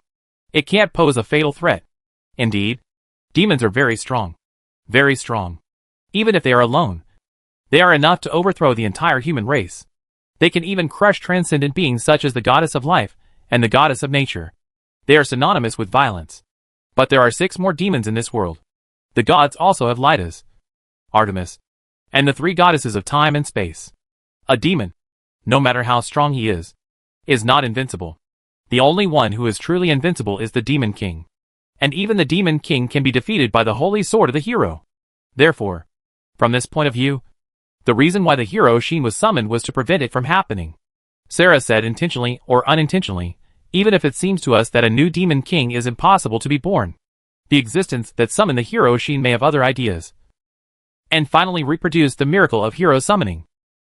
it can't pose a fatal threat. Indeed, demons are very strong. Very strong. Even if they are alone, they are enough to overthrow the entire human race. They can even crush transcendent beings such as the goddess of life and the goddess of nature. They are synonymous with violence. But there are 6 more demons in this world. The gods also have Lydas, Artemis, and the 3 goddesses of time and space. A demon, no matter how strong he is not invincible. The only one who is truly invincible is the Demon King. And even the Demon King can be defeated by the holy sword of the hero. Therefore, from this point of view, the reason why the hero Sheen was summoned was to prevent it from happening. Sarah said intentionally or unintentionally, even if it seems to us that a new Demon King is impossible to be born. The existence that summoned the hero Sheen may have other ideas. And finally reproduced the miracle of hero summoning.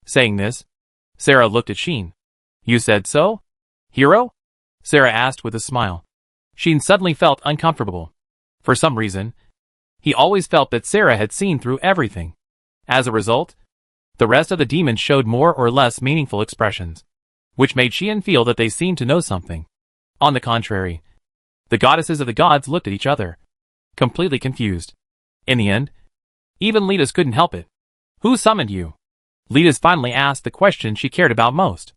Saying this, Sarah looked at Sheen. You said so? Hero? Sarah asked with a smile. Sheen suddenly felt uncomfortable. For some reason, he always felt that Sarah had seen through everything. As a result, the rest of the demons showed more or less meaningful expressions, which made Sheen feel that they seemed to know something. On the contrary, the goddesses of the gods looked at each other, completely confused. In the end, even Lydas couldn't help it. Who summoned you? Lydas finally asked the question she cared about most.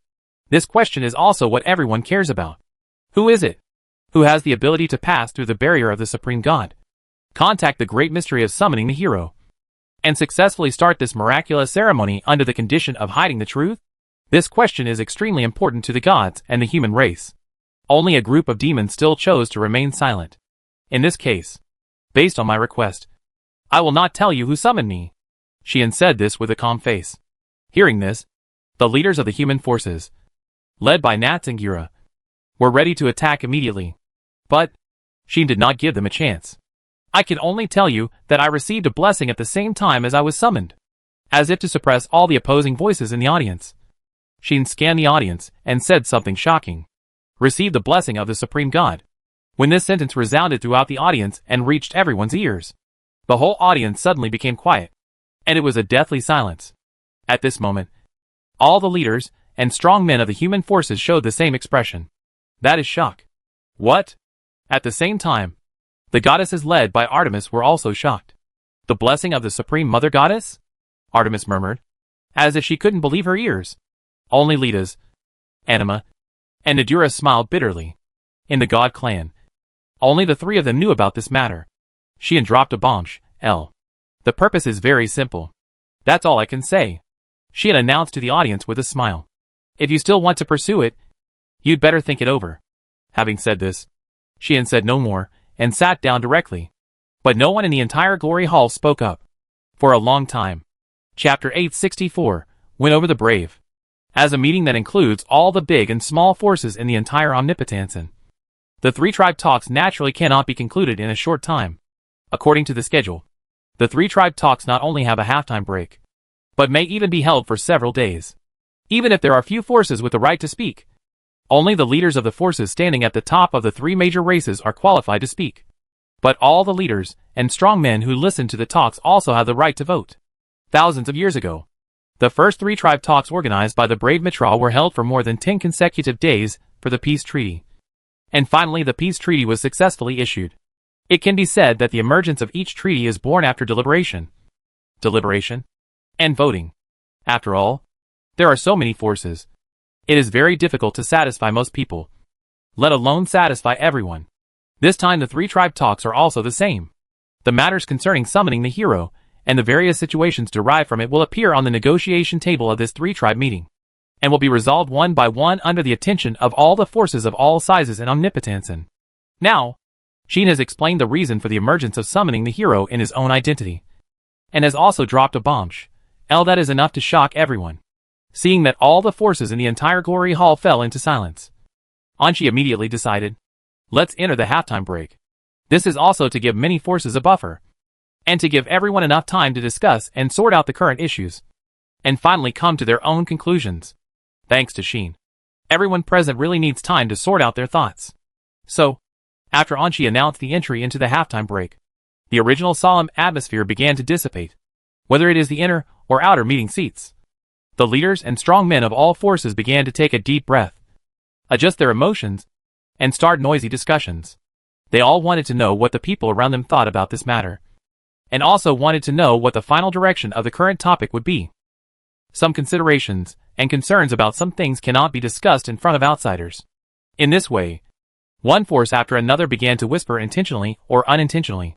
This question is also what everyone cares about. Who is it? Who has the ability to pass through the barrier of the Supreme God, contact the great mystery of summoning the hero, and successfully start this miraculous ceremony under the condition of hiding the truth? This question is extremely important to the gods and the human race. Only a group of demons still chose to remain silent. In this case, based on my request, I will not tell you who summoned me. Sheen said this with a calm face. Hearing this, the leaders of the human forces, led by Nats and Gira, were ready to attack immediately. But Sheen did not give them a chance. I can only tell you that I received a blessing at the same time as I was summoned. As if to suppress all the opposing voices in the audience, Sheen scanned the audience and said something shocking. Received the blessing of the Supreme God. When this sentence resounded throughout the audience and reached everyone's ears, the whole audience suddenly became quiet, and it was a deathly silence. At this moment, all the leaders and strong men of the human forces showed the same expression. That is shock. What? At the same time, the goddesses led by Artemis were also shocked. The blessing of the Supreme Mother Goddess? Artemis murmured, as if she couldn't believe her ears. Only Lydas, Anima, and Nadura smiled bitterly. In the God clan, only the 3 of them knew about this matter. Sheen dropped a bombshell. The purpose is very simple. That's all I can say. Sheen announced to the audience with a smile. If you still want to pursue it, you'd better think it over. Having said this, Sheen said no more, and sat down directly. But no one in the entire Glory Hall spoke up. For a long time. Chapter 864, Win Over the Brave. As a meeting that includes all the big and small forces in the entire Omnipotensen, the 3-tribe talks naturally cannot be concluded in a short time. According to the schedule, the 3-tribe talks not only have a halftime break, but may even be held for several days. Even if there are few forces with the right to speak, only the leaders of the forces standing at the top of the 3 major races are qualified to speak. But all the leaders and strong men who listen to the talks also have the right to vote. Thousands of years ago, the first 3-tribe talks organized by the brave Mitra were held for more than 10 consecutive days for the peace treaty. And finally the peace treaty was successfully issued. It can be said that the emergence of each treaty is born after deliberation, and voting. After all, there are so many forces. It is very difficult to satisfy most people, let alone satisfy everyone. This time the 3-tribe talks are also the same. The matters concerning summoning the hero and the various situations derived from it will appear on the negotiation table of this 3-tribe meeting, and will be resolved one by one under the attention of all the forces of all sizes and Omnipotensen. Now, Sheen has explained the reason for the emergence of summoning the hero in his own identity, and has also dropped a bombshell That is enough to shock everyone. Seeing that all the forces in the entire glory hall fell into silence, Anshi immediately decided, let's enter the halftime break. This is also to give many forces a buffer, and to give everyone enough time to discuss and sort out the current issues, and finally come to their own conclusions. Thanks to Sheen, everyone present really needs time to sort out their thoughts. So, after Anshi announced the entry into the halftime break, the original solemn atmosphere began to dissipate, whether it is the inner or outer meeting seats. The leaders and strong men of all forces began to take a deep breath, adjust their emotions, and start noisy discussions. They all wanted to know what the people around them thought about this matter, and also wanted to know what the final direction of the current topic would be. Some considerations and concerns about some things cannot be discussed in front of outsiders. In this way, one force after another began to whisper intentionally or unintentionally,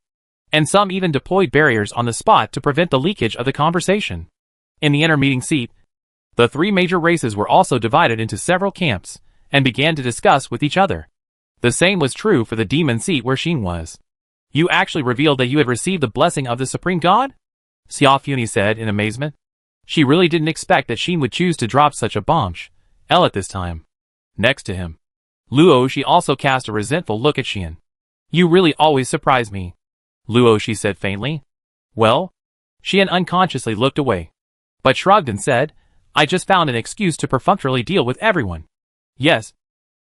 and some even deployed barriers on the spot to prevent the leakage of the conversation. In the inner meeting seat, the three major races were also divided into several camps, and began to discuss with each other. The same was true for the demon seat where Sheen was. You actually revealed that you had received the blessing of the Supreme God? Xiaofuni said in amazement. She really didn't expect that Sheen would choose to drop such a bombshell at this time. Next to him, Luo Shi also cast a resentful look at Xian. You really always surprise me, Luo Shi said faintly. Well, Xian unconsciously looked away, but shrugged and said, I just found an excuse to perfunctorily deal with everyone. Yes,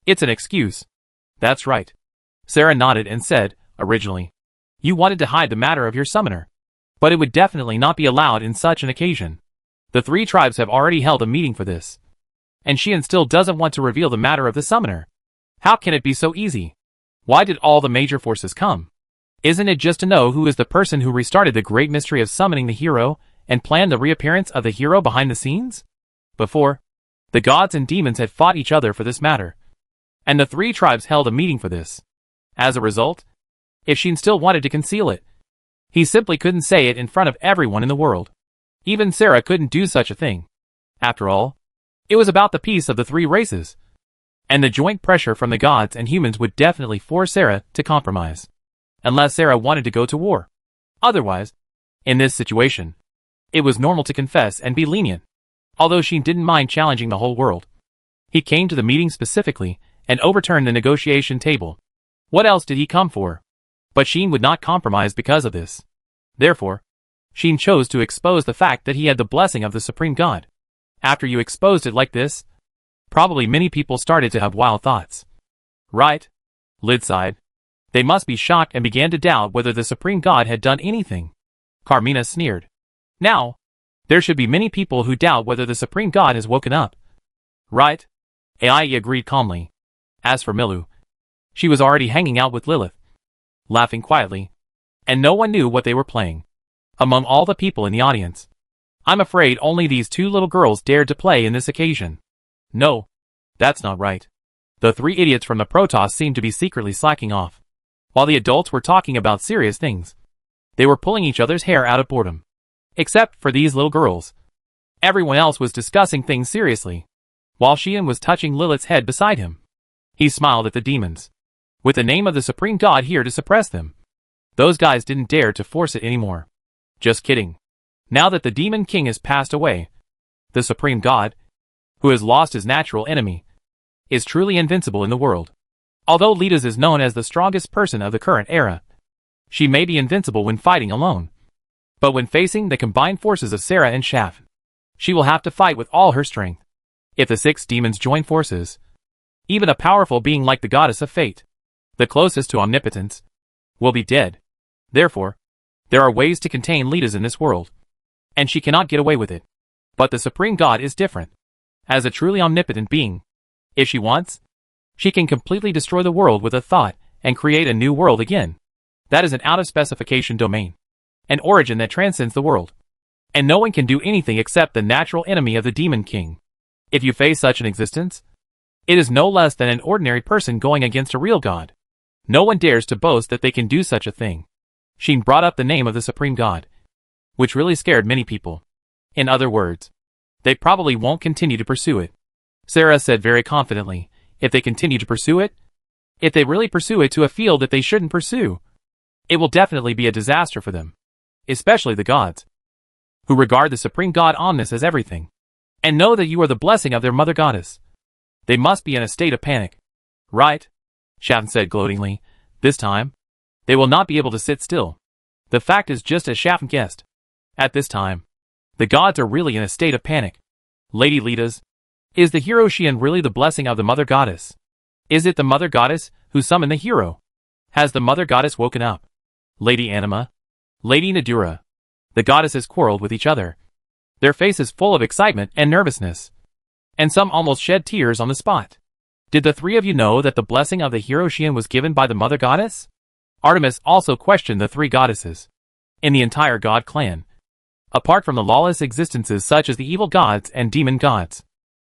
it's an excuse. That's right. Sarah nodded and said, originally, you wanted to hide the matter of your summoner, but it would definitely not be allowed in such an occasion. The three tribes have already held a meeting for this, and Xian still doesn't want to reveal the matter of the summoner. How can it be so easy? Why did all the major forces come? Isn't it just to know who is the person who restarted the great mystery of summoning the hero and planned the reappearance of the hero behind the scenes? Before, the gods and demons had fought each other for this matter, and the three tribes held a meeting for this. As a result, if Xian still wanted to conceal it, he simply couldn't say it in front of everyone in the world. Even Sarah couldn't do such a thing. After all, it was about the peace of the three races, and the joint pressure from the gods and humans would definitely force Sarah to compromise, unless Sarah wanted to go to war. Otherwise, in this situation, it was normal to confess and be lenient. Although Sheen didn't mind challenging the whole world, he came to the meeting specifically and overturned the negotiation table. What else did he come for? But Sheen would not compromise because of this. Therefore, Sheen chose to expose the fact that he had the blessing of the Supreme God. After you exposed it like this, probably many people started to have wild thoughts. Right? Lid sighed. They must be shocked and began to doubt whether the Supreme God had done anything. Carmina sneered. Now, there should be many people who doubt whether the Supreme God has woken up. Right? Ai agreed calmly. As for Milu, she was already hanging out with Lilith, laughing quietly, and no one knew what they were playing. Among all the people in the audience, I'm afraid only these two little girls dared to play in this occasion. No, that's not right. The three idiots from the Protoss seemed to be secretly slacking off. While the adults were talking about serious things, they were pulling each other's hair out of boredom. Except for these little girls. Everyone else was discussing things seriously, while Xian was touching Lilith's head beside him. He smiled at the demons. With the name of the Supreme God here to suppress them, those guys didn't dare to force it anymore. Just kidding. Now that the Demon King has passed away, the Supreme God, who has lost his natural enemy, is truly invincible in the world. Although Lidas is known as the strongest person of the current era, she may be invincible when fighting alone. But when facing the combined forces of Sarah and Shaf, she will have to fight with all her strength. If the 6 demons join forces, even a powerful being like the Goddess of Fate, the closest to omnipotence, will be dead. Therefore, there are ways to contain Lidas in this world, and she cannot get away with it. But the Supreme God is different. As a truly omnipotent being, if she wants, she can completely destroy the world with a thought and create a new world again. That is an out-of-specification domain, an origin that transcends the world. And no one can do anything except the natural enemy of the Demon King. If you face such an existence, it is no less than an ordinary person going against a real god. No one dares to boast that they can do such a thing. Sheen brought up the name of the Supreme God, which really scared many people. In other words, they probably won't continue to pursue it. Sarah said very confidently, if they continue to pursue it, if they really pursue it to a field that they shouldn't pursue, it will definitely be a disaster for them. Especially the gods. who regard the supreme god Omnis as everything, and know that you are the blessing of their mother goddess. They must be in a state of panic. Right? Shafn said gloatingly. This time, they will not be able to sit still. The fact is just as Shafn guessed. At this time, the gods are really in a state of panic. Lady Letas, is the hero Xian really the blessing of the mother goddess? Is it the mother goddess who summoned the hero? Has the mother goddess woken up? Lady Anima? Lady Nadura? The goddesses quarreled with each other. Their faces full of excitement and nervousness. And some almost shed tears on the spot. Did the three of you know that the blessing of the hero Xian was given by the mother goddess? Artemis also questioned the three goddesses. In the entire god clan, apart from the lawless existences such as the evil gods and demon gods,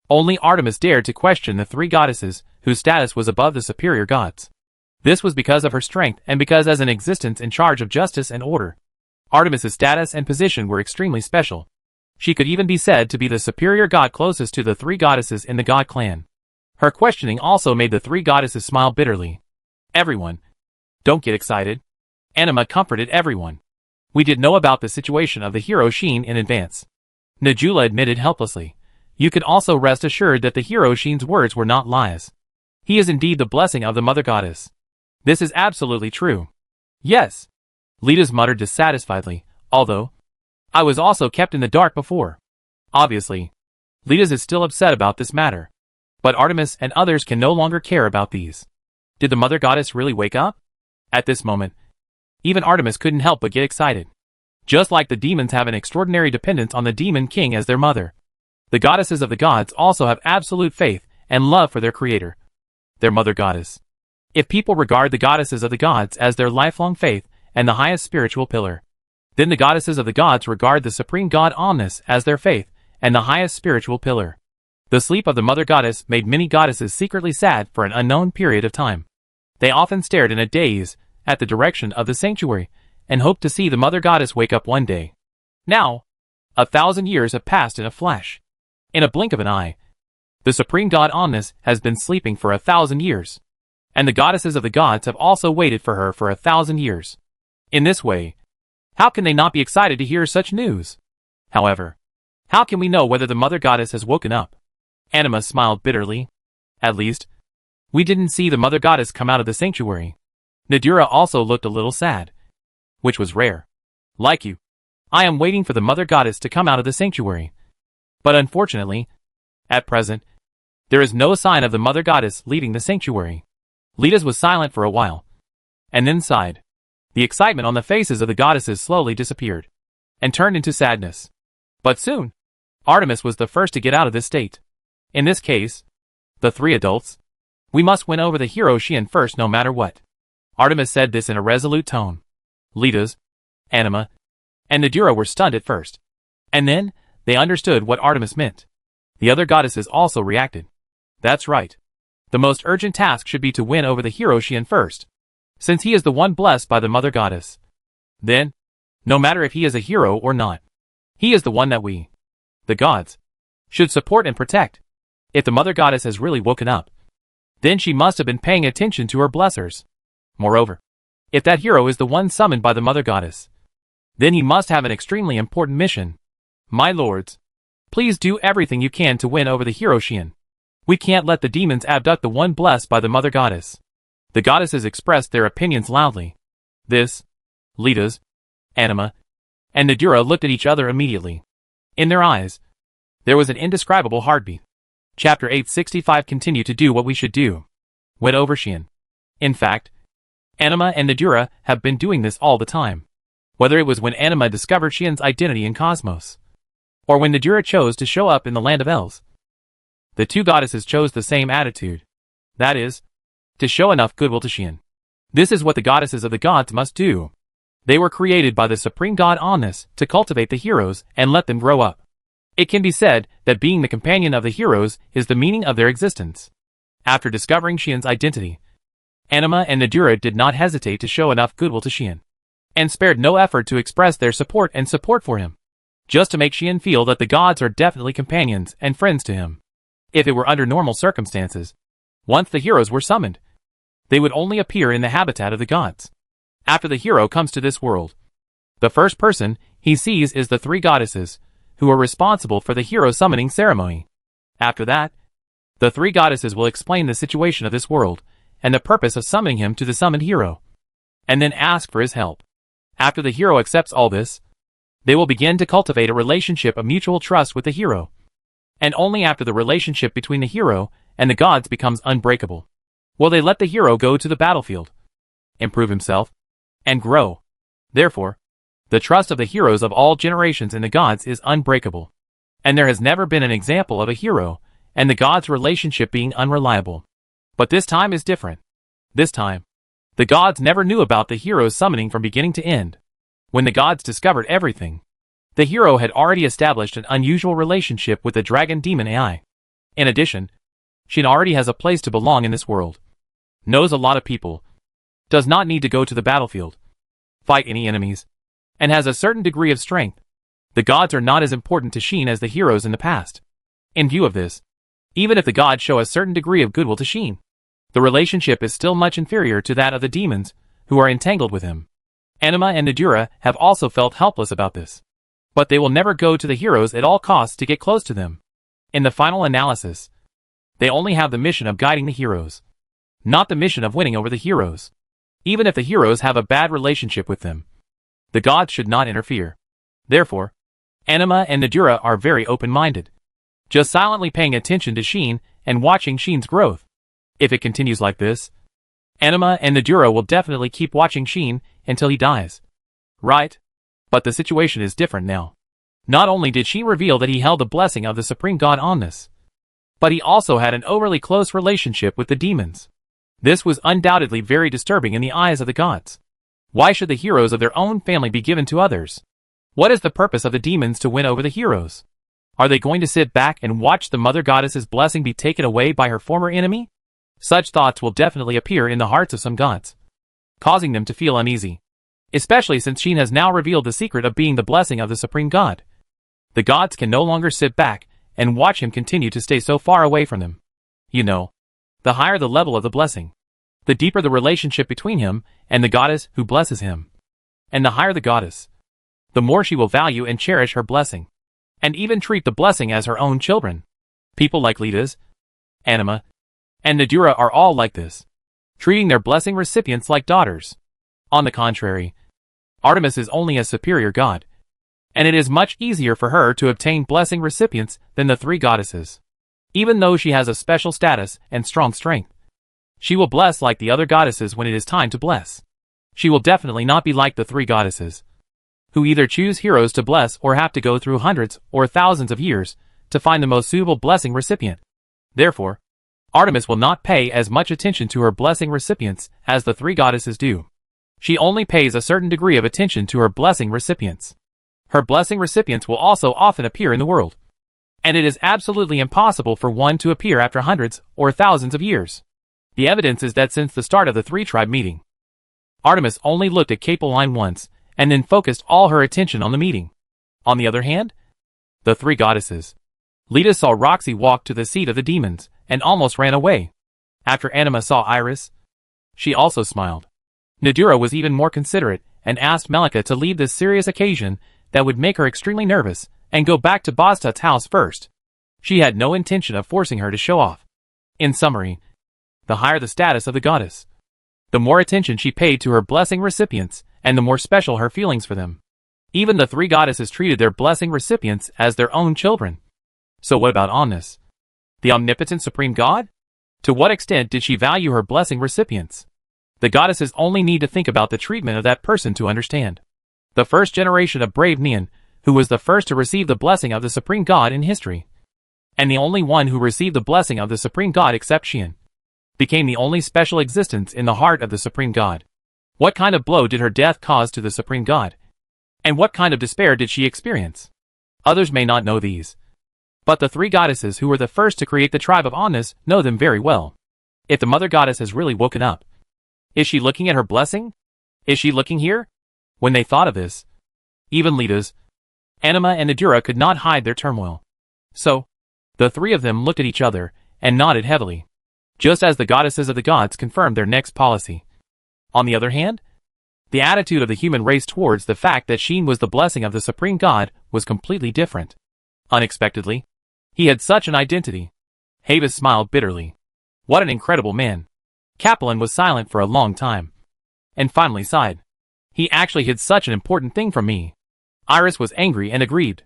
only Artemis dared to question the three goddesses whose status was above the superior gods. This was because of her strength and because as an existence in charge of justice and order, Artemis's status and position were extremely special. She could even be said to be the superior god closest to the three goddesses in the god clan. Her questioning also made the three goddesses smile bitterly. Everyone, don't get excited. Anima comforted everyone. We did know about the situation of the hero Xian in advance. Najula admitted helplessly. You could also rest assured that the hero Xian's words were not lies. He is indeed the blessing of the mother goddess. This is absolutely true. Yes. Letas muttered dissatisfiedly, although I was also kept in the dark before. Obviously, Letas is still upset about this matter. But Artemis and others can no longer care about these. Did the mother goddess really wake up? At this moment, even Artemis couldn't help but get excited. Just like the demons have an extraordinary dependence on the demon king as their mother, the goddesses of the gods also have absolute faith and love for their creator, their mother goddess. If people regard the goddesses of the gods as their lifelong faith and the highest spiritual pillar, then the goddesses of the gods regard the supreme god Omnis as their faith and the highest spiritual pillar. The sleep of the mother goddess made many goddesses secretly sad for an unknown period of time. They often stared in a daze at the direction of the sanctuary and hoped to see the mother goddess wake up one day. Now, 1,000 years have passed in a flash. In a blink of an eye, the supreme god Omnis has been sleeping for 1,000 years. And the goddesses of the gods have also waited for her for 1,000 years. In this way, how can they not be excited to hear such news? However, how can we know whether the mother goddess has woken up? Anima smiled bitterly. At least, we didn't see the mother goddess come out of the sanctuary. Nadura also looked a little sad, which was rare. Like you, I am waiting for the mother goddess to come out of the sanctuary. But unfortunately, at present, there is no sign of the mother goddess leaving the sanctuary. Letas was silent for a while, and then sighed. The excitement on the faces of the goddesses slowly disappeared, and turned into sadness. But soon, Artemis was the first to get out of this state. In this case, the three adults, we must win over the hero Xian first no matter what. Artemis said this in a resolute tone. Letas, Anima, and Nadura were stunned at first. And then, they understood what Artemis meant. The other goddesses also reacted. That's right. The most urgent task should be to win over the hero Xian first, since he is the one blessed by the mother goddess. Then, no matter if he is a hero or not, he is the one that we, the gods, should support and protect. If the mother goddess has really woken up, then she must have been paying attention to her blessers. Moreover, if that hero is the one summoned by the mother goddess, then he must have an extremely important mission. My lords, please do everything you can to win over the hero Xian. We can't let the demons abduct the one blessed by the mother goddess. The goddesses expressed their opinions loudly. This, Letas, Anima, and Nadura looked at each other immediately. In their eyes, there was an indescribable heartbeat. Chapter 865 Continue to do what we should do. Win over Xian. In fact, Anima and Nadura have been doing this all the time. Whether it was when Anima discovered Xian's identity in Cosmos, or when Nadura chose to show up in the land of Elves, the two goddesses chose the same attitude. That is, to show enough goodwill to Xian. This is what the goddesses of the gods must do. They were created by the supreme god Omnis to cultivate the heroes and let them grow up. It can be said that being the companion of the heroes is the meaning of their existence. After discovering Xian's identity, Anima and Nadura did not hesitate to show enough goodwill to Xian, and spared no effort to express their support for him, just to make Xian feel that the gods are definitely companions and friends to him. If it were under normal circumstances, once the heroes were summoned, they would only appear in the habitat of the gods. After the hero comes to this world, The first person he sees is the three goddesses, who are responsible for the hero summoning ceremony. After that, the three goddesses will explain the situation of this world, and the purpose of summoning him to the summoned hero, and then ask for his help. After the hero accepts all this, they will begin to cultivate a relationship of mutual trust with the hero. And only after the relationship between the hero and the gods becomes unbreakable will they let the hero go to the battlefield, improve himself, and grow. Therefore, the trust of the heroes of all generations in the gods is unbreakable. And there has never been an example of a hero and the gods' relationship being unreliable. But this time is different. This time, the gods never knew about the hero's summoning from beginning to end. When the gods discovered everything, the hero had already established an unusual relationship with the dragon demon AI. In addition, she already has a place to belong in this world, knows a lot of people, does not need to go to the battlefield, fight any enemies, and has a certain degree of strength. The gods are not as important to Sheen as the heroes in the past. In view of this, even if the gods show a certain degree of goodwill to Sheen, the relationship is still much inferior to that of the demons who are entangled with him. Anima and Nadura have also felt helpless about this. But they will never go to the heroes at all costs to get close to them. In the final analysis, they only have the mission of guiding the heroes, not the mission of winning over the heroes. Even if the heroes have a bad relationship with them, the gods should not interfere. Therefore, Anima and Nadura are very open-minded, just silently paying attention to Sheen and watching Sheen's growth. If it continues like this, Anima and Nadura will definitely keep watching Sheen until he dies. Right? But the situation is different now. Not only did Sheen reveal that he held the blessing of the Supreme God Omnis, but he also had an overly close relationship with the demons. This was undoubtedly very disturbing in the eyes of the gods. Why should the heroes of their own family be given to others? What is the purpose of the demons to win over the heroes? Are they going to sit back and watch the Mother Goddess's blessing be taken away by her former enemy? Such thoughts will definitely appear in the hearts of some gods, causing them to feel uneasy, especially since Sheen has now revealed the secret of being the blessing of the Supreme God. The gods can no longer sit back and watch him continue to stay so far away from them. You know, the higher the level of the blessing, the deeper the relationship between him and the goddess who blesses him. And the higher the goddess, the more she will value and cherish her blessing, and even treat the blessing as her own children. People like Lidas, Anima, and Nadura are all like this, treating their blessing recipients like daughters. On the contrary, Artemis is only a superior god, and it is much easier for her to obtain blessing recipients than the three goddesses. Even though she has a special status and strong strength, she will bless like the other goddesses when it is time to bless. She will definitely not be like the three goddesses, who either choose heroes to bless or have to go through hundreds or thousands of years to find the most suitable blessing recipient. Therefore, Artemis will not pay as much attention to her blessing recipients as the three goddesses do. She only pays a certain degree of attention to her blessing recipients. Her blessing recipients will also often appear in the world, and it is absolutely impossible for one to appear after hundreds or thousands of years. The evidence is that since the start of the three-tribe meeting, Artemis only looked at Capeline once and then focused all her attention on the meeting. On the other hand, the three goddesses, Lita saw Roxy walk to the seat of the demons and almost ran away. After Anima saw Iris, she also smiled. Nadura was even more considerate and asked Melika to leave this serious occasion that would make her extremely nervous and go back to Bostut's house first. She had no intention of forcing her to show off. In summary, the higher the status of the goddess, the more attention she paid to her blessing recipients and the more special her feelings for them. Even the three goddesses treated their blessing recipients as their own children. So what about Omnis, the omnipotent supreme god? To what extent did she value her blessing recipients? The goddesses only need to think about the treatment of that person to understand. The first generation of brave Neon, who was the first to receive the blessing of the supreme god in history, and the only one who received the blessing of the supreme god except Xian, became the only special existence in the heart of the supreme god. What kind of blow did her death cause to the supreme god? And what kind of despair did she experience? Others may not know these, but the three goddesses who were the first to create the tribe of Omnis know them very well. If the mother goddess has really woken up, is she looking at her blessing? Is she looking here? When they thought of this, even Lidas, Anima and Nadura could not hide their turmoil. So, the three of them looked at each other and nodded heavily, just as the goddesses of the gods confirmed their next policy. On the other hand, The attitude of the human race towards the fact that Sheen was the blessing of the Supreme God was completely different. Unexpectedly, he had such an identity. Havis smiled bitterly. What an incredible man. Kaplan was silent for a long time, and finally sighed. He actually hid such an important thing from me. Iris was angry and aggrieved.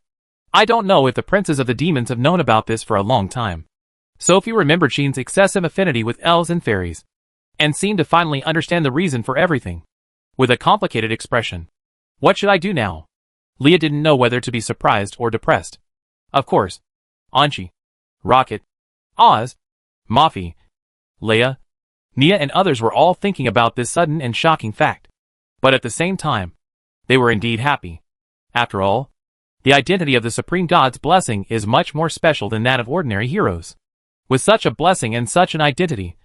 I don't know if the princes of the demons have known about this for a long time. Sophie remembered Sheen's excessive affinity with elves and fairies, and seemed to finally understand the reason for everything. With a complicated expression. What should I do now? Leah didn't know whether to be surprised or depressed. Of course, Anchi, Rocket, Oz, Mafi, Leia, Nia and others were all thinking about this sudden and shocking fact. But at the same time, they were indeed happy. After all, the identity of the Supreme God's blessing is much more special than that of ordinary heroes. With such a blessing and such an identity,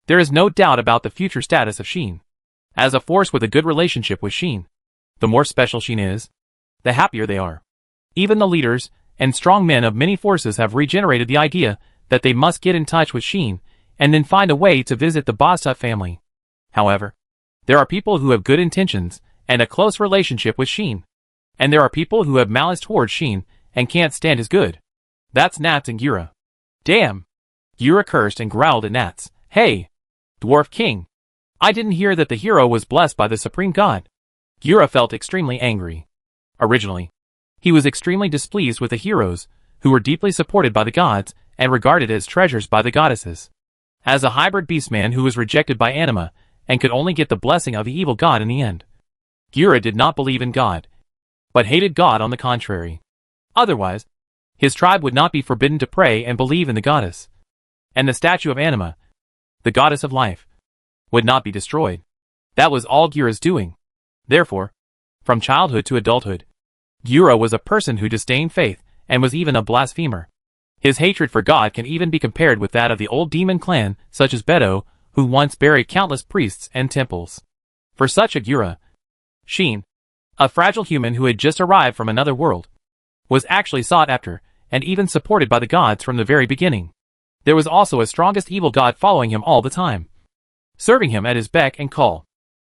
there is no doubt about the future status of Sheen. As a force with a good relationship with Sheen, the more special Sheen is, the happier they are. Even the leaders and strong men of many forces have regenerated the idea that they must get in touch with Sheen and then find a way to visit the Bostut family. However, there are people who have good intentions and a close relationship with Sheen. And there are people who have malice towards Sheen and can't stand his good. That's Nats and Gira. Damn! Gira cursed and growled at Nats. Hey! Dwarf King! I didn't hear that the hero was blessed by the Supreme God. Gira felt extremely angry. Originally, he was extremely displeased with the heroes, who were deeply supported by the gods and regarded as treasures by the goddesses. As a hybrid beastman who was rejected by Anima and could only get the blessing of the evil god in the end. Gira did not believe in God, but hated God on the contrary. Otherwise, his tribe would not be forbidden to pray and believe in the goddess. And the statue of Anima, the goddess of life, would not be destroyed. That was all Gira's doing. Therefore, from childhood to adulthood, Gira was a person who disdained faith and was even a blasphemer. His hatred for God can even be compared with that of the old demon clan such as Beto, who once buried countless priests and temples. For such a Gira, Sheen, a fragile human who had just arrived from another world, was actually sought after and even supported by the gods from the very beginning. There was also a strongest evil god following him all the time, serving him at his beck and call.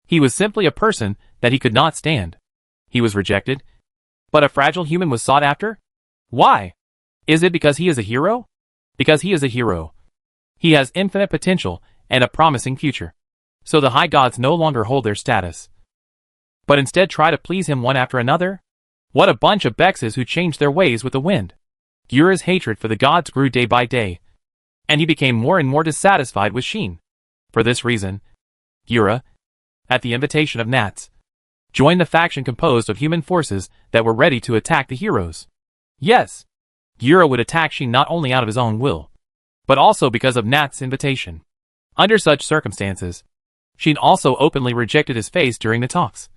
He was simply a person that he could not stand. He was rejected, but a fragile human was sought after? Why? Is it because he is a hero? Because he is a hero. He has infinite potential and a promising future. So the high gods no longer hold their status, but instead try to please him one after another? What a bunch of Bexes who changed their ways with the wind. Gira's hatred for the gods grew day by day, and he became more and more dissatisfied with Sheen. For this reason, Gira, at the invitation of Nats, joined the faction composed of human forces that were ready to attack the heroes. Yes, Gira would attack Sheen not only out of his own will, but also because of Nat's invitation. Under such circumstances, Sheen also openly rejected his face during the talks,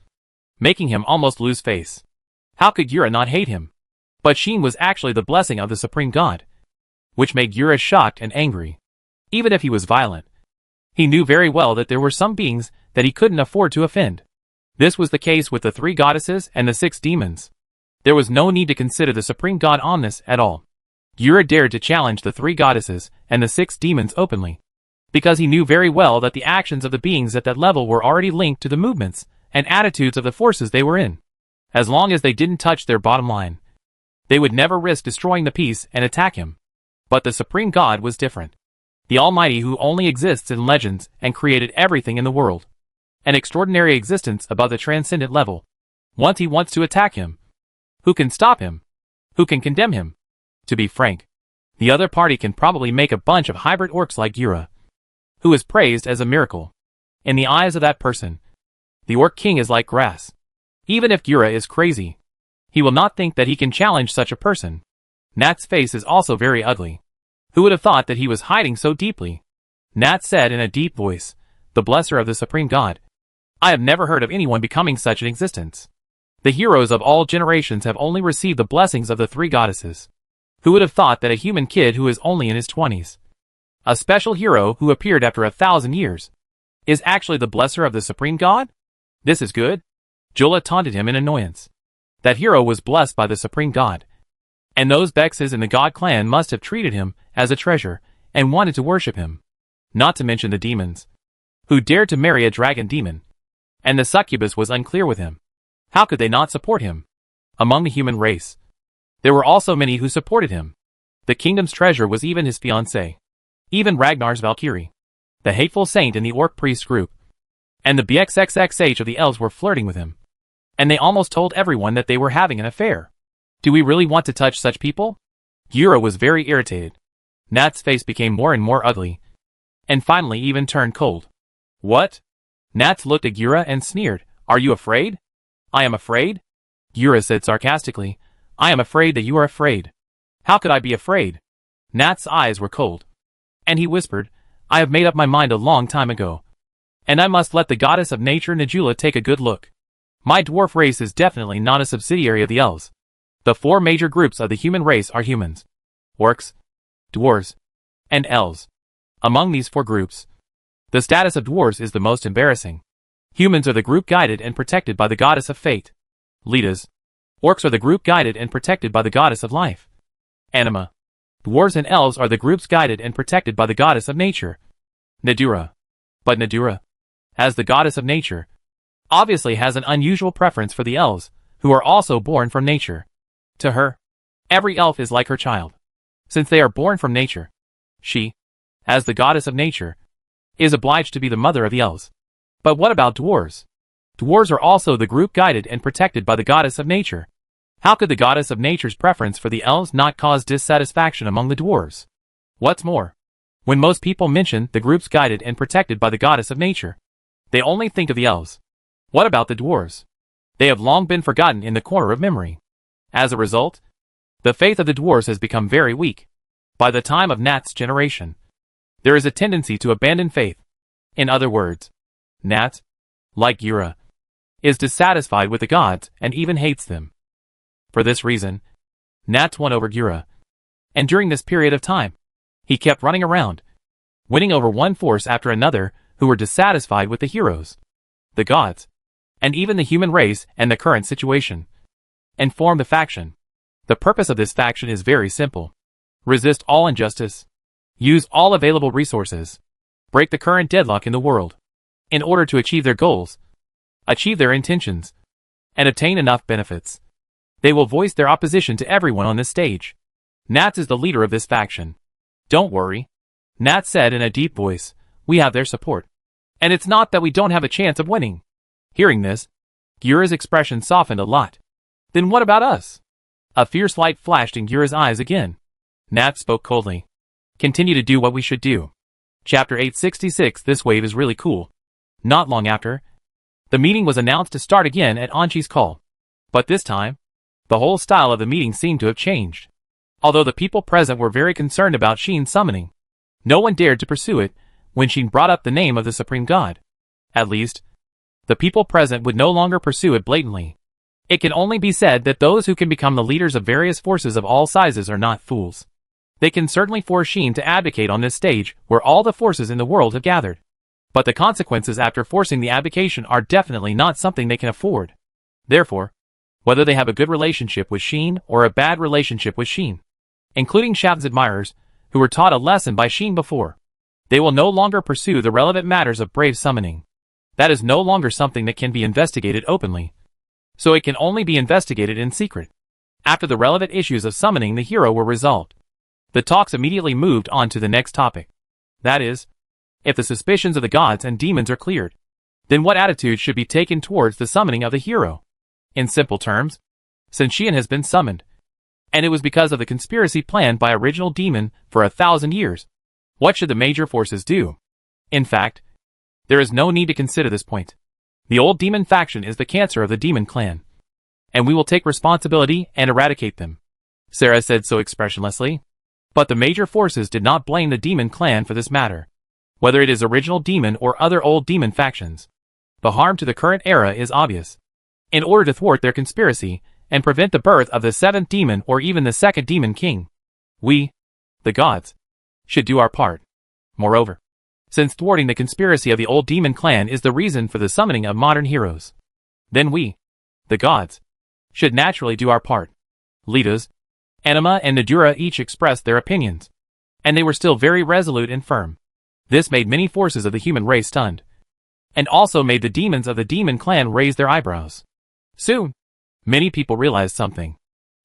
making him almost lose face. How could Gira not hate him? But Sheen was actually the blessing of the Supreme God, which made Gira shocked and angry. Even if he was violent, he knew very well that there were some beings that he couldn't afford to offend. This was the case with the 3 goddesses and the 6 demons. There was no need to consider the Supreme God on this at all. Gira dared to challenge the 3 goddesses and the 6 demons openly, because he knew very well that the actions of the beings at that level were already linked to the movements and attitudes of the forces they were in. As long as they didn't touch their bottom line, they would never risk destroying the peace and attack him. But the Supreme God was different. The Almighty who only exists in legends and created everything in the world. An extraordinary existence above the transcendent level. Once he wants to attack him, who can stop him? Who can condemn him? To be frank, the other party can probably make a bunch of hybrid orcs like Gira, who is praised as a miracle. In the eyes of that person, the Orc King is like grass. Even if Gira is crazy, he will not think that he can challenge such a person. Nat's face is also very ugly. Who would have thought that he was hiding so deeply? Nat said in a deep voice, the blesser of the Supreme God. I have never heard of anyone becoming such an existence. The heroes of all generations have only received the blessings of the 3 goddesses. Who would have thought that a human kid who is only in his 20s, a special hero who appeared after 1,000 years, is actually the blesser of the Supreme God? This is good. Jola taunted him in annoyance. That hero was blessed by the Supreme God, and those Bexes in the God clan must have treated him as a treasure and wanted to worship him. Not to mention the demons, who dared to marry a dragon demon. And the succubus was unclear with him. How could they not support him? Among the human race, there were also many who supported him. The kingdom's treasure was even his fiancée. Even Ragnar's Valkyrie, the hateful saint in the orc priest group, and the BXXXH of the elves were flirting with him. And they almost told everyone that they were having an affair. Do we really want to touch such people? Gura was very irritated. Nat's face became more and more ugly, and finally even turned cold. What? Nats looked at Gura and sneered. Are you afraid? I am afraid? Gura said sarcastically. I am afraid that you are afraid. How could I be afraid? Nat's eyes were cold. And he whispered, I have made up my mind a long time ago. And I must let the goddess of nature Najula take a good look. My dwarf race is definitely not a subsidiary of the elves. The four major groups of the human race are humans, orcs, dwarves, and elves. Among these four groups, the status of dwarves is the most embarrassing. Humans are the group guided and protected by the goddess of fate, Ledas. Orcs are the group guided and protected by the goddess of life, Anima. Dwarves and elves are the groups guided and protected by the goddess of nature, Nadura. But Nadura, as the goddess of nature, obviously has an unusual preference for the elves, who are also born from nature. To her, every elf is like her child. Since they are born from nature, she, as the goddess of nature, is obliged to be the mother of the elves. But what about dwarves? Dwarves are also the group guided and protected by the goddess of nature. How could the goddess of nature's preference for the elves not cause dissatisfaction among the dwarves? What's more, when most people mention the groups guided and protected by the goddess of nature, they only think of the elves. What about the dwarves? They have long been forgotten in the corner of memory. As a result, the faith of the dwarves has become very weak. By the time of Nat's generation, there is a tendency to abandon faith. In other words, Nat, like Gura, is dissatisfied with the gods and even hates them. For this reason, Nat won over Gura. And during this period of time, he kept running around, winning over one force after another who were dissatisfied with the heroes, the gods, and even the human race and the current situation, and formed a faction. The purpose of this faction is very simple. Resist all injustice. Use all available resources. Break the current deadlock in the world. In order to achieve their goals, achieve their intentions, and obtain enough benefits. They will voice their opposition to everyone on this stage. Nats is the leader of this faction. Don't worry, Nat said in a deep voice. We have their support. And it's not that we don't have a chance of winning. Hearing this, Gura's expression softened a lot. Then what about us? A fierce light flashed in Gura's eyes again. Nat spoke coldly. Continue to do what we should do. Chapter 866. This wave is really cool. Not long after, the meeting was announced to start again at Anshi's call. But this time, the whole style of the meeting seemed to have changed. Although the people present were very concerned about Sheen's summoning, no one dared to pursue it when Sheen brought up the name of the supreme god. At least, the people present would no longer pursue it blatantly. It can only be said that those who can become the leaders of various forces of all sizes are not fools. They can certainly force Sheen to advocate on this stage where all the forces in the world have gathered. But the consequences after forcing the abdication are definitely not something they can afford. Therefore, whether they have a good relationship with Sheen or a bad relationship with Sheen, including Shav's admirers, who were taught a lesson by Sheen before, they will no longer pursue the relevant matters of brave summoning. That is no longer something that can be investigated openly. So it can only be investigated in secret. After the relevant issues of summoning the hero were resolved, the talks immediately moved on to the next topic. That is, if the suspicions of the gods and demons are cleared, then what attitude should be taken towards the summoning of the hero? In simple terms, since Sheen has been summoned, and it was because of the conspiracy planned by original demon for 1,000 years, what should the major forces do? In fact, there is no need to consider this point. The old demon faction is the cancer of the demon clan, and we will take responsibility and eradicate them. Sarah said so expressionlessly. But the major forces did not blame the demon clan for this matter. Whether it is original demon or other old demon factions, the harm to the current era is obvious. In order to thwart their conspiracy and prevent the birth of the seventh demon or even the second demon king, we, the gods, should do our part. Moreover, since thwarting the conspiracy of the old demon clan is the reason for the summoning of modern heroes, then we, the gods, should naturally do our part. Ledas, Anima and Nadura each expressed their opinions, and they were still very resolute and firm. This made many forces of the human race stunned. and also made the demons of the demon clan raise their eyebrows. Soon, many people realized something.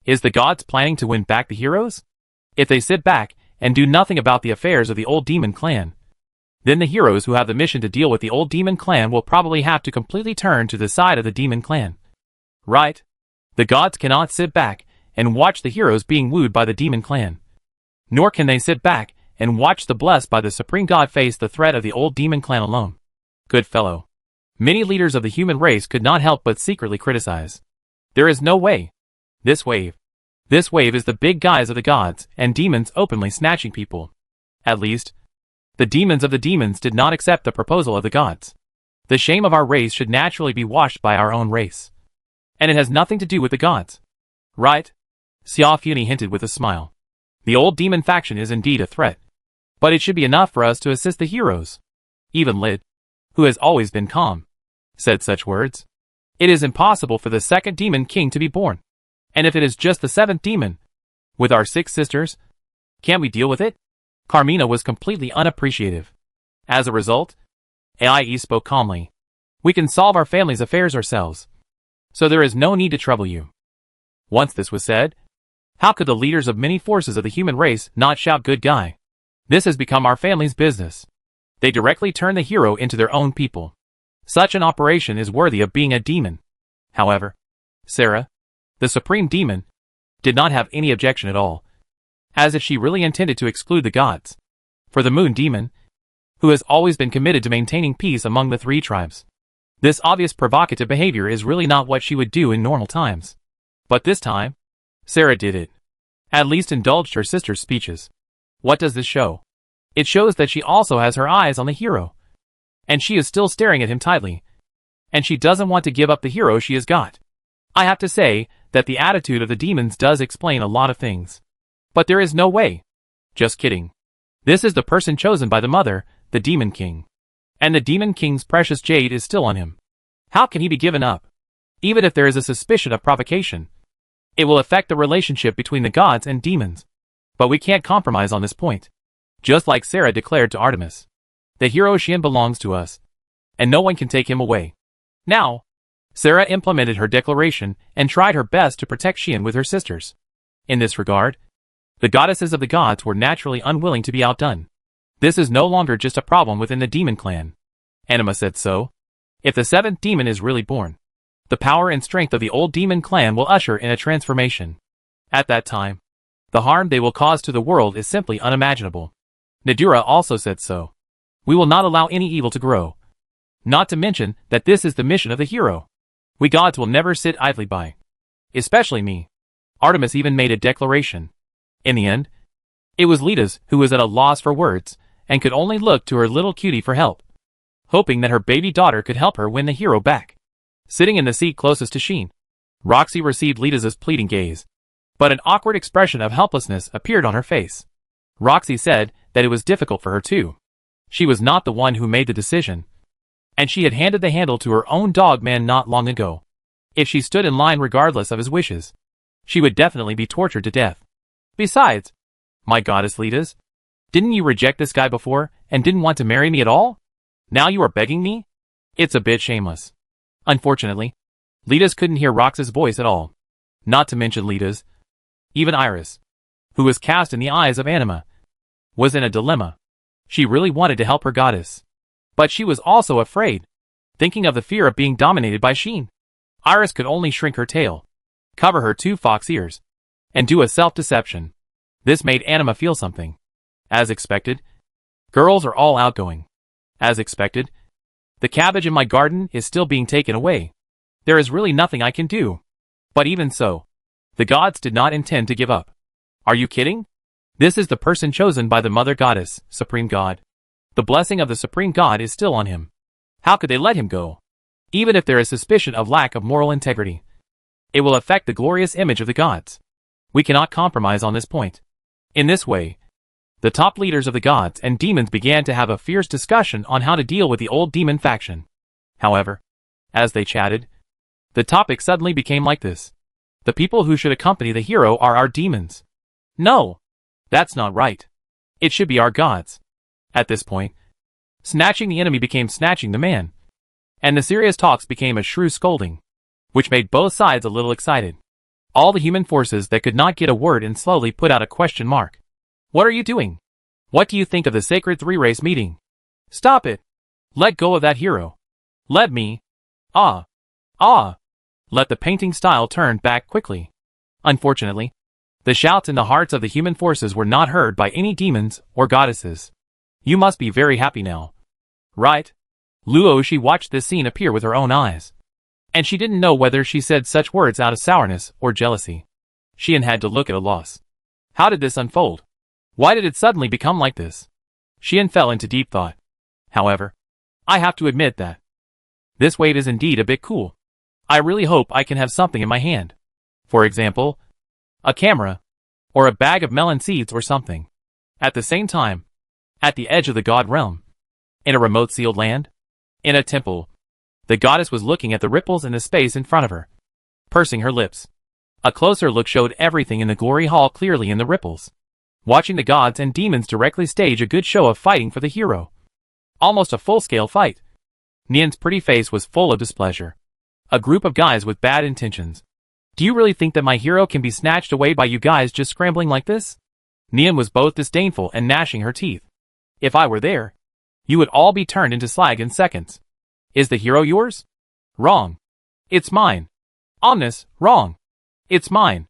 Is the gods planning to win back the heroes? If they sit back and do nothing about the affairs of the old demon clan, then the heroes who have the mission to deal with the old demon clan will probably have to completely turn to the side of the demon clan. Right? The gods cannot sit back and watch the heroes being wooed by the demon clan. Nor can they sit back and watch the blessed by the supreme god face the threat of the old demon clan alone. Good fellow. Many leaders of the human race could not help but secretly criticize. There is no way. This wave is the big guys of the gods and demons openly snatching people. At least, the demons of the demons did not accept the proposal of the gods. The shame of our race should naturally be washed by our own race. And it has nothing to do with the gods. Right? Xiao Funi hinted with a smile. The old demon faction is indeed a threat. But it should be enough for us to assist the heroes. Even Lid, who has always been calm, said such words. It is impossible for the second demon king to be born. And if it is just the seventh demon, with our 6 sisters, can't we deal with it? Carmina was completely unappreciative. As a result, AIE spoke calmly. We can solve our family's affairs ourselves. So there is no need to trouble you. Once this was said, how could the leaders of many forces of the human race not shout good guy? This has become our family's business. They directly turn the hero into their own people. Such an operation is worthy of being a demon. However, Sarah, the supreme demon, did not have any objection at all, as if she really intended to exclude the gods. For the moon demon, who has always been committed to maintaining peace among the 3 tribes, this obvious provocative behavior is really not what she would do in normal times. But this time, Sarah did it. At least indulged her sister's speeches. What does this show? It shows that she also has her eyes on the hero. And she is still staring at him tightly. And she doesn't want to give up the hero she has got. I have to say that the attitude of the demons does explain a lot of things. But there is no way. Just kidding. This is the person chosen by the mother, the Demon King. And the Demon King's precious jade is still on him. How can he be given up? Even if there is a suspicion of provocation, it will affect the relationship between the gods and demons. But we can't compromise on this point. Just like Sarah declared to Artemis. The hero Xian belongs to us, and no one can take him away. Now, Sarah implemented her declaration and tried her best to protect Xian with her sisters. In this regard, the goddesses of the gods were naturally unwilling to be outdone. This is no longer just a problem within the demon clan. Anima said so. If the 7th demon is really born, the power and strength of the old demon clan will usher in a transformation. At that time, the harm they will cause to the world is simply unimaginable. Nadura also said so. We will not allow any evil to grow. Not to mention that this is the mission of the hero. We gods will never sit idly by. Especially me. Artemis even made a declaration. In the end, it was Lita's who was at a loss for words, and could only look to her little cutie for help, hoping that her baby daughter could help her win the hero back. Sitting in the seat closest to Sheen, Roxy received Lita's pleading gaze, but an awkward expression of helplessness appeared on her face. Roxy said that it was difficult for her too. She was not the one who made the decision, and she had handed the handle to her own dog man not long ago. If she stood in line regardless of his wishes, she would definitely be tortured to death. Besides, my goddess Litas, didn't you reject this guy before and didn't want to marry me at all? Now you are begging me? It's a bit shameless. Unfortunately, Litas couldn't hear Rox's voice at all. Not to mention Litas. Even Iris, who was cast in the eyes of Anima, was in a dilemma. She really wanted to help her goddess, but she was also afraid, thinking of the fear of being dominated by Sheen. Iris could only shrink her tail, cover her 2 fox ears, and do a self-deception. This made Anima feel something. As expected, girls are all outgoing. As expected, the cabbage in my garden is still being taken away. There is really nothing I can do. But even so, the gods did not intend to give up. Are you kidding? This is the person chosen by the Mother Goddess, Supreme God. The blessing of the Supreme God is still on him. How could they let him go? Even if there is suspicion of lack of moral integrity, it will affect the glorious image of the gods. We cannot compromise on this point. In this way, the top leaders of the gods and demons began to have a fierce discussion on how to deal with the old demon faction. However, as they chatted, the topic suddenly became like this. The people who should accompany the hero are our demons. No, that's not right. It should be our gods. At this point, snatching the enemy became snatching the man. and the serious talks became a shrew scolding, which made both sides a little excited. All the human forces that could not get a word in slowly put out a question mark. What are you doing? What do you think of the sacred three-race meeting? Stop it. Let go of that hero. Let me. Ah. Let the painting style turn back quickly. Unfortunately, the shouts in the hearts of the human forces were not heard by any demons or goddesses. You must be very happy now. Right? Luo, she watched this scene appear with her own eyes. And she didn't know whether she said such words out of sourness or jealousy. Xian had to look at a loss. How did this unfold? Why did it suddenly become like this? Xian fell into deep thought. However, I have to admit that this weight is indeed a bit cool. I really hope I can have something in my hand. For example, a camera, or a bag of melon seeds or something. At the same time, at the edge of the god realm, in a remote sealed land, in a temple, the goddess was looking at the ripples in the space in front of her, pursing her lips. A closer look showed everything in the glory hall clearly in the ripples. Watching the gods and demons directly stage a good show of fighting for the hero. Almost a full-scale fight. Nian's pretty face was full of displeasure. A group of guys with bad intentions. Do you really think that my hero can be snatched away by you guys just scrambling like this? Nian was both disdainful and gnashing her teeth. If I were there, you would all be turned into slag in seconds. Is the hero yours? Wrong. It's mine. Omnis, wrong. It's mine.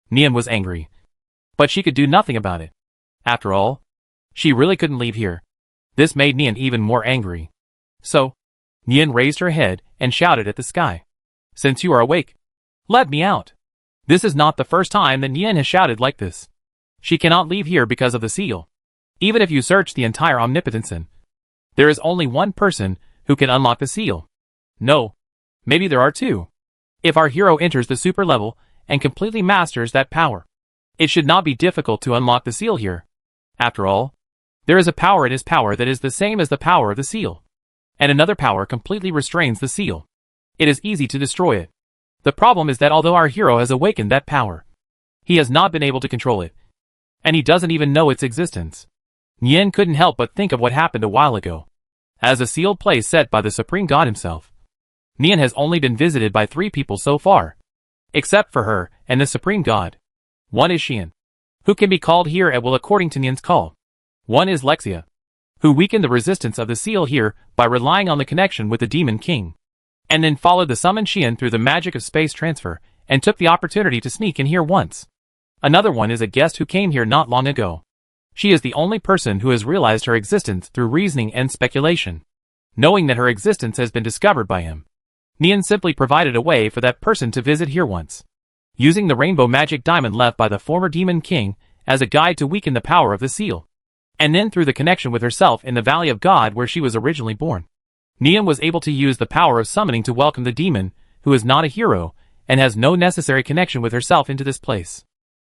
Nian was angry. But she could do nothing about it. After all, she really couldn't leave here. This made Nian even more angry. So, Nian raised her head and shouted at the sky. Since you are awake, let me out. This is not the first time that Nian has shouted like this. She cannot leave here because of the seal. Even if you search the entire Omnipotence, there is only one person who can unlock the seal. No, maybe there are two. If our hero enters the super level and completely masters that power, it should not be difficult to unlock the seal here. After all, there is a power in his power that is the same as the power of the seal. And another power completely restrains the seal. It is easy to destroy it. The problem is that although our hero has awakened that power, he has not been able to control it. And he doesn't even know its existence. Nian couldn't help but think of what happened a while ago. As a sealed place set by the Supreme God himself, Nian has only been visited by 3 people so far. Except for her and the Supreme God. One is Xian, who can be called here at will according to Nian's call. One is Lexia, who weakened the resistance of the seal here by relying on the connection with the Demon King, and then followed the summoned Xian through the magic of space transfer, and took the opportunity to sneak in here once. Another one is a guest who came here not long ago. She is the only person who has realized her existence through reasoning and speculation. Knowing that her existence has been discovered by him, Nian simply provided a way for that person to visit here once, using the rainbow magic diamond left by the former Demon King as a guide to weaken the power of the seal. And then through the connection with herself in the Valley of God where she was originally born, Nian was able to use the power of summoning to welcome the demon, who is not a hero, and has no necessary connection with herself into this place.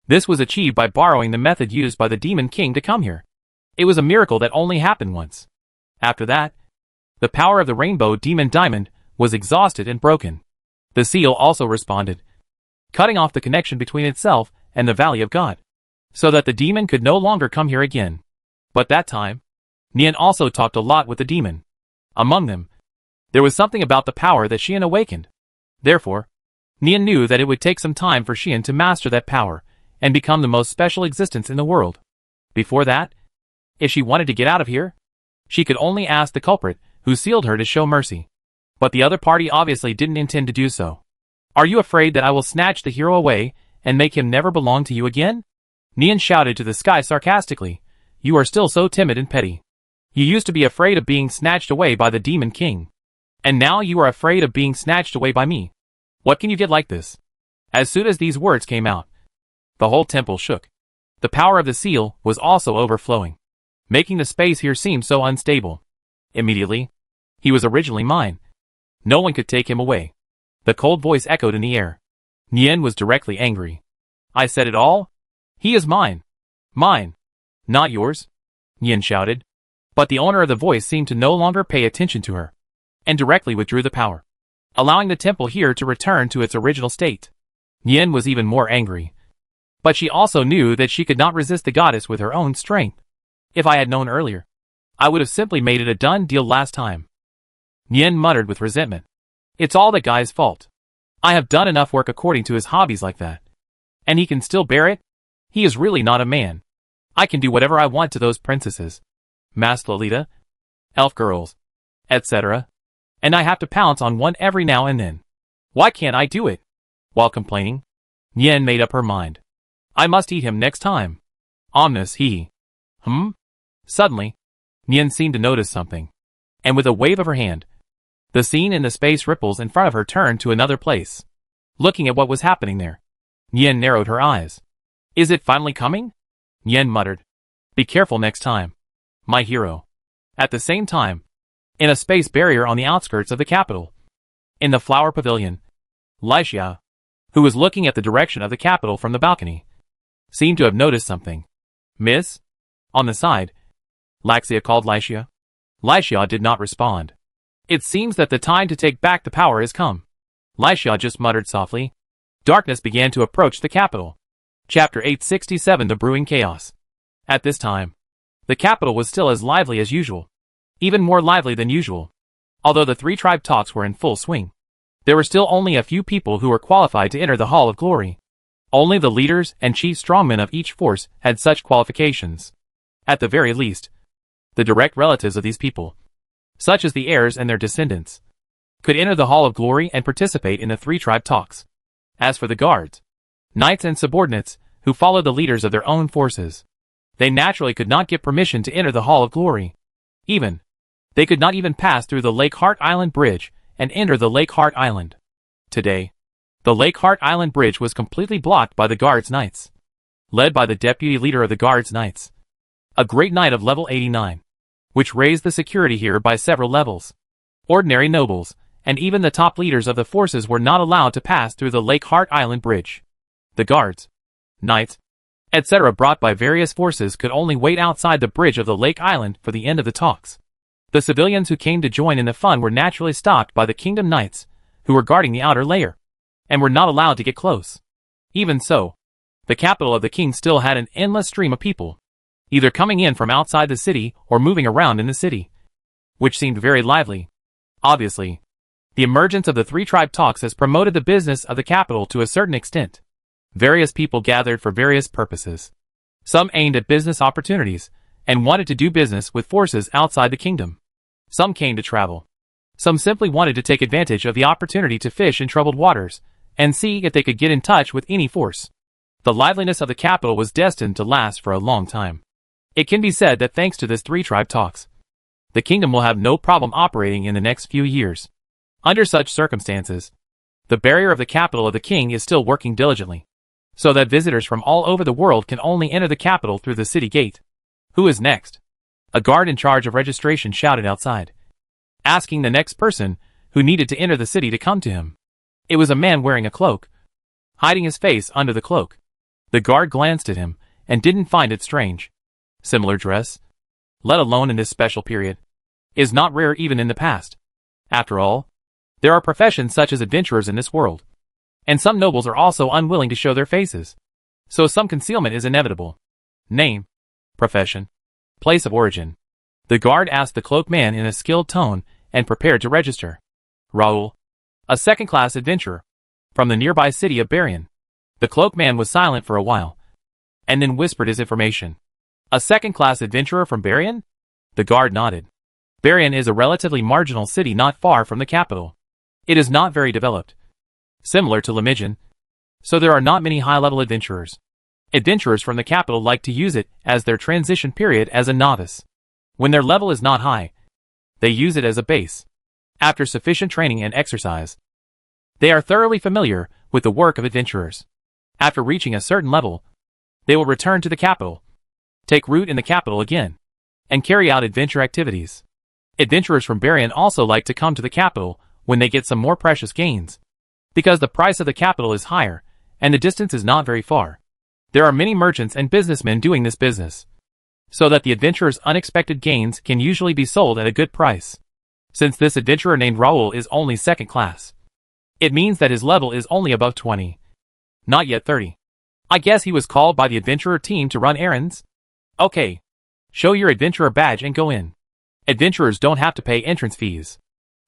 This was achieved by borrowing the method used by the Demon King to come here. It was a miracle that only happened once. After that, the power of the rainbow demon diamond was exhausted and broken. The seal also responded, cutting off the connection between itself and the Valley of God, so that the demon could no longer come here again. But that time, Nian also talked a lot with the demon. Among them, there was something about the power that Xian awakened. Therefore, Nian knew that it would take some time for Xian to master that power and become the most special existence in the world. Before that, if she wanted to get out of here, she could only ask the culprit who sealed her to show mercy. But the other party obviously didn't intend to do so. Are you afraid that I will snatch the hero away and make him never belong to you again? Nian shouted to the sky sarcastically. You are still so timid and petty. You used to be afraid of being snatched away by the Demon King. And now you are afraid of being snatched away by me. What can you get like this? As soon as these words came out, the whole temple shook. The power of the seal was also overflowing, making the space here seem so unstable. Immediately, he was originally mine. No one could take him away. The cold voice echoed in the air. Nian was directly angry. I said it all? He is mine. Mine. Not yours, Nian shouted. But the owner of the voice seemed to no longer pay attention to her, and directly withdrew the power, allowing the temple here to return to its original state. Nian was even more angry. But she also knew that she could not resist the goddess with her own strength. If I had known earlier, I would have simply made it a done deal last time. Nian muttered with resentment. It's all that guy's fault. I have done enough work according to his hobbies like that. And he can still bear it? He is really not a man. I can do whatever I want to those princesses, masked Lolita, elf girls, etc. And I have to pounce on one every now and then. Why can't I do it? While complaining, Nian made up her mind. I must eat him next time. Omnis he. Suddenly, Nian seemed to notice something. And with a wave of her hand, the scene in the space ripples in front of her turned to another place. Looking at what was happening there, Nian narrowed her eyes. Is it finally coming? Nian muttered. Be careful next time, my hero. At the same time, in a space barrier on the outskirts of the capital, in the flower pavilion, Lycia, who was looking at the direction of the capital from the balcony, seemed to have noticed something. Miss? On the side, Laxia called Lycia. Lycia did not respond. It seems that the time to take back the power has come. Lycia just muttered softly. Darkness began to approach the capital. Chapter 867 The Brewing Chaos. At this time, the capital was still as lively as usual. Even more lively than usual. Although the three tribe talks were in full swing, there were still only a few people who were qualified to enter the Hall of Glory. Only the leaders and chief strongmen of each force had such qualifications. At the very least, the direct relatives of these people, such as the heirs and their descendants, could enter the Hall of Glory and participate in the three tribe talks. As for the guards, knights and subordinates, who followed the leaders of their own forces, they naturally could not get permission to enter the Hall of Glory. They could not even pass through the Lake Heart Island Bridge and enter the Lake Heart Island. Today, the Lake Heart Island Bridge was completely blocked by the Guards Knights, led by the deputy leader of the Guards Knights, a great knight of level 89, which raised the security here by several levels. Ordinary nobles, and even the top leaders of the forces were not allowed to pass through the Lake Heart Island Bridge. The guards, knights, etc. brought by various forces could only wait outside the bridge of the Lake Island for the end of the talks. The civilians who came to join in the fun were naturally stopped by the Kingdom Knights, who were guarding the outer layer, and were not allowed to get close. Even so, the capital of the king still had an endless stream of people, either coming in from outside the city or moving around in the city, which seemed very lively. Obviously, the emergence of the three tribe talks has promoted the business of the capital to a certain extent. Various people gathered for various purposes. Some aimed at business opportunities, and wanted to do business with forces outside the kingdom. Some came to travel. Some simply wanted to take advantage of the opportunity to fish in troubled waters, and see if they could get in touch with any force. The liveliness of the capital was destined to last for a long time. It can be said that thanks to this three tribe talks, the kingdom will have no problem operating in the next few years. Under such circumstances, the barrier of the capital of the king is still working diligently, so that visitors from all over the world can only enter the capital through the city gate. Who is next? A guard in charge of registration shouted outside, asking the next person who needed to enter the city to come to him. It was a man wearing a cloak, hiding his face under the cloak. The guard glanced at him and didn't find it strange. Similar dress, let alone in this special period, is not rare even in the past. After all, there are professions such as adventurers in this world, and some nobles are also unwilling to show their faces, so some concealment is inevitable. Name, profession, place of origin. The guard asked the cloaked man in a skilled tone and prepared to register. Raoul, a second-class adventurer, from the nearby city of Barian. The cloaked man was silent for a while, and then whispered his information. A second-class adventurer from Barian? The guard nodded. Barian is a relatively marginal city not far from the capital. It is not very developed, similar to Limijan, so there are not many high-level adventurers. Adventurers from the capital like to use it as their transition period as a novice. When their level is not high, they use it as a base. After sufficient training and exercise, they are thoroughly familiar with the work of adventurers. After reaching a certain level, they will return to the capital, take root in the capital again, and carry out adventure activities. Adventurers from Barian also like to come to the capital when they get some more precious gains, because the price of the capital is higher, and the distance is not very far. There are many merchants and businessmen doing this business, so that the adventurer's unexpected gains can usually be sold at a good price. Since this adventurer named Raoul is only second class, it means that his level is only above 20. Not yet 30. I guess he was called by the adventurer team to run errands? Okay. Show your adventurer badge and go in. Adventurers don't have to pay entrance fees.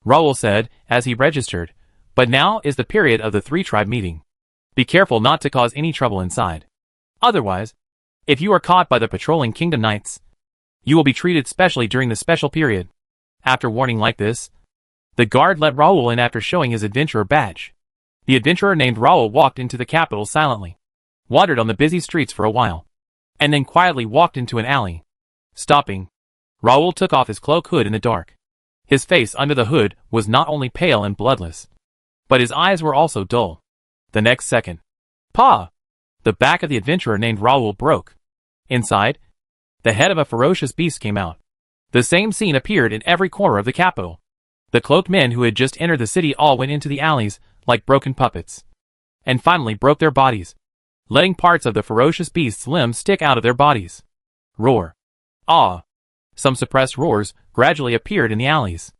Raoul said, as he registered, but now is the period of the three-tribe meeting. Be careful not to cause any trouble inside. Otherwise, if you are caught by the patrolling Kingdom Knights, you will be treated specially during the special period. After warning like this, the guard let Raoul in after showing his adventurer badge. The adventurer named Raoul walked into the capital silently, wandered on the busy streets for a while, and then quietly walked into an alley. Stopping, Raoul took off his cloak hood in the dark. His face under the hood was not only pale and bloodless, but his eyes were also dull. The next second, "Pa!" The back of the adventurer named Raoul broke. Inside, the head of a ferocious beast came out. The same scene appeared in every corner of the capital. The cloaked men who had just entered the city all went into the alleys like broken puppets, and finally broke their bodies, letting parts of the ferocious beast's limbs stick out of their bodies. Roar. Ah! Some suppressed roars gradually appeared in the alleys.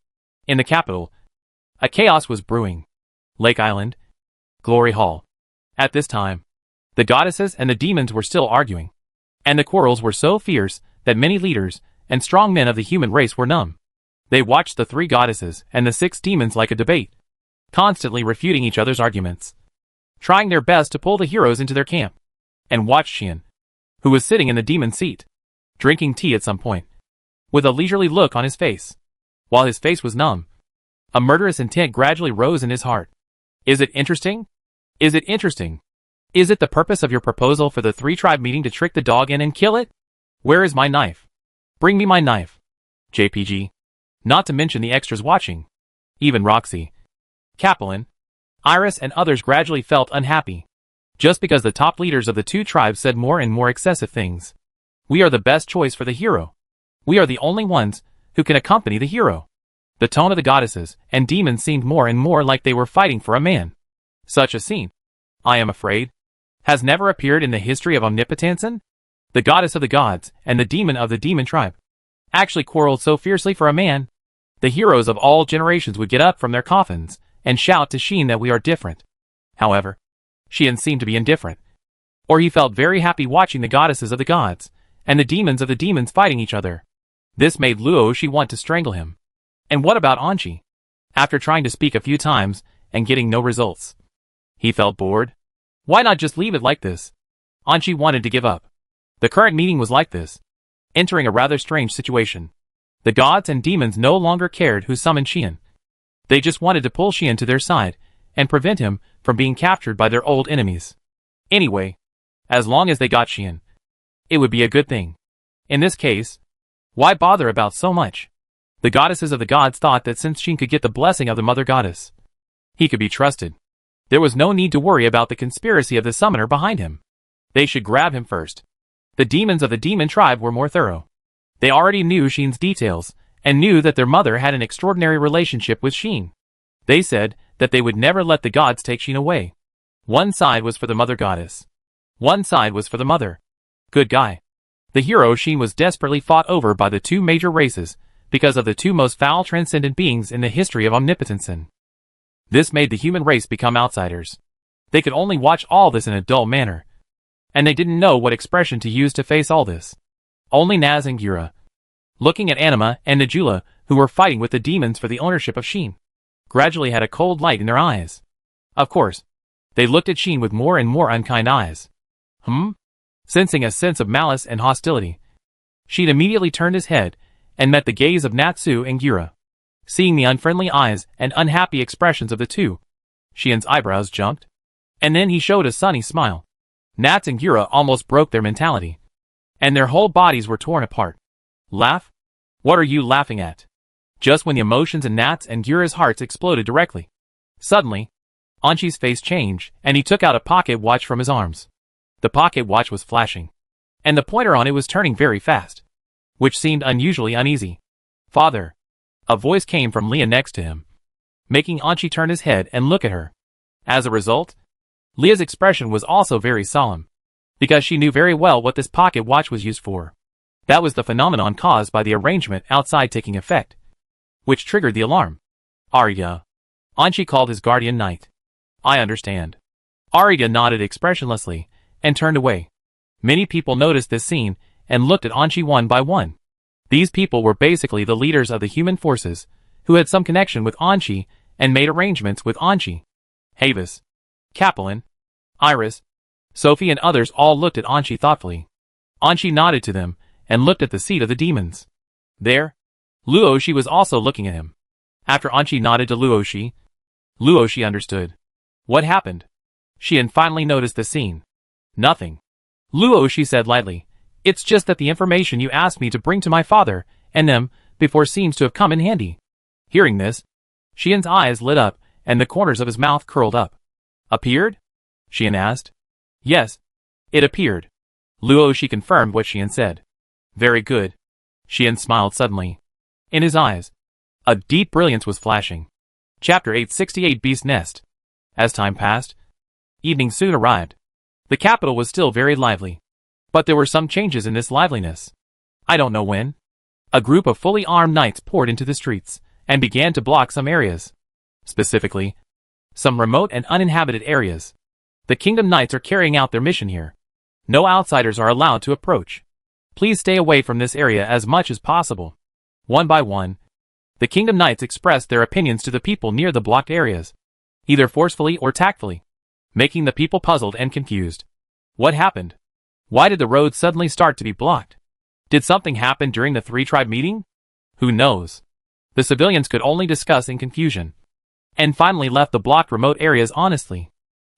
In the capital, a chaos was brewing. Lake Island, Glory Hall. At this time, the goddesses and the demons were still arguing, and the quarrels were so fierce that many leaders and strong men of the human race were numb. They watched the three goddesses and the 6 demons like a debate, constantly refuting each other's arguments, trying their best to pull the heroes into their camp, and watched Xian, who was sitting in the demon seat, drinking tea at some point, with a leisurely look on his face. While his face was numb, a murderous intent gradually rose in his heart. Is it interesting? Is it interesting? Is it the purpose of your proposal for the three-tribe meeting to trick the dog in and kill it? Where is my knife? Bring me my knife. JPG. Not to mention the extras watching. Even Roxy, Capelin, Iris and others gradually felt unhappy, just because the top leaders of the 2 tribes said more and more excessive things. We are the best choice for the hero. We are the only ones who can accompany the hero. The tone of the goddesses and demons seemed more and more like they were fighting for a man. Such a scene, I am afraid, has never appeared in the history of Omnipotensen. The goddess of the gods and the demon of the demon tribe actually quarreled so fiercely for a man. The heroes of all generations would get up from their coffins and shout to Xian that we are different. However, Xian seemed to be indifferent, or he felt very happy watching the goddesses of the gods and the demons fighting each other. This made Luoshi want to strangle him. And what about Anqi? After trying to speak a few times and getting no results, he felt bored. Why not just leave it like this? Anqi wanted to give up. The current meeting was like this, entering a rather strange situation. The gods and demons no longer cared who summoned Xian. They just wanted to pull Xian to their side and prevent him from being captured by their old enemies. Anyway, as long as they got Xian, it would be a good thing. In this case, why bother about so much? The goddesses of the gods thought that since Xian could get the blessing of the mother goddess, he could be trusted. There was no need to worry about the conspiracy of the summoner behind him. They should grab him first. The demons of the demon tribe were more thorough. They already knew Xian's details, and knew that their mother had an extraordinary relationship with Xian. They said that they would never let the gods take Xian away. One side was for the mother goddess. One side was for the mother. Good guy. The hero Xian was desperately fought over by the 2 major races, because of the 2 most foul transcendent beings in the history of Omnipotensen. This made the human race become outsiders. They could only watch all this in a dull manner, and they didn't know what expression to use to face all this. Only Naz and Gira, looking at Anima and Najula, who were fighting with the demons for the ownership of Xian, gradually had a cold light in their eyes. Of course, they looked at Xian with more and more unkind eyes. Sensing a sense of malice and hostility, Xian immediately turned his head and met the gaze of Natsu and Gira. Seeing the unfriendly eyes and unhappy expressions of the 2, Xian's eyebrows jumped, and then he showed a sunny smile. Nats and Gira almost broke their mentality, and their whole bodies were torn apart. Laugh? What are you laughing at? Just when the emotions in Nats and Gira's hearts exploded directly. Suddenly, Anqi's face changed, and he took out a pocket watch from his arms. The pocket watch was flashing, and the pointer on it was turning very fast, which seemed unusually uneasy. Father. A voice came from Leah next to him, making Anqi turn his head and look at her. As a result, Leah's expression was also very solemn, because she knew very well what this pocket watch was used for. That was the phenomenon caused by the arrangement outside taking effect, which triggered the alarm. Arya. Anqi called his guardian knight. I understand. Arya nodded expressionlessly and turned away. Many people noticed this scene and looked at Anqi one by one. These people were basically the leaders of the human forces who had some connection with Anchi and made arrangements with Anchi. Havis, Capelin, Iris, Sophie and others all looked at Anchi thoughtfully. Anchi nodded to them and looked at the seat of the demons. There, Luoshi was also looking at him. After Anchi nodded to Luoshi, Luoshi understood. What happened? Xian finally noticed the scene. Nothing. Luoshi said lightly. It's just that the information you asked me to bring to my father and them before seems to have come in handy. Hearing this, Xian's eyes lit up and the corners of his mouth curled up. Appeared? Xian asked. Yes, it appeared. Luoshi confirmed what Xian said. Very good. Xian smiled suddenly. In his eyes, a deep brilliance was flashing. Chapter 868 Beast Nest. As time passed, evening soon arrived. The capital was still very lively. But there were some changes in this liveliness. I don't know when. A group of fully armed knights poured into the streets and began to block some areas. Specifically, some remote and uninhabited areas. The Kingdom Knights are carrying out their mission here. No outsiders are allowed to approach. Please stay away from this area as much as possible. One by one, the Kingdom Knights expressed their opinions to the people near the blocked areas, either forcefully or tactfully, making the people puzzled and confused. What happened? Why did the road suddenly start to be blocked? Did something happen during the three-tribe meeting? Who knows? The civilians could only discuss in confusion, and finally left the blocked remote areas honestly.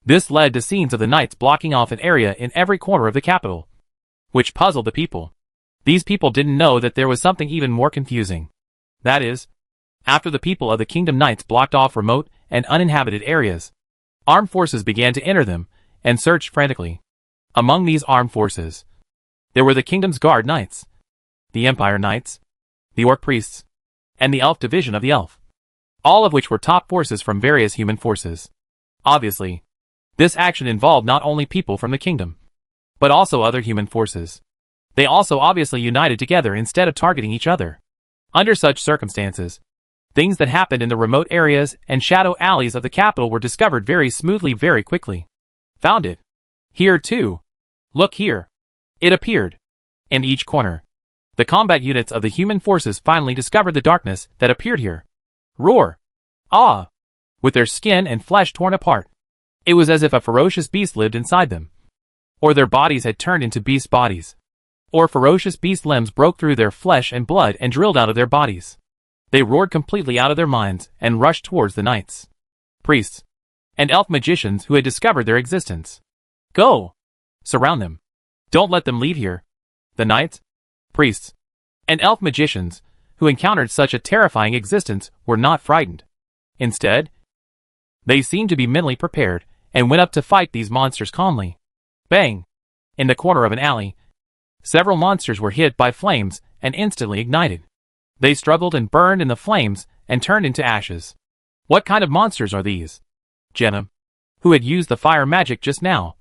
This led to scenes of the knights blocking off an area in every corner of the capital, which puzzled the people. These people didn't know that there was something even more confusing. That is, after the people of the Kingdom Knights blocked off remote and uninhabited areas, armed forces began to enter them and searched frantically. Among these armed forces, there were the Kingdom's Guard Knights, the Empire Knights, the Orc Priests, and the Elf Division of the Elf, all of which were top forces from various human forces. Obviously, this action involved not only people from the kingdom, but also other human forces. They also obviously united together instead of targeting each other. Under such circumstances, things that happened in the remote areas and shadow alleys of the capital were discovered very smoothly very quickly. Found it. Here too. Look here. It appeared. In each corner, the combat units of the human forces finally discovered the darkness that appeared here. Roar. Ah. With their skin and flesh torn apart. It was as if a ferocious beast lived inside them. Or their bodies had turned into beast bodies. Or ferocious beast limbs broke through their flesh and blood and drilled out of their bodies. They roared completely out of their minds and rushed towards the knights, priests, and elf magicians who had discovered their existence. Go! Surround them. Don't let them leave here. The knights, priests, and elf magicians who encountered such a terrifying existence were not frightened. Instead, they seemed to be mentally prepared and went up to fight these monsters calmly. Bang! In the corner of an alley, several monsters were hit by flames and instantly ignited. They struggled and burned in the flames and turned into ashes. What kind of monsters are these? Jenna, who had used the fire magic just now,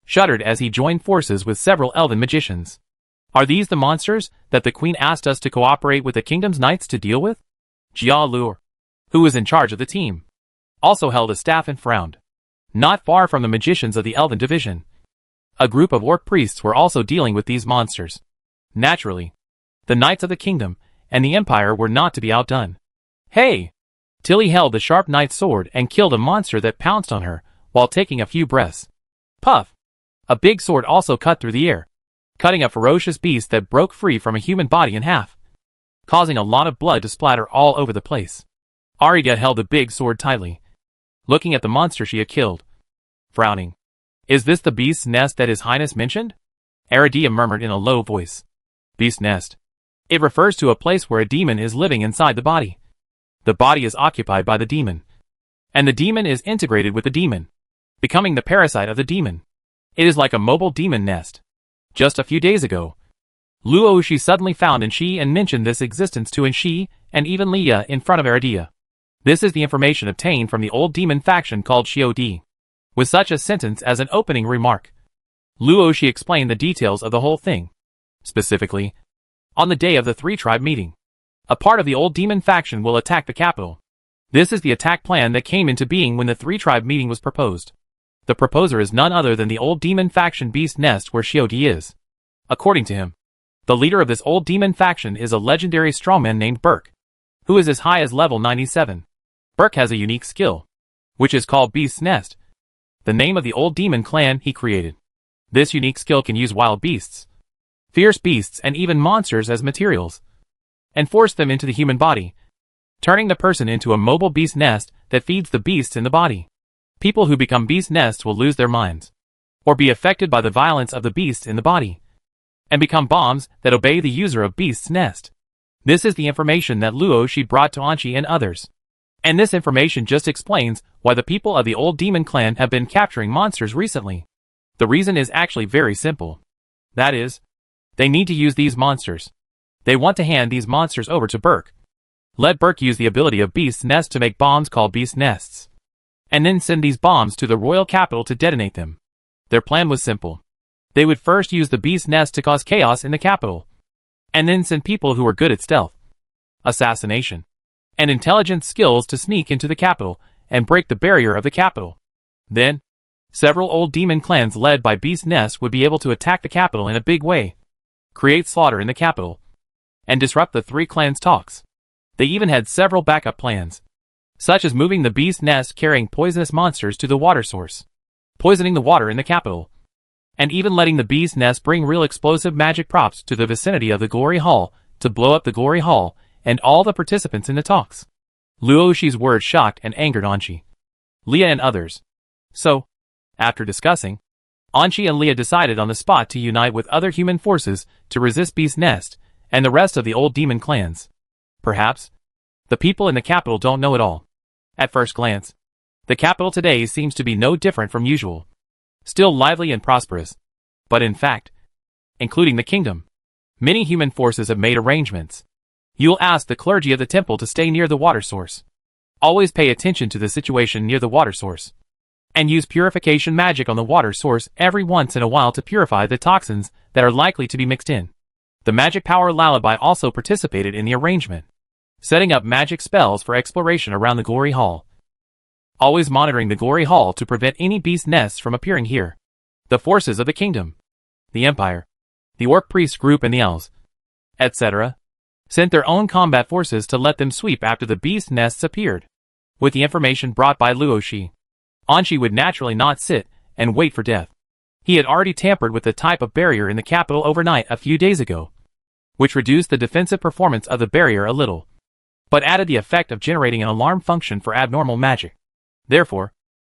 shuddered as he joined forces with several elven magicians. Are these the monsters that the queen asked us to cooperate with the kingdom's knights to deal with? Jia Lur, who was in charge of the team, also held a staff and frowned. Not far from the magicians of the elven division, a group of orc priests were also dealing with these monsters. Naturally, the knights of the kingdom and the empire were not to be outdone. Hey! Tilly held the sharp knight's sword and killed a monster that pounced on her while taking a few breaths. Puff! A big sword also cut through the air, cutting a ferocious beast that broke free from a human body in half, causing a lot of blood to splatter all over the place. Aridia held the big sword tightly, looking at the monster she had killed, frowning. Is this the beast's nest that His Highness mentioned? Aridia murmured in a low voice. Beast nest. It refers to a place where a demon is living inside the body. The body is occupied by the demon, and the demon is integrated with the demon, becoming the parasite of the demon. It is like a mobile demon nest. Just a few days ago, Luoshi suddenly found Enshi and mentioned this existence to Enshi and even Leah in front of Aridia. This is the information obtained from the old demon faction called Shiodi. With such a sentence as an opening remark, Luoshi explained the details of the whole thing. Specifically, on the day of the three-tribe meeting, a part of the old demon faction will attack the capital. This is the attack plan that came into being when the three-tribe meeting was proposed. The proposer is none other than the old demon faction beast nest where Shiodi is. According to him, the leader of this old demon faction is a legendary strongman named Burke, who is as high as level 97. Burke has a unique skill, which is called Beast's Nest, the name of the old demon clan he created. This unique skill can use wild beasts, fierce beasts, and even monsters as materials, and force them into the human body, turning the person into a mobile beast nest that feeds the beasts in the body. People who become beast nests will lose their minds, or be affected by the violence of the beasts in the body, and become bombs that obey the user of Beast's Nest. This is the information that Luo Shi brought to Anqi and others. And this information just explains why the people of the old demon clan have been capturing monsters recently. The reason is actually very simple. That is, they need to use these monsters. They want to hand these monsters over to Burke. Let Burke use the ability of Beast's Nest to make bombs called Beast Nests, and then send these bombs to the royal capital to detonate them. Their plan was simple. They would first use the Beast Nest to cause chaos in the capital, and then send people who were good at stealth, assassination, and intelligence skills to sneak into the capital and break the barrier of the capital. Then, several old demon clans led by Beast Nest would be able to attack the capital in a big way, create slaughter in the capital, and disrupt the three clans' talks. They even had several backup plans, such as moving the Beast Nest carrying poisonous monsters to the water source, poisoning the water in the capital, and even letting the Beast Nest bring real explosive magic props to the vicinity of the Glory Hall to blow up the Glory Hall and all the participants in the talks. Luo Shi's words shocked and angered Anqi, Leah, and others. So, after discussing, Anqi and Leah decided on the spot to unite with other human forces to resist Beast Nest and the rest of the old demon clans. Perhaps, the people in the capital don't know it all. At first glance, the capital today seems to be no different from usual, still lively and prosperous. But in fact, including the kingdom, many human forces have made arrangements. You'll ask the clergy of the temple to stay near the water source. Always pay attention to the situation near the water source, and use purification magic on the water source every once in a while to purify the toxins that are likely to be mixed in. The magic power Lullaby also participated in the arrangement, setting up magic spells for exploration around the Glory Hall, always monitoring the Glory Hall to prevent any beast nests from appearing here. The forces of the kingdom, the empire, the orc priest group, and the elves, etc., sent their own combat forces to let them sweep after the beast nests appeared. With the information brought by Luo Shi, Anqi would naturally not sit and wait for death. He had already tampered with the type of barrier in the capital overnight a few days ago, which reduced the defensive performance of the barrier a little, but added the effect of generating an alarm function for abnormal magic. Therefore,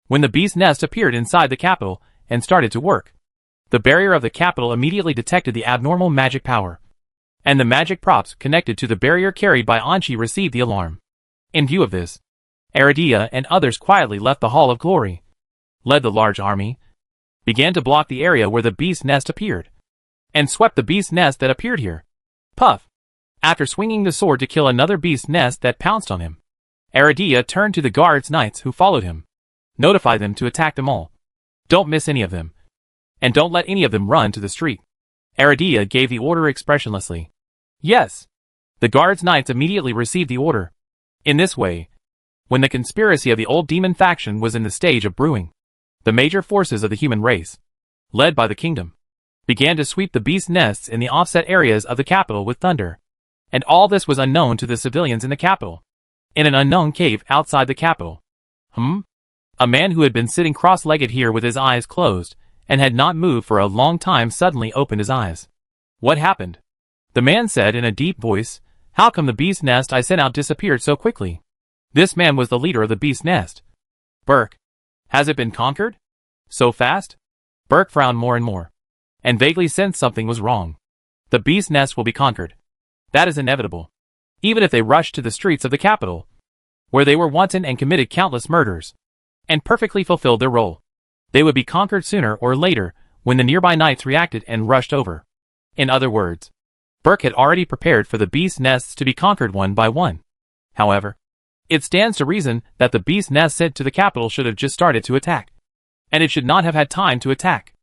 when the beast nest appeared inside the capital and started to work, the barrier of the capital immediately detected the abnormal magic power, and the magic props connected to the barrier carried by Anqi received the alarm. In view of this, Aradia and others quietly left the Hall of Glory, led the large army, began to block the area where the beast nest appeared, and swept the beast nest that appeared here. Puff! After swinging the sword to kill another beast nest that pounced on him, Aradia turned to the guards knights who followed him. Notify them to attack them all. Don't miss any of them. And don't let any of them run to the street. Aradia gave the order expressionlessly. Yes. The guards knights immediately received the order. In this way, when the conspiracy of the old demon faction was in the stage of brewing, the major forces of the human race, led by the kingdom, began to sweep the beast nests in the offset areas of the capital with thunder. And all this was unknown to the civilians in the capital. In an unknown cave outside the capital. A man who had been sitting cross-legged here with his eyes closed, and had not moved for a long time, suddenly opened his eyes. What happened? The man said in a deep voice, How come the beast nest I sent out disappeared so quickly? This man was the leader of the beast nest. Burke. Has it been conquered? So fast? Burke frowned more and more, and vaguely sensed something was wrong. The beast nest will be conquered. That is inevitable. Even if they rushed to the streets of the capital, where they were wanton and committed countless murders, and perfectly fulfilled their role, they would be conquered sooner or later when the nearby knights reacted and rushed over. In other words, Burke had already prepared for the beast nests to be conquered one by one. However, it stands to reason that the beast nest sent to the capital should have just started to attack, and it should not have had time to attack.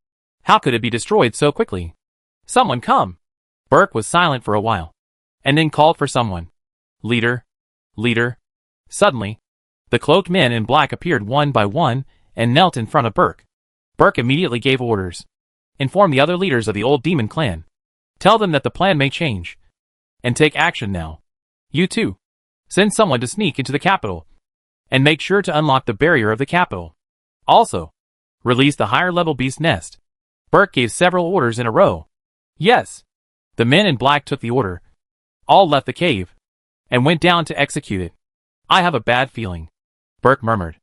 How could it be destroyed so quickly? Someone come! Burke was silent for a while, and then called for someone. Leader, leader. Suddenly, the cloaked men in black appeared one by one and knelt in front of Burke. Burke immediately gave orders. Inform the other leaders of the old demon clan. Tell them that the plan may change, and take action now. You too. Send someone to sneak into the capital. And make sure to unlock the barrier of the capital. Also, release the higher-level beast nest. Burke gave several orders in a row. Yes. The men in black took the order. All left the cave. And went down to execute it. I have a bad feeling. Burke murmured.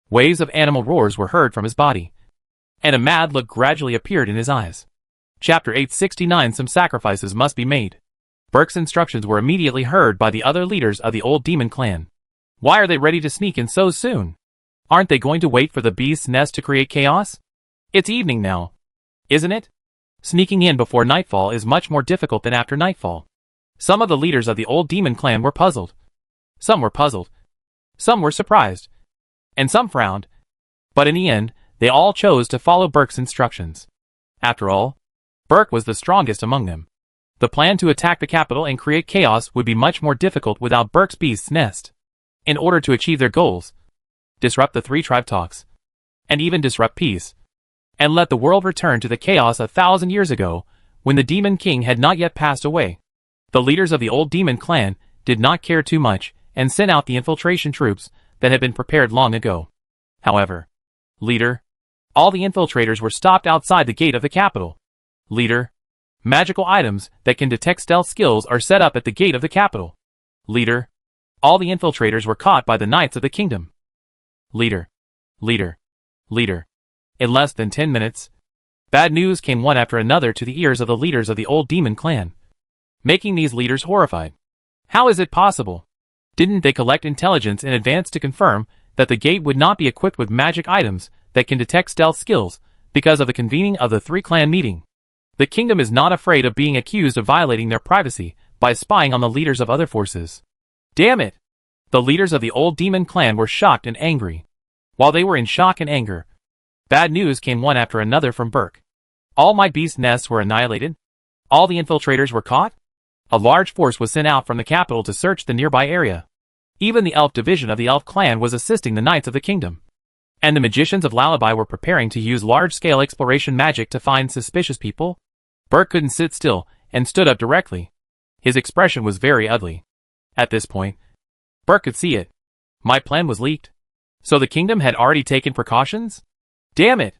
Waves of animal roars were heard from his body. And a mad look gradually appeared in his eyes. Chapter 869. Some sacrifices must be made. Burke's instructions were immediately heard by the other leaders of the old demon clan. Why are they ready to sneak in so soon? Aren't they going to wait for the beast's nest to create chaos? It's evening now. Isn't it? Sneaking in before nightfall is much more difficult than after nightfall. Some of the leaders of the old demon clan were puzzled. Some were puzzled. Some were surprised. And some frowned. But in the end, they all chose to follow Burke's instructions. After all, Burke was the strongest among them. The plan to attack the capital and create chaos would be much more difficult without Burke's beast's nest. In order to achieve their goals, disrupt the three tribe talks, and even disrupt peace, and let the world return to the chaos 1,000 years ago, when the demon king had not yet passed away. The leaders of the old demon clan did not care too much and sent out the infiltration troops that had been prepared long ago. However, leader, all the infiltrators were stopped outside the gate of the capital. Leader, magical items that can detect stealth skills are set up at the gate of the capital. Leader, all the infiltrators were caught by the knights of the kingdom. Leader, leader, leader. In less than 10 minutes, bad news came one after another to the ears of the leaders of the old demon clan, making these leaders horrified. How is it possible? Didn't they collect intelligence in advance to confirm that the gate would not be equipped with magic items that can detect stealth skills because of the convening of the three-clan meeting? The kingdom is not afraid of being accused of violating their privacy by spying on the leaders of other forces. Damn it! The leaders of the old demon clan were shocked and angry. While they were in shock and anger, bad news came one after another from Burke. All my beast nests were annihilated. All the infiltrators were caught. A large force was sent out from the capital to search the nearby area. Even the elf division of the elf clan was assisting the knights of the kingdom. And the magicians of Lullaby were preparing to use large-scale exploration magic to find suspicious people. Burke couldn't sit still and stood up directly. His expression was very ugly. At this point, Burke could see it. My plan was leaked. So the kingdom had already taken precautions? Damn it!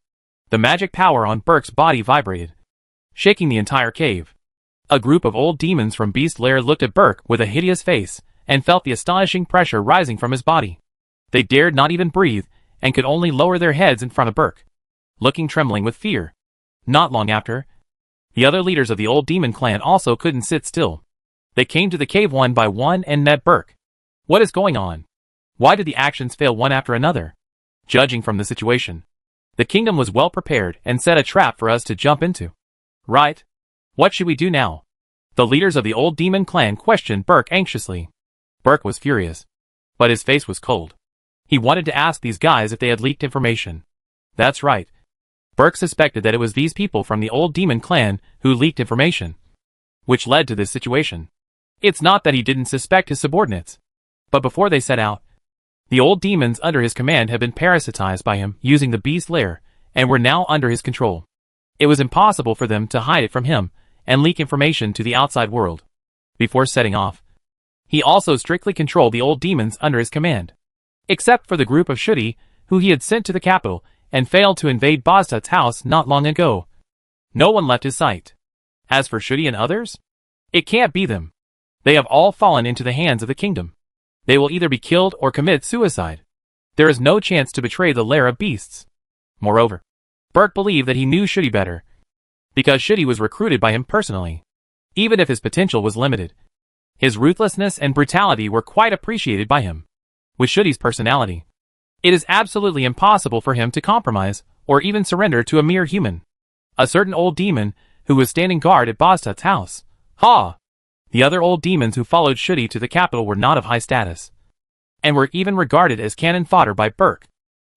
The magic power on Burke's body vibrated, shaking the entire cave. A group of old demons from Beast Lair looked at Burke with a hideous face and felt the astonishing pressure rising from his body. They dared not even breathe and could only lower their heads in front of Burke, looking trembling with fear. Not long after, the other leaders of the old demon clan also couldn't sit still. They came to the cave one by one and met Burke. What is going on? Why did the actions fail one after another? Judging from the situation, the kingdom was well prepared and set a trap for us to jump into. Right? What should we do now? The leaders of the old demon clan questioned Burke anxiously. Burke was furious, but his face was cold. He wanted to ask these guys if they had leaked information. That's right. Burke suspected that it was these people from the old demon clan who leaked information, which led to this situation. It's not that he didn't suspect his subordinates, but before they set out, the old demons under his command had been parasitized by him using the beast lair and were now under his control. It was impossible for them to hide it from him and leak information to the outside world. Before setting off, he also strictly controlled the old demons under his command. Except for the group of Shudi who he had sent to the capital and failed to invade Boztut's house not long ago. No one left his sight. As for Shudi and others, it can't be them. They have all fallen into the hands of the kingdom. They will either be killed or commit suicide. There is no chance to betray the lair of beasts. Moreover, Burke believed that he knew Shudi better, because Shudi was recruited by him personally. Even if his potential was limited, his ruthlessness and brutality were quite appreciated by him. With Shudi's personality, it is absolutely impossible for him to compromise or even surrender to a mere human. A certain old demon who was standing guard at Boztut's house. Ha! The other old demons who followed Shudi to the capital were not of high status, and were even regarded as cannon fodder by Burke.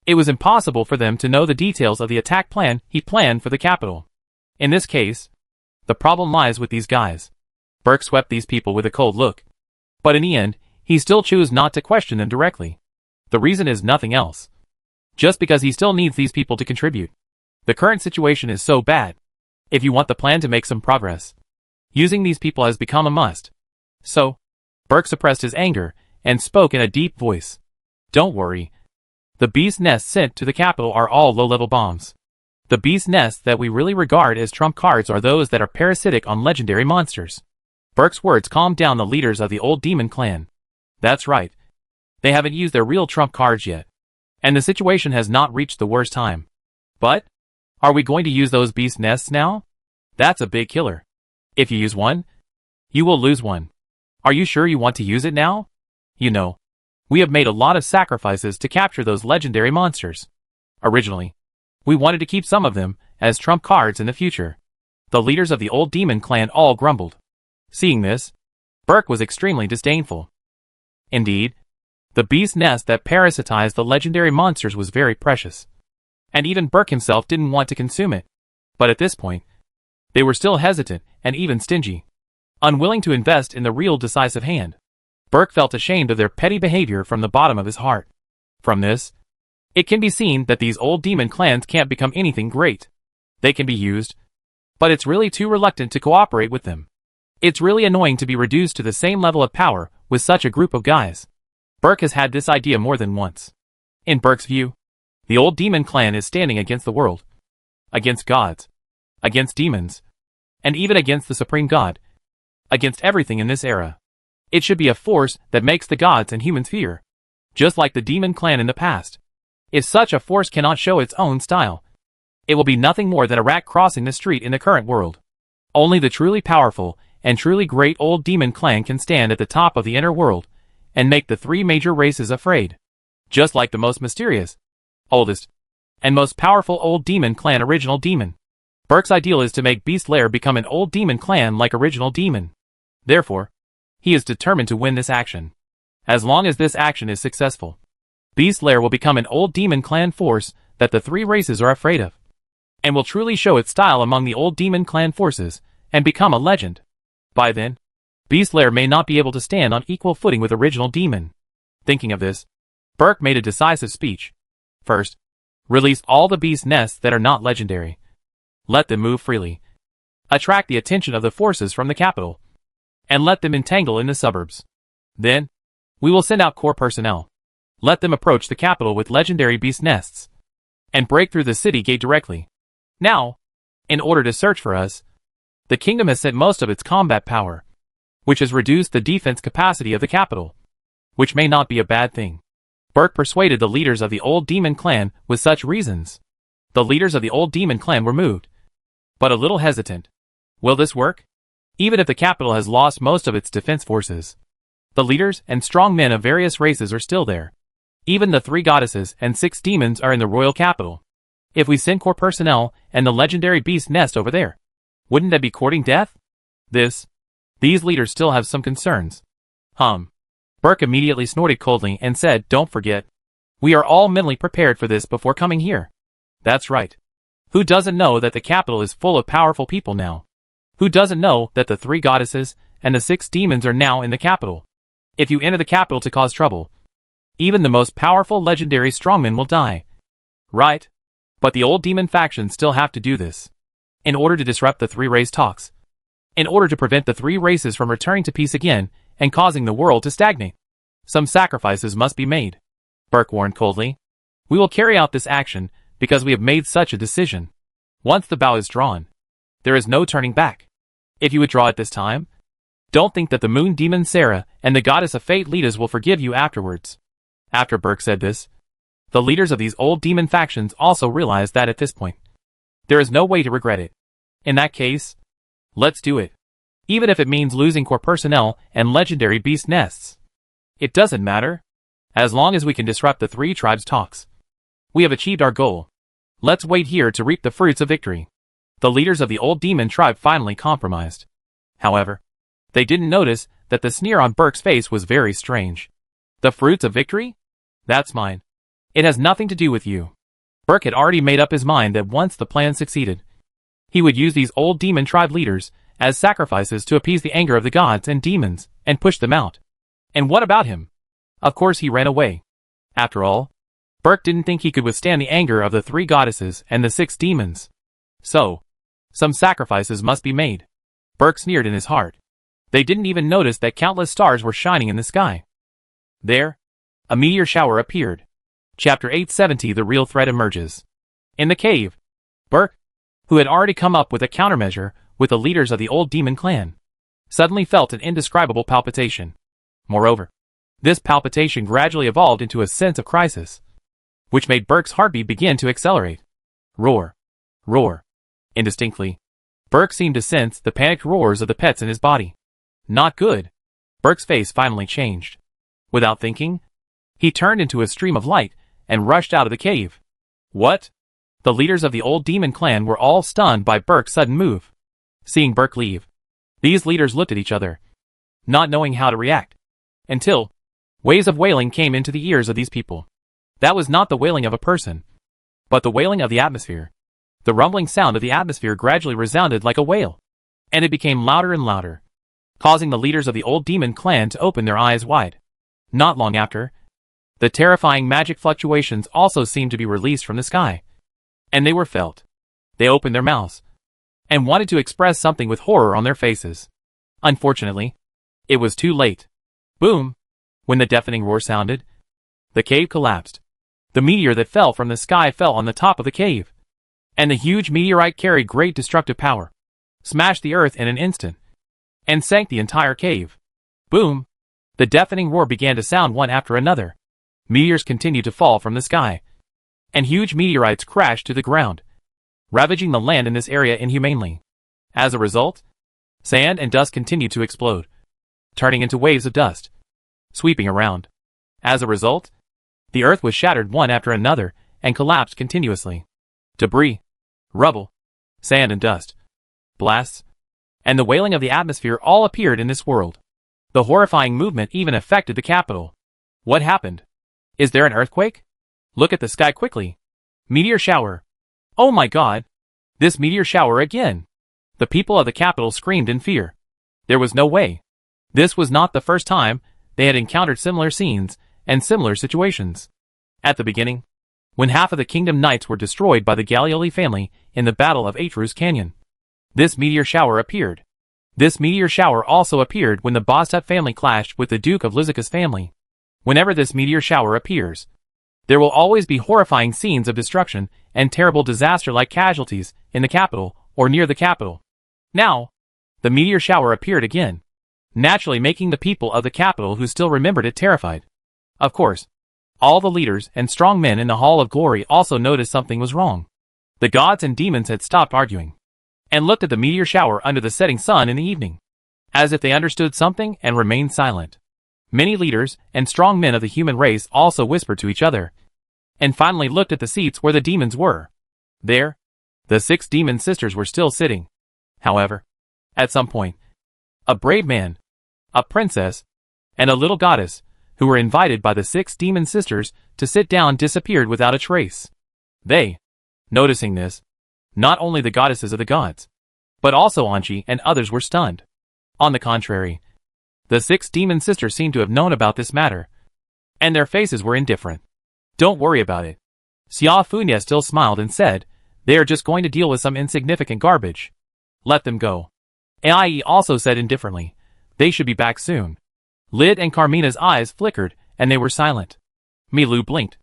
It was impossible for them to know the details of the attack plan he planned for the capital. In this case, the problem lies with these guys. Burke swept these people with a cold look, but in the end, he still chose not to question them directly. The reason is nothing else. Just because he still needs these people to contribute. The current situation is so bad. If you want the plan to make some progress, using these people has become a must. So, Burke suppressed his anger and spoke in a deep voice. Don't worry. The beast nests sent to the capital are all low-level bombs. The beast nests that we really regard as trump cards are those that are parasitic on legendary monsters. Burke's words calmed down the leaders of the old demon clan. That's right. They haven't used their real trump cards yet. And the situation has not reached the worst time. But, are we going to use those beast nests now? That's a big killer. If you use one, you will lose one. Are you sure you want to use it now? You know, we have made a lot of sacrifices to capture those legendary monsters. Originally, we wanted to keep some of them as trump cards in the future. The leaders of the old demon clan all grumbled. Seeing this, Burke was extremely disdainful. Indeed, the beast nest that parasitized the legendary monsters was very precious. And even Burke himself didn't want to consume it. But at this point, they were still hesitant and even stingy, unwilling to invest in the real decisive hand. Burke felt ashamed of their petty behavior from the bottom of his heart. From this, it can be seen that these old demon clans can't become anything great. They can be used, but it's really too reluctant to cooperate with them. It's really annoying to be reduced to the same level of power with such a group of guys. Burke has had this idea more than once. In Burke's view, the old demon clan is standing against the world, against gods, against demons, and even against the supreme god, against everything in this era. It should be a force that makes the gods and humans fear, just like the demon clan in the past. If such a force cannot show its own style, it will be nothing more than a rat crossing the street in the current world. Only the truly powerful and truly great old demon clan can stand at the top of the inner world and make the three major races afraid. Just like the most mysterious, oldest, and most powerful old demon clan Original Demon. Burke's ideal is to make Beast Lair become an old demon clan like Original Demon. Therefore, he is determined to win this action. As long as this action is successful, Beast Lair will become an old demon clan force that the three races are afraid of, and will truly show its style among the old demon clan forces and become a legend. By then, Beast Lair may not be able to stand on equal footing with Original Demon. Thinking of this, Burke made a decisive speech. First, release all the beast nests that are not legendary. Let them move freely. Attract the attention of the forces from the capital, and let them entangle in the suburbs. Then, we will send out core personnel. Let them approach the capital with legendary beast nests, and break through the city gate directly. Now, in order to search for us, the kingdom has sent most of its combat power, which has reduced the defense capacity of the capital, which may not be a bad thing. Burke persuaded the leaders of the old demon clan with such reasons. The leaders of the old demon clan were moved, but a little hesitant. Will this work? Even if the capital has lost most of its defense forces, the leaders and strong men of various races are still there. Even the 3 goddesses and 6 demons are in the royal capital. If we send core personnel and the legendary beast nest over there, wouldn't that be courting death? These leaders still have some concerns. Burke immediately snorted coldly and said, don't forget. We are all mentally prepared for this before coming here. That's right. Who doesn't know that the capital is full of powerful people now? Who doesn't know that the 3 goddesses and the 6 demons are now in the capital? If you enter the capital to cause trouble, even the most powerful legendary strongmen will die. Right? But the old demon factions still have to do this. In order to disrupt the 3 race talks. In order to prevent the 3 races from returning to peace again and causing the world to stagnate. Some sacrifices must be made. Burke warned coldly. We will carry out this action because we have made such a decision. Once the bow is drawn, there is no turning back. If you withdraw at this time, don't think that the moon demon Sarah and the goddess of fate Letas will forgive you afterwards. After Burke said this, the leaders of these old demon factions also realized that at this point, there is no way to regret it. In that case, let's do it. Even if it means losing core personnel and legendary beast nests. It doesn't matter. As long as we can disrupt the 3 tribes' talks. We have achieved our goal. Let's wait here to reap the fruits of victory. The leaders of the old demon tribe finally compromised. However, they didn't notice that the sneer on Burke's face was very strange. The fruits of victory? That's mine. It has nothing to do with you. Burke had already made up his mind that once the plan succeeded, he would use these old demon tribe leaders as sacrifices to appease the anger of the gods and demons and push them out. And what about him? Of course he ran away. After all, Burke didn't think he could withstand the anger of the 3 goddesses and the 6 demons. So, some sacrifices must be made. Burke sneered in his heart. They didn't even notice that countless stars were shining in the sky. There, a meteor shower appeared. Chapter 870 The real threat emerges. In the cave, Burke, who had already come up with a countermeasure with the leaders of the old demon clan, suddenly felt an indescribable palpitation. Moreover, this palpitation gradually evolved into a sense of crisis, which made Burke's heartbeat begin to accelerate. Roar. Roar. Indistinctly, Burke seemed to sense the panicked roars of the pets in his body. Not good. Burke's face finally changed. Without thinking, he turned into a stream of light and rushed out of the cave. What? The leaders of the old demon clan were all stunned by Burke's sudden move. Seeing Burke leave, these leaders looked at each other, not knowing how to react, until waves of wailing came into the ears of these people. That was not the wailing of a person, but the wailing of the atmosphere. The rumbling sound of the atmosphere gradually resounded like a wail, and it became louder and louder, causing the leaders of the old demon clan to open their eyes wide. Not long after, the terrifying magic fluctuations also seemed to be released from the sky, and they were felt. They opened their mouths and wanted to express something with horror on their faces. Unfortunately, it was too late. Boom! When the deafening roar sounded, the cave collapsed. The meteor that fell from the sky fell on the top of the cave, and the huge meteorite carried great destructive power, smashed the earth in an instant, and sank the entire cave. Boom! The deafening roar began to sound one after another. Meteors continued to fall from the sky, and huge meteorites crashed to the ground, ravaging the land in this area inhumanely. As a result, sand and dust continued to explode, turning into waves of dust, sweeping around. As a result, the earth was shattered one after another and collapsed continuously. Debris, rubble, sand and dust, blasts, and the wailing of the atmosphere all appeared in this world. The horrifying movement even affected the capital. What happened? Is there an earthquake? Look at the sky quickly. Meteor shower. Oh my god! This meteor shower again! The people of the capital screamed in fear. There was no way. This was not the first time they had encountered similar scenes and similar situations. At the beginning, when half of the Kingdom Knights were destroyed by the Galioli family in the Battle of Atrus Canyon, this meteor shower appeared. This meteor shower also appeared when the Bostut family clashed with the Duke of Lizica's family. Whenever this meteor shower appears, there will always be horrifying scenes of destruction and terrible disaster-like casualties in the capital or near the capital. Now, the meteor shower appeared again, naturally making the people of the capital who still remembered it terrified. Of course, all the leaders and strong men in the Hall of Glory also noticed something was wrong. The gods and demons had stopped arguing and looked at the meteor shower under the setting sun in the evening, as if they understood something and remained silent. Many leaders and strong men of the human race also whispered to each other, and finally looked at the seats where the demons were. There, the 6 demon sisters were still sitting. However, at some point, a brave man, a princess, and a little goddess, who were invited by the 6 demon sisters to sit down, disappeared without a trace. They, noticing this, not only the goddesses of the gods, but also Anchi and others were stunned. On the contrary, the 6 demon sisters seemed to have known about this matter, and their faces were indifferent. Don't worry about it. Xia Funya still smiled and said, they are just going to deal with some insignificant garbage. Let them go. Ai also said indifferently, they should be back soon. Lid and Carmina's eyes flickered, and they were silent. Milu blinked,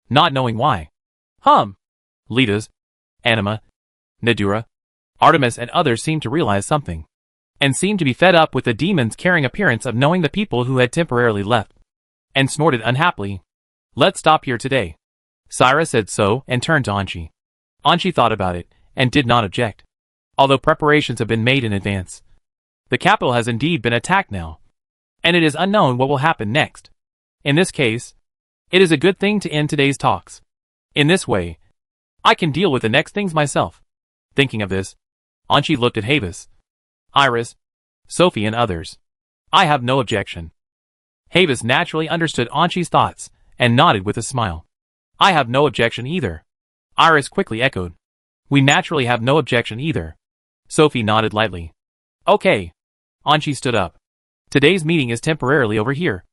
not knowing why. Litas, Anima, Nadura, Artemis and others seemed to realize something, and seemed to be fed up with the demon's caring appearance of knowing the people who had temporarily left, and snorted unhappily. Let's stop here today. Syra said so and turned to Anchi. Anchi thought about it, and did not object. Although preparations have been made in advance, the capital has indeed been attacked now, and it is unknown what will happen next. In this case, it is a good thing to end today's talks. In this way, I can deal with the next things myself. Thinking of this, Anchi looked at Havis, Iris, Sophie and others. I have no objection. Havis naturally understood Anchi's thoughts, and nodded with a smile. I have no objection either. Iris quickly echoed. We naturally have no objection either. Sophie nodded lightly. Okay. Anchi stood up. Today's meeting is temporarily over here.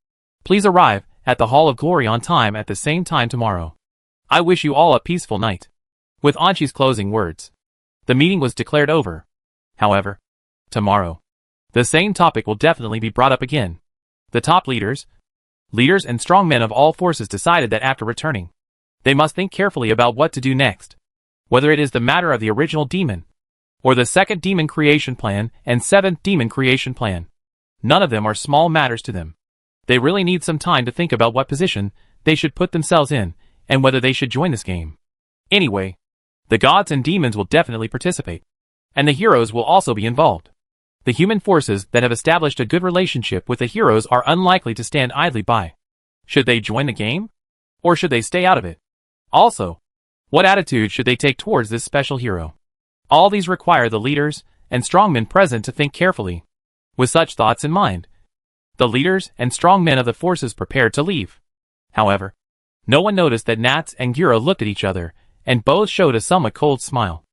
Please arrive at the Hall of Glory on time at the same time tomorrow. I wish you all a peaceful night. With Anchi's closing words, the meeting was declared over. However, tomorrow, the same topic will definitely be brought up again. The top leaders, Leaders and strong men of all forces decided that after returning, they must think carefully about what to do next. Whether it is the matter of the original demon, or the second demon creation plan and seventh demon creation plan. None of them are small matters to them. They really need some time to think about what position they should put themselves in, and whether they should join this game. Anyway, the gods and demons will definitely participate, and the heroes will also be involved. The human forces that have established a good relationship with the heroes are unlikely to stand idly by. Should they join the game? Or should they stay out of it? Also, what attitude should they take towards this special hero? All these require the leaders and strongmen present to think carefully. With such thoughts in mind, the leaders and strong men of the forces prepared to leave. However, no one noticed that Nats and Gura looked at each other, and both showed a somewhat cold smile.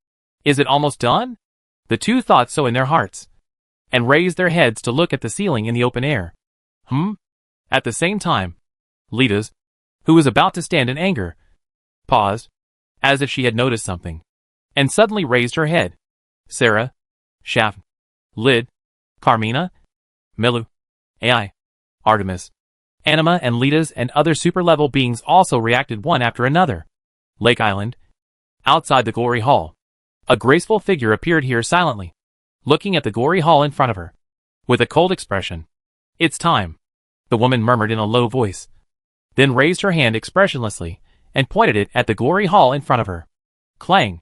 Is it almost done? The two thought so in their hearts, and raised their heads to look at the ceiling in the open air. At the same time, Litas, who was about to stand in anger, paused, as if she had noticed something, and suddenly raised her head. Sarah, Shaf, Lid, Carmina, Milu, AI, Artemis, Anima and Litas and other super-level beings also reacted one after another. Lake Island. Outside the glory hall, a graceful figure appeared here silently, looking at the glory hall in front of her, with a cold expression. It's time, the woman murmured in a low voice, then raised her hand expressionlessly, and pointed it at the glory hall in front of her. Clang!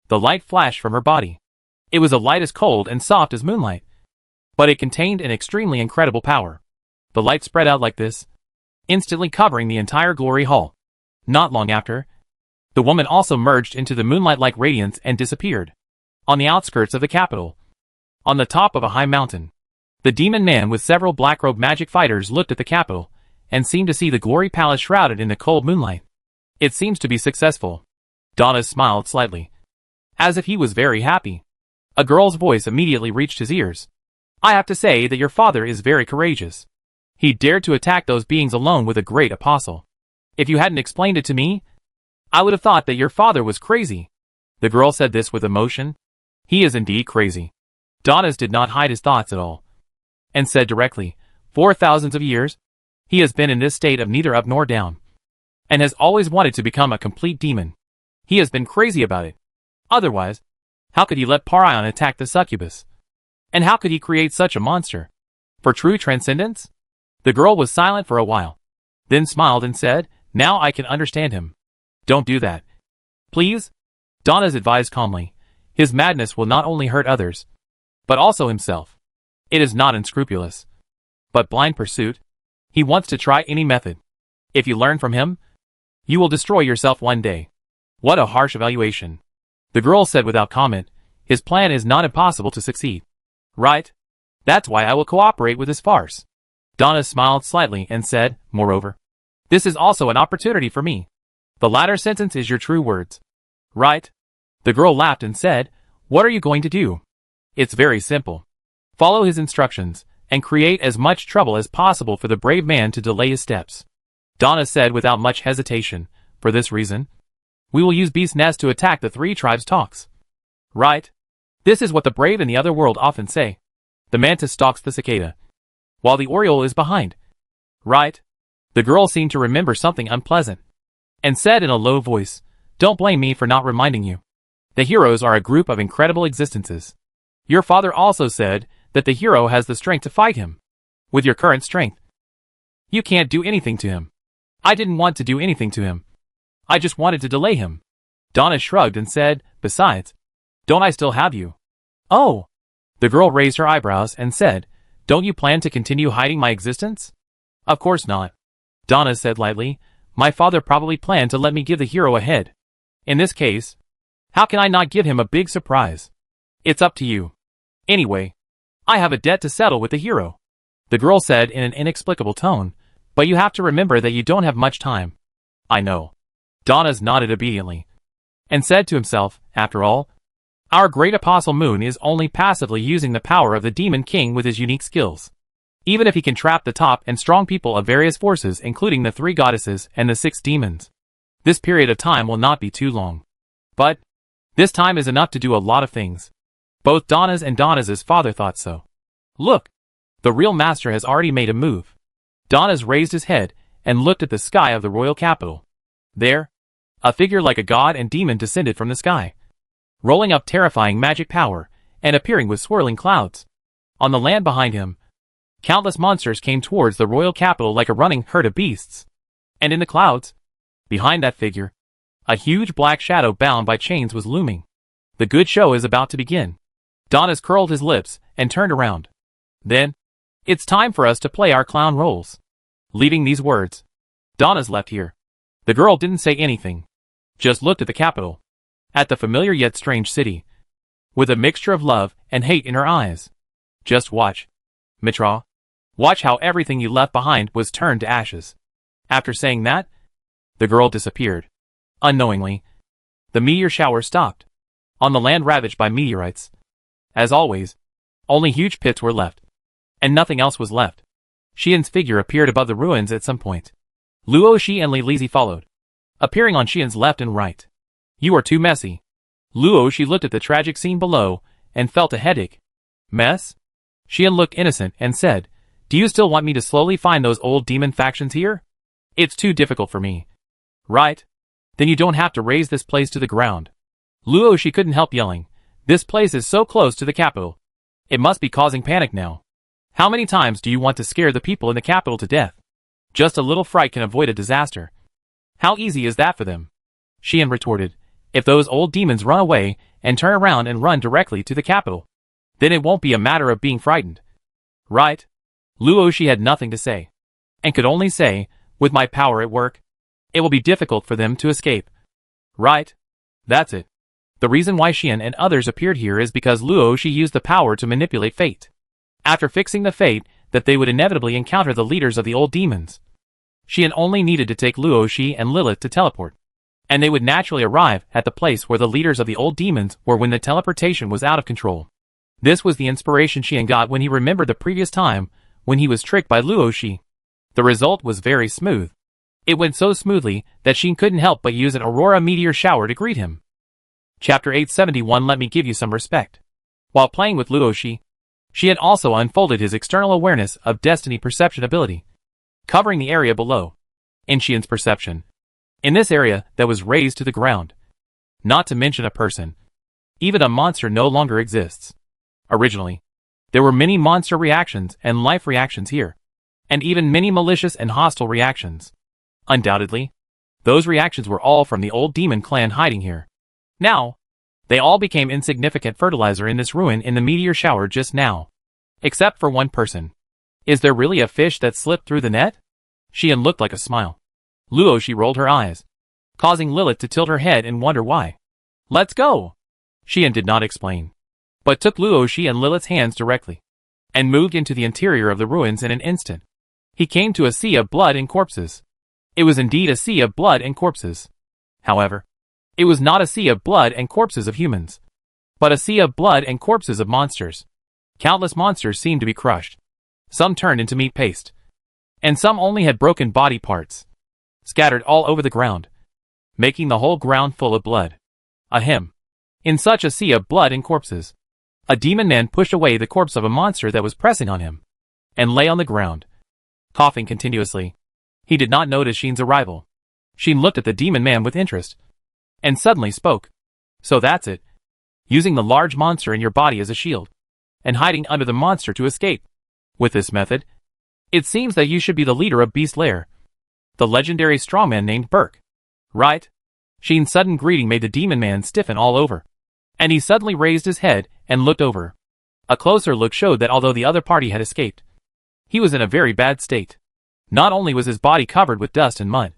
The light flashed from her body. It was a light as cold and soft as moonlight, but it contained an extremely incredible power. The light spread out like this, instantly covering the entire glory hall. Not long after, the woman also merged into the moonlight-like radiance and disappeared. On the outskirts of the capital, on the top of a high mountain, the demon man with several black-robed magic fighters looked at the capital, and seemed to see the glory palace shrouded in the cold moonlight. It seems to be successful. Donna smiled slightly, as if he was very happy. A girl's voice immediately reached his ears. I have to say that your father is very courageous. He dared to attack those beings alone with a great apostle. If you hadn't explained it to me, I would have thought that your father was crazy. The girl said this with emotion. He is indeed crazy. Donna's did not hide his thoughts at all, and said directly, for thousands of years, he has been in this state of neither up nor down, and has always wanted to become a complete demon. He has been crazy about it. Otherwise, how could he let Parion attack the succubus? And how could he create such a monster? For true transcendence? The girl was silent for a while, then smiled and said, now I can understand him. Don't do that. Please? Donna's advised calmly. His madness will not only hurt others, but also himself. It is not unscrupulous, but blind pursuit. He wants to try any method. If you learn from him, you will destroy yourself one day. What a harsh evaluation. The girl said without comment, his plan is not impossible to succeed. Right? That's why I will cooperate with this farce. Donna smiled slightly and said, moreover, this is also an opportunity for me. The latter sentence is your true words. Right? The girl laughed and said, what are you going to do? It's very simple. Follow his instructions, and create as much trouble as possible for the brave man to delay his steps. Donna said without much hesitation, for this reason, we will use Beast's Nest to attack the three tribes' talks. Right? This is what the brave in the other world often say. The mantis stalks the cicada, while the oriole is behind. Right? The girl seemed to remember something unpleasant, and said in a low voice, don't blame me for not reminding you. The heroes are a group of incredible existences. Your father also said that the hero has the strength to fight him. With your current strength, you can't do anything to him. I didn't want to do anything to him. I just wanted to delay him. Donna shrugged and said, besides, don't I still have you? Oh! The girl raised her eyebrows and said, don't you plan to continue hiding my existence? Of course not. Donna said lightly, my father probably planned to let me give the hero a head. In this case, how can I not give him a big surprise? It's up to you. Anyway, I have a debt to settle with the hero. The girl said in an inexplicable tone, but you have to remember that you don't have much time. I know. Donna's nodded obediently, and said to himself, after all, our great apostle Moon is only passively using the power of the Demon King with his unique skills. Even if he can trap the top and strong people of various forces including the three goddesses and the 6 demons, this period of time will not be too long. But this time is enough to do a lot of things. Both Donna's and Donna's father thought so. Look! The real master has already made a move. Donna's raised his head and looked at the sky of the royal capital. There, a figure like a god and demon descended from the sky, rolling up terrifying magic power, and appearing with swirling clouds. On the land behind him, countless monsters came towards the royal capital like a running herd of beasts. And in the clouds, behind that figure, a huge black shadow bound by chains was looming. The good show is about to begin. Donis curled his lips and turned around. Then, it's time for us to play our clown roles. Leaving these words, Donis left here. The girl didn't say anything, just looked at the capital, at the familiar yet strange city, with a mixture of love and hate in her eyes. Just watch, Mitra. Watch how everything you left behind was turned to ashes. After saying that, the girl disappeared. Unknowingly, the meteor shower stopped. On the land ravaged by meteorites, as always, only huge pits were left, and nothing else was left. Xian's figure appeared above the ruins at some point. Luo Xi and Li Lizi followed, appearing on Xian's left and right. You are too messy. Luo Xi looked at the tragic scene below and felt a headache. Mess? Xian looked innocent and said, do you still want me to slowly find those old demon factions here? It's too difficult for me. Right? Then you don't have to raise this place to the ground. Luo Xi couldn't help yelling. This place is so close to the capital. It must be causing panic now. How many times do you want to scare the people in the capital to death? Just a little fright can avoid a disaster. How easy is that for them? Xian retorted. If those old demons run away and turn around and run directly to the capital, then it won't be a matter of being frightened. Right? Luo Xi had nothing to say, and could only say, with my power at work, it will be difficult for them to escape. Right? That's it. The reason why Xian and others appeared here is because Luo Xi used the power to manipulate fate. After fixing the fate that they would inevitably encounter the leaders of the old demons, Xian only needed to take Luo Xi and Lilith to teleport, and they would naturally arrive at the place where the leaders of the old demons were when the teleportation was out of control. This was the inspiration Xian got when he remembered the previous time when he was tricked by Luo Xi. The result was very smooth. It went so smoothly that Xian couldn't help but use an aurora meteor shower to greet him. Chapter 871. Let me give you some respect. While playing with Luo Xi, Xian also unfolded his external awareness of destiny perception ability, covering the area below. In Xian's perception, in this area that was raised to the ground, not to mention a person, even a monster no longer exists. Originally, there were many monster reactions and life reactions here, and even many malicious and hostile reactions. Undoubtedly, those reactions were all from the old demon clan hiding here. Now, they all became insignificant fertilizer in this ruin in the meteor shower just now. Except for one person. Is there really a fish that slipped through the net? Xian looked like a smile. Luo Xi rolled her eyes, causing Lilith to tilt her head and wonder why. Let's go! Xian did not explain, but took Luo Xi and Lilith's hands directly, and moved into the interior of the ruins in an instant. He came to a sea of blood and corpses. It was indeed a sea of blood and corpses. However, it was not a sea of blood and corpses of humans, but a sea of blood and corpses of monsters. Countless monsters seemed to be crushed. Some turned into meat paste, and some only had broken body parts, scattered all over the ground, making the whole ground full of blood. Ahem. In such a sea of blood and corpses, a demon man pushed away the corpse of a monster that was pressing on him, and lay on the ground, coughing continuously. He did not notice Xian's arrival. Xian looked at the demon man with interest, and suddenly spoke. So that's it. Using the large monster in your body as a shield, and hiding under the monster to escape. With this method, it seems that you should be the leader of Beast Lair, the legendary strongman named Burke. Right? Xian's sudden greeting made the demon man stiffen all over, and he suddenly raised his head and looked over. A closer look showed that although the other party had escaped, he was in a very bad state. Not only was his body covered with dust and mud,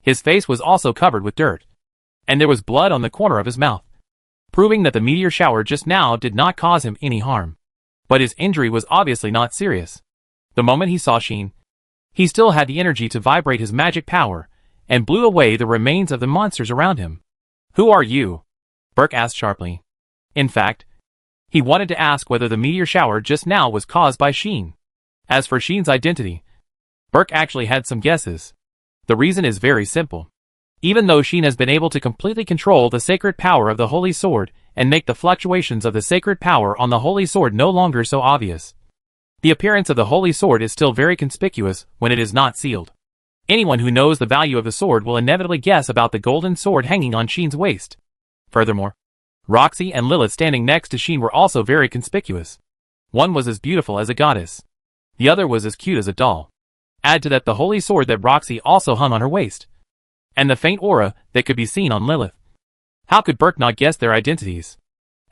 his face was also covered with dirt, and there was blood on the corner of his mouth, proving that the meteor shower just now did not cause him any harm. But his injury was obviously not serious. The moment he saw Xian, he still had the energy to vibrate his magic power, and blew away the remains of the monsters around him. Who are you? Burke asked sharply. In fact, he wanted to ask whether the meteor shower just now was caused by Xian. As for Xian's identity, Burke actually had some guesses. The reason is very simple. Even though Xian has been able to completely control the sacred power of the Holy Sword and make the fluctuations of the sacred power on the Holy Sword no longer so obvious, the appearance of the Holy Sword is still very conspicuous when it is not sealed. Anyone who knows the value of the sword will inevitably guess about the golden sword hanging on Sheen's waist. Furthermore, Roxy and Lilith standing next to Sheen were also very conspicuous. One was as beautiful as a goddess. The other was as cute as a doll. Add to that the holy sword that Roxy also hung on her waist, and the faint aura that could be seen on Lilith. How could Burke not guess their identities?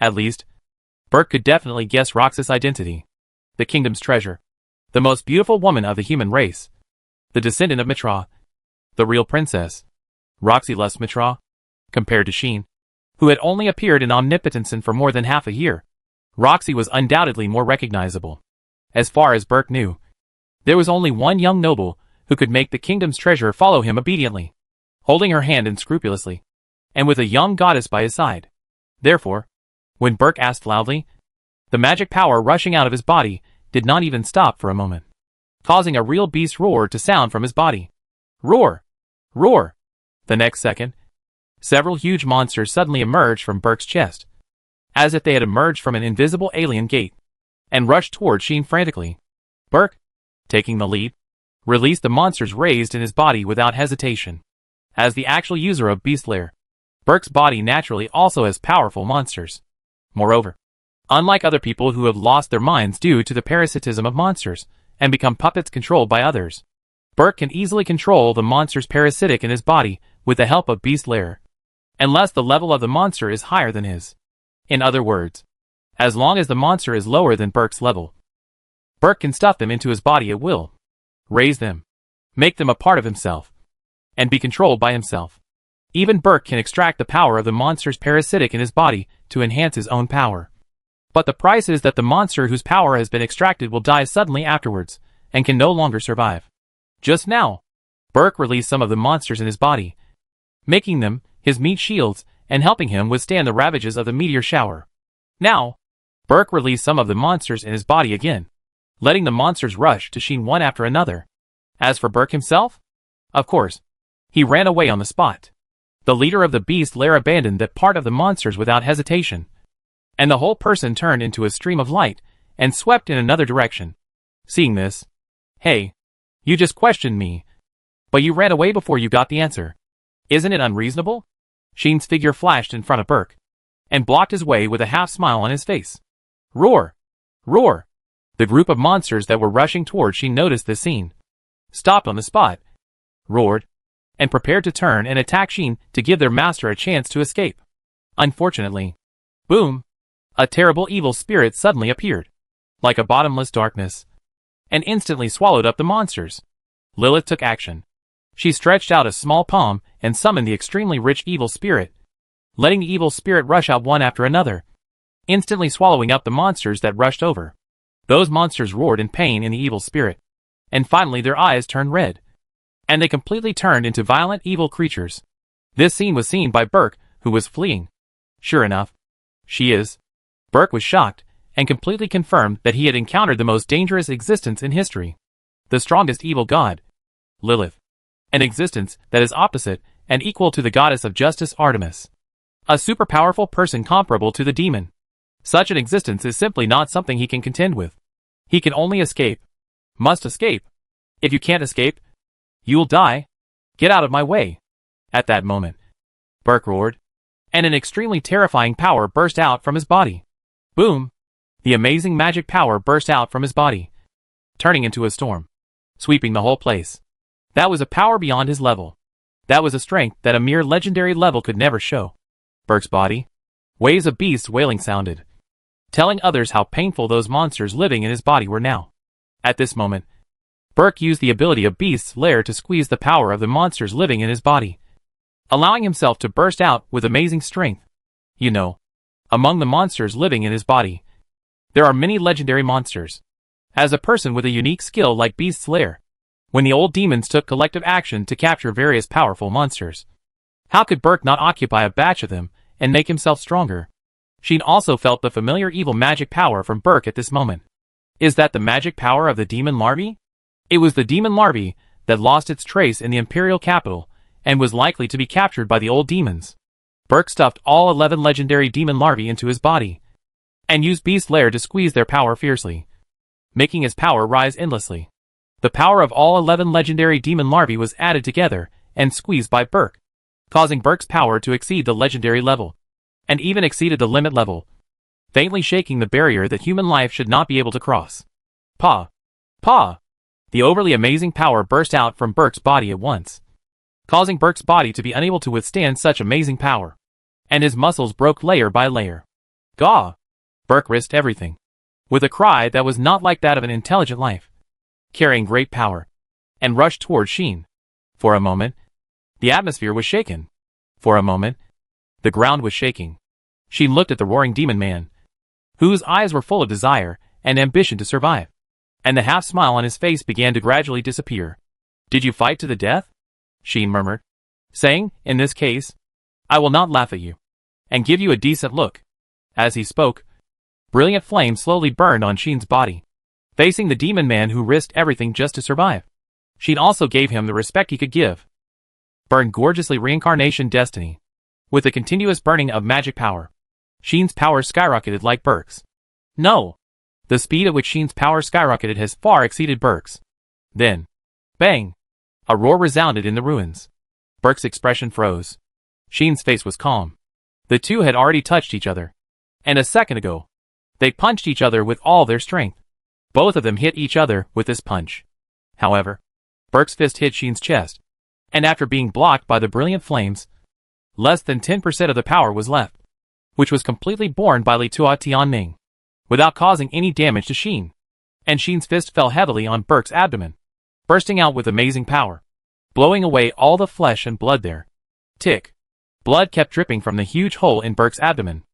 At least, Burke could definitely guess Roxy's identity. The kingdom's treasure. The most beautiful woman of the human race. The descendant of Mitra. The real princess. Roxy loves Mitra. Compared to Sheen, who had only appeared in Omnipotensen for more than half a year, Roxy was undoubtedly more recognizable. As far as Burke knew, there was only one young noble who could make the kingdom's treasure follow him obediently, holding her hand unscrupulously, and with a young goddess by his side. Therefore, when Burke asked loudly, the magic power rushing out of his body did not even stop for a moment, causing a real beast roar to sound from his body. Roar! Roar! The next second, several huge monsters suddenly emerged from Burke's chest, as if they had emerged from an invisible alien gate, and rushed toward Sheen frantically. Burke, taking the lead, released the monsters raised in his body without hesitation. As the actual user of Beast Lair, Burke's body naturally also has powerful monsters. Moreover, unlike other people who have lost their minds due to the parasitism of monsters, and become puppets controlled by others, Burke can easily control the monsters parasitic in his body with the help of Beast Lair, unless the level of the monster is higher than his. In other words, as long as the monster is lower than Burke's level, Burke can stuff them into his body at will, raise them, make them a part of himself, and be controlled by himself. Even Burke can extract the power of the monsters parasitic in his body to enhance his own power. But the price is that the monster whose power has been extracted will die suddenly afterwards, and can no longer survive. Just now, Burke released some of the monsters in his body, making them his meat shields and helping him withstand the ravages of the meteor shower. Now, Burke released some of the monsters in his body again, letting the monsters rush to Sheen one after another. As for Burke himself, of course, he ran away on the spot. The leader of the Beast Lair abandoned that part of the monsters without hesitation, and the whole person turned into a stream of light and swept in another direction. Seeing this, hey, you just questioned me, but you ran away before you got the answer. Isn't it unreasonable? Sheen's figure flashed in front of Burke, and blocked his way with a half-smile on his face. Roar! Roar! The group of monsters that were rushing toward Sheen noticed this scene, stopped on the spot, roared, and prepared to turn and attack Sheen to give their master a chance to escape. Unfortunately, boom! A terrible evil spirit suddenly appeared, like a bottomless darkness, and instantly swallowed up the monsters. Lilith took action. She stretched out a small palm and summoned the extremely rich evil spirit, letting the evil spirit rush out one after another, instantly swallowing up the monsters that rushed over. Those monsters roared in pain in the evil spirit, and finally their eyes turned red, and they completely turned into violent evil creatures. This scene was seen by Burke, who was fleeing. Sure enough, she is. Burke was shocked, and completely confirmed that he had encountered the most dangerous existence in history. The strongest evil god, Lilith. An existence that is opposite and equal to the goddess of justice Artemis. A super powerful person comparable to the demon. Such an existence is simply not something he can contend with. He can only escape. Must escape. If you can't escape, you'll die. Get out of my way. At that moment, Burke roared, and an extremely terrifying power burst out from his body. Boom! The amazing magic power burst out from his body, turning into a storm, sweeping the whole place. That was a power beyond his level. That was a strength that a mere legendary level could never show. Burke's body, waves of beasts wailing sounded, telling others how painful those monsters living in his body were now. At this moment, Burke used the ability of Beast's Lair to squeeze the power of the monsters living in his body, allowing himself to burst out with amazing strength. You know, among the monsters living in his body, there are many legendary monsters. As a person with a unique skill like Beast's Lair, when the old demons took collective action to capture various powerful monsters, how could Burke not occupy a batch of them and make himself stronger? Sheen also felt the familiar evil magic power from Burke at this moment. Is that the magic power of the demon larvae? It was the demon larvae that lost its trace in the imperial capital and was likely to be captured by the old demons. Burke stuffed all 11 legendary demon larvae into his body, and used Beast's Lair to squeeze their power fiercely, making his power rise endlessly. The power of all 11 legendary demon larvae was added together and squeezed by Burke, causing Burke's power to exceed the legendary level, and even exceeded the limit level, faintly shaking the barrier that human life should not be able to cross. Pa! Pa! The overly amazing power burst out from Burke's body at once, causing Burke's body to be unable to withstand such amazing power, and his muscles broke layer by layer. Gaw! Burke risked everything, with a cry that was not like that of an intelligent life, carrying great power, and rushed towards Sheen. For a moment, the atmosphere was shaken. For a moment, the ground was shaking. Sheen looked at the roaring demon man, whose eyes were full of desire and ambition to survive, and the half-smile on his face began to gradually disappear. "Did you fight to the death?" Sheen murmured, saying, "In this case, I will not laugh at you, and give you a decent look." As he spoke, brilliant flame slowly burned on Sheen's body, facing the demon man who risked everything just to survive. Sheen also gave him the respect he could give. Burned gorgeously reincarnation destiny. With the continuous burning of magic power, Sheen's power skyrocketed like Burke's. No! The speed at which Sheen's power skyrocketed has far exceeded Burke's. Then, bang! A roar resounded in the ruins. Burke's expression froze. Sheen's face was calm. The two had already touched each other, and a second ago, they punched each other with all their strength. Both of them hit each other with this punch. However, Burke's fist hit Sheen's chest, and after being blocked by the brilliant flames, less than 10% of the power was left, which was completely borne by Li Tua Tianming, without causing any damage to Sheen. And Sheen's fist fell heavily on Burke's abdomen, bursting out with amazing power, blowing away all the flesh and blood there. Tick. Blood kept dripping from the huge hole in Burke's abdomen.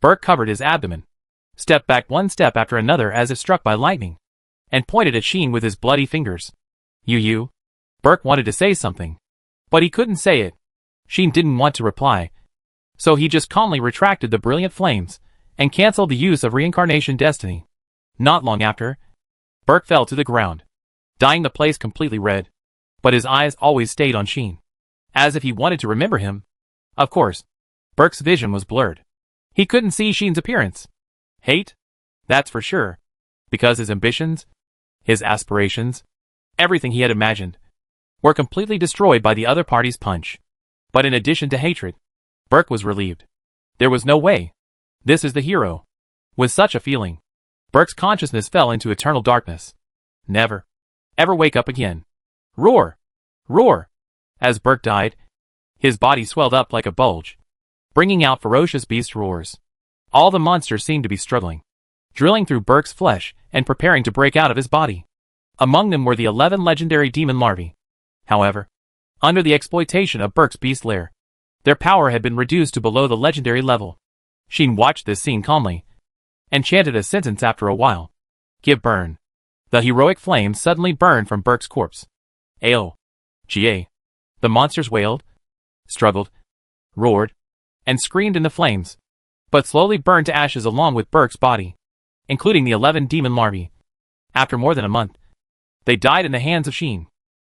Burke covered his abdomen, stepped back one step after another as if struck by lightning, and pointed at Sheen with his bloody fingers. You. Burke wanted to say something, but he couldn't say it. Sheen didn't want to reply, so he just calmly retracted the brilliant flames and cancelled the use of reincarnation destiny. Not long after, Burke fell to the ground, dyeing the place completely red, but his eyes always stayed on Sheen, as if he wanted to remember him. Of course, Burke's vision was blurred. He couldn't see Sheen's appearance. Hate? That's for sure, because his ambitions, his aspirations, everything he had imagined, were completely destroyed by the other party's punch. But in addition to hatred, Burke was relieved. There was no way. This is the hero. With such a feeling, Burke's consciousness fell into eternal darkness. Never, ever wake up again. Roar! Roar! As Burke died, his body swelled up like a bulge, bringing out ferocious beast roars. All the monsters seemed to be struggling, drilling through Burke's flesh and preparing to break out of his body. Among them were the 11 legendary demon larvae. However, under the exploitation of Burke's beast lair, their power had been reduced to below the legendary level. Sheen watched this scene calmly, and chanted a sentence after a while. Give burn. The heroic flames suddenly burned from Burke's corpse. Ao. Ga. The monsters wailed, struggled, roared, and screamed in the flames, but slowly burned to ashes along with Burke's body, including the 11 demon larvae. After more than a month, they died in the hands of Sheen.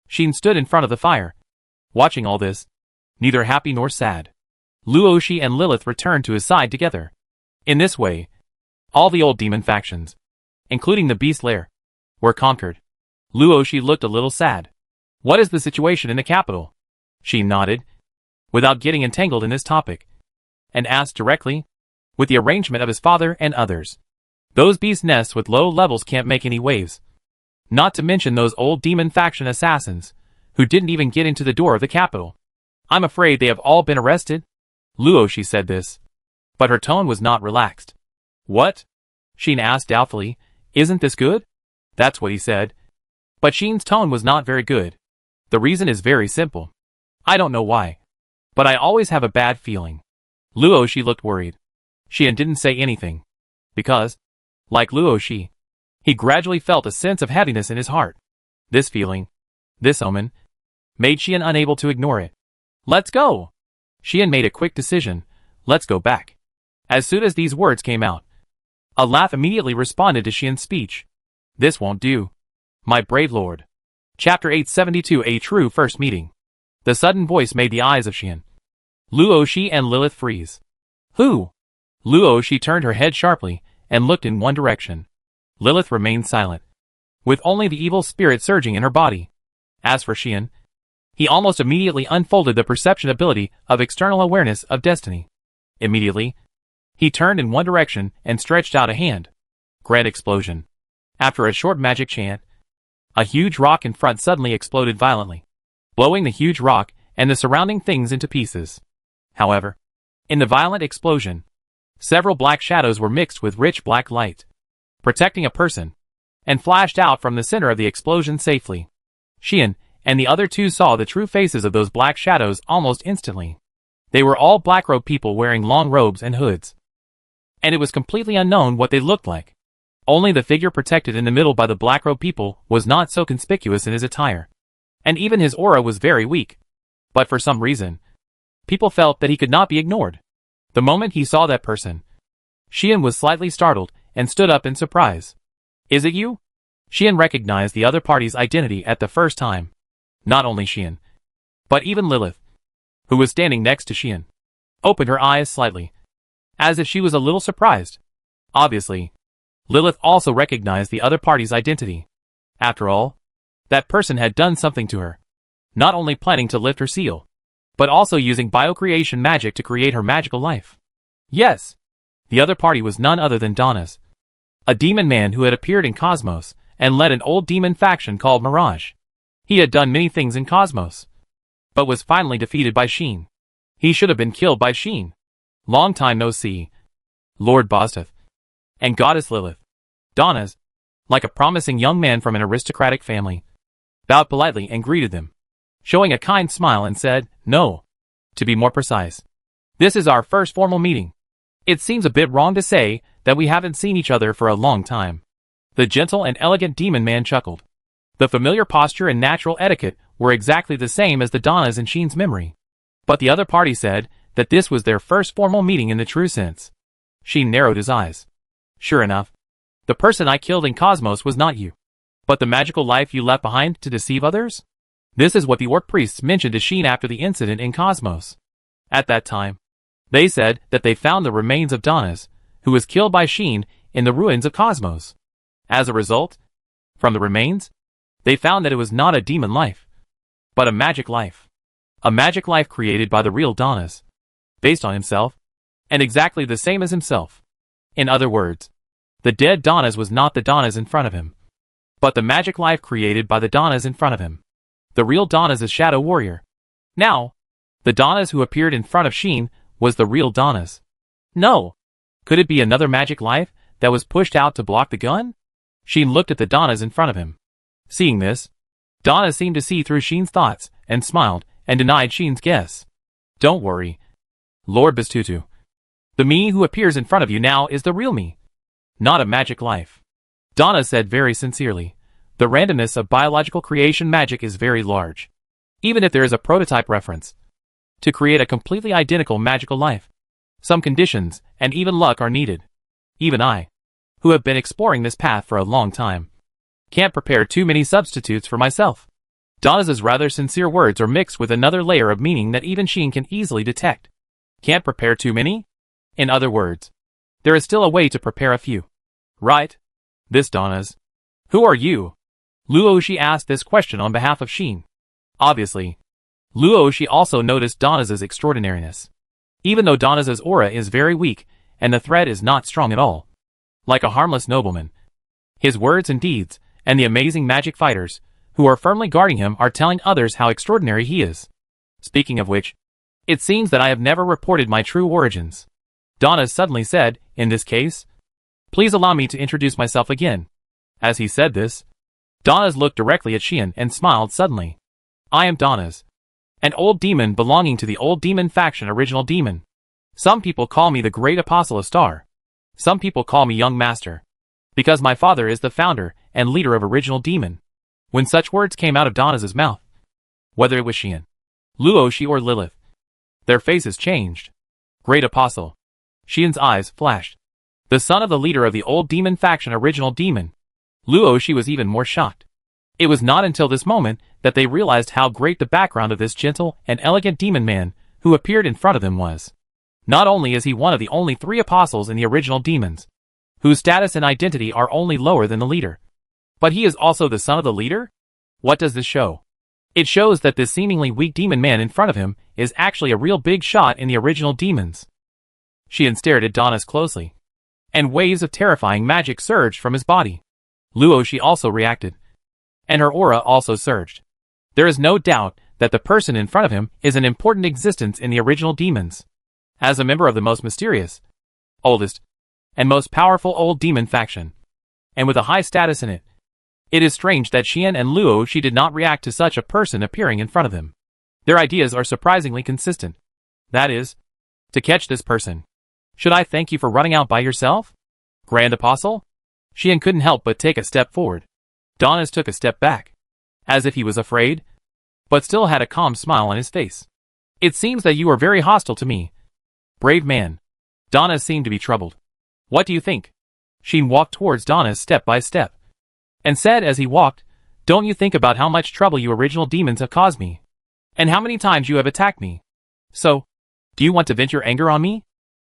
Sheen stood in front of the fire, watching all this, neither happy nor sad. Luoshi and Lilith returned to his side together. In this way, all the old demon factions, including the beast lair, were conquered. Luoshi looked a little sad. What is the situation in the capital? Sheen nodded, without getting entangled in this topic, and asked directly, with the arrangement of his father and others. Those beast nests with low levels can't make any waves. Not to mention those old demon faction assassins, who didn't even get into the door of the capital. I'm afraid they have all been arrested. Luoshi said this, but her tone was not relaxed. What? Sheen asked doubtfully. Isn't this good? That's what he said. But Sheen's tone was not very good. The reason is very simple. I don't know why, but I always have a bad feeling. Luoshi looked worried. Sheen didn't say anything, because, like Luoshi, he gradually felt a sense of heaviness in his heart. This feeling, this omen, made Sheen unable to ignore it. Let's go! Sheen made a quick decision. Let's go back. As soon as these words came out, a laugh immediately responded to Sheen's speech. This won't do, my brave lord. Chapter 872 A True First Meeting. The sudden voice made the eyes of Sheen, Luoshi and Lilith freeze. Who? Luoshi turned her head sharply and looked in one direction. Lilith remained silent. with only the evil spirit surging in her body. As for Xian, he almost immediately unfolded the perception ability of external awareness of destiny. Immediately, he turned in one direction and stretched out a hand. Grand explosion. After a short magic chant, a huge rock in front suddenly exploded violently, blowing the huge rock and the surrounding things into pieces. However, in the violent explosion, several black shadows were mixed with rich black light, protecting a person, and flashed out from the center of the explosion safely. Xian and the other two saw the true faces of those black shadows almost instantly. They were all black-robed people wearing long robes and hoods, and it was completely unknown what they looked like. Only the figure protected in the middle by the black-robed people was not so conspicuous in his attire, and even his aura was very weak. But for some reason, people felt that he could not be ignored. The moment he saw that person, Xian was slightly startled and stood up in surprise. "Is it you?" Xian recognized the other party's identity at the first time. Not only Xian, but even Lilith, who was standing next to Xian, opened her eyes slightly, as if she was a little surprised. Obviously, Lilith also recognized the other party's identity. After all, that person had done something to her, not only planning to lift her seal, but also using biocreation magic to create her magical life. Yes, the other party was none other than Donna's, a demon man who had appeared in Cosmos and led an old demon faction called Mirage. He had done many things in Cosmos, but was finally defeated by Sheen. He should have been killed by Sheen. Long time no see, Lord Bosteth and Goddess Lilith. Donna's, like a promising young man from an aristocratic family, bowed politely and greeted them, showing a kind smile and said, "No. To be more precise, this is our first formal meeting. It seems a bit wrong to say that we haven't seen each other for a long time." The gentle and elegant demon man chuckled. The familiar posture and natural etiquette were exactly the same as the Donna's in Sheen's memory. But the other party said that this was their first formal meeting in the true sense. Sheen narrowed his eyes. "Sure enough, the person I killed in Cosmos was not you, but the magical life you left behind to deceive others?" This is what the orc priests mentioned to Sheen after the incident in Cosmos. At that time, they said that they found the remains of Donna's, who was killed by Sheen, in the ruins of Cosmos. As a result, from the remains, they found that it was not a demon life, but a magic life. A magic life created by the real Donna's, based on himself, and exactly the same as himself. In other words, the dead Donna's was not the Donna's in front of him, but the magic life created by the Donna's in front of him. The real Donna's is Shadow Warrior. Now, the Donna's who appeared in front of Sheen was the real Donna's. No! Could it be another magic life that was pushed out to block the gun? Sheen looked at the Donna's in front of him. Seeing this, Donna seemed to see through Sheen's thoughts and smiled and denied Sheen's guess. "Don't worry, Lord Bastutu. The me who appears in front of you now is the real me, not a magic life." Donna said very sincerely. The randomness of biological creation magic is very large. Even if there is a prototype reference, to create a completely identical magical life, some conditions and even luck are needed. Even I, who have been exploring this path for a long time, can't prepare too many substitutes for myself. Donna's rather sincere words are mixed with another layer of meaning that even Sheen can easily detect. Can't prepare too many? In other words, there is still a way to prepare a few. Right? This Donna's. Who are you? Luoshi asked this question on behalf of Sheen. Obviously, Luoshi also noticed Donna's extraordinariness. Even though Donna's aura is very weak, and the thread is not strong at all. Like a harmless nobleman, his words and deeds, and the amazing magic fighters, who are firmly guarding him, are telling others how extraordinary he is. Speaking of which, it seems that I have never reported my true origins. Donna suddenly said, in this case, please allow me to introduce myself again. As he said this, Donna's looked directly at Xian and smiled suddenly. I am Donna's, an old demon belonging to the old demon faction Original Demon. Some people call me the Great Apostle of Star. Some people call me Young Master, because my father is the founder and leader of Original Demon. When such words came out of Donna's mouth, whether it was Xian, Luoshi or Lilith, their faces changed. Great Apostle. Xian's eyes flashed. The son of the leader of the old demon faction Original Demon. Luoshi was even more shocked. It was not until this moment that they realized how great the background of this gentle and elegant demon man who appeared in front of them was. Not only is he one of the only 3 apostles in the Original Demons, whose status and identity are only lower than the leader, But he is also the son of the leader? What does this show? It shows that this seemingly weak demon man in front of him is actually a real big shot in the original demons. Xian stared at Donis closely, and waves of terrifying magic surged from his body. Luoshi also reacted, and her aura also surged. There is no doubt that the person in front of him is an important existence in the original demons. As a member of the most mysterious, oldest, and most powerful old demon faction, and with a high status in it, it is strange that Xian and Luoshi did not react to such a person appearing in front of them. Their ideas are surprisingly consistent. That is, to catch this person. Should I thank you for running out by yourself, Grand Apostle? Xian couldn't help but take a step forward. Donis took a step back, as if he was afraid, but still had a calm smile on his face. It seems that you are very hostile to me, brave man. Donis seemed to be troubled. What do you think? Xian walked towards Donis step by step, and said as he walked, don't you think about how much trouble you original demons have caused me, and how many times you have attacked me. So, do you want to vent your anger on me?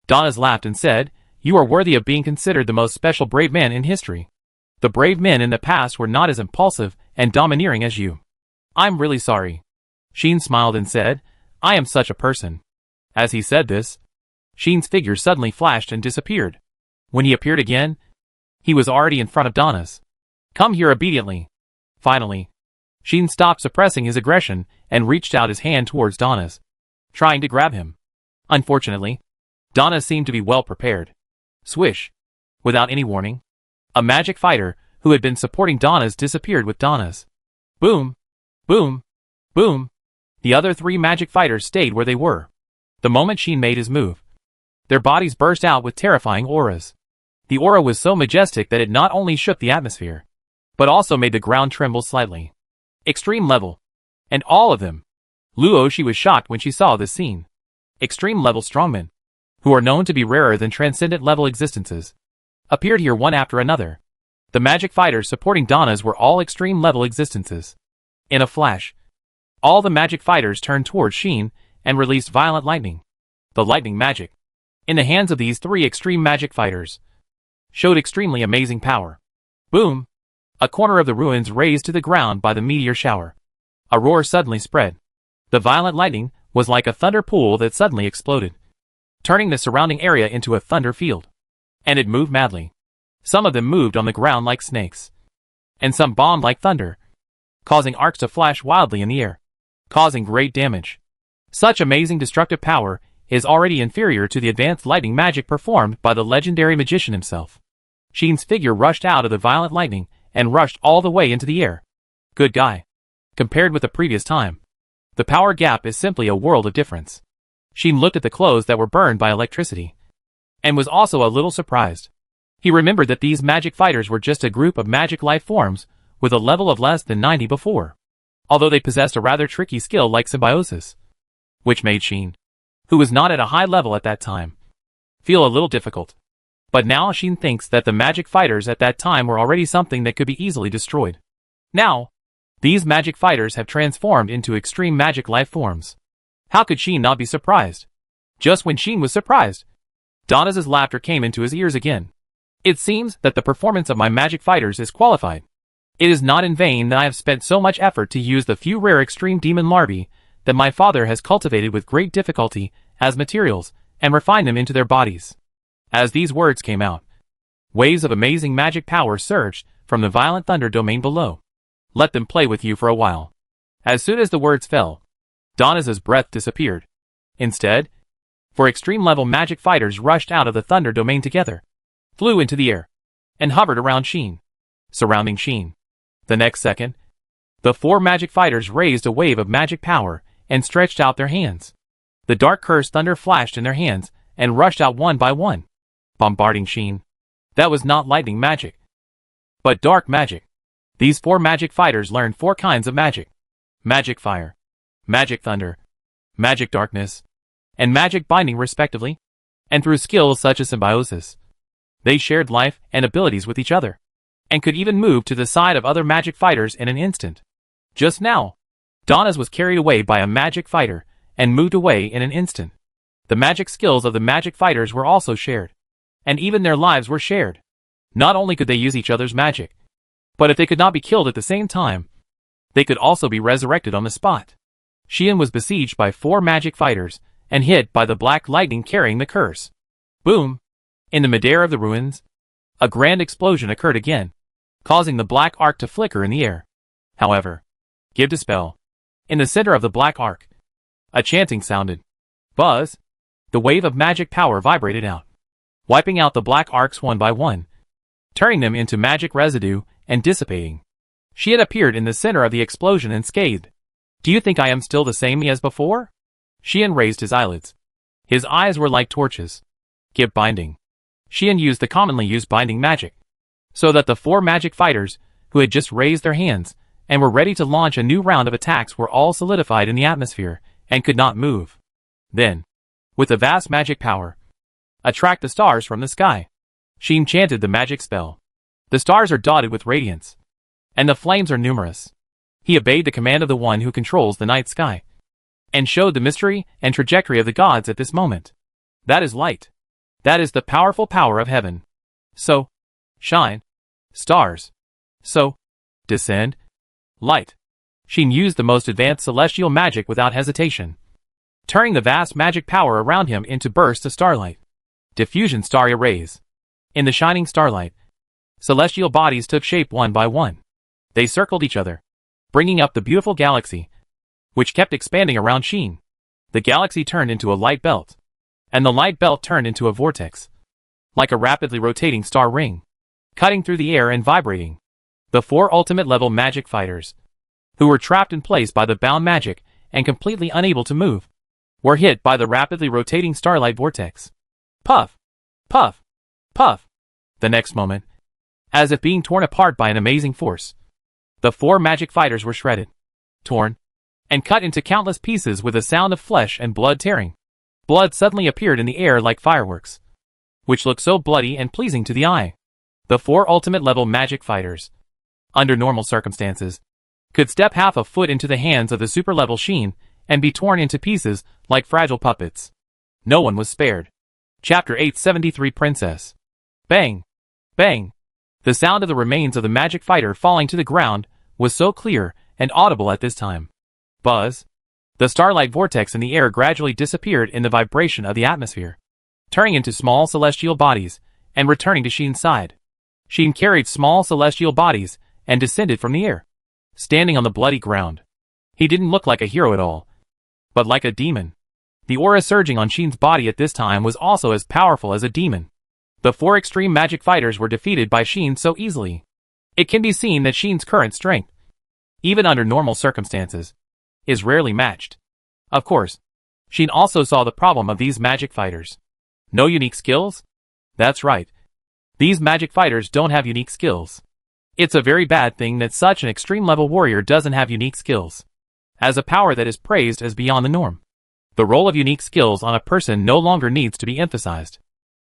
Donis laughed and said, you are worthy of being considered the most special brave man in history. The brave men in the past were not as impulsive and domineering as you. I'm really sorry. Xian smiled and said, I am such a person. As he said this, Xian's figure suddenly flashed and disappeared. When he appeared again, he was already in front of Donis. Come here obediently. Finally, Xian stopped suppressing his aggression and reached out his hand towards Donis, trying to grab him. Unfortunately, Donis seemed to be well prepared. Swish! Without any warning, a magic fighter who had been supporting Donis disappeared with Donis. Boom! Boom! Boom! The other three magic fighters stayed where they were. The moment Xian made his move, their bodies burst out with terrifying auras. The aura was so majestic that it not only shook the atmosphere, but also made the ground tremble slightly. Extreme level. And all of them. Luoshi was shocked when she saw this scene. Extreme level strongmen, who are known to be rarer than transcendent level existences, appeared here one after another. The magic fighters supporting Donis were all extreme level existences. In a flash, all the magic fighters turned towards Xian and released violent lightning. The lightning magic, in the hands of these three extreme magic fighters, showed extremely amazing power. Boom! A corner of the ruins razed to the ground by the meteor shower. A roar suddenly spread. The violent lightning was like a thunder pool that suddenly exploded, turning the surrounding area into a thunder field. And it moved madly. Some of them moved on the ground like snakes, and some bombed like thunder, causing arcs to flash wildly in the air, causing great damage. Such amazing destructive power is already inferior to the advanced lightning magic performed by the legendary magician himself. Xian's figure rushed out of the violent lightning and rushed all the way into the air. Good guy. Compared with the previous time, the power gap is simply a world of difference. Xian looked at the clothes that were burned by electricity, and was also a little surprised. He remembered that these magic fighters were just a group of magic life forms with a level of less than 90 before, although they possessed a rather tricky skill like symbiosis, which made Xian, who was not at a high level at that time, feel a little difficult. But now Xian thinks that the magic fighters at that time were already something that could be easily destroyed. Now, these magic fighters have transformed into extreme magic life forms. How could Xian not be surprised? Just when Xian was surprised, Donis's laughter came into his ears again. It seems that the performance of my magic fighters is qualified. It is not in vain that I have spent so much effort to use the few rare extreme demon larvae that my father has cultivated with great difficulty as materials and refined them into their bodies. As these words came out, waves of amazing magic power surged from the violent thunder domain below. Let them play with you for a while. As soon as the words fell, Donis's breath disappeared. Instead, four extreme-level magic fighters rushed out of the thunder domain together, flew into the air, and hovered around Xian, surrounding Xian. The next second, the four magic fighters raised a wave of magic power and stretched out their hands. The dark cursed thunder flashed in their hands and rushed out one by one, bombarding Xian. That was not lightning magic, but dark magic. These four magic fighters learned four kinds of magic: magic fire, magic thunder, magic darkness, and magic binding respectively. And through skills such as symbiosis, they shared life and abilities with each other, and could even move to the side of other magic fighters in an instant. Just now, Donis was carried away by a magic fighter and moved away in an instant. The magic skills of the magic fighters were also shared, and even their lives were shared. Not only could they use each other's magic, But if they could not be killed at the same time, they could also be resurrected on the spot. Xian was besieged by 4 magic fighters, and hit by the black lightning carrying the curse. Boom! In the midair of the ruins, a grand explosion occurred again, causing the black arc to flicker in the air. However, give to spell. In the center of the black arc, a chanting sounded. Buzz! The wave of magic power vibrated out, wiping out the black arcs one by one, turning them into magic residue and dissipating. She had appeared in the center of the explosion and scathed. Do you think I am still the same me as before? Xian raised his eyelids. His eyes were like torches. Give binding. Xian used the commonly used binding magic, so that the 4 magic fighters, who had just raised their hands, and were ready to launch a new round of attacks were all solidified in the atmosphere, and could not move. Then, with the vast magic power, attract the stars from the sky. Xian chanted the magic spell. The stars are dotted with radiance, and the flames are numerous. He obeyed the command of the one who controls the night sky, and showed the mystery and trajectory of the gods at this moment. That is light. That is the powerful power of heaven. So, shine. Stars. So, descend. Light. Xian used the most advanced celestial magic without hesitation, turning the vast magic power around him into bursts of starlight. Diffusion star arrays. In the shining starlight, celestial bodies took shape one by one. They circled each other, bringing up the beautiful galaxy, which kept expanding around Xian. The galaxy turned into a light belt, and the light belt turned into a vortex, like a rapidly rotating star ring, cutting through the air and vibrating. The 4 ultimate level magic fighters, who were trapped in place by the bound magic and completely unable to move, were hit by the rapidly rotating starlight vortex. Puff! Puff! Puff! The next moment, as if being torn apart by an amazing force, the 4 magic fighters were shredded, torn, and cut into countless pieces with a sound of flesh and blood tearing. Blood suddenly appeared in the air like fireworks, which looked so bloody and pleasing to the eye. The 4 ultimate level magic fighters, under normal circumstances, could step half a foot into the hands of the super level Xian and be torn into pieces like fragile puppets. No one was spared. Chapter 873 Princess. Bang! Bang! The sound of the remains of the magic fighter falling to the ground was so clear and audible at this time. Buzz! The starlight vortex in the air gradually disappeared in the vibration of the atmosphere, turning into small celestial bodies and returning to Xian's side. Xian carried small celestial bodies and descended from the air, standing on the bloody ground. He didn't look like a hero at all, but like a demon. The aura surging on Xian's body at this time was also as powerful as a demon. The 4 extreme magic fighters were defeated by Xian so easily. It can be seen that Xian's current strength, even under normal circumstances, is rarely matched. Of course, Xian also saw the problem of these magic fighters. No unique skills? That's right. These magic fighters don't have unique skills. It's a very bad thing that such an extreme level warrior doesn't have unique skills, as a power that is praised as beyond the norm. The role of unique skills on a person no longer needs to be emphasized.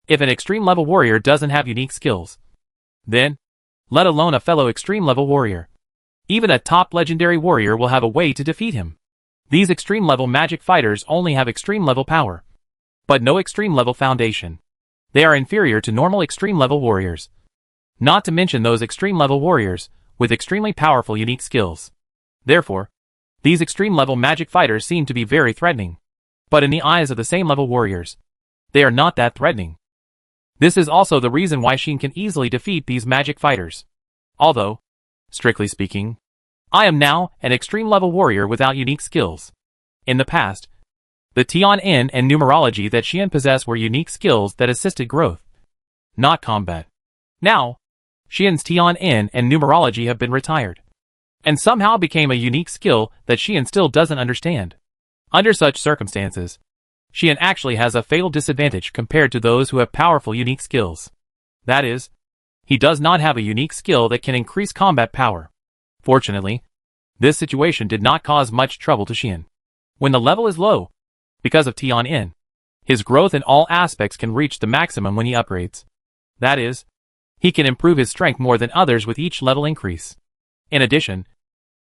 If an extreme level warrior doesn't have unique skills, then, let alone a fellow extreme level warrior, even a top legendary warrior will have a way to defeat him. These extreme level magic fighters only have extreme level power, but no extreme level foundation. They are inferior to normal extreme level warriors, not to mention those extreme level warriors with extremely powerful unique skills. Therefore, these extreme level magic fighters seem to be very threatening, but in the eyes of the same level warriors, they are not that threatening. This is also the reason why Xian can easily defeat these magic fighters. Although, strictly speaking, I am now an extreme level warrior without unique skills. In the past, the Tian and numerology that Xian possessed were unique skills that assisted growth, not combat. Now, Xian's Tian and numerology have been retired, and somehow became a unique skill that Xian still doesn't understand. Under such circumstances, Xian actually has a fatal disadvantage compared to those who have powerful unique skills. That is, he does not have a unique skill that can increase combat power. Fortunately, this situation did not cause much trouble to Xian. When the level is low, because of Tian, his growth in all aspects can reach the maximum when he upgrades. That is, he can improve his strength more than others with each level increase. In addition,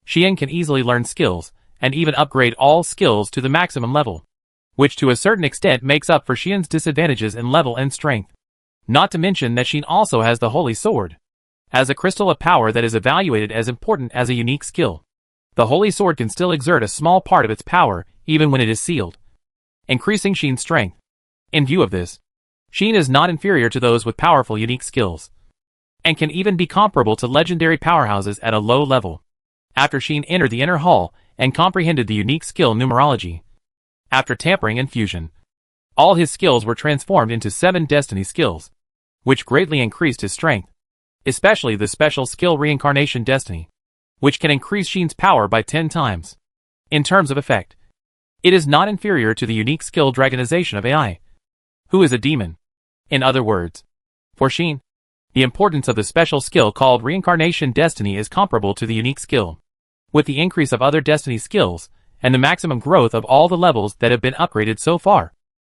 Xian can easily learn skills, and even upgrade all skills to the maximum level, which to a certain extent makes up for Xian's disadvantages in level and strength. Not to mention that Xian also has the Holy Sword. as a crystal of power that is evaluated as important as a unique skill. The Holy Sword can still exert a small part of its power even when it is sealed, increasing Xian's strength. In view of this, Xian is not inferior to those with powerful unique skills, and can even be comparable to legendary powerhouses at a low level. After Xian entered the inner hall and comprehended the unique skill numerology, after tampering and fusion, all his skills were transformed into 7 destiny skills, which greatly increased his strength, especially the special skill Reincarnation Destiny, which can increase Xian's power by 10 times. In terms of effect, it is not inferior to the unique skill Dragonization of AI, who is a demon. In other words, for Xian, the importance of the special skill called Reincarnation Destiny is comparable to the unique skill. With the increase of other destiny skills, and the maximum growth of all the levels that have been upgraded so far,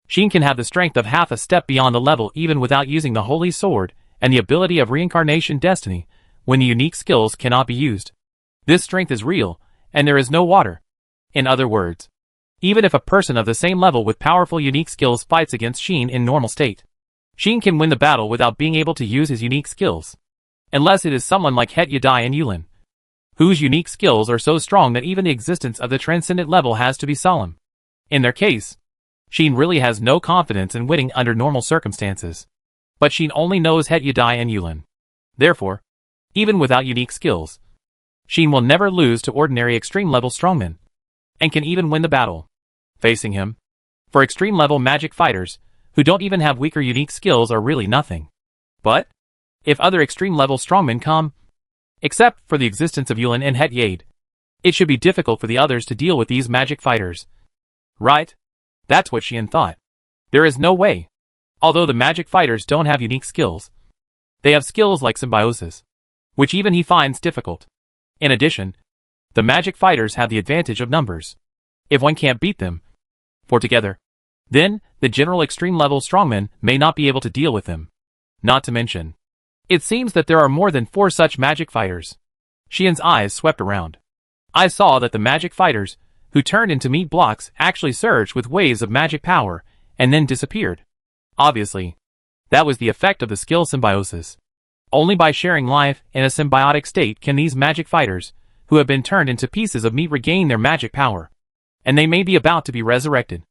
Xian can have the strength of half a step beyond the level even without using the Holy Sword and the ability of Reincarnation Destiny when the unique skills cannot be used. This strength is real, and there is no water. In other words, even if a person of the same level with powerful unique skills fights against Xian in normal state, Xian can win the battle without being able to use his unique skills, unless it is someone like Het Yadai and Yulin, whose unique skills are so strong that even the existence of the transcendent level has to be solemn. In their case, Xian really has no confidence in winning under normal circumstances. But Xian only knows Het Yadai and Yulin. Therefore, even without unique skills, Xian will never lose to ordinary extreme-level strongmen, and can even win the battle. Facing him, for extreme-level magic fighters, who don't even have weaker unique skills are really nothing. But, if other extreme-level strongmen come, except for the existence of Yulin and Het Yade, it should be difficult for the others to deal with these magic fighters. Right? That's what Xian thought. There is no way. Although the magic fighters don't have unique skills, they have skills like symbiosis, which even he finds difficult. In addition, the magic fighters have the advantage of numbers. If one can't beat them, for together, then the general extreme-level strongmen may not be able to deal with them. Not to mention, it seems that there are more than 4 such magic fighters. Xian's eyes swept around. I saw that the magic fighters, who turned into meat blocks, actually surged with waves of magic power, and then disappeared. Obviously, that was the effect of the skill symbiosis. Only by sharing life in a symbiotic state can these magic fighters, who have been turned into pieces of meat, regain their magic power. And they may be about to be resurrected.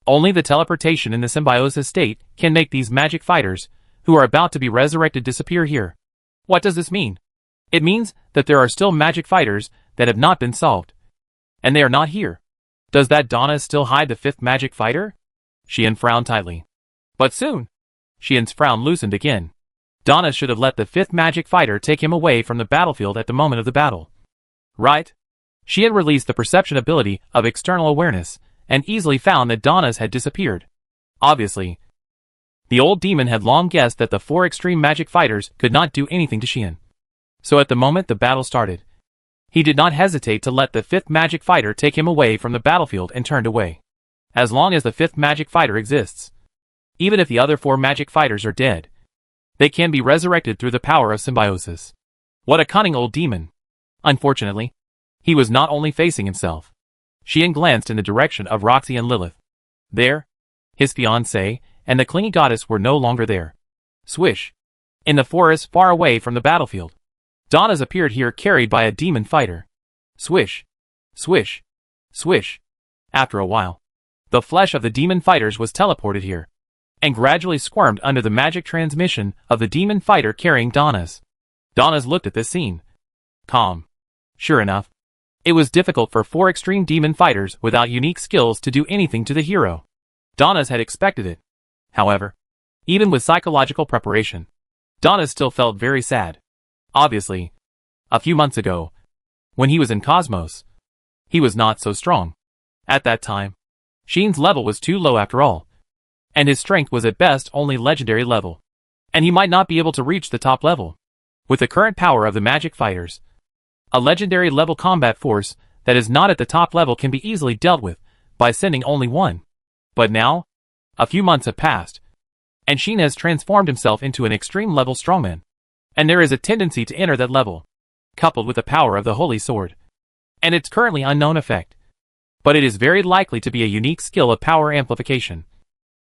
Only the teleportation in the symbiosis state can make these magic fighters, who are about to be resurrected, disappear here. What does this mean? It means that there are still magic fighters that have not been solved. And they are not here. Does that Donna still hide the 5th magic fighter? Xian frowned tightly. But soon, Xian's frown loosened again. Donna should have let the 5th magic fighter take him away from the battlefield at the moment of the battle. Right? Xian released the perception ability of external awareness, and easily found that Donna's had disappeared. Obviously, the old demon had long guessed that the 4 extreme magic fighters could not do anything to Xian. So at the moment the battle started, he did not hesitate to let the 5th magic fighter take him away from the battlefield and turned away. As long as the 5th magic fighter exists, even if the other 4 magic fighters are dead, they can be resurrected through the power of symbiosis. What a cunning old demon. Unfortunately, he was not only facing himself. Xian glanced in the direction of Roxy and Lilith. There, his fiancée and the clingy goddess were no longer there. Swish. In the forest far away from the battlefield, Donna's appeared here carried by a demon fighter. Swish. Swish. Swish. After a while, the flesh of the demon fighters was teleported here, and gradually squirmed under the magic transmission of the demon fighter carrying Donna's. Donna's looked at this scene. Calm. Sure enough, it was difficult for 4 extreme demon fighters without unique skills to do anything to the hero. Donna's had expected it. However, even with psychological preparation, Donna's still felt very sad. Obviously, a few months ago, when he was in Cosmos, he was not so strong. At that time, Xian's level was too low after all, and his strength was at best only legendary level, and he might not be able to reach the top level. With the current power of the magic fighters, a legendary level combat force that is not at the top level can be easily dealt with by sending only one. But now, a few months have passed, and Xian has transformed himself into an extreme level strongman, and there is a tendency to enter that level, coupled with the power of the Holy Sword, and its currently unknown effect. But it is very likely to be a unique skill of power amplification.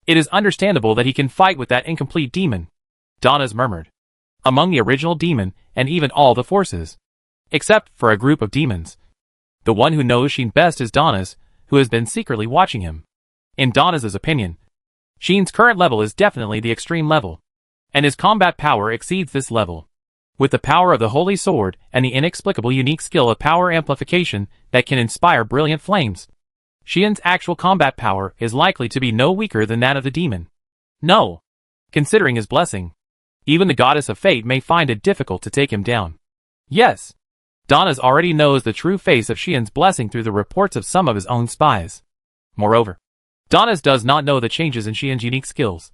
It is understandable that he can fight with that incomplete demon. Donna's murmured. among the original demon and even all the forces. Except for a group of demons. The one who knows Sheen best is Donna's, who has been secretly watching him. In Donna's opinion, Sheen's current level is definitely the extreme level, and his combat power exceeds this level. With the power of the Holy Sword and the inexplicable unique skill of power amplification that can inspire brilliant flames, Sheen's actual combat power is likely to be no weaker than that of the demon. No. Considering his blessing, even the goddess of fate may find it difficult to take him down. Yes. Donna's already knows the true face of Sheen's blessing through the reports of some of his own spies. Moreover, Donna's does not know the changes in Sheen's unique skills,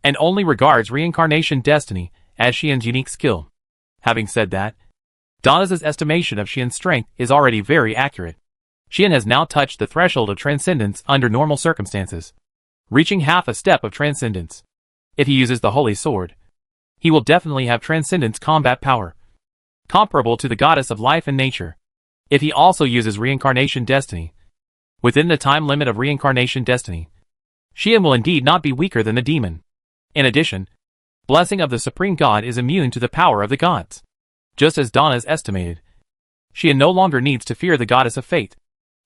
and only regards reincarnation destiny as Sheen's unique skill. Having said that, Donna's estimation of Sheen's strength is already very accurate. Sheen has now touched the threshold of transcendence under normal circumstances, reaching half a step of transcendence. If he uses the Holy Sword, he will definitely have transcendence combat power, comparable to the goddess of life and nature. If he also uses reincarnation destiny, within the time limit of reincarnation destiny, Sheen will indeed not be weaker than the demon. In addition, blessing of the Supreme God is immune to the power of the gods. Just as Donna's estimated, Sheen no longer needs to fear the goddess of fate.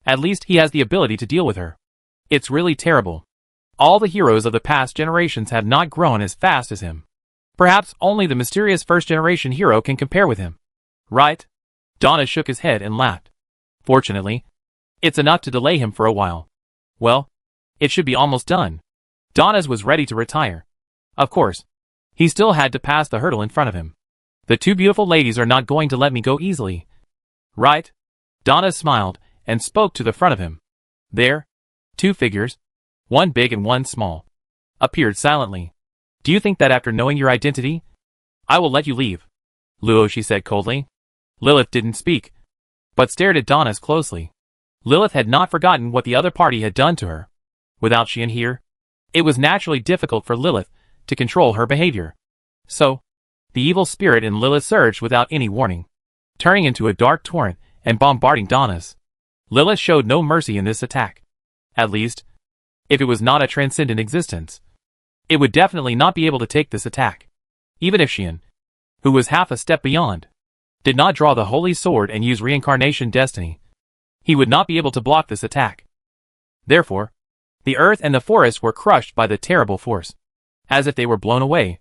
At least he has the ability to deal with her. It's really terrible. All the heroes of the past generations have not grown as fast as him. Perhaps only the mysterious first-generation hero can compare with him. Right? Donna shook his head and laughed. Fortunately, it's enough to delay him for a while. Well, it should be almost done. Donna's was ready to retire. Of course, he still had to pass the hurdle in front of him. The two beautiful ladies are not going to let me go easily. Right? Donna smiled and spoke to the front of him. There, two figures, one big and one small, appeared silently. Do you think that after knowing your identity, I will let you leave? Luo, she said coldly. Lilith didn't speak, but stared at Donna's closely. Lilith had not forgotten what the other party had done to her. Without Sheen here, it was naturally difficult for Lilith to control her behavior. So, the evil spirit in Lilith surged without any warning, turning into a dark torrent and bombarding Donna's. Lilith showed no mercy in this attack. At least, if it was not a transcendent existence, it would definitely not be able to take this attack. Even if Sheen, who was half a step beyond, did not draw the Holy Sword and use reincarnation destiny, he would not be able to block this attack. Therefore, the earth and the forest were crushed by the terrible force, as if they were blown away,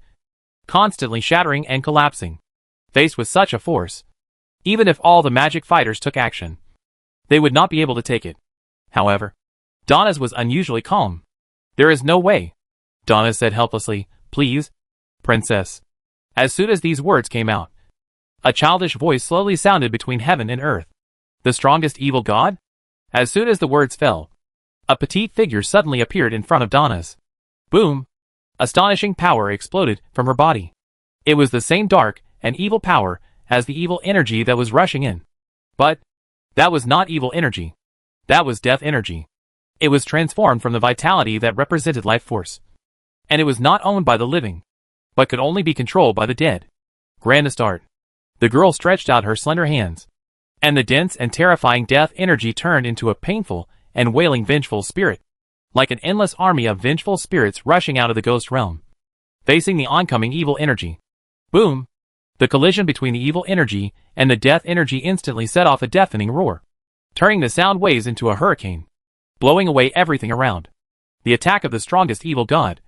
constantly shattering and collapsing. Faced with such a force, even if all the magic fighters took action, they would not be able to take it. However, Donna's was unusually calm. There is no way, Donna said helplessly. Please, princess. As soon as these words came out, a childish voice slowly sounded between heaven and earth. The strongest evil god? As soon as the words fell, a petite figure suddenly appeared in front of Donna's. Boom! Astonishing power exploded from her body. It was the same dark and evil power as the evil energy that was rushing in. But that was not evil energy. That was death energy. It was transformed from the vitality that represented life force. And it was not owned by the living, but could only be controlled by the dead. Grandest art. The girl stretched out her slender hands, and the dense and terrifying death energy turned into a painful and wailing vengeful spirit, like an endless army of vengeful spirits rushing out of the ghost realm, facing the oncoming evil energy. Boom! The collision between the evil energy and the death energy instantly set off a deafening roar, turning the sound waves into a hurricane, blowing away everything around. The attack of the strongest evil god,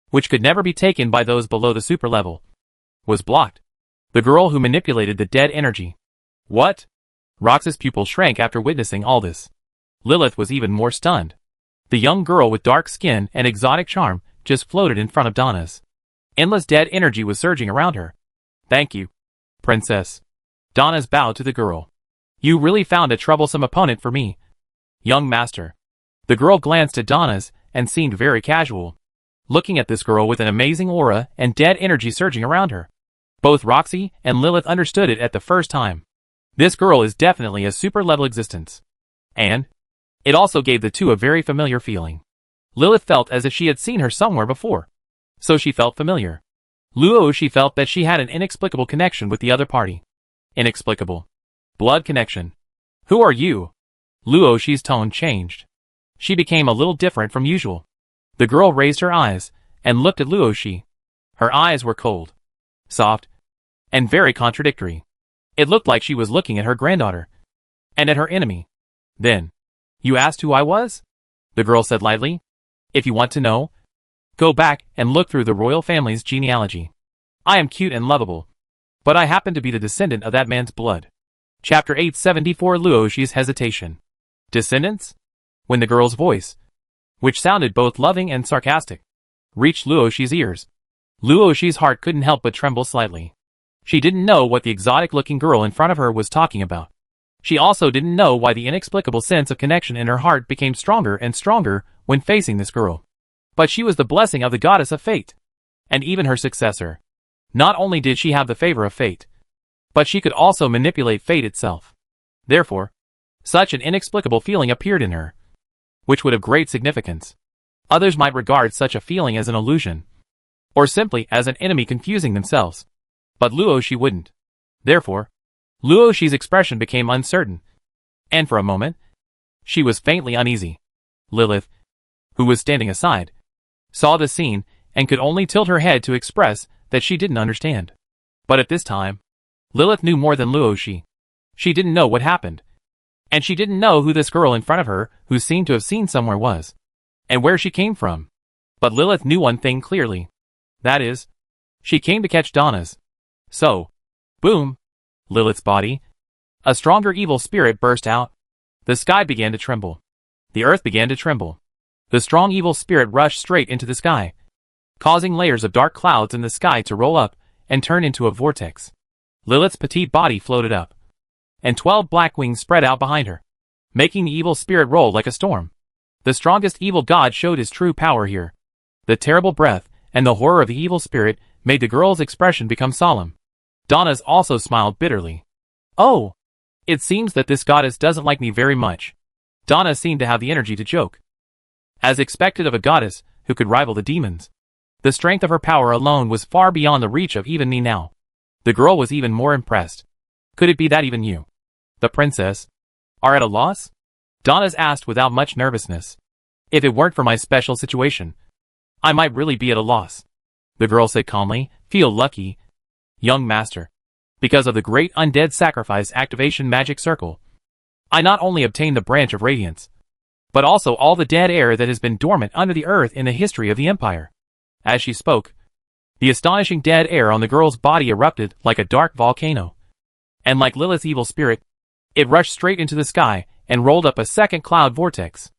which could never be taken by those below the super level, was blocked. The girl who manipulated the dead energy. What? Rox's pupil shrank after witnessing all this. Lilith was even more stunned. The young girl with dark skin and exotic charm just floated in front of Donna's. Endless dead energy was surging around her. Thank you, princess. Donna's bowed to the girl. You really found a troublesome opponent for me, young master. The girl glanced at Donna's and seemed very casual, looking at this girl with an amazing aura and dead energy surging around her. Both Roxy and Lilith understood it at the first time. This girl is definitely a super-level existence. And it also gave the two a very familiar feeling. Lilith felt as if she had seen her somewhere before, so she felt familiar. Luo, she felt that she had an inexplicable connection with the other party. Inexplicable. Blood connection. Who are you? Luo, she's tone changed. She became a little different from usual. The girl raised her eyes and looked at Luo. Her eyes were cold, soft, and very contradictory. It looked like she was looking at her granddaughter. And at her enemy. Then, "You asked who I was?" the girl said lightly. "If you want to know, go back and look through the royal family's genealogy. I am cute and lovable. But I happen to be the descendant of that man's blood." Chapter 874 Luoshi's hesitation. Descendants? When the girl's voice, which sounded both loving and sarcastic, reached Luoshi's ears, Luoshi's heart couldn't help but tremble slightly. She didn't know what the exotic-looking girl in front of her was talking about. She also didn't know why the inexplicable sense of connection in her heart became stronger and stronger when facing this girl. But she was the blessing of the goddess of fate, and even her successor. Not only did she have the favor of fate, but she could also manipulate fate itself. Therefore, such an inexplicable feeling appeared in her, which would have great significance. Others might regard such a feeling as an illusion, or simply as an enemy confusing themselves. But Luoshi wouldn't. Therefore, Luoshi's expression became uncertain, and for a moment, she was faintly uneasy. Lilith, who was standing aside, saw the scene and could only tilt her head to express that she didn't understand. But at this time, Lilith knew more than Luoshi. She didn't know what happened, and she didn't know who this girl in front of her who seemed to have seen somewhere was, and where she came from. But Lilith knew one thing clearly. That is, she came to catch Donna's. So, boom! Lilith's body. A stronger evil spirit burst out. The sky began to tremble. The earth began to tremble. The strong evil spirit rushed straight into the sky, causing layers of dark clouds in the sky to roll up and turn into a vortex. Lilith's petite body floated up, and 12 black wings spread out behind her, making the evil spirit roll like a storm. The strongest evil god showed his true power here. The terrible breath and the horror of the evil spirit made the girl's expression become solemn. Donna's also smiled bitterly. "Oh, it seems that this goddess doesn't like me very much." Donna seemed to have the energy to joke. As expected of a goddess who could rival the demons, the strength of her power alone was far beyond the reach of even me now. The girl was even more impressed. "Could it be that even you, the princess, are at a loss?" Donna's asked without much nervousness. "If it weren't for my special situation, I might really be at a loss," the girl said calmly. "Feel lucky, young master. Because of the great undead sacrifice activation magic circle, I not only obtained the branch of radiance, but also all the dead air that has been dormant under the earth in the history of the empire." As she spoke, the astonishing dead air on the girl's body erupted like a dark volcano. And like Lilith's evil spirit, it rushed straight into the sky and rolled up a second cloud vortex.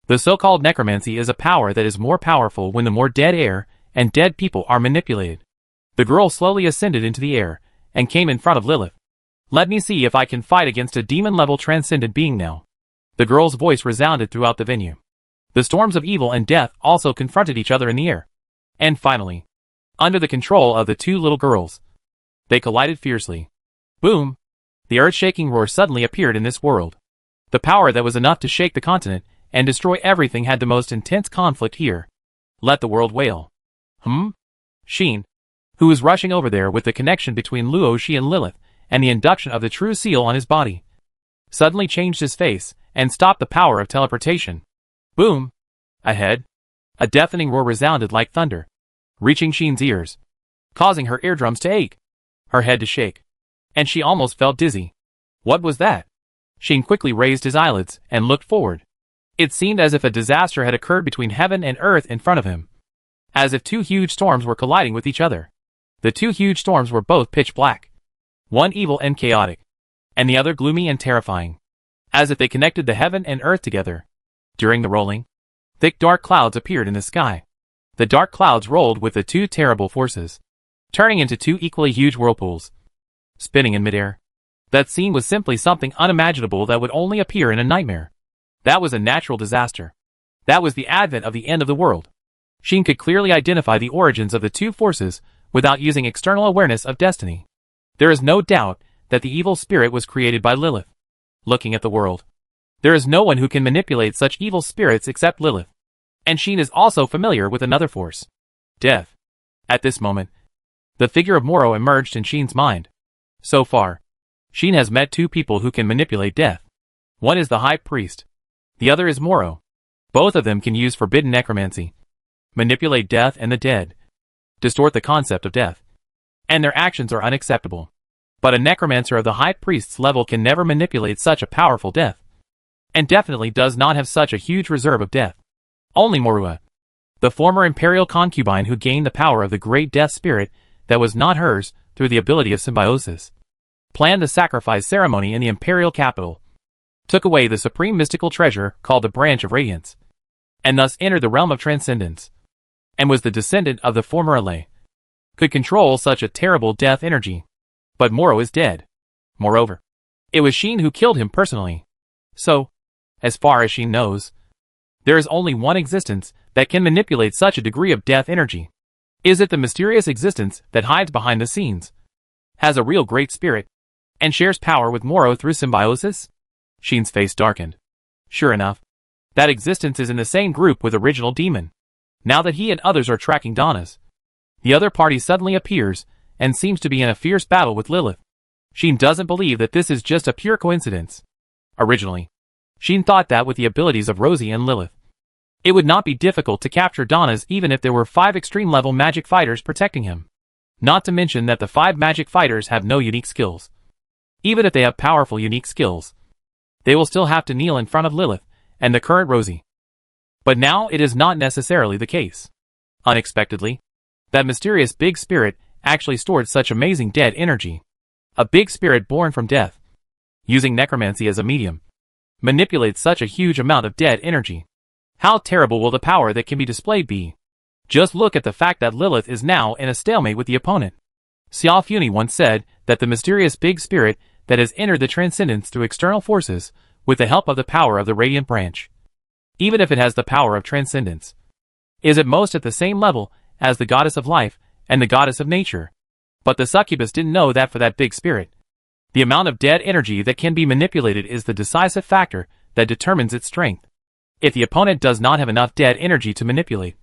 The so-called necromancy is a power that is more powerful when the more dead air and dead people are manipulated. The girl slowly ascended into the air and came in front of Lilith. "Let me see if I can fight against a demon-level transcendent being now." The girl's voice resounded throughout the venue. The storms of evil and death also confronted each other in the air. And finally, under the control of the two little girls, they collided fiercely. Boom! The earth-shaking roar suddenly appeared in this world. The power that was enough to shake the continent and destroy everything had the most intense conflict here. Let the world wail. Sheen, who was rushing over there with the connection between Luoshi and Lilith and the induction of the true seal on his body, suddenly changed his face and stopped the power of teleportation. Boom! Ahead, a deafening roar resounded like thunder, reaching Sheen's ears, causing her eardrums to ache, her head to shake, and she almost felt dizzy. What was that? Sheen quickly raised his eyelids and looked forward. It seemed as if a disaster had occurred between heaven and earth in front of him, as if two huge storms were colliding with each other. The two huge storms were both pitch black, one evil and chaotic, and the other gloomy and terrifying, as if they connected the heaven and earth together. During the rolling, thick dark clouds appeared in the sky. The dark clouds rolled with the two terrible forces, turning into two equally huge whirlpools, spinning in midair. That scene was simply something unimaginable that would only appear in a nightmare. That was a natural disaster. That was the advent of the end of the world. Sheen could clearly identify the origins of the two forces without using external awareness of destiny. There is no doubt that the evil spirit was created by Lilith. Looking at the world, there is no one who can manipulate such evil spirits except Lilith. And Sheen is also familiar with another force, death. At this moment, the figure of Moro emerged in Sheen's mind. So far, Sheen has met two people who can manipulate death. One is the High Priest. The other is Moro. Both of them can use forbidden necromancy, manipulate death and the dead, distort the concept of death, and their actions are unacceptable. But a necromancer of the high priest's level can never manipulate such a powerful death, and definitely does not have such a huge reserve of death. Only Morua, the former imperial concubine who gained the power of the great death spirit that was not hers through the ability of symbiosis, planned the sacrifice ceremony in the imperial capital, took away the supreme mystical treasure called the Branch of Radiance, and thus entered the realm of transcendence, and was the descendant of the former Alay, could control such a terrible death energy. But Moro is dead. Moreover, it was Sheen who killed him personally. So, as far as Sheen knows, there is only one existence that can manipulate such a degree of death energy. Is it the mysterious existence that hides behind the scenes, has a real great spirit, and shares power with Moro through symbiosis? Sheen's face darkened. Sure enough, that existence is in the same group with Original Demon. Now that he and others are tracking Donna's, the other party suddenly appears and seems to be in a fierce battle with Lilith. Sheen doesn't believe that this is just a pure coincidence. Originally, Sheen thought that with the abilities of Rosie and Lilith, it would not be difficult to capture Donna's even if there were 5 extreme-level magic fighters protecting him. Not to mention that the 5 magic fighters have no unique skills. Even if they have powerful unique skills, they will still have to kneel in front of Lilith and the current Rosie. But now it is not necessarily the case. Unexpectedly, that mysterious big spirit actually stored such amazing dead energy. A big spirit born from death, using necromancy as a medium, manipulates such a huge amount of dead energy. How terrible will the power that can be displayed be? Just look at the fact that Lilith is now in a stalemate with the opponent. Xiao Funi once said that the mysterious big spirit that has entered the transcendence through external forces with the help of the power of the Radiant Branch, even if it has the power of transcendence, is at most at the same level as the goddess of life and the goddess of nature. But the succubus didn't know that for that big spirit, the amount of dead energy that can be manipulated is the decisive factor that determines its strength. If the opponent does not have enough dead energy to manipulate,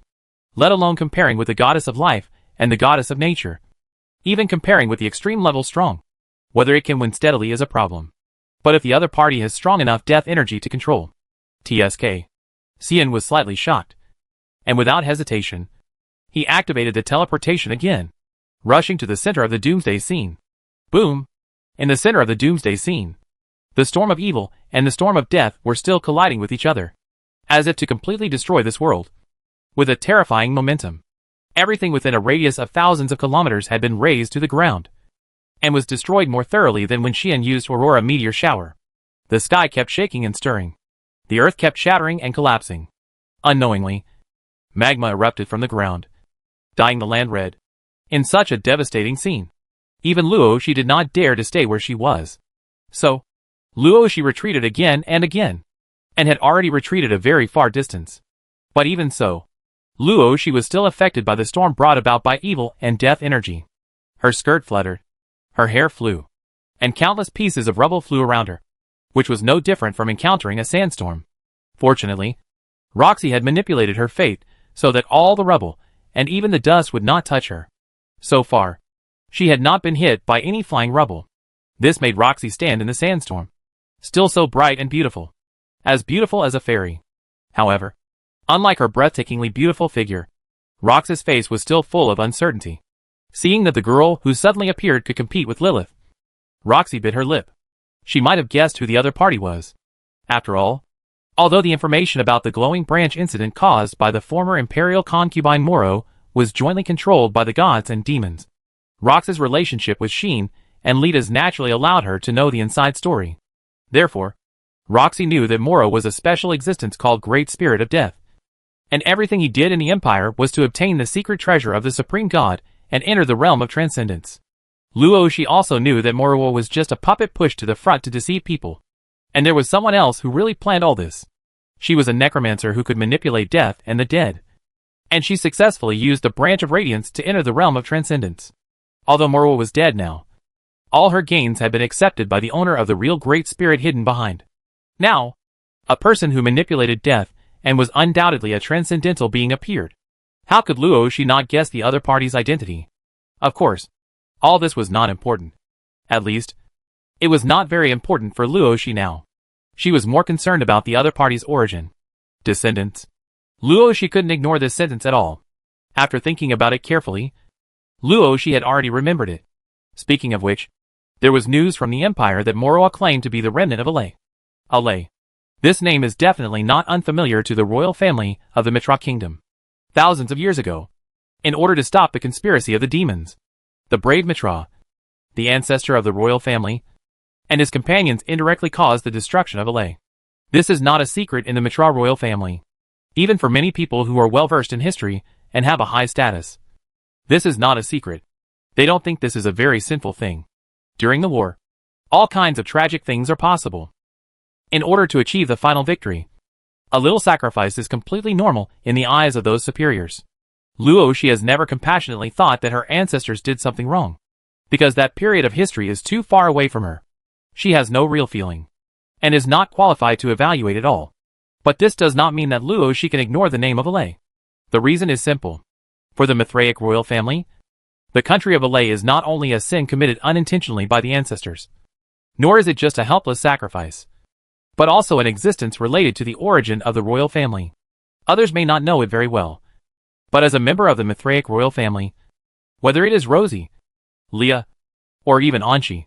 let alone comparing with the goddess of life and the goddess of nature, even comparing with the extreme level strong, whether it can win steadily is a problem. But if the other party has strong enough death energy to control, TSK. Xian was slightly shocked, and without hesitation, he activated the teleportation again, rushing to the center of the doomsday scene. Boom! In the center of the doomsday scene, the storm of evil and the storm of death were still colliding with each other, as if to completely destroy this world. With a terrifying momentum, everything within a radius of thousands of kilometers had been razed to the ground, and was destroyed more thoroughly than when Xian used Aurora Meteor Shower. The sky kept shaking and stirring. The earth kept shattering and collapsing. Unknowingly, magma erupted from the ground, dyeing the land red. In such a devastating scene, even Luo she did not dare to stay where she was. So, Luo she retreated again, and had already retreated a very far distance. But even so, Luo she was still affected by the storm brought about by evil and death energy. Her skirt fluttered, her hair flew, and countless pieces of rubble flew around her, which was no different from encountering a sandstorm. Fortunately, Roxy had manipulated her fate so that all the rubble and even the dust would not touch her. So far, she had not been hit by any flying rubble. This made Roxy stand in the sandstorm, still so bright and beautiful as a fairy. However, unlike her breathtakingly beautiful figure, Roxy's face was still full of uncertainty. Seeing that the girl who suddenly appeared could compete with Lilith, Roxy bit her lip. She might have guessed who the other party was. After all, although the information about the glowing branch incident caused by the former imperial concubine Moro was jointly controlled by the gods and demons, Rox's relationship with Sheen and Lita's naturally allowed her to know the inside story. Therefore, Roxy knew that Moro was a special existence called Great Spirit of Death, and everything he did in the Empire was to obtain the secret treasure of the Supreme God and enter the realm of transcendence. Luo she also knew that Moro was just a puppet pushed to the front to deceive people, and there was someone else who really planned all this. She was a necromancer who could manipulate death and the dead, and she successfully used the Branch of Radiance to enter the realm of transcendence. Although Moro was dead now, all her gains had been accepted by the owner of the real Great Spirit hidden behind. Now, a person who manipulated death and was undoubtedly a transcendental being appeared. How could Luo she not guess the other party's identity? Of course, all this was not important. At least, it was not very important for Luo she now. She was more concerned about the other party's origin. Descendants. Luo she couldn't ignore this sentence at all. After thinking about it carefully, Luo she had already remembered it. Speaking of which, there was news from the Empire that Moroa claimed to be the remnant of Alay. Alay. This name is definitely not unfamiliar to the royal family of the Mitra Kingdom. Thousands of years ago, in order to stop the conspiracy of the demons, the brave Mitra, the ancestor of the royal family, and his companions indirectly caused the destruction of Alay. This is not a secret in the Mitra royal family, even for many people who are well versed in history and have a high status. This is not a secret. They don't think this is a very sinful thing. During the war, all kinds of tragic things are possible. In order to achieve the final victory, a little sacrifice is completely normal in the eyes of those superiors. Luo she has never compassionately thought that her ancestors did something wrong, because that period of history is too far away from her. She has no real feeling, and is not qualified to evaluate it all. But this does not mean that Luo she can ignore the name of Alay. The reason is simple. For the Mithraic royal family, the country of Alay is not only a sin committed unintentionally by the ancestors, nor is it just a helpless sacrifice, but also an existence related to the origin of the royal family. Others may not know it very well, but as a member of the Mithraic royal family, whether it is Rosie, Leah, or even Anshi,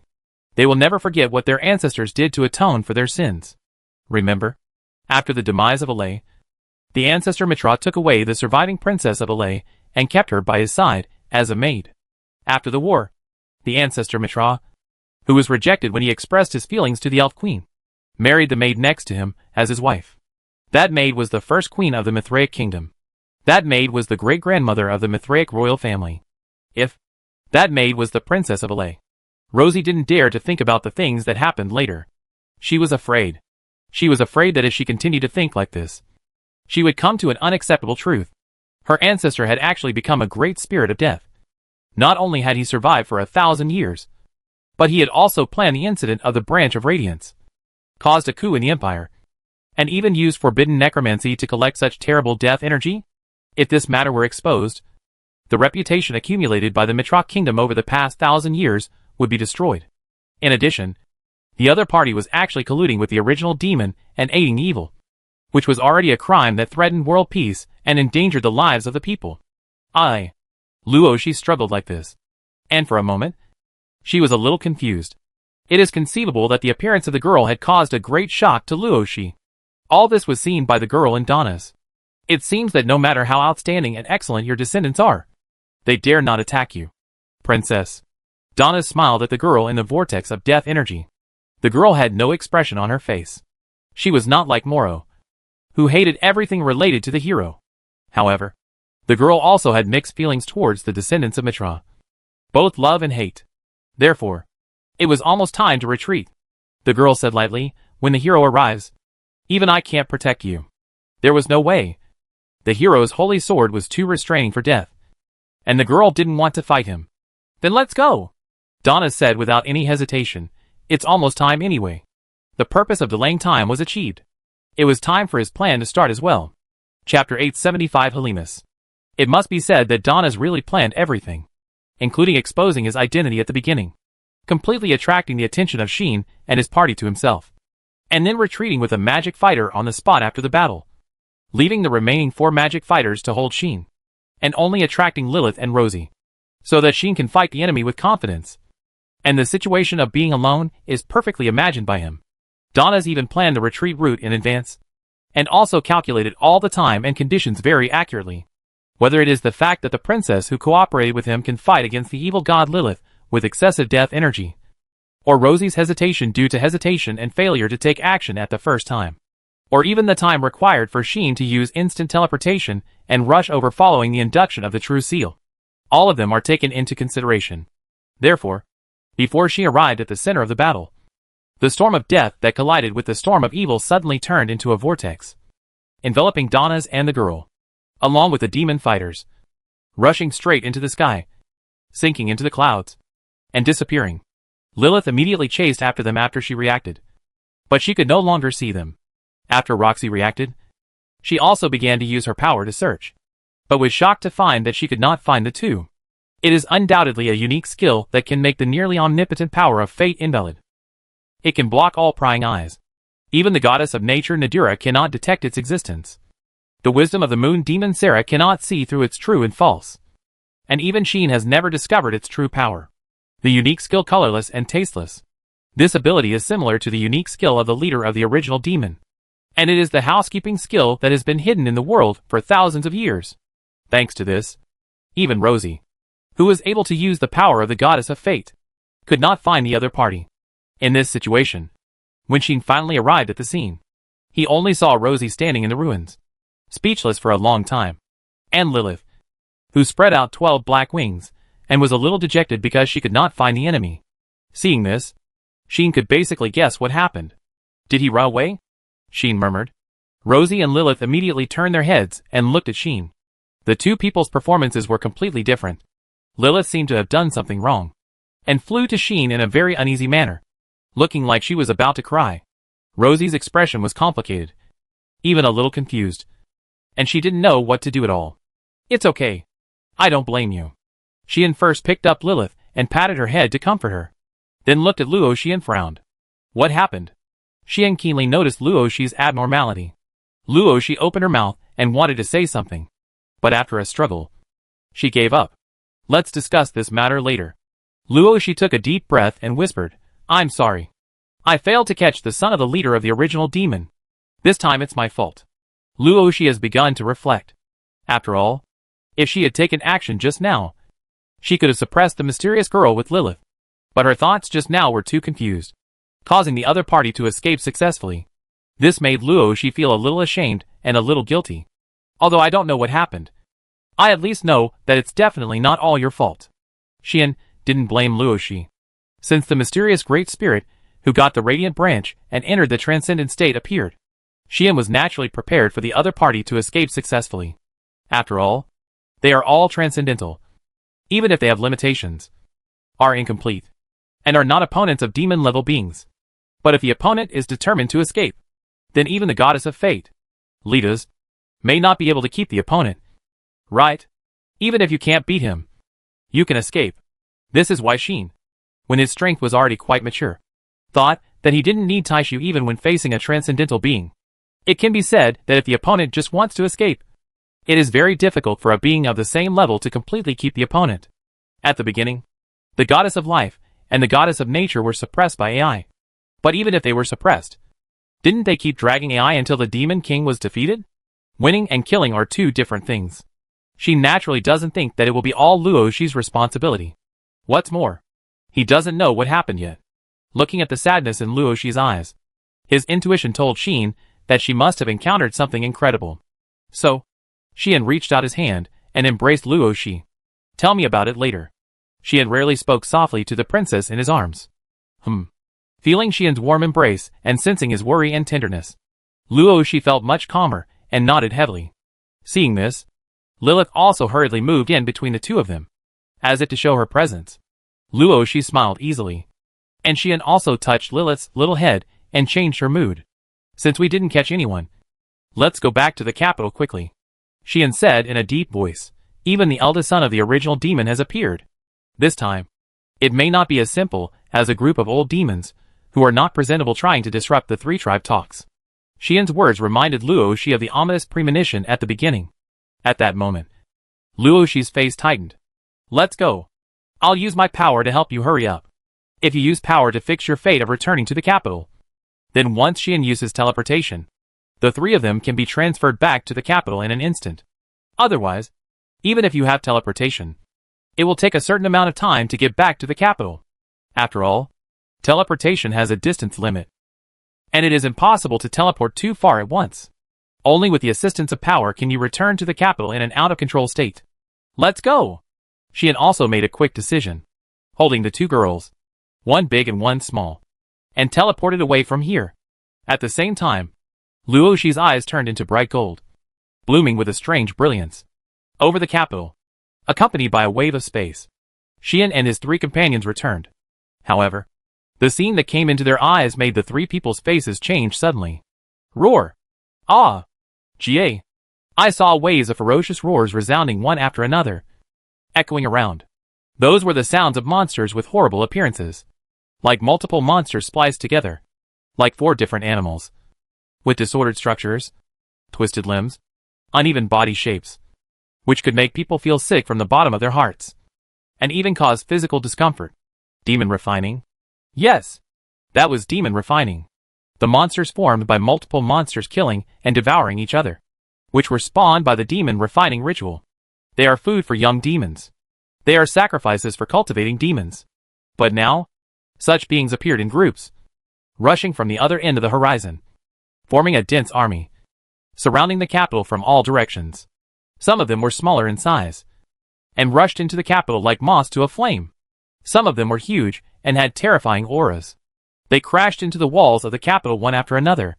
they will never forget what their ancestors did to atone for their sins. Remember, after the demise of Alay, the ancestor Mitra took away the surviving princess of Alay and kept her by his side as a maid. After the war, the ancestor Mitra, who was rejected when he expressed his feelings to the elf queen, married the maid next to him as his wife. That maid was the first queen of the Mithraic kingdom. That maid was the great-grandmother of the Mithraic royal family. That maid was the princess of Alay. Rosie didn't dare to think about the things that happened later. She was afraid. She was afraid that if she continued to think like this, she would come to an unacceptable truth. Her ancestor had actually become a great spirit of death. Not only had he survived for 1,000 years, but he had also planned the incident of the Branch of Radiance, caused a coup in the Empire, and even used forbidden necromancy to collect such terrible death energy. If this matter were exposed, the reputation accumulated by the Mitra kingdom over the past 1,000 years would be destroyed. In addition, the other party was actually colluding with the original demon and aiding evil, which was already a crime that threatened world peace and endangered the lives of the people. Luo she struggled like this, and for a moment, she was a little confused. It is conceivable that the appearance of the girl had caused a great shock to Luo she. All this was seen by the girl and Donna's. It seems that no matter how outstanding and excellent your descendants are, they dare not attack you. Princess. Donna smiled at the girl in the vortex of death energy. The girl had no expression on her face. She was not like Moro, who hated everything related to the hero. However, the girl also had mixed feelings towards the descendants of Mitra. Both love and hate. Therefore, it was almost time to retreat. The girl said lightly, when the hero arrives, even I can't protect you. There was no way. The hero's holy sword was too restraining for death, and the girl didn't want to fight him. Then let's go, Donna said without any hesitation. It's almost time anyway. The purpose of delaying time was achieved. It was time for his plan to start as well. Chapter 875 Halimus. It must be said that Donna's really planned everything, including exposing his identity at the beginning, completely attracting the attention of Sheen and his party to himself, and then retreating with a magic fighter on the spot after the battle, leaving the remaining 4 magic fighters to hold Sheen, and only attracting Lilith and Rosie, so that Sheen can fight the enemy with confidence. And the situation of being alone is perfectly imagined by him. Donna's even planned the retreat route in advance, and also calculated all the time and conditions very accurately. Whether it is the fact that the princess who cooperated with him can fight against the evil god Lilith with excessive death energy, or Rosie's hesitation due to hesitation and failure to take action at the first time, or even the time required for Sheen to use instant teleportation and rush over following the induction of the true seal. All of them are taken into consideration. Therefore, before she arrived at the center of the battle, the storm of death that collided with the storm of evil suddenly turned into a vortex, enveloping Donna's and the girl, along with the demon fighters, rushing straight into the sky, sinking into the clouds, and disappearing. Lilith immediately chased after them after she reacted, but she could no longer see them. After Roxy reacted, she also began to use her power to search, but was shocked to find that she could not find the two. It is undoubtedly a unique skill that can make the nearly omnipotent power of fate invalid. It can block all prying eyes. Even the goddess of nature Nadira cannot detect its existence. The wisdom of the moon demon Sarah cannot see through its true and false. and even Sheen has never discovered its true power. The unique skill colorless and tasteless. This ability is similar to the unique skill of the leader of the original demon. And it is the housekeeping skill that has been hidden in the world for thousands of years. Thanks to this, even Rosie, who was able to use the power of the goddess of fate, could not find the other party. In this situation, when Sheen finally arrived at the scene, he only saw Rosie standing in the ruins, speechless for a long time, and Lilith, who spread out 12 black wings, and was a little dejected because she could not find the enemy. Seeing this, Sheen could basically guess what happened. Did he run away? Sheen murmured. Rosie and Lilith immediately turned their heads and looked at Sheen. The two people's performances were completely different. Lilith seemed to have done something wrong, and flew to Sheen in a very uneasy manner, looking like she was about to cry. Rosie's expression was complicated, even a little confused, and she didn't know what to do at all. It's okay. I don't blame you. Sheen first picked up Lilith and patted her head to comfort her, then looked at Luoxi and frowned. What happened? Sheen keenly noticed Luoxi's abnormality. Luoxi opened her mouth and wanted to say something, but after a struggle, she gave up. Let's discuss this matter later. Luoxi took a deep breath and whispered, I'm sorry. I failed to catch the son of the leader of the original demon. This time it's my fault. Luoxi has begun to reflect. After all, if she had taken action just now, she could have suppressed the mysterious girl with Lilith. But her thoughts just now were too confused, causing the other party to escape successfully. This made Luoxi feel a little ashamed and a little guilty. Although I don't know what happened, I at least know that it's definitely not all your fault. Sheen didn't blame Luoxi, since the mysterious great spirit who got the radiant branch and entered the transcendent state appeared. Sheen was naturally prepared for the other party to escape successfully. After all, they are all transcendental, even if they have limitations, are incomplete, and are not opponents of demon-level beings. But if the opponent is determined to escape, then even the goddess of fate, Litas, may not be able to keep the opponent. Right? Even if you can't beat him, you can escape. This is why Sheen, when his strength was already quite mature, thought that he didn't need Taishu even when facing a transcendental being. It can be said that if the opponent just wants to escape, it is very difficult for a being of the same level to completely keep the opponent. At the beginning, the goddess of life and the goddess of nature were suppressed by AI. But even if they were suppressed, didn't they keep dragging AI until the demon king was defeated? Winning and killing are two different things. She naturally doesn't think that it will be all Luoxi's responsibility. What's more, he doesn't know what happened yet. Looking at the sadness in Luoxi's eyes, his intuition told Sheen that she must have encountered something incredible. So, Sheen reached out his hand and embraced Luoxi. Tell me about it later. Sheen rarely spoke softly to the princess in his arms. Feeling Sheen's warm embrace and sensing his worry and tenderness, Luoxi felt much calmer and nodded heavily. Seeing this, Lilith also hurriedly moved in between the two of them, as if to show her presence. Luoxi smiled easily, and Sheen also touched Lilith's little head and changed her mood. Since we didn't catch anyone, let's go back to the capital quickly, Sheen said in a deep voice. Even the eldest son of the original demon has appeared. This time, it may not be as simple as a group of old demons who are not presentable trying to disrupt the three-tribe talks. Sheen's words reminded Luoxi of the ominous premonition at the beginning. At that moment, Luoxi's face tightened. Let's go. I'll use my power to help you hurry up. If you use power to fix your fate of returning to the capital, then once Sheen uses teleportation, the three of them can be transferred back to the capital in an instant. Otherwise, even if you have teleportation, it will take a certain amount of time to get back to the capital. After all, teleportation has a distance limit, and it is impossible to teleport too far at once. Only with the assistance of power can you return to the capital in an out-of-control state. Let's go! Sheen also made a quick decision, holding the two girls, one big and one small, and teleported away from here. At the same time, Luoxi's eyes turned into bright gold, blooming with a strange brilliance. Over the capital, accompanied by a wave of space, Sheen and his three companions returned. However, the scene that came into their eyes made the three people's faces change suddenly. Roar! Ah! Ga! I saw waves of ferocious roars resounding one after another, echoing around. Those were the sounds of monsters with horrible appearances, like multiple monsters spliced together, like 4 different animals, with disordered structures, twisted limbs, uneven body shapes, which could make people feel sick from the bottom of their hearts, and even cause physical discomfort. Demon refining? Yes, that was demon refining. The monsters formed by multiple monsters killing and devouring each other, which were spawned by the demon refining ritual. They are food for young demons. They are sacrifices for cultivating demons. But now, such beings appeared in groups, rushing from the other end of the horizon, forming a dense army, surrounding the capital from all directions. Some of them were smaller in size, and rushed into the capital like moths to a flame. Some of them were huge and had terrifying auras. They crashed into the walls of the capital one after another,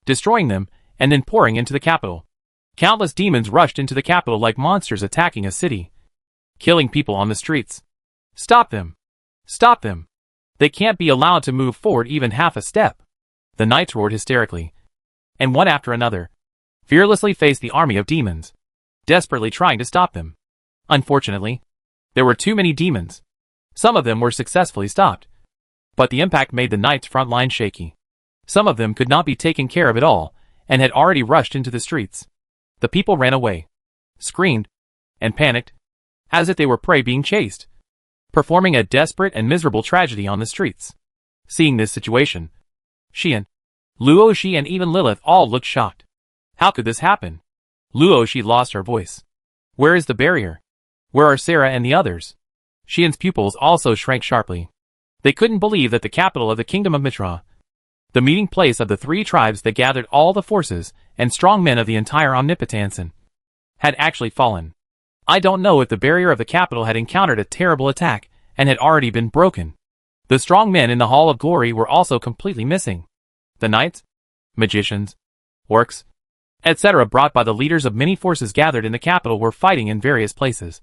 destroying them and then pouring into the capital. Countless demons rushed into the capital like monsters attacking a city, killing people on the streets. Stop them! Stop them! They can't be allowed to move forward even half a step. The knights roared hysterically, and one after another, fearlessly faced the army of demons, desperately trying to stop them. Unfortunately, there were too many demons. Some of them were successfully stopped, but the impact made the knights' front line shaky. Some of them could not be taken care of at all, and had already rushed into the streets. The people ran away, screamed, and panicked, as if they were prey being chased, performing a desperate and miserable tragedy on the streets. Seeing this situation, Xian, Luoshi and even Lilith all looked shocked. How could this happen? Luoshi lost her voice. Where is the barrier? Where are Sarah and the others? Xian's pupils also shrank sharply. They couldn't believe that the capital of the kingdom of Mitra, the meeting place of the three tribes that gathered all the forces and strong men of the entire Omnipotensen, had actually fallen. I don't know if the barrier of the capital had encountered a terrible attack and had already been broken. The strong men in the Hall of Glory were also completely missing. The knights, magicians, orcs, etc. brought by the leaders of many forces gathered in the capital were fighting in various places.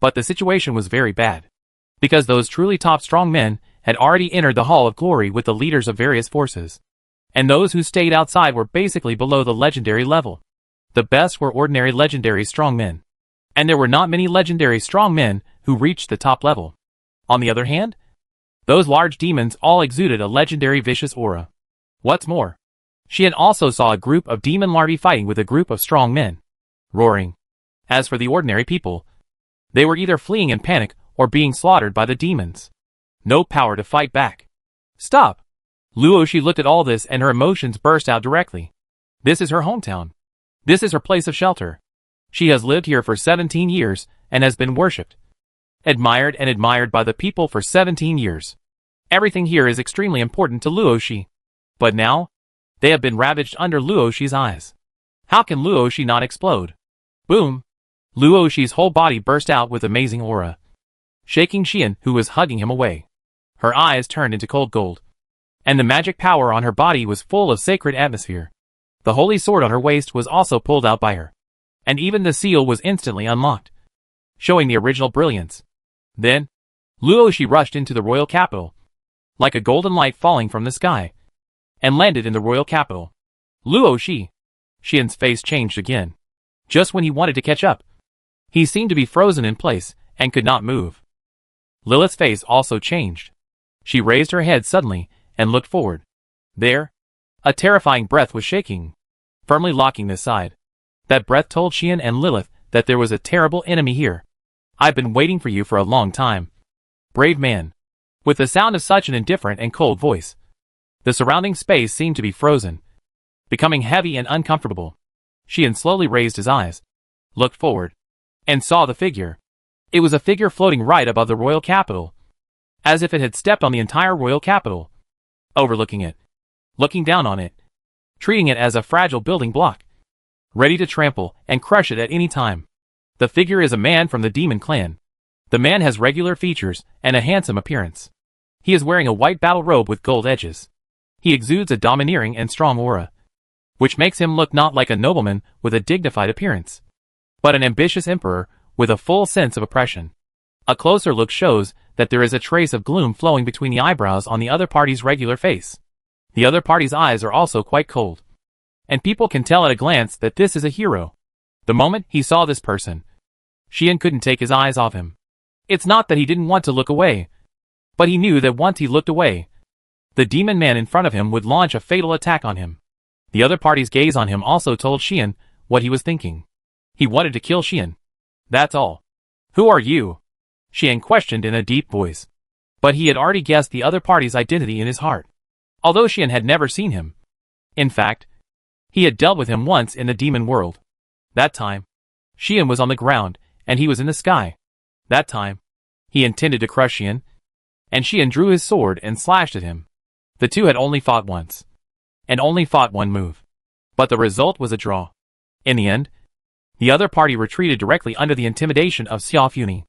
But the situation was very bad, because those truly top strong men had already entered the Hall of Glory with the leaders of various forces, and those who stayed outside were basically below the legendary level. The best were ordinary legendary strong men, and there were not many legendary strong men who reached the top level. On the other hand, those large demons all exuded a legendary vicious aura. What's more, Xian also saw a group of demon larvae fighting with a group of strong men, roaring. As for the ordinary people, they were either fleeing in panic or being slaughtered by the demons. No power to fight back. Stop! Luoshi looked at all this and her emotions burst out directly. This is her hometown. This is her place of shelter. She has lived here for 17 years and has been worshipped, admired and admired by the people for 17 years. Everything here is extremely important to Luoshi. But now, they have been ravaged under Luoshi's eyes. How can Luoshi not explode? Boom! Luoshi's whole body burst out with amazing aura, shaking Xian, who was hugging him away. Her eyes turned into cold gold, and the magic power on her body was full of sacred atmosphere. The holy sword on her waist was also pulled out by her, and even the seal was instantly unlocked, showing the original brilliance. Then, Luoshi rushed into the royal capital, like a golden light falling from the sky, and landed in the royal capital. Luoshi! Xian's face changed again. Just when he wanted to catch up, he seemed to be frozen in place and could not move. Lilith's face also changed. She raised her head suddenly and looked forward. There, a terrifying breath was shaking, firmly locking this side. That breath told Xian and Lilith that there was a terrible enemy here. I've been waiting for you for a long time. Brave man. With the sound of such an indifferent and cold voice, the surrounding space seemed to be frozen, becoming heavy and uncomfortable. Xian slowly raised his eyes, looked forward, and saw the figure. It was a figure floating right above the royal capital, as if it had stepped on the entire royal capital, overlooking it, looking down on it, treating it as a fragile building block, ready to trample and crush it at any time. The figure is a man from the demon clan. The man has regular features and a handsome appearance. He is wearing a white battle robe with gold edges. He exudes a domineering and strong aura, which makes him look not like a nobleman with a dignified appearance, but an ambitious emperor with a full sense of oppression. A closer look shows that there is a trace of gloom flowing between the eyebrows on the other party's regular face. The other party's eyes are also quite cold, and people can tell at a glance that this is a hero. The moment he saw this person, Xian couldn't take his eyes off him. It's not that he didn't want to look away, but he knew that once he looked away, the demon man in front of him would launch a fatal attack on him. The other party's gaze on him also told Xian what he was thinking. He wanted to kill Xian. That's all. Who are you? Xian questioned in a deep voice. But he had already guessed the other party's identity in his heart. Although Xian had never seen him. In fact, he had dealt with him once in the demon world. That time, Xian was on the ground, and he was in the sky. That time, he intended to crush Xian, and Xian drew his sword and slashed at him. The two had only fought once, and only fought one move. But the result was a draw. In the end, the other party retreated directly under the intimidation of Xiaofuni.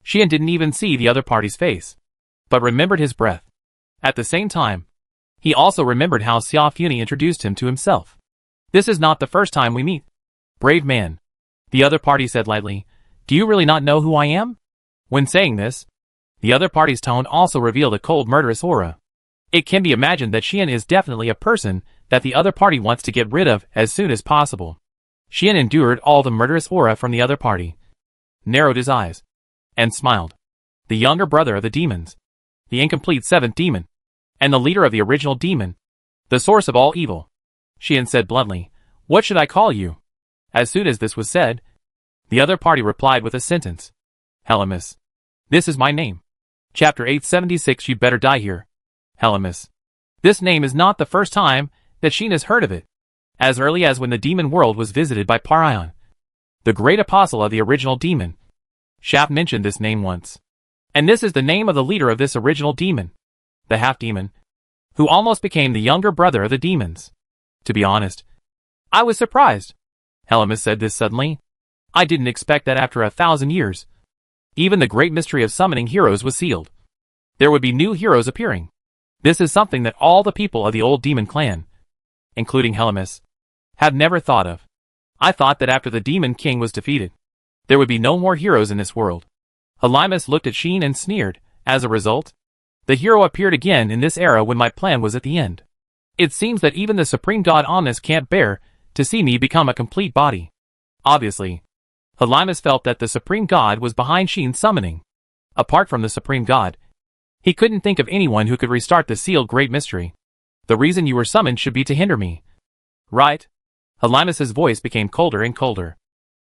Xian didn't even see the other party's face, but remembered his breath. At the same time, he also remembered how Xiaofuni introduced him to himself. This is not the first time we meet. Brave man, the other party said lightly. Do you really not know who I am? When saying this, the other party's tone also revealed a cold, murderous aura. It can be imagined that Xian is definitely a person that the other party wants to get rid of as soon as possible. Xian endured all the murderous aura from the other party, narrowed his eyes, and smiled. The younger brother of the demons, the incomplete seventh demon, and the leader of the original demon, the source of all evil. Xian said bluntly, "What should I call you?" As soon as this was said, the other party replied with a sentence. Helimus. This is my name. Chapter 876. You'd better die here. Helimus. This name is not the first time that Xian has heard of it. As early as when the demon world was visited by Parion, the great apostle of the original demon. Shaft mentioned this name once. And this is the name of the leader of this original demon, the half-demon, who almost became the younger brother of the demons. To be honest, I was surprised. Helimus said this suddenly. I didn't expect that after 1,000 years. Even the great mystery of summoning heroes was sealed. There would be new heroes appearing. This is something that all the people of the old demon clan, including Helimus, have never thought of. I thought that after the demon king was defeated, there would be no more heroes in this world. Helimus looked at Xian and sneered. As a result, the hero appeared again in this era when my plan was at the end. It seems that even the supreme god Omnis can't bear to see me become a complete body. Obviously, Helimus felt that the supreme god was behind Xian's summoning. Apart from the supreme god, he couldn't think of anyone who could restart the sealed great mystery. The reason you were summoned should be to hinder me. Right? Helimus's voice became colder and colder.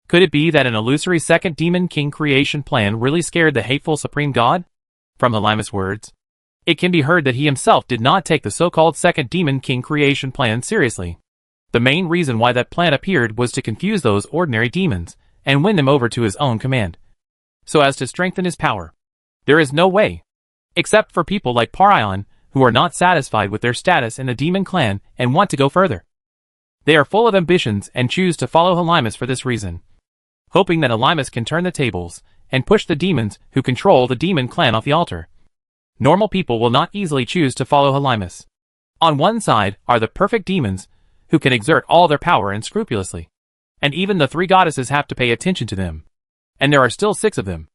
Could it be that an illusory second demon king creation plan really scared the hateful supreme god? From Helimus' words, it can be heard that he himself did not take the so-called second demon king creation plan seriously. The main reason why that plan appeared was to confuse those ordinary demons and win them over to his own command, so as to strengthen his power. There is no way, except for people like Parion, who are not satisfied with their status in the demon clan and want to go further. They are full of ambitions and choose to follow Helimus for this reason, hoping that Helimus can turn the tables and push the demons who control the demon clan off the altar. Normal people will not easily choose to follow Helimus. On one side are the perfect demons who can exert all their power unscrupulously, and even the three goddesses have to pay attention to them, and there are still 6 of them.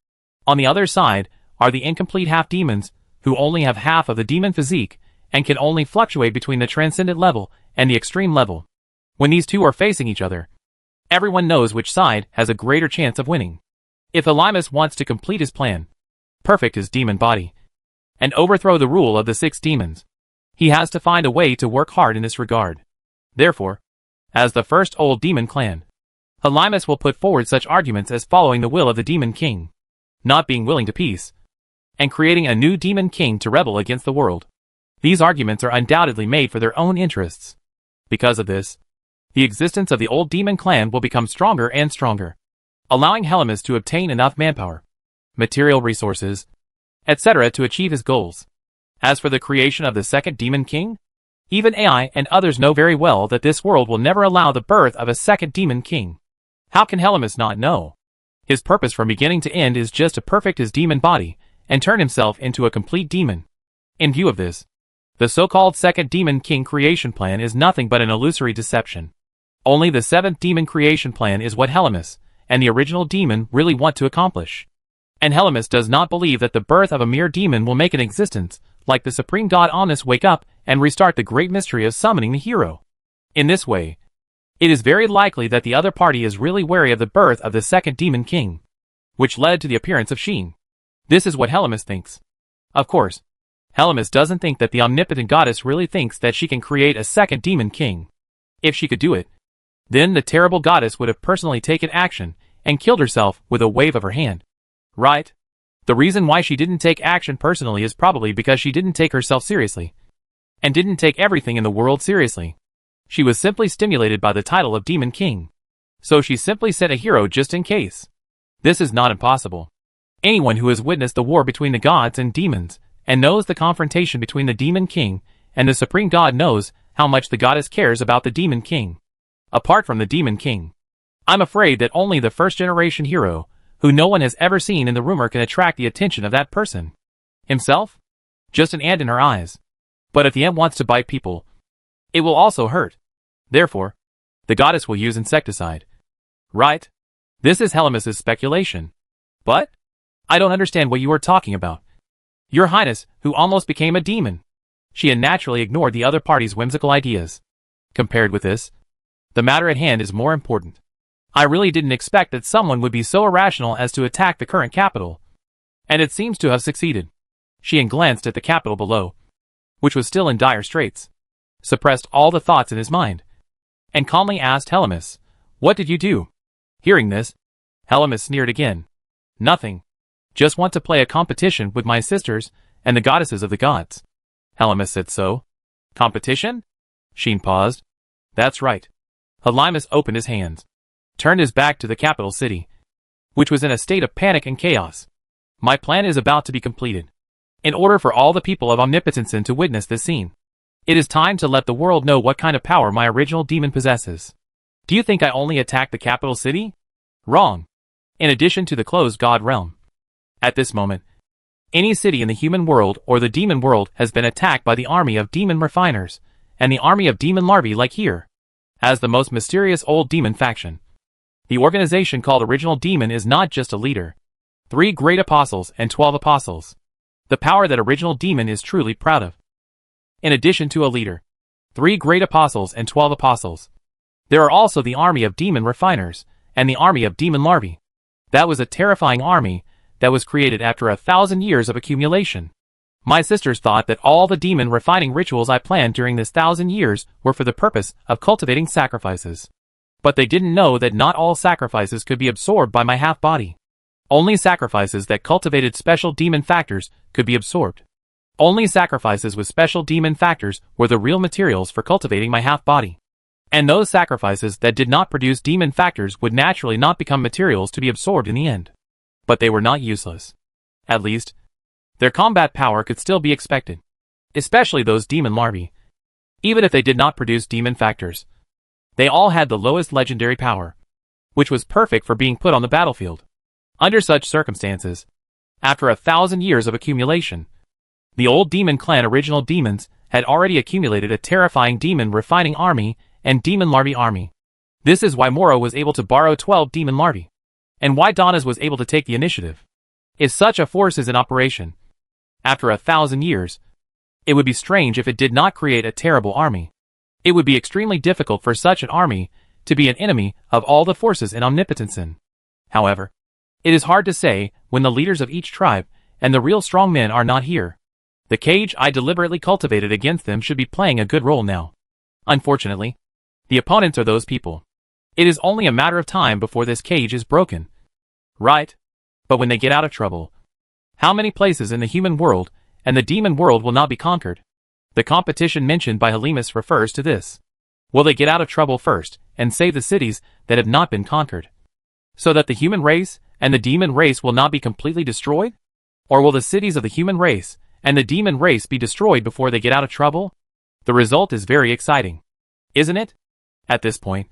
On the other side are the incomplete half-demons who only have half of the demon physique and can only fluctuate between the transcendent level and the extreme level. When these two are facing each other, everyone knows which side has a greater chance of winning. If Helimus wants to complete his plan, perfect his demon body, and overthrow the rule of the 6 demons, he has to find a way to work hard in this regard. Therefore, as the first old demon clan, Helimus will put forward such arguments as following the will of the demon king, not being willing to peace, and creating a new demon king to rebel against the world. These arguments are undoubtedly made for their own interests. Because of this, the existence of the old demon clan will become stronger and stronger, allowing Helimus to obtain enough manpower, material resources, etc. to achieve his goals. As for the creation of the second demon king, even AI and others know very well that this world will never allow the birth of a second demon king. How can Helimus not know? His purpose from beginning to end is just to perfect his demon body and turn himself into a complete demon. In view of this, the so-called second demon king creation plan is nothing but an illusory deception. Only the 7th demon creation plan is what Helimus and the original demon really want to accomplish. And Helimus does not believe that the birth of a mere demon will make an existence like the supreme god Omnis wake up and restart the great mystery of summoning the hero. In this way, it is very likely that the other party is really wary of the birth of the second demon king, which led to the appearance of Xian. This is what Helimus thinks. Of course, Helimus doesn't think that the omnipotent goddess really thinks that she can create a second demon king. If she could do it, then the terrible goddess would have personally taken action and killed herself with a wave of her hand. Right? The reason why she didn't take action personally is probably because she didn't take herself seriously, and didn't take everything in the world seriously. She was simply stimulated by the title of Demon King. So she simply sent a hero just in case. This is not impossible. Anyone who has witnessed the war between the gods and demons, and knows the confrontation between the Demon King and the Supreme God knows how much the goddess cares about the Demon King. Apart from the Demon King, I'm afraid that only the first-generation hero, who no one has ever seen in the rumor, can attract the attention of that person. Himself? Just an ant in her eyes. But if the ant wants to bite people, it will also hurt. Therefore, the goddess will use insecticide. Right? This is Helimis's speculation. But? I don't understand what you are talking about. Your Highness, who almost became a demon. She unnaturally ignored the other party's whimsical ideas. Compared with this, the matter at hand is more important. I really didn't expect that someone would be so irrational as to attack the current capital. And it seems to have succeeded. She glanced at the capital below, which was still in dire straits, suppressed all the thoughts in his mind, and calmly asked Helimis, "What did you do?" Hearing this, Helimis sneered again. "Nothing. Just want to play a competition with my sisters and the goddesses of the gods." Helimis said so. Competition? Sheen paused. That's right. Helimis opened his hands, turned his back to the capital city, which was in a state of panic and chaos. My plan is about to be completed. In order for all the people of Omnipotensin to witness this scene, it is time to let the world know what kind of power my original demon possesses. Do you think I only attacked the capital city? Wrong. In addition to the closed god realm. At this moment, any city in the human world or the demon world has been attacked by the army of demon refiners, and the army of demon larvae like here, as the most mysterious old demon faction. The organization called Original Demon is not just a leader. 3 great apostles and 12 apostles. The power that Original Demon is truly proud of. In addition to a leader, 3 great apostles and 12 apostles, there are also the army of demon refiners, and the army of demon larvae. That was a terrifying army that was created after 1,000 years of accumulation. My sisters thought that all the demon refining rituals I planned during this 1,000 years were for the purpose of cultivating sacrifices. But they didn't know that not all sacrifices could be absorbed by my half-body. Only sacrifices that cultivated special demon factors could be absorbed. Only sacrifices with special demon factors were the real materials for cultivating my half-body. And those sacrifices that did not produce demon factors would naturally not become materials to be absorbed in the end. But they were not useless. At least, their combat power could still be expected. Especially those demon larvae. Even if they did not produce demon factors, they all had the lowest legendary power, which was perfect for being put on the battlefield. Under such circumstances, after 1,000 years of accumulation, the old demon clan Original Demons had already accumulated a terrifying demon refining army and demon larvae army. This is why Moro was able to borrow 12 demon larvae, and why Donna's was able to take the initiative. If such a force is in operation, after 1,000 years, it would be strange if it did not create a terrible army. It would be extremely difficult for such an army to be an enemy of all the forces in Omnipotensin. However, it is hard to say when the leaders of each tribe and the real strong men are not here. The cage I deliberately cultivated against them should be playing a good role now. Unfortunately, the opponents are those people. It is only a matter of time before this cage is broken. Right? But when they get out of trouble, how many places in the human world and the demon world will not be conquered? The competition mentioned by Helimis refers to this. Will they get out of trouble first and save the cities that have not been conquered, so that the human race and the demon race will not be completely destroyed? Or will the cities of the human race and the demon race be destroyed before they get out of trouble? The result is very exciting, isn't it? At this point,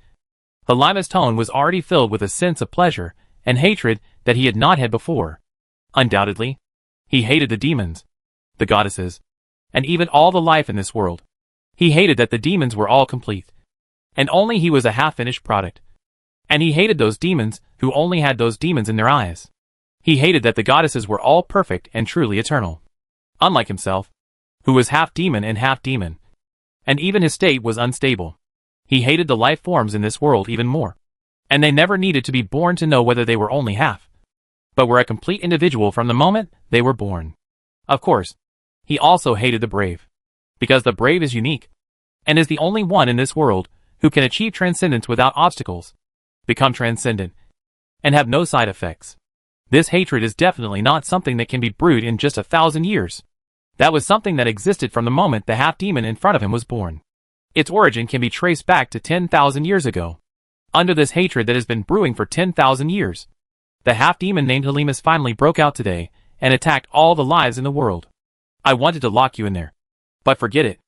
Helimis' tone was already filled with a sense of pleasure and hatred that he had not had before. Undoubtedly, he hated the demons, the goddesses, and even all the life in this world. He hated that the demons were all complete, and only he was a half-finished product. And he hated those demons who only had those demons in their eyes. He hated that the goddesses were all perfect and truly eternal, unlike himself, who was half demon and half demon. And even his state was unstable. He hated the life forms in this world even more. And they never needed to be born to know whether they were only half, but were a complete individual from the moment they were born. Of course, he also hated the brave, because the brave is unique, and is the only one in this world who can achieve transcendence without obstacles. Become transcendent. and have no side effects. This hatred is definitely not something that can be brewed in just 1,000 years. That was something that existed from the moment the half-demon in front of him was born. Its origin can be traced back to 10,000 years ago. Under this hatred that has been brewing for 10,000 years, the half-demon named Helemus finally broke out today and attacked all the lives in the world. I wanted to lock you in there. But forget it.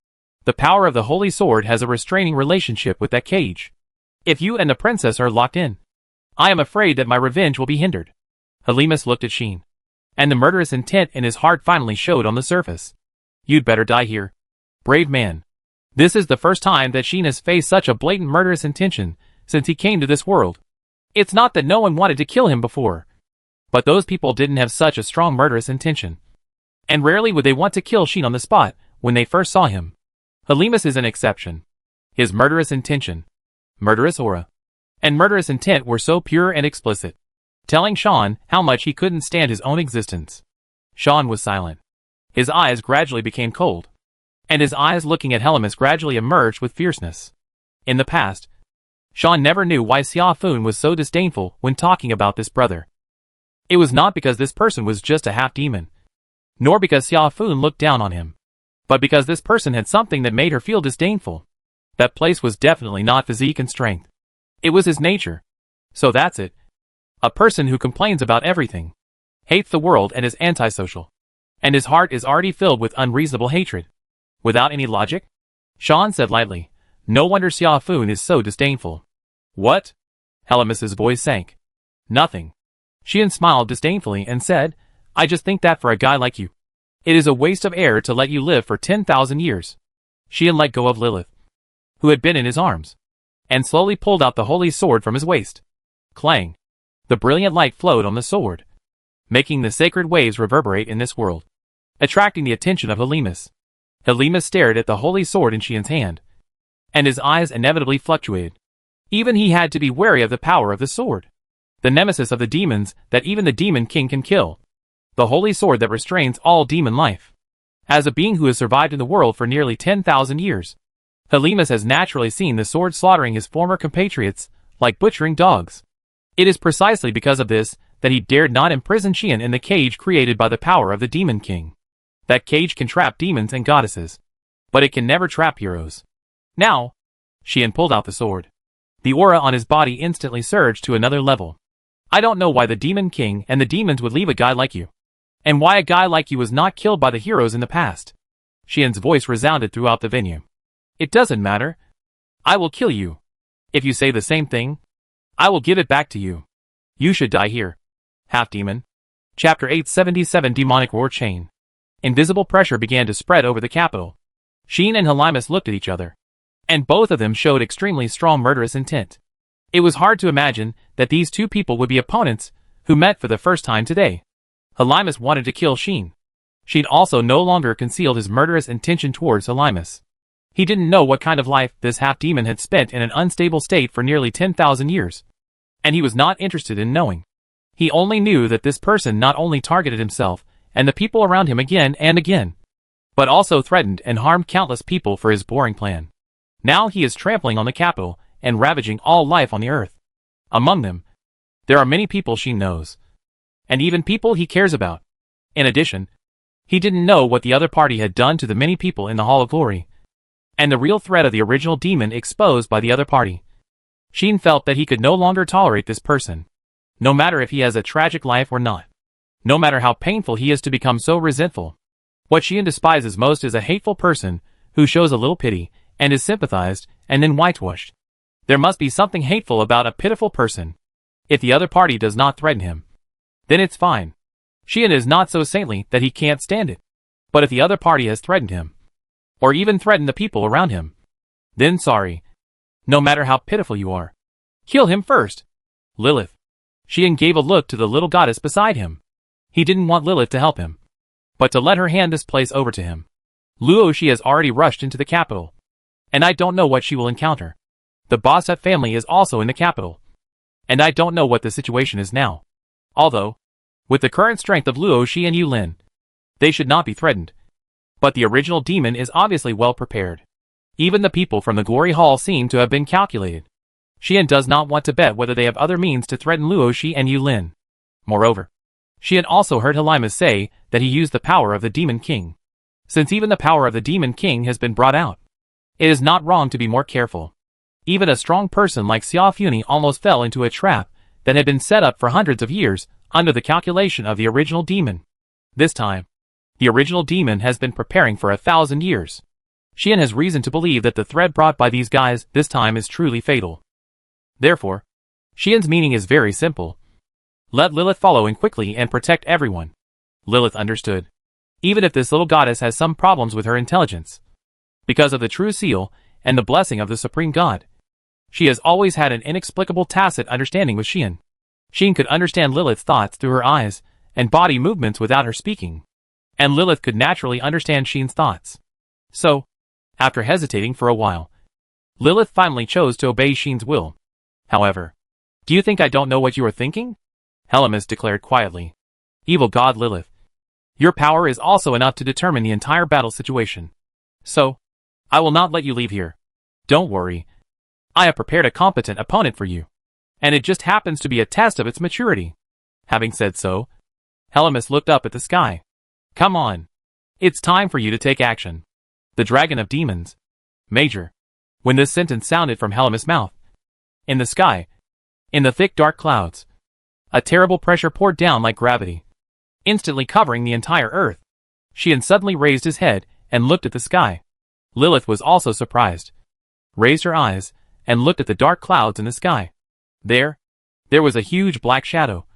The power of the Holy Sword has a restraining relationship with that cage. If you and the princess are locked in, I am afraid that my revenge will be hindered. Helemus looked at Sheen, and the murderous intent in his heart finally showed on the surface. You'd better die here. Brave man. This is the first time that Sheen has faced such a blatant murderous intention since he came to this world. It's not that no one wanted to kill him before, but those people didn't have such a strong murderous intention. And rarely would they want to kill Sheen on the spot when they first saw him. Helemus is an exception. His murderous intention, murderous aura, and murderous intent were so pure and explicit, telling Sean how much he couldn't stand his own existence. Sean was silent. His eyes gradually became cold, and his eyes looking at Helemus gradually emerged with fierceness. In the past, Sean never knew why Xia Fun was so disdainful when talking about this brother. It was not because this person was just a half-demon, nor because Xia Fun looked down on him, but because this person had something that made her feel disdainful. That place was definitely not physique and strength. It was his nature. So that's it. A person who complains about everything, hates the world and is antisocial, and his heart is already filled with unreasonable hatred. Without any logic? Sean said lightly, no wonder Xia Fun is so disdainful. What? Helemus's voice sank. Nothing. Xian smiled disdainfully and said, I just think that for a guy like you, it is a waste of air to let you live for 10,000 years. Xian let go of Lilith, who had been in his arms, and slowly pulled out the holy sword from his waist. Clang. The brilliant light flowed on the sword, making the sacred waves reverberate in this world, attracting the attention of Helemus. Helemus stared at the holy sword in Xian's hand, and his eyes inevitably fluctuated. Even he had to be wary of the power of the sword, the nemesis of the demons that even the demon king can kill, the holy sword that restrains all demon life. As a being who has survived in the world for nearly 10,000 years, Helemus has naturally seen the sword slaughtering his former compatriots like butchering dogs. It is precisely because of this that he dared not imprison Xian in the cage created by the power of the Demon King. That cage can trap demons and goddesses, but it can never trap heroes. Now, Xian pulled out the sword. The aura on his body instantly surged to another level. I don't know why the Demon King and the demons would leave a guy like you, and why a guy like you was not killed by the heroes in the past. Xian's voice resounded throughout the venue. It doesn't matter. I will kill you. If you say the same thing, I will give it back to you. You should die here. Half-demon. Chapter 877 Demonic Roar Chain. Invisible pressure began to spread over the capital. Sheen and Helemus looked at each other, and both of them showed extremely strong murderous intent. It was hard to imagine that these two people would be opponents who met for the first time today. Helemus wanted to kill Sheen. Sheen also no longer concealed his murderous intention towards Helemus. He didn't know what kind of life this half-demon had spent in an unstable state for nearly 10,000 years, and he was not interested in knowing. He only knew that this person not only targeted himself and the people around him again and again, but also threatened and harmed countless people for his boring plan. Now he is trampling on the capital and ravaging all life on the earth. Among them, there are many people Sheen knows, and even people he cares about. In addition, he didn't know what the other party had done to the many people in the Hall of Glory, and the real threat of the original demon exposed by the other party. Sheen felt that he could no longer tolerate this person, no matter if he has a tragic life or not. No matter how painful he is to become so resentful. What Sheen despises most is a hateful person who shows a little pity and is sympathized and then whitewashed. There must be something hateful about a pitiful person. If the other party does not threaten him, then it's fine. Sheen is not so saintly that he can't stand it. But if the other party has threatened him, or even threatened the people around him, then sorry. No matter how pitiful you are, kill him first. Lilith. Sheen gave a look to the little goddess beside him. He didn't want Lilith to help him, but to let her hand this place over to him. Luoshi has already rushed into the capital, and I don't know what she will encounter. The Bossut family is also in the capital, and I don't know what the situation is now. Although, with the current strength of Luoshi and Yulin, they should not be threatened. But the original demon is obviously well prepared. Even the people from the Glory Hall seem to have been calculated. Xian does not want to bet whether they have other means to threaten Luoxi and Yulin. Moreover, Xian also heard Helimus say that he used the power of the Demon King. Since even the power of the Demon King has been brought out, it is not wrong to be more careful. Even a strong person like Xia Funi almost fell into a trap that had been set up for hundreds of years under the calculation of the original demon. This time, the original demon has been preparing for 1,000 years. Xian has reason to believe that the threat brought by these guys this time is truly fatal. Therefore, Xian's meaning is very simple. Let Lilith follow in quickly and protect everyone. Lilith understood. Even if this little goddess has some problems with her intelligence, because of the true seal and the blessing of the Supreme God, she has always had an inexplicable tacit understanding with Xian. Xian could understand Lilith's thoughts through her eyes and body movements without her speaking, and Lilith could naturally understand Xian's thoughts. So, after hesitating for a while, Lilith finally chose to obey Xian's will. However, do you think I don't know what you are thinking? Helimus declared quietly. Evil god Lilith, your power is also enough to determine the entire battle situation. So, I will not let you leave here. Don't worry. I have prepared a competent opponent for you, and it just happens to be a test of its maturity. Having said so, Helimus looked up at the sky. Come on. It's time for you to take action. The Dragon of Demons. Major. When this sentence sounded from Helimus' mouth, in the sky, in the thick dark clouds, a terrible pressure poured down like gravity, instantly covering the entire earth. Xian suddenly raised his head and looked at the sky. Lilith was also surprised, raised her eyes, and looked at the dark clouds in the sky. There was a huge black shadow,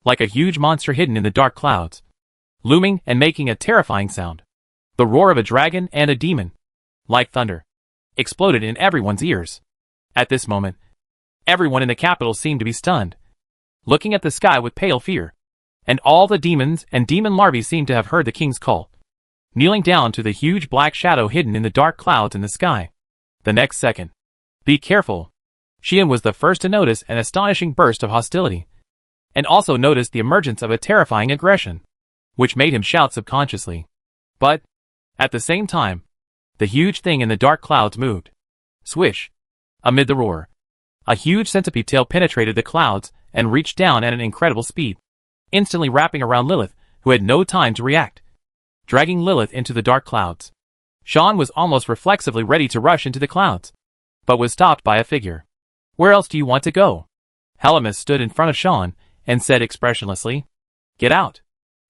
like a huge monster hidden in the dark clouds, looming and making a terrifying sound. The roar of a dragon and a demon, like thunder, exploded in everyone's ears. At this moment, everyone in the capital seemed to be stunned, looking at the sky with pale fear, and all the demons and demon larvae seemed to have heard the king's call, kneeling down to the huge black shadow hidden in the dark clouds in the sky. The next second, be careful. Xian was the first to notice an astonishing burst of hostility, and also noticed the emergence of a terrifying aggression, which made him shout subconsciously. But, at the same time, the huge thing in the dark clouds moved. Swish! Amid the roar, a huge centipede tail penetrated the clouds and reached down at an incredible speed, instantly wrapping around Lilith, who had no time to react, dragging Lilith into the dark clouds. Xian was almost reflexively ready to rush into the clouds, but was stopped by a figure. Where else do you want to go? Helimus stood in front of Xian and said expressionlessly, Get out.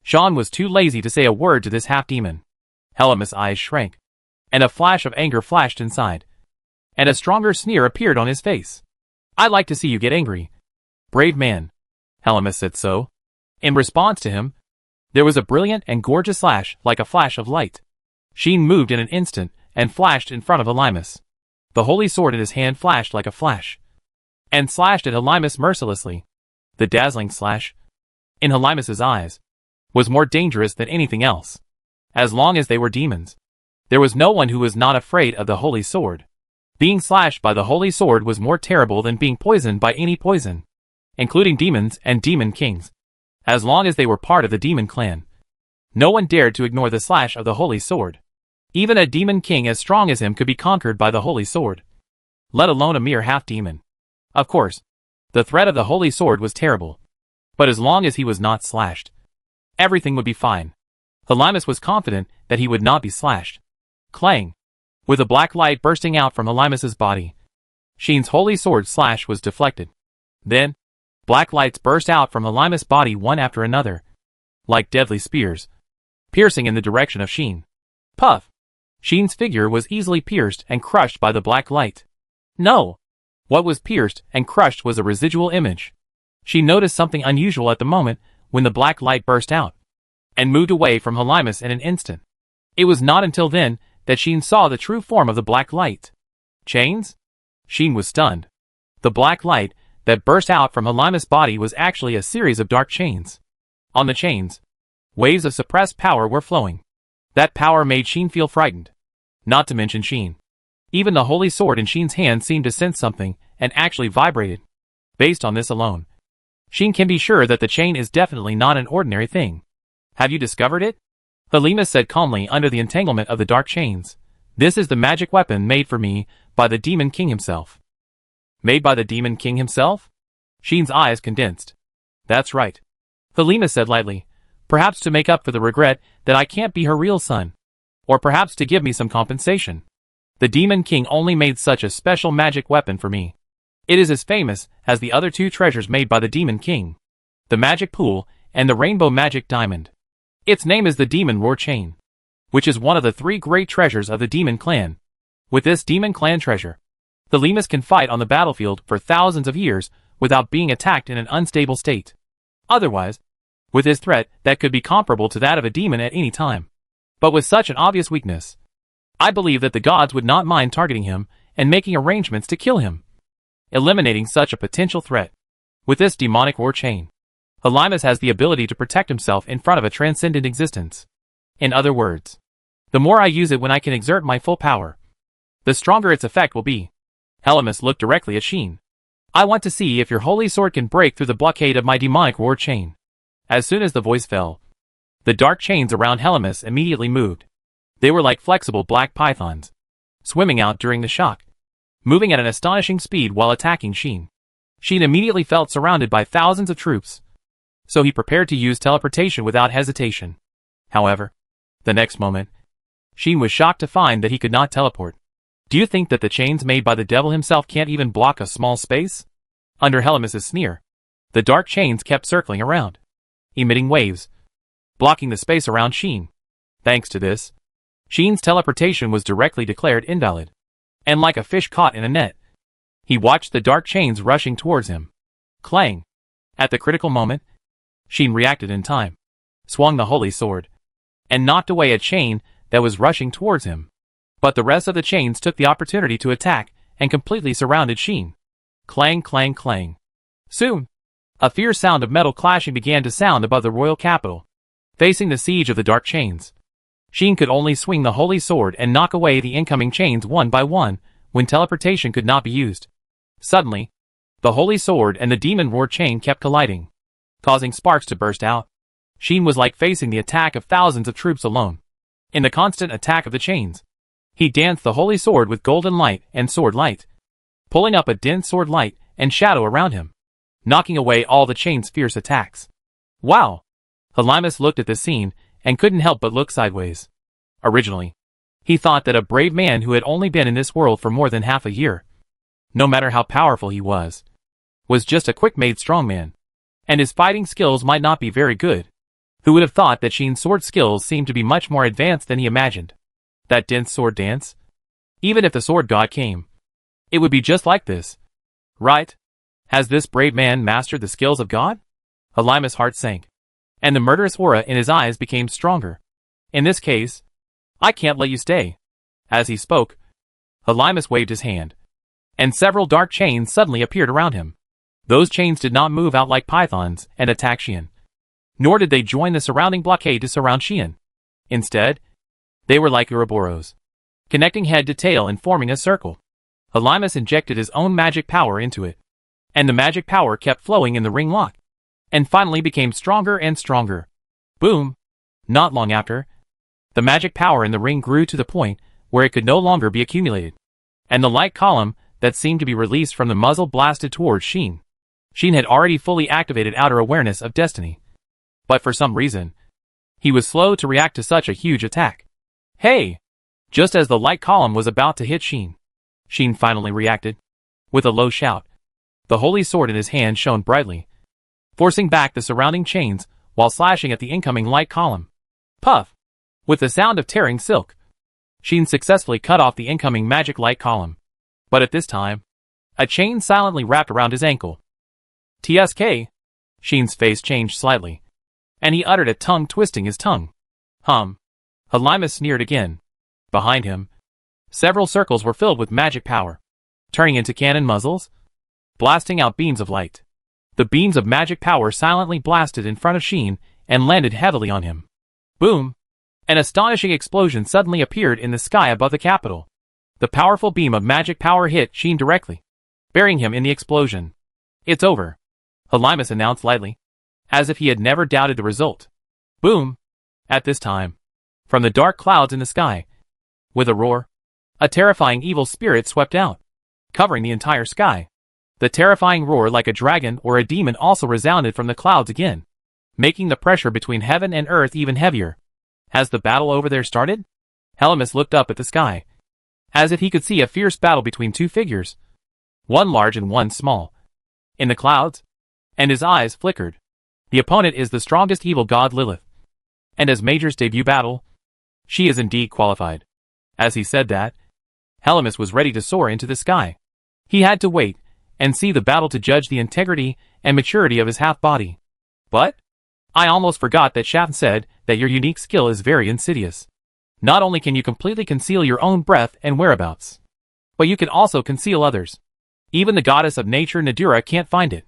Xian was too lazy to say a word to this half-demon. Helimus' eyes shrank, and a flash of anger flashed inside, and a stronger sneer appeared on his face. I like to see you get angry. Brave man. Helimus said so. In response to him, there was a brilliant and gorgeous flash like a flash of light. Xian moved in an instant and flashed in front of Helimus. The holy sword in his hand flashed like a flash, and slashed at Helimus mercilessly. The dazzling slash, in Helimus's eyes, was more dangerous than anything else. As long as they were demons, there was no one who was not afraid of the holy sword. Being slashed by the holy sword was more terrible than being poisoned by any poison, including demons and demon kings. As long as they were part of the demon clan, no one dared to ignore the slash of the holy sword. Even a demon king as strong as him could be conquered by the holy sword, let alone a mere half-demon. Of course, the threat of the holy sword was terrible, but as long as he was not slashed, everything would be fine. Helimus was confident that he would not be slashed. Clang! With a black light bursting out from Helimus's body, Xian's holy sword slash was deflected. Then, black lights burst out from Helimus' body one after another, like deadly spears, piercing in the direction of Xian. Puff! Xian's figure was easily pierced and crushed by the black light. No! What was pierced and crushed was a residual image. She noticed something unusual at the moment when the black light burst out, and moved away from Helimus in an instant. It was not until then that Xian saw the true form of the black light. Chains? Xian was stunned. The black light that burst out from Helimus' body was actually a series of dark chains. On the chains, waves of suppressed power were flowing. That power made Xian feel frightened. Not to mention Xian. Even the holy sword in Xian's hand seemed to sense something, and actually vibrated. Based on this alone, Xian can be sure that the chain is definitely not an ordinary thing. Have you discovered it? Helimus said calmly under the entanglement of the dark chains. This is the magic weapon made for me by the Demon King himself. Made by the Demon King himself? Sheen's eyes condensed. That's right. Helima said lightly, perhaps to make up for the regret that I can't be her real son. Or perhaps to give me some compensation. The Demon King only made such a special magic weapon for me. It is as famous as the other two treasures made by the Demon King. The Magic Pool and the Rainbow Magic Diamond. Its name is the Demon Roar Chain, which is one of the 3 great treasures of the Demon Clan. With this Demon Clan treasure, the Limas can fight on the battlefield for thousands of years without being attacked in an unstable state. Otherwise, with his threat that could be comparable to that of a demon at any time. But with such an obvious weakness, I believe that the gods would not mind targeting him and making arrangements to kill him, eliminating such a potential threat. With this demonic war chain, Helimas has the ability to protect himself in front of a transcendent existence. In other words, the more I use it when I can exert my full power, the stronger its effect will be. Helimas looked directly at Sheen. I want to see if your holy sword can break through the blockade of my demonic war chain. As soon as the voice fell, the dark chains around Helimas immediately moved. They were like flexible black pythons, swimming out during the shock, moving at an astonishing speed while attacking Sheen. Sheen immediately felt surrounded by thousands of troops, so he prepared to use teleportation without hesitation. However, the next moment, Sheen was shocked to find that he could not teleport. Do you think that the chains made by the devil himself can't even block a small space? Under Helimas's sneer, the dark chains kept circling around, emitting waves, blocking the space around Sheen. Thanks to this, Sheen's teleportation was directly declared invalid. And like a fish caught in a net, he watched the dark chains rushing towards him. Clang! At the critical moment, Sheen reacted in time, swung the holy sword, and knocked away a chain that was rushing towards him. But the rest of the chains took the opportunity to attack and completely surrounded Sheen. Clang, clang, clang. Soon, a fierce sound of metal clashing began to sound above the royal capital. Facing the siege of the dark chains, Sheen could only swing the holy sword and knock away the incoming chains one by one when teleportation could not be used. Suddenly, the holy sword and the demon roar chain kept colliding, causing sparks to burst out. Sheen was like facing the attack of thousands of troops alone. In the constant attack of the chains, he danced the holy sword with golden light and sword light, pulling up a dense sword light and shadow around him, knocking away all the chain's fierce attacks. Wow! Helimas looked at the scene and couldn't help but look sideways. Originally, he thought that a brave man who had only been in this world for more than half a year, no matter how powerful he was just a quick-made strongman, and his fighting skills might not be very good. Who would have thought that Sheen's sword skills seemed to be much more advanced than he imagined? That dense sword dance? Even if the sword god came, it would be just like this. Right? Has this brave man mastered the skills of God? Helimas' heart sank, and the murderous aura in his eyes became stronger. In this case, I can't let you stay. As he spoke, Helimas waved his hand, and several dark chains suddenly appeared around him. Those chains did not move out like pythons and attack Sheen, nor did they join the surrounding blockade to surround Sheen. Instead, they were like Ouroboros, connecting head to tail and forming a circle. Helimas injected his own magic power into it, and the magic power kept flowing in the ring lock, and finally became stronger and stronger. Boom! Not long after, the magic power in the ring grew to the point where it could no longer be accumulated, and the light column that seemed to be released from the muzzle blasted towards Sheen. Sheen had already fully activated outer awareness of destiny, but for some reason, he was slow to react to such a huge attack. Hey! Just as the light column was about to hit Sheen, Sheen finally reacted. With a low shout, the holy sword in his hand shone brightly, forcing back the surrounding chains while slashing at the incoming light column. Puff! With the sound of tearing silk, Sheen successfully cut off the incoming magic light column. But at this time, a chain silently wrapped around his ankle. TSK! Sheen's face changed slightly, and he uttered a tongue twisting his tongue. Helimas sneered again. Behind him, several circles were filled with magic power, turning into cannon muzzles, blasting out beams of light. The beams of magic power silently blasted in front of Sheen and landed heavily on him. Boom! An astonishing explosion suddenly appeared in the sky above the capital. The powerful beam of magic power hit Sheen directly, burying him in the explosion. It's over, Helimas announced lightly, as if he had never doubted the result. Boom! At this time, from the dark clouds in the sky, with a roar, a terrifying evil spirit swept out, covering the entire sky. The terrifying roar like a dragon or a demon also resounded from the clouds again, making the pressure between heaven and earth even heavier. Has the battle over there started? Helymus looked up at the sky, as if he could see a fierce battle between two figures, one large and one small, in the clouds, and his eyes flickered. The opponent is the strongest evil god Lilith, and as Major's debut battle, she is indeed qualified. As he said that, Helymus was ready to soar into the sky. He had to wait and see the battle to judge the integrity and maturity of his half-body. But I almost forgot that Shafn said that your unique skill is very insidious. Not only can you completely conceal your own breath and whereabouts, but you can also conceal others. Even the goddess of nature Nadura can't find it.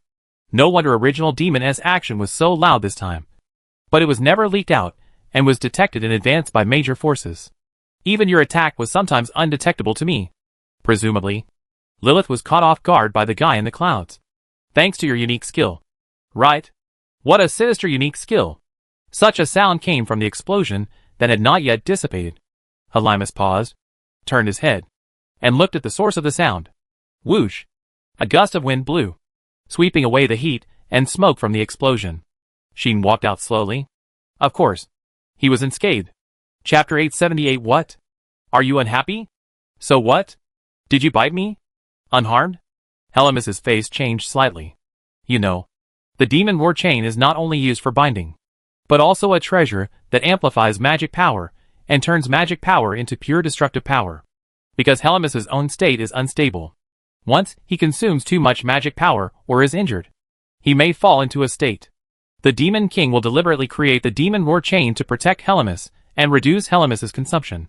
No wonder original Demon S action was so loud this time. But it was never leaked out, and was detected in advance by major forces. Even your attack was sometimes undetectable to me. Presumably, Lilith was caught off guard by the guy in the clouds. Thanks to your unique skill. Right? What a sinister unique skill. Such a sound came from the explosion that had not yet dissipated. Helymus paused, turned his head, and looked at the source of the sound. Whoosh! A gust of wind blew, sweeping away the heat and smoke from the explosion. Sheen walked out slowly. Of course, he was unscathed. Chapter 878. What? Are you unhappy? So what? Did you bite me? Unharmed? Helymus's face changed slightly. You know, the demon war chain is not only used for binding, but also a treasure that amplifies magic power and turns magic power into pure destructive power. Because Helymus's own state is unstable. Once he consumes too much magic power or is injured, he may fall into a state. The Demon King will deliberately create the demon war chain to protect Helymus and reduce Helymus's consumption,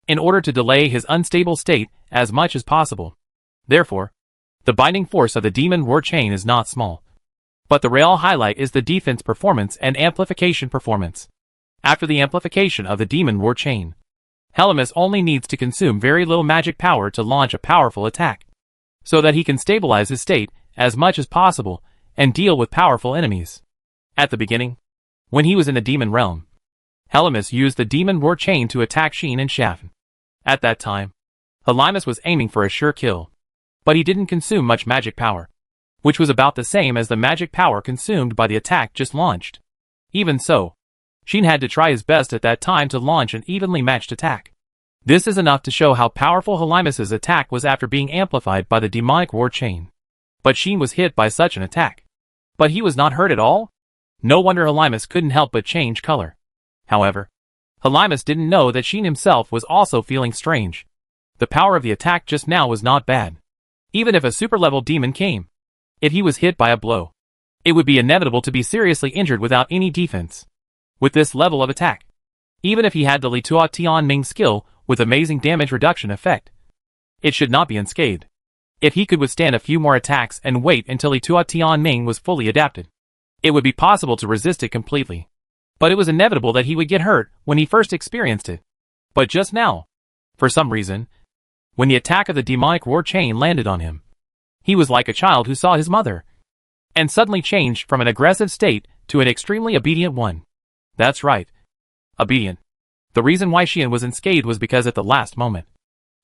in order to delay his unstable state as much as possible. Therefore, the binding force of the demon war chain is not small. But the real highlight is the defense performance and amplification performance. After the amplification of the demon war chain, Helymus only needs to consume very little magic power to launch a powerful attack, so that he can stabilize his state as much as possible and deal with powerful enemies. At the beginning, when he was in the demon realm, Helymus used the demon war chain to attack Sheen and Shafn. At that time, Helymus was aiming for a sure kill, but he didn't consume much magic power, which was about the same as the magic power consumed by the attack just launched. Even so, Sheen had to try his best at that time to launch an evenly matched attack. This is enough to show how powerful Helymus's attack was after being amplified by the demonic war chain. But Sheen was hit by such an attack. But he was not hurt at all? No wonder Helymus couldn't help but change color. However, Helymus didn't know that Sheen himself was also feeling strange. The power of the attack just now was not bad. Even if a super-level demon came, if he was hit by a blow, it would be inevitable to be seriously injured without any defense. With this level of attack, even if he had the Li Tua Tian Ming skill with amazing damage reduction effect, it should not be unscathed. If he could withstand a few more attacks and wait until Li Tua Tian Ming was fully adapted, it would be possible to resist it completely. But it was inevitable that he would get hurt when he first experienced it. But just now, for some reason, when the attack of the demonic war chain landed on him, he was like a child who saw his mother, and suddenly changed from an aggressive state to an extremely obedient one. That's right. Obedient. The reason why Sheen was unscathed was because at the last moment,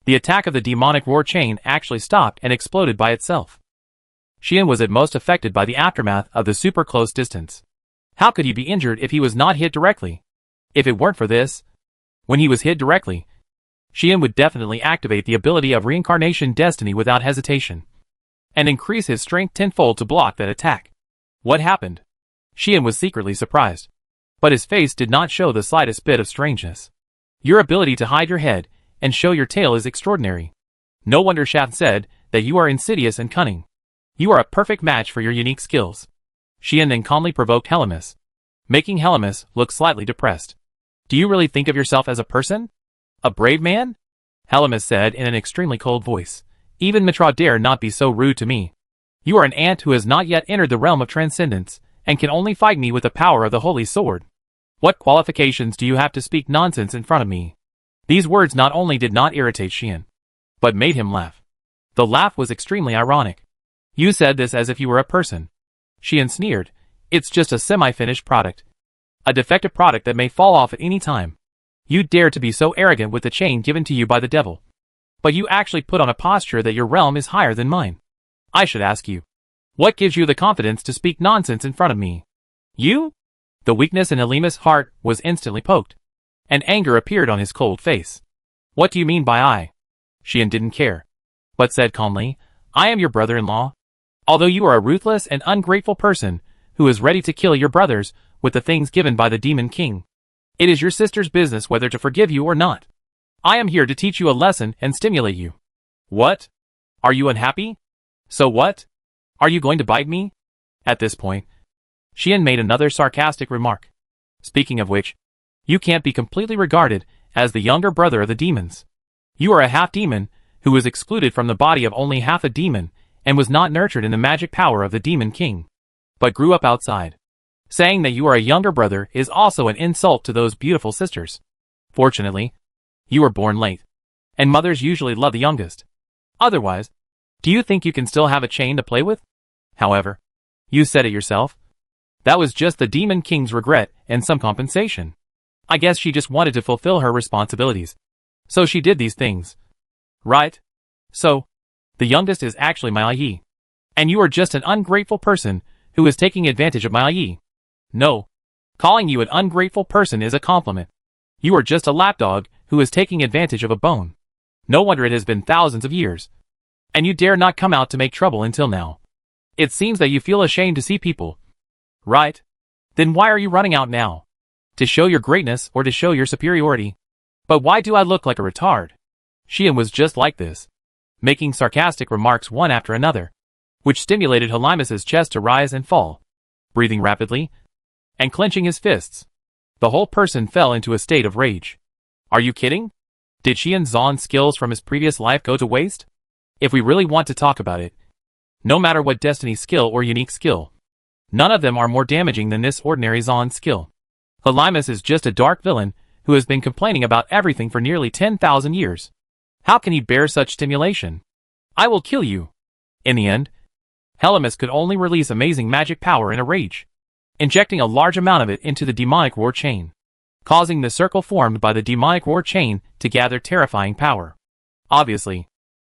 the attack of the demonic war chain actually stopped and exploded by itself. Sheen was at most affected by the aftermath of the super close distance. How could he be injured if he was not hit directly? If it weren't for this, when he was hit directly, Sheen would definitely activate the ability of Reincarnation Destiny without hesitation, and increase his strength tenfold to block that attack. What happened? Sheen was secretly surprised, but his face did not show the slightest bit of strangeness. Your ability to hide your head and show your tail is extraordinary. No wonder Shafn said that you are insidious and cunning. You are a perfect match for your unique skills. Sheen then calmly provoked Helymus, making Helymus look slightly depressed. Do you really think of yourself as a person? A brave man? Helymus said in an extremely cold voice. Even Mitra dare not be so rude to me. You are an ant who has not yet entered the realm of transcendence, and can only fight me with the power of the holy sword. What qualifications do you have to speak nonsense in front of me? These words not only did not irritate Sheen, but made him laugh. The laugh was extremely ironic. You said this as if you were a person. Sheen sneered. It's just a semi-finished product. A defective product that may fall off at any time. You dare to be so arrogant with the chain given to you by the devil. But you actually put on a posture that your realm is higher than mine. I should ask you, what gives you the confidence to speak nonsense in front of me? You? The weakness in Helemus' heart was instantly poked, and anger appeared on his cold face. What do you mean by I? Xian didn't care, but said calmly, I am your brother-in-law. Although you are a ruthless and ungrateful person who is ready to kill your brothers with the things given by the Demon King, it is your sister's business whether to forgive you or not. I am here to teach you a lesson and stimulate you. What? Are you unhappy? So what? Are you going to bite me? At this point, Xian made another sarcastic remark. Speaking of which, you can't be completely regarded as the younger brother of the demons. You are a half-demon who was excluded from the body of only half a demon and was not nurtured in the magic power of the Demon King, but grew up outside. Saying that you are a younger brother is also an insult to those beautiful sisters. Fortunately, you were born late, and mothers usually love the youngest. Otherwise, do you think you can still have a chain to play with? However, you said it yourself. That was just the Demon King's regret and some compensation. I guess she just wanted to fulfill her responsibilities. So she did these things. Right? So, the youngest is actually my Yi. And you are just an ungrateful person who is taking advantage of my Yi. No. Calling you an ungrateful person is a compliment. You are just a lapdog who is taking advantage of a bone. No wonder it has been thousands of years. And you dare not come out to make trouble until now. It seems that you feel ashamed to see people. Right? Then why are you running out now? To show your greatness or to show your superiority? But why do I look like a retard? Xian was just like this, making sarcastic remarks one after another, which stimulated Helemus's chest to rise and fall, breathing rapidly, and clenching his fists. The whole person fell into a state of rage. Are you kidding? Did Xian Zhan's skills from his previous life go to waste? If we really want to talk about it, no matter what destiny skill or unique skill, none of them are more damaging than this ordinary Zhan skill. Helemus is just a dark villain who has been complaining about everything for nearly 10,000 years. How can he bear such stimulation? I will kill you. In the end, Helemus could only release amazing magic power in a rage, injecting a large amount of it into the demonic war chain, causing the circle formed by the demonic war chain to gather terrifying power. Obviously,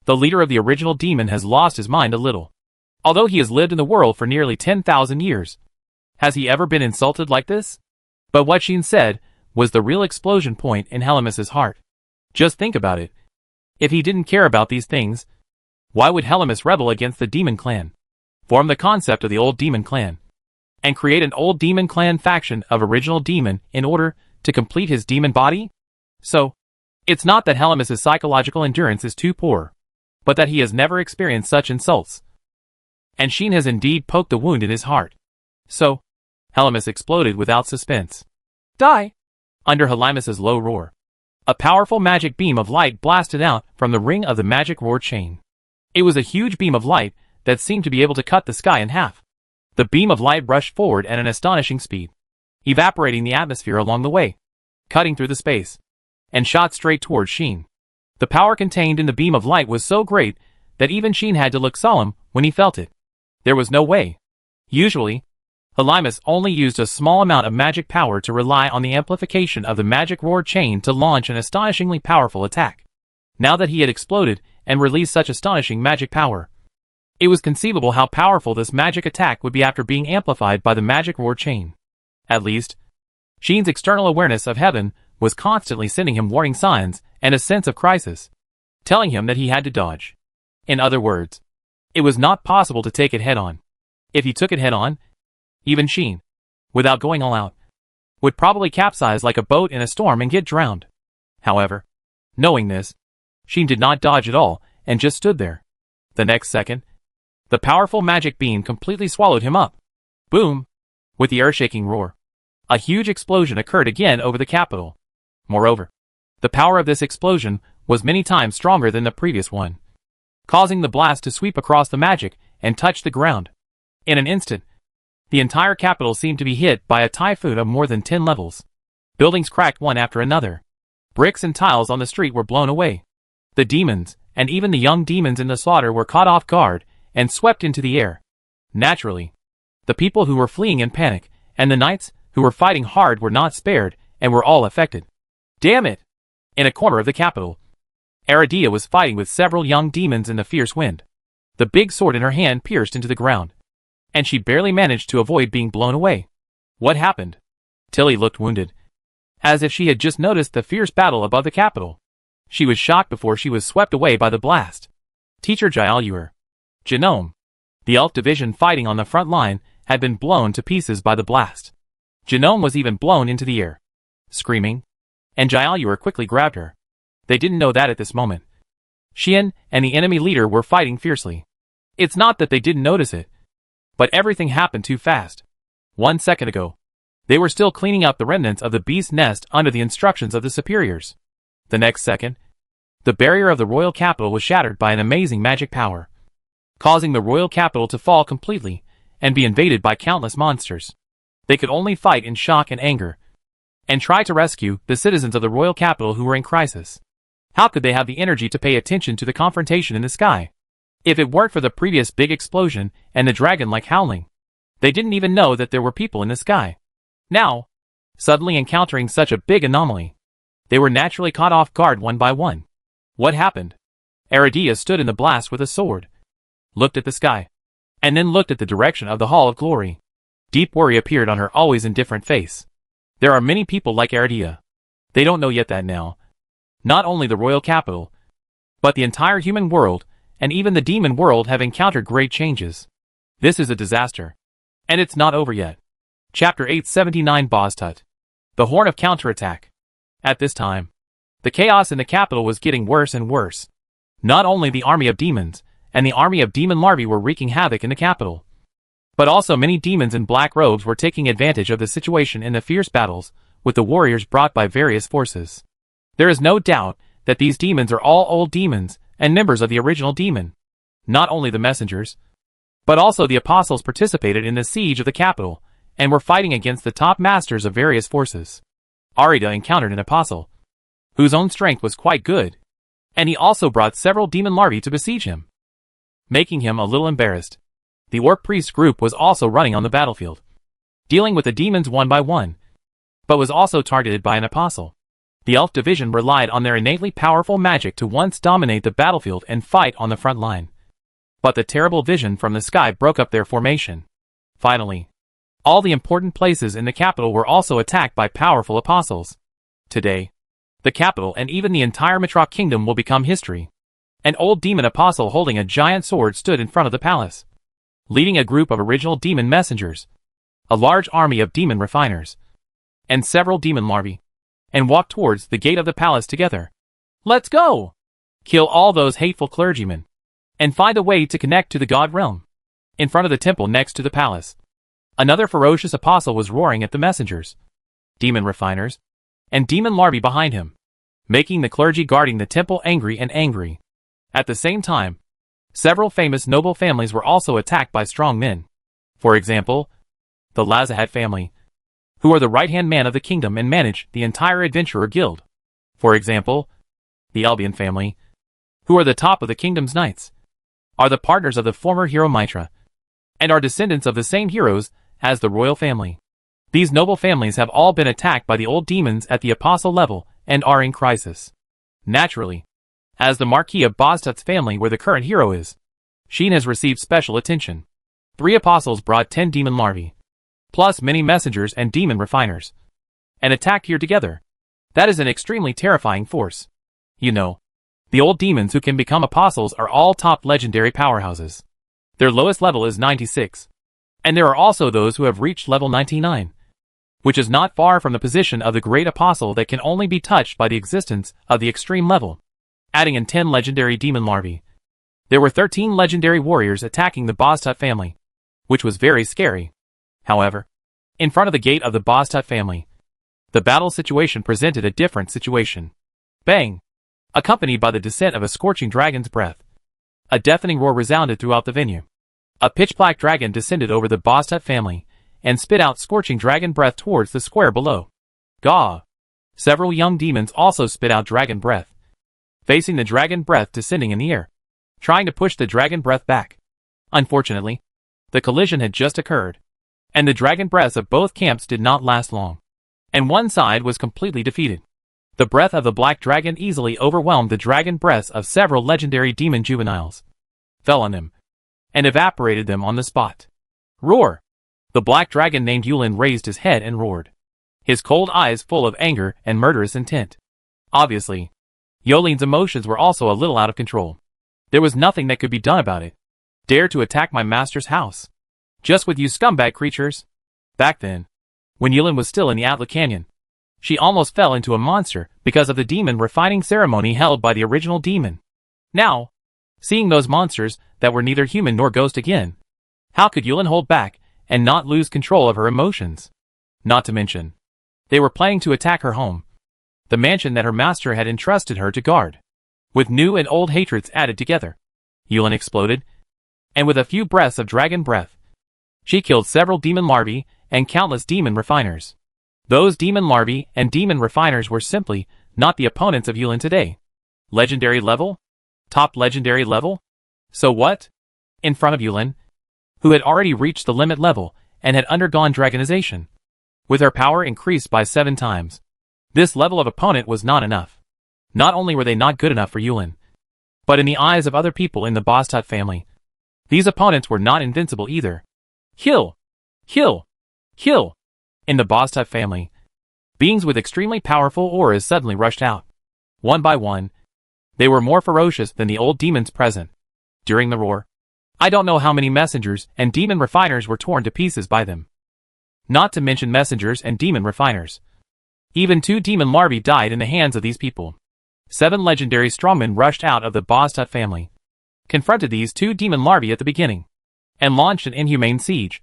the leader of the original demon has lost his mind a little. Although he has lived in the world for nearly 10,000 years, has he ever been insulted like this? But what Xian said was the real explosion point in Helemus's heart. Just think about it. If he didn't care about these things, why would Helemus rebel against the Demon Clan, form the concept of the old Demon Clan, and create an old Demon Clan faction of original demon in order to complete his demon body? So, it's not that Helemus's psychological endurance is too poor, but that he has never experienced such insults. And Xian has indeed poked the wound in his heart. So, Helemus exploded without suspense. Die! Under Helemus's low roar, a powerful magic beam of light blasted out from the ring of the magic roar chain. It was a huge beam of light that seemed to be able to cut the sky in half. The beam of light rushed forward at an astonishing speed, evaporating the atmosphere along the way, cutting through the space, and shot straight towards Xian. The power contained in the beam of light was so great that even Xian had to look solemn when he felt it. There was no way. Usually, Helemus only used a small amount of magic power to rely on the amplification of the magic roar chain to launch an astonishingly powerful attack. Now that he had exploded and released such astonishing magic power, it was conceivable how powerful this magic attack would be after being amplified by the magic roar chain. At least, Xian's external awareness of heaven was constantly sending him warning signs and a sense of crisis, telling him that he had to dodge. In other words, it was not possible to take it head-on. If he took it head-on, even Xian, without going all out, would probably capsize like a boat in a storm and get drowned. However, knowing this, Xian did not dodge at all and just stood there. The next second, the powerful magic beam completely swallowed him up. Boom! With the earth-shaking roar, a huge explosion occurred again over the capital. Moreover, the power of this explosion was many times stronger than the previous one, causing the blast to sweep across the magic and touch the ground. In an instant, the entire capital seemed to be hit by a typhoon of more than 10 levels. Buildings cracked one after another. Bricks and tiles on the street were blown away. The demons, and even the young demons in the slaughter, were caught off guard and swept into the air. Naturally, the people who were fleeing in panic, and the knights who were fighting hard were not spared and were all affected. Damn it! In a corner of the capital, Aradia was fighting with several young demons in the fierce wind. The big sword in her hand pierced into the ground, and she barely managed to avoid being blown away. What happened? Tilly looked wounded, as if she had just noticed the fierce battle above the capital. She was shocked before she was swept away by the blast. Teacher Jailur. Genome. The elf division fighting on the front line had been blown to pieces by the blast. Genome was even blown into the air, screaming, and Jailur quickly grabbed her. They didn't know that at this moment Xian and the enemy leader were fighting fiercely. It's not that they didn't notice it, but everything happened too fast. 1 second ago, they were still cleaning up the remnants of the beast nest under the instructions of the superiors. The next second, the barrier of the royal capital was shattered by an amazing magic power, causing the royal capital to fall completely and be invaded by countless monsters. They could only fight in shock and anger, and try to rescue the citizens of the royal capital who were in crisis. How could they have the energy to pay attention to the confrontation in the sky? If it weren't for the previous big explosion and the dragon-like howling, they didn't even know that there were people in the sky. Now, suddenly encountering such a big anomaly, they were naturally caught off guard one by one. What happened? Aradia stood in the blast with a sword, looked at the sky, and then looked at the direction of the Hall of Glory. Deep worry appeared on her always indifferent face. There are many people like Aradia. They don't know yet that now, not only the royal capital, but the entire human world and even the demon world have encountered great changes. This is a disaster. And it's not over yet. Chapter 879 Boztut. The Horn of Counterattack. At this time, the chaos in the capital was getting worse and worse. Not only the army of demons and the army of demon larvae were wreaking havoc in the capital, but also many demons in black robes were taking advantage of the situation in the fierce battles with the warriors brought by various forces. There is no doubt that these demons are all old demons and members of the original demon. Not only the messengers, but also the apostles participated in the siege of the capital and were fighting against the top masters of various forces. Arida encountered an apostle, whose own strength was quite good, and he also brought several demon larvae to besiege him, making him a little embarrassed. The orc priest group was also running on the battlefield, dealing with the demons one by one, but was also targeted by an apostle. The elf division relied on their innately powerful magic to once dominate the battlefield and fight on the front line. But the terrible vision from the sky broke up their formation. Finally, all the important places in the capital were also attacked by powerful apostles. Today, the capital and even the entire Mitrok kingdom will become history. An old demon apostle holding a giant sword stood in front of the palace, leading a group of original demon messengers, a large army of demon refiners, and several demon larvae, and walked towards the gate of the palace together. Let's go! Kill all those hateful clergymen, and find a way to connect to the god realm. In front of the temple next to the palace, another ferocious apostle was roaring at the messengers, demon refiners, and demon larvae behind him, making the clergy guarding the temple angry and angry. At the same time, several famous noble families were also attacked by strong men. For example, the Lazahat family, who are the right-hand man of the kingdom and manage the entire adventurer guild. For example, the Albion family, who are the top of the kingdom's knights, are the partners of the former hero Mitra, and are descendants of the same heroes as the royal family. These noble families have all been attacked by the old demons at the apostle level and are in crisis. Naturally, as the Marquis of Boztut's family where the current hero is, Sheen has received special attention. 3 apostles brought 10 demon larvae, plus many messengers and demon refiners, and attacked here together. That is an extremely terrifying force. You know, the old demons who can become apostles are all top legendary powerhouses. Their lowest level is 96. And there are also those who have reached level 99, which is not far from the position of the great apostle that can only be touched by the existence of the extreme level. Adding in 10 legendary demon larvae, there were 13 legendary warriors attacking the Boztut family, which was very scary. However, in front of the gate of the Boztut family, the battle situation presented a different situation. Bang! Accompanied by the descent of a scorching dragon's breath, a deafening roar resounded throughout the venue. A pitch-black dragon descended over the Boztut family and spit out scorching dragon breath towards the square below. Gah! Several young demons also spit out dragon breath, facing the dragon breath descending in the air, trying to push the dragon breath back. Unfortunately, the collision had just occurred, and the dragon breaths of both camps did not last long, and one side was completely defeated. The breath of the black dragon easily overwhelmed the dragon breaths of several legendary demon juveniles, fell on them, and evaporated them on the spot. Roar! The black dragon named Yulin raised his head and roared, his cold eyes full of anger and murderous intent. Obviously, Yulin's emotions were also a little out of control. There was nothing that could be done about it. Dare to attack my master's house? Just with you scumbag creatures? Back then, when Yulin was still in the Atla Canyon, she almost fell into a monster because of the demon refining ceremony held by the original demon. Now, seeing those monsters that were neither human nor ghost again, how could Yulin hold back and not lose control of her emotions? Not to mention, they were planning to attack her home, the mansion that her master had entrusted her to guard. With new and old hatreds added together, Yulin exploded, and with a few breaths of dragon breath, she killed several demon larvae and countless demon refiners. Those demon larvae and demon refiners were simply not the opponents of Yulin today. Legendary level? Top legendary level? So what? In front of Yulin, who had already reached the limit level and had undergone dragonization, with her power increased by 7 times. This level of opponent was not enough. Not only were they not good enough for Yulin, but in the eyes of other people in the Bastet family, these opponents were not invincible either. Kill! Kill! Kill! In the Bastet family, beings with extremely powerful auras suddenly rushed out. One by one, they were more ferocious than the old demons present. During the roar, I don't know how many messengers and demon refiners were torn to pieces by them. Not to mention messengers and demon refiners. Even 2 demon larvae died in the hands of these people. 7 legendary strongmen rushed out of the Bastet family, confronted these 2 demon larvae at the beginning, and launched an inhumane siege,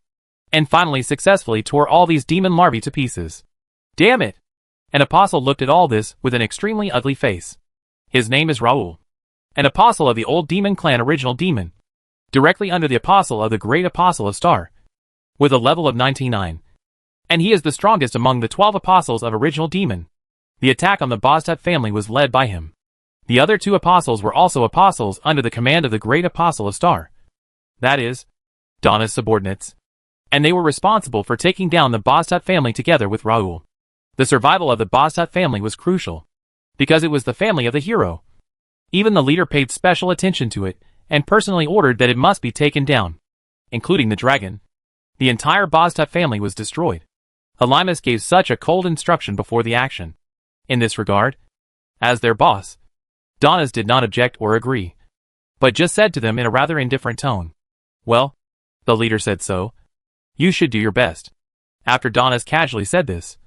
and finally successfully tore all these demon larvae to pieces. Damn it! An apostle looked at all this with an extremely ugly face. His name is Raoul, an apostle of the old demon clan original demon, directly under the apostle of the great apostle of Star, with a level of 99. And he is the strongest among the 12 apostles of original demon. The attack on the Bastet family was led by him. The other 2 apostles were also apostles under the command of the great apostle of Star. That is, Donna's subordinates. And they were responsible for taking down the Bastet family together with Raoul. The survival of the Bastet family was crucial, because it was the family of the hero. Even the leader paid special attention to it, and personally ordered that it must be taken down, including the dragon. The entire Bastet family was destroyed. Helimus gave such a cold instruction before the action. In this regard, as their boss, Donnas did not object or agree, but just said to them in a rather indifferent tone, "Well, the leader said so. You should do your best." After Donnas casually said this,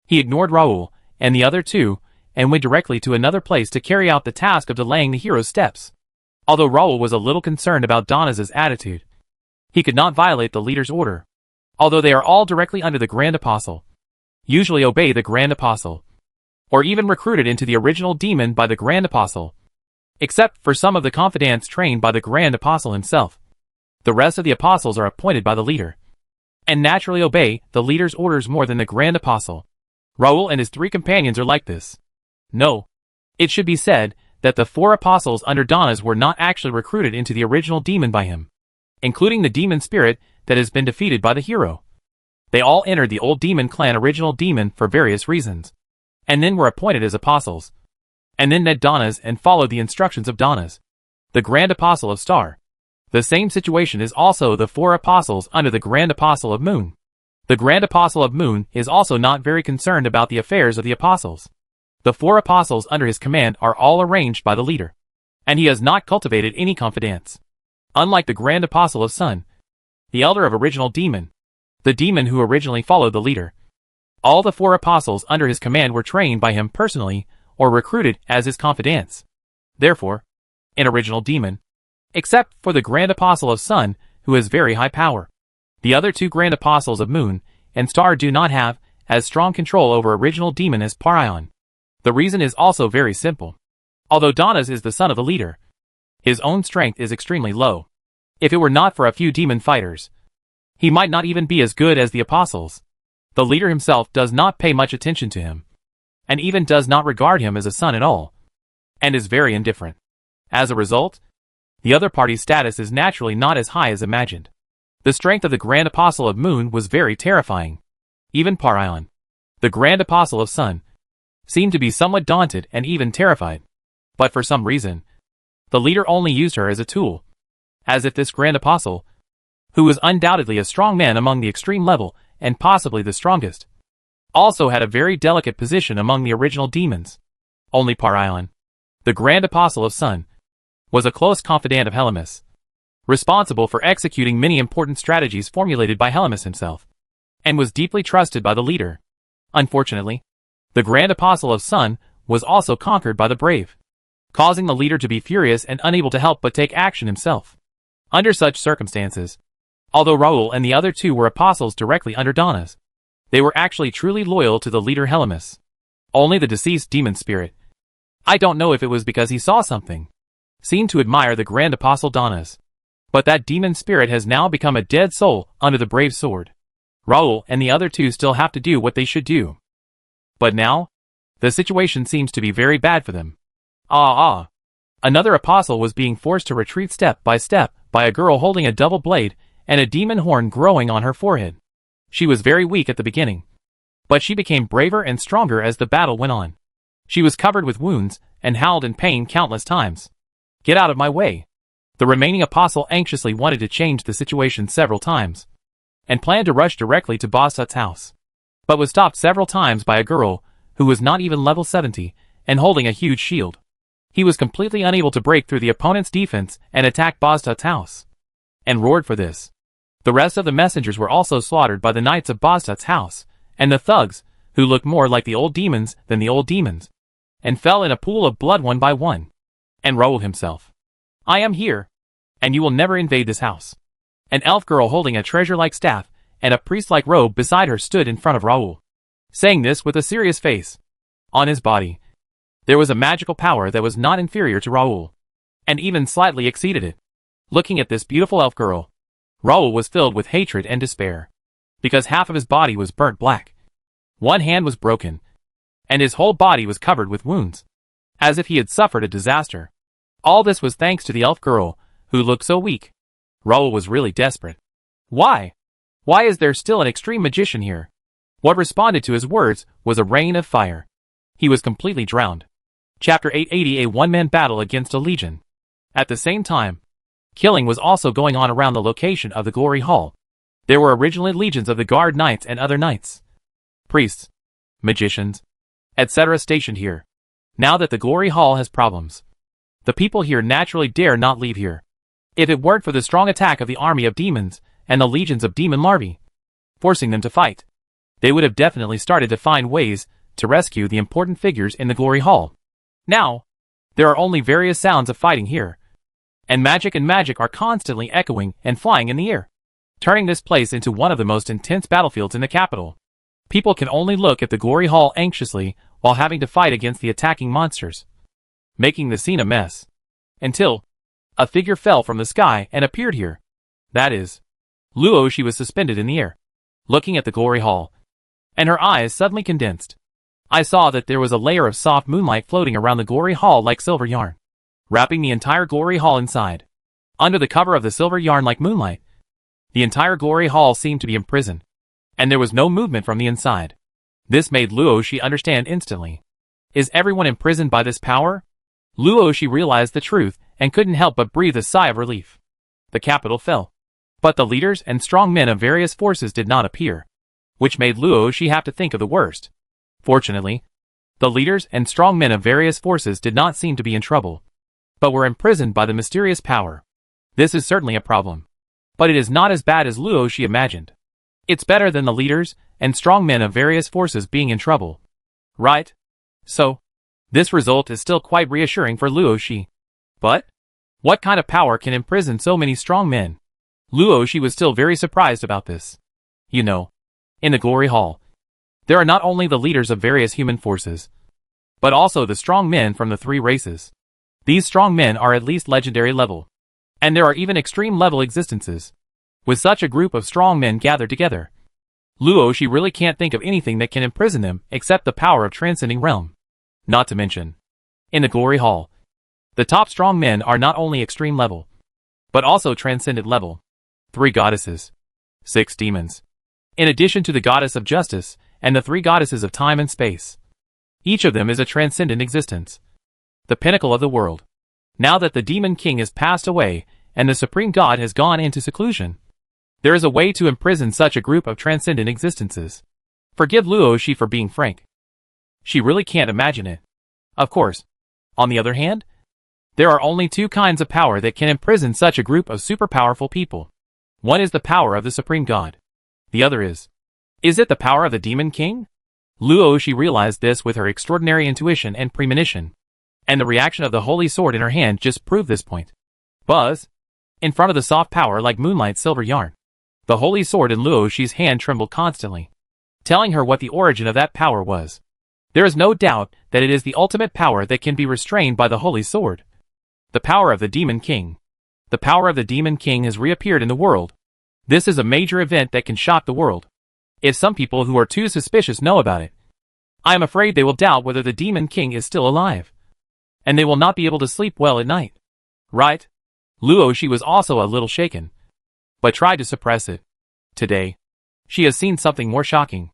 he ignored Raoul and the other 2 and went directly to another place to carry out the task of delaying the hero's steps. Although Raoul was a little concerned about Donnas' attitude, he could not violate the leader's order. Although they are all directly under the Grand Apostle, usually obey the Grand Apostle, or even recruited into the original demon by the Grand Apostle, except for some of the confidants trained by the Grand Apostle himself. The rest of the apostles are appointed by the leader, and naturally obey the leader's orders more than the Grand Apostle. Raoul and his 3 companions are like this. No, it should be said that the 4 apostles under Donnas were not actually recruited into the original demon by him, including the demon spirit that has been defeated by the hero. They all entered the old demon clan original demon for various reasons, and then were appointed as apostles, and then led Donnas and followed the instructions of Donnas, the Grand Apostle of Star. The same situation is also the 4 apostles under the Grand Apostle of Moon. The Grand Apostle of Moon is also not very concerned about the affairs of the apostles. The 4 apostles under his command are all arranged by the leader, and he has not cultivated any confidence. Unlike the Grand Apostle of Sun, the elder of original demon, the demon who originally followed the leader, all the 4 apostles under his command were trained by him personally or recruited as his confidants. Therefore, in original demon, except for the Grand Apostle of Sun, who has very high power, the other 2 Grand Apostles of Moon and Star do not have as strong control over original demon as Parion. The reason is also very simple. Although Donnas is the son of the leader, his own strength is extremely low. If it were not for a few demon fighters, he might not even be as good as the apostles. The leader himself does not pay much attention to him, and even does not regard him as a son at all, and is very indifferent. As a result, the other party's status is naturally not as high as imagined. The strength of the Grand Apostle of Moon was very terrifying. Even Parion, the Grand Apostle of Sun, seemed to be somewhat daunted and even terrified. But for some reason, the leader only used her as a tool, As if this grand apostle, who was undoubtedly a strong man among the extreme level, and possibly the strongest, also had a very delicate position among the original demons. Only Parion, the grand apostle of Sun, was a close confidant of Hellemus, responsible for executing many important strategies formulated by Hellemus himself, and was deeply trusted by the leader. Unfortunately, the grand apostle of Sun was also conquered by the brave, causing the leader to be furious and unable to help but take action himself. Under such circumstances, although Raoul and the other two were apostles directly under Donna's, they were actually truly loyal to the leader Hellemus. Only the deceased demon spirit, I don't know if it was because he saw something, seemed to admire the grand apostle Donna's. But that demon spirit has now become a dead soul under the brave sword. Raoul and the other two still have to do what they should do. But now, the situation seems to be very bad for them. Another apostle was being forced to retreat step by a girl holding a double blade and a demon horn growing on her forehead. She was very weak at the beginning, but she became braver and stronger as the battle went on. She was covered with wounds and howled in pain countless times. Get out of my way. The remaining apostle anxiously wanted to change the situation several times, and planned to rush directly to Bostut's house, but was stopped several times by a girl who was not even level 70 and holding a huge shield. He was completely unable to break through the opponent's defense and attack Bostut's house, and roared for this. The rest of the messengers were also slaughtered by the knights of Bostut's house, and the thugs, who looked more like the old demons than the old demons, and fell in a pool of blood one by one. And Raoul himself. I am here, and you will never invade this house. An elf girl holding a treasure-like staff and a priest-like robe beside her stood in front of Raoul, saying this with a serious face. On his body, there was a magical power that was not inferior to Raoul, and even slightly exceeded it. Looking at this beautiful elf girl, Raoul was filled with hatred and despair, because half of his body was burnt black. One hand was broken, and his whole body was covered with wounds, as if he had suffered a disaster. All this was thanks to the elf girl, who looked so weak. Raoul was really desperate. Why? Why is there still an extreme magician here? What responded to his words was a rain of fire. He was completely drowned. Chapter 880, a one-man battle against a legion. At the same time, killing was also going on around the location of the Glory Hall. There were originally legions of the guard knights and other knights, priests, magicians, etc. stationed here. Now that the Glory Hall has problems, the people here naturally dare not leave here. If it weren't for the strong attack of the army of demons and the legions of demon larvae, forcing them to fight, they would have definitely started to find ways to rescue the important figures in the Glory Hall. Now, there are only various sounds of fighting here, and magic are constantly echoing and flying in the air, turning this place into one of the most intense battlefields in the capital. People can only look at the Glory Hall anxiously while having to fight against the attacking monsters, making the scene a mess, until a figure fell from the sky and appeared here. That is, Luo. She was suspended in the air, looking at the Glory Hall, and her eyes suddenly condensed. I saw that there was a layer of soft moonlight floating around the Glory Hall like silver yarn, wrapping the entire Glory Hall inside. Under the cover of the silver yarn like moonlight, the entire Glory Hall seemed to be imprisoned, and there was no movement from the inside. This made Luo Shi understand instantly. Is everyone imprisoned by this power? Luo Shi realized the truth and couldn't help but breathe a sigh of relief. The capital fell, but the leaders and strong men of various forces did not appear, which made Luo Shi have to think of the worst. Fortunately, the leaders and strong men of various forces did not seem to be in trouble, but were imprisoned by the mysterious power. This is certainly a problem, but it is not as bad as Luo Shi imagined. It's better than the leaders and strong men of various forces being in trouble. Right? So, this result is still quite reassuring for Luo Shi. But, what kind of power can imprison so many strong men? Luo Shi was still very surprised about this. You know, in the Glory Hall, there are not only the leaders of various human forces, but also the strong men from the three races. These strong men are at least legendary level, and there are even extreme level existences. With such a group of strong men gathered together, Luo Shi really can't think of anything that can imprison them except the power of transcending realm. Not to mention, in the Glory Hall, the top strong men are not only extreme level, but also transcendent level. 3 goddesses, 6 demons, in addition to the goddess of justice and the 3 goddesses of time and space. Each of them is a transcendent existence, the pinnacle of the world. Now that the demon king has passed away and the Supreme God has gone into seclusion. There is a way to imprison such a group of transcendent existences. Forgive Luo Shi for being frank. She really can't imagine it. Of course. On the other hand, there are only two kinds of power that can imprison such a group of super-powerful people. One is the power of the Supreme God. The other is it the power of the Demon King? Luo Shi realized this with her extraordinary intuition and premonition. And the reaction of the holy sword in her hand just proved this point. Buzz! In front of the soft power like moonlight silver yarn. The holy sword in Luo Shi's hand trembled constantly, telling her what the origin of that power was. There is no doubt that it is the ultimate power that can be restrained by the holy sword. The power of the Demon King. The power of the Demon King has reappeared in the world. This is a major event that can shock the world. If some people who are too suspicious know about it, I am afraid they will doubt whether the Demon King is still alive. And they will not be able to sleep well at night. Right? Luo Shi was also a little shaken, but tried to suppress it. Today, she has seen something more shocking,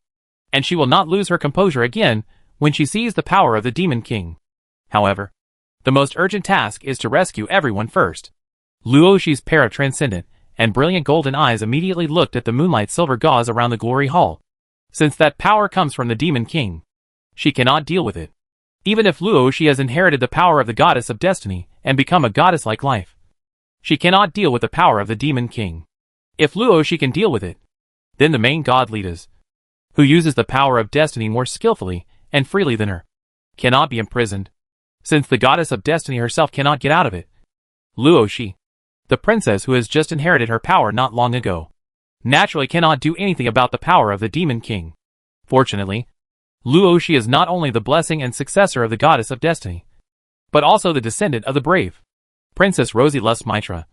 and she will not lose her composure again when she sees the power of the Demon King. However, the most urgent task is to rescue everyone first. Luo Shi's pair of transcendent and brilliant golden eyes immediately looked at the moonlight silver gauze around the glory hall. Since that power comes from the Demon King, she cannot deal with it. Even if Luo Shi has inherited the power of the goddess of destiny and become a goddess-like life, she cannot deal with the power of the Demon King. If Luo Shi can deal with it, then the main god leaders, who uses the power of destiny more skillfully and freely than her, cannot be imprisoned, since the goddess of destiny herself cannot get out of it. Luo Shi, the princess who has just inherited her power not long ago, naturally cannot do anything about the power of the Demon King. Fortunately, Luo Shi is not only the blessing and successor of the goddess of destiny, but also the descendant of the brave Princess Rosie Lust Mitra,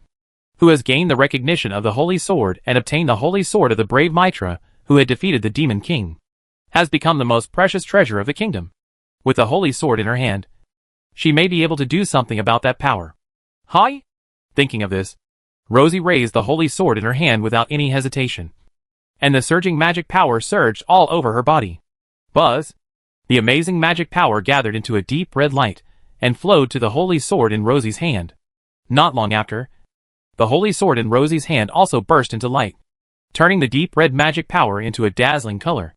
who has gained the recognition of the Holy Sword and obtained the Holy Sword of the brave Mitra, who had defeated the Demon King, has become the most precious treasure of the kingdom. With the Holy Sword in her hand, she may be able to do something about that power. Hi! Thinking of this, Rosie raised the Holy Sword in her hand without any hesitation, and the surging magic power surged all over her body. Buzz! The amazing magic power gathered into a deep red light and flowed to the Holy Sword in Rosie's hand. Not long after, the Holy Sword in Rosie's hand also burst into light, turning the deep red magic power into a dazzling color.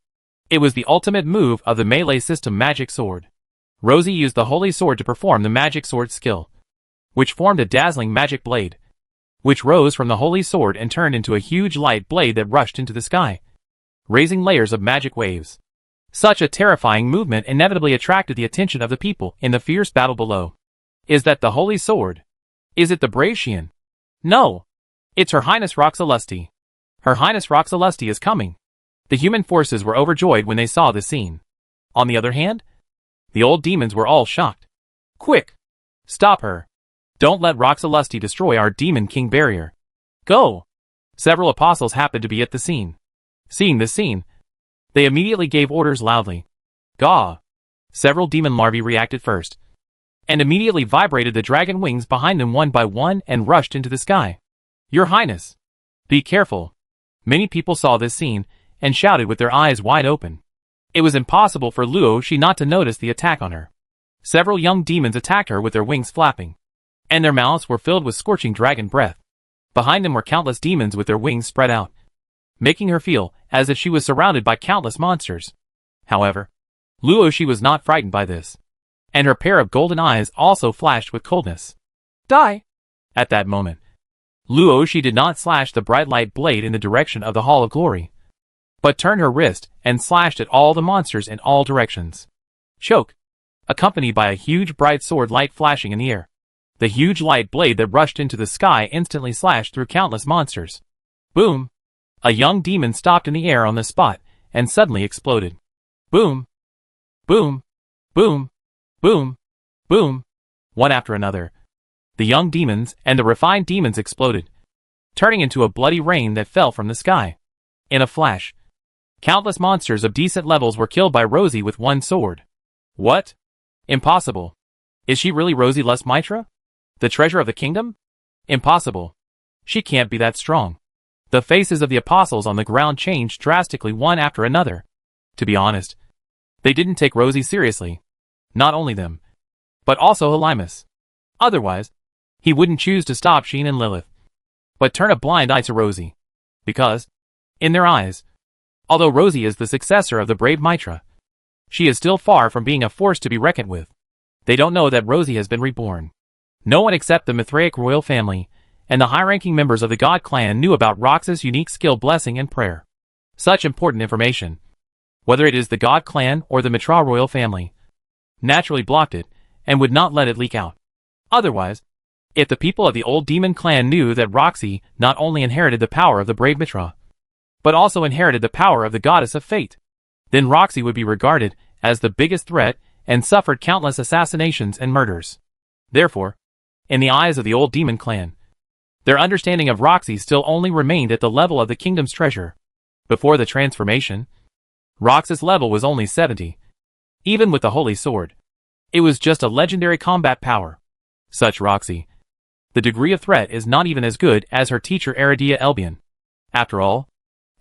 It was the ultimate move of the melee system magic sword. Rosie used the Holy Sword to perform the magic sword skill, which formed a dazzling magic blade, which rose from the Holy Sword and turned into a huge light blade that rushed into the sky, raising layers of magic waves. Such a terrifying movement inevitably attracted the attention of the people in the fierce battle below. Is that the Holy Sword? Is it the brave Xian? No! It's Her Highness Roxalusti. Her Highness Roxalusti is coming. The human forces were overjoyed when they saw this scene. On the other hand, the old demons were all shocked. Quick! Stop her! Don't let Roxalusti destroy our Demon King barrier. Go! Several apostles happened to be at the scene. Seeing this scene, they immediately gave orders loudly. Gah! Several demon larvae reacted first, and immediately vibrated the dragon wings behind them one by one and rushed into the sky. Your Highness! Be careful! Many people saw this scene and shouted with their eyes wide open. It was impossible for Luo Shi not to notice the attack on her. Several young demons attacked her with their wings flapping, and their mouths were filled with scorching dragon breath. Behind them were countless demons with their wings spread out, making her feel as if she was surrounded by countless monsters. However, Luo Shi was not frightened by this, and her pair of golden eyes also flashed with coldness. Die! At that moment, Luo Shi did not slash the bright light blade in the direction of the Hall of Glory, but turned her wrist and slashed at all the monsters in all directions. Choke! Accompanied by a huge bright sword light flashing in the air. The huge light blade that rushed into the sky instantly slashed through countless monsters. Boom! A young demon stopped in the air on the spot and suddenly exploded. Boom! Boom! Boom! Boom! Boom! One after another, the young demons and the refined demons exploded, turning into a bloody rain that fell from the sky. In a flash, countless monsters of decent levels were killed by Rosie with one sword. What? Impossible. Is she really Rosie Lust Mitra? The treasure of the kingdom? Impossible. She can't be that strong. The faces of the apostles on the ground changed drastically one after another. To be honest, they didn't take Rosie seriously. Not only them, but also Helimus. Otherwise, he wouldn't choose to stop Sheen and Lilith but turn a blind eye to Rosie. Because, in their eyes, although Rosie is the successor of the brave Mitra, she is still far from being a force to be reckoned with. They don't know that Rosie has been reborn. No one except the Mithraic royal family and the high-ranking members of the God clan knew about Rox's unique skill, blessing, and prayer. Such important information, whether it is the God clan or the Mitra royal family, naturally blocked it and would not let it leak out. Otherwise, if the people of the old demon clan knew that Roxy not only inherited the power of the brave Mitra, but also inherited the power of the goddess of fate, then Roxy would be regarded as the biggest threat and suffered countless assassinations and murders. Therefore, in the eyes of the old demon clan, their understanding of Roxy still only remained at the level of the kingdom's treasure. Before the transformation, Rox's level was only 70. Even with the holy sword, it was just a legendary combat power. Such Roxy, the degree of threat is not even as good as her teacher Aridia Elbian. After all,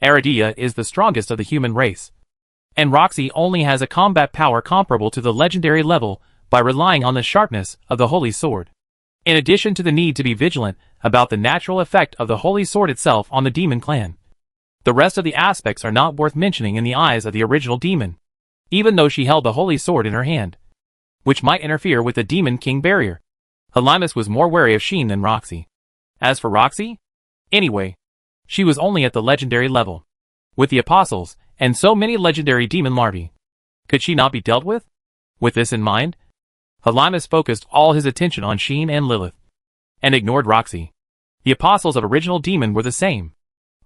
Aridia is the strongest of the human race, and Roxy only has a combat power comparable to the legendary level by relying on the sharpness of the holy sword. In addition to the need to be vigilant about the natural effect of the holy sword itself on the demon clan, the rest of the aspects are not worth mentioning in the eyes of the original demon, even though she held the holy sword in her hand, which might interfere with the demon king barrier. Helimus was more wary of Sheen than Roxy. As for Roxy, anyway, she was only at the legendary level. With the apostles, and so many legendary demon larvae, could she not be dealt with? With this in mind, Helimus focused all his attention on Sheen and Lilith, and ignored Roxy. The apostles of original demon were the same.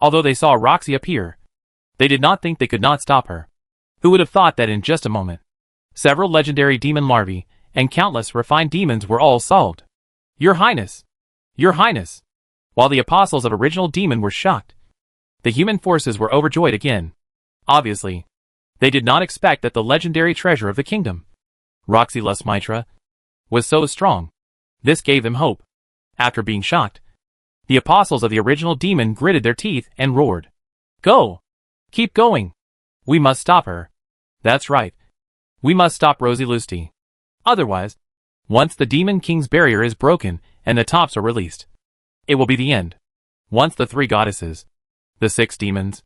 Although they saw Roxy appear, they did not think they could not stop her. Who would have thought that in just a moment, several legendary demon larvae and countless refined demons were all solved? Your Highness! Your Highness! While the apostles of original demon were shocked, the human forces were overjoyed again. Obviously, they did not expect that the legendary treasure of the kingdom, Roxy Lust Mitra, was so strong. This gave them hope. After being shocked, the apostles of the original demon gritted their teeth and roared. Go! Keep going! We must stop her. That's right. We must stop Rosie Lusty. Otherwise, once the demon king's barrier is broken and the tops are released, it will be the end. Once the three goddesses, the 6 demons,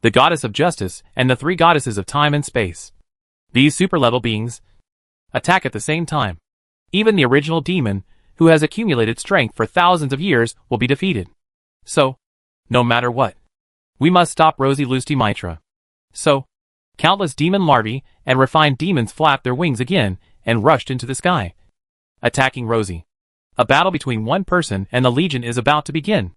the goddess of justice, and the 3 goddesses of time and space, these super-level beings, attack at the same time, even the original demon, who has accumulated strength for thousands of years, will be defeated. So, no matter what, we must stop Rosie Lusty Mitra. So, countless demon larvae and refined demons flapped their wings again and rushed into the sky, attacking Rosie. A battle between one person and the Legion is about to begin.